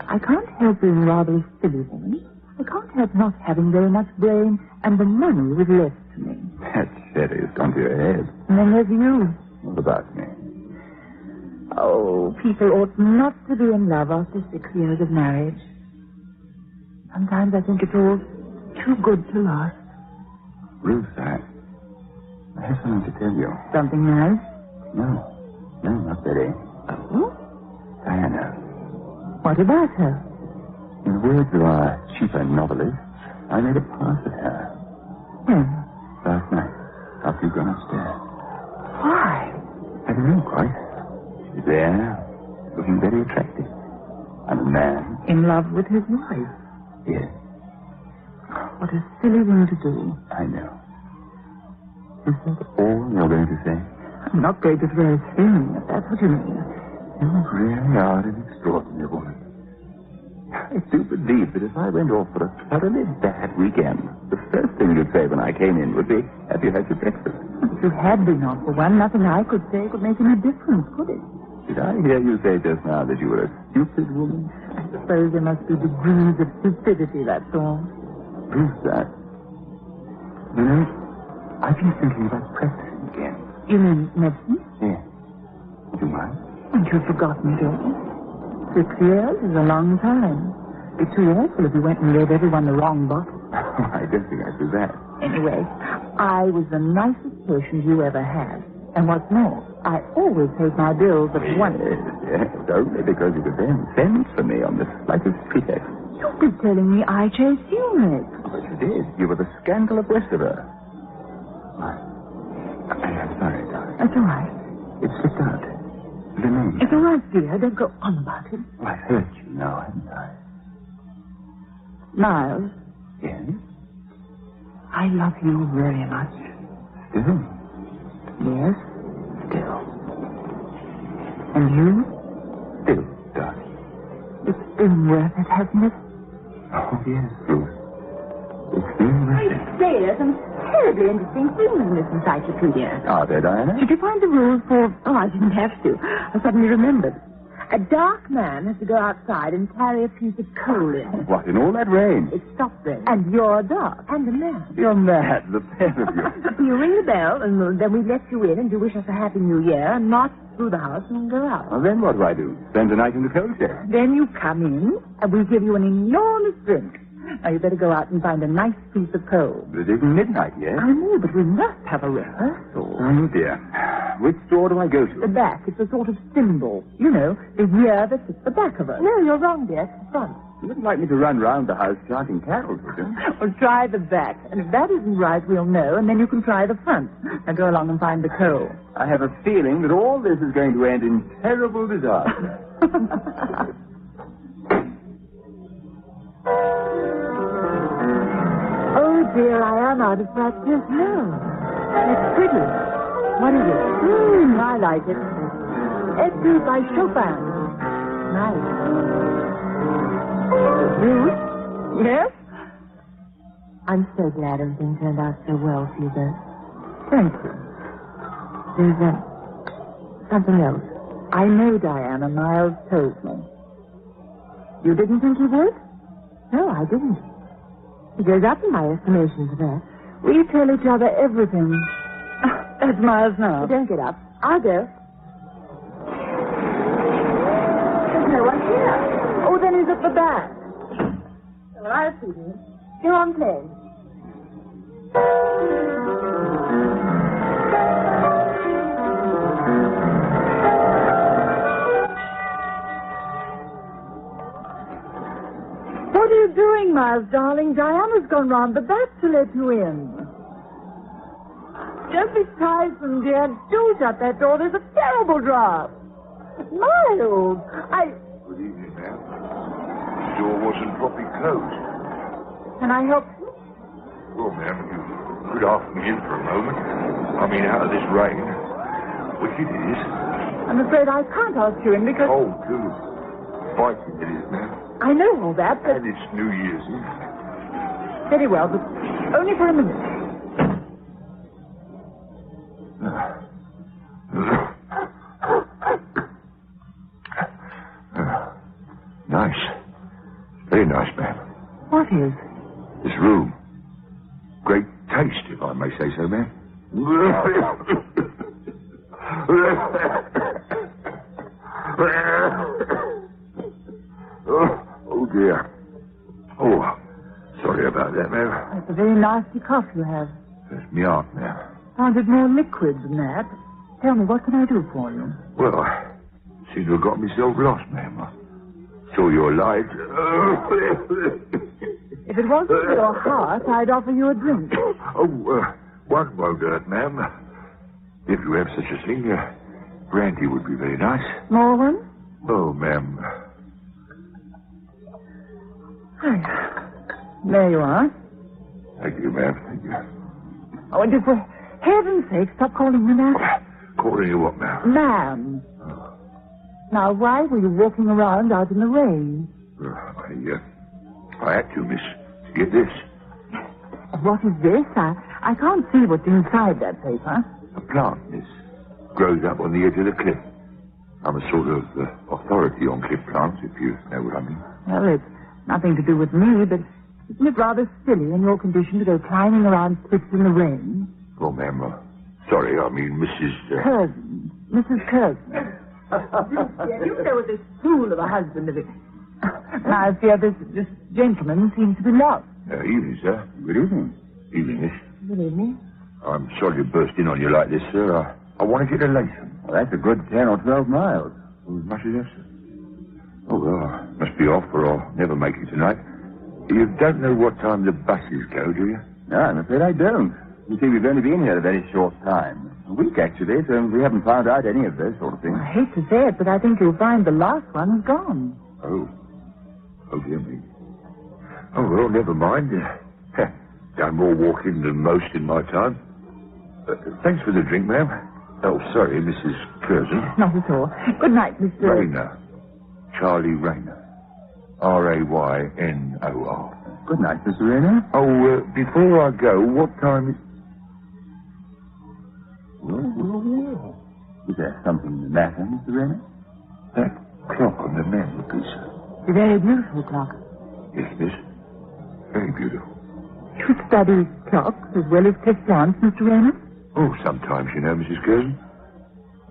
I can't help being rather a silly woman. I can't help not having very much brain, and the money was left to me. That sherry's gone to your head. And then there's you. What about me? Oh, people ought not to be in love after 6 years of marriage. Sometimes I think it's all too good to last. Ruth, I have something to tell you. Something nice? No, not Betty. Oh? Diana. What about her? In the words of our cheaper novelist, I made a pass at her. When? Last night, after you'd gone upstairs. Why? I don't know quite. She's there, looking very attractive. I'm a man. In love with his wife? Yes. What a silly thing to do. I know. Is that all you're going to say? I'm not going to throw a stone, if that's what you mean. You really are an extraordinary woman. I do believe that if I went off for a thoroughly bad weekend, the first thing you'd say when I came in would be, have you had your breakfast? If you had been off for one, nothing I could say could make any difference, could it? Did I hear you say just now that you were a stupid woman? I suppose there must be degrees of stupidity, that's all. Who's that? You know, I've been thinking about practicing again. You mean medicine? Yes. Do you mind? And you've forgotten, don't you? 6 years is a long time. It'd be too awful if you went and gave everyone the wrong bottle. I don't think I'd do that. Anyway, I was the nicest patient you ever had. And what's more, I always paid my bills at once. Yes, only because you could then send for me on the slightest pretext. You've been telling me I chased you, Nick. But you did. You were the scandal of Westover. I'm sorry, darling. That's all right. It slipped out. The name. It's all right, dear. Don't go on about it. Oh, I've hurt you now, haven't I? Miles. Yes? I love you very much. Still? Yes, still. And you? Still, darling. It's been worth it, hasn't it? Oh, yes, Ruth. It's been worth it. There's some terribly interesting things in this encyclopedia. Are there, Diana? Did you find the rules for... Oh, I didn't have to. I suddenly remembered. A dark man has to go outside and carry a piece of coal in. What, in all that rain? It stopped then. And you're dark. And a man. You're mad, the pair of you. You ring the bell, and then we let you in, and you wish us a happy new year, and march through the house and go out. Well, then what do I do? Spend the night in the coal shed? Then you come in, and we give you an enormous drink. Now, you better go out and find a nice piece of coal. But it isn't midnight yet. I know, but we must have a rehearsal. Oh, dear. Which door do I go to? The back. It's a sort of symbol. You know, the year that's at the back of us. No, you're wrong, dear. It's the front. You wouldn't like me to run round the house chanting carols, would you? Well, try the back. And if that isn't right, we'll know, and then you can try the front. Now go along and find the coal. I have a feeling that all this is going to end in terrible disaster. Oh, dear, I am out of practice. No. It's pretty. What is it? I like it. Etude by Chopin. Nice. Ruth? Yes? I'm so glad everything turned out so well for you both. Thank you. There's something else. I know Diana. Miles told me. You didn't think he would? No, I didn't. He goes up in my estimation for that. We tell each other everything. That's Miles now. Don't get up. I'll go. There's no one here. Oh, then he's at the back. Well, I'll see him. Go on playing. What are you doing, Miles, darling? Diana's gone round the back to let you in. Don't be tiresome, dear. Do shut that door. There's a terrible draught. Miles, Good evening, ma'am. The door wasn't properly closed. Can I help you? Well, ma'am, you could ask me in for a moment. I mean, out of this rain. Which it is. I'm afraid I can't ask you in because... Oh, good. Fighting it is, ma'am. I know all that, but... And it's New Year's Eve. Very well, but only for a minute. Nice. Very nice, ma'am. What is? This room. Great taste, if I may say so, ma'am. Oh, dear. Oh, sorry about that, ma'am. That's a very nasty cough you have. That's me aunt, ma'am. Sounds a bit more liquid than that. Tell me, what can I do for you? Well, I seem to have got myself lost, ma'am. I saw your light. If it wasn't for your heart, I'd offer you a drink. One won't hurt, ma'am. If you have such a thing, brandy would be very nice. More one? Oh, ma'am. There you are. Thank you, ma'am. Thank you. Oh, and for heaven's sake, stop calling me that. Calling you what, ma'am? Ma'am. Now, why were you walking around out in the rain? I had to, miss. To get this. What is this? I can't see what's inside that paper. A plant, miss. Grows up on the edge of the cliff. I'm a sort of authority on cliff plants, if you know what I mean. Well, it's nothing to do with me, but isn't it rather silly in your condition to go climbing around cliffs in the rain? Oh, ma'am, sorry, I mean Mrs. Curzon. Mrs. Curzon. You know this fool of a husband of it. I fear this gentleman seems to be lost. Evening, sir. Good evening. Evening, miss. Good evening. I'm sorry to burst in on you like this, sir. I want to get to Lithium. Well, that's a good 10 or 12 miles. As much as that, sir? Oh, well, I must be off or I'll never make it tonight. You don't know what time the buses go, do you? No, I'm afraid I don't. You see, we've only been here a very short time. A week, actually, so we haven't found out any of those sort of things. I hate to say it, but I think you'll find the last one is gone. Oh. Oh, dear me. Oh, well, never mind. Done more walking than most in my time. Thanks for the drink, ma'am. Oh, sorry, Mrs. Curzon. Not at all. Good night, Mr. Rayner. Charlie Rayner. Raynor. Good night, Mr. Rayner. Oh, before I go, what time is... Well. Is there something the matter, Mr. Rayner? That clock on the mantelpiece. It's a very beautiful clock. Yes, miss. Very beautiful. You study clocks as well as test plants, Mr. Rayner? Oh, sometimes, you know, Mrs. Curzon.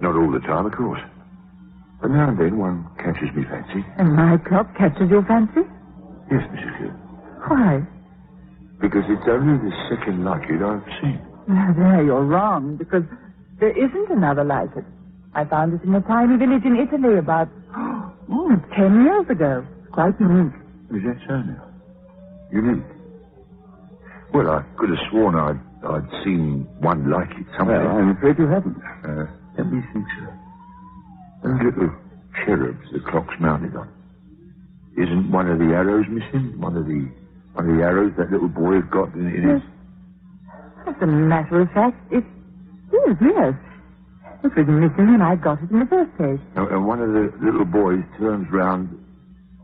Not all the time, of course. But now and then one catches me fancy. And my clock catches your fancy? Yes, Mrs. Curzon. Why? Because it's only the second like it I've seen. There, you're wrong, because there isn't another like it. I found it in a tiny village in Italy about 10 years ago. Quite unique. Is that so now? Unique? Well, I could have sworn I'd seen one like it somewhere. Well, I'm afraid you haven't. Let me think, sir. Those little cherubs the clock's mounted on. Isn't one of the arrows missing? One of the arrows that little boy's got in his... As a matter of fact, it is, yes. It was missing and I got it in the first place. And one of the little boys turns round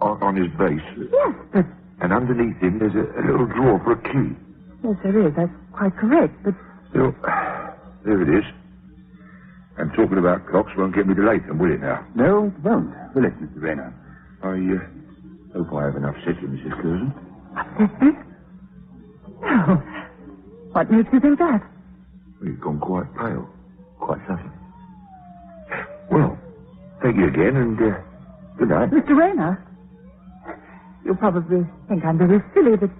on his base. Yes, but... And underneath him there's a little drawer for a key. Yes, there is. That's quite correct, but... Still, there it is. And talking about clocks won't get me to Lithium, will it now? No, it won't. Will it, Mr. Rayner? I hope I haven't upset you, Mrs. Curzon. Upset me? No. What makes you think that? Well, you've gone quite pale. Quite sudden. Well, thank you again, and good night. Mr. Rayner, you'll probably think I'm very silly, but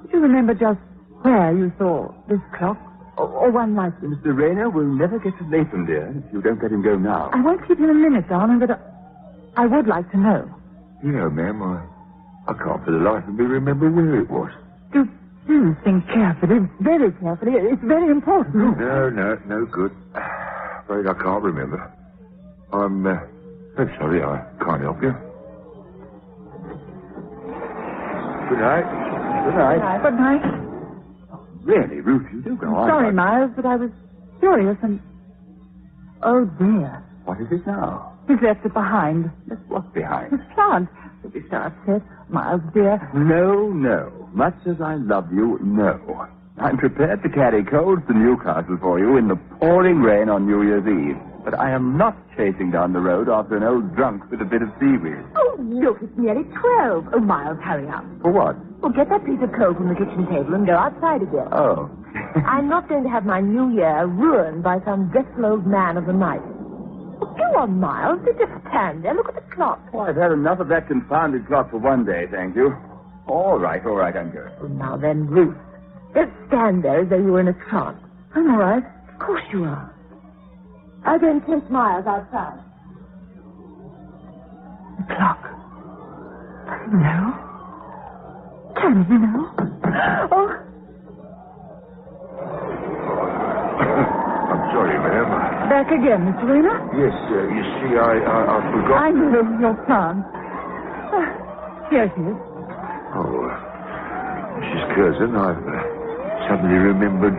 could you remember just where you saw this clock? Or one like it? Mr. Rayner will never get to Lithium, dear, if you don't let him go now. I won't keep him a minute, darling, but I would like to know. You know, ma'am, I can't for the life of me remember where it was. Do think carefully, very carefully. It's very important. No good. Afraid I can't remember. I'm sorry, I can't help you. Good night. Good night. Good night. Really, Ruth, you do go on. Sorry, Miles, but I was curious and... Oh, dear. What is it now? He's left it behind. Left what behind? His plant. Don't be so upset, Miles, dear. No. Much as I love you, no. I'm prepared to carry coals to Newcastle for you in the pouring rain on New Year's Eve. But I am not chasing down the road after an old drunk with a bit of seaweed. Oh, look, it's nearly 12. Oh, Miles, hurry up. For what? Well, get that piece of coal from the kitchen table and go outside again. Oh. I'm not going to have my new year ruined by some dreadful old man of the night. Well, go on, Miles. Just stand there. Look at the clock. Oh, I've had enough of that confounded clock for one day, thank you. All right, I'm going. Oh, now then, Ruth. Just stand there as though you were in a trance. I'm all right. Of course you are. I'll go and take Miles outside. The clock. No. Can you know? Oh. I'm sorry, ma'am. Back again, Mr. Rayner? Yes, you see, I forgot. I know your plan. Here it is. Oh, Mrs. Curzon, I've suddenly remembered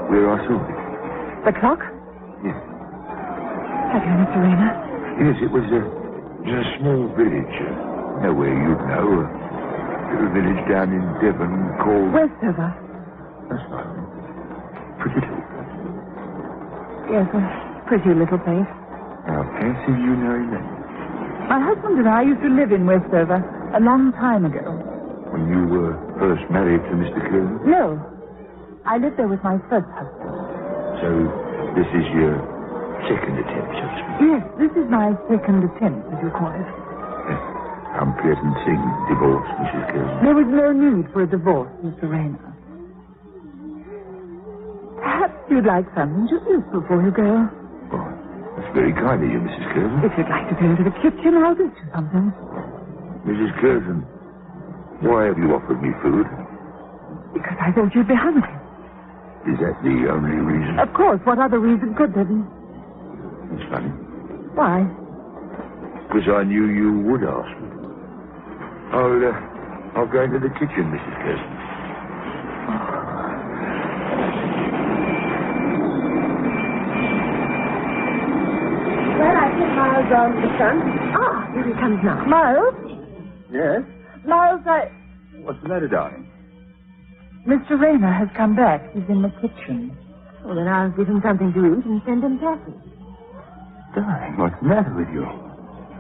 where I saw it. The clock? Yes. Have you, Mr. Rayner? Yes, it was a small village. Nowhere you'd know. A little village down in Devon called... Westover. That's right. Pretty little. Yes, a pretty little place. I fancy you know that. My husband and I used to live in Westover a long time ago. When you were first married to Mr. Curzon? No. I lived there with my first husband. So this is your second attempt, so to speak? Yes, this is my second attempt, as you call it. Unpleasant thing, divorce, Mrs. Curzon. There was no need for a divorce, Mr. Rayner. Perhaps you'd like something to eat before you go. Oh, that's very kind of you, Mrs. Curzon. If you'd like to go into the kitchen, I'll get you something. Mrs. Curzon, why have you offered me food? Because I thought you'd be hungry. Is that the only reason? Of course. What other reason could there be? It's funny. Why? Because I knew you would ask me. I'll go into the kitchen, Mrs. Curzon. Well, I took Miles round to the front. Ah, here he comes now. Miles? Yes? Miles, What's the matter, darling? Mr. Rayner has come back. He's in the kitchen. Well, then I'll give him something to eat and send him packing. Darling, what's the matter with you?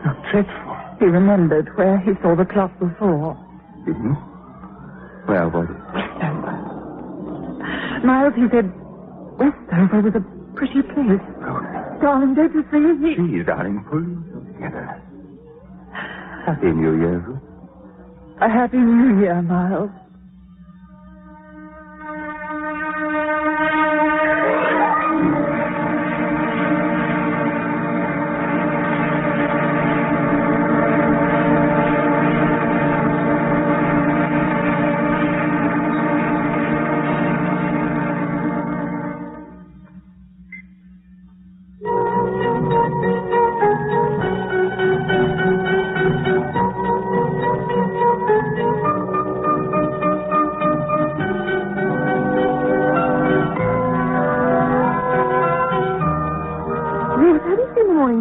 How dreadful. He remembered where he saw the clock before. Did he? Well, what is it? Westover. Miles, he said Westover was a pretty place. Oh. Darling, don't you see? Please, darling, pull yourself together. Happy New Year, Ruth. A Happy New Year, Miles.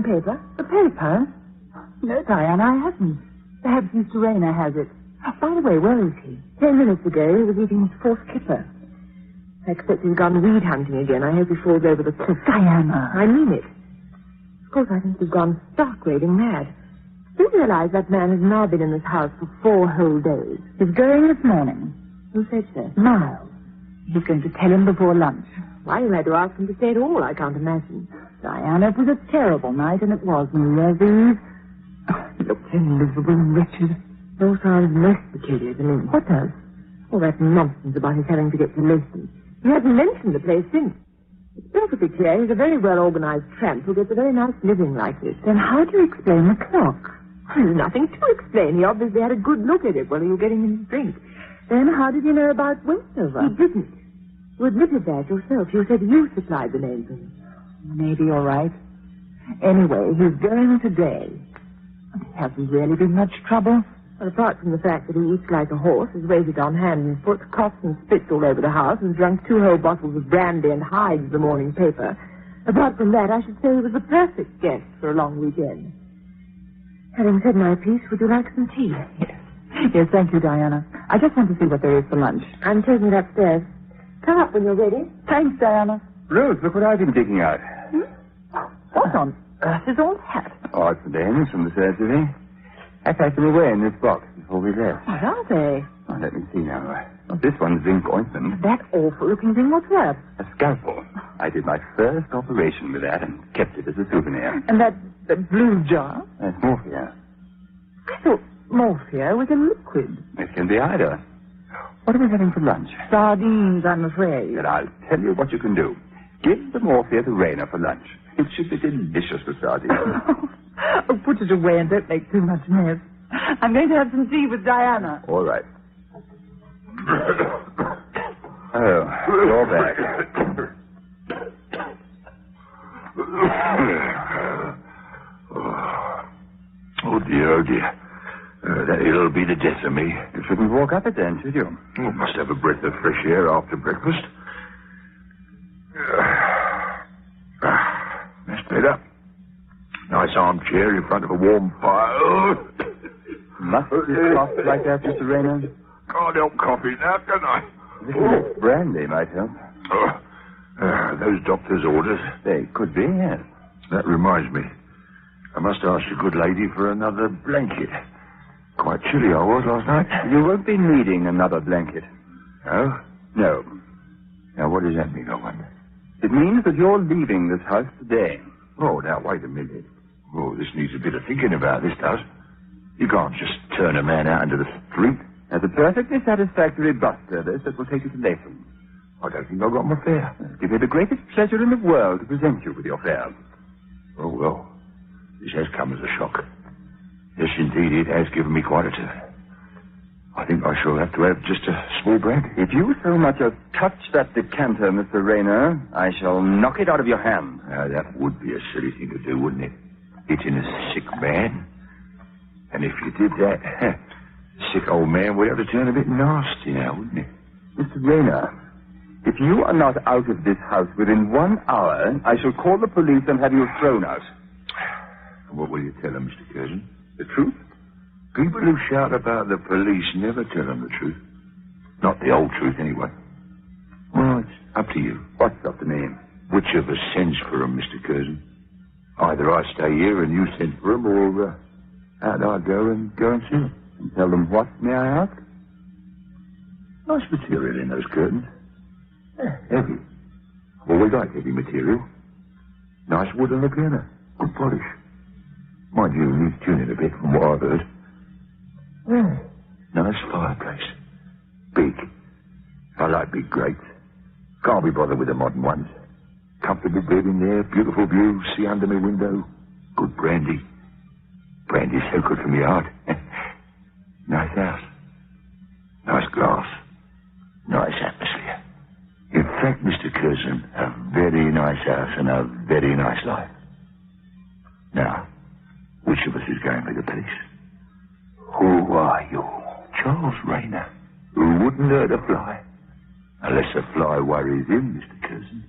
Paper? The paper? No, Diana, I haven't. Perhaps Mr. Rayner has it. By the way, where is he? 10 minutes ago, he was eating his fourth kipper. I expect he's gone weed hunting again. I hope he falls over the cliff. Diana. I mean it. Of course, I think he's gone stark raving mad. Do you realize that man has now been in this house for 4 whole days? He's going this morning. Who said so? Miles. He's going to tell him before lunch. Why you had to ask him to stay at all, I can't imagine. Diana, it was a terrible night, and it was New Year's Eve. Oh, look, so miserable and wretched. It all sounds most peculiar to me. What does? All that nonsense about his having to get to Lithium. He hasn't mentioned the place since. It's perfectly clear he's a very well-organized tramp who gets a very nice living like this. Then how do you explain the clock? There's nothing to explain. He obviously had a good look at it while you were getting him his drink. Then how did you know about Westover? He didn't. You admitted that yourself. You said you supplied the name for him. Maybe you're right. Anyway, he's going today. It hasn't really been much trouble. Well, apart from the fact that he eats like a horse, is weighted on hand and foot, coughs and spits all over the house, and drunk 2 whole bottles of brandy and hides the morning paper. Apart from that, I should say he was the perfect guest for a long weekend. Having said my piece, would you like some tea? Yes, thank you, Diana. I just want to see what there is for lunch. I'm taking it upstairs. Come up when you're ready. Thanks, Diana. Ruth, look what I've been digging out. What on earth is all that? Oh, it's the names from the surgery. I packed them away in this box before we left. What are they? Oh, let me see now. This one's zinc ointment. That awful-looking thing, what's that? A scalpel. I did my first operation with that and kept it as a souvenir. And that blue jar? That's morphia. I thought morphia was a liquid. It can be either. What are we having for lunch? Sardines, I'm afraid. Then I'll tell you what you can do. Give the morphia to Raina for lunch. It should be delicious with sardines. Oh, put it away and don't make too much mess. I'm going to have some tea with Diana. All right. Oh, you're back. Oh, dear. It'll be the death of me. You shouldn't walk up it then, should you? Oh, must have a breath of fresh air after breakfast. That's better. Nice armchair in front of a warm fire. Must you cough like that, Mr. Raynor? Can't help coughing now, can I? A little bit brandy might help. Those doctor's orders. They could be, yes. That reminds me. I must ask the good lady for another blanket. Quite chilly I was last night. You won't be needing another blanket. No? No. Now, what does that mean, I wonder? It means that you're leaving this house today. Oh, now, wait a minute. Oh, this needs a bit of thinking about, this does. You can't just turn a man out into the street. There's a perfectly satisfactory bus service that will take you to Lithium. I don't think I've got my fare. It'll give me the greatest pleasure in the world to present you with your fare. Oh, well, this has come as a shock. Yes, indeed, it has given me quite a turn. I think I shall have to have just a small brandy. If you so much as touch that decanter, Mr. Raynor, I shall knock it out of your hand. Now, that would be a silly thing to do, wouldn't it? Hitting a sick man. And if you did that, the sick old man would have to turn a bit nasty now, wouldn't he? Mr. Raynor, if you are not out of this house within 1 hour, I shall call the police and have you thrown out. And what will you tell them, Mr. Curzon? The truth? People who shout about the police never tell them the truth. Not the old truth, anyway. Well, it's up to you. What's up to me? Which of us sends for them, Mr. Curzon? Either I stay here and you send for them, or out I go and see them. And tell them what, may I ask? Nice material in those curtains. Heavy. I've always liked heavy material. Nice wood on the piano. Good polish. Mind you, needs tuning a bit from what I've heard. Nice fireplace. Big. I like big grates. Can't be bothered with the modern ones. Comfortable bed in there, beautiful view, see under my window. Good brandy. Brandy's so good for me heart. Nice house. Nice glass. Nice atmosphere. In fact, Mr. Curzon, a very nice house and a very nice life. Now, which of us is going with the police? Who are you? Charles Raynor, who wouldn't hurt a fly. Unless a fly worries him, Mr. Curzon.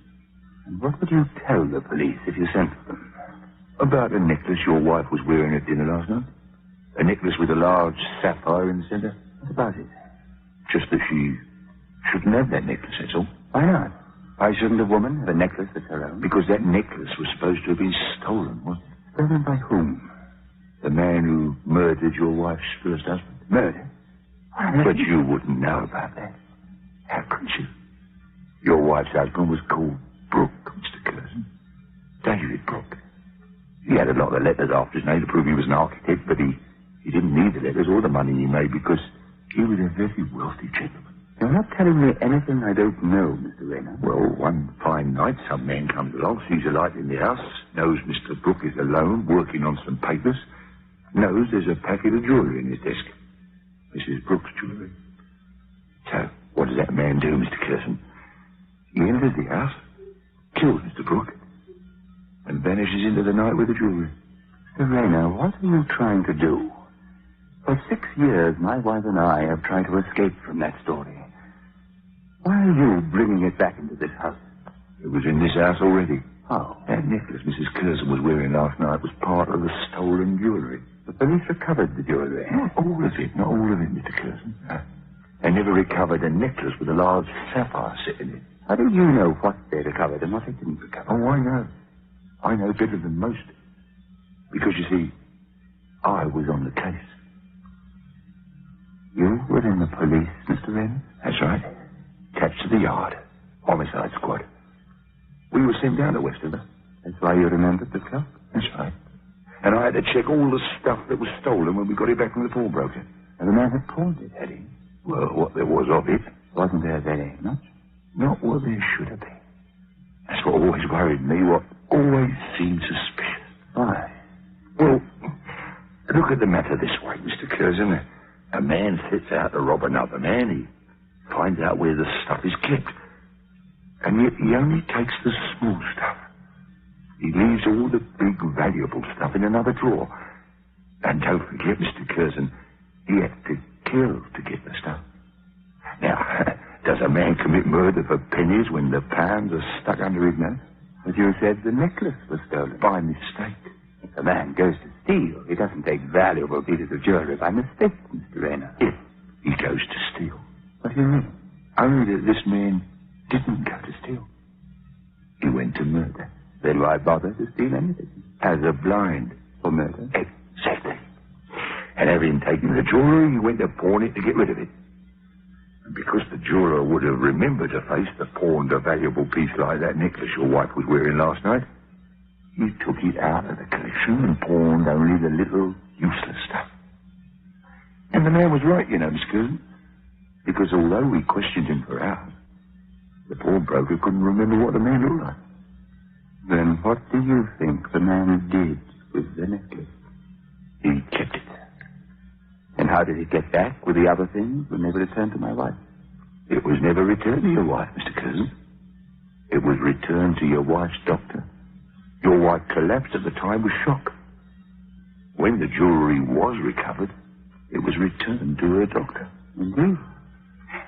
And what would you tell the police if you sent for them? About a necklace your wife was wearing at dinner last night. A necklace with a large sapphire in the center. What about it? Just that she shouldn't have that necklace, that's all. Why not? Why shouldn't a woman have a necklace that's her own? Because that necklace was supposed to have been stolen, wasn't it? Stolen by whom? The man who murdered your wife's first husband. Murder? But you wouldn't know about that. How could you? Your wife's husband was called Brooke, Mr. Curzon. David Brooke. He had a lot of letters after his name to prove he was an architect, but he didn't need the letters or the money he made because he was a very wealthy gentleman. You're not telling me anything I don't know, Mr. Raynor. Well, one fine night, some man comes along, sees a light in the house, knows Mr. Brooke is alone, working on some papers, knows there's a packet of jewellery in his desk. Mrs. Brooke's jewellery. So, what does that man do, Mr. Curzon? He enters the house, kills Mr. Brooke, and vanishes into the night with the jewellery. Mr. Raynor, what are you trying to do? For 6 years, my wife and I have tried to escape from that story. Why are you bringing it back into this house? It was in this house already. How? That necklace Mrs. Curzon was wearing last night was part of the stolen jewellery. The police recovered the jewellery. Not all of it, Mr. Curzon. They never recovered a necklace with a large sapphire set in it. How do you know what they recovered and what they didn't recover? Oh, I know. I know better than most. Because, you see, I was on the case. You were in the police, Mr. Wren? That's right. Attached to the yard. Homicide squad. We were sent down to Westerner. That's why you remembered the clock? That's right. And I had to check all the stuff that was stolen when we got it back from the pawnbroker. And the man had pawned it, had he? Well, what there was of it. Wasn't there very much? Not what there should have been. That's what always worried me, what always seemed suspicious. Why? Well, look at the matter this way, Mr. Curzon. A man sets out to rob another man. He finds out where the stuff is kept. And yet he only takes the small stuff. He leaves all the big, valuable stuff in another drawer. And don't forget, Mr. Curzon, he had to kill to get the stuff. Now, does a man commit murder for pennies when the pounds are stuck under his nose? But you said the necklace was stolen. By mistake. If a man goes to steal, he doesn't take valuable pieces of jewelry by mistake, Mr. Rayner. If he goes to steal. What do you mean? Only that this man didn't go to steal. He went to murder. Then why bother to steal anything? As a blind for murder? Exactly. And having taken the jewelry, he went to pawn it to get rid of it. And because the jeweler would have remembered to face the pawned a valuable piece like that necklace your wife was wearing last night, he took it out of the collection and pawned only the little useless stuff. And the man was right, you know, Miss Curzon. Because although we questioned him for hours, the pawnbroker couldn't remember what the man looked like. Then what do you think the man did with the necklace? He kept it. And how did he get back with the other things when they were returned to my wife? It was never returned to your wife, Mr. Curzon. It was returned to your wife's doctor. Your wife collapsed at the time with shock. When the jewelry was recovered, it was returned to her doctor. Indeed.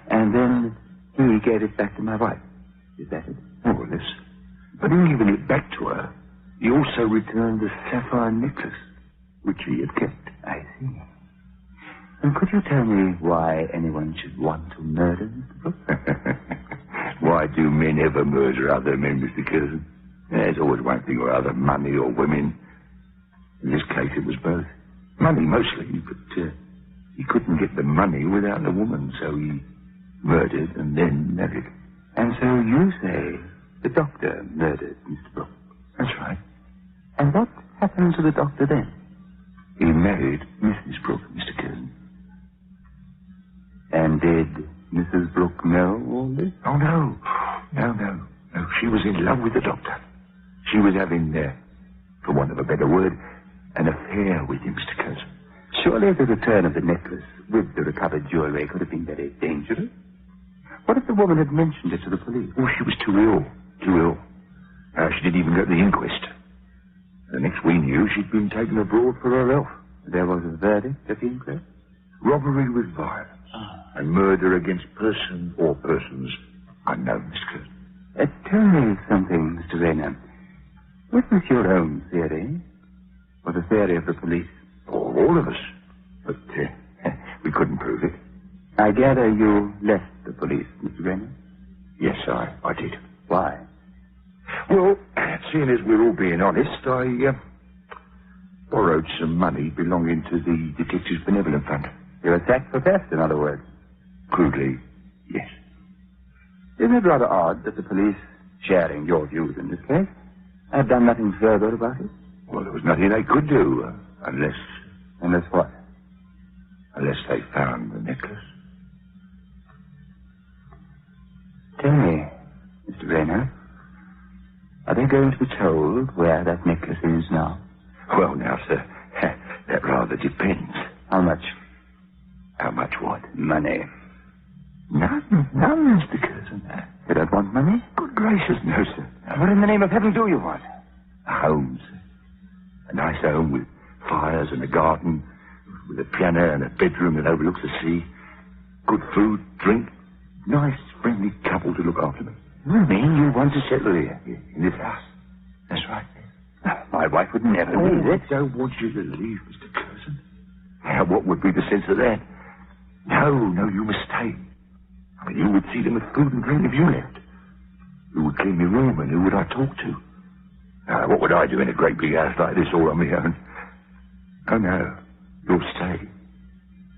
And then he gave it back to my wife. Is that it? More or less. But in giving it back to her, he also returned the sapphire necklace, which he had kept. I see. And could you tell me why anyone should want to murder Mr. Brooks? Why do men ever murder other men, Mr. Curzon? There's always one thing or other, money or women. In this case, it was both. Money mostly, but he couldn't get the money without the woman, so he murdered and then married. And so you say the doctor murdered Mr. Brooks? That's right. And what happened to the doctor then? He married Mrs. Brooks, Mr. Curzon. And did Mrs. Brooks know all this? Oh, no. No. She was in love with the doctor. She was having, for want of a better word, an affair with him, Mr. Curzon. Surely the return of the necklace with the recovered jewelry could have been very dangerous. What if the woman had mentioned it to the police? Oh, she was too ill. She didn't even go to the inquest. The next we knew, she'd been taken abroad for her health. There was a verdict at the inquest? Robbery with violence. And murder against person or persons unknown, Miss Curzon. Tell me something, Mr. Rayner. What was your own theory? Or the theory of the police? Oh, all of us. But we couldn't prove it. I gather you left the police, Mr. Rayner? Yes, I did. Why? Well, seeing as we're all being honest, I borrowed some money belonging to the Detectives Benevolent Fund. You were sacked for theft, in other words? Crudely, yes. Isn't it rather odd that the police, sharing your views in this case, have done nothing further about it? Well, there was nothing they could do, unless... Unless what? Unless they found the necklace. Tell me, Mr. Rayner, are they going to be told where that necklace is now? Well, now, sir, that rather depends. How much? How much what? Money. None, Mr. Curzon. You don't want money? Good gracious, no, sir. What in the name of heaven do you want? A home, sir. A nice home with fires and a garden, with a piano and a bedroom that overlooks the sea. Good food, drink. Nice, friendly couple to look after me. You mean you want to settle here? In this house? That's right. My wife would never leave it. I don't want you to leave, Mr. Curzon. Now, what would be the sense of that? No, you must stay. I mean, you would see them with food and drink if you left. Who would clean your room and who would I talk to? What would I do in a great big house like this all on my own? Oh, no. You'll stay.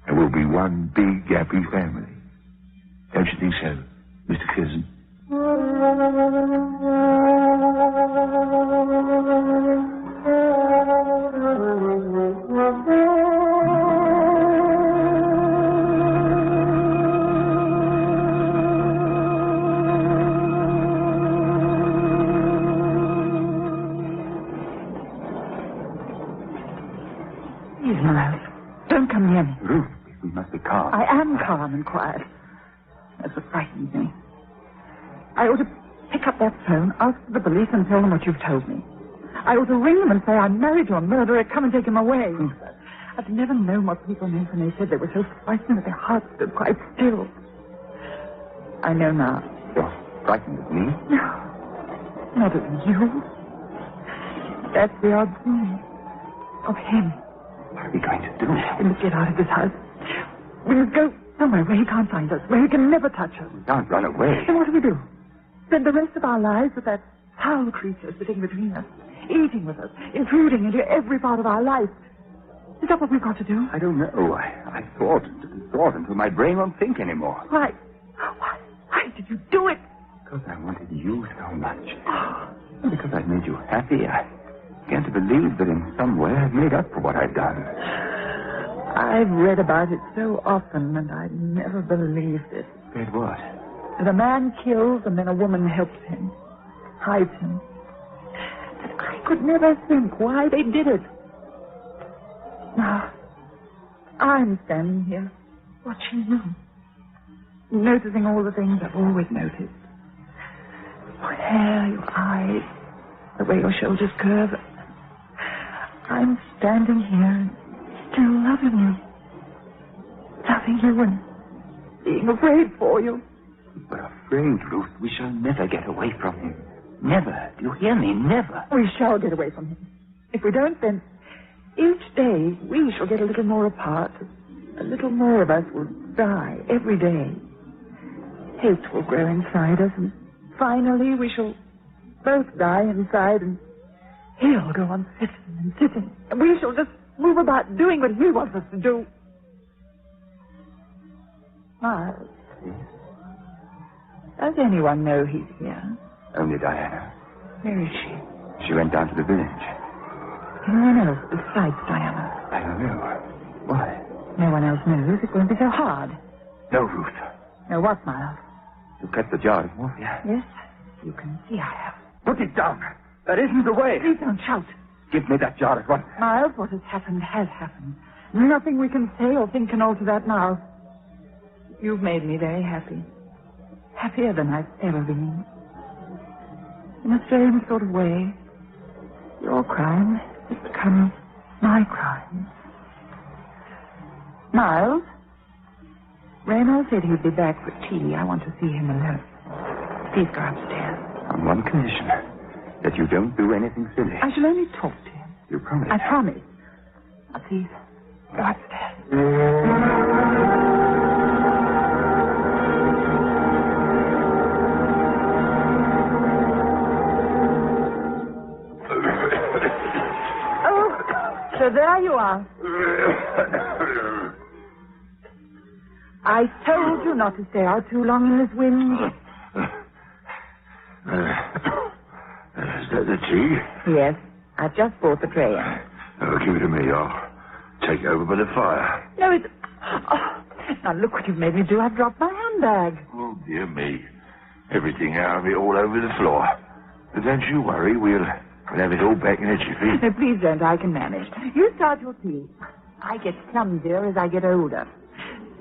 And we'll be one big, happy family. Don't you think so, Mr. Curzon? Please, Miles, don't come near me. Ruth, we must be calm. I am calm and quiet. That's what frightens me. I ought to pick up that phone, ask the police, and tell them what you've told me. I ought to ring them and say I'm married to a murderer. Come and take him away. I've never known what people meant when they said they were so frightened that their hearts stood quite still. I know now. You're frightened of me? No, not of you. That's the odd thing. Of him. What are we going to do? We must get out of this house. We must go somewhere where he can't find us, where he can never touch us. We can't run away. Then what do we do? Spend the rest of our lives with that foul creature sitting between us, eating with us, intruding into every part of our life. Is that what we've got to do? I don't know. I thought until my brain won't think anymore. Why did you do it? Because I wanted you so much. Because I made you happy. I began to believe that in some way I've made up for what I've done. I've read about it so often, and I never believed it. Read what? That a man kills, and then a woman helps him, hides him. But I could never think why they did it. Now, I'm standing here, watching you, noticing all the things I've always noticed. Your hair, your eyes, the way your shoulders curve. I'm standing here, still loving you. Loving you and being afraid for you. But afraid, Ruth, we shall never get away from him. Never. Do you hear me? Never. We shall get away from him. If we don't, then each day we shall get a little more apart. A little more of us will die every day. Hate will grow inside us, and finally we shall both die inside, and he'll go on sitting and sitting. And we shall just move about doing what he wants us to do. Miles. Does anyone know he's here? Only Diana. Where is she? She went down to the village. Anyone else besides Diana? I don't know. Why? No one else knows. It won't be so hard. No, Ruth. No, what, Miles? You kept the jar of morphia. Yes, you can see I have. Put it down. That isn't the way. Please don't shout. Give me that jar at once. Miles, what has happened has happened. Nothing we can say or think can alter that now. You've made me very happy. Happier than I've ever been. In a strange sort of way, your crime has become my crime. Miles, Raynor said he'd be back for tea. I want to see him alone. Please go upstairs. On one condition, that you don't do anything silly. I shall only talk to him. You promise? I promise. Now, please, go upstairs. So there you are. I told you not to stay out too long in this wind. Is that the tea? Yes, I've just brought the tray in. Oh, give it to me. I'll take it over by the fire. No, it's... Oh, now look what you've made me do. I've dropped my handbag. Oh, dear me. Everything out of it all over the floor. But don't you worry. We'll have it all back in a jiffy. No, please don't. I can manage. You start your tea. I get clumsier as I get older.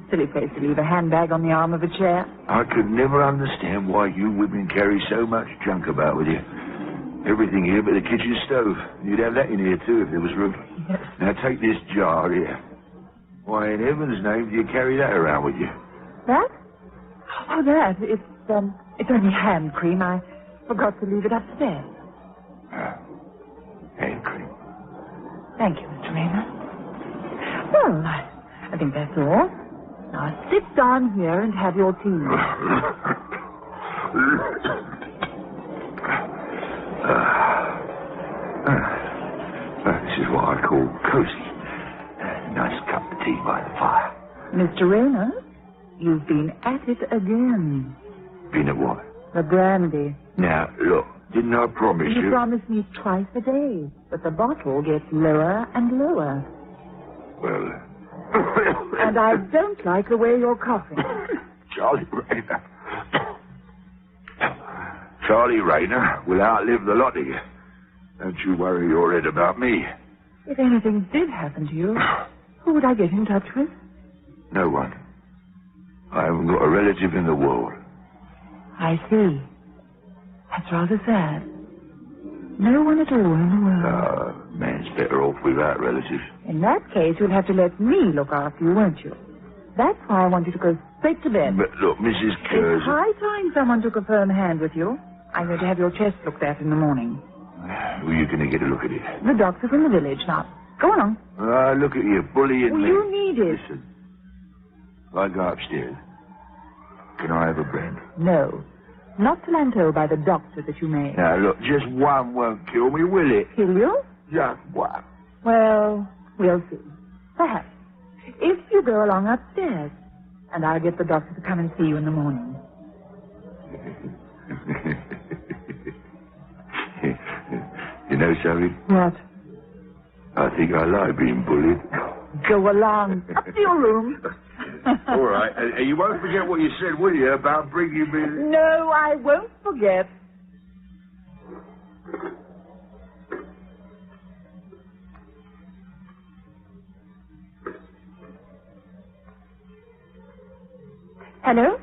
Silly place to leave a handbag on the arm of a chair. I could never understand why you women carry so much junk about with you. Everything here but the kitchen stove. You'd have that in here, too, if there was room. Yes. Now, take this jar here. Why, in heaven's name, do you carry that around with you? That? Oh, that. It's only hand cream. I forgot to leave it upstairs. Hand cream. Thank you, Mr. Raynor. Well, I think that's all. Now, sit down here and have your tea. is what I call cozy. Nice cup of tea by the fire. Mr. Rayner, you've been at it again. Been at what? The brandy. Now, look, didn't I promise you? You promised me twice a day, but the bottle gets lower and lower. Well... And I don't like the way you're coughing. Charlie Rayner. Charlie Rayner will outlive the lot of you. Don't you worry your head about me. If anything did happen to you, who would I get in touch with? No one. I haven't got a relative in the world. I see. That's rather sad. No one at all in the world. Man's better off without relatives. In that case, you'll have to let me look after you, won't you? That's why I want you to go straight to bed. But look, Mrs. Curzon... It's high time someone took a firm hand with you. I'm going to have your chest looked at in the morning. Who are you going to get a look at it? The doctor from the village. Now, go along. Look at you, bullying me. You need it. Listen, if I go upstairs, can I have a brand? No. Not till I'm told by the doctor that you may. Now, look, just one won't kill me, will it? Kill you? Just one. Well, we'll see. Perhaps. If you go along upstairs, and I'll get the doctor to come and see you in the morning. You know, Sally? What? I think I like being bullied. Go along. Up to your room. All right. And you won't forget what you said, will you, about bringing me... No, I won't forget. Hello?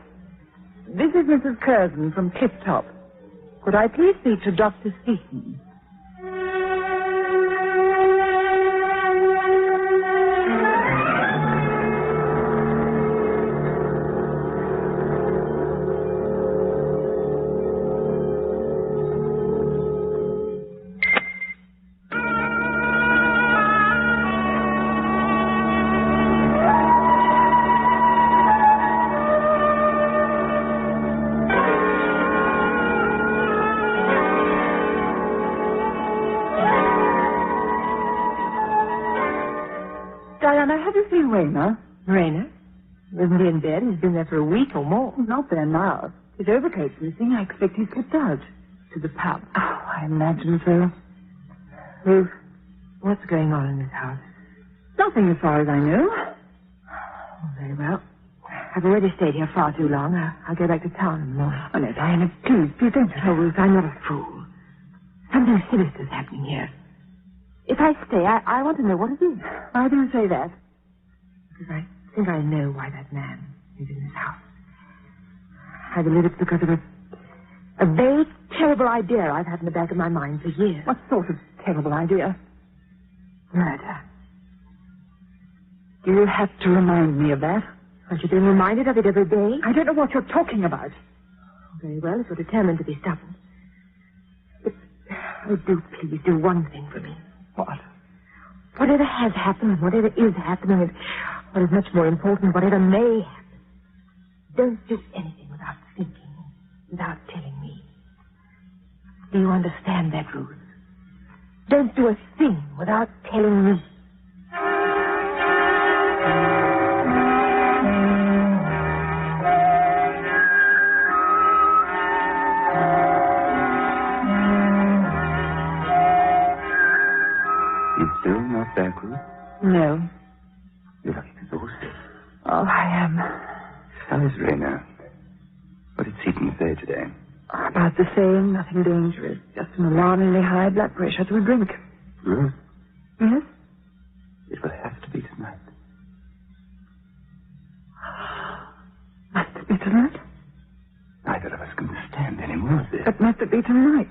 This is Mrs. Curzon from Clifftop. Could I please speak to Dr. Seaton? Diana, have you seen Rayner? Rayner? Isn't he in bed? He's been there for a week or more. Not there now. His overcoat's missing. I expect he slipped out. To the pub. Oh, I imagine so. Ruth, what's going on in this house? Nothing as far as I know. Oh, very well. I've already stayed here far too long. I'll go back to town in the morning. Oh, no, Diana, please don't. Oh, Ruth, I'm not a fool. Something sinister's happening here. If I stay, I want to know what it is. Why do you say that? Because I think I know why that man is in this house. I believe it's because of a very terrible idea I've had in the back of my mind for years. What sort of terrible idea? Murder. Do you have to remind me of that? Aren't you being reminded of it every day? I don't know what you're talking about. Very well, if you're determined to be stubborn. Oh, do please do one thing for me. What? Whatever has happened, whatever is happening, and what is much more important, whatever may happen, don't do anything without thinking, without telling me. Do you understand that, Ruth? Don't do a thing without telling me. Still not back, Ruth? No. You're exhausted. Oh, I am. How is Rayner? What did Seaton say today? About the same, nothing dangerous. Just an alarmingly high blood pressure to a drink. Ruth? Yes? It will have to be tonight. Must it be tonight? Neither of us can stand any more of this. But must it be tonight?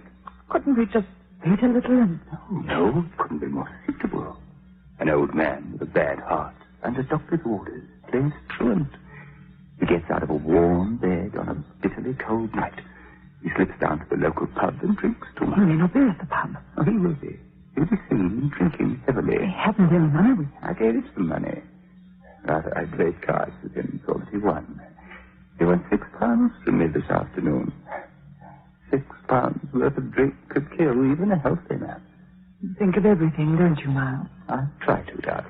Couldn't we just wait a little and... No, it couldn't be more suitable. An old man with a bad heart, under doctor's orders, plays truant. He gets out of a warm bed on a bitterly cold night. He slips down to the local pub and drinks too much. He may not be at the pub. Oh, he will be. He'll be singing and drinking heavily. He hasn't any money. I gave him some money. Rather, I played cards with him, so that he won. He won £6 from me this afternoon. £6 worth of drink could kill even a healthy man. You think of everything, don't you, Miles? I try to, Doc.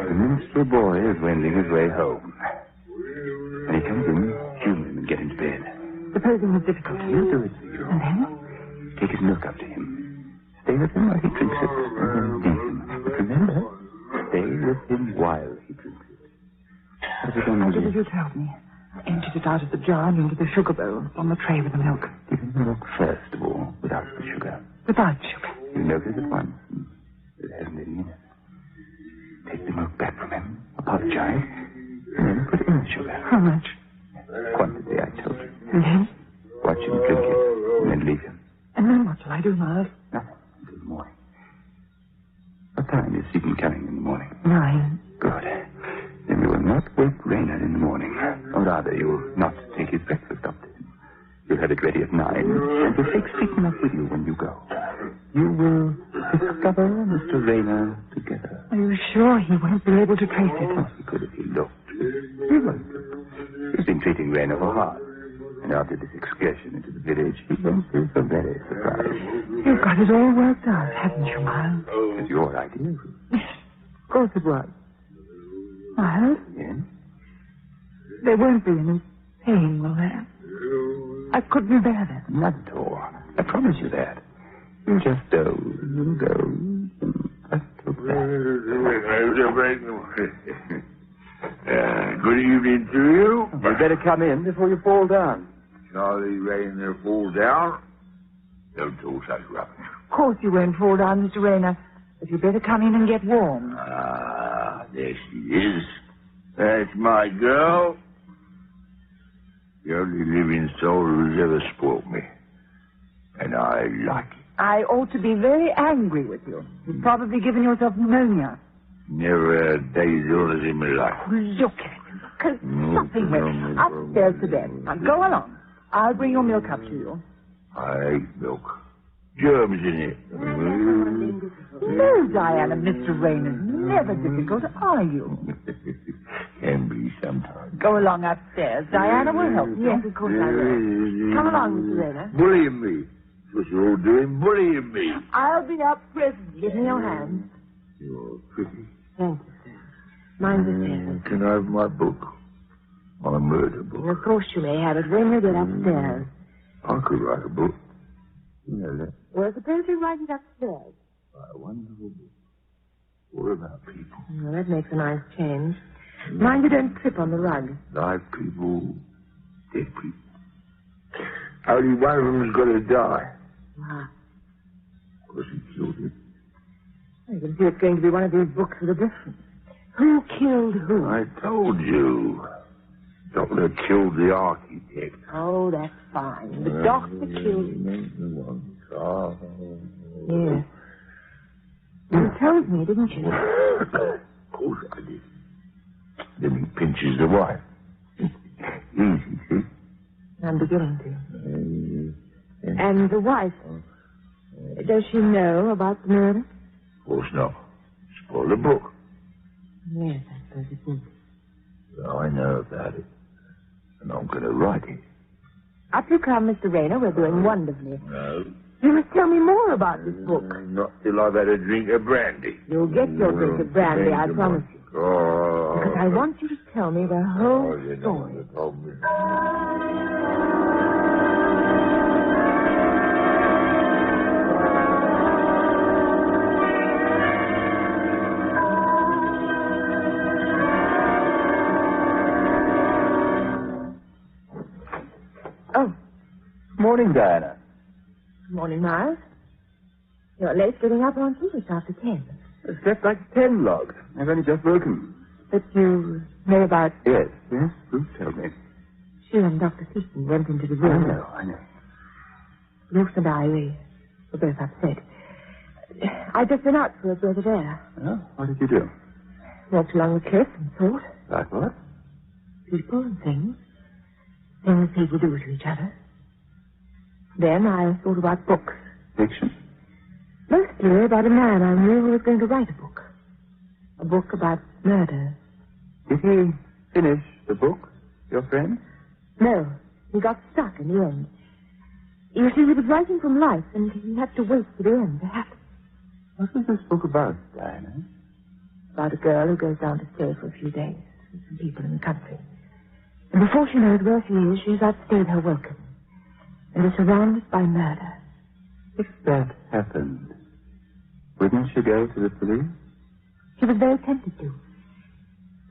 The minstrel boy is wending his way home. When he comes in, humor him and get him to bed. Supposing it's difficult to He'll do it for you. And then? Take his milk up to him. Stay with him while he drinks it, and then leave him. But remember, stay with him while he drinks it. How's it going I to did as you told me. I emptied it out of the jar and into the sugar bowl on the tray with the milk. Give him the milk first of all, without the sugar. Without sugar? You notice at once. It hasn't any in it. Take the milk back from him, apologize, and then put in the sugar. How much? Quantity, I told you. And then? Watch him drink it, and then leave him. And then what shall I do, Miles? Nothing until the morning. What time is Stephen coming in the morning? 9. Good. Then you will not wake Raynard in the morning. Or rather, you will not take his breakfast up to him. You'll have it ready at 9, and you'll take Stephen up with you when you go. You will discover Mr. Raynard together. Are you sure he won't be able to trace it? Oh, he could if he looked. He won't. He's been treating Raynard for hard. And after this excursion into the village, he won't be so very surprised. You've got it all worked out, haven't you, Miles? It's your idea. Yes, of course it was. Miles? Yes? There won't be any pain, will there? I couldn't bear that. Not at all. I promise you that. You just doze and doze and just look back. Good evening to you. You'd better come in before you fall down. Charlie Rayner fall down? Don't talk such rubbish. Of course you won't fall down, Mr. Rayner. But you'd better come in and get warm. Ah, there she is. That's my girl. The only living soul who's ever spoilt me. And I like it. I ought to be very angry with you. You've probably given yourself pneumonia. Never a day's illness in my life. Look at him. Something with upstairs to bed. Now go along. I'll bring your milk up to you. I hate milk. Germs in it. No, Diana, Mr. Rayner. Never difficult, are you? Can be sometimes. Go along upstairs. Diana will help you. Yes, of course I will. Come along, Mr. Rayner. Bullying me. That's what you're all doing, bullying me. I'll be up presently. Give me your hand. You're pretty. Thank you, sir. Mine's upstairs. Can I have my book? My murder book. Of course you may have it when you get upstairs. I could write a book. You know that. Well, suppose you write it upstairs. A wonderful book. All about people. Well, that makes a nice change. Mind you don't trip on the rug. Live people, dead people. Only one of them's got to die. Ah. Because he killed him. I can see it's going to be one of these books with a difference. Who killed who? I told you. Doctor killed the architect. Oh, that's fine. The doctor killed... Yes. You told me, didn't you? Of course I did. Then he pinches the wife. Easy, see? I'm beginning to. And the wife, does she know about the murder? Of course not. Spoil the book. Yes, I suppose it would. Well, I know about it. And I'm going to write it. Up you come, Mr. Rayner. We're doing wonderfully. No. You must tell me more about this book. Not till I've had a drink of brandy. You'll get your drink of brandy, I promise you. Oh. Because I want you to tell me the whole story. Oh. Morning, Diana. Morning, Miles. You're late getting up, aren't you? It's after 10. It's just like 10 logs. I've only just woken. But you know about... Yes. Who told me? She and Dr. Chesterton went into the room. I know. Ruth and I, we were both upset. I'd just been out for a breath of air. Oh, what did you do? Walked along the cliff and thought. Like what? People and things. Things people do to each other. Then I thought about books. Fiction? Mostly about a man I knew who was going to write a book. A book about murder. Did he finish the book, your friend? No, he got stuck in the end. You see, he was writing from life, and he had to wait for the end to happen. What was this book about, Diana? About a girl who goes down to stay for a few days with some people in the country. And before she knows where she is, she's outstayed her welcome and is surrounded by murder. If that happened, wouldn't she go to the police? She was very tempted to.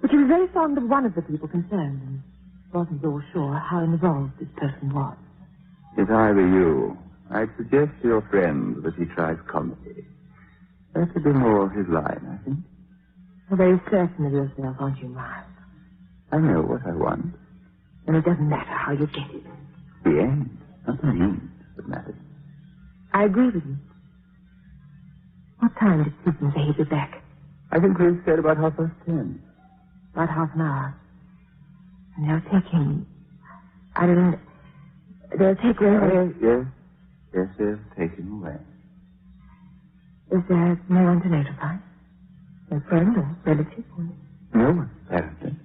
But she was very fond of one of the people concerned and wasn't at all sure how involved this person was. If I were you, I'd suggest to your friend that he tries comedy. That would be more his line, I think. You're very certain of yourself, aren't you, Miles? I know what I want. And it doesn't matter how you get it. The end, not the means, that matters. I agree with you. What time did Susan say he'd be back? I think we said about 10:30. About half an hour. And they'll take him. I mean, they'll take Ray. Yes, they'll take him away. Is there no one to notify? No friend or relative? No one, apparently.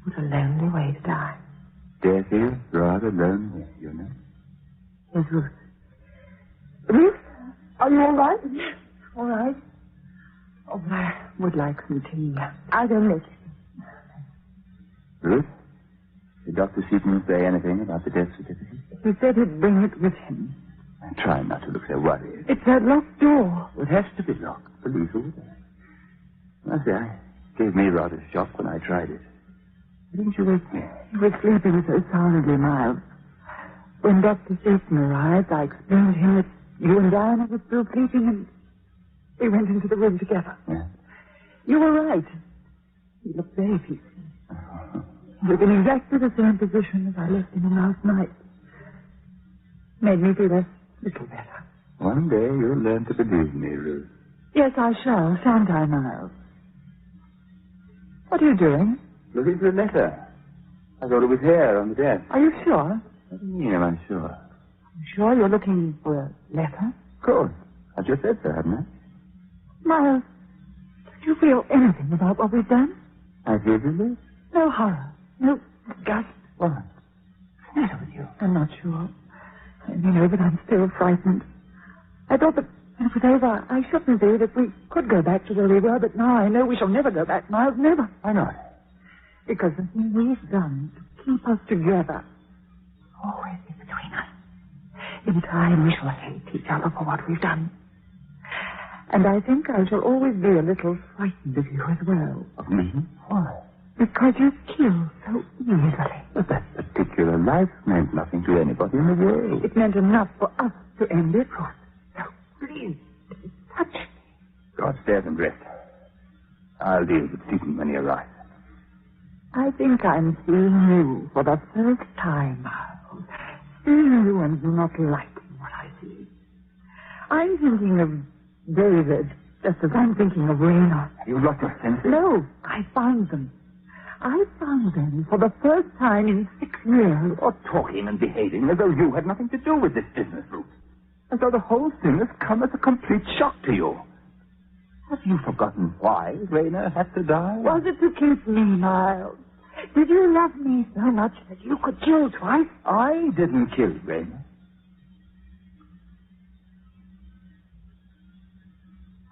What a lonely way to die. Death is rather lonely, you know. Yes, Ruth. Ruth, are you all right? All right. Oh, I would like some tea. I'll go make it. Ruth, did Dr. Seaton say anything about the death certificate? He said he'd bring it with him. I'm trying not to look so worried. It's that locked door. It has to be locked. Police over there. I say, it gave me rather a shock when I tried it. Why didn't you wake me? You were sleeping so soundly, Miles. When Dr. Chesterton arrived, I explained to him that you and Diana were still sleeping, and we went into the room together. Yeah. You were right. He looked very peaceful. He was in exactly the same position as I left him in last night. Made me feel a little better. One day you'll learn to believe me, Ruth. Yes, I shall, shan't I, Miles? What are you doing? Looking for a letter. I thought it was here on the desk. Are you sure? What do you mean, am I sure? I'm sure you're looking for a letter? Of course. I just said so, haven't I? Miles, do you feel anything about what we've done? I feel relief. No horror. No disgust. What? What's the matter with you? I'm not sure. I know, but I'm still frightened. I thought that when it was over, I shouldn't be, that we could go back to where we were, but now I know we shall never go back, Miles, never. Why not? Because the thing we've done to keep us together always is between us. In time, we shall hate each other for what we've done. And I think I shall always be a little frightened of you as well. Of me? Why? Because you kill so easily. But that particular life meant nothing to anybody in the world. It meant enough for us to end it, Ross. So please, touch me. Go upstairs and rest. I'll deal with Stephen when he arrives. I think I'm seeing you for the first time, Miles. Seeing you and not liking what I see. I'm thinking of David, just as I'm thinking of Raynor. Have you lost your senses? No, I found them. I found them for the first time in 6 years. You're talking and behaving as though you had nothing to do with this business, Ruth. As though the whole thing has come as a complete shock to you. Have you forgotten why Raynor had to die? Was it to keep me, Miles? Did you love me so much that you could kill twice? I didn't kill Raynor.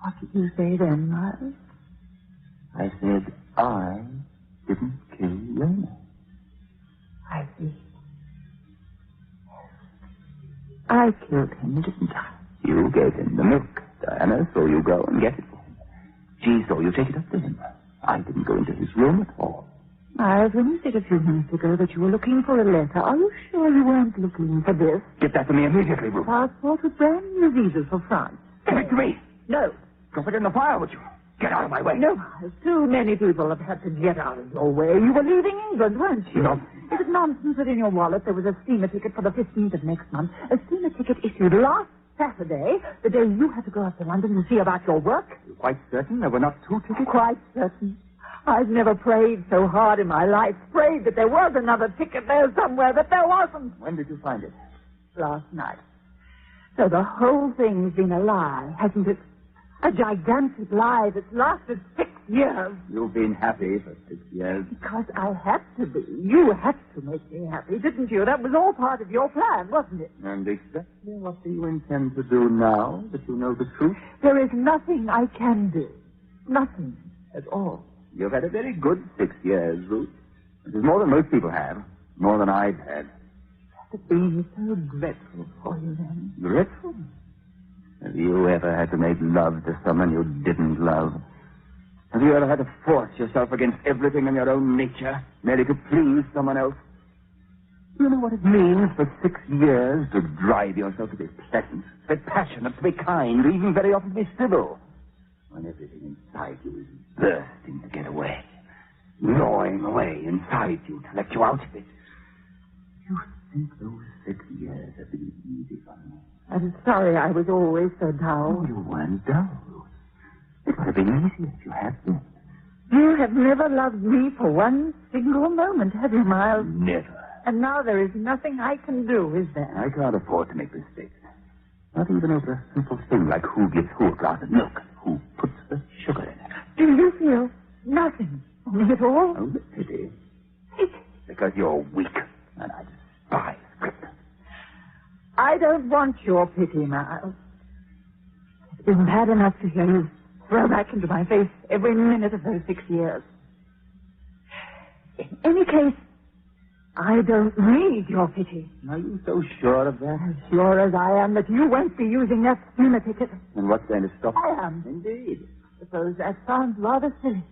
What did you say then, Miles? I said I didn't kill Raynor. I see. I killed him, didn't I? You gave him the milk, Diana, so you go and get it for him. She saw you take it up to him. I didn't go into his room at all. Miles, when you said a few minutes ago that you were looking for a letter, are you sure you weren't looking for this? Get that to me immediately, Ruth. Passport with brand new visas for France. Give it to me. No. Drop it in the fire, would you? Get out of my way. No, Miles. Too many people have had to get out of your way. You were leaving England, weren't you? No. Is it nonsense that in your wallet there was a steamer ticket for the 15th of next month? A steamer ticket issued last Saturday, the day you had to go up to London to see about your work? You're quite certain there were not 2 tickets? Quite certain. I've never prayed so hard in my life. Prayed that there was another ticket there somewhere, that there wasn't. When did you find it? Last night. So the whole thing's been a lie, hasn't it? A gigantic lie that's lasted 6 years. You've been happy for 6 years. Because I had to be. You had to make me happy, didn't you? That was all part of your plan, wasn't it? And exactly what do you intend to do now that you know the truth? There is nothing I can do. Nothing at all. You've had a very good 6 years, Ruth. It is more than most people have. More than I've had. It's been so dreadful for you, then. Dreadful? Have you ever had to make love to someone you didn't love? Have you ever had to force yourself against everything in your own nature, merely to please someone else? Do you know what it means for 6 years to drive yourself to be pleasant, to be passionate, to be kind, to even very often be civil, when everything inside you is bursting to get away, gnawing away inside you to let you out of it? You think those 6 years have been easy for me? I'm sorry I was always so dull. Oh, you weren't dull. It would have been easy if you had been. You have never loved me for one single moment, have you, Miles? Never. And now there is nothing I can do, is there? I can't afford to make mistakes. Not even over a simple thing like who gives who a glass of milk, who puts the sugar in it. Do you feel nothing for me at all? Oh, pity. Because you're weak, and I despise grit. I don't want your pity, Miles. It's been bad enough to hear you throw back into my face every minute of those 6 years. In any case, I don't need your pity. Are you so sure of that? As sure as I am that you won't be using that steamer ticket. And what's going to stop I you? am. Indeed. Suppose that sounds rather silly.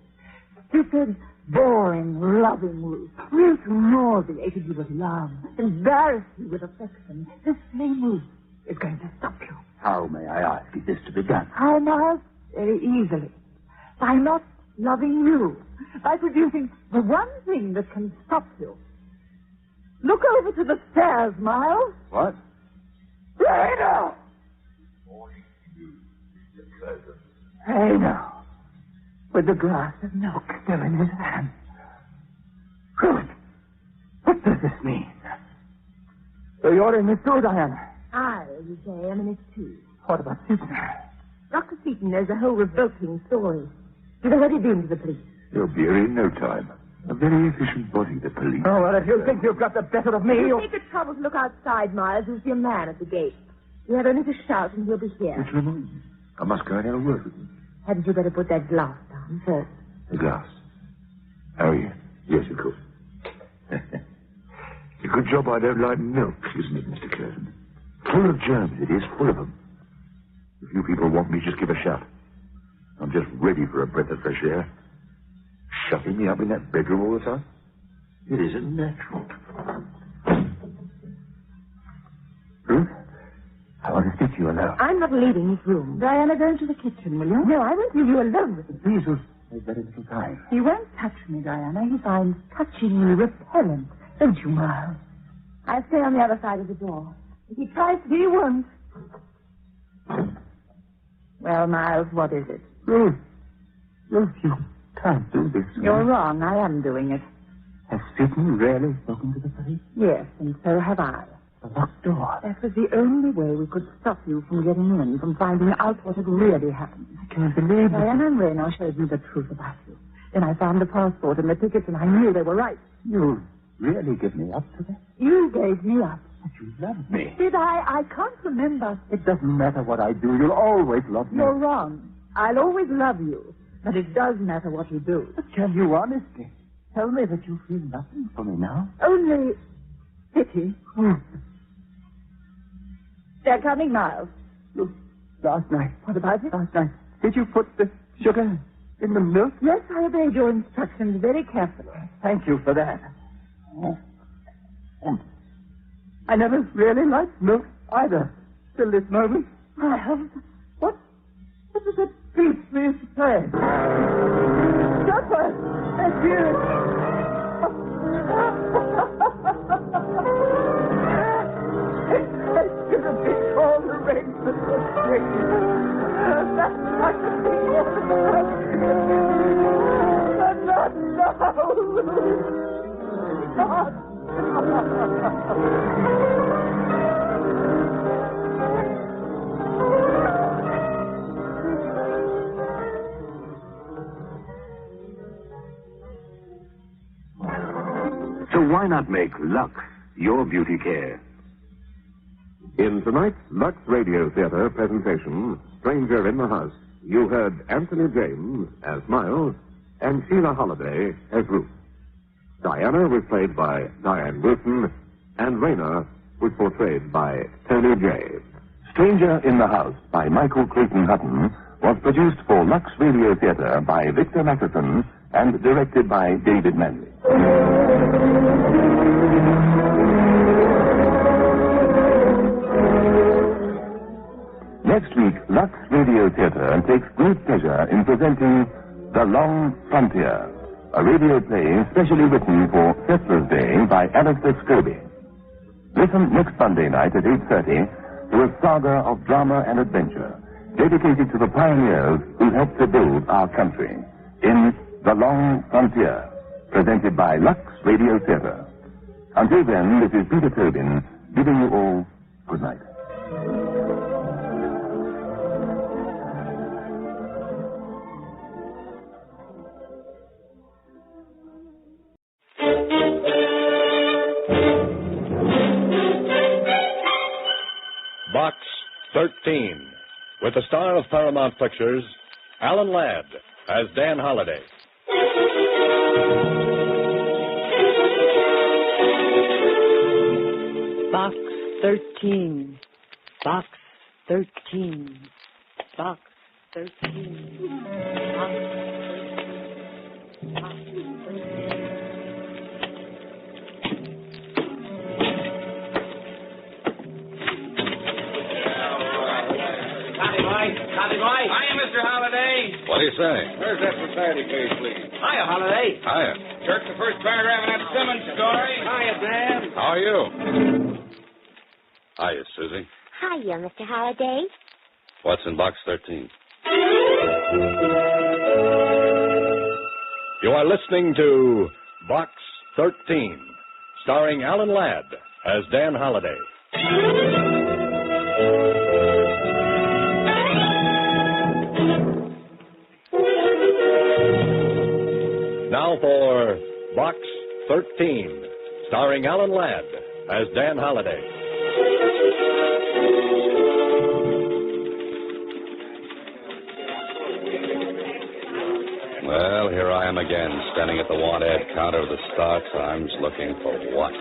Stupid, boring, loving Ruth. Ruth who nauseated you with love, embarrassed you with affection. This same Ruth is going to stop you. How, may I ask, is this to be done? How, Miles? Very easily. By not loving you. By producing the one thing that can stop you. Look over to the stairs, Miles. What? Right now. Hey, now. With the glass of milk still in his hand. Ruth, what does this mean? So you're in this too, Diana? I, as you say, am in it too. What about Seaton? Dr. Seaton knows a whole revolting story. You've already been to the police. You'll be here in no time. A very efficient body, the police. Oh, well, if you think you've got the better of me, You you'll... take the trouble to look outside, Miles. You'll see a man at the gate. You have only to shout and he'll be here. Which reminds me, I must go and have a word with him. Hadn't you better put that glass down first? The glass. How are you? Yes, of course. It's a good job I don't like milk, isn't it, Mr. Curtin? Full of germs, it is, full of them. If you people want me, just give a shout. I'm just ready for a breath of fresh air. Shutting me up in that bedroom all the time? It isn't natural. Ruth, I want to speak to you alone. I'm not leaving this room. Diana, go into the kitchen, will you? No, I won't leave you alone with him. Please, Ruth, make that a little time. He won't touch me, Diana. He finds touching me repellent. Don't you, Miles? I'll stay on the other side of the door. If he tries to, he won't. Well, Miles, what is it? Ruth, you can't do this. You're wrong. I am doing it. Has Seaton really spoken to the police? Yes, and so have I. The locked door. That was the only way we could stop you from getting in, from finding out what had really happened. I can't believe it. Diana and Reno showed me the truth about you. Then I found the passport and the tickets, and I knew they were right. You really give me up to that? You gave me up. But you love me. Did I? I can't remember. It doesn't matter what I do. You'll always love me. You're wrong. I'll always love you. But it does matter what you do. But tell you honestly. Tell me that you feel nothing for me now. Only pity. They're coming, Miles. Look, last night. What about it? Last night. Did you put the sugar in the milk? Yes, I obeyed your instructions very carefully. Thank you for that. I never really liked milk either, till this moment. Miles, what was that piece we used to play? Supper! That's you! I should have been all the arrangements were strict. That's not the thing. But not now. Not. why not make Lux your beauty care? In tonight's Lux Radio Theater presentation, Stranger in the House, you heard Anthony James as Miles and Sheila Holliday as Ruth. Diana was played by Diane Wilson, and Raina was portrayed by Tony Jay. Stranger in the House by Michael Clayton Hutton was produced for Lux Radio Theater by Victor Matheson and directed by David Manley. Next week, Lux Radio Theater takes great pleasure in presenting The Long Frontier, a radio play specially written for Settlers' Day by Alistair Scobie. Listen next Sunday night at 8:30 to a saga of drama and adventure dedicated to the pioneers who helped to build our country in The Long Frontier, presented by Lux Radio Theater. Until then, this is Peter Tobin bidding you all good night. Box 13, with the star of Paramount Pictures, Alan Ladd, as Dan Holliday. Box 13. Box 13. Box 13. Box 13. Howdy, boy. Hiya, Mr. Holliday. What do you say? Where's that society case, please? Hiya, Holliday. Hiya. Jerked the first paragraph in that Simmons story. Hiya, Dan. How are you? Hiya, Susie. Hiya, Mr. Holliday. What's in Box 13? You are listening to Box 13, starring Alan Ladd as Dan Holliday. Now for Box 13, starring Alan Ladd as Dan Holliday. Well, here I am again, standing at the want ad counter of the Star Times, looking for what?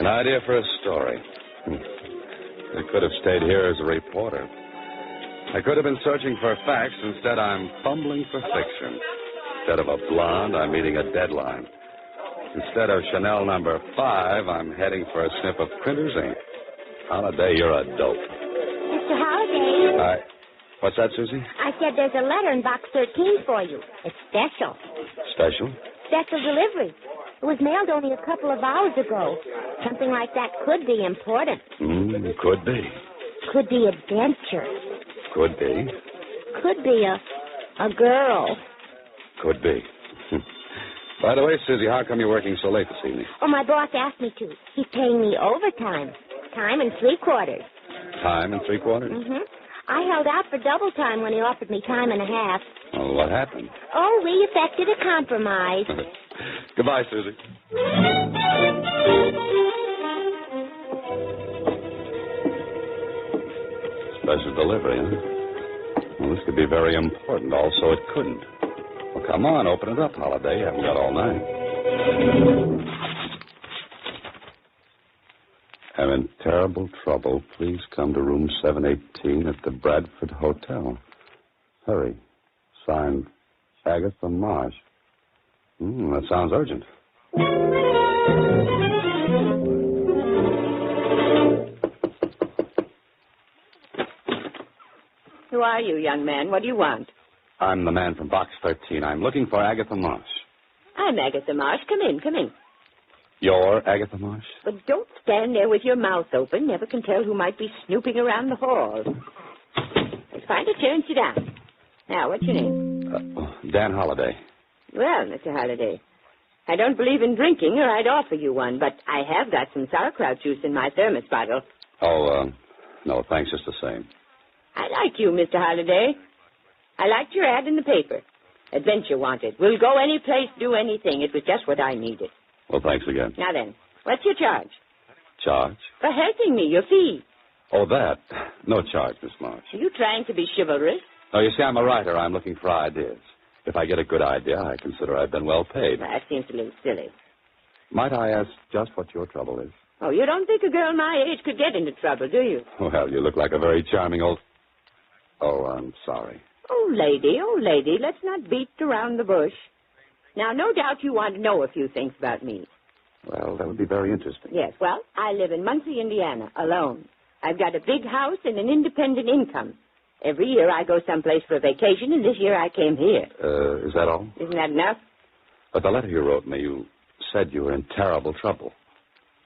An idea for a story. I could have stayed here as a reporter. I could have been searching for facts. Instead, I'm fumbling for fiction. Instead of a blonde, I'm meeting a deadline. Instead of Chanel number 5, I'm heading for a snip of printer's ink. Holliday, you're a dope. Mr. Holliday. What's that, Susie? I said there's a letter in Box 13 for you. It's special. Special? Special delivery. It was mailed only a couple of hours ago. Something like that could be important. Could be. Could be adventure. Could be. Could be a girl. Could be. By the way, Susie, how come you're working so late this evening? Oh, my boss asked me to. He's paying me overtime. Time and 3/4. Time and 3/4? Mm-hmm. I held out for double time when he offered me time and a half. Well, what happened? Oh, we effected a compromise. Goodbye, Susie. Special delivery, huh? Well, this could be very important. Also, it couldn't. Well, come on, open it up, Holliday. You haven't got all night. Having terrible trouble. Please come to room 718 at the Bradford Hotel. Hurry. Signed, Agatha Marsh. That sounds urgent. Who are you, young man? What do you want? I'm the man from Box 13. I'm looking for Agatha Marsh. I'm Agatha Marsh. Come in, come in. You're Agatha Marsh? But don't stand there with your mouth open. Never can tell who might be snooping around the hall. Let's find a chair and sit down. Now, what's your name? Dan Holliday. Well, Mr. Holliday, I don't believe in drinking, or I'd offer you one, but I have got some sauerkraut juice in my thermos bottle. Oh, no, thanks, just the same. I like you, Mr. Holliday. I liked your ad in the paper. Adventure wanted. We'll go any place, do anything. It was just what I needed. Well, thanks again. Now then, what's your charge? Charge? For helping me, your fee. Oh, that. No charge, Miss Marsh. Are you trying to be chivalrous? No, you see, I'm a writer. I'm looking for ideas. If I get a good idea, I consider I've been well paid. That seems a little silly. Might I ask just what your trouble is? Oh, you don't think a girl my age could get into trouble, do you? Well, you look like a very charming old... Oh, I'm sorry. Oh, lady, let's not beat around the bush. Now, no doubt you want to know a few things about me. Well, that would be very interesting. Yes, well, I live in Muncie, Indiana, alone. I've got a big house and an independent income. Every year I go someplace for a vacation, and this year I came here. Is that all? Isn't that enough? But the letter you wrote me, you said you were in terrible trouble.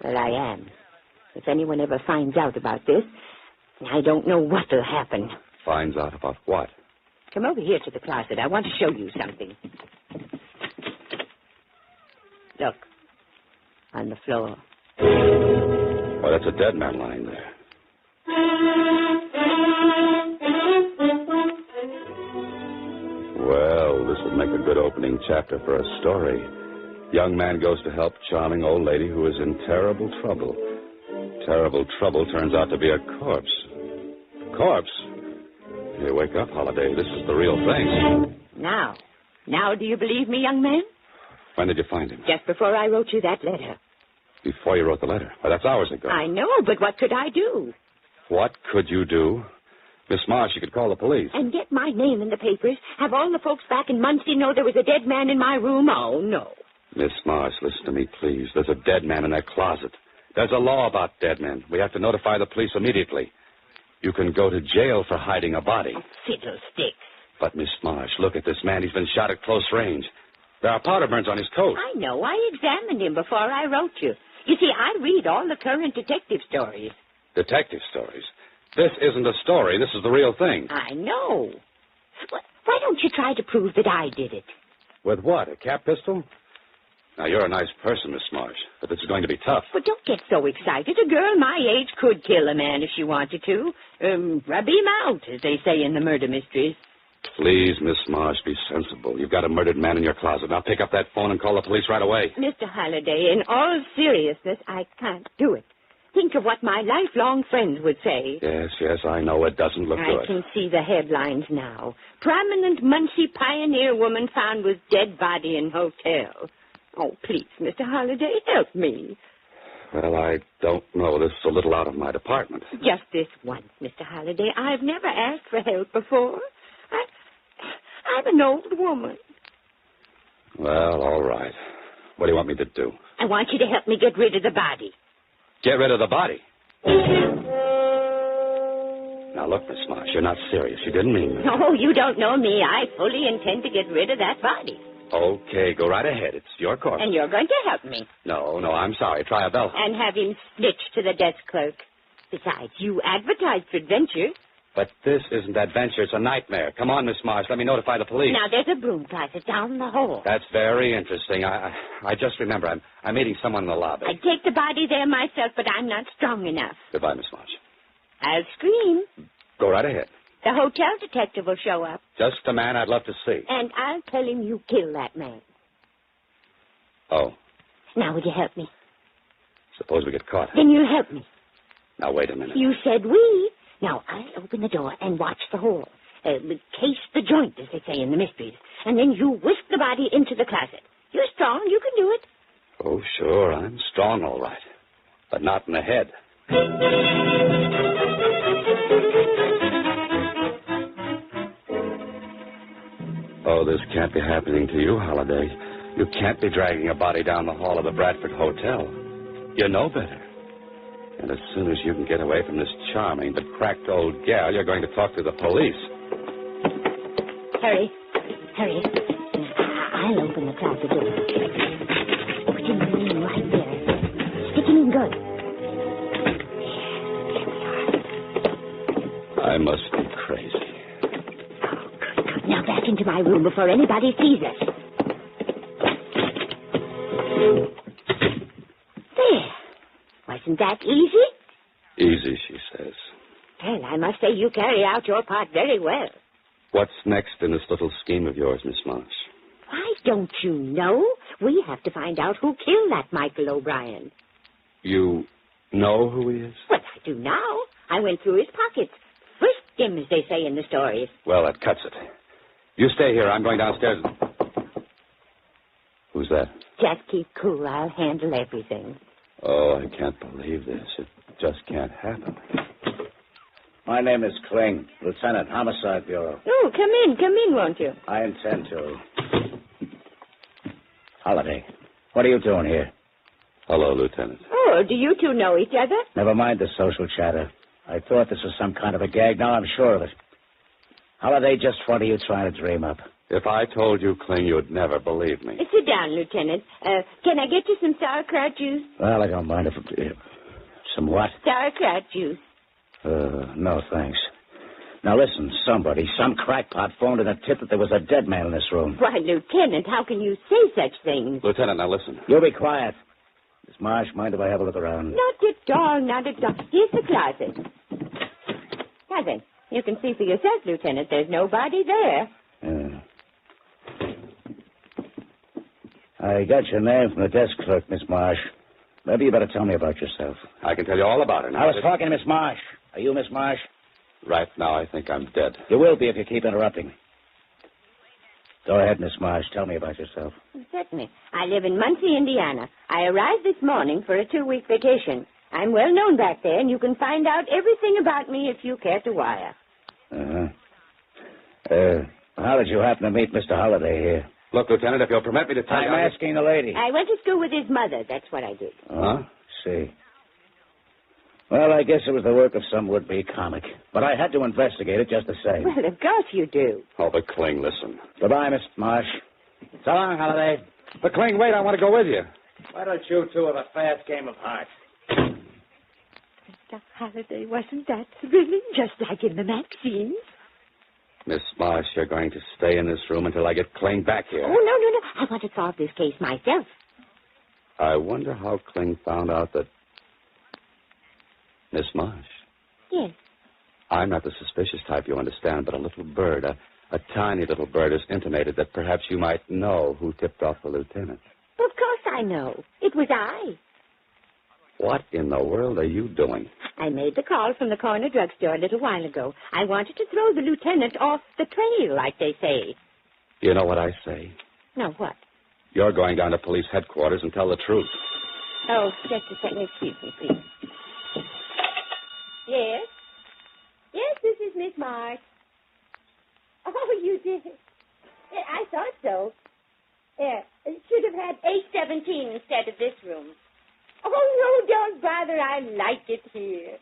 Well, I am. If anyone ever finds out about this, I don't know what'll happen. Finds out about what? Come over here to the closet. I want to show you something. Look. On the floor. Why, that's a dead man lying there. Well, this would make a good opening chapter for a story. Young man goes to help charming old lady who is in terrible trouble. Terrible trouble turns out to be a corpse. Corpse? Here, wake up, Holiday. This is the real thing. Now do you believe me, young man? When did you find him? Just before I wrote you that letter. Before you wrote the letter? Well, that's hours ago. I know, but what could I do? What could you do? Miss Marsh, you could call the police. And get my name in the papers? Have all the folks back in Muncie know there was a dead man in my room? Oh, no. Miss Marsh, listen to me, please. There's a dead man in that closet. There's a law about dead men. We have to notify the police immediately. You can go to jail for hiding a body. Oh, fiddlesticks. But, Miss Marsh, look at this man. He's been shot at close range. There are powder burns on his coat. I know. I examined him before I wrote you. You see, I read all the current detective stories. Detective stories? This isn't a story. This is the real thing. I know. Why don't you try to prove that I did it? With what, a cap pistol? Now, you're a nice person, Miss Marsh, but this is going to be tough. But don't get so excited. A girl my age could kill a man if she wanted to. Rub him out, as they say in the murder mysteries. Please, Miss Marsh, be sensible. You've got a murdered man in your closet. Now pick up that phone and call the police right away. Mr. Holliday, in all seriousness, I can't do it. Think of what my lifelong friends would say. Yes, I know it doesn't look good. I can see the headlines now. Prominent Muncie pioneer woman found with dead body in hotel. Oh, please, Mr. Holliday, help me. Well, I don't know. This is a little out of my department. Just this once, Mr. Holliday. I've never asked for help before. I'm an old woman. Well, all right. What do you want me to do? I want you to help me get rid of the body. Get rid of the body? Now, look, Miss Marsh, you're not serious. You didn't mean that. No, you don't know me. I fully intend to get rid of that body. Okay, go right ahead. It's your course. And you're going to help me. No, I'm sorry. Try a bellhop. And have him snitched to the desk clerk. Besides, you advertised for adventure. But this isn't adventure. It's a nightmare. Come on, Miss Marsh. Let me notify the police. Now, there's a broom closet down the hall. That's very interesting. I just remember I'm meeting someone in the lobby. I'd take the body there myself, but I'm not strong enough. Goodbye, Miss Marsh. I'll scream. Go right ahead. The hotel detective will show up. Just a man I'd love to see. And I'll tell him you killed that man. Oh. Now, would you help me? Suppose we get caught. Then you'll help me. Now, wait a minute. You said we. Now, I'll open the door and watch the hole. Case the joint, as they say in the mysteries. And then you whisk the body into the closet. You're strong. You can do it. Oh, sure. I'm strong, all right. But not in the head. Oh, this can't be happening to you, Holiday. You can't be dragging a body down the hall of the Bradford Hotel. You know better. And as soon as you can get away from this charming but cracked old gal, you're going to talk to the police. Hurry. I'll open the closet door. Put him in right there. Stick him in good. I must be crazy. Now back into my room before anybody sees us. There. Wasn't that easy? Easy, she says. Well, I must say you carry out your part very well. What's next in this little scheme of yours, Miss Marsh? Why, don't you know? We have to find out who killed that Michael O'Brien. You know who he is? Well, I do now. I went through his pockets. Frisked him, as they say in the stories. Well, that cuts it. You stay here. I'm going downstairs. Who's that? Just keep cool. I'll handle everything. Oh, I can't believe this. It just can't happen. My name is Kling, Lieutenant, Homicide Bureau. Oh, come in, won't you? I intend to. Holiday, what are you doing here? Hello, Lieutenant. Oh, do you two know each other? Never mind the social chatter. I thought this was some kind of a gag. Now I'm sure of it. Holiday, just what are you trying to dream up? If I told you, Kling, you'd never believe me. Sit down, Lieutenant. Can I get you some sauerkraut juice? Well, I don't mind if... Some what? Sauerkraut juice. No, thanks. Now, listen, some crackpot phoned in a tip that there was a dead man in this room. Why, Lieutenant, how can you say such things? Lieutenant, now listen. You be quiet. Miss Marsh, mind if I have a look around? Not at all, not at all. Here's the closet. Now then, you can see for yourself, Lieutenant. There's nobody there. I got your name from the desk clerk, Miss Marsh. Maybe you better tell me about yourself. I can tell you all about it. I was talking to Miss Marsh. Are you Miss Marsh? Right now, I think I'm dead. You will be if you keep interrupting. Go ahead, Miss Marsh. Tell me about yourself. Certainly. I live in Muncie, Indiana. I arrived this morning for a 2-week vacation. I'm well known back there, and you can find out everything about me if you care to wire. How did you happen to meet Mr. Holiday here? Look, Lieutenant, if you'll permit me to tell you... I'm asking the lady. I went to school with his mother. That's what I did. Huh? See. Well, I guess it was the work of some would-be comic. But I had to investigate it just the same. Well, of course you do. Oh, but Kling, listen. Goodbye, Miss Marsh. So long, Holiday. But Kling, wait, I want to go with you. Why don't you two have a fast game of hearts? Mr. Holiday, wasn't that thrilling? Just like in the magazines. Miss Marsh, you're going to stay in this room until I get Kling back here. Oh, no. I want to solve this case myself. I wonder how Kling found out that... Miss Marsh. Yes. I'm not the suspicious type, you understand, but a little bird, a tiny little bird, has intimated that perhaps you might know who tipped off the lieutenant. Of course I know. It was I. What in the world are you doing? I made the call from the corner drugstore a little while ago. I wanted to throw the lieutenant off the trail, like they say. You know what I say? No, what? You're going down to police headquarters and tell the truth. Oh, just a second. Excuse me, please. Yes? Yes, this is Miss Marsh. Oh, you did. Yeah, I thought so. Yeah, it should have had 817 instead of this room. Oh, no, don't bother. I like it here.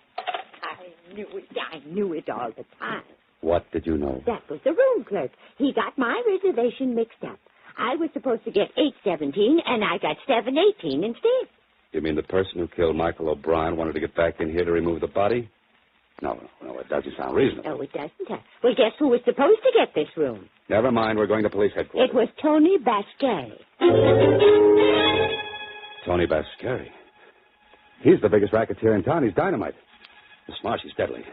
I knew it all the time. What did you know? That was the room clerk. He got my reservation mixed up. I was supposed to get 817, and I got 718 instead. You mean the person who killed Michael O'Brien wanted to get back in here to remove the body? No, it doesn't sound reasonable. No, it doesn't. Well, guess who was supposed to get this room? Never mind, we're going to police headquarters. It was Tony Basquet. Tony Basquet? He's the biggest racketeer in town. He's dynamite. Miss Marsh, he's deadly.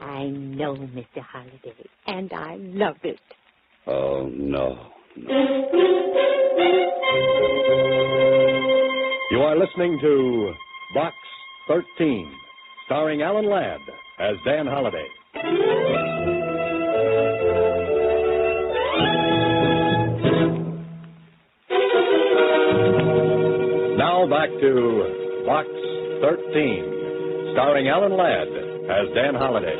I know, Mr. Holiday, and I love it. Oh, no. You are listening to Box 13, starring Alan Ladd as Dan Holiday. Now back to Box 13, starring Alan Ladd as Dan Holiday.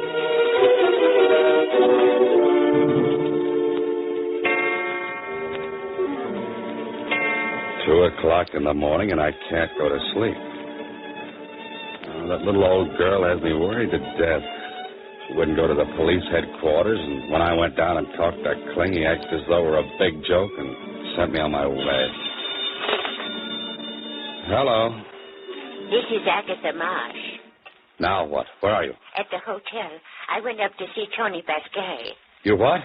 $2:00 in the morning, and I can't go to sleep. That little old girl has me worried to death. She wouldn't go to the police headquarters, and when I went down and talked to Kling, he acted as though it were a big joke and sent me on my way. Hello. This is Agatha Marsh. Now what? Where are you? At the hotel. I went up to see Tony Basquet. You what?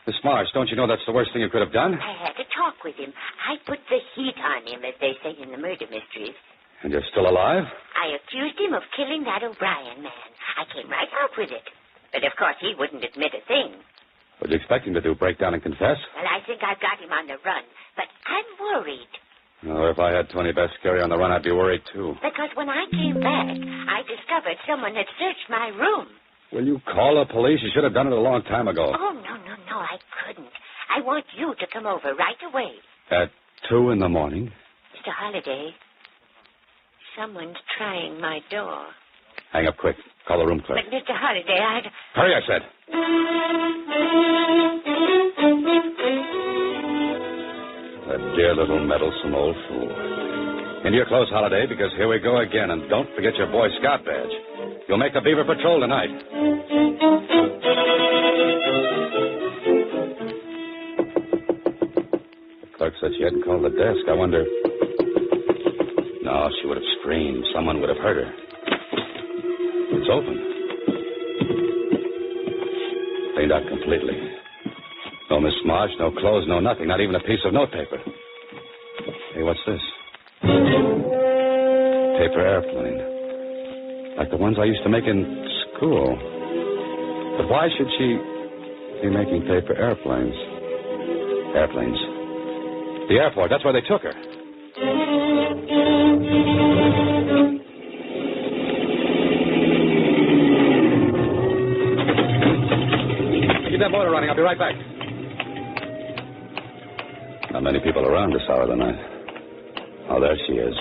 Miss Marsh, don't you know that's the worst thing you could have done? I had to talk with him. I put the heat on him, as they say in the murder mysteries. And you're still alive? I accused him of killing that O'Brien man. I came right out with it. But, of course, he wouldn't admit a thing. What do you expect him to do, break down and confess? Well, I think I've got him on the run, but I'm worried. Oh, if I had Tony Bascari on the run, I'd be worried, too. Because when I came back, I discovered someone had searched my room. Will you call the police? You should have done it a long time ago. Oh, no, I couldn't. I want you to come over right away. At 2 in the morning? Mr. Holliday, someone's trying my door. Hang up quick. Call the room clerk. But, Mr. Holliday, Hurry, I said. That dear little meddlesome old fool. Into your clothes, Holiday, because here we go again. And don't forget your Boy Scout badge. You'll make the Beaver Patrol tonight. The clerk said she hadn't called the desk. I wonder... No, she would have screamed. Someone would have heard her. It's open. Cleaned out completely. No Miss Marsh, no clothes, no nothing. Not even a piece of notepaper. Hey, what's this? Paper airplane. Like the ones I used to make in school. But why should she be making paper airplanes? Airplanes. The airport, that's where they took her. Keep that motor running. I'll be right back. Not many people around this hour of the night. Oh, there she is.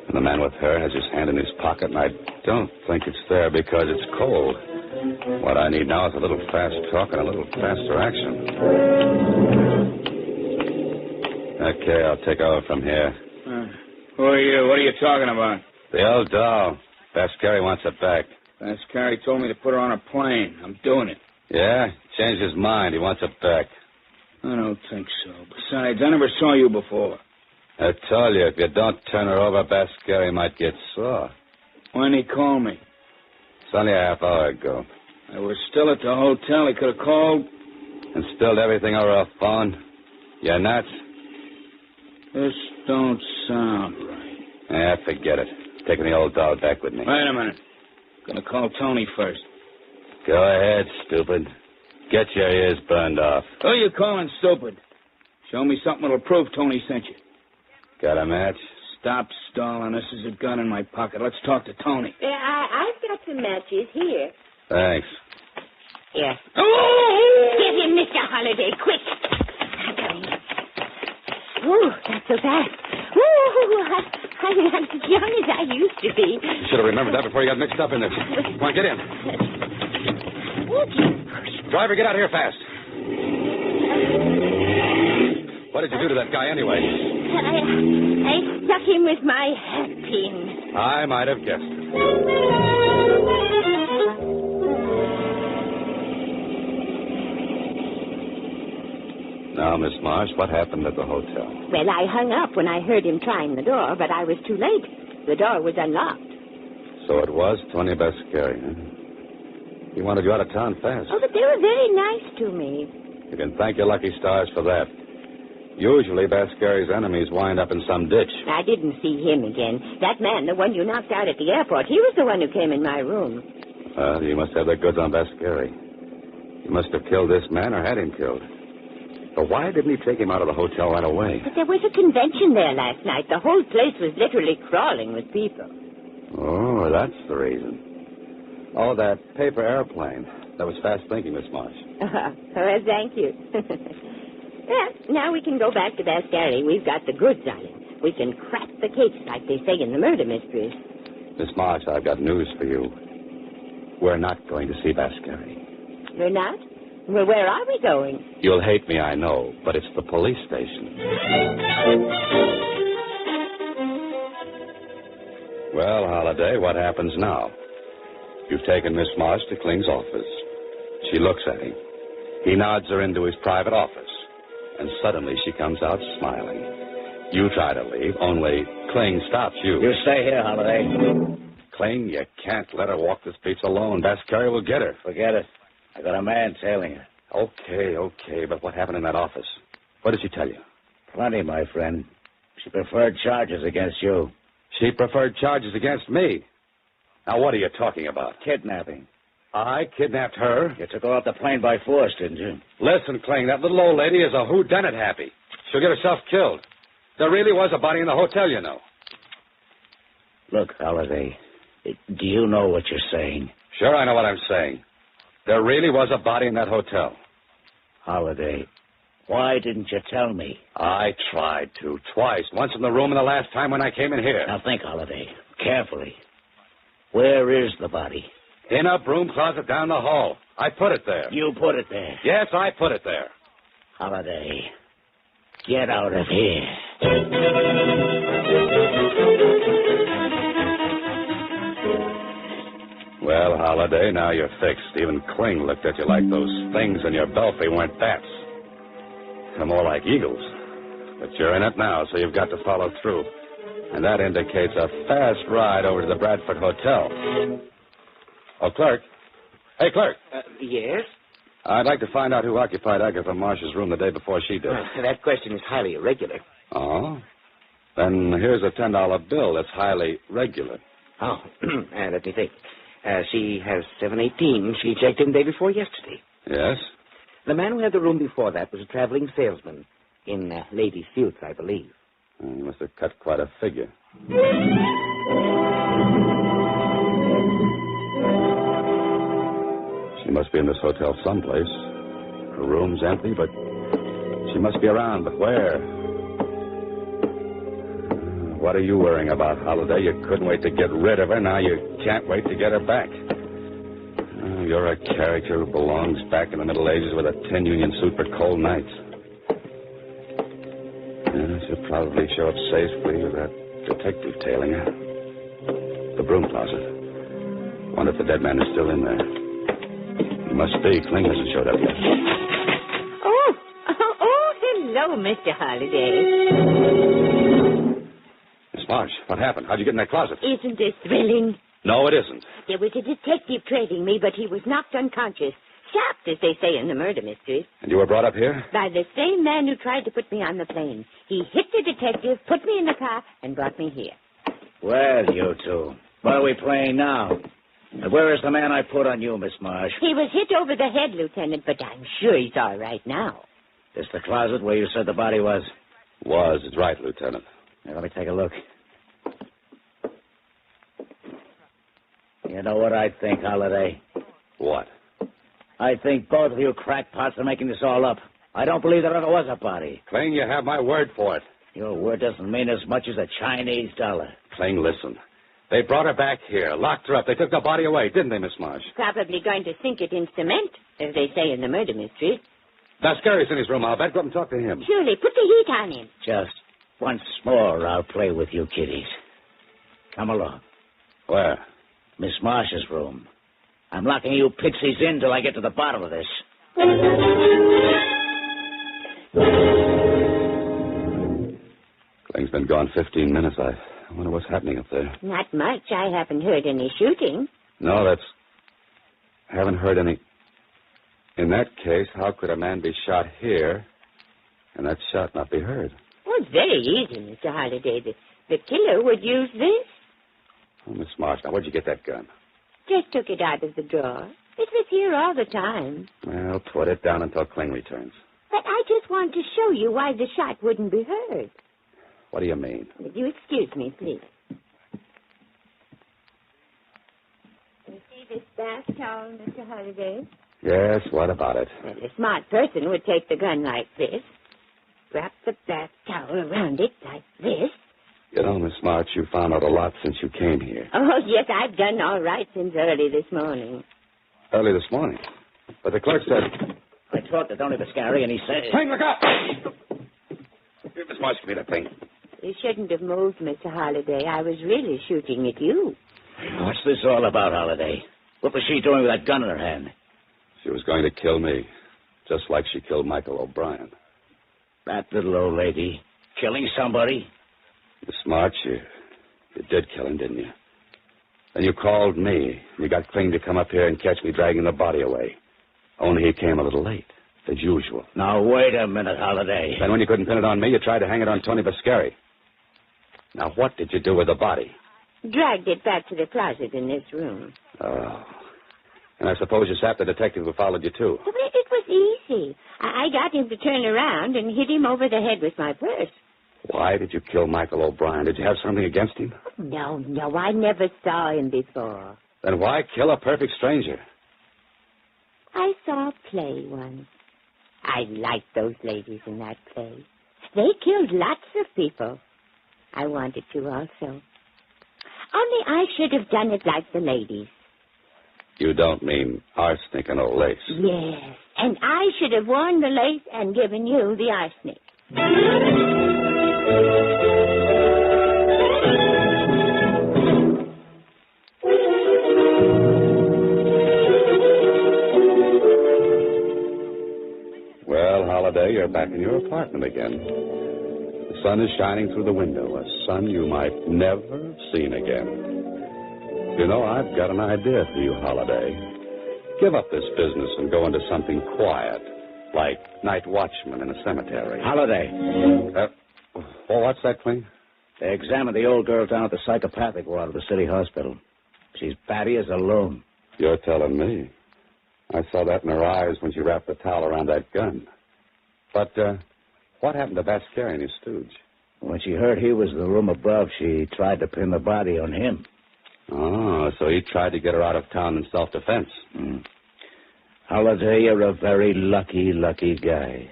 And the man with her has his hand in his pocket, and I don't think it's there because it's cold. What I need now is a little fast talk and a little faster action. Okay, I'll take over from here. Who are you? What are you talking about? The old doll. Bascari wants it back. Bascari told me to put her on a plane. I'm doing it. Yeah? Changed his mind. He wants it back. I don't think so. Besides, I never saw you before. I told you, if you don't turn her over, Bascari might get sore. When he called me? It's only a half hour ago. I was still at the hotel. He could have called. And stilled everything over a phone? You're nuts? This don't sound right. Yeah, forget it. Taking the old doll back with me. Wait a minute. Gonna call Tony first. Go ahead, stupid. Get your ears burned off. Who are you calling stupid? Show me something that'll prove Tony sent you. Got a match? Stop stalling. This is a gun in my pocket. Let's talk to Tony. Yeah, I've got some matches here. Thanks. Here. Oh! Get him, Mr. Holliday, quick. Ooh, not so fast. Ooh, I'm not as young as I used to be. You should have remembered that before you got mixed up in this. Come on, get in. Driver, get out of here fast. What did you do to that guy anyway? I stuck him with my hat pin. I might have guessed. Now, Miss Marsh, what happened at the hotel? Well, I hung up when I heard him trying the door, but I was too late. The door was unlocked. So it was Tony Bascari, huh? He wanted you out of town fast. Oh, but they were very nice to me. You can thank your lucky stars for that. Usually, Bascari's enemies wind up in some ditch. I didn't see him again. That man, the one you knocked out at the airport, he was the one who came in my room. Well, you must have the goods on Bascari. You must have killed this man or had him killed. But why didn't he take him out of the hotel right away? But there was a convention there last night. The whole place was literally crawling with people. Oh, that's the reason. Oh, that paper airplane. That was fast thinking, Miss Marsh. Well, thank you. Well, now we can go back to Bascari. We've got the goods on him. We can crack the case, like they say in the murder mysteries. Miss Marsh, I've got news for you. We're not going to see Bascari. We're not? Well, where are we going? You'll hate me, I know, but it's the police station. Well, Holliday, what happens now? You've taken Miss Marsh to Kling's office. She looks at him. He nods her into his private office. And suddenly she comes out smiling. You try to leave, only Kling stops you. You stay here, Holliday. Kling, you can't let her walk this beach alone. Bascari will get her. Forget it. I got a man tailing her. Okay, but what happened in that office? What did she tell you? Plenty, my friend. She preferred charges against you. She preferred charges against me. Now, what are you talking about? Kidnapping. I kidnapped her. You took her off the plane by force, didn't you? Listen, Kling, that little old lady is a whodunit happy. She'll get herself killed. There really was a body in the hotel, you know. Look, Holiday, do you know what you're saying? Sure, I know what I'm saying. There really was a body in that hotel. Holiday, why didn't you tell me? I tried to, twice. Once in the room and the last time when I came in here. Now think, Holiday, carefully. Where is the body? In a broom closet down the hall. I put it there. You put it there? Yes, I put it there. Holiday, get out of here. Well, Holiday, now you're fixed. Even Kling looked at you like those things in your belfry weren't bats. They're more like eagles. But you're in it now, so you've got to follow through. And that indicates a fast ride over to the Bradford Hotel. Oh, clerk. Hey, clerk. Yes? I'd like to find out who occupied Agatha Marsh's room the day before she did. That question is highly irregular. Oh? Then here's a $10 bill that's highly regular. Oh, let me think. She has 718. She checked in day before yesterday. Yes? The man who had the room before that was a traveling salesman in ladies' suits, I believe. He must have cut quite a figure. She must be in this hotel someplace. Her room's empty, but she must be around. But where? What are you worrying about, Holiday? You couldn't wait to get rid of her. Now you can't wait to get her back. Oh, you're a character who belongs back in the Middle Ages with a tin union suit for cold nights. Yeah, she'll probably show up safely with that detective tailing her. The broom closet. Wonder if the dead man is still in there. He must be. Kling hasn't showed up yet. Oh, hello, Mr. Holliday. Miss Marsh, what happened? How'd you get in that closet? Isn't this thrilling? No, it isn't. There was a detective trailing me, but he was knocked unconscious. Shocked, as they say in the murder mysteries. And you were brought up here? By the same man who tried to put me on the plane. He hit the detective, put me in the car, and brought me here. Well, you two, what are we playing now? And where is the man I put on you, Miss Marsh? He was hit over the head, Lieutenant, but I'm sure he's all right now. This the closet where you said the body was? Was. It's right, Lieutenant. Here, let me take a look. You know what I think, Holiday? What? I think both of you crackpots are making this all up. I don't believe there ever was a body. Kling, you have my word for it. Your word doesn't mean as much as a Chinese dollar. Kling, listen. They brought her back here, locked her up. They took the body away, didn't they, Miss Marsh? Probably going to sink it in cement, as they say in the murder mystery. Now, Scary's in his room, I'll bet. Go up and talk to him. Surely, put the heat on him. Just once more, I'll play with you kiddies. Come along. Where? Miss Marsh's room. I'm locking you pixies in till I get to the bottom of this. Kling's been gone 15 minutes. I wonder what's happening up there. Not much. I haven't heard any shooting. No, haven't heard any. In that case, how could a man be shot here and that shot not be heard? Well, it's very easy, Mr. Holliday. The killer would use this. Oh, Miss Marsh, now where'd you get that gun? Just took it out of the drawer. It was here all the time. Well, put it down until Kling returns. But I just want to show you why the shot wouldn't be heard. What do you mean? Would you excuse me, please? You see this bath towel, Mr. Holliday? Yes, what about it? Well, a smart person would take the gun like this, wrap the bath towel around it like this. You know, Miss March, you found out a lot since you came here. Oh, yes, I've done all right since early this morning. Early this morning? But the clerk said... I talked to Tony Biscari, and he said... Kling, look out! Miss March, give me that thing. You shouldn't have moved, Mr. Holliday. I was really shooting at you. What's this all about, Holliday? What was she doing with that gun in her hand? She was going to kill me, just like she killed Michael O'Brien. That little old lady killing somebody? Miss March, you did kill him, didn't you? Then you called me, and you got Kling to come up here and catch me dragging the body away. Only he came a little late, as usual. Now, wait a minute, Holliday. Then when you couldn't pin it on me, you tried to hang it on Tony Biscari. Now, what did you do with the body? Dragged it back to the closet in this room. Oh. And I suppose you sapped the detective who followed you, too. Well, it was easy. I got him to turn around and hit him over the head with my purse. Why did you kill Michael O'Brien? Did you have something against him? No, I never saw him before. Then why kill a perfect stranger? I saw a play once. I liked those ladies in that play. They killed lots of people. I wanted to also. Only I should have done it like the ladies. You don't mean arsenic and old lace? Yes, and I should have worn the lace and given you the arsenic. Well, Holiday, you're back in your apartment again. The sun is shining through the window, a sun you might never have seen again. You know, I've got an idea for you, Holiday. Give up this business and go into something quiet, like night watchman in a cemetery. Holiday. What's that, Cling? They examined the old girl down at the psychopathic ward of the city hospital. She's batty as a loon. You're telling me. I saw that in her eyes when she wrapped the towel around that gun. But what happened to Vascari and his stooge? When she heard he was in the room above, she tried to pin the body on him. Oh, so he tried to get her out of town in self-defense. Holiday, you're a very lucky, lucky guy.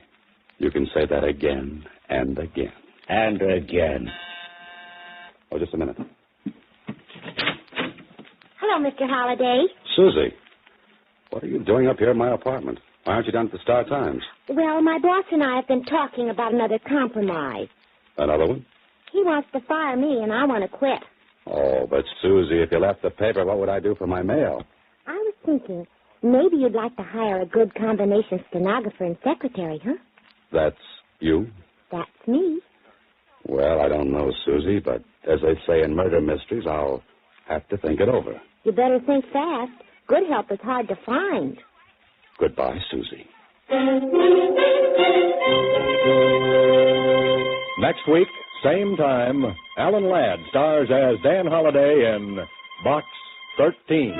You can say that again and again. And again. Oh, just a minute. Hello, Mr. Holliday. Susie, what are you doing up here in my apartment? Why aren't you down at the Star Times? Well, my boss and I have been talking about another compromise. Another one? He wants to fire me, and I want to quit. Oh, but Susie, if you left the paper, what would I do for my mail? I was thinking, maybe you'd like to hire a good combination stenographer and secretary, huh? That's you? That's me. Well, I don't know, Susie, but as they say in murder mysteries, I'll have to think it over. You better think fast. Good help is hard to find. Goodbye, Susie. Next week, same time, Alan Ladd stars as Dan Holliday in Box 13.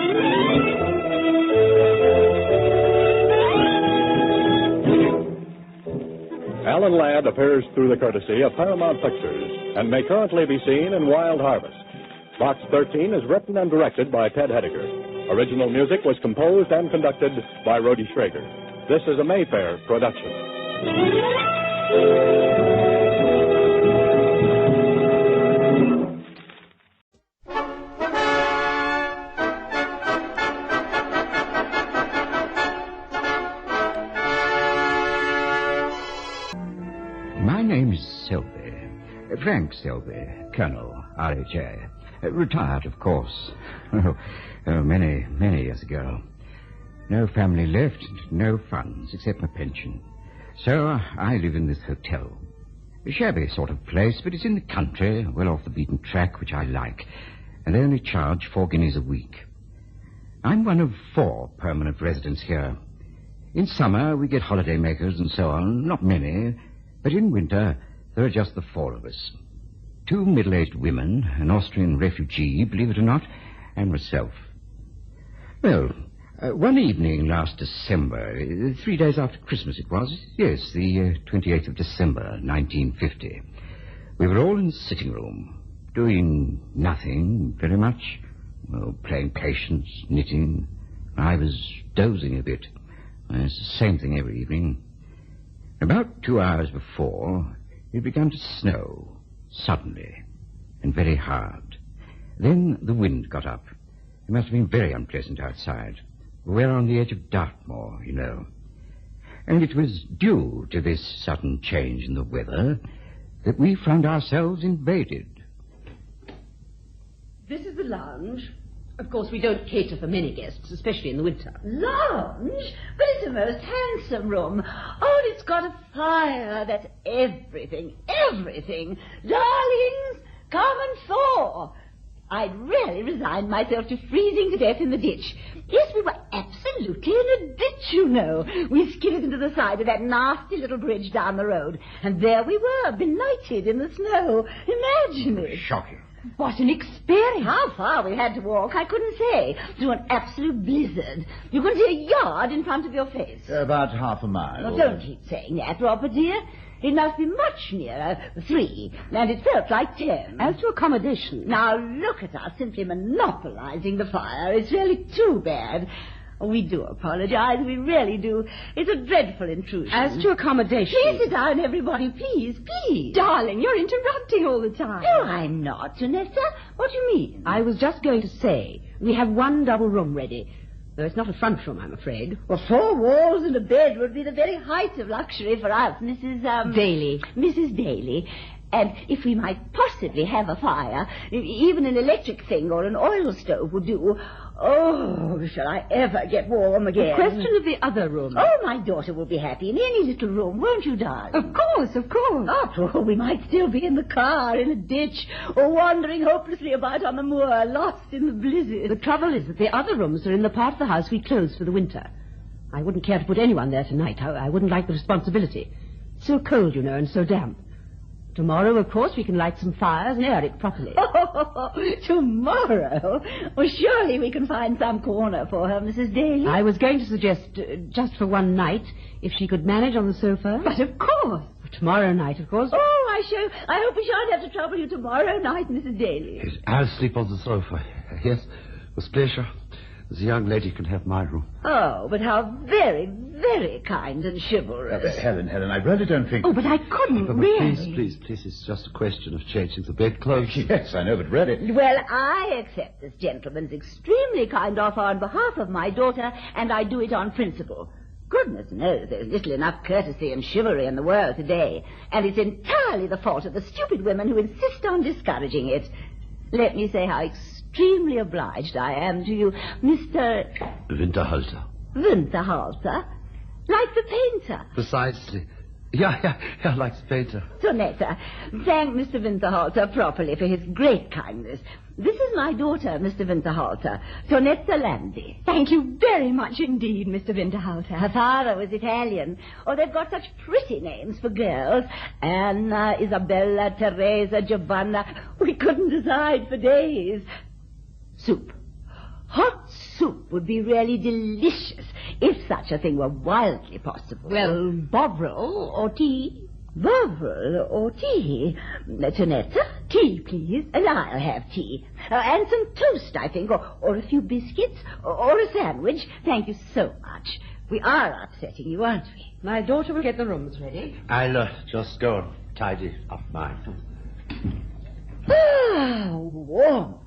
Alan Ladd appears through the courtesy of Paramount Pictures and may currently be seen in Wild Harvest. Box 13 is written and directed by Ted Hediger. Original music was composed and conducted by Rhodey Schrager. This is a Mayfair production. My name is Selby. Frank Selby, Colonel, RHA. Retired, of course. Many years ago. No family left, no funds, except my pension. So I live in this hotel. A shabby sort of place, but it's in the country, well off the beaten track, which I like. And they only charge 4 guineas a week. I'm one of 4 permanent residents here. In summer, we get holiday makers and so on, not many. But in winter, there are just the 4 of us. 2 middle-aged women, an Austrian refugee, believe it or not, and myself. Well, one evening last December, 3 days after Christmas it was, yes, the 28th of December, 1950, we were all in the sitting room, doing nothing very much. Well, playing patience, knitting. I was dozing a bit. It's the same thing every evening. About 2 hours before, it began to snow, suddenly, and very hard. Then the wind got up. It must have been very unpleasant outside. We're on the edge of Dartmoor, you know. And it was due to this sudden change in the weather that we found ourselves invaded. This is the lounge. Of course, we don't cater for many guests, especially in the winter. Lounge? But it's a most handsome room. Oh, it's got a fire. That's everything. Darlings, come and thaw. I'd really resigned myself to freezing to death in the ditch. Yes, we were absolutely in a ditch, you know. We skidded into the side of that nasty little bridge down the road. And there we were, benighted in the snow. Imagine it. Shocking. What an experience. How far we had to walk, I couldn't say. Through an absolute blizzard. You couldn't see a yard in front of your face. About half a mile. Well, don't keep saying that, Robert, dear. It must be much nearer 3, and it felt like 10. As to accommodation. Now, look at us simply monopolizing the fire. It's really too bad. We do apologize, we really do. It's a dreadful intrusion. As to accommodation... Please sit down, everybody, please, please. Darling, you're interrupting all the time. No, I'm not, Janetta. What do you mean? I was just going to say, we have one double room ready. Though it's not a front room, I'm afraid. Well, 4 walls and a bed would be the very height of luxury for us, Mrs. Daly. Mrs. Daly. And if we might possibly have a fire, even an electric thing or an oil stove would do. Oh, shall I ever get warm again? The question of the other room. Oh, my daughter will be happy in any little room, won't you, darling? Of course, of course. After all, we might still be in the car, in a ditch, or wandering hopelessly about on the moor, lost in the blizzard. The trouble is that the other rooms are in the part of the house we closed for the winter. I wouldn't care to put anyone there tonight. I wouldn't like the responsibility. It's so cold, you know, and so damp. Tomorrow, of course, we can light some fires and air it properly. Oh, tomorrow? Well, surely we can find some corner for her, Mrs. Daly. I was going to suggest, just for one night, if she could manage on the sofa. But of course. Tomorrow night, of course. Oh, I hope we shan't have to trouble you tomorrow night, Mrs. Daly. Yes, I'll sleep on the sofa. Yes, with pleasure. The young lady can have my room. Oh, but how very, very kind and chivalrous. Helen, I really don't think... Oh, but I couldn't, really. Please, it's just a question of changing the bedclothes. Yes, I know, but really... Well, I accept this gentleman's extremely kind offer on behalf of my daughter, and I do it on principle. Goodness knows there's little enough courtesy and chivalry in the world today, and it's entirely the fault of the stupid women who insist on discouraging it. Let me say how extremely obliged I am to you, Mr... Winterhalter. Winterhalter? Like the painter? Precisely. Yeah, like the painter. Tonetta, thank Mr. Winterhalter properly for his great kindness. This is my daughter, Mr. Winterhalter, Tonetta Landi. Thank you very much indeed, Mr. Winterhalter. Her father was Italian. Oh, they've got such pretty names for girls. Anna, Isabella, Teresa, Giovanna. We couldn't decide for days. Soup. Hot soup would be really delicious if such a thing were wildly possible. Well, bovril or tea? Bovril or tea? Tonetta? Tea, please. And I'll have tea. And some toast, I think, or a few biscuits, or a sandwich. Thank you so much. We are upsetting you, aren't we? My daughter will get the rooms ready. I'll just go and tidy up mine. Ah, warm.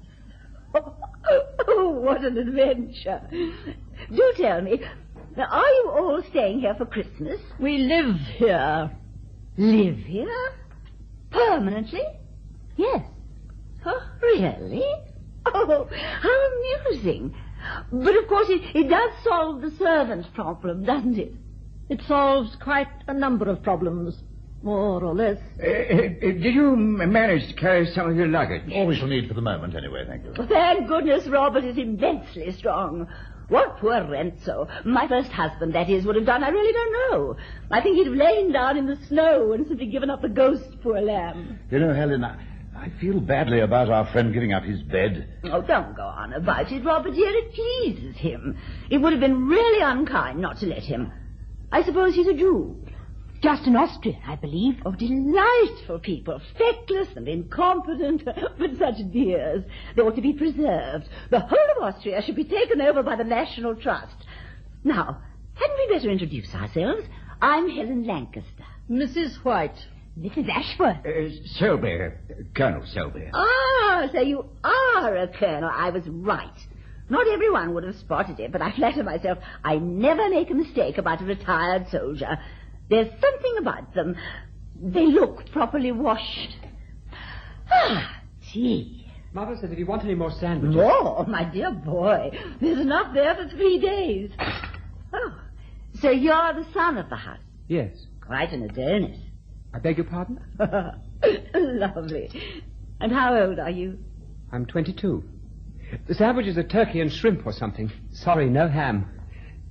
Oh, what an adventure. Do tell me, are you all staying here for Christmas? We live here. Live here? Permanently? Yes. Oh, really? Oh, how amusing. But of course it does solve the servant problem, doesn't it? It solves quite a number of problems. More or less. Did you manage to carry some of your luggage? All we shall need for the moment, anyway, thank you. Thank goodness Robert is immensely strong. What poor Renzo, my first husband, that is, would have done, I really don't know. I think he'd have lain down in the snow and simply given up the ghost, poor lamb. You know, Helen, I feel badly about our friend giving up his bed. Oh, don't go on about it, Robert, dear. It pleases him. It would have been really unkind not to let him. I suppose he's a Jew. Just an Austrian, I believe. Oh, delightful people, feckless and incompetent, but such dears. They ought to be preserved. The whole of Austria should be taken over by the National Trust. Now, hadn't we better introduce ourselves? I'm Helen Lancaster. Mrs. White. Mrs. Ashworth. Selby, Colonel Selby. Ah, so you are a colonel. I was right. Not everyone would have spotted it, but I flatter myself I never make a mistake about a retired soldier. There's something about them. They look properly washed. Ah, tea. Mother said if you want any more sandwiches... More? My dear boy, there's enough there for 3 days. Oh, so you're the son of the house? Yes. Quite an Adonis. I beg your pardon? Lovely. And how old are you? I'm 22. The sandwiches are turkey and shrimp or something. Sorry, no ham.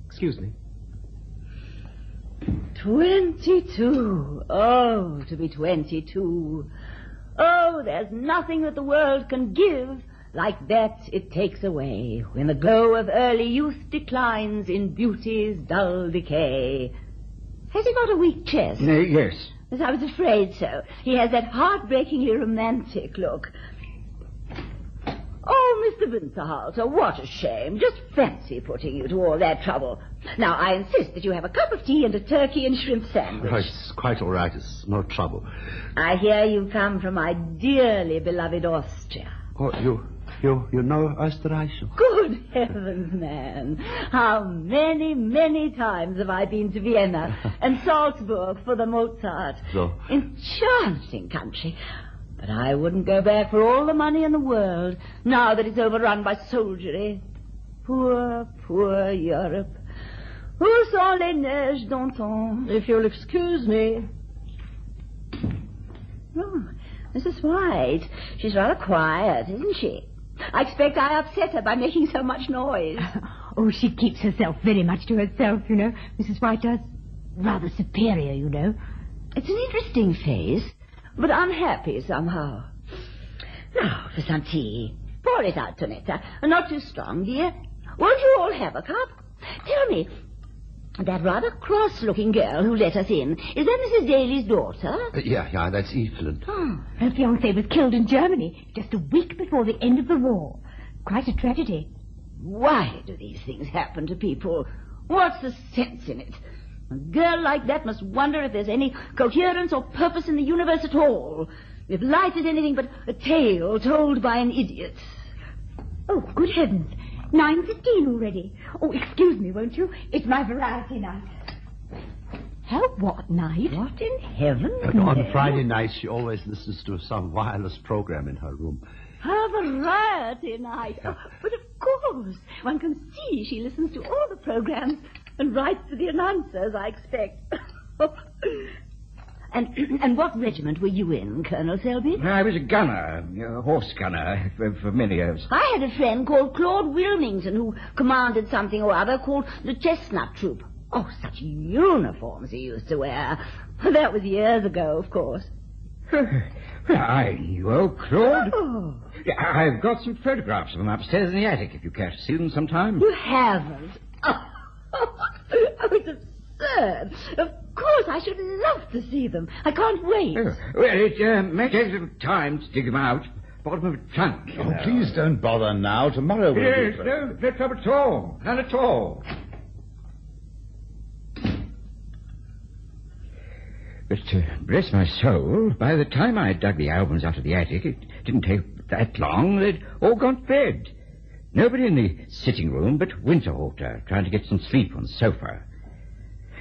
Excuse me. 22. Oh, to be 22. Oh, there's nothing that the world can give like that it takes away, when the glow of early youth declines in beauty's dull decay. Has he got a weak chest? Yes. As I was afraid so. He has that heartbreakingly romantic look. Oh, Mr. Winterhalter, what a shame. Just fancy putting you to all that trouble. Now, I insist that you have a cup of tea and a turkey and shrimp sandwich. Oh, it's quite all right. It's no trouble. I hear you come from my dearly beloved Austria. Oh, you know Österreich? Good heavens, man. How many, many times have I been to Vienna and Salzburg for the Mozart. So? Enchanting country. But I wouldn't go back for all the money in the world, now that it's overrun by soldiery. Poor, poor Europe. Où sont les neiges d'antan? If you'll excuse me. Oh, Mrs. White. She's rather quiet, isn't she? I expect I upset her by making so much noise. Oh, she keeps herself very much to herself, you know. Mrs. White does. Rather superior, you know. It's an interesting face, but unhappy somehow. Now, for some tea. Pour it out, Tonetta. Not too strong, dear. Won't you all have a cup? Tell me, that rather cross-looking girl who let us in, is that Mrs. Daly's daughter? Yeah, that's Evelyn. Oh, her fiancé was killed in Germany just a week before the end of the war. Quite a tragedy. Why do these things happen to people? What's the sense in it? A girl like that must wonder if there's any coherence or purpose in the universe at all. If life is anything but a tale told by an idiot. Oh, good heavens. 9:15 already. Oh, excuse me, won't you? It's my variety night. How what night? What in heaven? On Friday nights, she always listens to some wireless program in her room. Her variety night. Oh, but of course, one can see she listens to all the programs and writes to the announcers, I expect. And what regiment were you in, Colonel Selby? I was a gunner, a horse gunner, for many years. I had a friend called Claude Wilmington who commanded something or other called the Chestnut Troop. Oh, such uniforms he used to wear. That was years ago, of course. I knew old Claude. Oh. I've got some photographs of him upstairs in the attic, if you care to see them sometime. You haven't? Oh, it's absurd. Of course, I should love to see them. I can't wait. Oh, well, it may take a little time to dig them out. Bottom of a trunk. Oh, please don't bother now. Tomorrow we'll Yes, do it. no trouble at all. None at all. But, bless my soul, by the time I dug the albums out of the attic, it didn't take that long. They'd all gone to bed. Nobody in the sitting room but Winterhalter, trying to get some sleep on the sofa.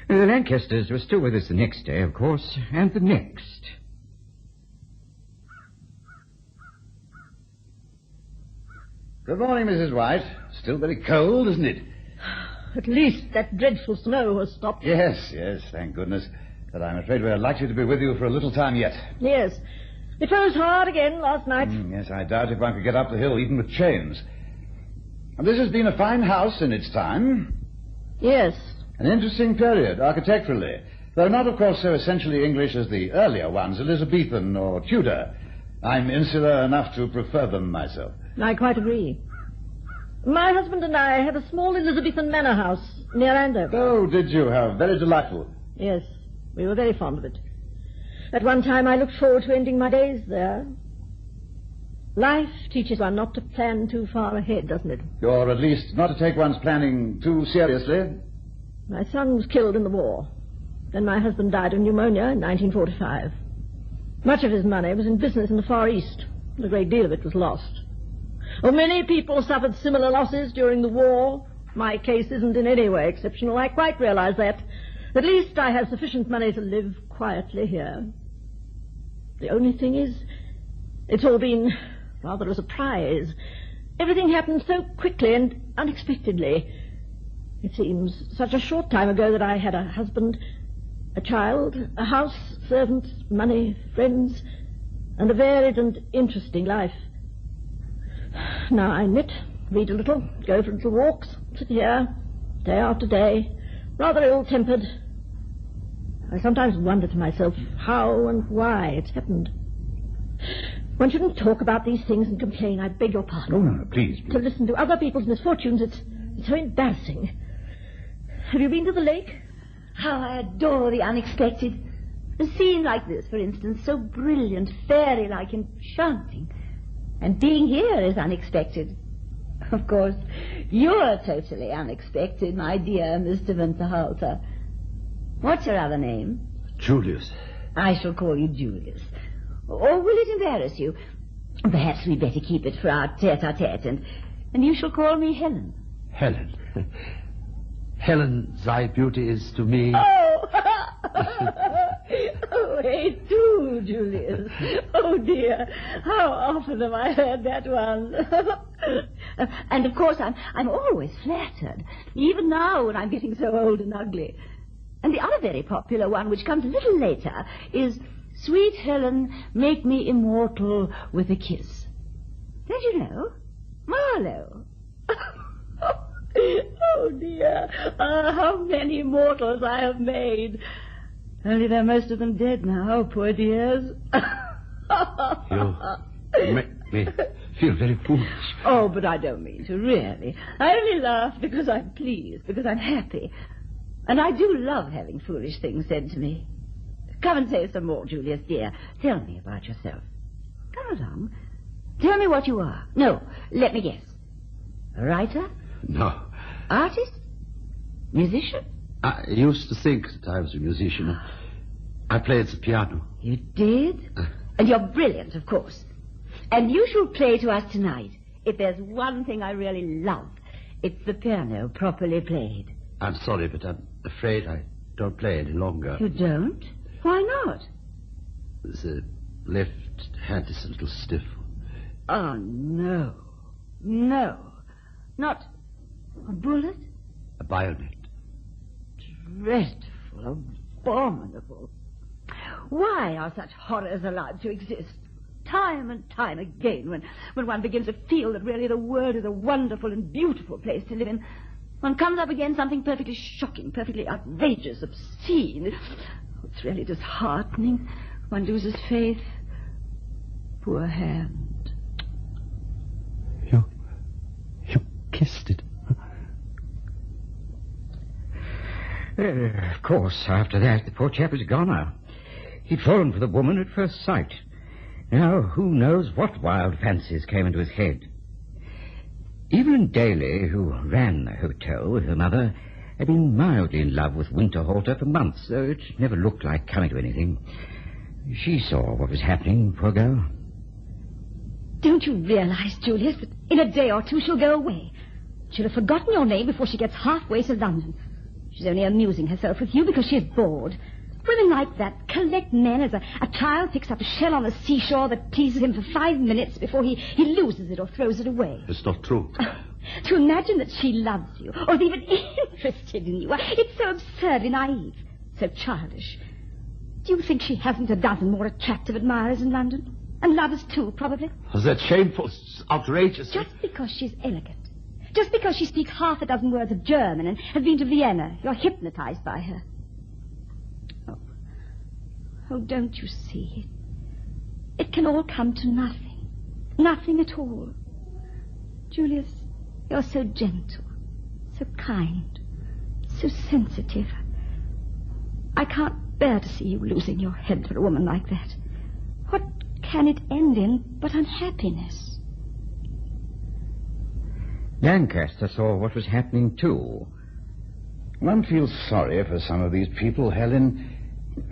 The Lancasters were still with us the next day, of course, and the next. Good morning, Mrs. White. Still very cold, isn't it? At least that dreadful snow has stopped. Yes, thank goodness. But I'm afraid we're likely to be with you for a little time yet. Yes. It froze hard again last night. Yes, I doubt if one could get up the hill even with chains. And this has been a fine house in its time. Yes. An interesting period, architecturally. Though not, of course, so essentially English as the earlier ones, Elizabethan or Tudor. I'm insular enough to prefer them myself. I quite agree. My husband and I had a small Elizabethan manor house near Andover. Oh, did you? How very delightful. Yes, we were very fond of it. At one time I looked forward to ending my days there. Life teaches one not to plan too far ahead, doesn't it? Or at least not to take one's planning too seriously. My son was killed in the war. Then my husband died of pneumonia in 1945. Much of his money was in business in the Far East. A great deal of it was lost. Oh, many people suffered similar losses during the war. My case isn't in any way exceptional. I quite realize that. At least I have sufficient money to live quietly here. The only thing is, it's all been rather a surprise. Everything happened so quickly and unexpectedly. It seems such a short time ago that I had a husband, a child, a house, servants, money, friends, and a varied and interesting life. Now I knit, read a little, go for little walks, sit here, day after day, rather ill-tempered. I sometimes wonder to myself how and why it's happened. One shouldn't talk about these things and complain. I beg your pardon. Oh, no, please. To listen to other people's misfortunes, it's so embarrassing. Have you been to the lake? How I adore the unexpected. A scene like this, for instance, so brilliant, fairy-like, enchanting. And being here is unexpected. Of course, you're totally unexpected, my dear Mr. Winterhalter. What's your other name? Julius. I shall call you Julius. Or will it embarrass you? Perhaps we'd better keep it for our tete-a-tete, and you shall call me Helen. Helen. Helen, thy beauty is to me... Oh! Oh, hey, do, Julius. Oh, dear. How often have I heard that one? And, of course, I'm always flattered, even now when I'm getting so old and ugly. And the other very popular one, which comes a little later, is... Sweet Helen, make me immortal with a kiss. Don't you know? Marlowe. Oh, dear. How many mortals I have made. Only they're most of them dead now, poor dears. You make me feel very foolish. Oh, but I don't mean to, really. I only laugh because I'm pleased, because I'm happy. And I do love having foolish things said to me. Come and say some more, Julius, dear. Tell me about yourself. Come along. Tell me what you are. No, let me guess. A writer? No. Artist? Musician? I used to think that I was a musician. I played the piano. You did? And you're brilliant, of course. And you shall play to us tonight. If there's one thing I really love, it's the piano properly played. I'm sorry, but I'm afraid I don't play any longer. You don't? Why not? The left hand is a little stiff. Oh, no. No. Not a bullet? A bayonet. Dreadful, abominable. Why are such horrors allowed to exist? Time and time again, when one begins to feel that really the world is a wonderful and beautiful place to live in, one comes up against something perfectly shocking, perfectly outrageous, obscene. It's really disheartening. One loses faith. Poor hand. You kissed it. Of course, after that, the poor chap was a goner. He'd fallen for the woman at first sight. Now, who knows what wild fancies came into his head. Evelyn Daly, who ran the hotel with her mother, had been mildly in love with Winterhalter for months, though it never looked like coming to anything. She saw what was happening, poor girl. Don't you realize, Julius, that in a day or two she'll go away? She'll have forgotten your name before she gets halfway to London. She's only amusing herself with you because she's bored. Women like that collect men as a child picks up a shell on the seashore that pleases him for 5 minutes before he loses it or throws it away. It's not true. To imagine that she loves you, or is even interested in you, it's so absurdly naive, so childish. Do you think she hasn't a dozen more attractive admirers in London? And lovers, too, probably? Oh, that's shameful. It's outrageous. Just because she's elegant. Just because she speaks half a dozen words of German and has been to Vienna, you're hypnotized by her. Oh, don't you see? It can all come to nothing. Nothing at all. Julius, you're so gentle, so kind, so sensitive. I can't bear to see you losing your head for a woman like that. What can it end in but unhappiness? Lancaster saw what was happening, too. One feels sorry for some of these people, Helen.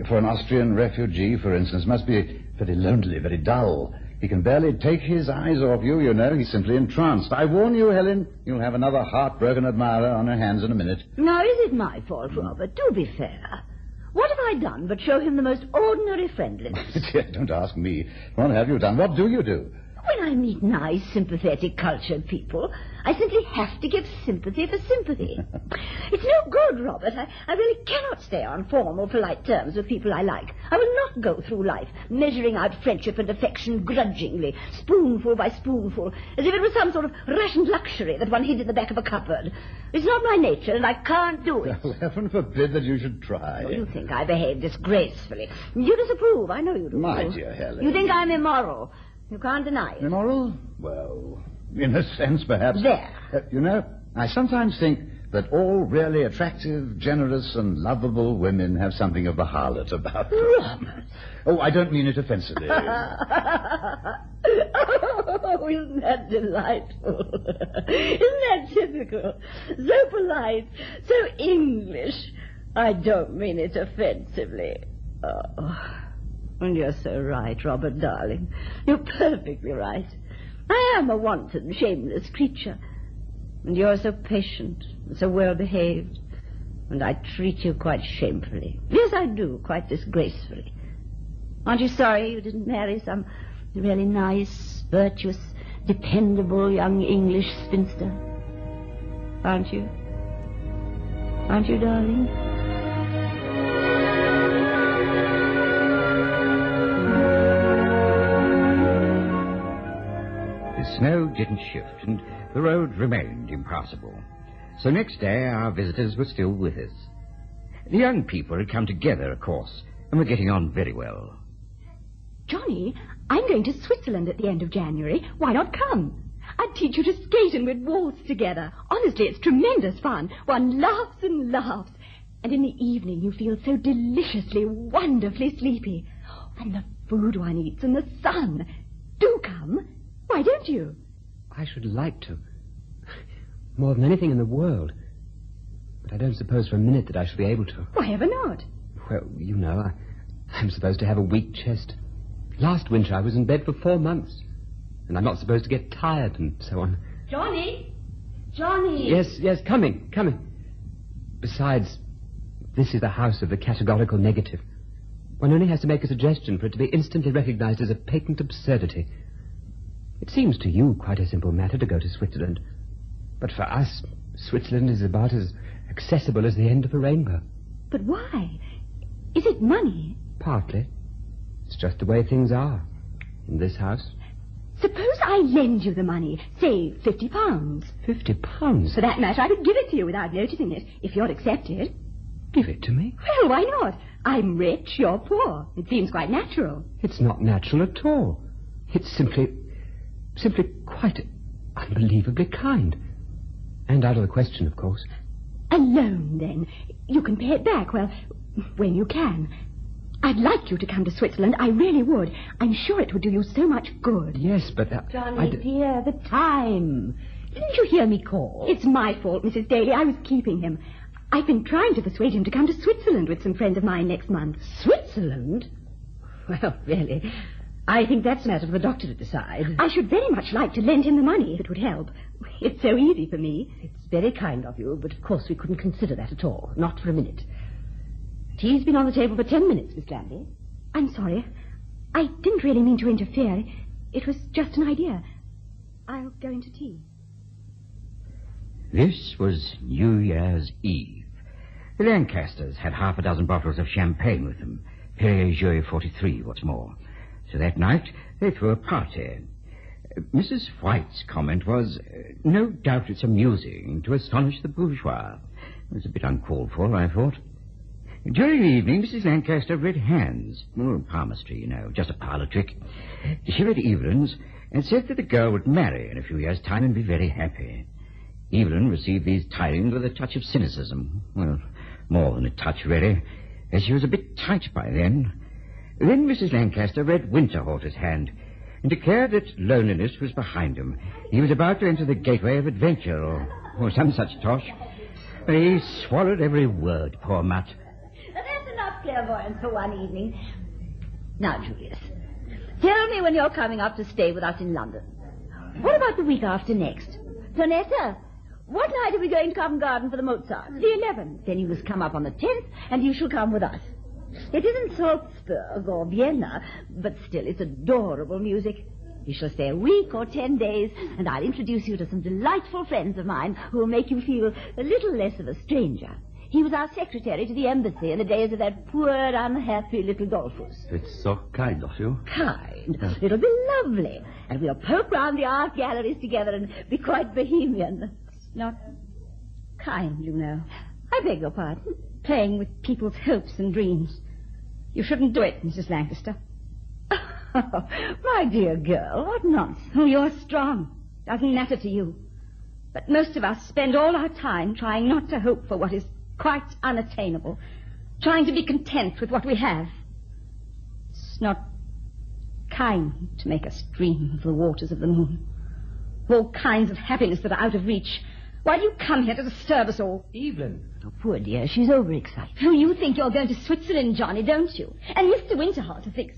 For an Austrian refugee, for instance, must be very lonely, very dull. He can barely take his eyes off you, you know. He's simply entranced. I warn you, Helen, you'll have another heartbroken admirer on your hands in a minute. Now, is it my fault, Robert? Do be fair. What have I done but show him the most ordinary friendliness? Dear, don't ask me. What have you done? What do you do? When I meet nice, sympathetic, cultured people, I simply have to give sympathy for sympathy. It's no good, Robert. I really cannot stay on formal, polite terms with people I like. I will not go through life measuring out friendship and affection grudgingly, spoonful by spoonful, as if it was some sort of rationed luxury that one hid in the back of a cupboard. It's not my nature, and I can't do it. Well, heaven forbid that you should try. Oh, you think I behave disgracefully. You disapprove, I know you do. My dear Helen. You think I'm immoral. You can't deny it. Immoral? Well, in a sense, perhaps. There. You know, I sometimes think that all really attractive, generous, and lovable women have something of the harlot about them. Oh, I don't mean it offensively. Oh, isn't that delightful? Isn't that typical? So polite, so English. I don't mean it offensively. Oh, and you're so right, Robert, darling. You're perfectly right. I am a wanton, shameless creature. And you're so patient and so well-behaved. And I treat you quite shamefully. Yes, I do, quite disgracefully. Aren't you sorry you didn't marry some really nice, virtuous, dependable young English spinster? Aren't you? Aren't you, darling? The snow didn't shift, and the road remained impassable. So next day our visitors were still with us. The young people had come together, of course, and were getting on very well. Johnny, I'm going to Switzerland at the end of January. Why not come? I'd teach you to skate and we'd waltz together. Honestly, it's tremendous fun. One laughs and laughs. And in the evening you feel so deliciously, wonderfully sleepy. And the food one eats and the sun. Do come. Why don't you? I should like to. More than anything in the world. But I don't suppose for a minute that I shall be able to. Why ever not? Well, you know, I'm supposed to have a weak chest. Last winter I was in bed for 4 months. And I'm not supposed to get tired and so on. Johnny! Johnny! Yes, coming. Besides, this is the house of the categorical negative. One only has to make a suggestion for it to be instantly recognized as a patent absurdity. It seems to you quite a simple matter to go to Switzerland. But for us, Switzerland is about as accessible as the end of a rainbow. But why? Is it money? Partly. It's just the way things are in this house. Suppose I lend you the money, say £50. £50? For that matter, I could give it to you without noticing it, if you'd accept it. Give it to me? Well, why not? I'm rich, you're poor. It seems quite natural. It's not natural at all. It's simply quite unbelievably kind. And out of the question, of course. A loan, then. You can pay it back, well, when you can. I'd like you to come to Switzerland. I really would. I'm sure it would do you so much good. Yes, but... Johnny, dear, the time. Didn't you hear me call? It's my fault, Mrs. Daly. I was keeping him. I've been trying to persuade him to come to Switzerland with some friends of mine next month. Switzerland? Well, really, I think that's a matter for the doctor to decide. I should very much like to lend him the money, if it would help. It's so easy for me. It's very kind of you, but of course we couldn't consider that at all. Not for a minute. Tea's been on the table for 10 minutes, Miss Glandy. I'm sorry. I didn't really mean to interfere. It was just an idea. I'll go into tea. This was New Year's Eve. The Lancasters had 6 bottles of champagne with them. Perrier Jouet 43, what's more. So that night, they threw a party. Mrs. White's comment was, no doubt it's amusing to astonish the bourgeois. It was a bit uncalled for, I thought. During the evening, Mrs. Lancaster read Hands. Palmistry, you know, just a parlour trick. She read Evelyn's and said that the girl would marry in a few years' time and be very happy. Evelyn received these tidings with a touch of cynicism. Well, more than a touch, really, as she was a bit tight by then. Then Mrs. Lancaster read Winterhalter's hand and declared that loneliness was behind him. He was about to enter the gateway of adventure or some such tosh. He swallowed every word, poor mutt. That's enough clairvoyance for one evening. Now, Julius, tell me when you're coming up to stay with us in London. What about the week after next? Tonetta, what night are we going to Covent Garden for the Mozart? The 11th. Then you must come up on the 10th, and you shall come with us. It isn't Salzburg or Vienna, but still it's adorable music. You shall stay a week or 10 days, and I'll introduce you to some delightful friends of mine who will make you feel a little less of a stranger. He was our secretary to the embassy in the days of that poor, unhappy little Dollfuss. It's so kind of you. Kind? It'll be lovely. And we'll poke round the art galleries together and be quite bohemian. It's not kind, you know. I beg your pardon. Playing with people's hopes and dreams. You shouldn't do it, Mrs. Lancaster. Oh, my dear girl, what nonsense. Oh, you're strong. Doesn't matter to you. But most of us spend all our time trying not to hope for what is quite unattainable, trying to be content with what we have. It's not kind to make us dream of the waters of the moon, all kinds of happiness that are out of reach. Why do you come here to disturb us all? Evelyn. Oh, poor dear, she's overexcited. Oh, you think you're going to Switzerland, Johnny, don't you? And Mr. Winterhalter thinks...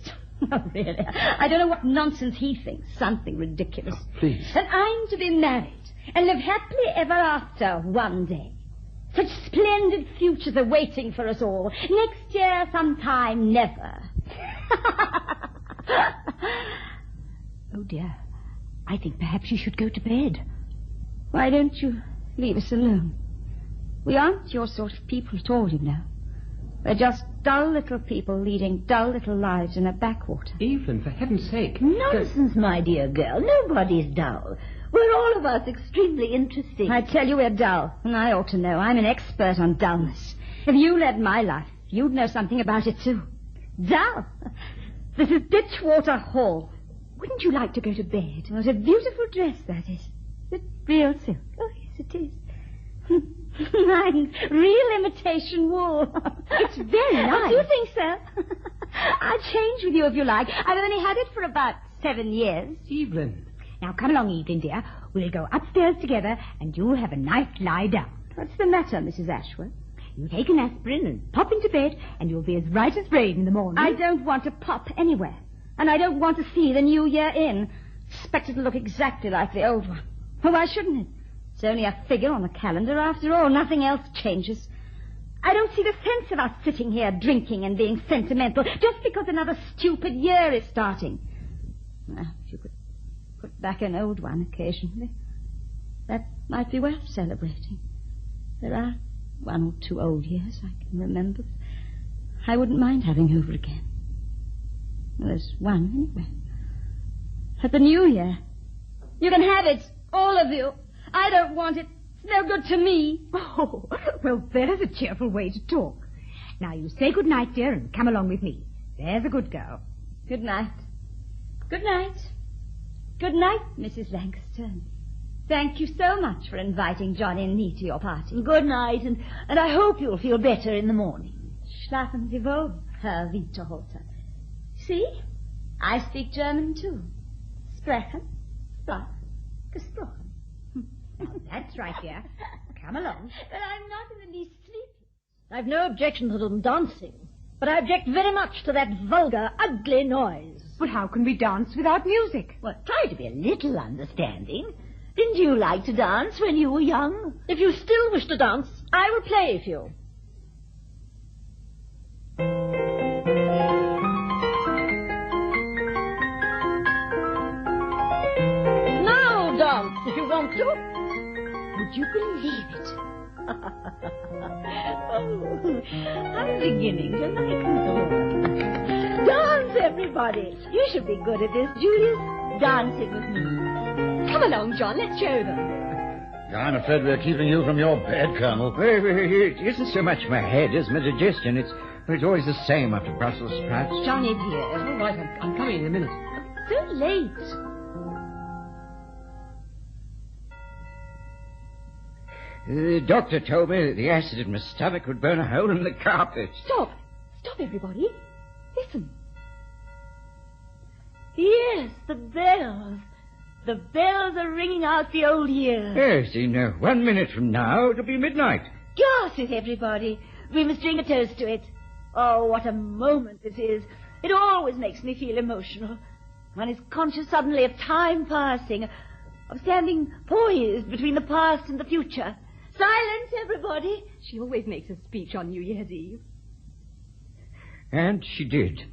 Oh, really? I don't know what nonsense he thinks. Something ridiculous. Oh, please. And I'm to be married and live happily ever after one day. Such splendid futures are waiting for us all. Next year, sometime, never. Oh, dear. I think perhaps you should go to bed. Why don't you leave us alone? We aren't your sort of people at all, you know. We're just dull little people leading dull little lives in a backwater. Evelyn, for heaven's sake. Nonsense, my dear girl. Nobody's dull. We're all of us extremely interesting. I tell you we're dull, and I ought to know. I'm an expert on dullness. If you led my life, you'd know something about it, too. Dull? This is Ditchwater Hall. Wouldn't you like to go to bed? What a beautiful dress that is. Is it real silk? Oh, yes, it is. Mine's real imitation wool. It's very nice. Do you think so? I'll change with you if you like. I've only had it for about 7 years. Evelyn. Now, come along, Evelyn, dear. We'll go upstairs together, and you'll have a nice lie down. What's the matter, Mrs. Ashworth? You take an aspirin and pop into bed, and you'll be as right as rain in the morning. I don't want to pop anywhere. And I don't want to see the new year in. Expect it to look exactly like the old one. Oh, why shouldn't it? It's only a figure on the calendar after all. Nothing else changes. I don't see the sense of us sitting here drinking and being sentimental just because another stupid year is starting. Well, if you could put back an old one occasionally, that might be worth celebrating. There are 1 or 2 old years I can remember. I wouldn't mind having over again. Well, there's one anyway. At the new year. You can have it, all of you. I don't want it. It's no good to me. Oh, well, there's a cheerful way to talk. Now, you say good night, dear, and come along with me. There's a good girl. Good night. Good night. Good night, Mrs. Lancaster. Thank you so much for inviting Johnny and me to your party. Good night, and I hope you'll feel better in the morning. Schlafen Sie wohl, Herr Winterhalter. See? I speak German, too. Sprechen, sprach, gesprochen. That's right, dear. Come along. But I'm not in the least sleepy. I've no objection to them dancing, but I object very much to that vulgar, ugly noise. But how can we dance without music? Well, try to be a little understanding. Didn't you like to dance when you were young? If you still wish to dance, I will play for you. Now dance if you want to. Would you believe it? Oh, I'm beginning to like them. Dance, everybody. You should be good at this, Julius. Dancing with me. Come along, John. Let's show them. I'm afraid we're keeping you from your bed, Colonel. It isn't so much my head as my digestion. It's always the same after Brussels sprouts. Johnny, dear. All right, I'm coming in a minute. So late. The doctor told me that the acid in my stomach would burn a hole in the carpet. Stop, everybody. Listen. Yes, the bells. The bells are ringing out the old year. Yes, in 1 minute from now, it'll be midnight. Glass it, everybody. We must drink a toast to it. Oh, what a moment this is. It always makes me feel emotional. One is conscious suddenly of time passing, of standing poised between the past and the future. Silence, everybody. She always makes a speech on New Year's Eve. And she did.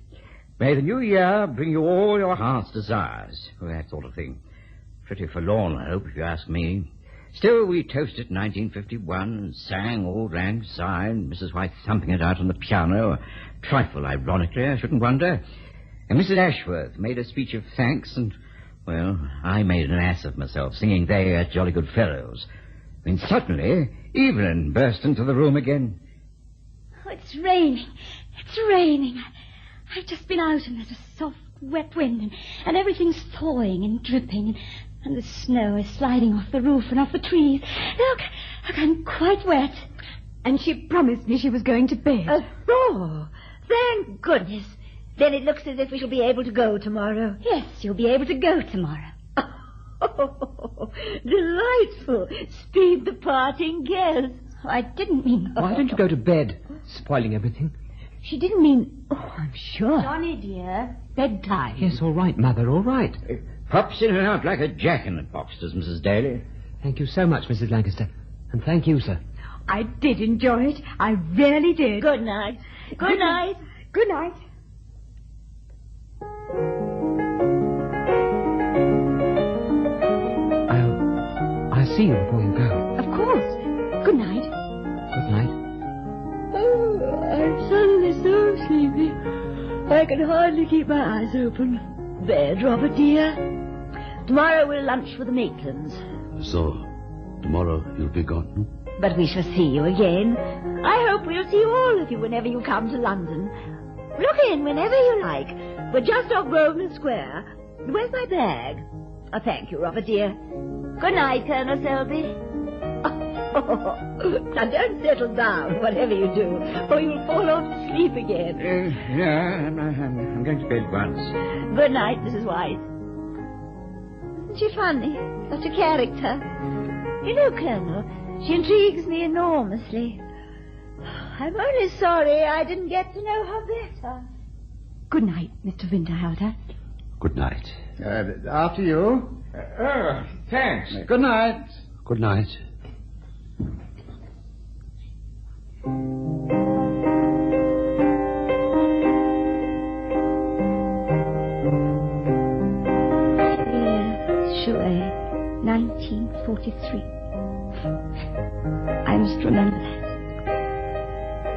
May the new year bring you all your heart's desires. Well, that sort of thing. Pretty forlorn, I hope, if you ask me. Still, we toasted 1951 and sang Auld Lang Syne, Mrs. White thumping it out on the piano, a trifle ironically, I shouldn't wonder. And Mrs. Ashworth made a speech of thanks, and, well, I made an ass of myself, singing They Are Jolly Good Fellows. Then suddenly, Evelyn burst into the room again. Oh, it's raining. It's raining. I've just been out and there's a soft wet wind, and everything's thawing and dripping, and the snow is sliding off the roof and off the trees. Look, I'm quite wet. And she promised me she was going to bed. Oh, thank goodness. Then it looks as if we shall be able to go tomorrow. Yes, you'll be able to go tomorrow. Oh, delightful. Speed the parting guest. Oh, I didn't mean... Why don't you go to bed, spoiling everything? She didn't mean... Oh, I'm sure. Johnny, dear, bedtime. Yes, all right, Mother, all right. Pops in and out like a jack-in-the-box, does Mrs. Daly. Thank you so much, Mrs. Lancaster. And thank you, sir. I did enjoy it. I really did. Good night. Good night. Good night. I'll see you before you go. Of course. Good night. Good night. Oh, I'm suddenly so sleepy. I can hardly keep my eyes open. Bed, Robert, dear. Tomorrow we'll lunch with the Maitlands. So, tomorrow you'll be gone? But we shall see you again. I hope we'll see all of you whenever you come to London. Look in whenever you like. We're just off Grosvenor Square. Where's my bag? Oh, thank you, Robert, dear. Good night, Colonel Selby. Oh, now don't settle down, whatever you do, or you'll fall off to sleep again. I'm going to bed at once. Good night, Mrs. White. Isn't she funny? Such a character. You know, Colonel, she intrigues me enormously. I'm only sorry I didn't get to know her better. Good night, Mr. Winterhalter. Good night. After you. Thanks. Good night. Good night. Chouet, 1943. I must remember that.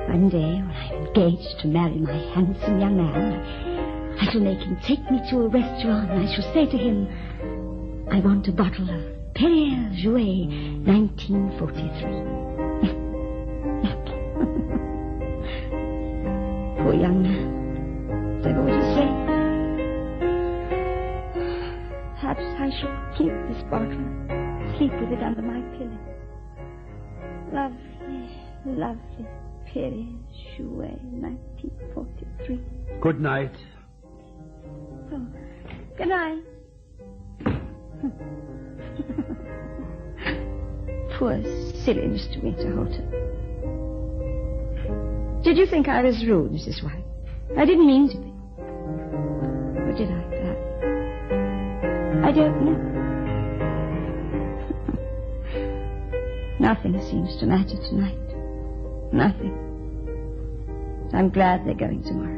One day, when I'm engaged to marry my handsome young man, I shall make him take me to a restaurant, and I shall say to him, I want a bottle of Perrier Jouet, 1943. Poor young man. Don't know what to say. Perhaps I shall keep this bottle, sleep with it under my pillow. Lovely, lovely Perrier Jouet, 1943. Good night. Oh, good night. Poor, silly Mr. Winterhalter. Did you think I was rude, Mrs. White? I didn't mean to be. Or did I, perhaps? I don't know. Nothing seems to matter tonight. Nothing. I'm glad they're going tomorrow.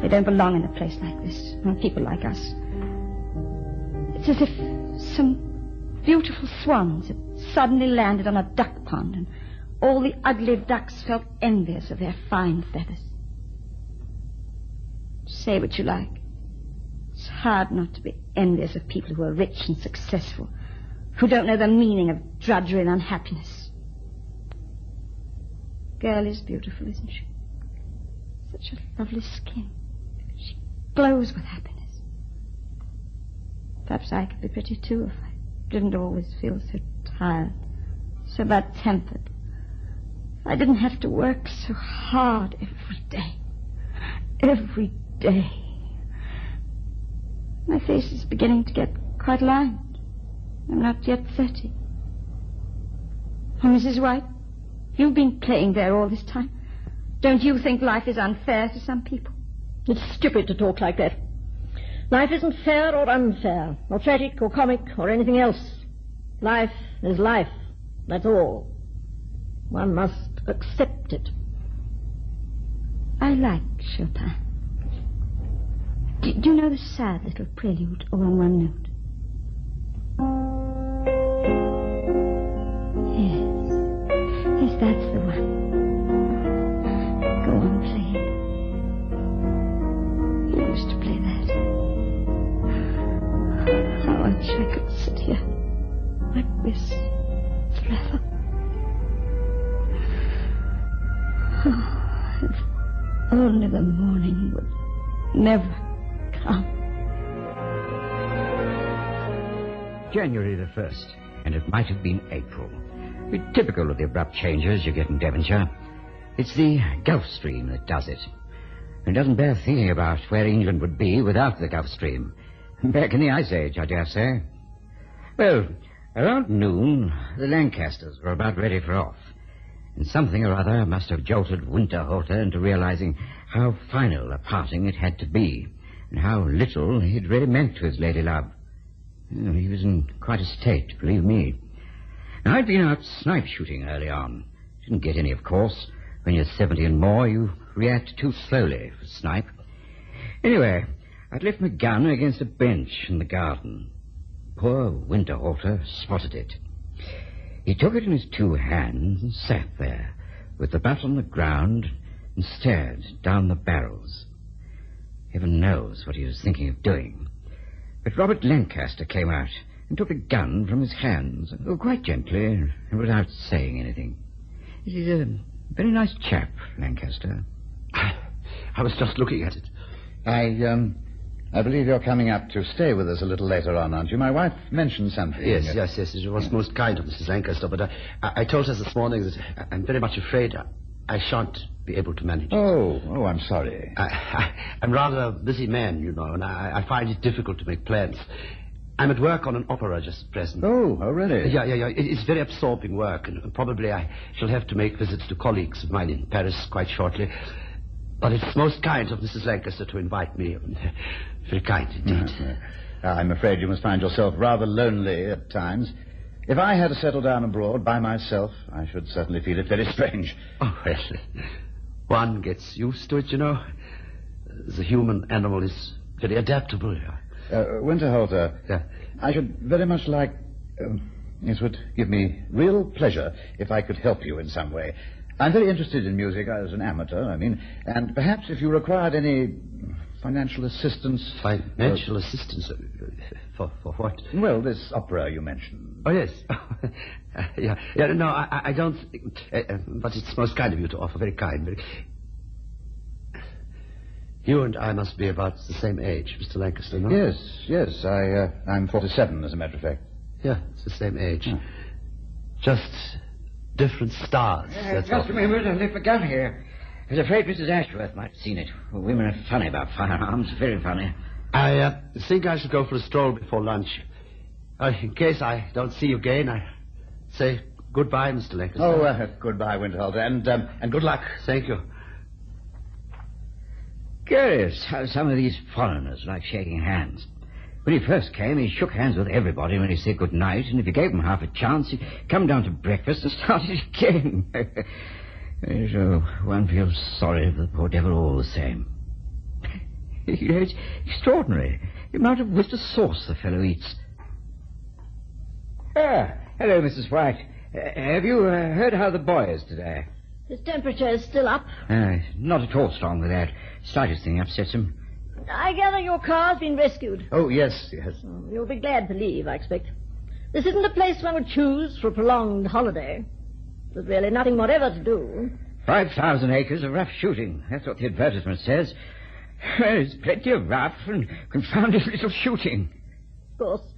They don't belong in a place like this, or people like us. It's as if some beautiful swans had suddenly landed on a duck pond, and all the ugly ducks felt envious of their fine feathers. Say what you like. It's hard not to be envious of people who are rich and successful, who don't know the meaning of drudgery and unhappiness. Girl is beautiful, isn't she? Such a lovely skin. She glows with happiness. Perhaps I could be pretty too if I didn't always feel so tired, so bad-tempered. If I didn't have to work so hard every day. Every day. My face is beginning to get quite lined. I'm not yet 30. Oh, Mrs. White, you've been playing there all this time. Don't you think life is unfair to some people? It's stupid to talk like that. Life isn't fair or unfair, or tragic or comic or anything else. Life is life. That's all. One must accept it. I like Chopin. Do you know the sad little prelude all on one note? Yes, that's the one. Go on playing. You used to play that. I wish I could sit here like this forever. Oh, if only the morning would never come. January the 1st, and it might have been April. Typical of the abrupt changes you get in Devonshire. It's the Gulf Stream that does it. It doesn't bear thinking about where England would be without the Gulf Stream. Back in the Ice Age, I dare say. Well, around noon, the Lancasters were about ready for off. And something or other must have jolted Winterhalter into realizing how final a parting it had to be, and how little he'd really meant to his lady love. He was in quite a state, believe me. Now, I'd been out snipe shooting early on. Didn't get any, of course. When you're 70 and more, you react too slowly for snipe. Anyway, I'd left my gun against a bench in the garden. Poor Winterhalter spotted it. He took it in his two hands and sat there, with the butt on the ground, and stared down the barrels. Heaven knows what he was thinking of doing. But Robert Lancaster came out and took the gun from his hands, quite gently, and without saying anything. He's a very nice chap, Lancaster. I was just looking at it. I believe you're coming up to stay with us a little later on, aren't you? My wife mentioned something. Yes. It was most kind of Mrs. Lancaster, but I told her this morning that I'm very much afraid I shan't be able to manage it. Oh, I'm sorry. I'm rather a busy man, you know, and I find it difficult to make plans. I'm at work on an opera just at present. Oh, really? Yeah. It's very absorbing work, and probably I shall have to make visits to colleagues of mine in Paris quite shortly. But it's most kind of Mrs. Lancaster to invite me. Very kind indeed. I'm afraid you must find yourself rather lonely at times. If I had to settle down abroad by myself, I should certainly feel it very strange. Oh, well, one gets used to it, you know. The human animal is very adaptable. Winterhalter, yeah. I should very much like... it would give me real pleasure if I could help you in some way. I'm very interested in music as an amateur, and perhaps if you required any financial assistance... Financial assistance? For what? Well, this opera you mentioned. Oh, yes. No, I don't... but it's most kind of you to offer, very kind. You and I must be about the same age, Mr. Lancaster, no? Yes. I'm 47, as a matter of fact. Yeah, it's the same age. Just different stars. Just a minute, I left my gun here. I was afraid Mrs. Ashworth might have seen it. Well, women are funny about firearms, very funny. I think I should go for a stroll before lunch. In case I don't see you again, I say goodbye, Mr. Lancaster. Oh, goodbye, Winterhalter, and good luck. Thank you. Curious how some of these foreigners like shaking hands. When he first came, he shook hands with everybody when he said good night, and if you gave him half a chance, he'd come down to breakfast and start it again. So one feels sorry for the poor devil all the same. It's extraordinary the amount of Worcester sauce the fellow eats. Hello, Mrs. White. Have you heard how the boy is today? His temperature is still up. Not at all strong with that. Slightest thing upsets him. I gather your car's been rescued. Oh, yes. You'll be glad to leave, I expect. This isn't a place one would choose for a prolonged holiday. There's really nothing whatever to do. 5,000 acres of rough shooting. That's what the advertisement says. There's plenty of rough and confounded little shooting. Of course,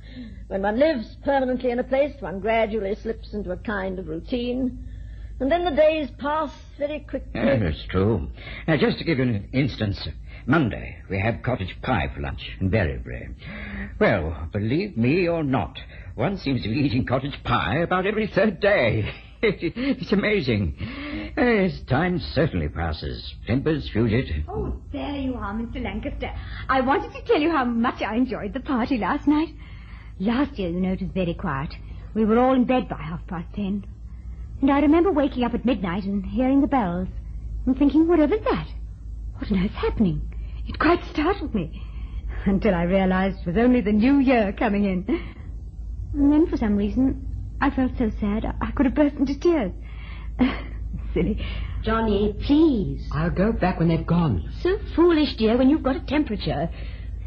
when one lives permanently in a place, one gradually slips into a kind of routine. And then the days pass very quickly. That's true. Now, just to give you an instance, Monday we have cottage pie for lunch and berry. Well, believe me or not, one seems to be eating cottage pie about every third day. It's amazing. As time certainly passes. Tempers fuse it. Oh, there you are, Mr. Lancaster. I wanted to tell you how much I enjoyed the party last night. Last year, you know, it was very quiet. We were all in bed by 10:30. And I remember waking up at midnight and hearing the bells and thinking, whatever's that? What on earth's happening? It quite startled me. Until I realized it was only the new year coming in. And then, for some reason, I felt so sad I could have burst into tears. Silly. Johnny, please. I'll go back when they've gone. So foolish, dear, when you've got a temperature.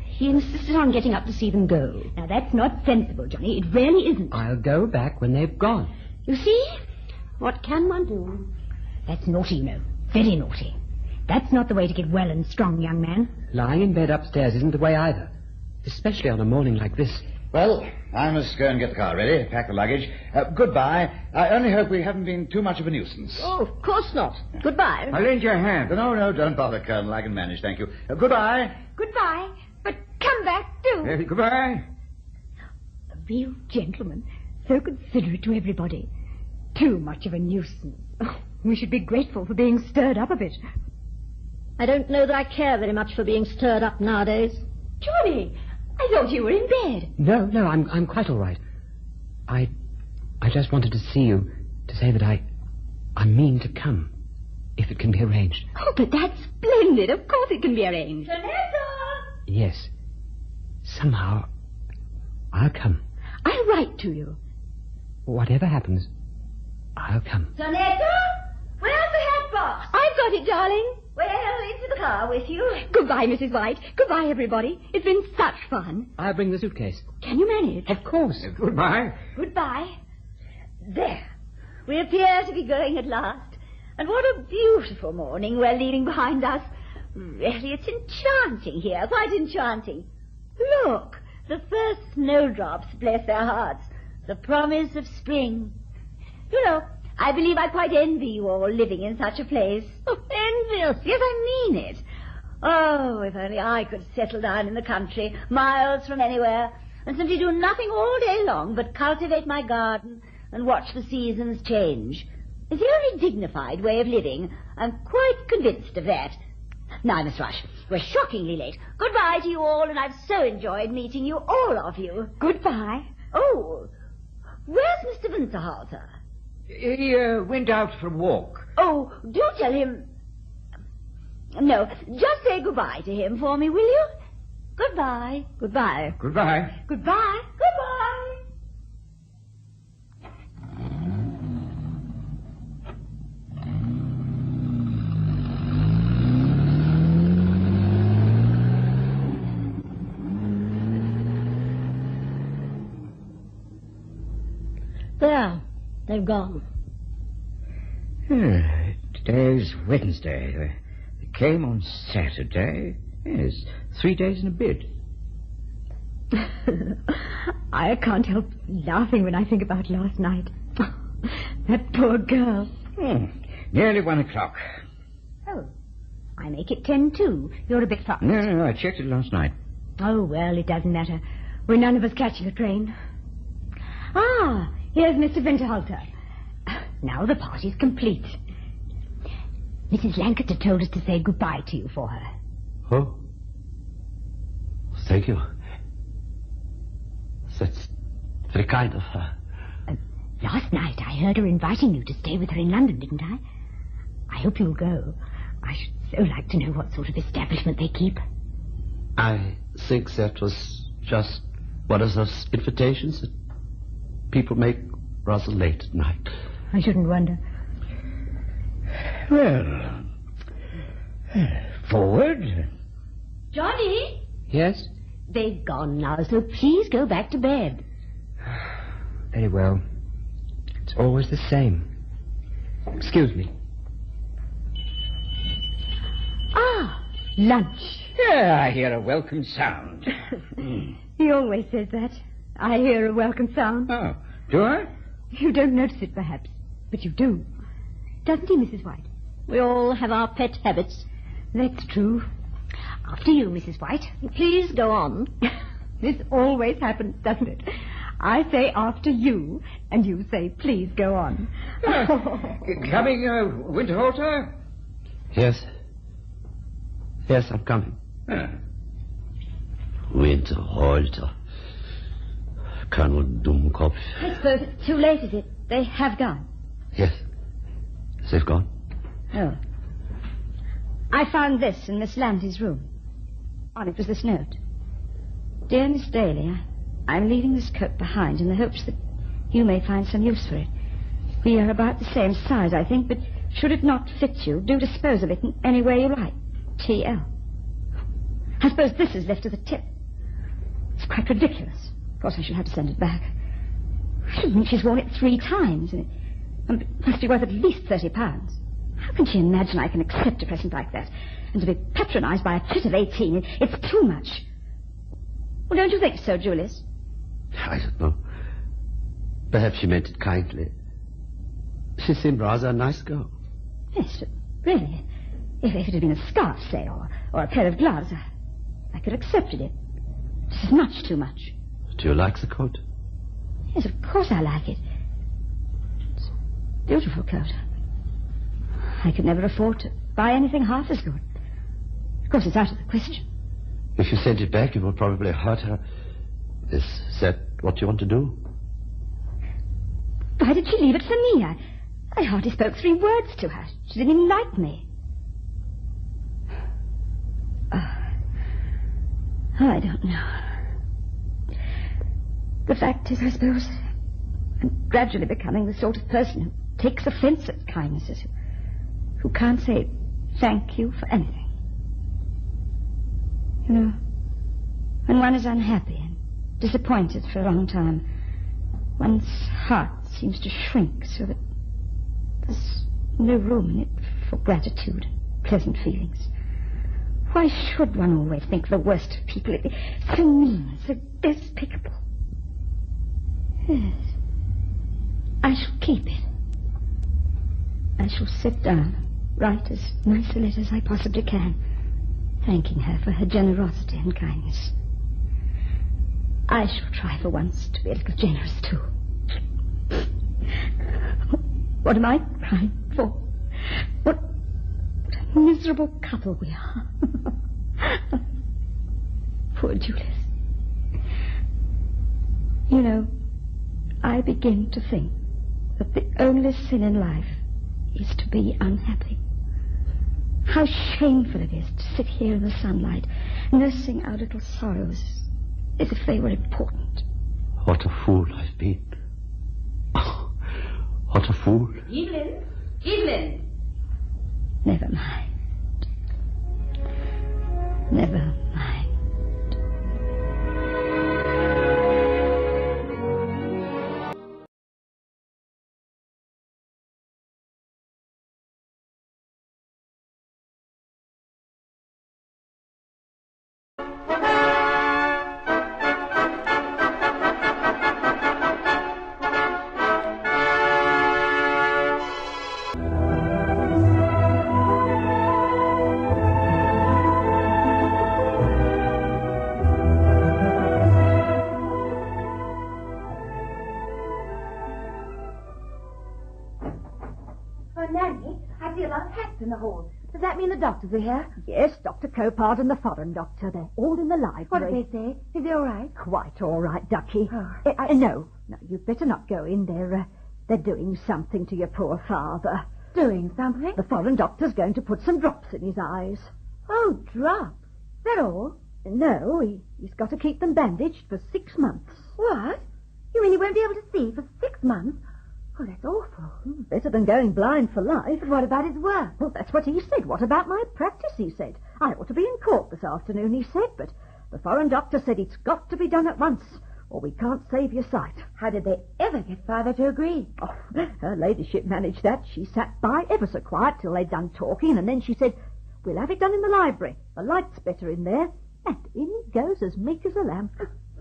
He insisted on getting up to see them go. Now, that's not sensible, Johnny. It really isn't. I'll go back when they've gone. You see? What can one do? That's naughty, you know. Very naughty. That's not the way to get well and strong, young man. Lying in bed upstairs isn't the way either. Especially on a morning like this. Well, I must go and get the car ready, pack the luggage. Goodbye. I only hope we haven't been too much of a nuisance. Oh, of course not. Goodbye. I'll lend your hand. No, don't bother, Colonel. I can manage, thank you. Goodbye. Goodbye. But come back, too. Goodbye. A real gentleman. So considerate to everybody. Too much of a nuisance. Oh, we should be grateful for being stirred up a bit. I don't know that I care very much for being stirred up nowadays. Johnny, I thought you were in bed. No, I'm quite all right. I just wanted to see you to say that I mean to come, if it can be arranged. Oh, but that's splendid. Of course it can be arranged. Yes. Somehow, I'll come. I'll write to you. Whatever happens, I'll come. Sonetta, where's the hat box? I've got it, darling. Well, into the car with you. Goodbye, Mrs. White. Goodbye, everybody. It's been such fun. I'll bring the suitcase. Can you manage? Of course. Goodbye. Goodbye. There. We appear to be going at last. And what a beautiful morning we're leaving behind us. Really, it's enchanting here. Quite enchanting. Look, the first snowdrops, bless their hearts. The promise of spring. You know, I believe I quite envy you all living in such a place. Oh, envious. Yes, I mean it. Oh, if only I could settle down in the country, miles from anywhere, and simply do nothing all day long but cultivate my garden and watch the seasons change. It's the only dignified way of living. I'm quite convinced of that. Now I must rush. We're shockingly late. Goodbye to you all, and I've so enjoyed meeting you, all of you. Goodbye. Oh, where's Mr. Winterhalter? He went out for a walk. Oh, do tell him... No, just say goodbye to him for me, will you? Goodbye. Goodbye. Goodbye. Goodbye. Goodbye. There. They've gone. Today's Wednesday. They came on Saturday. Yes, 3 days and a bit. I can't help laughing when I think about last night. That poor girl. Nearly 1 o'clock. Oh, I make it 10:02. You're a bit fast. No, I checked it last night. Oh, well, it doesn't matter. We're none of us catching a train. Ah, here's Mr. Winterhalter. Now the party's complete. Mrs. Lancaster told us to say goodbye to you for her. Oh. Thank you. That's very kind of her. Last night I heard her inviting you to stay with her in London, didn't I? I hope you'll go. I should so like to know what sort of establishment they keep. I think that was just one of those invitations that people make rather late at night. I shouldn't wonder. Well, forward. Johnny? Yes? They've gone now, so please go back to bed. Very well. It's always the same. Excuse me. Ah, lunch. Yeah, I hear a welcome sound. He always says that. I hear a welcome sound. Oh, do I? You don't notice it, perhaps, but you do. Doesn't he, Mrs. White? We all have our pet habits. That's true. After you, Mrs. White. Please go on. This always happens, doesn't it? I say after you, and you say please go on. Coming, Winterhalter? Yes. Yes, I'm coming. Winterhalter. Colonel Dummkopf. I suppose it's too late, is it? They have gone. Yes. They've gone. Oh. I found this in Miss Landy's room. On it was this note. Dear Miss Daly, I'm leaving this coat behind in the hopes that you may find some use for it. We are about the same size, I think, but should it not fit you, do dispose of it in any way you like. T.L. I suppose this is left to the tip. It's quite ridiculous. Of course I shall have to send it back. I don't think she's worn it 3 times. And it must be worth at least £30. How can she imagine I can accept a present like that? And to be patronized by a chit of 18, it's too much. Well, don't you think so, Julius? I don't know. Perhaps she meant it kindly. She seemed rather a nice girl. Yes, but really, if it had been a scarf, say, or a pair of gloves, I could have accepted it. This is much too much. Do you like the coat? Yes, of course I like it. It's a beautiful coat. I could never afford to buy anything half as good. Of course, it's out of the question. If you send it back, it will probably hurt her. Is that what you want to do? Why did she leave it for me? I hardly spoke 3 words to her. She didn't even like me. I don't know. The fact is, I suppose, I'm gradually becoming the sort of person who takes offense at kindnesses, who can't say thank you for anything. You know, when one is unhappy and disappointed for a long time, one's heart seems to shrink so that there's no room in it for gratitude and pleasant feelings. Why should one always think the worst of people? It's so mean, so despicable. Yes. I shall keep it. I shall sit down and write as nice a letter as I possibly can, thanking her for her generosity and kindness. I shall try for once to be a little generous, too. What am I crying for? What a miserable couple we are. Poor Julius. You know, I begin to think that the only sin in life is to be unhappy. How shameful it is to sit here in the sunlight, nursing our little sorrows as if they were important. What a fool I've been. Oh, what a fool. Evelyn? Evelyn! Never mind. Never mind. In the hall. Does that mean the doctors are here? Yes, Dr. Copard and the foreign doctor. They're all in the library. What did they say? Is he all right? Quite all right, Ducky. Oh, No, you'd better not go in. They're doing something to your poor father. Doing something? The foreign doctor's going to put some drops in his eyes. Oh, drops? Is that all? No, he's got to keep them bandaged for 6 months. What? You mean he won't be able to see for 6 months? Oh, that's awful. Better than going blind for life. But what about his work? Well, that's what he said. What about my practice, he said. I ought to be in court this afternoon, he said, but the foreign doctor said it's got to be done at once, or we can't save your sight. How did they ever get father to agree? Oh, her ladyship managed that. She sat by ever so quiet till they'd done talking, and then she said, we'll have it done in the library. The light's better in there. And in he goes as meek as a lamb.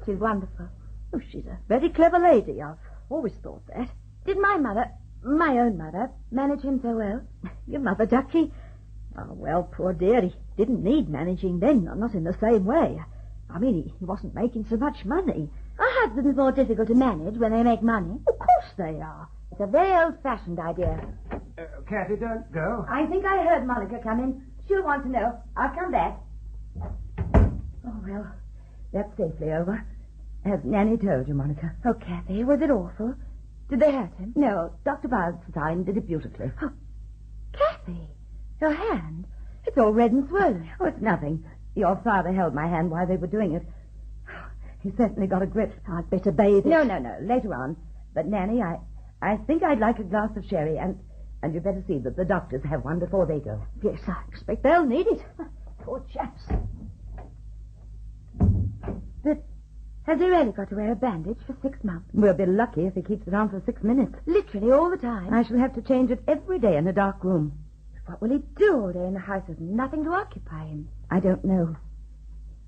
She's wonderful. Oh, she's a very clever lady. I've always thought that. Did my mother, my own mother, manage him so well? Your mother, Ducky? Oh, well, poor dear, he didn't need managing then, not in the same way. I mean, he wasn't making so much money. A husband's more difficult to manage when they make money. Of course they are. It's a very old-fashioned idea. Kathy, don't go. I think I heard Monica come in. She'll want to know. I'll come back. Oh, well, that's safely over. Has Nanny told you, Monica? Oh, Kathy, was it awful? Did they hurt him? No, Dr. Valentine did it beautifully. Oh, Kathy, your hand. It's all red and swollen. Oh, it's nothing. Your father held my hand while they were doing it. He certainly got a grip. I'd better bathe it. No, later on. But, Nanny, I think I'd like a glass of sherry, and you'd better see that the doctors have one before they go. Yes, I expect they'll need it. Poor chaps. But has he really got to wear a bandage for 6 months? We'll be lucky if he keeps it on for 6 minutes. Literally all the time? I shall have to change it every day in a dark room. What will he do all day in the house with nothing to occupy him? I don't know.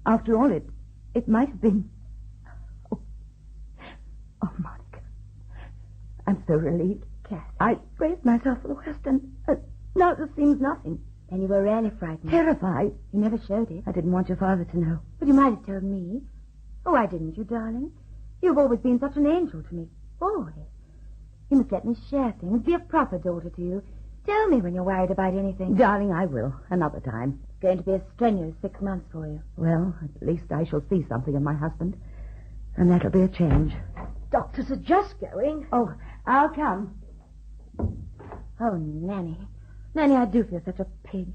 After all, it might have been... Oh, I'm so relieved. Kathy. I braced myself for the worst, and now this seems nothing. And you were really frightened. Terrified. You never showed it. I didn't want your father to know. But you might have told me. Oh, why didn't you, darling? You've always been such an angel to me. Always. You must let me share things. Be a proper daughter to you. Tell me when you're worried about anything. Darling, I will. Another time. It's going to be a strenuous 6 months for you. Well, at least I shall see something of my husband. And that'll be a change. Doctors are just going. Oh, I'll come. Oh, Nanny. Nanny, I do feel such a pig.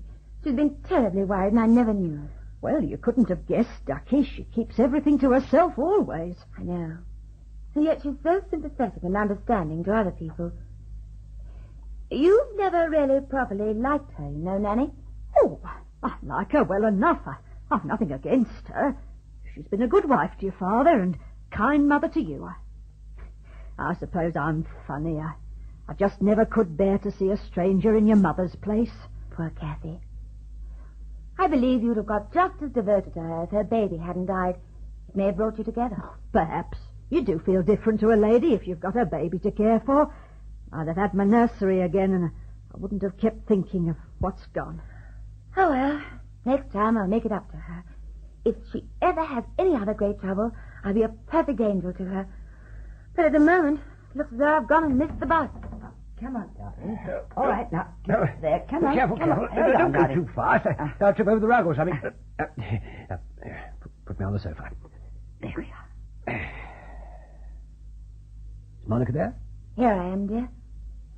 She's been terribly worried, and I never knew it. Well, you couldn't have guessed, Ducky. She keeps everything to herself always. I know. And yet she's so sympathetic and understanding to other people. You've never really properly liked her, you know, Nanny. Oh, I like her well enough. I've nothing against her. She's been a good wife to your father and kind mother to you. I suppose I'm funny. I just never could bear to see a stranger in your mother's place. Poor Kathy. I believe you'd have got just as devoted to her if her baby hadn't died. It may have brought you together. Perhaps. You do feel different to a lady if you've got a baby to care for. I'd have had my nursery again, and I wouldn't have kept thinking of what's gone. Oh, well, next time I'll make it up to her. If she ever has any other great trouble, I'll be a perfect angel to her. But at the moment, it looks as though I've gone and missed the bus. Come on, darling. All right, now, get there. Come on. Careful, come careful. On. Don't go too fast. I'll trip over the rug or something. Put me on the sofa. There we are. Is Monica there? Here I am, dear.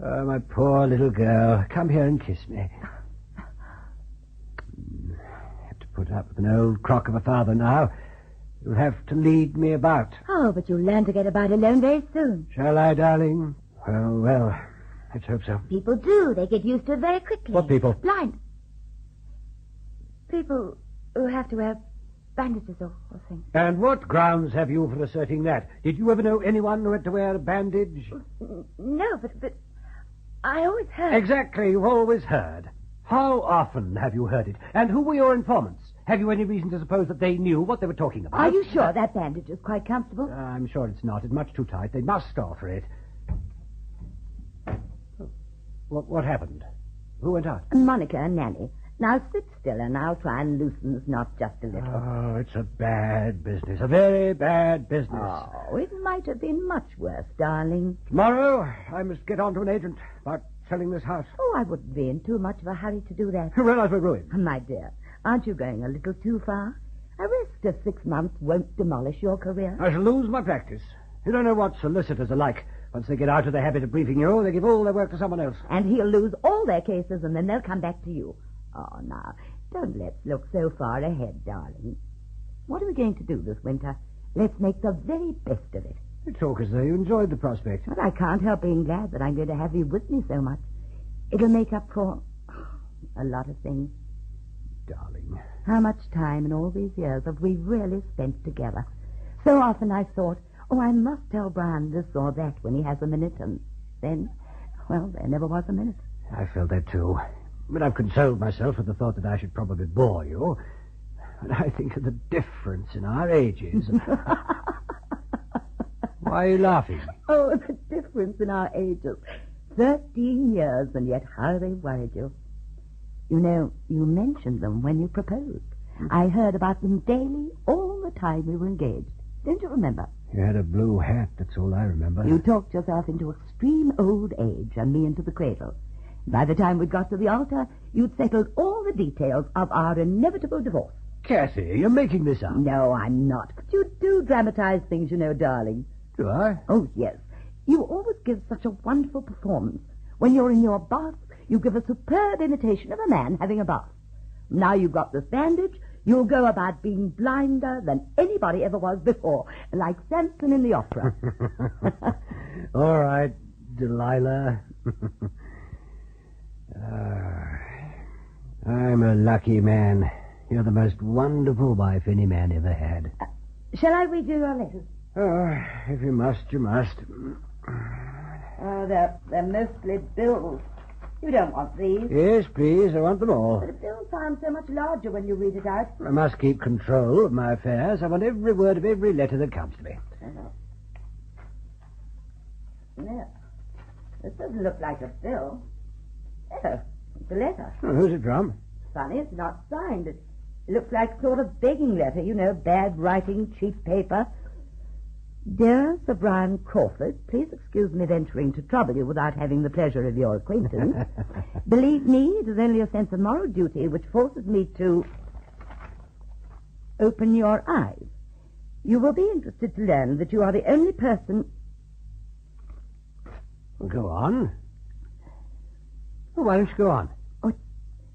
Oh, my poor little girl. Come here and kiss me. Have to put up with an old crock of a father now. You'll have to lead me about. Oh, but you'll learn to get about alone very soon. Shall I, darling? Well, let's hope so. People do. They get used to it very quickly. What people? Blind. People who have to wear bandages or things. And what grounds have you for asserting that? Did you ever know anyone who had to wear a bandage? No, but I always heard. Exactly, you've always heard. How often have you heard it? And who were your informants? Have you any reason to suppose that they knew what they were talking about? Are you sure that bandage is quite comfortable? I'm sure it's not. It's much too tight. They must offer it. What happened? Who went out? Monica and Nanny. Now sit still and I'll try and loosen this knot just a little. Oh, it's a bad business. A very bad business. Oh, it might have been much worse, darling. Tomorrow, I must get on to an agent about selling this house. Oh, I wouldn't be in too much of a hurry to do that. Realize we're ruined. My dear, aren't you going a little too far? A risk of 6 months won't demolish your career. I shall lose my practice. You don't know what solicitors are like. Once they get out of the habit of briefing you, they give all their work to someone else. And he'll lose all their cases, and then they'll come back to you. Oh, now, don't let's look so far ahead, darling. What are we going to do this winter? Let's make the very best of it. You talk as though you enjoyed the prospect. But I can't help being glad that I'm going to have you with me so much. It'll make up for a lot of things. Darling. How much time in all these years have we really spent together? So often I thought, oh, I must tell Brian this or that when he has a minute, and then, well, there never was a minute. I felt that too. But I've consoled myself with the thought that I should probably bore you. And I think of the difference in our ages. Why are you laughing? Oh, the difference in our ages. 13 years, and yet how they worried you. You know, you mentioned them when you proposed. I heard about them daily, all the time we were engaged. Don't you remember? You had a blue hat, that's all I remember. You talked yourself into extreme old age and me into the cradle. By the time we'd got to the altar, you'd settled all the details of our inevitable divorce. Kathy, you're making this up. No, I'm not. But you do dramatize things, you know, darling. Do I? Oh, yes. You always give such a wonderful performance. When you're in your bath, you give a superb imitation of a man having a bath. Now you've got this bandage, you'll go about being blinder than anybody ever was before, like Samson in the opera. All right, Delilah. I'm a lucky man. You're the most wonderful wife any man ever had. Shall I read you your letters? Oh, if you must, you must. Oh, they're mostly bills. You don't want these. Yes, please, I want them all. But a bill sounds so much larger when you read it out. I must keep control of my affairs. I want every word of every letter that comes to me. No. This doesn't look like a bill. Oh, it's a letter. Oh, who's it from? Funny, it's not signed. It looks like a sort of begging letter, you know, bad writing, cheap paper. Dear Sir Brian Crawford, please excuse me venturing to trouble you without having the pleasure of your acquaintance. Believe me, it is only a sense of moral duty which forces me to open your eyes. You will be interested to learn that you are the only person... Well, go on. Well, why don't you go on? Oh,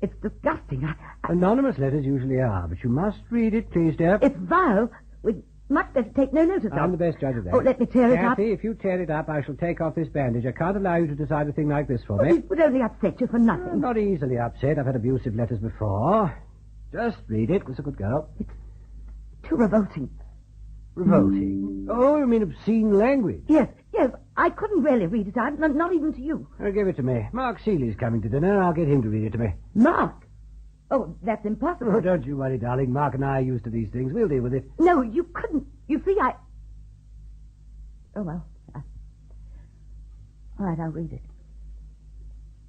it's disgusting. Anonymous letters usually are, but you must read it, please, dear. It's vile. We'd much better take no notice of it. I'm the best judge of that. Oh, let me tear it up. Kathy, if you tear it up, I shall take off this bandage. I can't allow you to decide a thing like this for me. It would only upset you for nothing. I'm not easily upset. I've had abusive letters before. Just read it. It's a good girl. It's too revolting. Revolting? Oh, you mean obscene language? Yes. I couldn't really read it out, not even to you. Give it to me. Mark Seeley's coming to dinner. I'll get him to read it to me. Mark? Oh, that's impossible. Oh, don't you worry, darling. Mark and I are used to these things. We'll deal with it. No, you couldn't. You see, Oh, well. All right, I'll read it.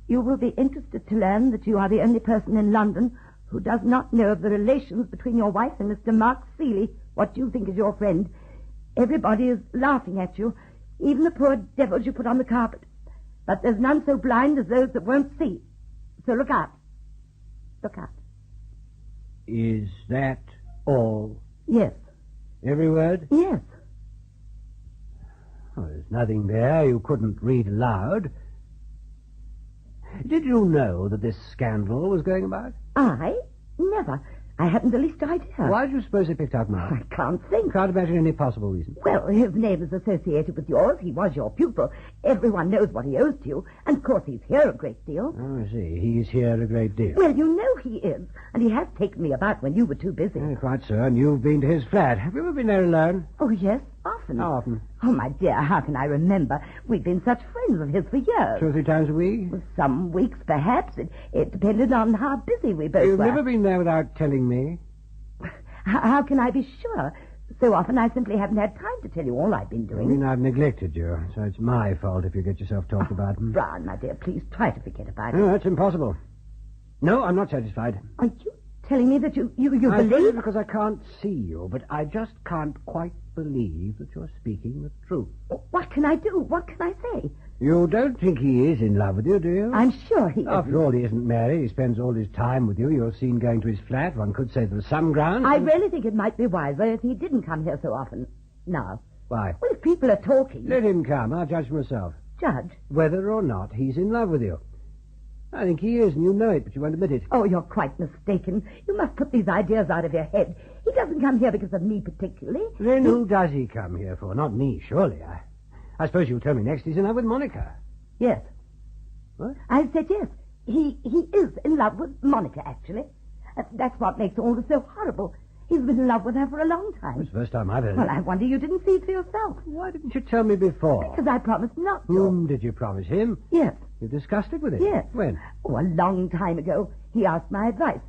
You will be interested to learn that you are the only person in London who does not know of the relations between your wife and Mr. Mark Seeley, what you think is your friend. Everybody is laughing at you, even the poor devils you put on the carpet. But there's none so blind as those that won't see. So look out. Look out. Is that all? Yes. Every word? Yes. Oh, there's nothing there you couldn't read aloud. Did you know that this scandal was going about? I? Never. I hadn't the least idea. Why do you suppose they picked out Mark? I can't think. Can't imagine any possible reason. Well, his name is associated with yours. He was your pupil. Everyone knows what he owes to you. And, of course, he's here a great deal. Oh, I see. He's here a great deal. Well, you know he is. And he has taken me about when you were too busy. Quite so. And you've been to his flat. Have you ever been there alone? Oh, yes. Often. How often? Oh, my dear, how can I remember? We've been such friends of his for years. 2 or 3 times a week? Well, some weeks, perhaps. It depended on how busy we both You've were. never been there without telling me? How can I be sure? So often I simply haven't had time to tell you all I've been doing. I mean, I've neglected you, so it's my fault if you get yourself talked about. Brian, my dear, please try to forget about it. No, that's impossible. No, I'm not satisfied. Are you telling me that you I believe? Because I can't see you, but I just can't quite believe that you're speaking the truth. What can I do? What can I say? You don't think he is in love with you, do you? I'm sure he is. After all, he isn't married. He spends all his time with you. You're seen going to his flat. One could say there's some ground. I really think it might be wiser if he didn't come here so often. Now. Why? Well, if people are talking... Let him come. I'll judge for myself. Judge? Whether or not he's in love with you. I think he is, and you know it, but you won't admit it. Oh, you're quite mistaken. You must put these ideas out of your head. He doesn't come here because of me particularly. Then who does he come here for? Not me, surely. I suppose you'll tell me next he's in love with Monica. Yes. What? I said yes. He is in love with Monica, actually. That's what makes all this so horrible. He's been in love with her for a long time. It's the first time I've heard it. Well, I wonder you didn't see it for yourself. Why didn't you tell me before? Because I promised not to. Whom did you promise? Him? Yes. You discussed it with him? Yes. When? Oh, a long time ago. He asked my advice.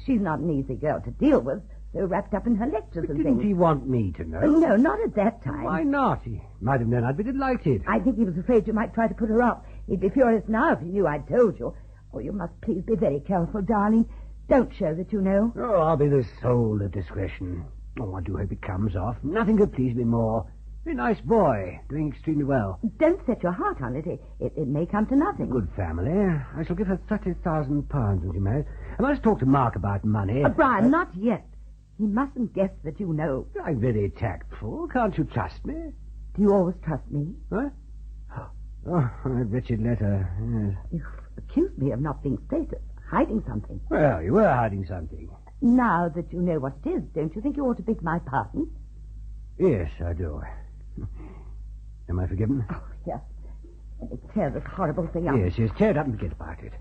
She's not an easy girl to deal with, so wrapped up in her lectures and Didn't things. he want me to know? No, not at that time. Why not? He might have known I'd be delighted. I think he was afraid you might try to put her up. He'd be furious now if he knew I'd told you. Oh, you must please be very careful, darling. Don't show that you know. Oh, I'll be the soul of discretion. Oh, I do hope it comes off. Nothing could please me more. Very nice boy, doing extremely well. Don't set your heart on it. It may come to nothing. Good family. I shall give her £30,000 when she marries. I must talk to Mark about money. Brian, not yet. He mustn't guess that you know. I'm very tactful. Can't you trust me? Do you always trust me? What? Oh, that wretched letter. Yes. You accused me of not being stated, hiding something. Well, you were hiding something. Now that you know what it is, don't you think you ought to beg my pardon? Yes, I do. Am I forgiven? Oh, yes. Let me tear this horrible thing up. Yes, tear it up and forget about it.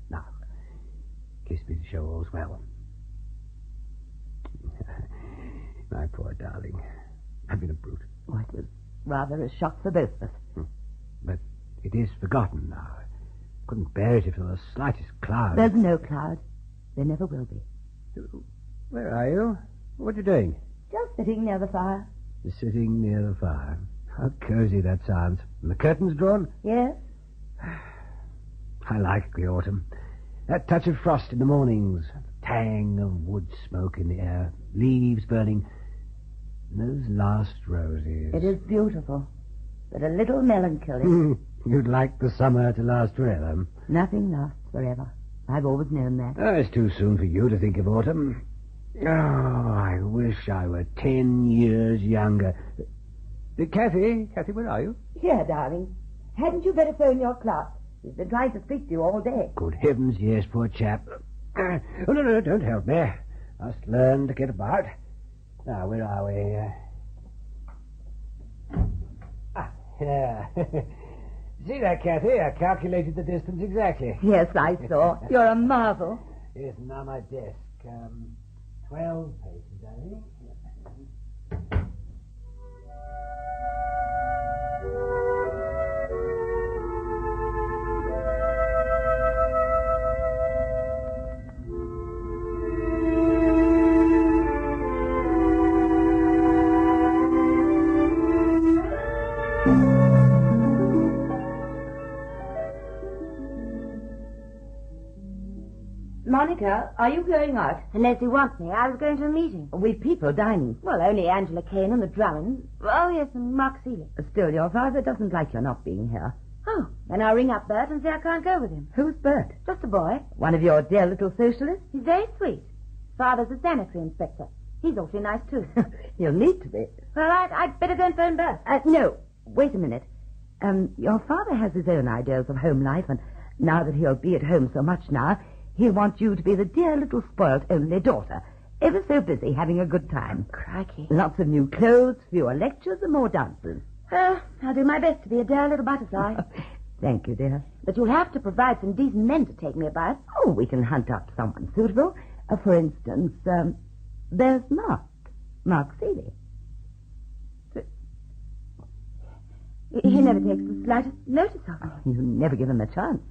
Now, kiss me to show all's well. My poor darling. I've been a brute. Oh, it was rather a shock for both of us. But it is forgotten now. I couldn't bear it if there was the slightest cloud. There's no cloud. There never will be. Where are you? What are you doing? Just sitting near the fire. Sitting near the fire. How cozy that sounds. And the curtains drawn? Yes. I like the autumn. That touch of frost in the mornings, tang of wood smoke in the air, leaves burning, and those last roses. It is beautiful, but a little melancholy. You'd like the summer to last forever. Nothing lasts forever. I've always known that. Oh, it's too soon for you to think of autumn. Oh, I wish I were 10 years younger. Kathy, where are you? Here, darling. Hadn't you better phone your clerk? He's been trying to speak to you all day. Good heavens, yes, poor chap. Oh, no, don't help me. Must learn to get about. Now, where are we? Yeah. See that, Kathy? I calculated the distance exactly. Yes, I saw. You're a marvel. Yes, now my desk. 12 paces, I think. Monica, are you going out? Unless you want me. I was going to a meeting. With people dining. Well, only Angela Kane and the Drummonds. Oh, yes, and Mark Seeley. Still, your father doesn't like your not being here. Oh, then I'll ring up Bert and say I can't go with him. Who's Bert? Just a boy. One of your dear little socialists? He's very sweet. Father's a sanitary inspector. He's awfully nice, too. You'll need to be. Well, I'd better go and phone Bert. No, wait a minute. Your father has his own ideas of home life, and now that he'll be at home so much now, he'll want you to be the dear little spoilt only daughter, ever so busy having a good time. Crikey. Lots of new clothes, fewer lectures, and more dances. I'll do my best to be a dear little butterfly. Thank you, dear. But you'll have to provide some decent men to take me about. Oh, we can hunt up someone suitable. For instance, there's Mark Seeley. He never takes the slightest notice of me. You never give him a chance.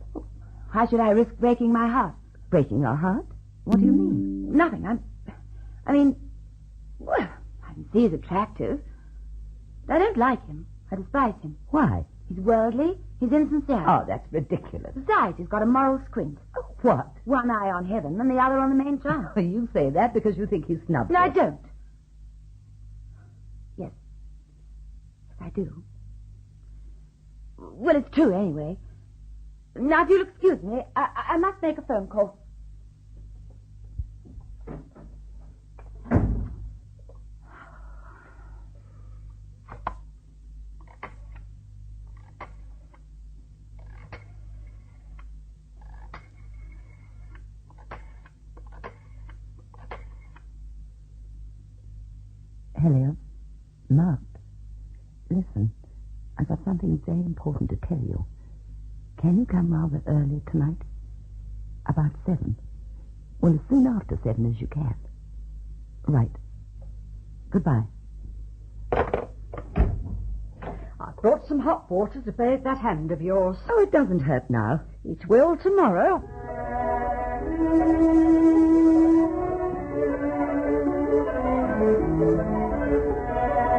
Why should I risk breaking my heart? Breaking your heart? What do you mean? Nothing. I mean, well, I can see he's attractive. But I don't like him. I despise him. Why? He's worldly. He's insincere. Oh, that's ridiculous. Besides, he's got a moral squint. Oh, what? One eye on heaven and the other on the main child. You say that because you think he's snub. No, I don't. Yes. Yes, I do. Well, it's true anyway. Now, if you'll excuse me, I must make a phone call. Hello. Mark. Listen, I've got something very important to tell you. Can you come rather early tonight? About 7. Well, as soon after 7 as you can. Right. Goodbye. I brought some hot water to bathe that hand of yours. Oh, it doesn't hurt now. It will tomorrow.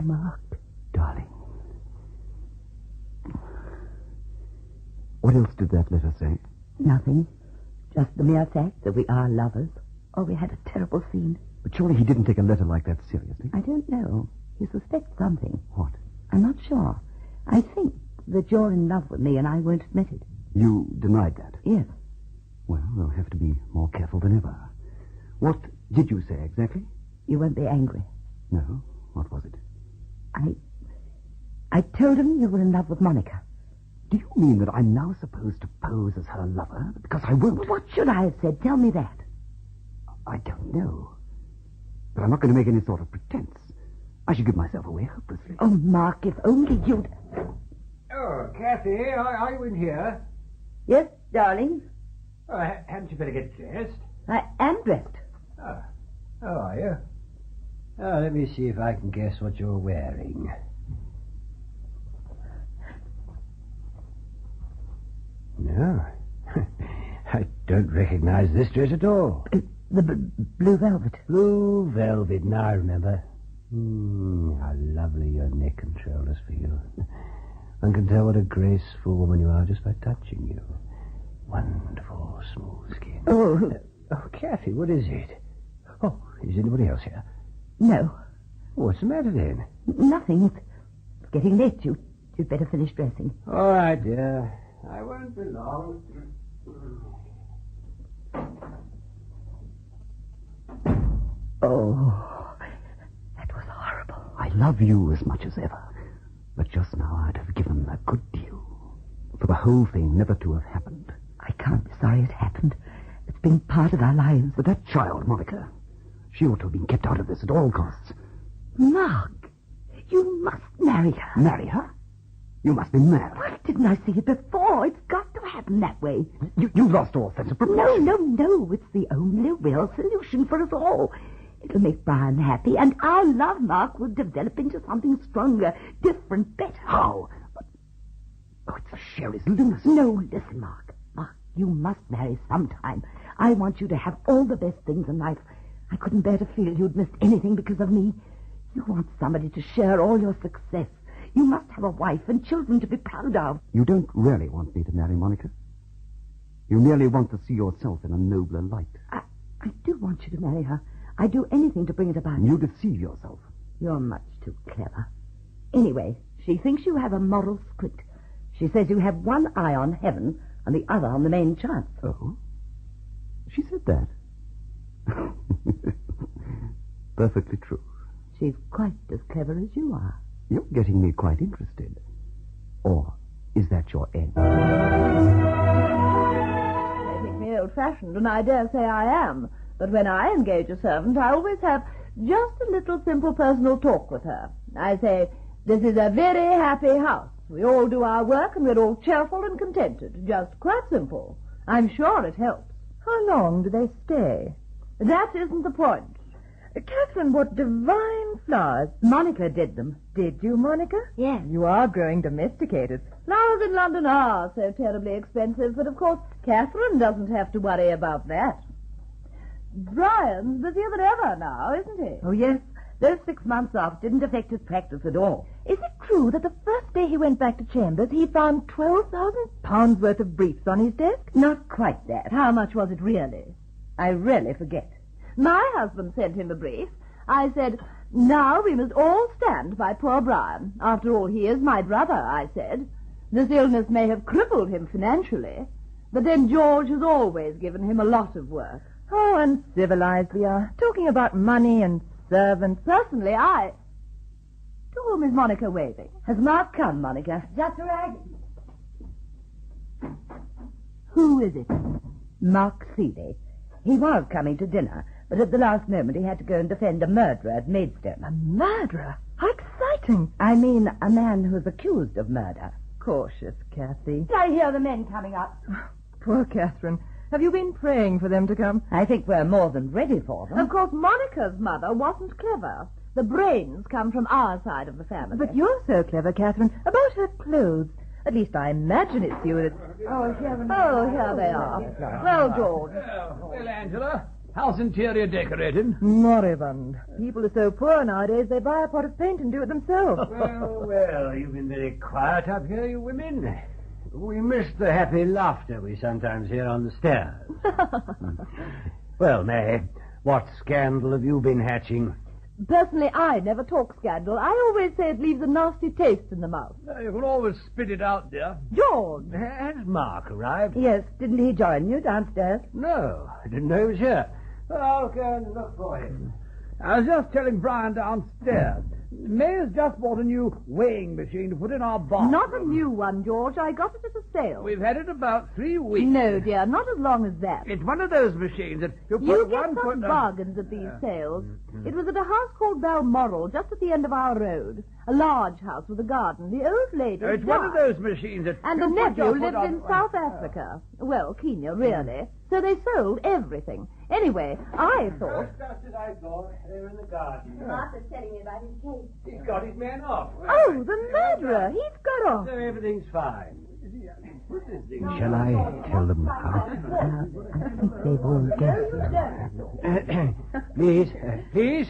Mark, darling. What else did that letter say? Nothing. Just the mere fact that we are lovers. Oh, we had a terrible scene. But surely he didn't take a letter like that seriously. I don't know. He suspects something. What? I'm not sure. I think that you're in love with me and I won't admit it. You denied that? Yes. Well, we'll have to be more careful than ever. What did you say exactly? You won't be angry. No. What was it? I told him you were in love with Monica. Do you mean that I'm now supposed to pose as her lover? Because I won't. What should I have said? Tell me that. I don't know. But I'm not going to make any sort of pretense. I should give myself away hopelessly. Oh, Mark, if only you'd... Oh, Kathy, are you in here? Yes, darling. Oh, hadn't you better get dressed? I am dressed. Oh, are you? Oh, let me see if I can guess what you're wearing. No. I don't recognize this dress at all. The blue velvet. Blue velvet, now I remember. How lovely your neck and shoulders feel. One can tell what a graceful woman you are just by touching you. Wonderful, smooth skin. Oh, Kathy, what is it? Oh, is anybody else here? No. What's the matter then? Nothing. It's getting late. You'd better finish dressing. All right, dear. I won't be long. Oh, that was horrible. I love you as much as ever. But just now I'd have given a good deal for the whole thing never to have happened. I can't be sorry it happened. It's been part of our lives. But that child, Monica, she ought to have been kept out of this at all costs. Mark, you must marry her. Marry her? You must be mad. Why didn't I see it before? It's got to happen that way. You've lost all sense of proportion. No. It's the only real solution for us all. It'll make Brian happy, and our love, Mark, will develop into something stronger, different, better. How? Oh, it's for Sherry's lunacy. No, listen, Mark. Mark, you must marry sometime. I want you to have all the best things in life. I couldn't bear to feel you'd missed anything because of me. You want somebody to share all your success. You must have a wife and children to be proud of. You don't really want me to marry Monica? You merely want to see yourself in a nobler light. I do want you to marry her. I'd do anything to bring it about. You deceive yourself. You're much too clever. Anyway, she thinks you have a moral squint. She says you have one eye on heaven and the other on the main chance. Oh? She said that? Perfectly true. She's quite as clever as you are. You're getting me quite interested. Or is that your end? They think me old-fashioned, and I dare say I am. But when I engage a servant, I always have just a little simple personal talk with her. I say, this is a very happy house. We all do our work, and we're all cheerful and contented. Just quite simple. I'm sure it helps. How long do they stay? That isn't the point. Catherine, what divine flowers. Monica did them. Did you, Monica? Yes. You are growing domesticated. Flowers in London are so terribly expensive, but of course Catherine doesn't have to worry about that. Brian's busier than ever now, isn't he? Oh, yes. Those 6 months off didn't affect his practice at all. Is it true that the first day he went back to Chambers, he found £12,000 worth of briefs on his desk? Not quite that. How much was it really? I really forget. My husband sent him a brief. I said, now we must all stand by poor Brian. After all, he is my brother, I said. This illness may have crippled him financially, but then George has always given him a lot of work. Oh, uncivilized we are. Talking about money and servants. Personally, To whom is Monica waving? Has Mark come, Monica? Just arrived. Who is it? Mark Seeley. He was coming to dinner, but at the last moment he had to go and defend a murderer at Maidstone. A murderer? How exciting. I mean, a man who is accused of murder. Cautious, Kathy. I hear the men coming up. Poor Catherine. Have you been praying for them to come? I think we're more than ready for them. Of course, Monica's mother wasn't clever. The brains come from our side of the family. But you're so clever, Catherine, about her clothes. At least I imagine it's you that... Oh, here they are. Well, George. Well, Angela, how's interior decorating? Moribund. People are so poor nowadays, they buy a pot of paint and do it themselves. Well, you've been very quiet up here, you women. We miss the happy laughter we sometimes hear on the stairs. Well, May, what scandal have you been hatching? Personally, I never talk scandal. I always say it leaves a nasty taste in the mouth. You can always spit it out, dear. George! Has Mark arrived? Yes. Didn't he join you downstairs? No, I didn't know he was here. Well, I'll go and look for him. I was just telling Brian downstairs. May has just bought a new weighing machine to put in our barn. Not a new one, George. I got it at a sale. We've had it about 3 weeks. No, dear, not as long as that. It's one of those machines that you put You one get foot... some bargains at these sales. It was at a house called Balmoral, just at the end of our road. A large house with a garden. The old lady... It's one of those machines that... And the nephew lived in South Africa. Well, Kenya, really. So they sold everything. Anyway, I thought... Just as I thought. They're in the garden. Martha's telling me about his case. He's got his men off. Oh, the murderer. He's got off. So everything's fine. Shall I tell them now? I think they've all guessed. Please.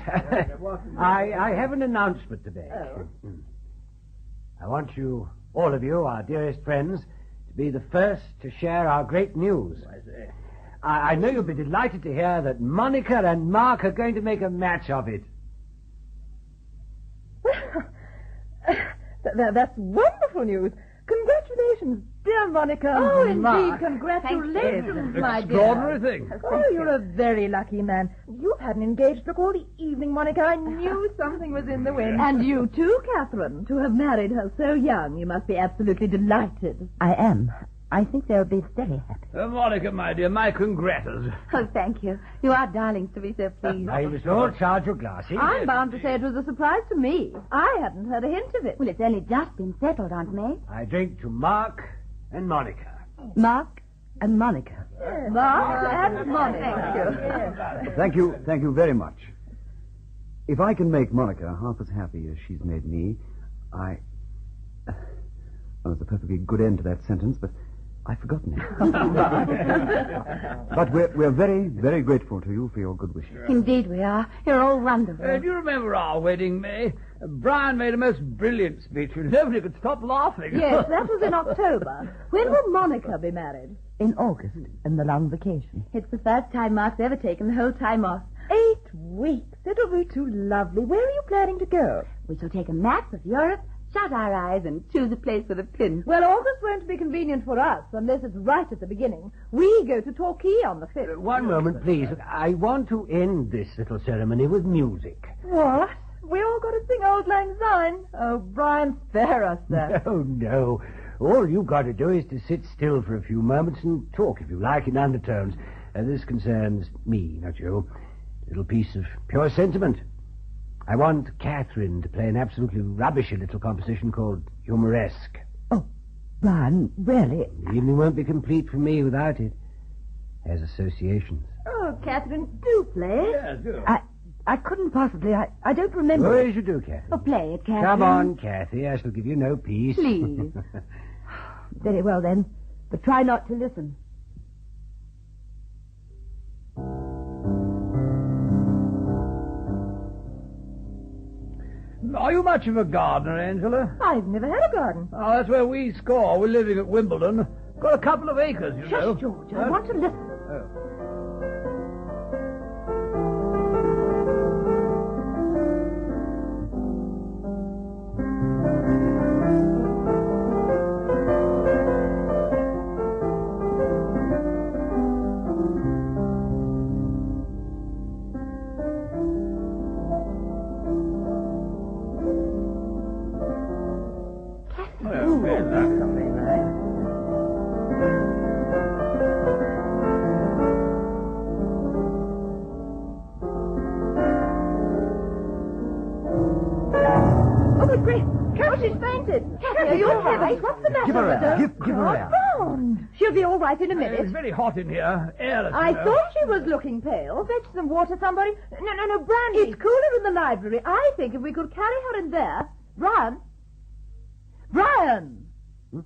I have an announcement to make. I want you, all of you, our dearest friends, to be the first to share our great news. I know you'll be delighted to hear that Monica and Mark are going to make a match of it. That's wonderful news. Congratulations, dear Monica. Oh, indeed, Mark. congratulations, my dear. Extraordinary thing. Oh, you're a very lucky man. You've had an engaged look all the evening, Monica. I knew something was in the wind. And you too, Catherine. To have married her so young, you must be absolutely delighted. I am. I think they'll be very happy. Monica, my dear, my congratas. Oh, thank you. You are darlings to be so pleased. I was all charge your glasses. I'm bound to say it was a surprise to me. I hadn't heard a hint of it. Well, it's only just been settled, Aunt May. I drink to Mark and Monica. Mark and Monica. Mark and Monica. Thank you very much. If I can make Monica half as happy as she's made me, Well, there's a perfectly good end to that sentence, but I've forgotten it. But we're very, very grateful to you for your good wishes. Indeed we are. You're all wonderful. Do you remember our wedding, May? Brian made a most brilliant speech, and nobody could stop laughing. Yes, that was in October. When will Monica be married? In August, in the long vacation. It's the first time Mark's ever taken the whole time off. 8 weeks. It'll be too lovely. Where are you planning to go? We shall take a map of Europe, shut our eyes, and choose a place with a pin. Well, August won't be convenient for us, unless it's right at the beginning. We go to Torquay on the 5th. One moment, please. I want to end this little ceremony with music. What? We all got to sing Auld Lang Syne? Oh, Brian, spare us that. No. All you've got to do is to sit still for a few moments and talk, if you like, in undertones. This concerns me, not you. A little piece of pure sentiment. I want Catherine to play an absolutely rubbishy little composition called Humoresque. Oh, Brian, really? The evening won't be complete for me without it. Has associations. Oh, Catherine, do play. Yes, do. I couldn't possibly. I don't remember. Oh, yes, you do, Catherine. Oh, play it, Catherine. Come on, Cathy. I shall give you no peace. Please. Very well, then. But try not to listen. Are you much of a gardener, Angela? I've never had a garden. Oh, that's where we score. We're living at Wimbledon. Got a couple of acres, you know. Shush, George. I want to listen. Oh. What's the matter? Give her air. Give her air. Come. She'll be all right in a minute. It's very hot in here. Airless. I thought she was looking pale. Fetch some water, somebody. No, brandy. It's cooler in the library. I think if we could carry her in there. Brian! Hmm?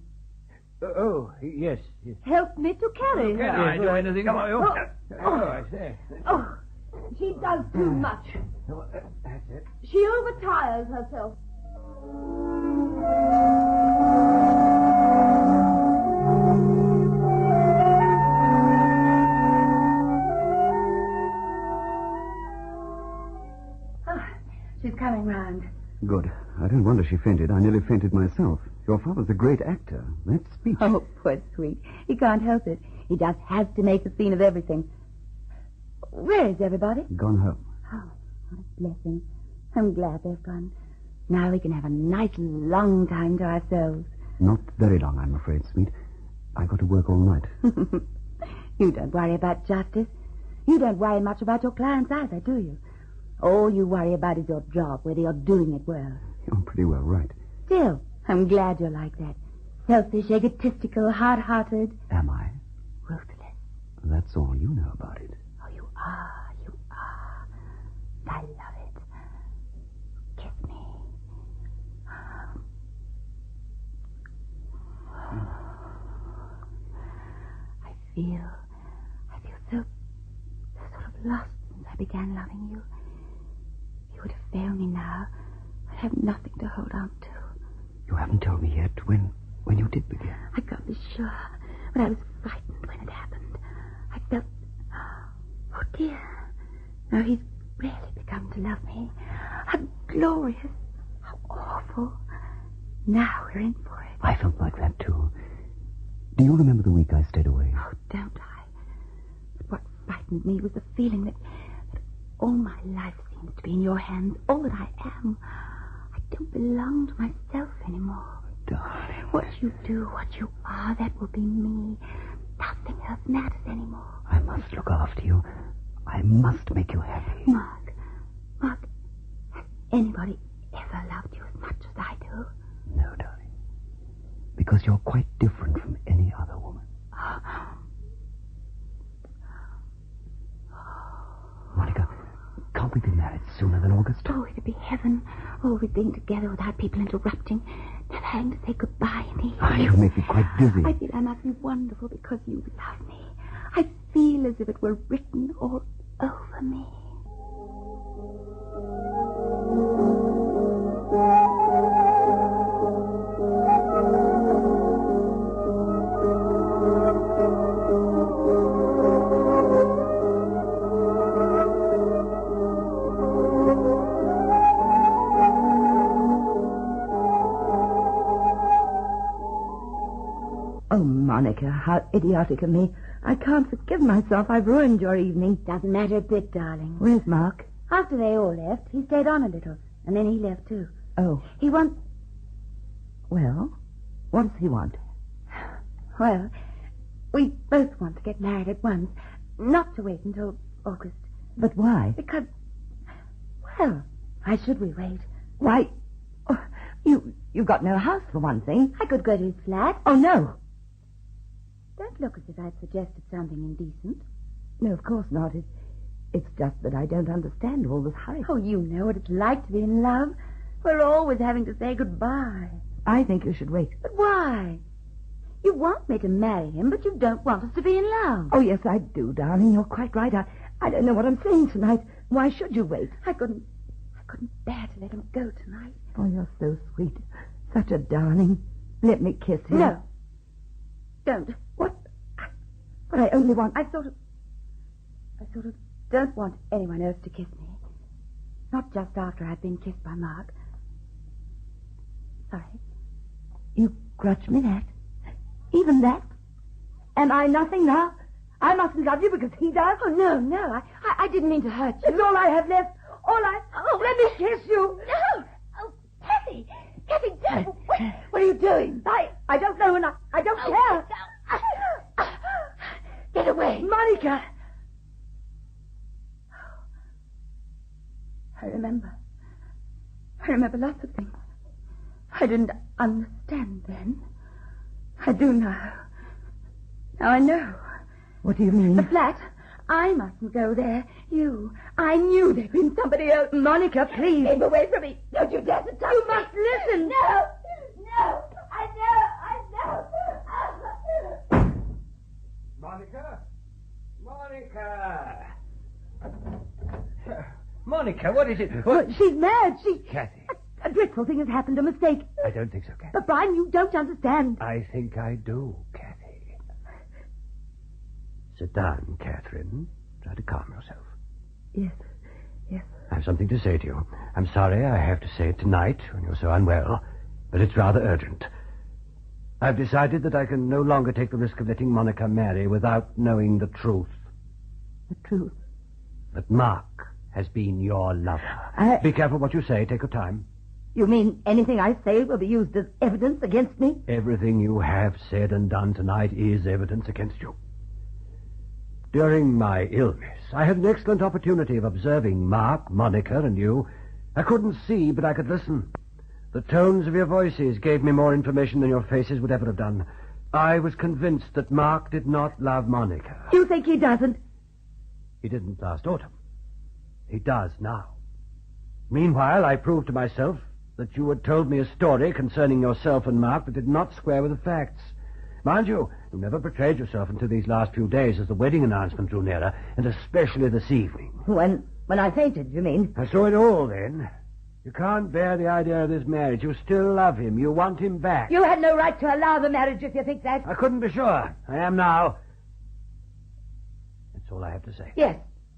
Oh, yes. Help me to carry her. Can I do anything for you? I say. Oh, she does too much. That's it. She overtires herself. She's coming round. Good. I don't wonder she fainted. I nearly fainted myself. Your father's a great actor. That speech. Oh, poor sweet. He can't help it. He just has to make a scene of everything. Where is everybody? Gone home. Oh, what a blessing. I'm glad they've gone. Now we can have a nice long time to ourselves. Not very long, I'm afraid, sweet. I've got to work all night. You don't worry about justice. You don't worry much about your clients either, do you? All you worry about is your job, whether you're doing it well. You're pretty well right. Still, I'm glad you're like that. Selfish, egotistical, hard-hearted. Am I? Ruthless. That's all you know about it. Oh, you are. You are. I love it. Kiss me. feel so sort of lost since I began loving you. If you were to fail me now, I'd have nothing to hold on to. You haven't told me yet when you did begin. I can't be sure, but I was frightened when it happened. I felt, oh dear, now he's really begun to love me. How glorious, how awful. Now we're in for it. I felt like that too. Do you remember the week I stayed away? Oh, don't I? But what frightened me was the feeling that all my life seems to be in your hands, all that I am. I don't belong to myself anymore. Darling. What you do, what you are, that will be me. Nothing else matters anymore. I must look after you. I must make you happy. Mark, has anybody ever loved you as much as I do? No, darling. Because you're quite different from any other woman. Monica, can't we be married sooner than August? Oh, it'd be heaven. Always being together without people interrupting. Never having to say goodbye in the evening. You make me quite dizzy. I feel I must be wonderful because you love me. I feel as if it were written all over me. Oh, Monica, how idiotic of me. I can't forgive myself. I've ruined your evening. Doesn't matter a bit, darling. Where's Mark? After they all left, he stayed on a little, and then he left too. Oh. He wants... Well, what does he want? Well, we both want to get married at once, not to wait until August. But why? Because, well, why should we wait? Why, you've got no house for one thing. I could go to his flat. Oh, no. Don't look as if I'd suggested something indecent. No, of course not. It's just that I don't understand all this hurry. Oh, you know what it's like to be in love. We're always having to say goodbye. I think you should wait. But why? You want me to marry him, but you don't want us to be in love. Oh, yes, I do, darling. You're quite right. I don't know what I'm saying tonight. Why should you wait? I couldn't bear to let him go tonight. Oh, you're so sweet. Such a darling. Let me kiss him. No. Don't. What? But I only want... I sort of don't want anyone else to kiss me. Not just after I've been kissed by Mark. Sorry. You grudge me that? Even that? Am I nothing now? I mustn't love you because he does? Oh, no. I didn't mean to hurt you. It's all I have left. Oh, let me kiss you. No. Oh, Kathy, don't. What are you doing? I don't know, and I don't care. No. Get away. Monica. I remember lots of things. I didn't understand then. I do now. Now I know. What do you mean? The flat. I mustn't go there. I knew there'd been somebody else. Monica, please. Keep away from me. Don't you dare to touch me. You must listen. No. I know. Monica, what is it? Well, she's mad. Kathy. A dreadful thing has happened, a mistake. I don't think so, Kathy. But, Brian, you don't understand. I think I do, Kathy. Sit down, Catherine. Try to calm yourself. Yes. I have something to say to you. I'm sorry I have to say it tonight when you're so unwell, but it's rather urgent. I've decided that I can no longer take the risk of letting Monica marry without knowing the truth. The truth? That Mark has been your lover. Be careful what you say. Take your time. You mean anything I say will be used as evidence against me? Everything you have said and done tonight is evidence against you. During my illness, I had an excellent opportunity of observing Mark, Monica, and you. I couldn't see, but I could listen. The tones of your voices gave me more information than your faces would ever have done. I was convinced that Mark did not love Monica. You think he doesn't? He didn't last autumn. He does now. Meanwhile, I proved to myself that you had told me a story concerning yourself and Mark that did not square with the facts. Mind you, you never betrayed yourself until these last few days as the wedding announcement drew nearer, and especially this evening. When I fainted, you mean? I saw it all then. You can't bear the idea of this marriage. You still love him. You want him back. You had no right to allow the marriage if you think that. I couldn't be sure. I am now. That's all I have to say. Yes,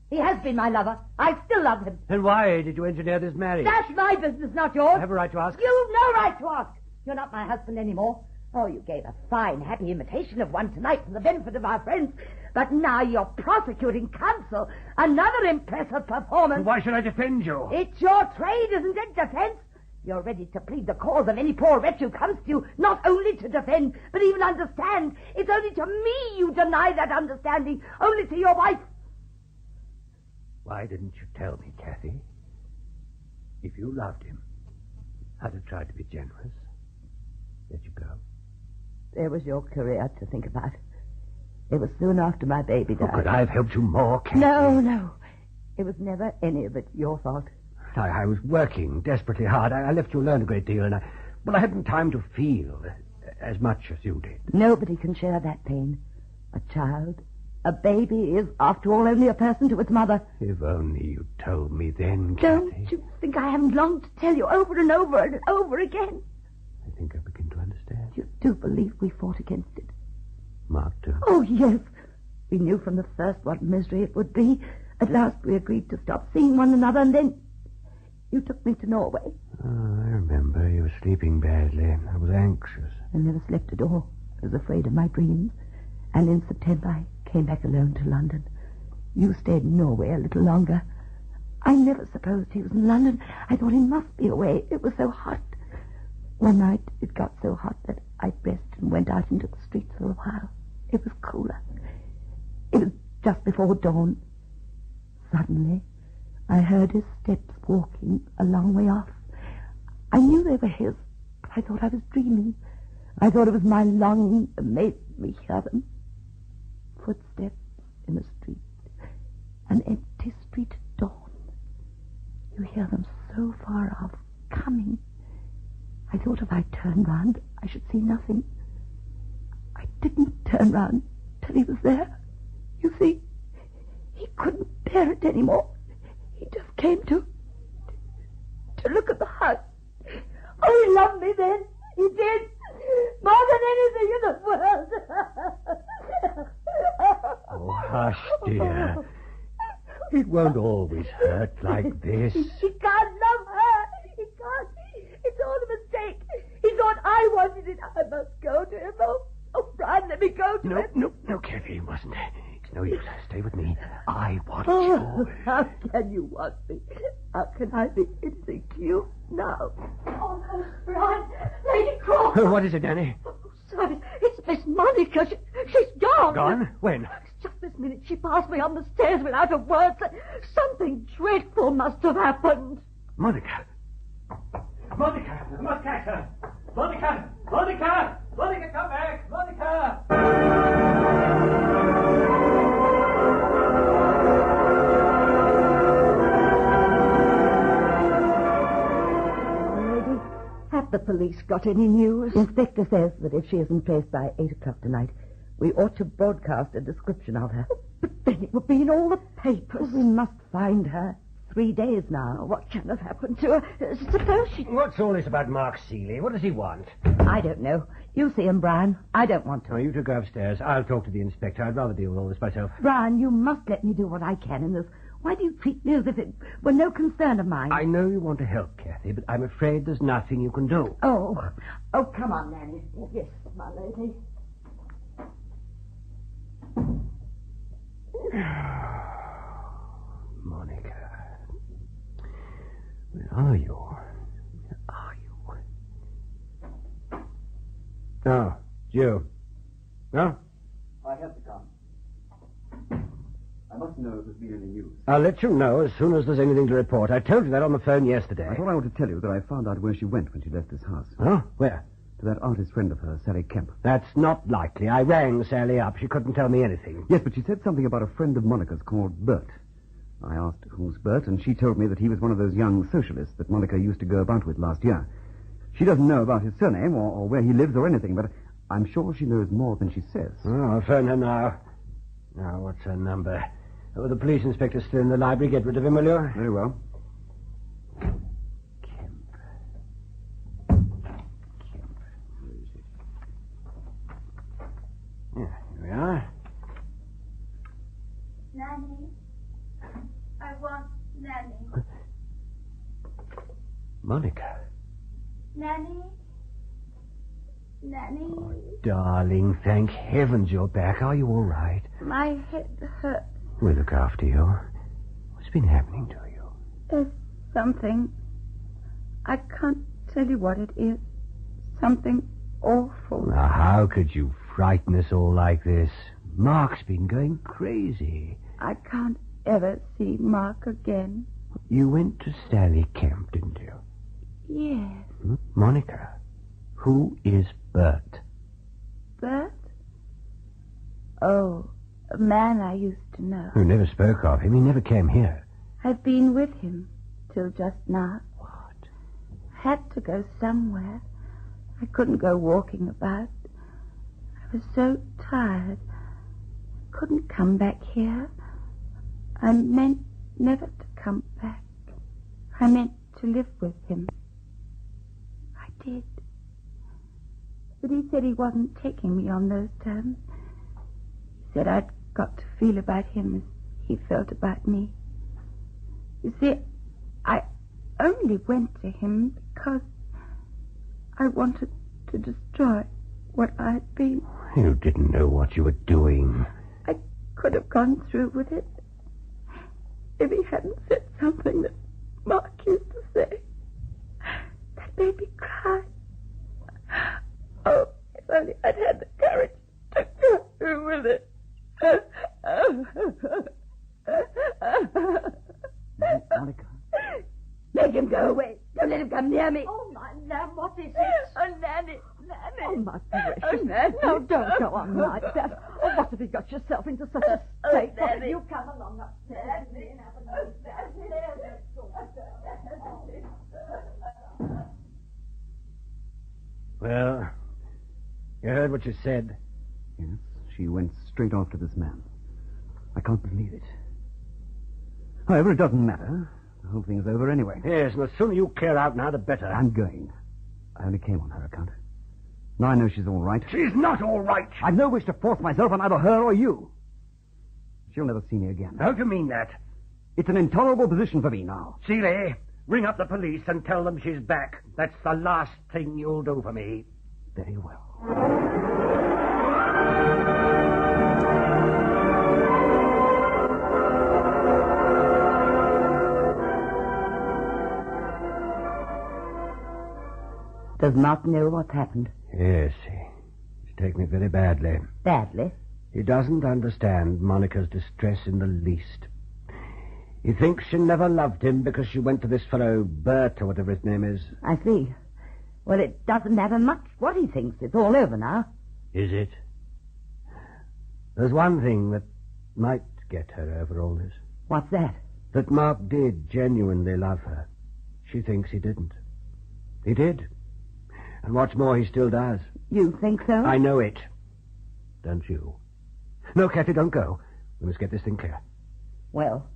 he has been my lover. I still love him. Then why did you engineer this marriage? That's my business, not yours. I have a right to ask. You've no right to ask. You're not my husband anymore. Oh, you gave a fine, happy imitation of one tonight for the benefit of our friends. But now you're prosecuting counsel. Another impressive performance. Why should I defend you? It's your trade, isn't it, defense? You're ready to plead the cause of any poor wretch who comes to you, not only to defend, but even understand. It's only to me you deny that understanding, only to your wife. Why didn't you tell me, Kathy? If you loved him, I'd have tried to be generous. Let you go. There was your career to think about. It was soon after my baby died. Oh, could I have helped you more, Kathy? No. It was never any of it your fault. I was working desperately hard. I left you alone a great deal, and I hadn't time to feel as much as you did. Nobody can share that pain. A child, a baby is, after all, only a person to its mother. If only you told me then, Kathy. Don't you think I haven't longed to tell you over and over and over again? I think I begin to understand. You do believe we fought against it? Mark, too? Oh, yes. We knew from the first what misery it would be. At last we agreed to stop seeing one another, and then you took me to Norway. Oh, I remember. You were sleeping badly. I was anxious. I never slept at all. I was afraid of my dreams. And in September I came back alone to London. You stayed in Norway a little longer. I never supposed he was in London. I thought he must be away. It was so hot. One night it got so hot that I dressed and went out into the streets for a while. It was cooler. It was just before dawn. Suddenly, I heard his steps walking a long way off. I knew they were his, but I thought I was dreaming. I thought it was my longing that made me hear them. Footsteps in the street. An empty street at dawn. You hear them so far off, coming. I thought if I turned round, I should see nothing. I didn't turn round till he was there. You see, he couldn't bear it anymore. He just came to look at the house. Oh, he loved me then. He did. More than anything in the world. Oh, hush, dear. It won't always hurt like this. He can't love her. He can't. It's all a mistake. He thought I wanted it. I must go to him. Oh, Brian, let me go to him. No, Kathy, you mustn't. It's no use. Stay with me. I want Oh, you. how can you want me? How can I be anything to you now? Oh, no, Brian. Lady Crawford. What is it, Danny? Oh, sorry. It's Miss Monica. She's gone. Gone? When? Just this minute. She passed me on the stairs without a word. Something dreadful must have happened. Monica. Monica! I must catch her! Monica! Monica! Monica, come back! Monica! Lady, have the police got any news? Inspector says that if she isn't traced by 8 o'clock tonight, we ought to broadcast a description of her. But then it will be in all the papers. Well, we must find her. 3 days now. What can have happened to her? Suppose she... What's all this about Mark Seeley? What does he want? I don't know. You see him, Brian. I don't want to. Oh, you two go upstairs. I'll talk to the inspector. I'd rather deal with all this myself. Brian, you must let me do what I can in this. Why do you treat me as if it were no concern of mine? I know you want to help, Kathy, but I'm afraid there's nothing you can do. Oh, come on, Nanny. Yes, my lady. Monica. Where are you? Where are you? Oh, it's you. No? I have to come. I must know if there's been any news. I'll let you know as soon as there's anything to report. I told you that on the phone yesterday. I thought I ought to tell you that I found out where she went when she left this house. Oh? Where? To that artist friend of hers, Sally Kemp. That's not likely. I rang Sally up. She couldn't tell me anything. Yes, but she said something about a friend of Monica's called Bert. I asked who's Bert, and she told me that he was one of those young socialists that Monica used to go about with last year. She doesn't know about his surname or where he lives or anything, but I'm sure she knows more than she says. Oh, I'll phone her now. Now, what's her number? Oh, the police inspector's still in the library. Get rid of him, will you? Very well. Yeah, here we are. Nanny. I want Nanny. Monica. Nanny. Nanny. Oh, darling, thank heavens you're back. Are you all right? My head hurts. We'll look after you. What's been happening to you? There's something. I can't tell you what it is. Something awful. Now, how could you frighten us all like this? Mark's been going crazy. I can't ever see Mark again. You went to Sally Camp, didn't you? Yes. Monica, who is Bert? Bert? Oh, a man I used to know. You never spoke of him. He never came here. I've been with him till just now. What? I had to go somewhere. I couldn't go walking about. I was so tired. I couldn't come back here. I meant never to come back. I meant to live with him. I did. But he said he wasn't taking me on those terms. He said I'd got to feel about him as he felt about me. You see, I only went to him because I wanted to destroy what I had been. You didn't know what you were doing. I could have gone through with it if he hadn't said something that Mark used to say. That made me cry. Oh, if only I'd had the courage to go through with it. Monica. Make him go away. Don't let him come near me. Oh, my lamb, what is it? Oh, Nanny. Nanny. Oh, my precious. Oh, Nanny. No, don't go on like that. Oh, what have you got yourself into such a state? Oh, Nanny. You come along upstairs. Well, you heard what she said. Yes, she went straight after this man. I can't believe it. However, it doesn't matter. The whole thing's over anyway. Yes, and the sooner you clear out now, the better. I'm going. I only came on her account. Now I know she's all right. She's not all right. I've no wish to force myself on either her or you. She'll never see me again. How do you mean that? It's an intolerable position for me now. Seeley, ring up the police and tell them she's back. That's the last thing you'll do for me. Very well. Does Mark know what's happened? Yes, he's taken it very badly. Badly? He doesn't understand Monica's distress in the least. He thinks she never loved him because she went to this fellow Bert, or whatever his name is. I see. Well, it doesn't matter much what he thinks. It's all over now. Is it? There's one thing that might get her over all this. What's that? That Mark did genuinely love her. She thinks he didn't. He did. And what's more, he still does. You think so? I know it. Don't you? No, Kathy, don't go. We must get this thing clear. Well?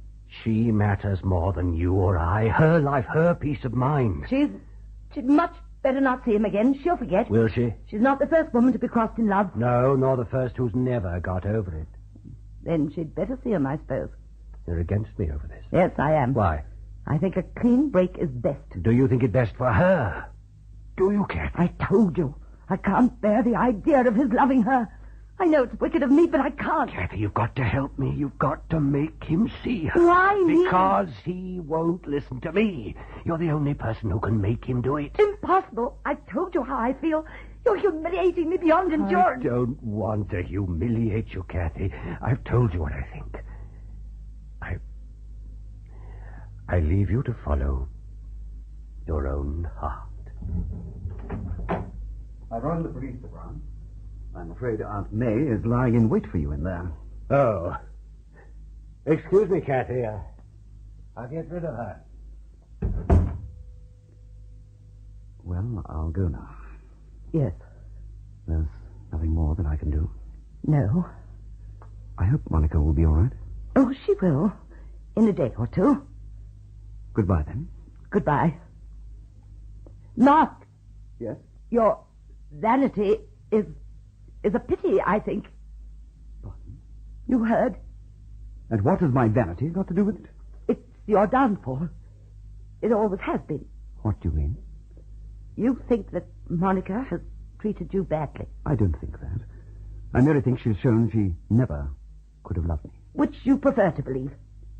She matters more than you or I. Her life, her peace of mind. She'd much better not see him again. She'll forget. Will she? She's not the first woman to be crossed in love. No, nor the first who's never got over it. Then she'd better see him, I suppose. You're against me over this? Yes, I am. Why? I think a clean break is best. Do you think it best for her? Do you, Kathy? I told you. I can't bear the idea of his loving her. I know it's wicked of me, but I can't. Kathy, you've got to help me. You've got to make him see her. Why me? Because he won't listen to me. You're the only person who can make him do it. Impossible. I've told you how I feel. You're humiliating me beyond endurance. I don't want to humiliate you, Kathy. I've told you what I think. I leave you to follow your own heart. I've run the police department. I'm afraid Aunt May is lying in wait for you in there. Oh. Excuse me, Kathy. I'll get rid of her. Well, I'll go now. Yes. There's Nothing more that I can do? No. I hope Monica will be all right. Oh, she will. In a day or two. Goodbye, then. Goodbye. Mark! Yes? Your vanity is a pity, I think. Pardon? You heard? And what has my vanity got to do with it? It's your downfall. It always has been. What do you mean? You think that Monica has treated you badly. I don't think that. I merely think she's shown she never could have loved me. Which you prefer to believe.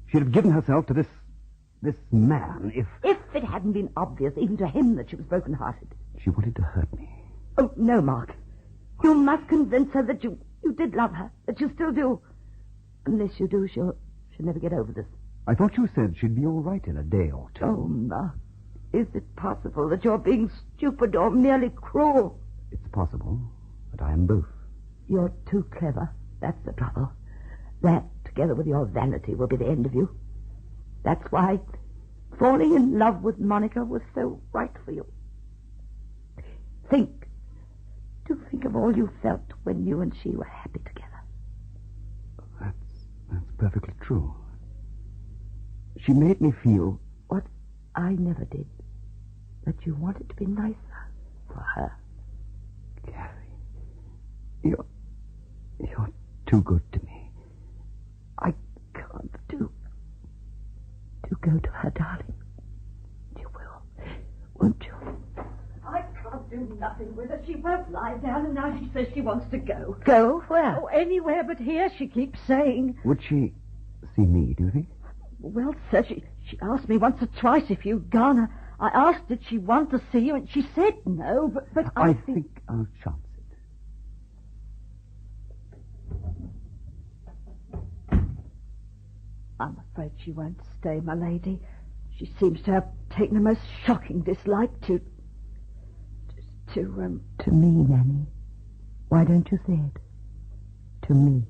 She'd have given herself to this man if... If it hadn't been obvious even to him that she was broken-hearted. She wanted to hurt me. Oh, no, Mark. You must convince her that you did love her, that you still do. Unless you do, she'll never get over this. I thought you said she'd be all right in a day or two. Oh, Mark, is it possible that you're being stupid or merely cruel? It's possible, but I am both. You're too clever. That's the trouble. That, together with your vanity, will be the end of you. That's why falling in love with Monica was so right for you. Do think of all you felt when you and she were happy together. That's perfectly true. She made me feel... What I never did. That you wanted to be nicer for her. Kathy, you're too good to me. I can't do go to her, darling. You will, won't you? I can't do nothing with her. She won't lie down, and now she says she wants to go. Go? Where? Oh, anywhere but here, she keeps saying. Would she see me, do you think? Well, sir, she asked me once or twice if you'd gone. I asked did she want to see you, and she said no, but I think I'll chance it. I'm afraid she won't stay, my lady. She seems to have taken a most shocking dislike to me, Nanny. Why don't you say it? To me.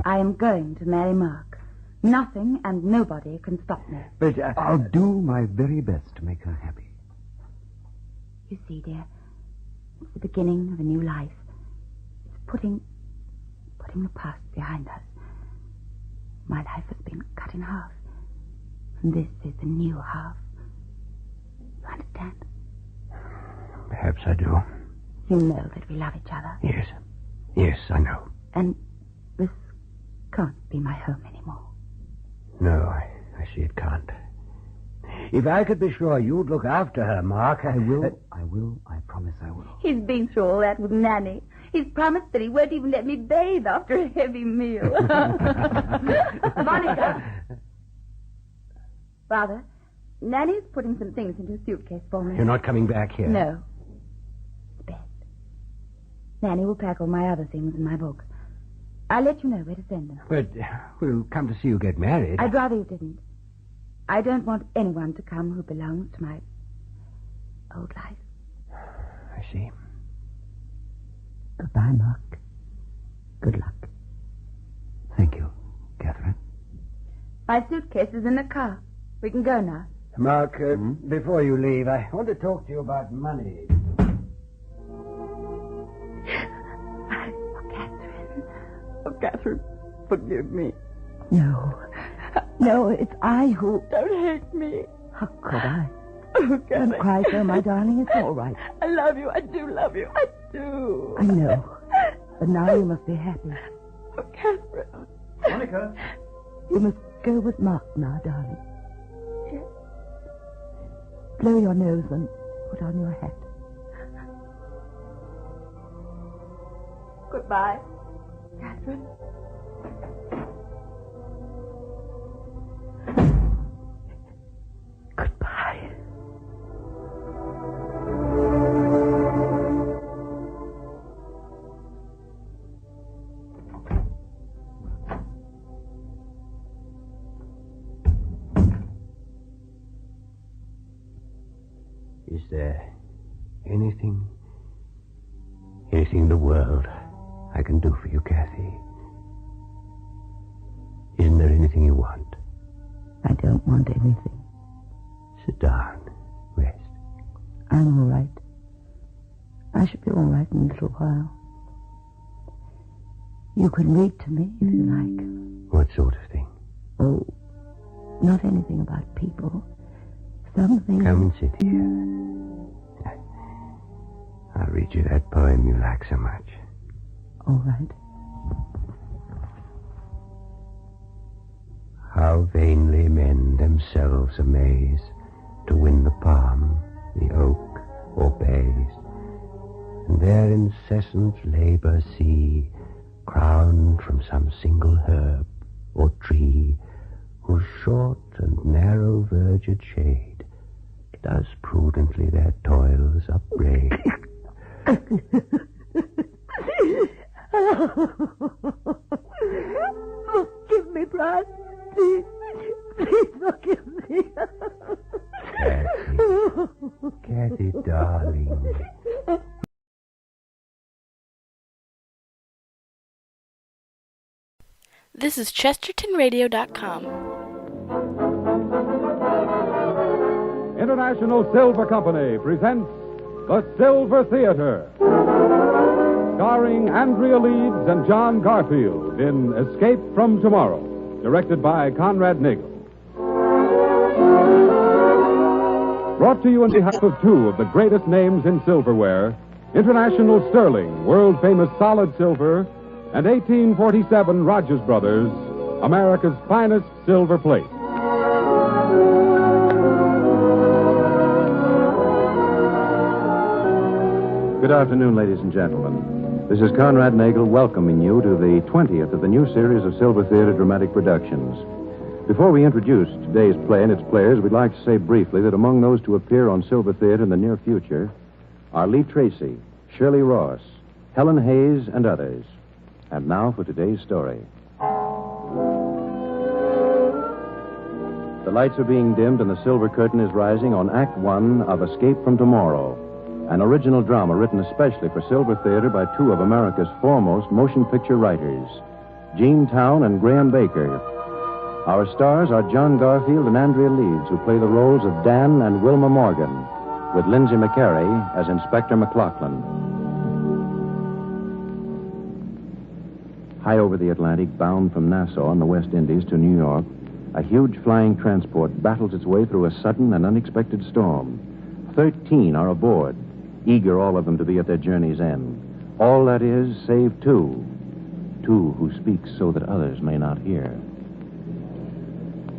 I am going to marry Mark. Nothing and nobody can stop me. But I'll do my very best to make her happy. You see, dear, it's the beginning of a new life. It's putting the past behind us. My life has been cut in half. And this is the new half. You understand? Perhaps I do. You know that we love each other. Yes. Yes, I know. And this can't be my home anymore. No, I see it can't. If I could be sure you'd look after her, Mark... I will. I promise I will. He's been through all that with Nanny. He's promised that he won't even let me bathe after a heavy meal. Monica! Father, Nanny's putting some things into a suitcase for me. You're not coming back here? No. It's best. Nanny will pack all my other things in my book. I'll let you know where to send them. But we'll come to see you get married. I'd rather you didn't. I don't want anyone to come who belongs to my old life. I see. Goodbye, Mark. Good luck. Thank you, Catherine. My suitcase is in the car. We can go now. Mark, before you leave, I want to talk to you about money. Oh, Catherine, forgive me. No, it's I who... Don't hate me. How could I? Oh, Don't cry so, my darling. It's all right. I love you. I do love you. I do. I know. But now you must be happy. Oh, Catherine. Monica. You must go with Mark now, darling. Yes. Blow your nose and put on your hat. Goodbye, Catherine. Goodbye. Is there anything in the world I can do for you, Kathy? Isn't there anything you want? I don't want anything. Sit down. I'm all right. I should be all right in a little while. You can read to me if you like. What sort of thing? Oh, not anything about people. Something... Come and sit here. I'll read you that poem you like so much. All right. How vainly men themselves amaze to win the palm, the oak, or bays, and their incessant labor see, crowned from some single herb or tree, whose short and narrow verged shade does prudently their toils upbraid. Forgive me, Brian. Please. Please forgive me. Kathy, darling. This is ChestertonRadio.com. International Silver Company presents The Silver Theater, starring Andrea Leeds and John Garfield in Escape from Tomorrow, directed by Conrad Nagel. Brought to you on behalf of two of the greatest names in silverware, International Sterling, world-famous solid silver, and 1847 Rogers Brothers, America's finest silver plate. Good afternoon, ladies and gentlemen. This is Conrad Nagel welcoming you to the 20th of the new series of Silver Theater dramatic productions. Before we introduce today's play and its players, we'd like to say briefly that among those to appear on Silver Theater in the near future are Lee Tracy, Shirley Ross, Helen Hayes, and others. And now for today's story. The lights are being dimmed and the silver curtain is rising on Act One of Escape from Tomorrow, an original drama written especially for Silver Theater by two of America's foremost motion picture writers, Gene Towne and Graham Baker. Our stars are John Garfield and Andrea Leeds, who play the roles of Dan and Wilma Morgan, with Lindsay McCary as Inspector McLaughlin. High over the Atlantic, bound from Nassau in the West Indies to New York, a huge flying transport battles its way through a sudden and unexpected storm. 13 are aboard, eager all of them to be at their journey's end. All that is, save two who speak so that others may not hear.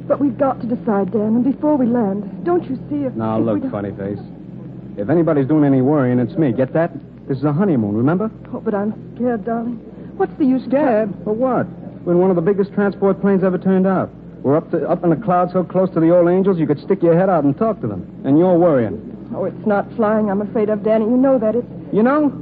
But we've got to decide, Dan, and before we land, don't you see if... Now, look, funny face. If anybody's doing any worrying, it's me. Get that? This is a honeymoon, remember? Oh, but I'm scared, darling. What's the use? Scared? For what? We're in one of the biggest transport planes ever turned out. We're up in the clouds so close to the old angels you could stick your head out and talk to them. And you're worrying. Oh, it's not flying I'm afraid of, Danny. You know that. You know,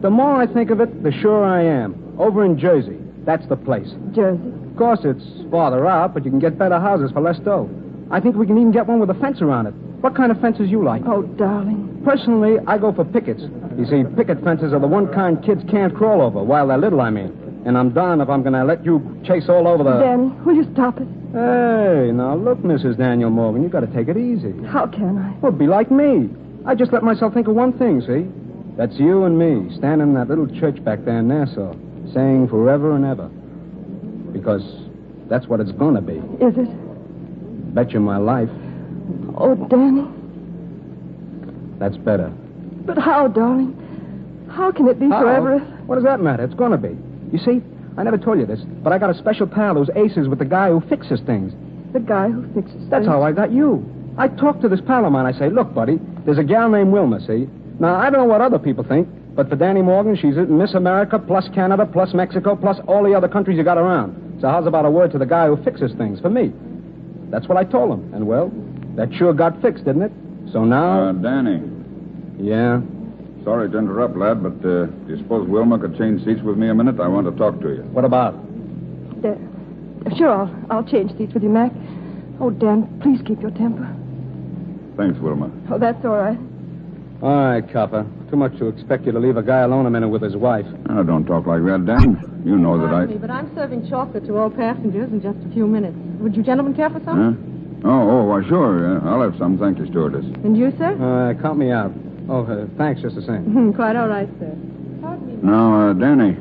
the more I think of it, the surer I am. Over in Jersey. That's the place. Jersey? Of course, it's farther out, but you can get better houses for less dough. I think we can even get one with a fence around it. What kind of fences you like? Oh, darling. Personally, I go for pickets. You see, picket fences are the one kind kids can't crawl over, while they're little, I mean. And I'm darned if I'm going to let you chase all over the... Danny, will you stop it? Hey, now look, Mrs. Daniel Morgan, you got to take it easy. How can I? Well, be like me. I just let myself think of one thing, see? That's you and me, standing in that little church back there in Nassau, saying forever and ever. Because that's what it's going to be. Is it? Bet you my life. Oh, Danny. That's better. But how, darling? How can it be forever? What does that matter? It's going to be. You see, I never told you this, but I got a special pal who's aces with the guy who fixes things. The guy who fixes things? That's how I got you. I talked to this pal of mine. I say, look, buddy, there's a gal named Wilma, see? Now, I don't know what other people think, but for Danny Morgan, she's Miss America, plus Canada, plus Mexico, plus all the other countries you got around. So how's about a word to the guy who fixes things for me? That's what I told him. And, well, that sure got fixed, didn't it? So now... Danny. Yeah? Sorry to interrupt, lad, but do you suppose Wilma could change seats with me a minute? I want to talk to you. What about? Sure, I'll change seats with you, Mac. Oh, Dan, please keep your temper. Thanks, Wilma. Oh, that's all right. All right, copper. Too much to expect you to leave a guy alone a minute with his wife. Oh, don't talk like that, Dan. You know that I... But I'm serving chocolate to all passengers in just a few minutes. Would you gentlemen care for some? Why, sure. I'll have some. Thank you, stewardess. And you, sir? Count me out. Thanks, just the same. Quite all right, sir. Now, Danny.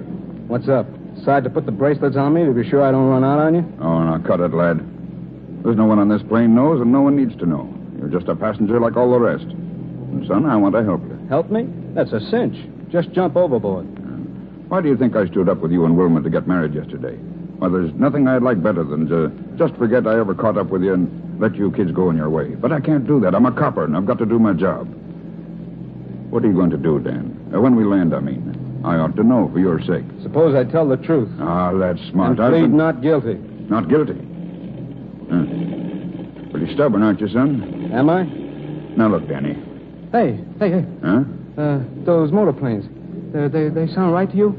What's up? Decide to put the bracelets on me to be sure I don't run out on you? Oh, now, cut it, lad. There's no one on this plane knows, and no one needs to know. You're just a passenger like all the rest. And, son, I want to help you. Help me? That's a cinch. Just jump overboard. Why do you think I stood up with you and Wilma to get married yesterday? Well, there's nothing I'd like better than to just forget I ever caught up with you and let you kids go in your way. But I can't do that. I'm a copper, and I've got to do my job. What are you going to do, Dan? When we land, I mean. I ought to know for your sake. Suppose I tell the truth. Ah, that's smart. And plead not guilty. Not guilty? Pretty stubborn, aren't you, son? Am I? Now, look, Danny. Hey. Huh? Those motor planes. They sound right to you?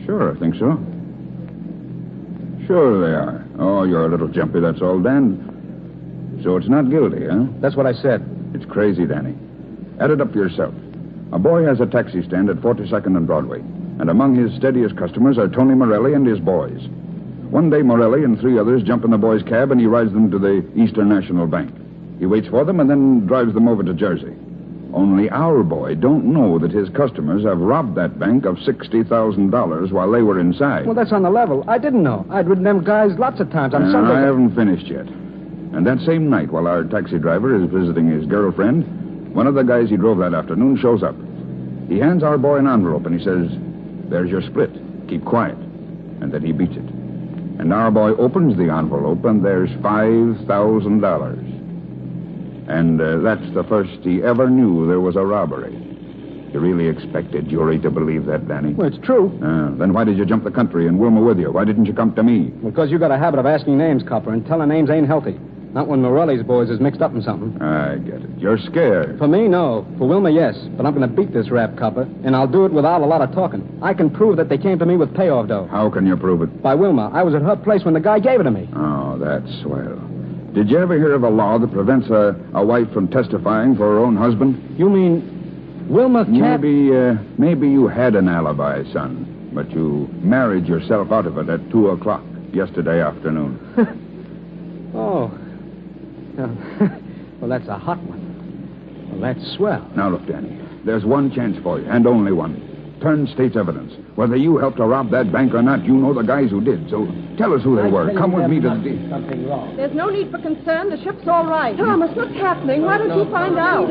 Sure, I think so. Sure they are. Oh, you're a little jumpy, that's all, Dan. So it's not guilty, huh? That's what I said. It's crazy, Danny. Add it up for yourself. A boy has a taxi stand at 42nd and Broadway, and among his steadiest customers are Tony Morelli and his boys. One day, Morelli and 3 others jump in the boy's cab, and he rides them to the Eastern National Bank. He waits for them and then drives them over to Jersey. Only our boy don't know that his customers have robbed that bank of $60,000 while they were inside. Well, that's on the level. I didn't know. I'd ridden them guys lots of times on Sunday. I haven't finished yet. And that same night, while our taxi driver is visiting his girlfriend, one of the guys he drove that afternoon shows up. He hands our boy an envelope, and he says, "There's your split. Keep quiet." And then he beats it. And our boy opens the envelope, and there's $5,000. And that's the first he ever knew there was a robbery. You really expected jury to believe that, Danny? Well, it's true. Then why did you jump the country and Wilma with you? Why didn't you come to me? Because you got a habit of asking names, copper, and telling names ain't healthy. Not when Morelli's boys is mixed up in something. I get it. You're scared. For me, no. For Wilma, yes. But I'm going to beat this rap, copper, and I'll do it without a lot of talking. I can prove that they came to me with payoff dough. How can you prove it? By Wilma. I was at her place when the guy gave it to me. Oh, that's swell. Did you ever hear of a law that prevents a wife from testifying for her own husband? You mean Wilma can't... Maybe you had an alibi, son, but you married yourself out of it at 2 o'clock yesterday afternoon. Oh. Well, that's a hot one. Well, that's swell. Now, look, Danny, there's one chance for you, and only one. Turn state's evidence. Whether you helped to rob that bank or not, you know the guys who did. So tell us who they were. Come with me to the... Something wrong. There's no need for concern. The ship's all right. Thomas, what's happening? Why don't you find out?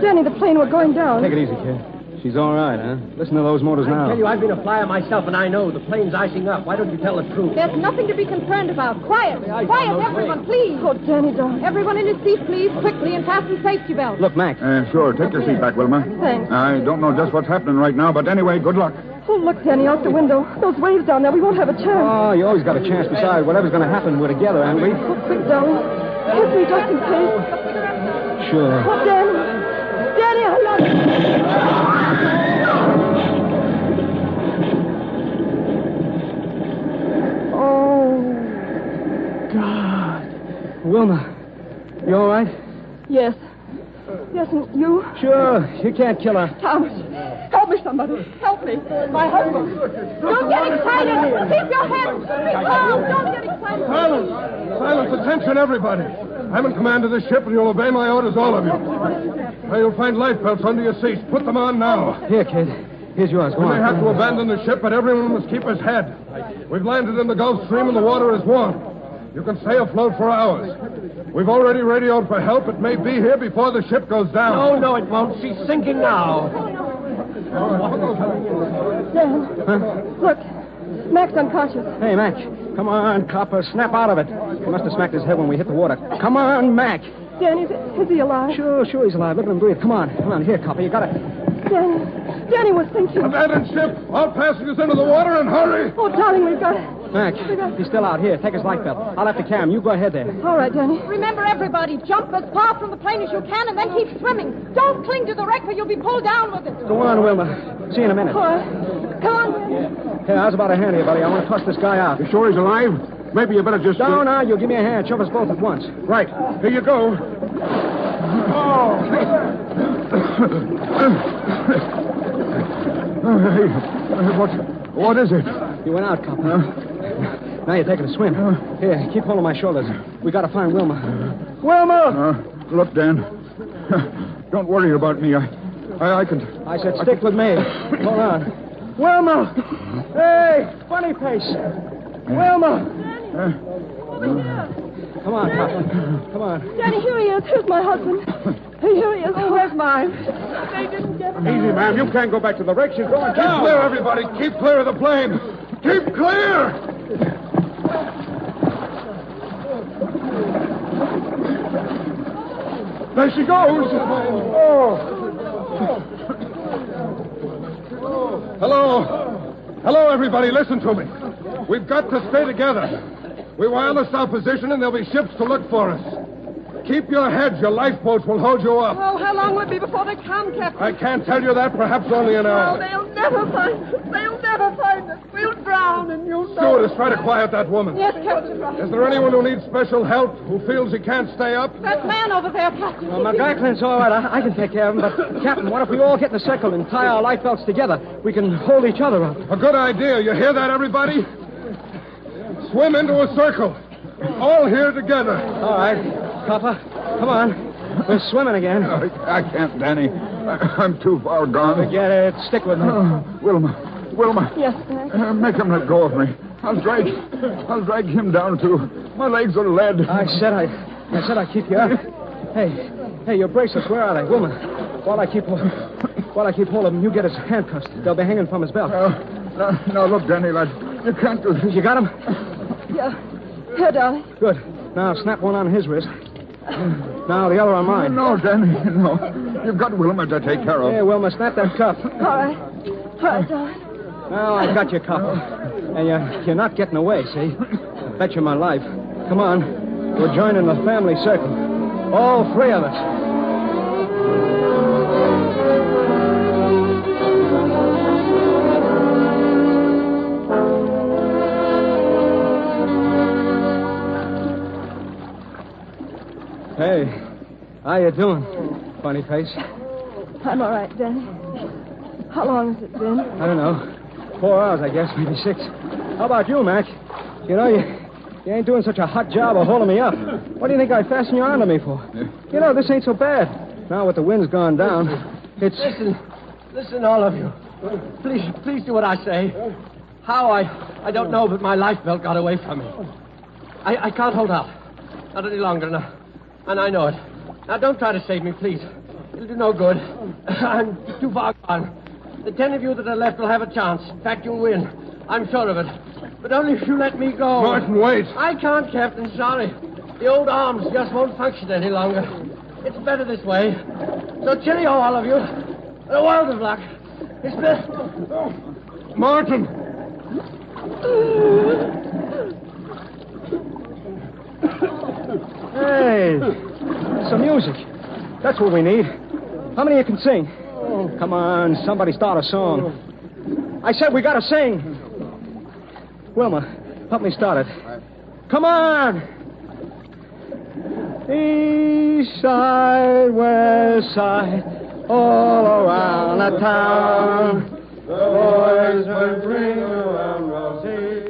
Danny, the plane we're going down. Take it easy, kid. She's all right, huh? Listen to those motors now. I tell you, I've been a flyer myself, and I know. The plane's icing up. Why don't you tell the truth? There's nothing to be concerned about. Quiet. Quiet, everyone, please. Oh, Danny, darling. Everyone in his seat, please, quickly, and fasten safety belts. Look, Max. Sure. Take your seat back, Wilma. Thanks. I don't know just what's happening right now, but anyway, good luck. Oh, look, Danny, out the window. Those waves down there. We won't have a chance. Oh, you always got a chance. Besides, whatever's going to happen, we're together, aren't we? Oh, quick, darling. Kiss me just in case. Sure. Oh, Danny. Danny, I love you. God. Wilma, you all right? Yes. Yes, and you? Sure. You can't kill her. Thomas, help me, somebody. Help me. My husband. Don't get excited. Keep your head. Be calm. Don't get excited. Silence. Silence. Attention, everybody. I'm in command of this ship, and you'll obey my orders, all of you. Now, you'll find life belts under your seats. Put them on now. Here, kid. Here's yours. Go we on. may have to abandon the ship, but everyone must keep his head. We've landed in the Gulf Stream, and the water is warm. You can stay afloat for hours. We've already radioed for help. It may be here before the ship goes down. No, it won't. She's sinking now. Dan, look. Mac's unconscious. Hey, Mac. Come on, copper. Snap out of it. He must have smacked his head when we hit the water. Come on, Mac. Danny, is he alive? Sure, he's alive. Look at him breathe. Come on. Here, copper. You got it. Danny was thinking. Abandon ship. All passengers into the water and hurry. Oh, darling, we've got it. Mac, he's still out. Here, take his life belt. I'll have to carry him. You go ahead there. All right, Danny. Remember, everybody, jump as far from the plane as you can and then keep swimming. Don't cling to the wreck or you'll be pulled down with it. Go on, Wilma. See you in a minute. All right. Come on, Danny. Hey, how's about a hand here, buddy? I want to toss this guy out. You sure he's alive? Maybe you better just... No, you give me a hand. Shove us both at once. Right. Here you go. Oh. What is it? You went out, copper. Now you're taking a swim. Here, keep holding my shoulders. We gotta find Wilma. Wilma! Look, Dan. Don't worry about me. I can... I said stick with me. Hold on. Wilma! Hey, funny face. Wilma! Come on, Papa. Come on. Danny, here he is. Here's my husband. Here he is. Oh, where's mine? They didn't get me. Easy, ma'am. You can't go back to the wreck. She's going down. Keep clear, everybody. Keep clear of the plane. Keep clear! There she goes. Hello, everybody. Listen to me. We've got to stay together. We wirelessed our position, and there'll be ships to look for us. Keep your heads. Your lifeboats will hold you up. Oh, how long will it be before they come, Captain? I can't tell you that. Perhaps only an hour. Oh, they'll never find us. They'll never find us. We'll drown, and you'll know. Stewardess, try to quiet that woman. Yes, Captain. Is there anyone who needs special help, who feels he can't stay up? That man over there, Captain. Well, McLaughlin's all right. I can take care of him. But, Captain, what if we all get in a circle and tie our life belts together? We can hold each other up. A good idea. You hear that, everybody? Swim into a circle. All here together. All right. Papa, come on. We're swimming again. I can't, Danny. I'm too far gone. Forget it. Stick with me. Wilma. Yes, sir. Make him let go of me. I'll drag him down, too. My legs are lead. I said I'd keep you up. Hey, your bracelets, where are they? Wilma, while I keep hold of him, you get his handcuffs. They'll be hanging from his belt. No, look, Danny, lad. You can't do this. You got him? Yeah. Here, darling. Good. Now snap one on his wrist. Now the other on mine. No, Danny, no. You've got Wilma to take care of. Here, Wilma, snap that cuff. All right, darling. Now I've got your cuff. And you're not getting away, see? I bet you my life. Come on. We're joining the family circle. All three of us. Hey, how you doing, funny face? I'm all right, Danny. How long has it been? I don't know. 4 hours, I guess, maybe 6. How about you, Mac? You know, you ain't doing such a hot job of holding me up. What do you think I fastened you onto me for? You know, this ain't so bad. Now with the wind's gone down, it's... Listen, all of you. Please do what I say. How, I don't know, but my life belt got away from me. I can't hold out. Not any longer now. And I know it. Now, don't try to save me, please. It'll do no good. I'm too far gone. The 10 of you that are left will have a chance. In fact, you'll win. I'm sure of it. But only if you let me go. Martin, wait. I can't, Captain. Sorry. The old arms just won't function any longer. It's better this way. So cheerio, all of you. A world of luck. It's best. Martin! Hey, some music. That's what we need. How many of you can sing? Come on, somebody start a song. I said we gotta sing. Wilma, help me start it. Come on! East side, west side, all around the town. The boys went ring around Rosie.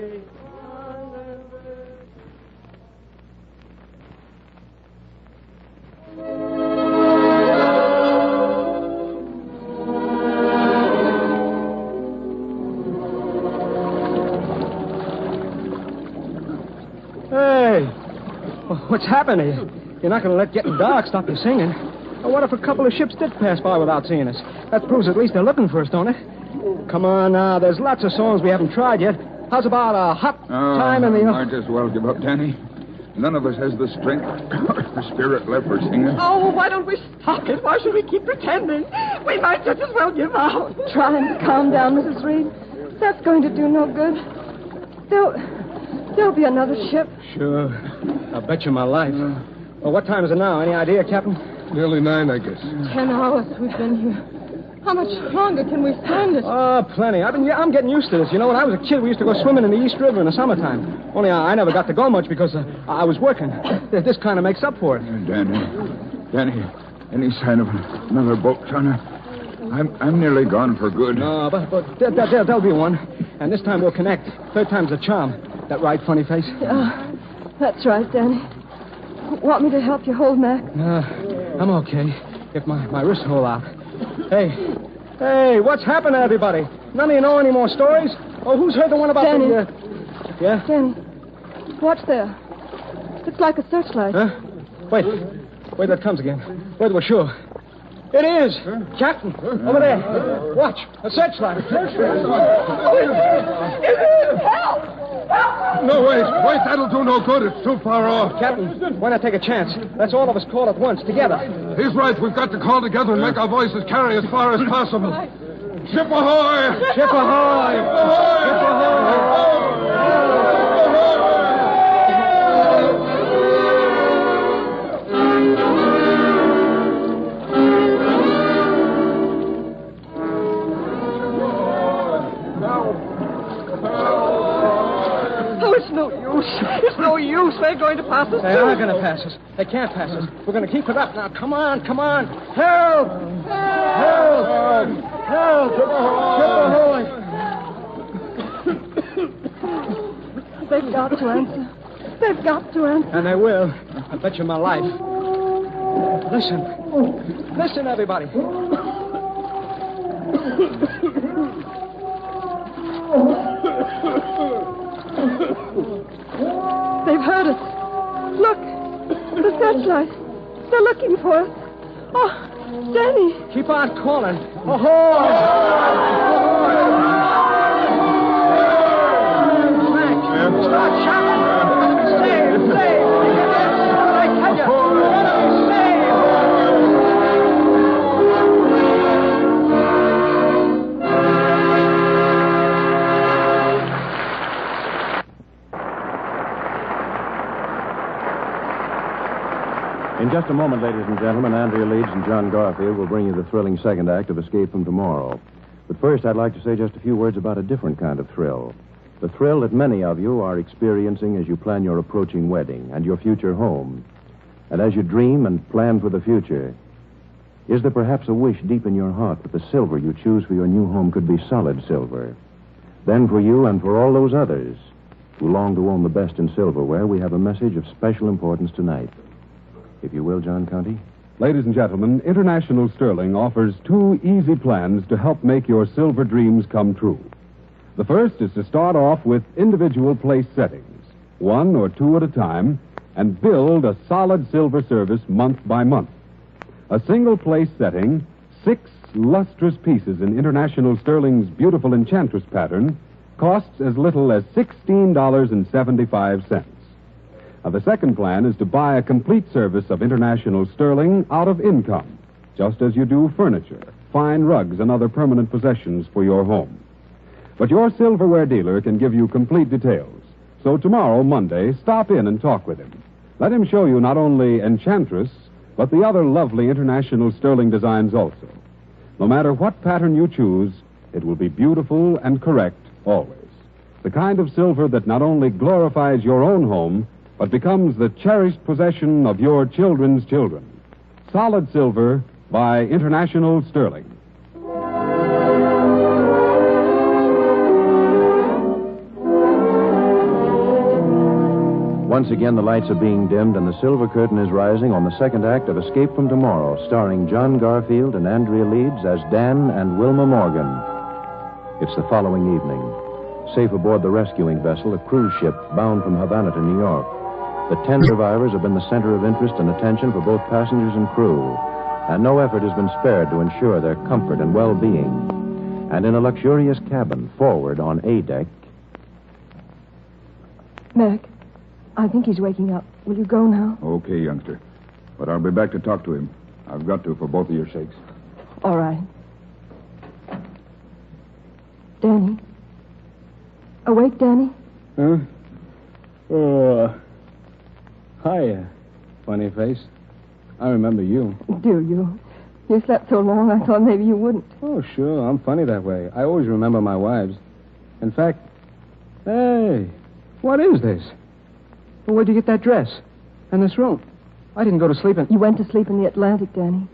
Hey, what's happening? You're not going to let getting dark stop you singing. Well, what if a couple of ships did pass by without seeing us? That proves at least they're looking for us, don't it? Come on now, there's lots of songs we haven't tried yet. How's about a hot time in the... Might as well give up, Danny. None of us has the strength or spirit left for singing. Oh, why don't we stop it? Why should we keep pretending? We might just as well give out. Trying to calm down, Mrs. Reed. That's going to do no good. There'll be another ship. Sure. I'll bet you my life. Well, what time is it now? Any idea, Captain? Nearly 9, I guess. 10 hours we've been here. How much longer can we stand it? Oh, plenty. I'm getting used to this. You know, when I was a kid, we used to go swimming in the East River in the summertime. Only I never got to go much because I was working. This kind of makes up for it. Danny, any sign of another boat, son? I'm nearly gone for good. No, but there'll be one. And this time we'll connect. Third time's a charm. That right, funny face? Yeah, that's right, Danny. Want me to help you hold Mac? I'm okay. Get my wrist hole out. Hey, what's happened to everybody? None of you know any more stories? Oh, who's heard the one about Danny. Yeah? Danny, watch there. Looks like a searchlight. Huh? Wait, there it comes again. Wait, we're sure. It is. Captain, over there. Watch, a searchlight. Help! No, wait, that'll do no good. It's too far off. Captain, why not take a chance? Let's all of us call at once, together. He's right. We've got to call together and make our voices carry as far as possible. Ship ahoy! Ship ahoy! Ship ahoy! It's no use. They're going to pass us. They are going to pass us. They can't pass us. We're going to keep it up now. Come on. Help! They've got to answer. They've got to answer. And they will. I bet you my life. Listen, everybody. They've heard us. Look, the searchlight. They're looking for us. Oh, Danny. Keep on calling. Ahoy! Start shouting. Save! I tell you. In just a moment, ladies and gentlemen, Andrea Leeds and John Garfield will bring you the thrilling second act of Escape from Tomorrow. But first, I'd like to say just a few words about a different kind of thrill. The thrill that many of you are experiencing as you plan your approaching wedding and your future home. And as you dream and plan for the future, is there perhaps a wish deep in your heart that the silver you choose for your new home could be solid silver? Then for you and for all those others who long to own the best in silverware, we have a message of special importance tonight. If you will, John Conti. Ladies and gentlemen, International Sterling offers 2 easy plans to help make your silver dreams come true. The first is to start off with individual place settings, 1 or 2 at a time, and build a solid silver service month by month. A single place setting, 6 lustrous pieces in International Sterling's beautiful enchantress pattern, costs as little as $16.75. Now, the second plan is to buy a complete service of International Sterling out of income, just as you do furniture, fine rugs, and other permanent possessions for your home. But your silverware dealer can give you complete details. So tomorrow, Monday, stop in and talk with him. Let him show you not only Enchantress, but the other lovely International Sterling designs also. No matter what pattern you choose, it will be beautiful and correct always. The kind of silver that not only glorifies your own home, but becomes the cherished possession of your children's children. Solid silver by International Sterling. Once again, the lights are being dimmed and the silver curtain is rising on the second act of Escape from Tomorrow, starring John Garfield and Andrea Leeds as Dan and Wilma Morgan. It's the following evening. Safe aboard the rescuing vessel, a cruise ship bound from Havana to New York. The 10 survivors have been the center of interest and attention for both passengers and crew, and no effort has been spared to ensure their comfort and well-being. And in a luxurious cabin forward on A deck... Mac, I think he's waking up. Will you go now? Okay, youngster. But I'll be back to talk to him. I've got to for both of your sakes. All right. Danny? Awake, Danny? Huh? Oh, hiya, funny face. I remember you. Do you? You slept so long, I thought maybe you wouldn't. Oh, sure. I'm funny that way. I always remember my wives. In fact, hey, what is this? Well, where'd you get that dress? And this room? I didn't go to sleep in... You went to sleep in the Atlantic, Danny.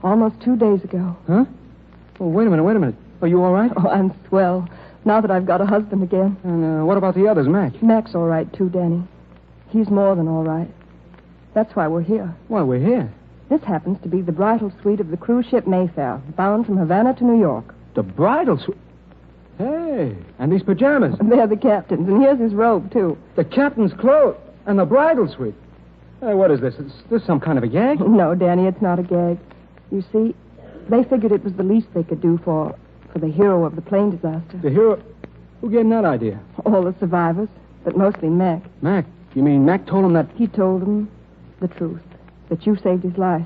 Almost 2 days ago. Huh? Oh, wait a minute. Are you all right? Oh, I'm swell. Now that I've got a husband again. And what about the others, Mac? Mac's all right, too, Danny. He's more than all right. That's why we're here. Why, we're here? This happens to be the bridal suite of the cruise ship Mayfair, bound from Havana to New York. The bridal suite? Hey, and these pajamas. They're the captain's, and here's his robe, too. The captain's clothes and the bridal suite. Hey, what is this? Is this some kind of a gag? No, Danny, it's not a gag. You see, they figured it was the least they could do for the hero of the plane disaster. The hero? Who gave him that idea? All the survivors, but mostly Mac. Mac? You mean Mac told him that... He told him the truth, that you saved his life.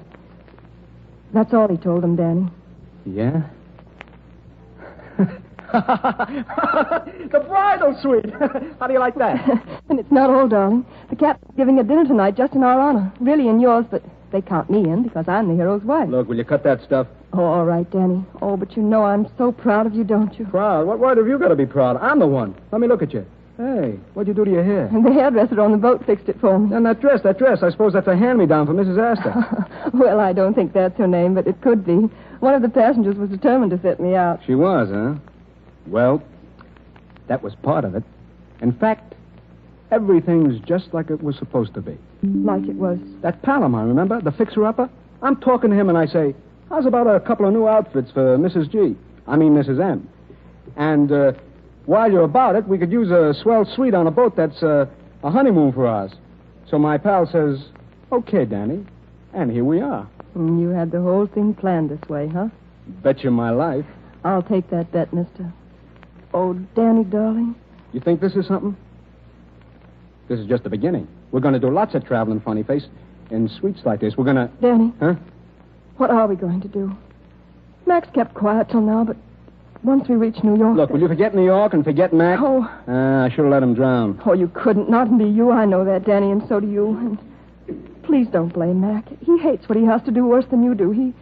That's all he told him, Danny. Yeah? The bridal suite! How do you like that? And it's not all, darling. The captain's giving a dinner tonight just in our honor. Really in yours, but they count me in because I'm the hero's wife. Look, will you cut that stuff? Oh, all right, Danny. Oh, but you know I'm so proud of you, don't you? Proud? What right have you got to be proud? I'm the one. Let me look at you. Hey, what'd you do to your hair? And the hairdresser on the boat fixed it for me. And that dress. I suppose that's a hand-me-down for Mrs. Astor. Well, I don't think that's her name, but it could be. One of the passengers was determined to set me out. She was, huh? Well, that was part of it. In fact, everything's just like it was supposed to be. Like it was? That pal of mine, remember? The fixer-upper? I'm talking to him and I say, how's about a couple of new outfits for Mrs. Mrs. M. And while you're about it, we could use a swell suite on a boat that's a honeymoon for us. So my pal says, okay, Danny. And here we are. You had the whole thing planned this way, huh? Bet you my life. I'll take that bet, mister. Oh, Danny, darling. You think this is something? This is just the beginning. We're going to do lots of traveling, funny face. In suites like this, we're going to... Danny. Huh? What are we going to do? Max kept quiet till now, but once we reach New York... Look, will you forget New York and forget Mac? Oh. I should have let him drown. Oh, you couldn't. Not be you. I know that, Danny, and so do you. And please don't blame Mac. He hates what he has to do worse than you do.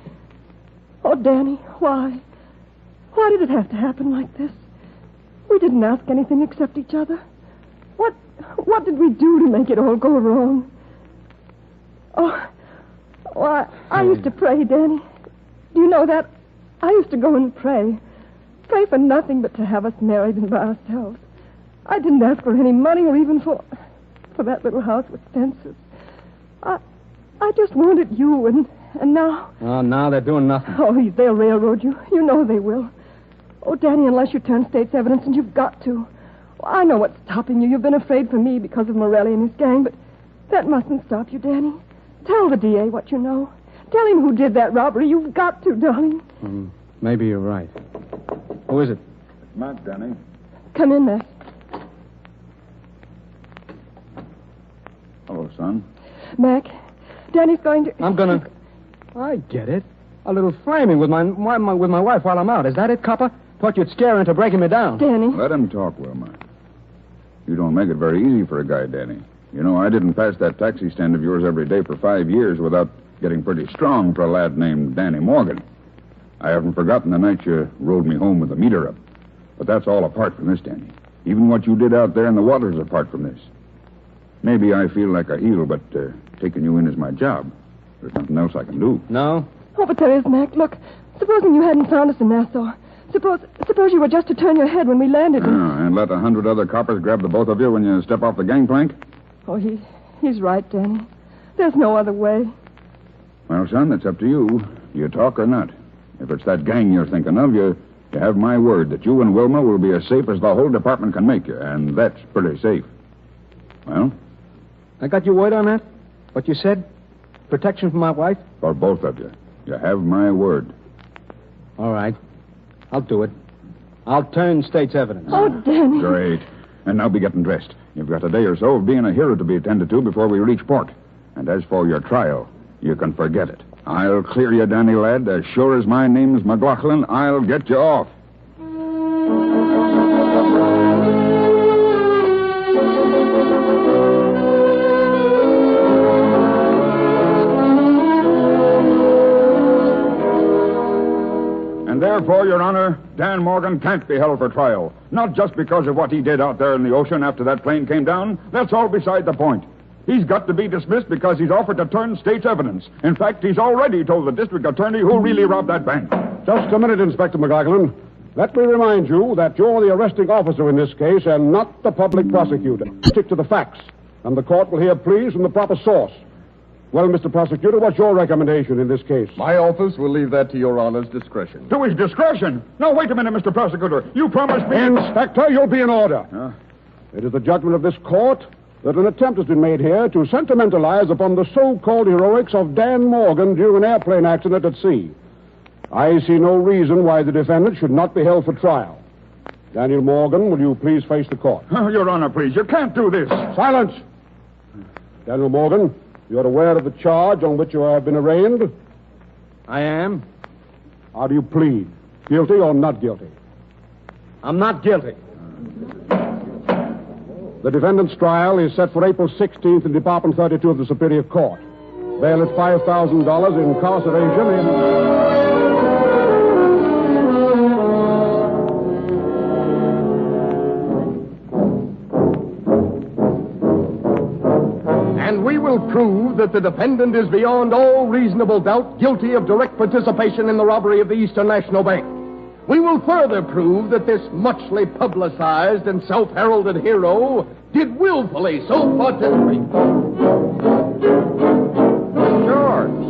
Oh, Danny, why? Why did it have to happen like this? We didn't ask anything except each other. What did we do to make it all go wrong? I used to pray, Danny. Do you know that? I used to go and pray. Pray for nothing but to have us married and by ourselves. I didn't ask for any money or even for that little house with fences. I just wanted you, and now... Oh, now they're doing nothing. Oh, they'll railroad you. You know they will. Oh, Danny, unless you turn state's evidence, and you've got to. Well, I know what's stopping you. You've been afraid for me because of Morelli and his gang, but that mustn't stop you, Danny. Tell the DA what you know. Tell him who did that robbery. You've got to, darling. Maybe you're right. Who is it? It's Mac, Danny. Come in, Mac. Hello, son. Mac, Danny's going to... I'm gonna... I get it. A little framing with my wife while I'm out. Is that it, copper? Thought you'd scare her into breaking me down. Danny. Let him talk, Wilma. You don't make it very easy for a guy, Danny. You know, I didn't pass that taxi stand of yours every day for 5 years without getting pretty strong for a lad named Danny Morgan. I haven't forgotten the night you rode me home with the meter up. But that's all apart from this, Danny. Even what you did out there in the water's apart from this. Maybe I feel like a heel, but taking you in is my job. There's nothing else I can do. No? Oh, but there is, Mac. Look, supposing you hadn't found us in Nassau. Suppose you were just to turn your head when we landed. And let 100 other coppers grab the both of you when you step off the gangplank? Oh, he's right, Danny. There's no other way. Well, son, it's up to you. You talk or not. If it's that gang you're thinking of, you have my word that you and Wilma will be as safe as the whole department can make you, and that's pretty safe. Well? I got your word on that? What you said? Protection for my wife? For both of you. You have my word. All right. I'll do it. I'll turn state's evidence. Oh, Danny. Great. And now be getting dressed. You've got a day or so of being a hero to be attended to before we reach port. And as for your trial, you can forget it. I'll clear you, Danny, lad. As sure as my name's McLaughlin, I'll get you off. And therefore, Your Honor, Dan Morgan can't be held for trial. Not just because of what he did out there in the ocean after that plane came down. That's all beside the point. He's got to be dismissed because he's offered to turn state's evidence. In fact, he's already told the district attorney who really robbed that bank. Just a minute, Inspector McLaughlin. Let me remind you that you're the arresting officer in this case and not the public prosecutor. Stick to the facts, and the court will hear pleas from the proper source. Well, Mr. Prosecutor, what's your recommendation in this case? My office will leave that to Your Honor's discretion. To his discretion? No, wait a minute, Mr. Prosecutor. You promised me... Inspector, you'll be in order. It is the judgment of this court that an attempt has been made here to sentimentalize upon the so-called heroics of Dan Morgan during an airplane accident at sea. I see no reason why the defendant should not be held for trial. Daniel Morgan, will you please face the court? Oh, Your Honor, please. You can't do this. Silence! Daniel Morgan, you're aware of the charge on which you have been arraigned? I am. How do you plead? Guilty or not guilty? I'm not guilty. The defendant's trial is set for April 16th in Department 32 of the Superior Court. Bail at $5,000, incarceration in... We will prove that the defendant is beyond all reasonable doubt guilty of direct participation in the robbery of the Eastern National Bank. We will further prove that this muchly publicized and self-heralded hero did willfully so participate.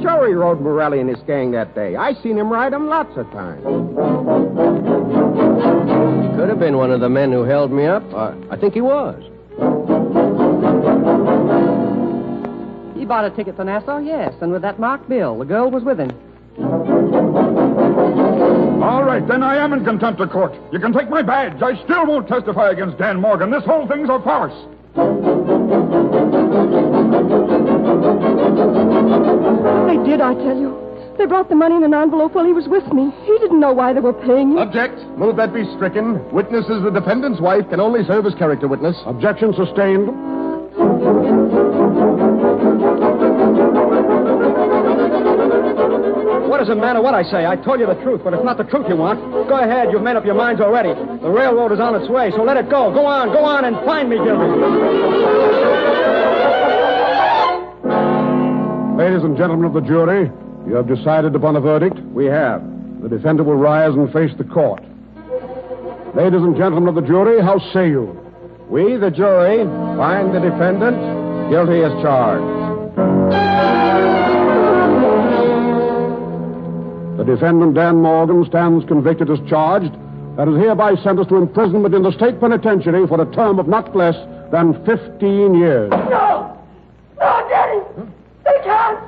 Sure he rode Morelli and his gang that day. I seen him ride him lots of times. He could have been one of the men who held me up. I think he was. He bought a ticket for Nassau, yes, and with that marked bill. The girl was with him. All right, then I am in contempt of court. You can take my badge. I still won't testify against Dan Morgan. This whole thing's a farce. They did, I tell you. They brought the money in an envelope while he was with me. He didn't know why they were paying you. Object. Move that be stricken. Witnesses, the defendant's wife can only serve as character witness. Objection sustained. What does it matter what I say? I told you the truth, but it's not the truth you want. Go ahead, you've made up your minds already. The railroad is on its way, so let it go. Go on, and find me guilty. Ladies and gentlemen of the jury, you have decided upon a verdict? We have. The defendant will rise and face the court. Ladies and gentlemen of the jury, how say you? We, the jury, find the defendant guilty as charged. The defendant, Dan Morgan, stands convicted as charged and is hereby sentenced to imprisonment in the state penitentiary for a term of not less than 15 years. No! No, Daddy! Huh? They can't!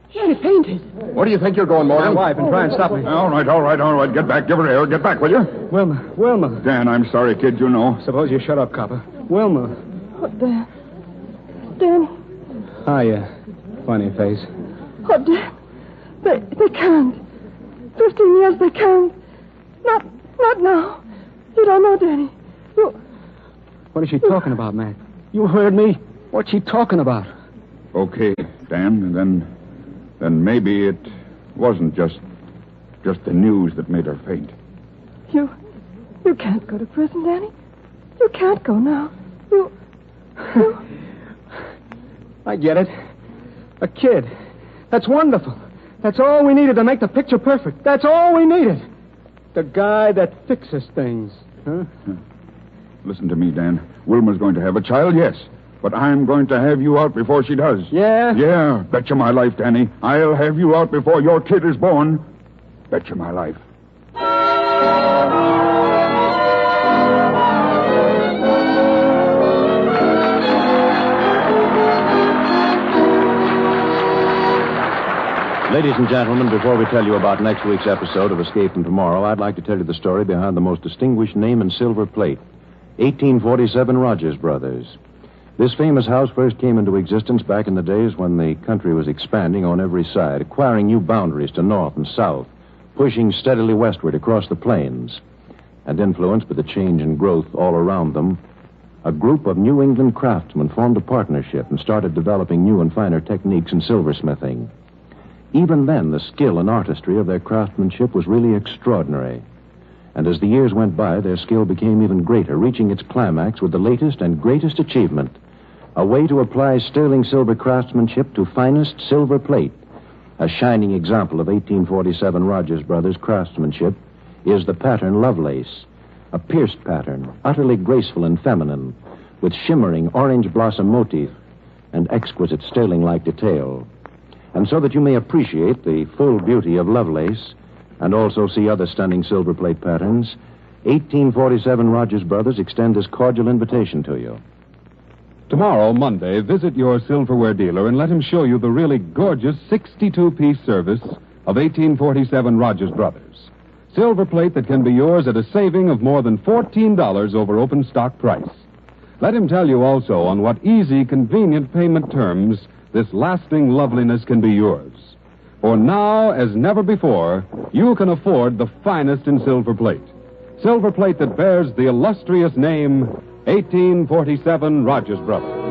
He fainted. Where do you think you're going, Morgan? My wife and try and stop me. All right. Get back. Give her air. Get back, will you? Wilma. Dan, I'm sorry, kid, you know. Suppose you shut up, copper. Wilma. Oh, Dan. Danny. Hiya, funny face. Oh, Dan. They can't. 15 years, they can't. Not now. You don't know, Danny. What is she talking about, Matt? You heard me. What's she talking about? Okay, Dan, then maybe it wasn't just the news that made her faint. You can't go to prison, Danny. You can't go now. You... I get it. A kid. That's wonderful. That's all we needed to make the picture perfect. That's all we needed. The guy that fixes things. Huh? Listen to me, Dan. Wilma's going to have a child, yes. But I'm going to have you out before she does. Yeah? Yeah. Betcha my life, Danny. I'll have you out before your kid is born. Betcha my life. Ladies and gentlemen, before we tell you about next week's episode of Escape from Tomorrow, I'd like to tell you the story behind the most distinguished name in silver plate, 1847 Rogers Brothers. This famous house first came into existence back in the days when the country was expanding on every side, acquiring new boundaries to north and south, pushing steadily westward across the plains. And influenced by the change and growth all around them, a group of New England craftsmen formed a partnership and started developing new and finer techniques in silversmithing. Even then, the skill and artistry of their craftsmanship was really extraordinary. And as the years went by, their skill became even greater, reaching its climax with the latest and greatest achievement, a way to apply sterling silver craftsmanship to finest silver plate, a shining example of 1847 Rogers Brothers craftsmanship is the pattern Lovelace, a pierced pattern, utterly graceful and feminine, with shimmering orange blossom motif and exquisite sterling-like detail. And so that you may appreciate the full beauty of Lovelace and also see other stunning silver plate patterns, 1847 Rogers Brothers extend this cordial invitation to you. Tomorrow, Monday, visit your silverware dealer and let him show you the really gorgeous 62-piece service of 1847 Rogers Brothers. Silver plate that can be yours at a saving of more than $14 over open stock price. Let him tell you also on what easy, convenient payment terms this lasting loveliness can be yours. For now, as never before, you can afford the finest in silver plate. Silver plate that bears the illustrious name 1847 Rogers Brothers.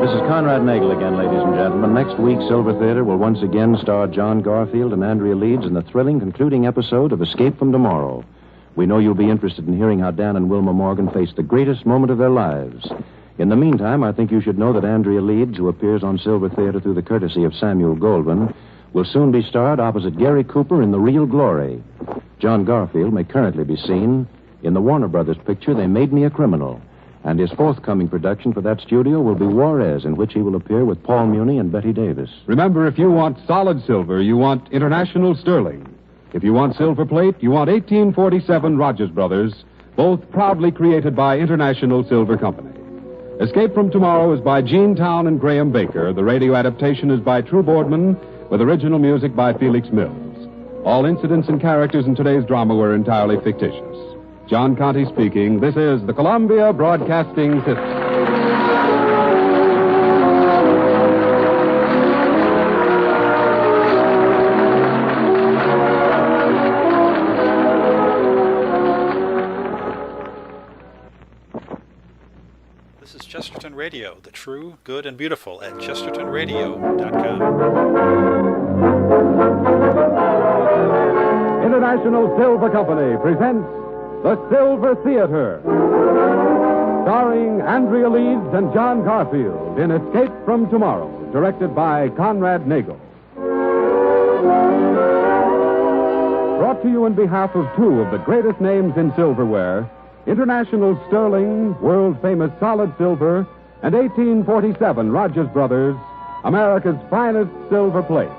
This is Conrad Nagel again, ladies and gentlemen. Next week, Silver Theater will once again star John Garfield and Andrea Leeds in the thrilling concluding episode of Escape from Tomorrow. We know you'll be interested in hearing how Dan and Wilma Morgan faced the greatest moment of their lives. In the meantime, I think you should know that Andrea Leeds, who appears on Silver Theater through the courtesy of Samuel Goldwyn, will soon be starred opposite Gary Cooper in The Real Glory. John Garfield may currently be seen in the Warner Brothers picture They Made Me a Criminal, and his forthcoming production for that studio will be Juarez, in which he will appear with Paul Muni and Betty Davis. Remember, if you want solid silver, you want International Sterling. If you want silver plate, you want 1847 Rogers Brothers, both proudly created by International Silver Company. Escape from Tomorrow is by Gene Town and Graham Baker. The radio adaptation is by True Boardman, with original music by Felix Mills. All incidents and characters in today's drama were entirely fictitious. John Conte speaking. This is the Columbia Broadcasting System. This is Chesterton Radio, the true, good, and beautiful at chestertonradio.com. International Silver Company presents The Silver Theater, starring Andrea Leeds and John Garfield in Escape from Tomorrow, directed by Conrad Nagel. Brought to you on behalf of two of the greatest names in silverware, International Sterling, world-famous solid silver, and 1847 Rogers Brothers, America's finest silver plate.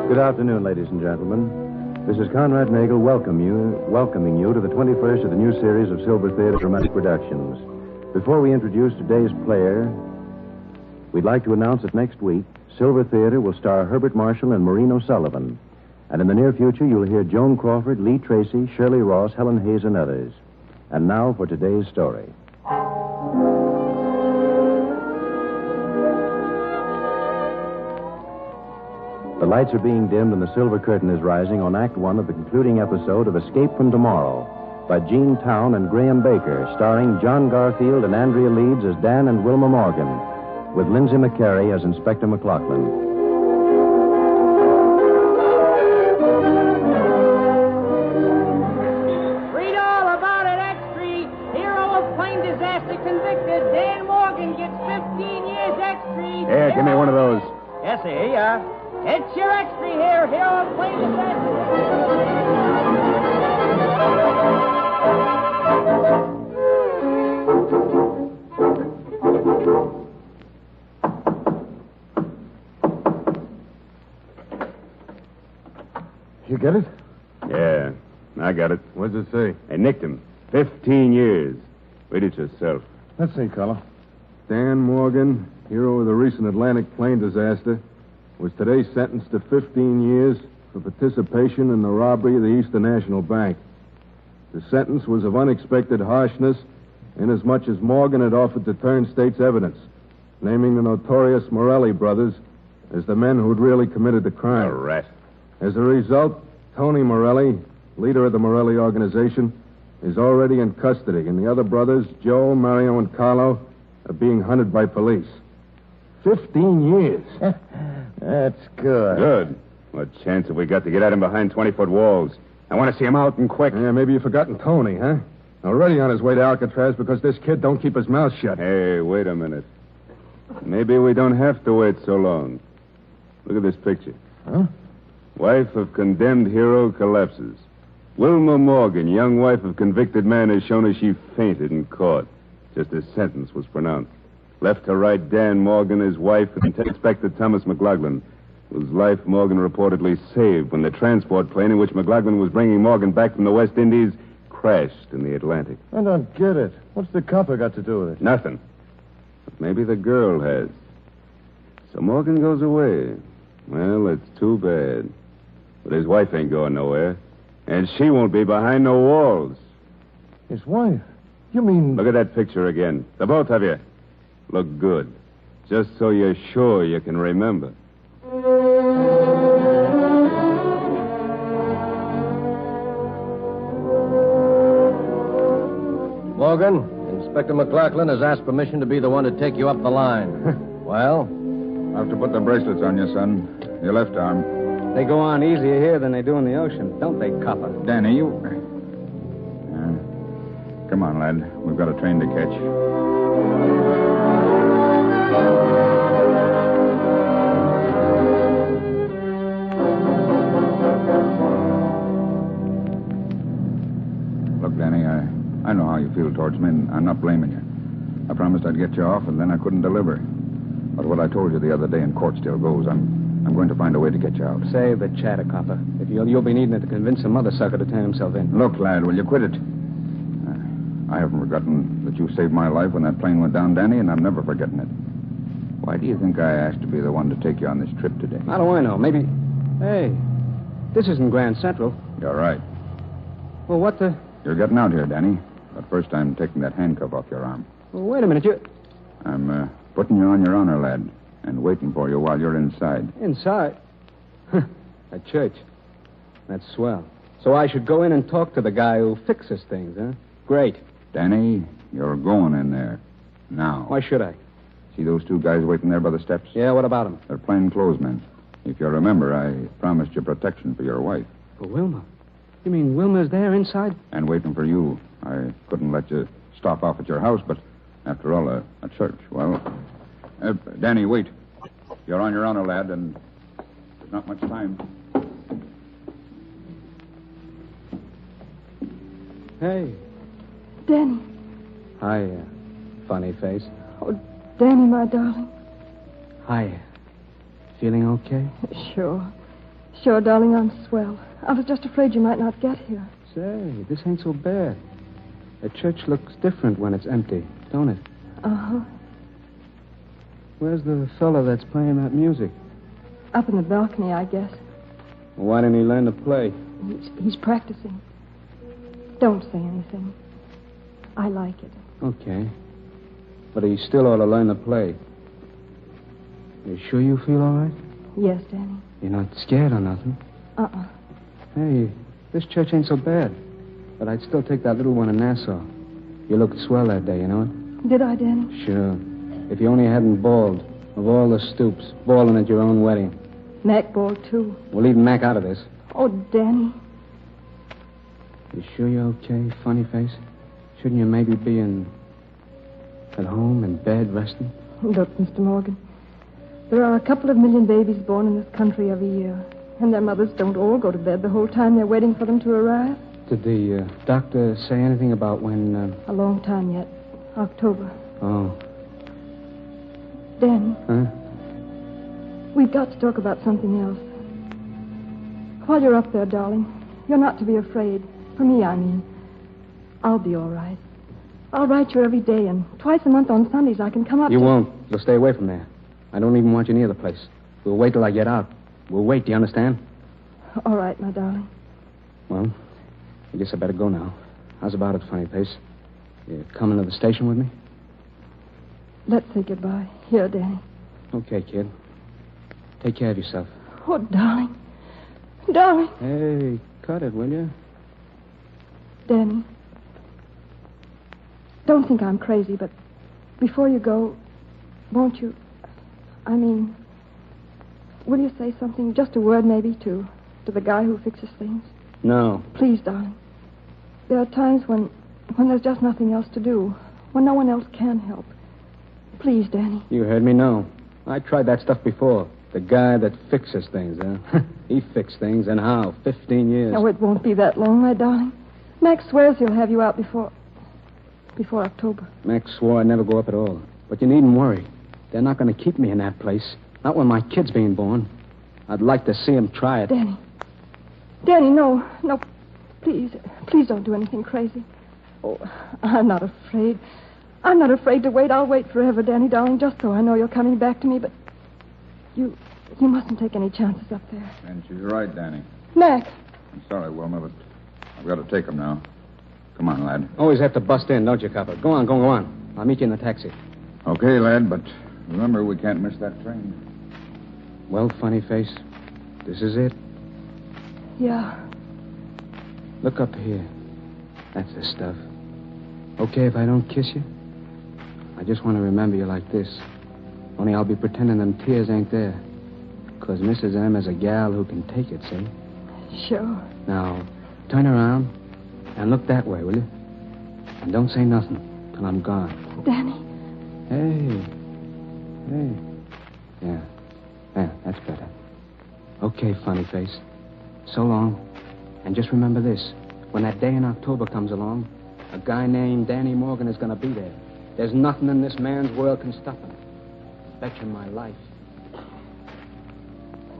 Good afternoon, ladies and gentlemen. This is Conrad Nagel welcoming you to the 21st of the new series of Silver Theater Dramatic Productions. Before we introduce today's player, we'd like to announce that next week, Silver Theater will star Herbert Marshall and Maureen O'Sullivan. And in the near future, you'll hear Joan Crawford, Lee Tracy, Shirley Ross, Helen Hayes, and others. And now for today's story. The lights are being dimmed and the silver curtain is rising on Act One of the concluding episode of Escape from Tomorrow by Gene Town and Graham Baker, starring John Garfield and Andrea Leeds as Dan and Wilma Morgan, with Lindsay McCary as Inspector McLaughlin. Read all about it, Act 3. Hero of plane disaster convicted. Dan Morgan gets 15 years extra. Here, give me one of those. Yes, sir, here you are. It's your extra here, hero of plane disaster. You get it? Yeah, I got it. What does it say? They nicked him. 15 years. Read it yourself. Let's see, Carlo. Dan Morgan, hero of the recent Atlantic plane disaster, was today sentenced to 15 years for participation in the robbery of the Eastern National Bank. The sentence was of unexpected harshness, inasmuch as Morgan had offered to turn state's evidence, naming the notorious Morelli brothers as the men who'd really committed the crime. A rat. As a result, Tony Morelli, leader of the Morelli organization, is already in custody, and the other brothers, Joe, Mario, and Carlo, are being hunted by police. 15 years. That's good. Good. What chance have we got to get at him behind 20-foot walls? I want to see him out and quick. Yeah, maybe you've forgotten Tony, huh? Already on his way to Alcatraz because this kid don't keep his mouth shut. Hey, wait a minute. Maybe we don't have to wait so long. Look at this picture. Huh? Wife of condemned hero collapses. Wilma Morgan, young wife of convicted man, has shown us she fainted in court. Just as sentence was pronounced. Left to right, Dan Morgan, his wife, and Inspector Thomas McLaughlin, whose life Morgan reportedly saved when the transport plane in which McLaughlin was bringing Morgan back from the West Indies crashed in the Atlantic. I don't get it. What's the copper got to do with it? Nothing. But maybe the girl has. So Morgan goes away. Well, it's too bad. But his wife ain't going nowhere. And she won't be behind no walls. His wife? You mean... Look at that picture again. The both of you. Look good. Just so you're sure you can remember. Morgan, Inspector McLaughlin has asked permission to be the one to take you up the line. Well? I have to put the bracelets on you, son. Your left arm. They go on easier here than they do in the ocean, don't they, copper? Danny, you... Come on, lad. We've got a train to catch. Look, Danny, I know how you feel towards me, and I'm not blaming you. I promised I'd get you off, and then I couldn't deliver. But what I told you the other day in court still goes. I'm going to find a way to get you out. Save the chatter, copper. If you'll be needing it to convince some other sucker to turn himself in. Look, lad, will you quit it? I haven't forgotten that you saved my life when that plane went down, Danny, and I'm never forgetting it. Why do you think I asked to be the one to take you on this trip today? How do I know? Maybe... Hey, this isn't Grand Central. You're right. Well, what the... You're getting out here, Danny. But first I'm taking that handcuff off your arm. Well, wait a minute, you... I'm putting you on your honor, lad, and waiting for you while you're inside. Inside? At church. That's swell. So I should go in and talk to the guy who fixes things, huh? Great. Danny, you're going in there. Now. Why should I? See those two guys waiting there by the steps? Yeah, what about them? They're plainclothesmen. If you remember, I promised you protection for your wife. For Wilma? You mean Wilma's there inside? And waiting for you. I couldn't let you stop off at your house, but after all, a church. Well, Danny, wait. You're on your honor, lad, and there's not much time. Hey. Danny. Hi, funny face. Oh, Danny, my darling. Hi. Feeling okay? Sure. Sure, darling, I'm swell. I was just afraid you might not get here. Say, this ain't so bad. The church looks different when it's empty, don't it? Uh-huh. Where's the fella that's playing that music? Up in the balcony, I guess. Well, why didn't he learn to play? He's practicing. Don't say anything. I like it. Okay. But he still ought to learn to play. You sure you feel all right? Yes, Danny. You're not scared or nothing? Uh-uh. Hey, this church ain't so bad. But I'd still take that little one in Nassau. You looked swell that day, you know it? Did I, Danny? Sure. If you only hadn't bawled, of all the stoops, bawling at your own wedding. Mac bawled, too. We'll leave Mac out of this. Oh, Danny. You sure you're okay, funny face? Shouldn't you maybe be at home in bed resting? Look, Mr. Morgan, there are a couple of million babies born in this country every year, and their mothers don't all go to bed the whole time they're waiting for them to arrive. Did the doctor say anything about when... A long time yet. October. Oh. Danny. Huh? We've got to talk about something else. While you're up there, darling, you're not to be afraid. For me, I mean. I'll be all right. I'll write you every day, and twice a month on Sundays I can come up You to... won't. You'll stay away from there. I don't even want you near the place. We'll wait till I get out. We'll wait, do you understand? All right, my darling. Well, I guess I better go now. How's about it, funny face? You coming to the station with me? Let's say goodbye. Here, Danny. Okay, kid. Take care of yourself. Oh, darling. Darling. Hey, cut it, will you? Danny. Don't think I'm crazy, but before you go, won't you... I mean, will you say something, just a word maybe, to the guy who fixes things? No. Please, darling. There are times when there's just nothing else to do, when no one else can help. Please, Danny. You heard me, no. I tried that stuff before. The guy that fixes things, huh? He fixed things, and how? 15 years. Oh, it won't be that long, my darling. Max swears he'll have you out before October. Max swore I'd never go up at all. But you needn't worry. They're not going to keep me in that place. Not when my kid's being born. I'd like to see him try it. Danny, no. Please don't do anything crazy. Oh, I'm not afraid. I'm not afraid to wait. I'll wait forever, Danny, darling, just so I know you're coming back to me. But you mustn't take any chances up there. And she's right, Danny. Mac. I'm sorry, Wilma, but I've got to take him now. Come on, lad. Always have to bust in, don't you, Copper? Go on. I'll meet you in the taxi. Okay, lad, but remember, we can't miss that train. Well, funny face, this is it. Yeah. Look up here. That's the stuff. Okay if I don't kiss you? I just want to remember you like this. Only I'll be pretending them tears ain't there. Because Mrs. M is a gal who can take it, see? Sure. Now, turn around and look that way, will you? And don't say nothing till I'm gone. Danny. Hey. Yeah, that's better. Okay, funny face. So long. And just remember this. When that day in October comes along, a guy named Danny Morgan is going to be there. There's nothing in this man's world can stop him. Bet you my life.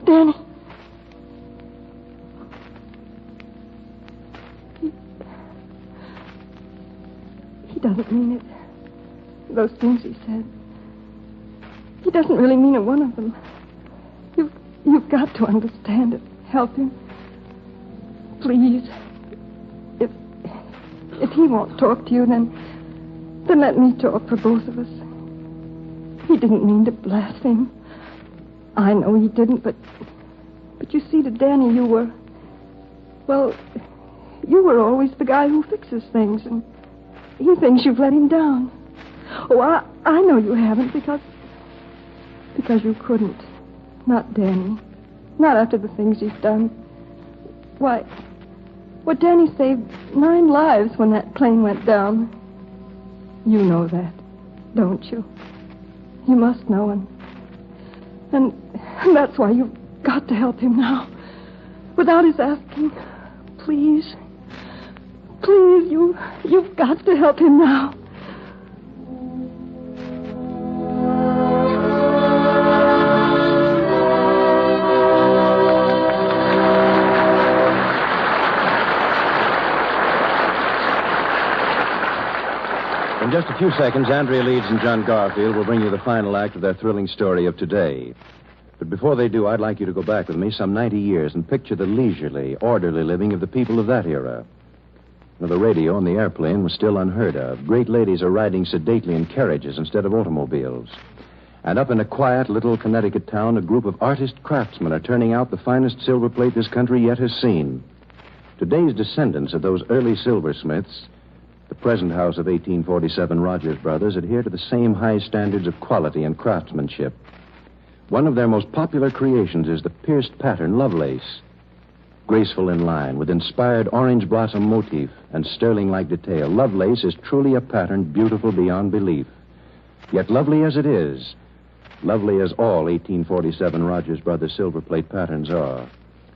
Danny. He doesn't mean it. Those things he said. He doesn't really mean a one of them. You've got to understand it. Help him. Please. If he won't talk to you, then let me talk for both of us. He didn't mean to blaspheme. I know he didn't, but you see, to Danny, you were always the guy who fixes things, and he thinks you've let him down. Oh, I know you haven't, because you couldn't. Not Danny. Not after the things he's done. Why, Danny saved 9 lives when that plane went down. You know that, don't you? You must know, and that's why you've got to help him now. Without his asking. Please. Please, you've got to help him now. In just a few seconds, Andrea Leeds and John Garfield will bring you the final act of their thrilling story of today. But before they do, I'd like you to go back with me some 90 years and picture the leisurely, orderly living of the people of that era. Now, the radio on the airplane was still unheard of. Great ladies are riding sedately in carriages instead of automobiles. And up in a quiet little Connecticut town, a group of artist craftsmen are turning out the finest silver plate this country yet has seen. Today's descendants of those early silversmiths, the present house of 1847 Rogers Brothers, adhere to the same high standards of quality and craftsmanship. One of their most popular creations is the pierced pattern Lovelace. Graceful in line, with inspired orange blossom motif and sterling-like detail, Lovelace is truly a pattern beautiful beyond belief. Yet lovely as it is, lovely as all 1847 Rogers Brothers silver plate patterns are,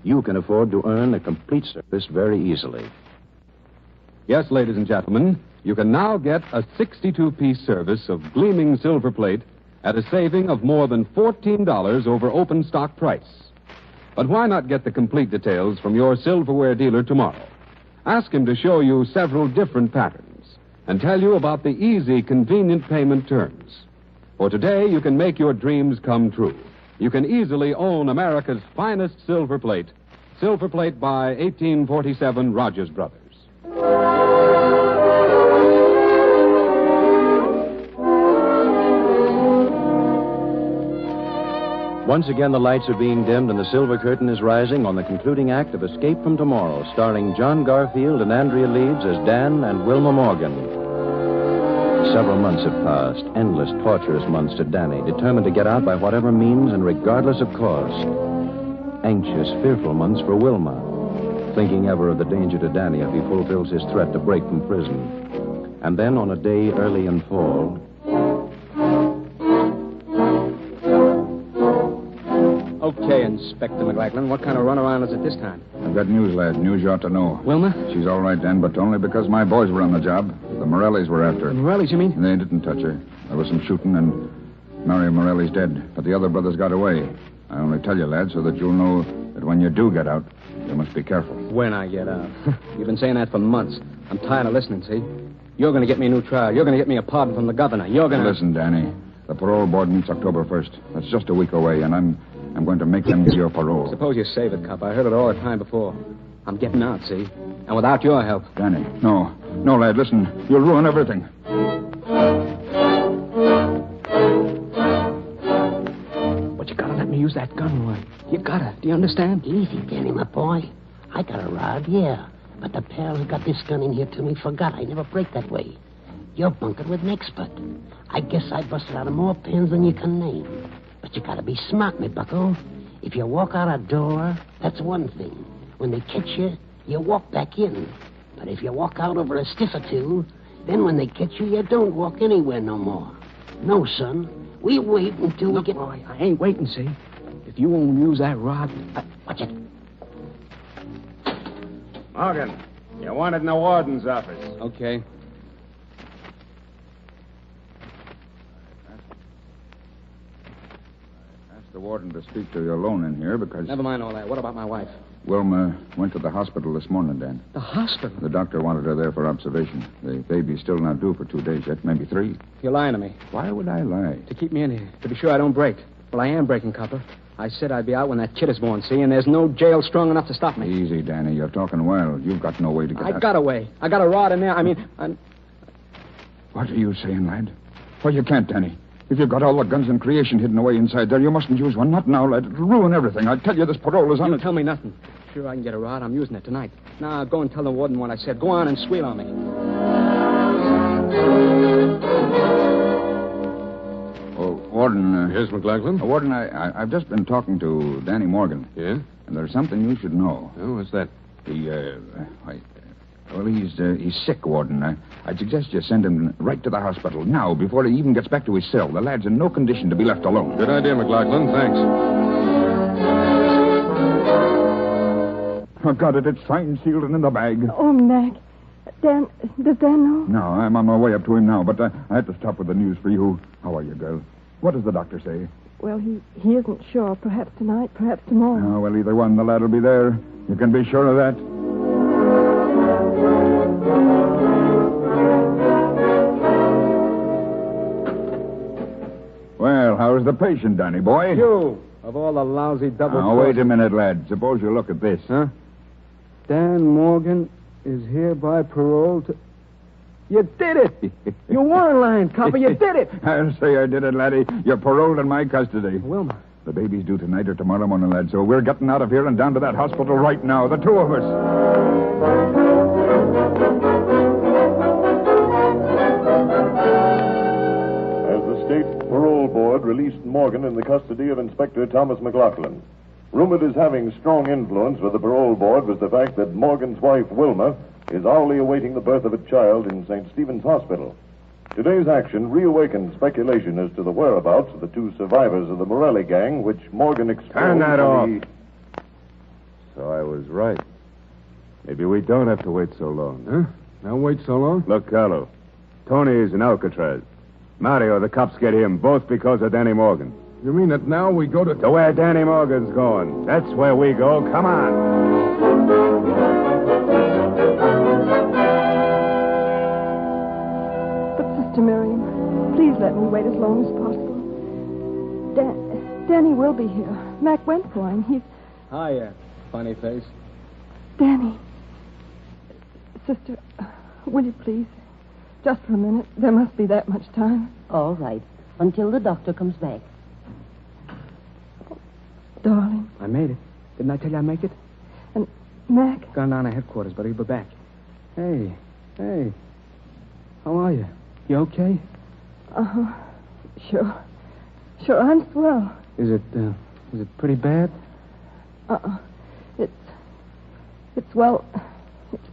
you can afford to earn a complete service very easily. Yes, ladies and gentlemen, you can now get a 62-piece service of gleaming silver plate at a saving of more than $14 over open stock price. But why not get the complete details from your silverware dealer tomorrow? Ask him to show you several different patterns and tell you about the easy, convenient payment terms. For today, you can make your dreams come true. You can easily own America's finest silver plate by 1847 Rogers Brothers. Once again, the lights are being dimmed and the silver curtain is rising on the concluding act of Escape from Tomorrow, starring John Garfield and Andrea Leeds as Dan and Wilma Morgan. Several months have passed, endless, torturous months to Danny, determined to get out by whatever means and regardless of cost. Anxious, fearful months for Wilma, thinking ever of the danger to Danny if he fulfills his threat to break from prison. And then, on a day early in fall... Inspector McLachlan. What kind of runaround is it this time? I've got news, lad. News you ought to know. Wilma? She's all right, Dan, but only because my boys were on the job. The Morellis were after her. The Morellis, you mean? They didn't touch her. There was some shooting, and Mario Morelli's dead. But the other brothers got away. I only tell you, lad, so that you'll know that when you do get out, you must be careful. When I get out? You've been saying that for months. I'm tired of listening, see? You're going to get me a new trial. You're going to get me a pardon from the governor. You're going to... Listen, Danny. The parole board meets October 1st. That's just a week away, and I'm going to make them give you a parole. Suppose you save it, cop. I heard it all the time before. I'm getting out, see? And without your help. Danny, no. No, lad, listen. You'll ruin everything. But you gotta let me use that gun, Roy. You gotta. Do you understand? Easy, Danny, my boy. I got a rod, yeah. But the pal who got this gun in here to me forgot I never break that way. You're bunkered with an expert. I guess I busted out of more pens than you can name. But you gotta be smart, me bucko. If you walk out a door, that's one thing. When they catch you, you walk back in. But if you walk out over a stiff or two, then when they catch you, you don't walk anywhere no more. No, son. We wait until we get... Boy, I ain't waiting, see? If you won't use that rod... Watch it. Morgan, you're wanted in the warden's office. Okay. Ask the warden to speak to you alone in here because... Never mind all that. What about my wife? Wilma went to the hospital this morning, Dan. The hospital? The doctor wanted her there for observation. The baby's still not due for 2 days yet, maybe 3. You're lying to me. Why would I lie? To keep me in here. To be sure I don't break. Well, I am breaking, copper. I said I'd be out when that kid is born, see? And there's no jail strong enough to stop me. Easy, Danny. You're talking wild. You've got no way to get out. I got a way. I got a rod in there. What are you saying, lad? Well, you can't, Danny. If you've got all the guns in creation hidden away inside there, you mustn't use one. Not now, lad. It'll ruin everything. I tell you, this parole is on You it. tell me nothing. Sure, I can get a rod. I'm using it tonight. Now, go and tell the warden what I said. Go on and squeal on me. Oh, Warden. Yes, McLachlan? Warden, I've just been talking to Danny Morgan. Yeah? And there's something you should know. Oh, what's that? He's sick, Warden. I'd suggest you send him right to the hospital now, before he even gets back to his cell. The lad's in no condition to be left alone. Good idea, McLachlan. Thanks. I've got it. It's signed, sealed, and in the bag. Oh, Mac. Dan, does Dan know? No, I'm on my way up to him now, but I had to stop with the news for you. How are you, girl? What does the doctor say? Well, he isn't sure. Perhaps tonight, perhaps tomorrow. Oh, well, either one. The lad'll be there. You can be sure of that. Well, how's the patient, Danny boy? You, of all the lousy double... Now, wait a minute, lad. Suppose you look at this. Huh? Dan Morgan is hereby paroled to... You did it! You weren't lying, copper. You did it! I'll say I did it, laddie. You're paroled in my custody. Wilma. The baby's due tonight or tomorrow morning, lad, so we're getting out of here and down to that hospital right now, the two of us. As the state parole board released Morgan in the custody of Inspector Thomas McLachlan. Rumored as having strong influence with the parole board was the fact that Morgan's wife, Wilma, is hourly awaiting the birth of a child in St. Stephen's Hospital. Today's action reawakened speculation as to the whereabouts of the 2 survivors of the Morelli gang, which Morgan exposed... Turn that off. So I was right. Maybe we don't have to wait so long. Huh? Now wait so long? Look, Carlo. Tony is in Alcatraz. Mario, the cops get him, both because of Danny Morgan. You mean that now we go to... To where Danny Morgan's going. That's where we go. Come on. Sister Miriam, please let me wait as long as possible. Danny will be here. Mac went for him. He's... Hiya, funny face. Danny. Sister, will you please? Just for a minute. There must be that much time. All right. Until the doctor comes back. Darling. I made it. Didn't I tell you I'd make it? And Mac? Gone down to headquarters, but he'll be back. Hey. How are you? You okay? Uh-huh. Sure, I'm swell. Is it pretty bad? It's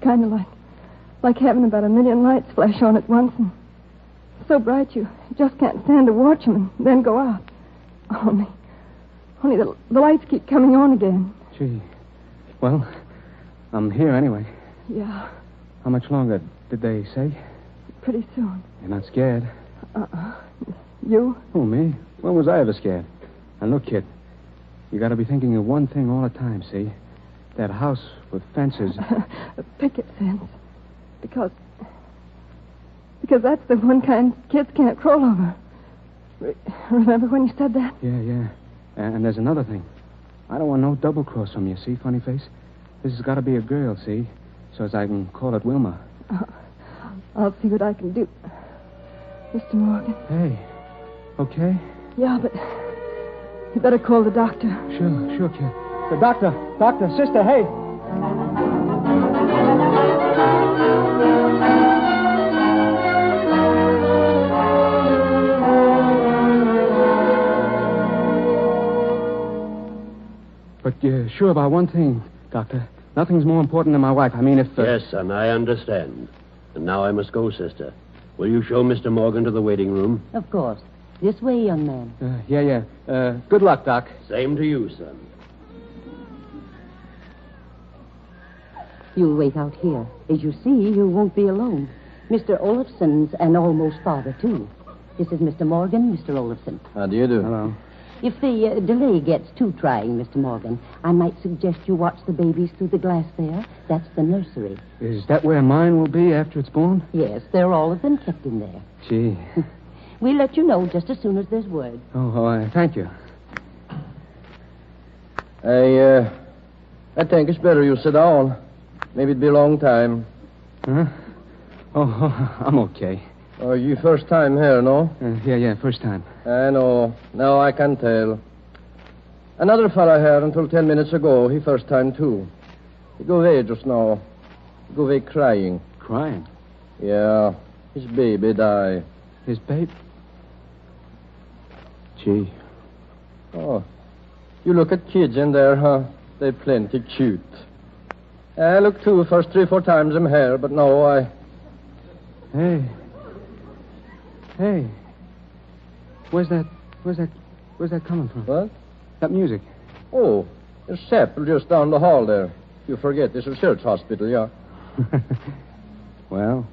kind of like having about 1 million lights flash on at once and so bright you just can't stand to watch them and then go out. Only the lights keep coming on again. Gee. Well, I'm here anyway. Yeah, How much longer did they say? pretty soon. You're not scared? You? Oh, me? When was I ever scared? And look, kid, you got to be thinking of one thing all the time, see? That house with fences. A picket fence. Because that's the one kind kids can't crawl over. Remember when you said that? Yeah. And there's another thing. I don't want no double cross from you, see, funny face? This has got to be a girl, see? So as I can call it Wilma. I'll see what I can do. Mr. Morgan. Hey, okay? Yeah, but you better call the doctor. Sure, kid. The doctor, sister, hey. But you're sure about one thing, Doctor. Nothing's more important than my wife. I mean, if... Yes, son, I understand. And now I must go, sister. Will you show Mr. Morgan to the waiting room? Of course. This way, young man. Yeah. Good luck, Doc. Same to you, son. You'll wait out here. As you see, you won't be alone. Mr. Olafson's an almost father, too. This is Mr. Morgan, Mr. Olafson. How do you do? Hello. If the delay gets too trying, Mr. Morgan, I might suggest you watch the babies through the glass there. That's the nursery. Is that where mine will be after it's born? Yes, they're all of them kept in there. Gee. We'll let you know just as soon as there's word. Thank you. I think it's better you sit down. Maybe it'll be a long time. Huh? I'm okay. Oh, you first time here, no? Yeah, first time. I know. Now I can tell. Another fella here until 10 minutes ago, he first time too. He go away just now. He go away crying. Crying? Yeah. His baby die. His baby? Gee. Oh. You look at kids in there, huh? They're plenty cute. I look too first 3-4 times I'm here, but no, I... Hey. Where's that coming from? What? That music. Oh, there's chapel just down the hall there. You forget, this is a church hospital, yeah. Well,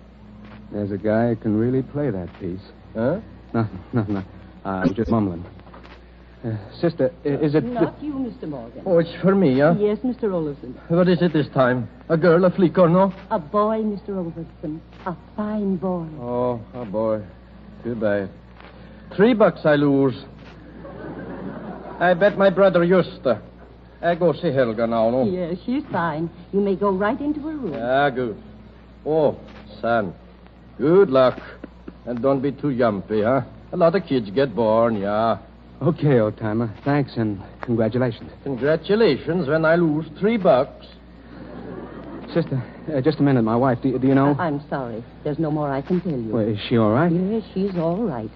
there's a guy who can really play that piece. Huh? Nothing. I was just mumbling. Sister, is it... Not you, Mr. Morgan. Oh, it's for me, yeah? Yes, Mr. Olafson. What is it this time? A girl, a flick, or no? A boy, Mr. Olafson. A fine boy. Oh, a boy. Too bad. $3 I lose. I bet my brother Justa. I go see Helga now, no? Yes, she's fine. You may go right into her room. Ah, good. Oh, son. Good luck. And don't be too jumpy, huh? A lot of kids get born, yeah. Okay, old-timer. Thanks and congratulations. Congratulations when I lose $3. Sister, just a minute. My wife, do you know? I'm sorry. There's no more I can tell you. Well, is she all right? Yes, she's all right.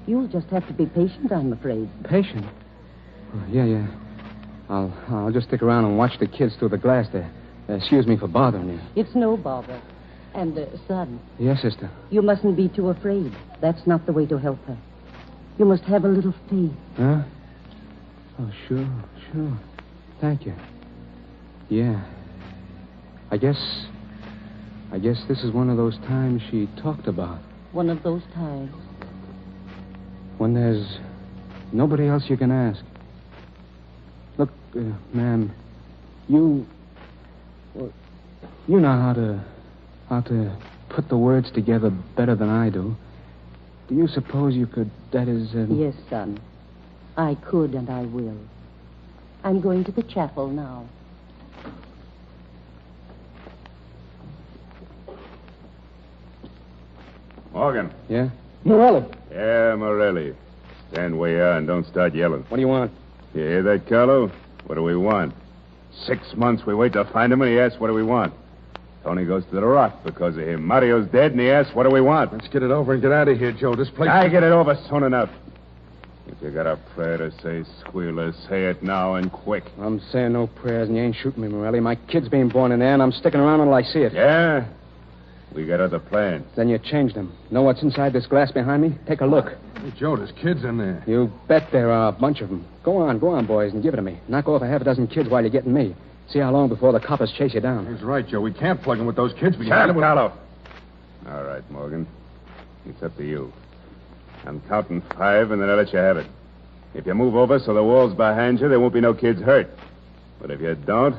You'll just have to be patient, I'm afraid. Patient? Oh, yeah. I'll just stick around and watch the kids through the glass there. Excuse me for bothering you. It's no bother. And, son. Yes, sister. You mustn't be too afraid. That's not the way to help her. You must have a little faith. Huh? Oh, sure. Thank you. Yeah. I guess this is one of those times she talked about. One of those times. When there's nobody else you can ask. Look, ma'am, you know how to put the words together better than I do. Do you suppose you could, that is... Yes, son. I could and I will. I'm going to the chapel now. Morgan. Yeah? Morelli. Yeah, Morelli. Stand where you are and don't start yelling. What do you want? You hear that, Carlo? What do we want? 6 months we wait to find him, and he asks, what do we want? Tony goes to the rock because of him. Mario's dead, and he asks, what do we want? Let's get it over and get out of here, Joe. This place... I get it over soon enough. If you got a prayer to say, Squealer, say it now and quick. I'm saying no prayers, and you ain't shooting me, Morelli. My kid's being born in there, and I'm sticking around until I see it. Yeah? We got other plans. Then you changed them. Know what's inside this glass behind me? Take a look. Hey, Joe, there's kids in there. You bet there are a bunch of them. Go on, boys, and give it to me. Knock off a half a dozen kids while you're getting me. See how long before the coppers chase you down. He's right, Joe. We can't plug him with those kids. Shut up, Carlo. All right, Morgan. It's up to you. I'm counting 5, and then I'll let you have it. If you move over so the wall's behind you, there won't be no kids hurt. But if you don't,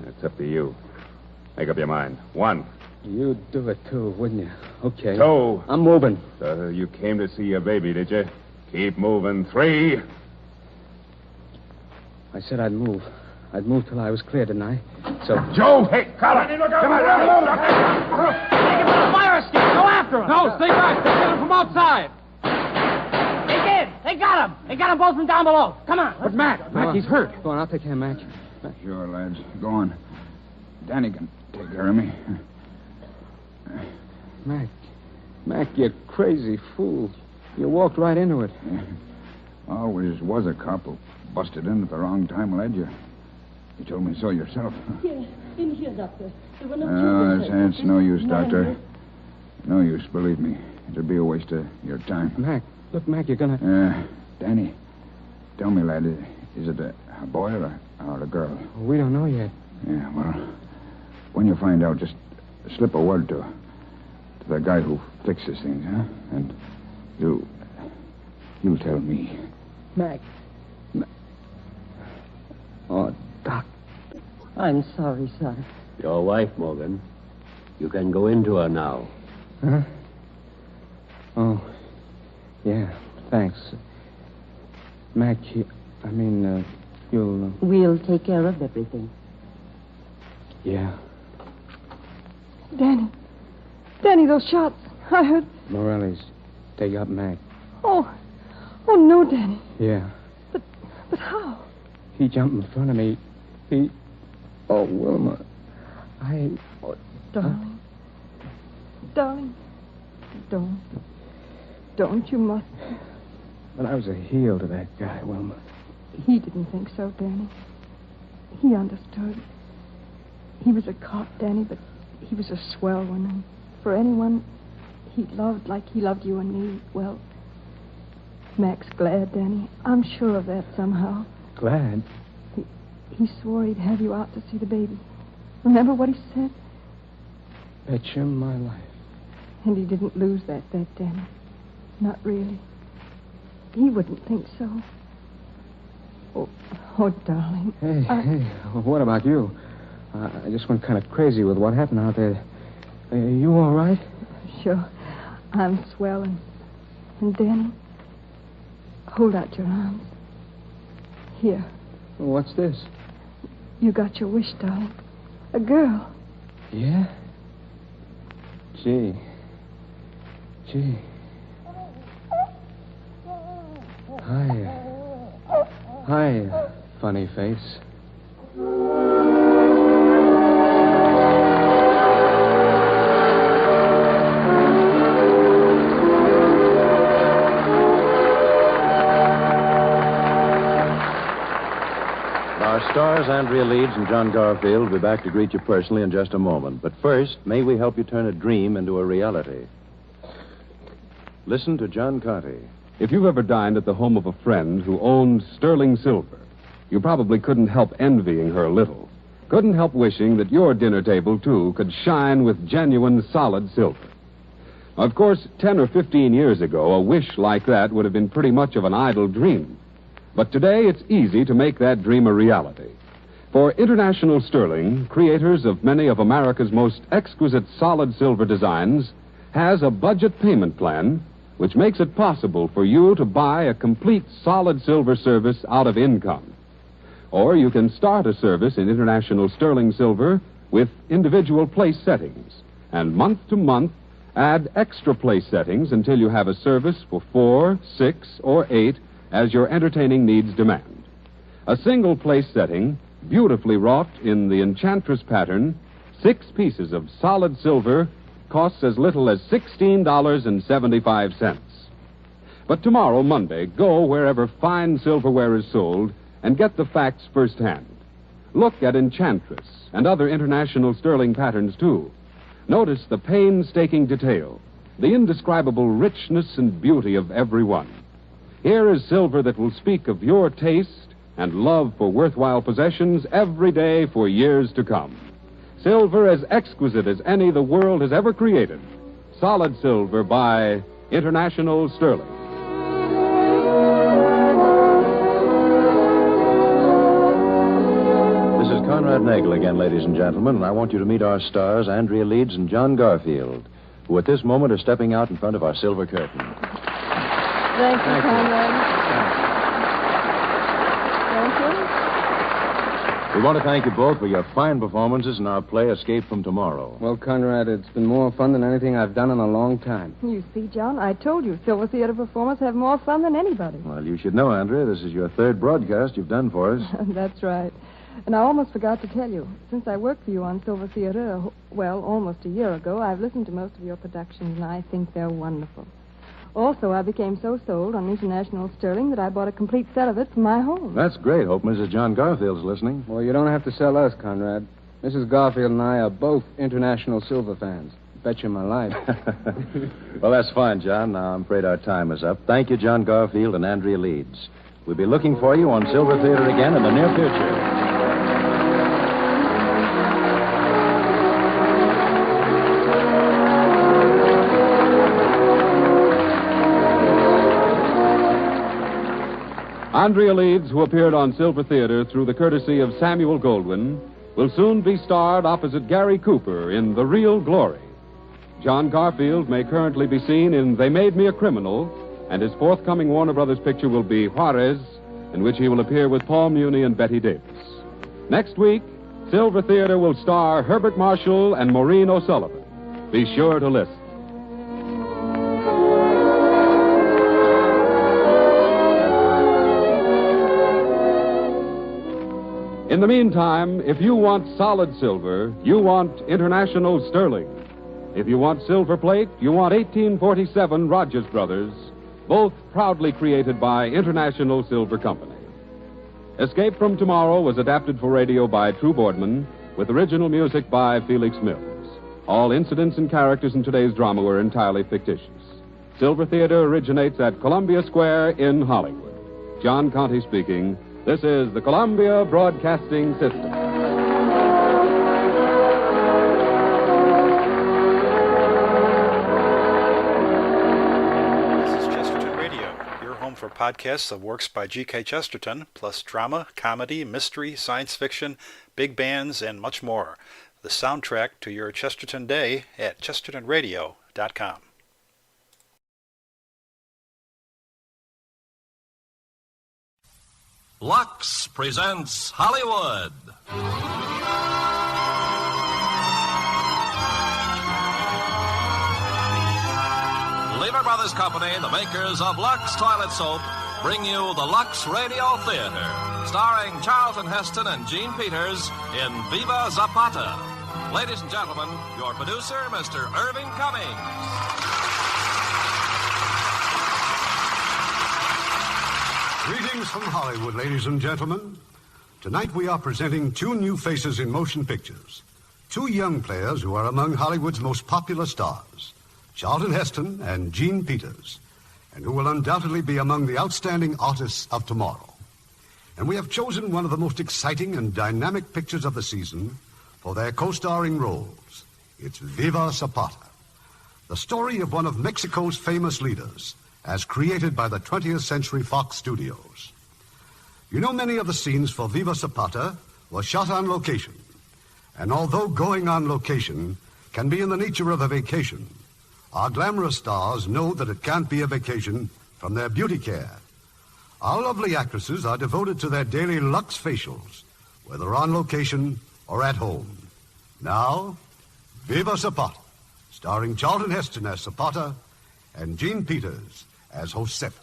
it's up to you. Make up your mind. 1. You'd do it, too, wouldn't you? Okay. 2. I'm moving. So you came to see your baby, did you? Keep moving. 3. I said I'd move. I'd move till I was clear, didn't I? So... Joe! Hey, Carlo! Come on! Take him to the fire escape. Go after him. No, stay back. They're getting from outside. They did. They got him. They got them both from down below. Come on. But Mac, he's hurt. Go on, I'll take care of Mac. Sure, lads. Go on. Danny can take care of me. Mac, you crazy fool. You walked right into it. Yeah. Always was a cop who busted in at the wrong time, lad. You told me so yourself. Here, in here, Doctor. There were no children. It's no use, Doctor. No use, believe me. It'll be a waste of your time. Mac, you're gonna... Danny, tell me, lad, is it a boy or a girl? We don't know yet. Yeah, well, when you find out, just slip a word to the guy who fixes things, huh? And you'll tell me. Mac. Oh, Doc. I'm sorry, son. Your wife, Morgan. You can go into her now. Huh? Oh, yeah, thanks. Mac, you'll... We'll take care of everything. Yeah. Danny, those shots. I heard... Morelli's. They got Mac. Oh no, Danny. Yeah. But how? He jumped in front of me. Oh, Wilma. Oh, darling. Darling. Don't. You must. But I was a heel to that guy, Wilma. He didn't think so, Danny. He understood. He was a cop, Danny, but he was a swell one. And for anyone he loved like he loved you and me, well, Mac's glad, Danny. I'm sure of that somehow. Glad? He swore he'd have you out to see the baby. Remember what he said? Bet you my life. And he didn't lose that bet, Danny. Not really. He wouldn't think so. Oh, darling. Hey, what about you? I just went kind of crazy with what happened out there. You all right? Sure. I'm swell. And Danny, hold out your arms. Here. What's this? You got your wish, darling. A girl. Yeah? Gee. Hi, funny face. Our stars, Andrea Leeds and John Garfield, will be back to greet you personally in just a moment. But first, may we help you turn a dream into a reality? Listen to John Conte. If you've ever dined at the home of a friend who owned sterling silver, you probably couldn't help envying her a little. Couldn't help wishing that your dinner table, too, could shine with genuine solid silver. Of course, 10 or 15 years ago, a wish like that would have been pretty much of an idle dream. But today, it's easy to make that dream a reality. For International Sterling, creators of many of America's most exquisite solid silver designs, has a budget payment plan which makes it possible for you to buy a complete solid silver service out of income. Or you can start a service in International Sterling Silver with individual place settings, and month to month add extra place settings until you have a service for 4, 6, or 8 as your entertaining needs demand. A single place setting, beautifully wrought in the Enchantress pattern, 6 pieces of solid silver, costs as little as $16.75. But tomorrow, Monday, go wherever fine silverware is sold and get the facts firsthand. Look at Enchantress and other International Sterling patterns, too. Notice the painstaking detail the indescribable richness and beauty of every one. Here is silver that will speak of your taste and love for worthwhile possessions every day for years to come. Silver as exquisite as any the world has ever created. Solid silver by International Sterling. This is Conrad Nagel again, ladies and gentlemen, and I want you to meet our stars, Andrea Leeds and John Garfield, who at this moment are stepping out in front of our silver curtain. Thank you, Conrad. We want to thank you both for your fine performances in our play Escape from Tomorrow. Well, Conrad, it's been more fun than anything I've done in a long time. You see, John, I told you Silver Theater performers have more fun than anybody. Well, you should know, Andrea, this is your third broadcast you've done for us. That's right. And I almost forgot to tell you. Since I worked for you on Silver Theater, well, almost a year ago, I've listened to most of your productions, and I think they're wonderful. Also, I became so sold on International Sterling that I bought a complete set of it for my home. That's great. Hope Mrs. John Garfield's listening. Well, you don't have to sell us, Conrad. Mrs. Garfield and I are both International Silver fans. Bet you my life. Well, that's fine, John. Now, I'm afraid our time is up. Thank you, John Garfield and Andrea Leeds. We'll be looking for you on Silver Theater again in the near future. Andrea Leeds, who appeared on Silver Theater through the courtesy of Samuel Goldwyn, will soon be starred opposite Gary Cooper in The Real Glory. John Garfield may currently be seen in They Made Me a Criminal, and his forthcoming Warner Brothers picture will be Juarez, in which he will appear with Paul Muni and Betty Davis. Next week, Silver Theater will star Herbert Marshall and Maureen O'Sullivan. Be sure to listen. In the meantime, if you want solid silver, you want International Sterling. If you want silver plate, you want 1847 Rogers Brothers, both proudly created by International Silver Company. Escape from Tomorrow was adapted for radio by True Boardman, with original music by Felix Mills. All incidents and characters in today's drama were entirely fictitious. Silver Theater originates at Columbia Square in Hollywood. John Conte speaking. This is the Columbia Broadcasting System. This is Chesterton Radio, your home for podcasts of works by G.K. Chesterton, plus drama, comedy, mystery, science fiction, big bands, and much more. The soundtrack to your Chesterton day at chestertonradio.com. Lux presents Hollywood. Lever Brothers Company, the makers of Lux Toilet Soap, bring you the Lux Radio Theater, starring Charlton Heston and Gene Peters in Viva Zapata. Ladies and gentlemen, your producer, Mr. Irving Cummings. Greetings from Hollywood, ladies and gentlemen. Tonight we are presenting two new faces in motion pictures. Two young players who are among Hollywood's most popular stars, Charlton Heston and Gene Peters, and who will undoubtedly be among the outstanding artists of tomorrow. And we have chosen one of the most exciting and dynamic pictures of the season for their co-starring roles. It's Viva Zapata, the story of one of Mexico's famous leaders, as created by the 20th Century Fox Studios. You know, many of the scenes for Viva Zapata were shot on location. And although going on location can be in the nature of a vacation, our glamorous stars know that it can't be a vacation from their beauty care. Our lovely actresses are devoted to their daily Lux facials, whether on location or at home. Now, Viva Zapata, starring Charlton Heston as Zapata and Gene Peters as Joseph.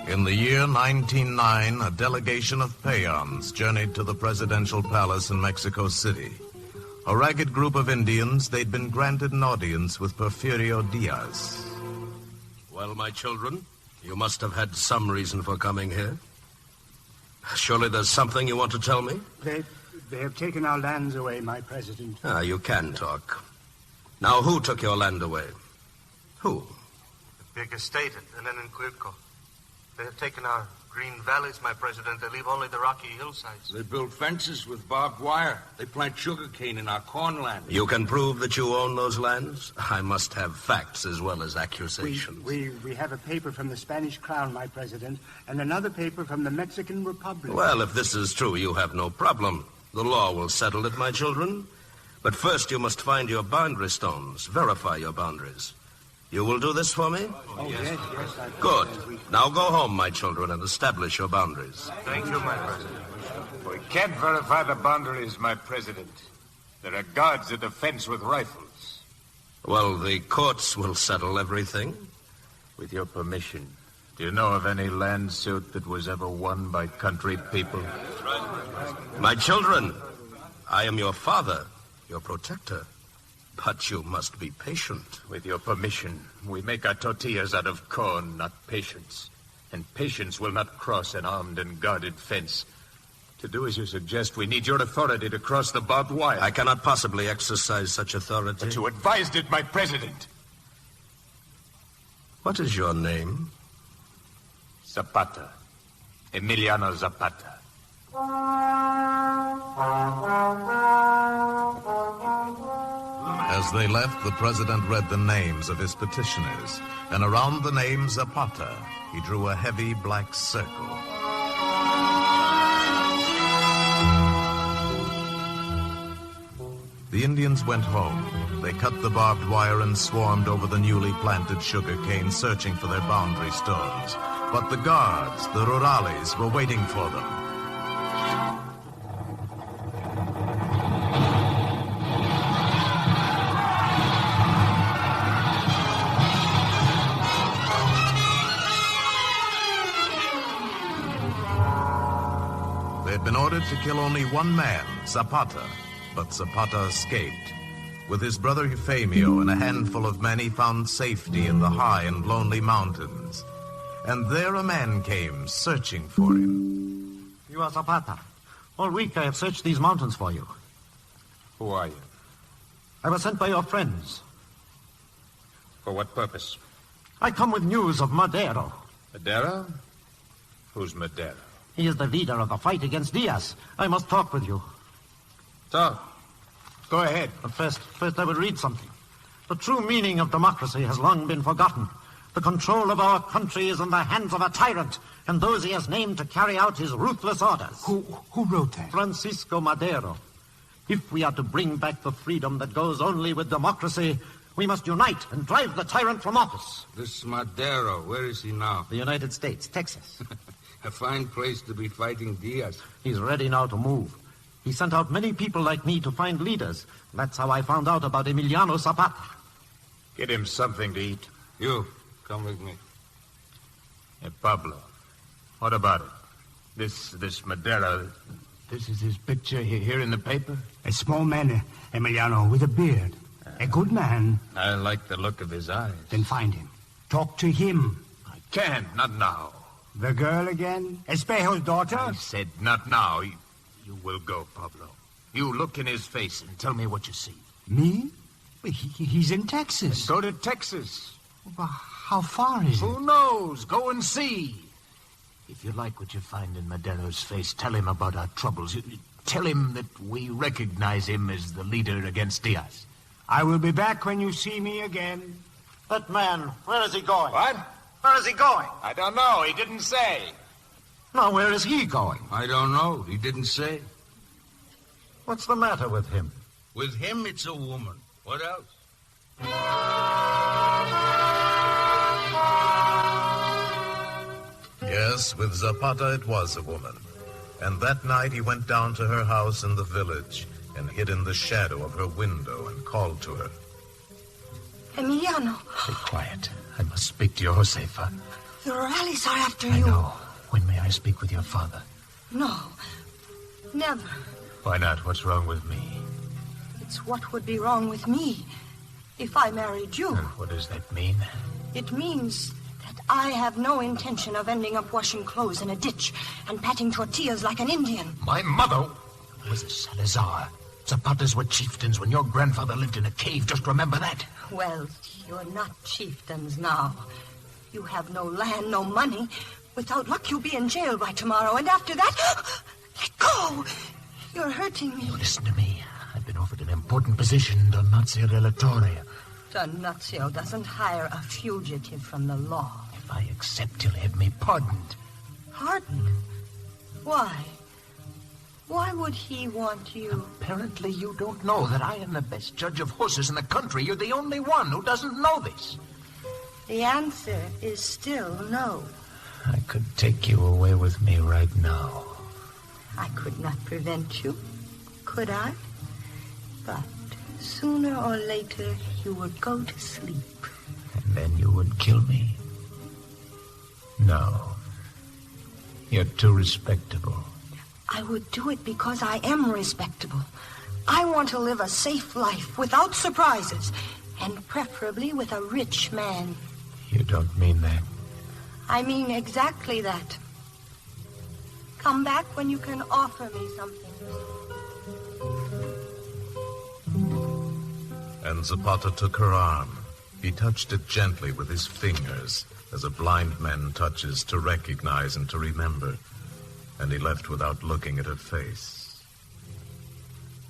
In the year 1909, a delegation of peons journeyed to the presidential palace in Mexico City. A ragged group of Indians, they'd been granted an audience with Porfirio Diaz. Well, my children, you must have had some reason for coming here. Surely there's something you want to tell me? They have taken our lands away, my president. You can talk. Now, who took your land away? Who? The big estate at Leninquilco. They have taken our green valleys, my president. They leave only the rocky hillsides. They build fences with barbed wire. They plant sugarcane in our cornland. You can prove that you own those lands? I must have facts as well as accusations. We have a paper from the Spanish crown, my president, and another paper from the Mexican Republic. Well, if this is true, you have no problem. The law will settle it, my children. But first you must find your boundary stones, verify your boundaries. You will do this for me? Oh, yes. Good. Now go home, my children, and establish your boundaries. Thank you, my president. We can't verify the boundaries, my president. There are guards at the fence with rifles. Well, the courts will settle everything. With your permission, do you know of any land suit that was ever won by country people? My children, I am your father, your protector. But you must be patient. With your permission, we make our tortillas out of corn, not patience. And patience will not cross an armed and guarded fence. To do as you suggest, we need your authority to cross the barbed wire. I cannot possibly exercise such authority. But you advised it, my president. What is your name? Zapata. Emiliano Zapata. As they left, the president read the names of his petitioners, and around the name Zapata, he drew a heavy black circle. The Indians went home. They cut the barbed wire and swarmed over the newly planted sugar cane, searching for their boundary stones. But the guards, the rurales, were waiting for them. They had been ordered to kill only one man, Zapata, but Zapata escaped. With his brother Euphemio and a handful of men, he found safety in the high and lonely mountains. And there a man came, searching for him. You are Zapata. All week I have searched these mountains for you. Who are you? I was sent by your friends. For what purpose? I come with news of Madero. Madero? Who's Madero? He is the leader of the fight against Diaz. I must talk with you. Talk. Go ahead. But first I will read something. The true meaning of democracy has long been forgotten. The control of our country is in the hands of a tyrant, and those he has named to carry out his ruthless orders. Who wrote that? Francisco Madero. If we are to bring back the freedom that goes only with democracy, we must unite and drive the tyrant from office. This Madero, where is he now? The United States, Texas. A fine place to be fighting Diaz. He's ready now to move. He sent out many people like me to find leaders. That's how I found out about Emiliano Zapata. Get him something to eat. You, come with me. Hey, Pablo, what about it? This Madero, this is his picture here in the paper? A small man, Emiliano, with a beard. A good man. I like the look of his eyes. Then find him. Talk to him. I can't, not now. The girl again? Espejo's daughter? I said not now. You will go, Pablo. You look in his face and tell me what you see. Me? He's in Texas. Then go to Texas. Well, how far is it? Who knows? Go and see. If you like what you find in Madero's face, tell him about our troubles. Tell him that we recognize him as the leader against Diaz. I will be back when you see me again. That man, where is he going? What? Where is he going? I don't know. He didn't say. Now, where is he going? I don't know. He didn't say. What's the matter with him? With him, it's a woman. What else? Yes, with Zapata it was a woman. And that night he went down to her house in the village and hid in the shadow of her window and called to her. Emiliano. Be quiet. I must speak to your Josefa. The rallies are after I you. know. When may I speak with your father? No. Never. Why not? What's wrong with me? It's what would be wrong with me if I married you. What does that mean? It means that I have no intention of ending up washing clothes in a ditch and patting tortillas like an Indian. My mother was a Salazar. Zapatas were chieftains when your grandfather lived in a cave. Just remember that. Well, you're not chieftains now. You have no land, no money. Without luck, you'll be in jail by tomorrow. And after that, let go. You're hurting me. Listen to me. I've been offered an important position, Donazio Relatore. Donazio doesn't hire a fugitive from the law. If I accept, he'll have me pardoned. Pardoned? Why? Why would he want you? Apparently you don't know that I am the best judge of horses in the country. You're the only one who doesn't know this. The answer is still no. I could take you away with me right now. I could not prevent you, could I? But sooner or later you would go to sleep. And then you would kill me? No. You're too respectable. I would do it because I am respectable. I want to live a safe life without surprises, and preferably with a rich man. You don't mean that. I mean exactly that. Come back when you can offer me something. And Zapata took her arm. He touched it gently with his fingers, as a blind man touches to recognize and to remember. And he left without looking at her face.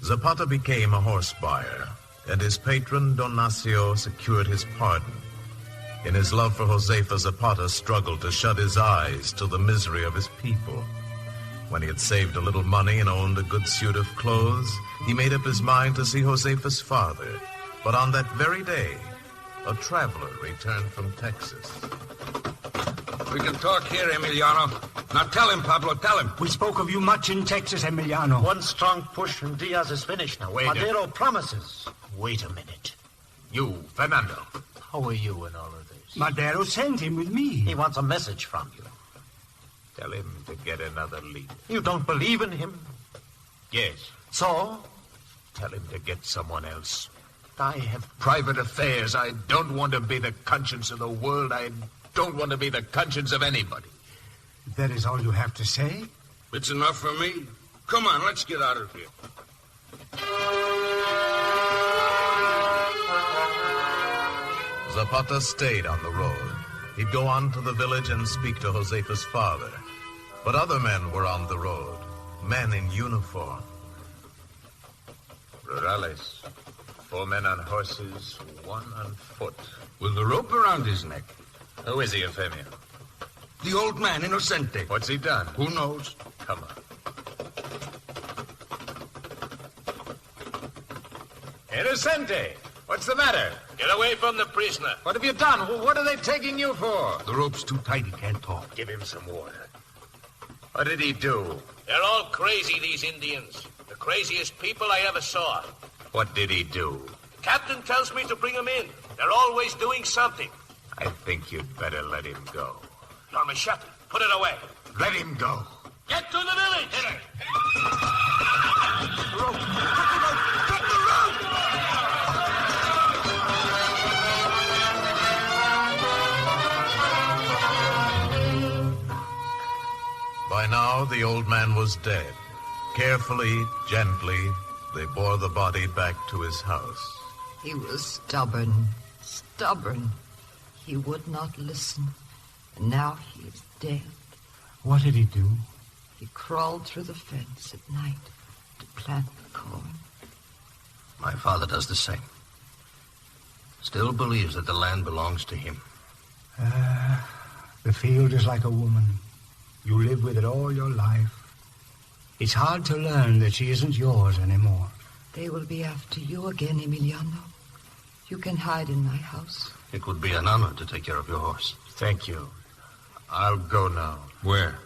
Zapata became a horse buyer, and his patron, Donazio, secured his pardon. In his love for Josefa, Zapata struggled to shut his eyes to the misery of his people. When he had saved a little money and owned a good suit of clothes, he made up his mind to see Josefa's father. But on that very day, a traveler returned from Texas. We can talk here, Emiliano. Now tell him, Pablo, tell him. We spoke of you much in Texas, Emiliano. One strong push and Diaz is finished. Now, wait Madero promises. Wait a minute. You, Fernando, how are you in all of this? Madero sent him with me. He wants a message from you. Tell him to get another lead. You don't believe in him? Yes. So? Tell him to get someone else. I have private affairs. I don't want to be the conscience of the world. I don't want to be the conscience of anybody. That is all you have to say? It's enough for me. Come on, let's get out of here. Zapata stayed on the road. He'd go on to the village and speak to Josefa's father. But other men were on the road, men in uniform. Rurales, 4 men on horses, 1 on foot. With the rope around his neck. Who is he, Euphemio? The old man, Inocente. What's he done? Who knows? Come on. Inocente! What's the matter? Get away from the prisoner. What have you done? What are they taking you for? The rope's too tight, he can't talk. Give him some water. What did he do? They're all crazy, these Indians. The craziest people I ever saw. What did he do? The captain tells me to bring them in. They're always doing something. I think you'd better let him go. Your machete. Put it away. Let him go. Get to the village. Rope. Cut the rope. By now, the old man was dead. Carefully, gently, they bore the body back to his house. He was stubborn. He would not listen. And now he is dead. What did he do? He crawled through the fence at night to plant the corn. My father does the same. Still believes that the land belongs to him. The field is like a woman. You live with it all your life. It's hard to learn that she isn't yours anymore. They will be after you again, Emiliano. You can hide in my house. It would be an honor to take care of your horse. Thank you. I'll go now. Where?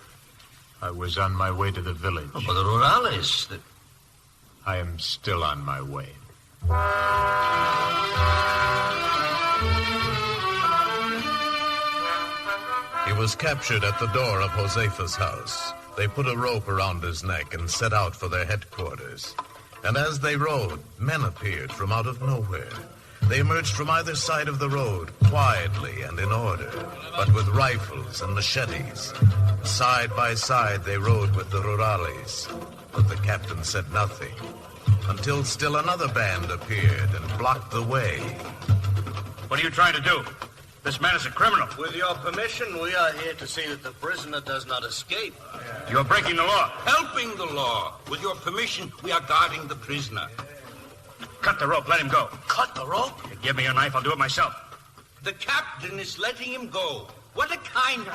I was on my way to the village. Oh, but the Rurales... I am still on my way. He was captured at the door of Josefa's house. They put a rope around his neck and set out for their headquarters. And as they rode, men appeared from out of nowhere. They emerged from either side of the road, quietly and in order, but with rifles and machetes. Side by side they rode with the rurales, but the captain said nothing, until still another band appeared and blocked the way. What are you trying to do? This man is a criminal. With your permission, we are here to see that the prisoner does not escape. You're breaking the law. Helping the law. With your permission, we are guarding the prisoner. Cut the rope. Let him go. Cut the rope? Give me your knife. I'll do it myself. The captain is letting him go. What a kindness.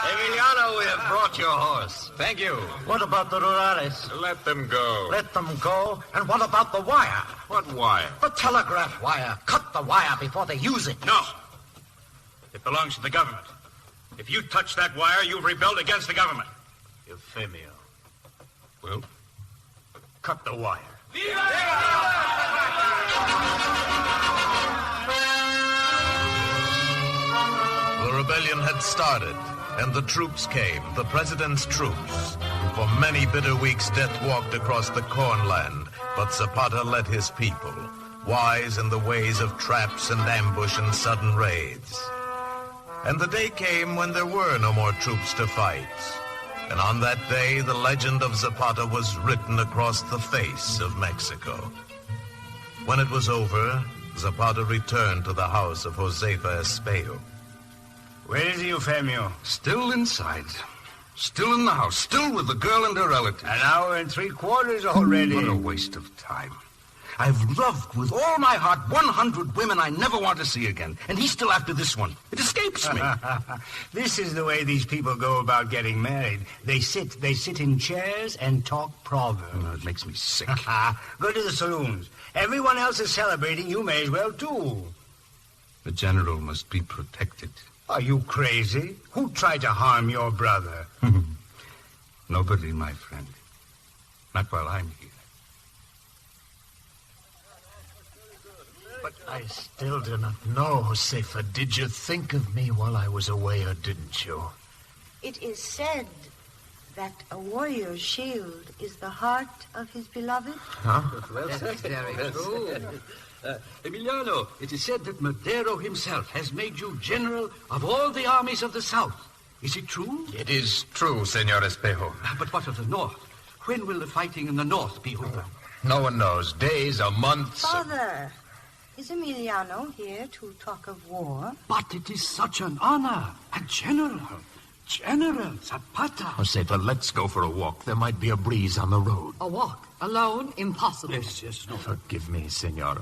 Emiliano, we have brought your horse. Thank you. What about the rurales? Let them go. Let them go? And what about the wire? What wire? The telegraph wire. Cut the wire before they use it. No. It belongs to the government. If you touch that wire, you've rebelled against the government. Euphemio. Well, cut the wire. The rebellion had started, and the troops came, the president's troops. For many bitter weeks, death walked across the cornland, but Zapata led his people, wise in the ways of traps and ambush and sudden raids. And the day came when there were no more troops to fight. And on that day, the legend of Zapata was written across the face of Mexico. When it was over, Zapata returned to the house of Josefa Espejo. Where is Euphemio? Still inside. Still in the house. Still with the girl and her relatives. An hour and 3/4 already. What a waste of time. I've loved with all my heart 100 women I never want to see again. And he's still after this one. It escapes me. This is the way these people go about getting married. They sit in chairs and talk proverbs. Oh, it makes me sick. Go to the saloons. Everyone else is celebrating. You may as well, too. The general must be protected. Are you crazy? Who tried to harm your brother? Nobody, my friend. Not while I'm here. But I still do not know, Josefa. Did you think of me while I was away, or didn't you? It is said that a warrior's shield is the heart of his beloved. Huh? Well, that's very true. Emiliano, it is said that Madero himself has made you general of all the armies of the South. Is it true? It is true, Senor Espejo. But what of the North? When will the fighting in the North be over? No one knows. Days or months. Father, is Emiliano here to talk of war? But it is such an honor. A general. General Zapata. Josefa, let's go for a walk. There might be a breeze on the road. A walk? Alone? Impossible. Yes, no. Forgive me, Senora.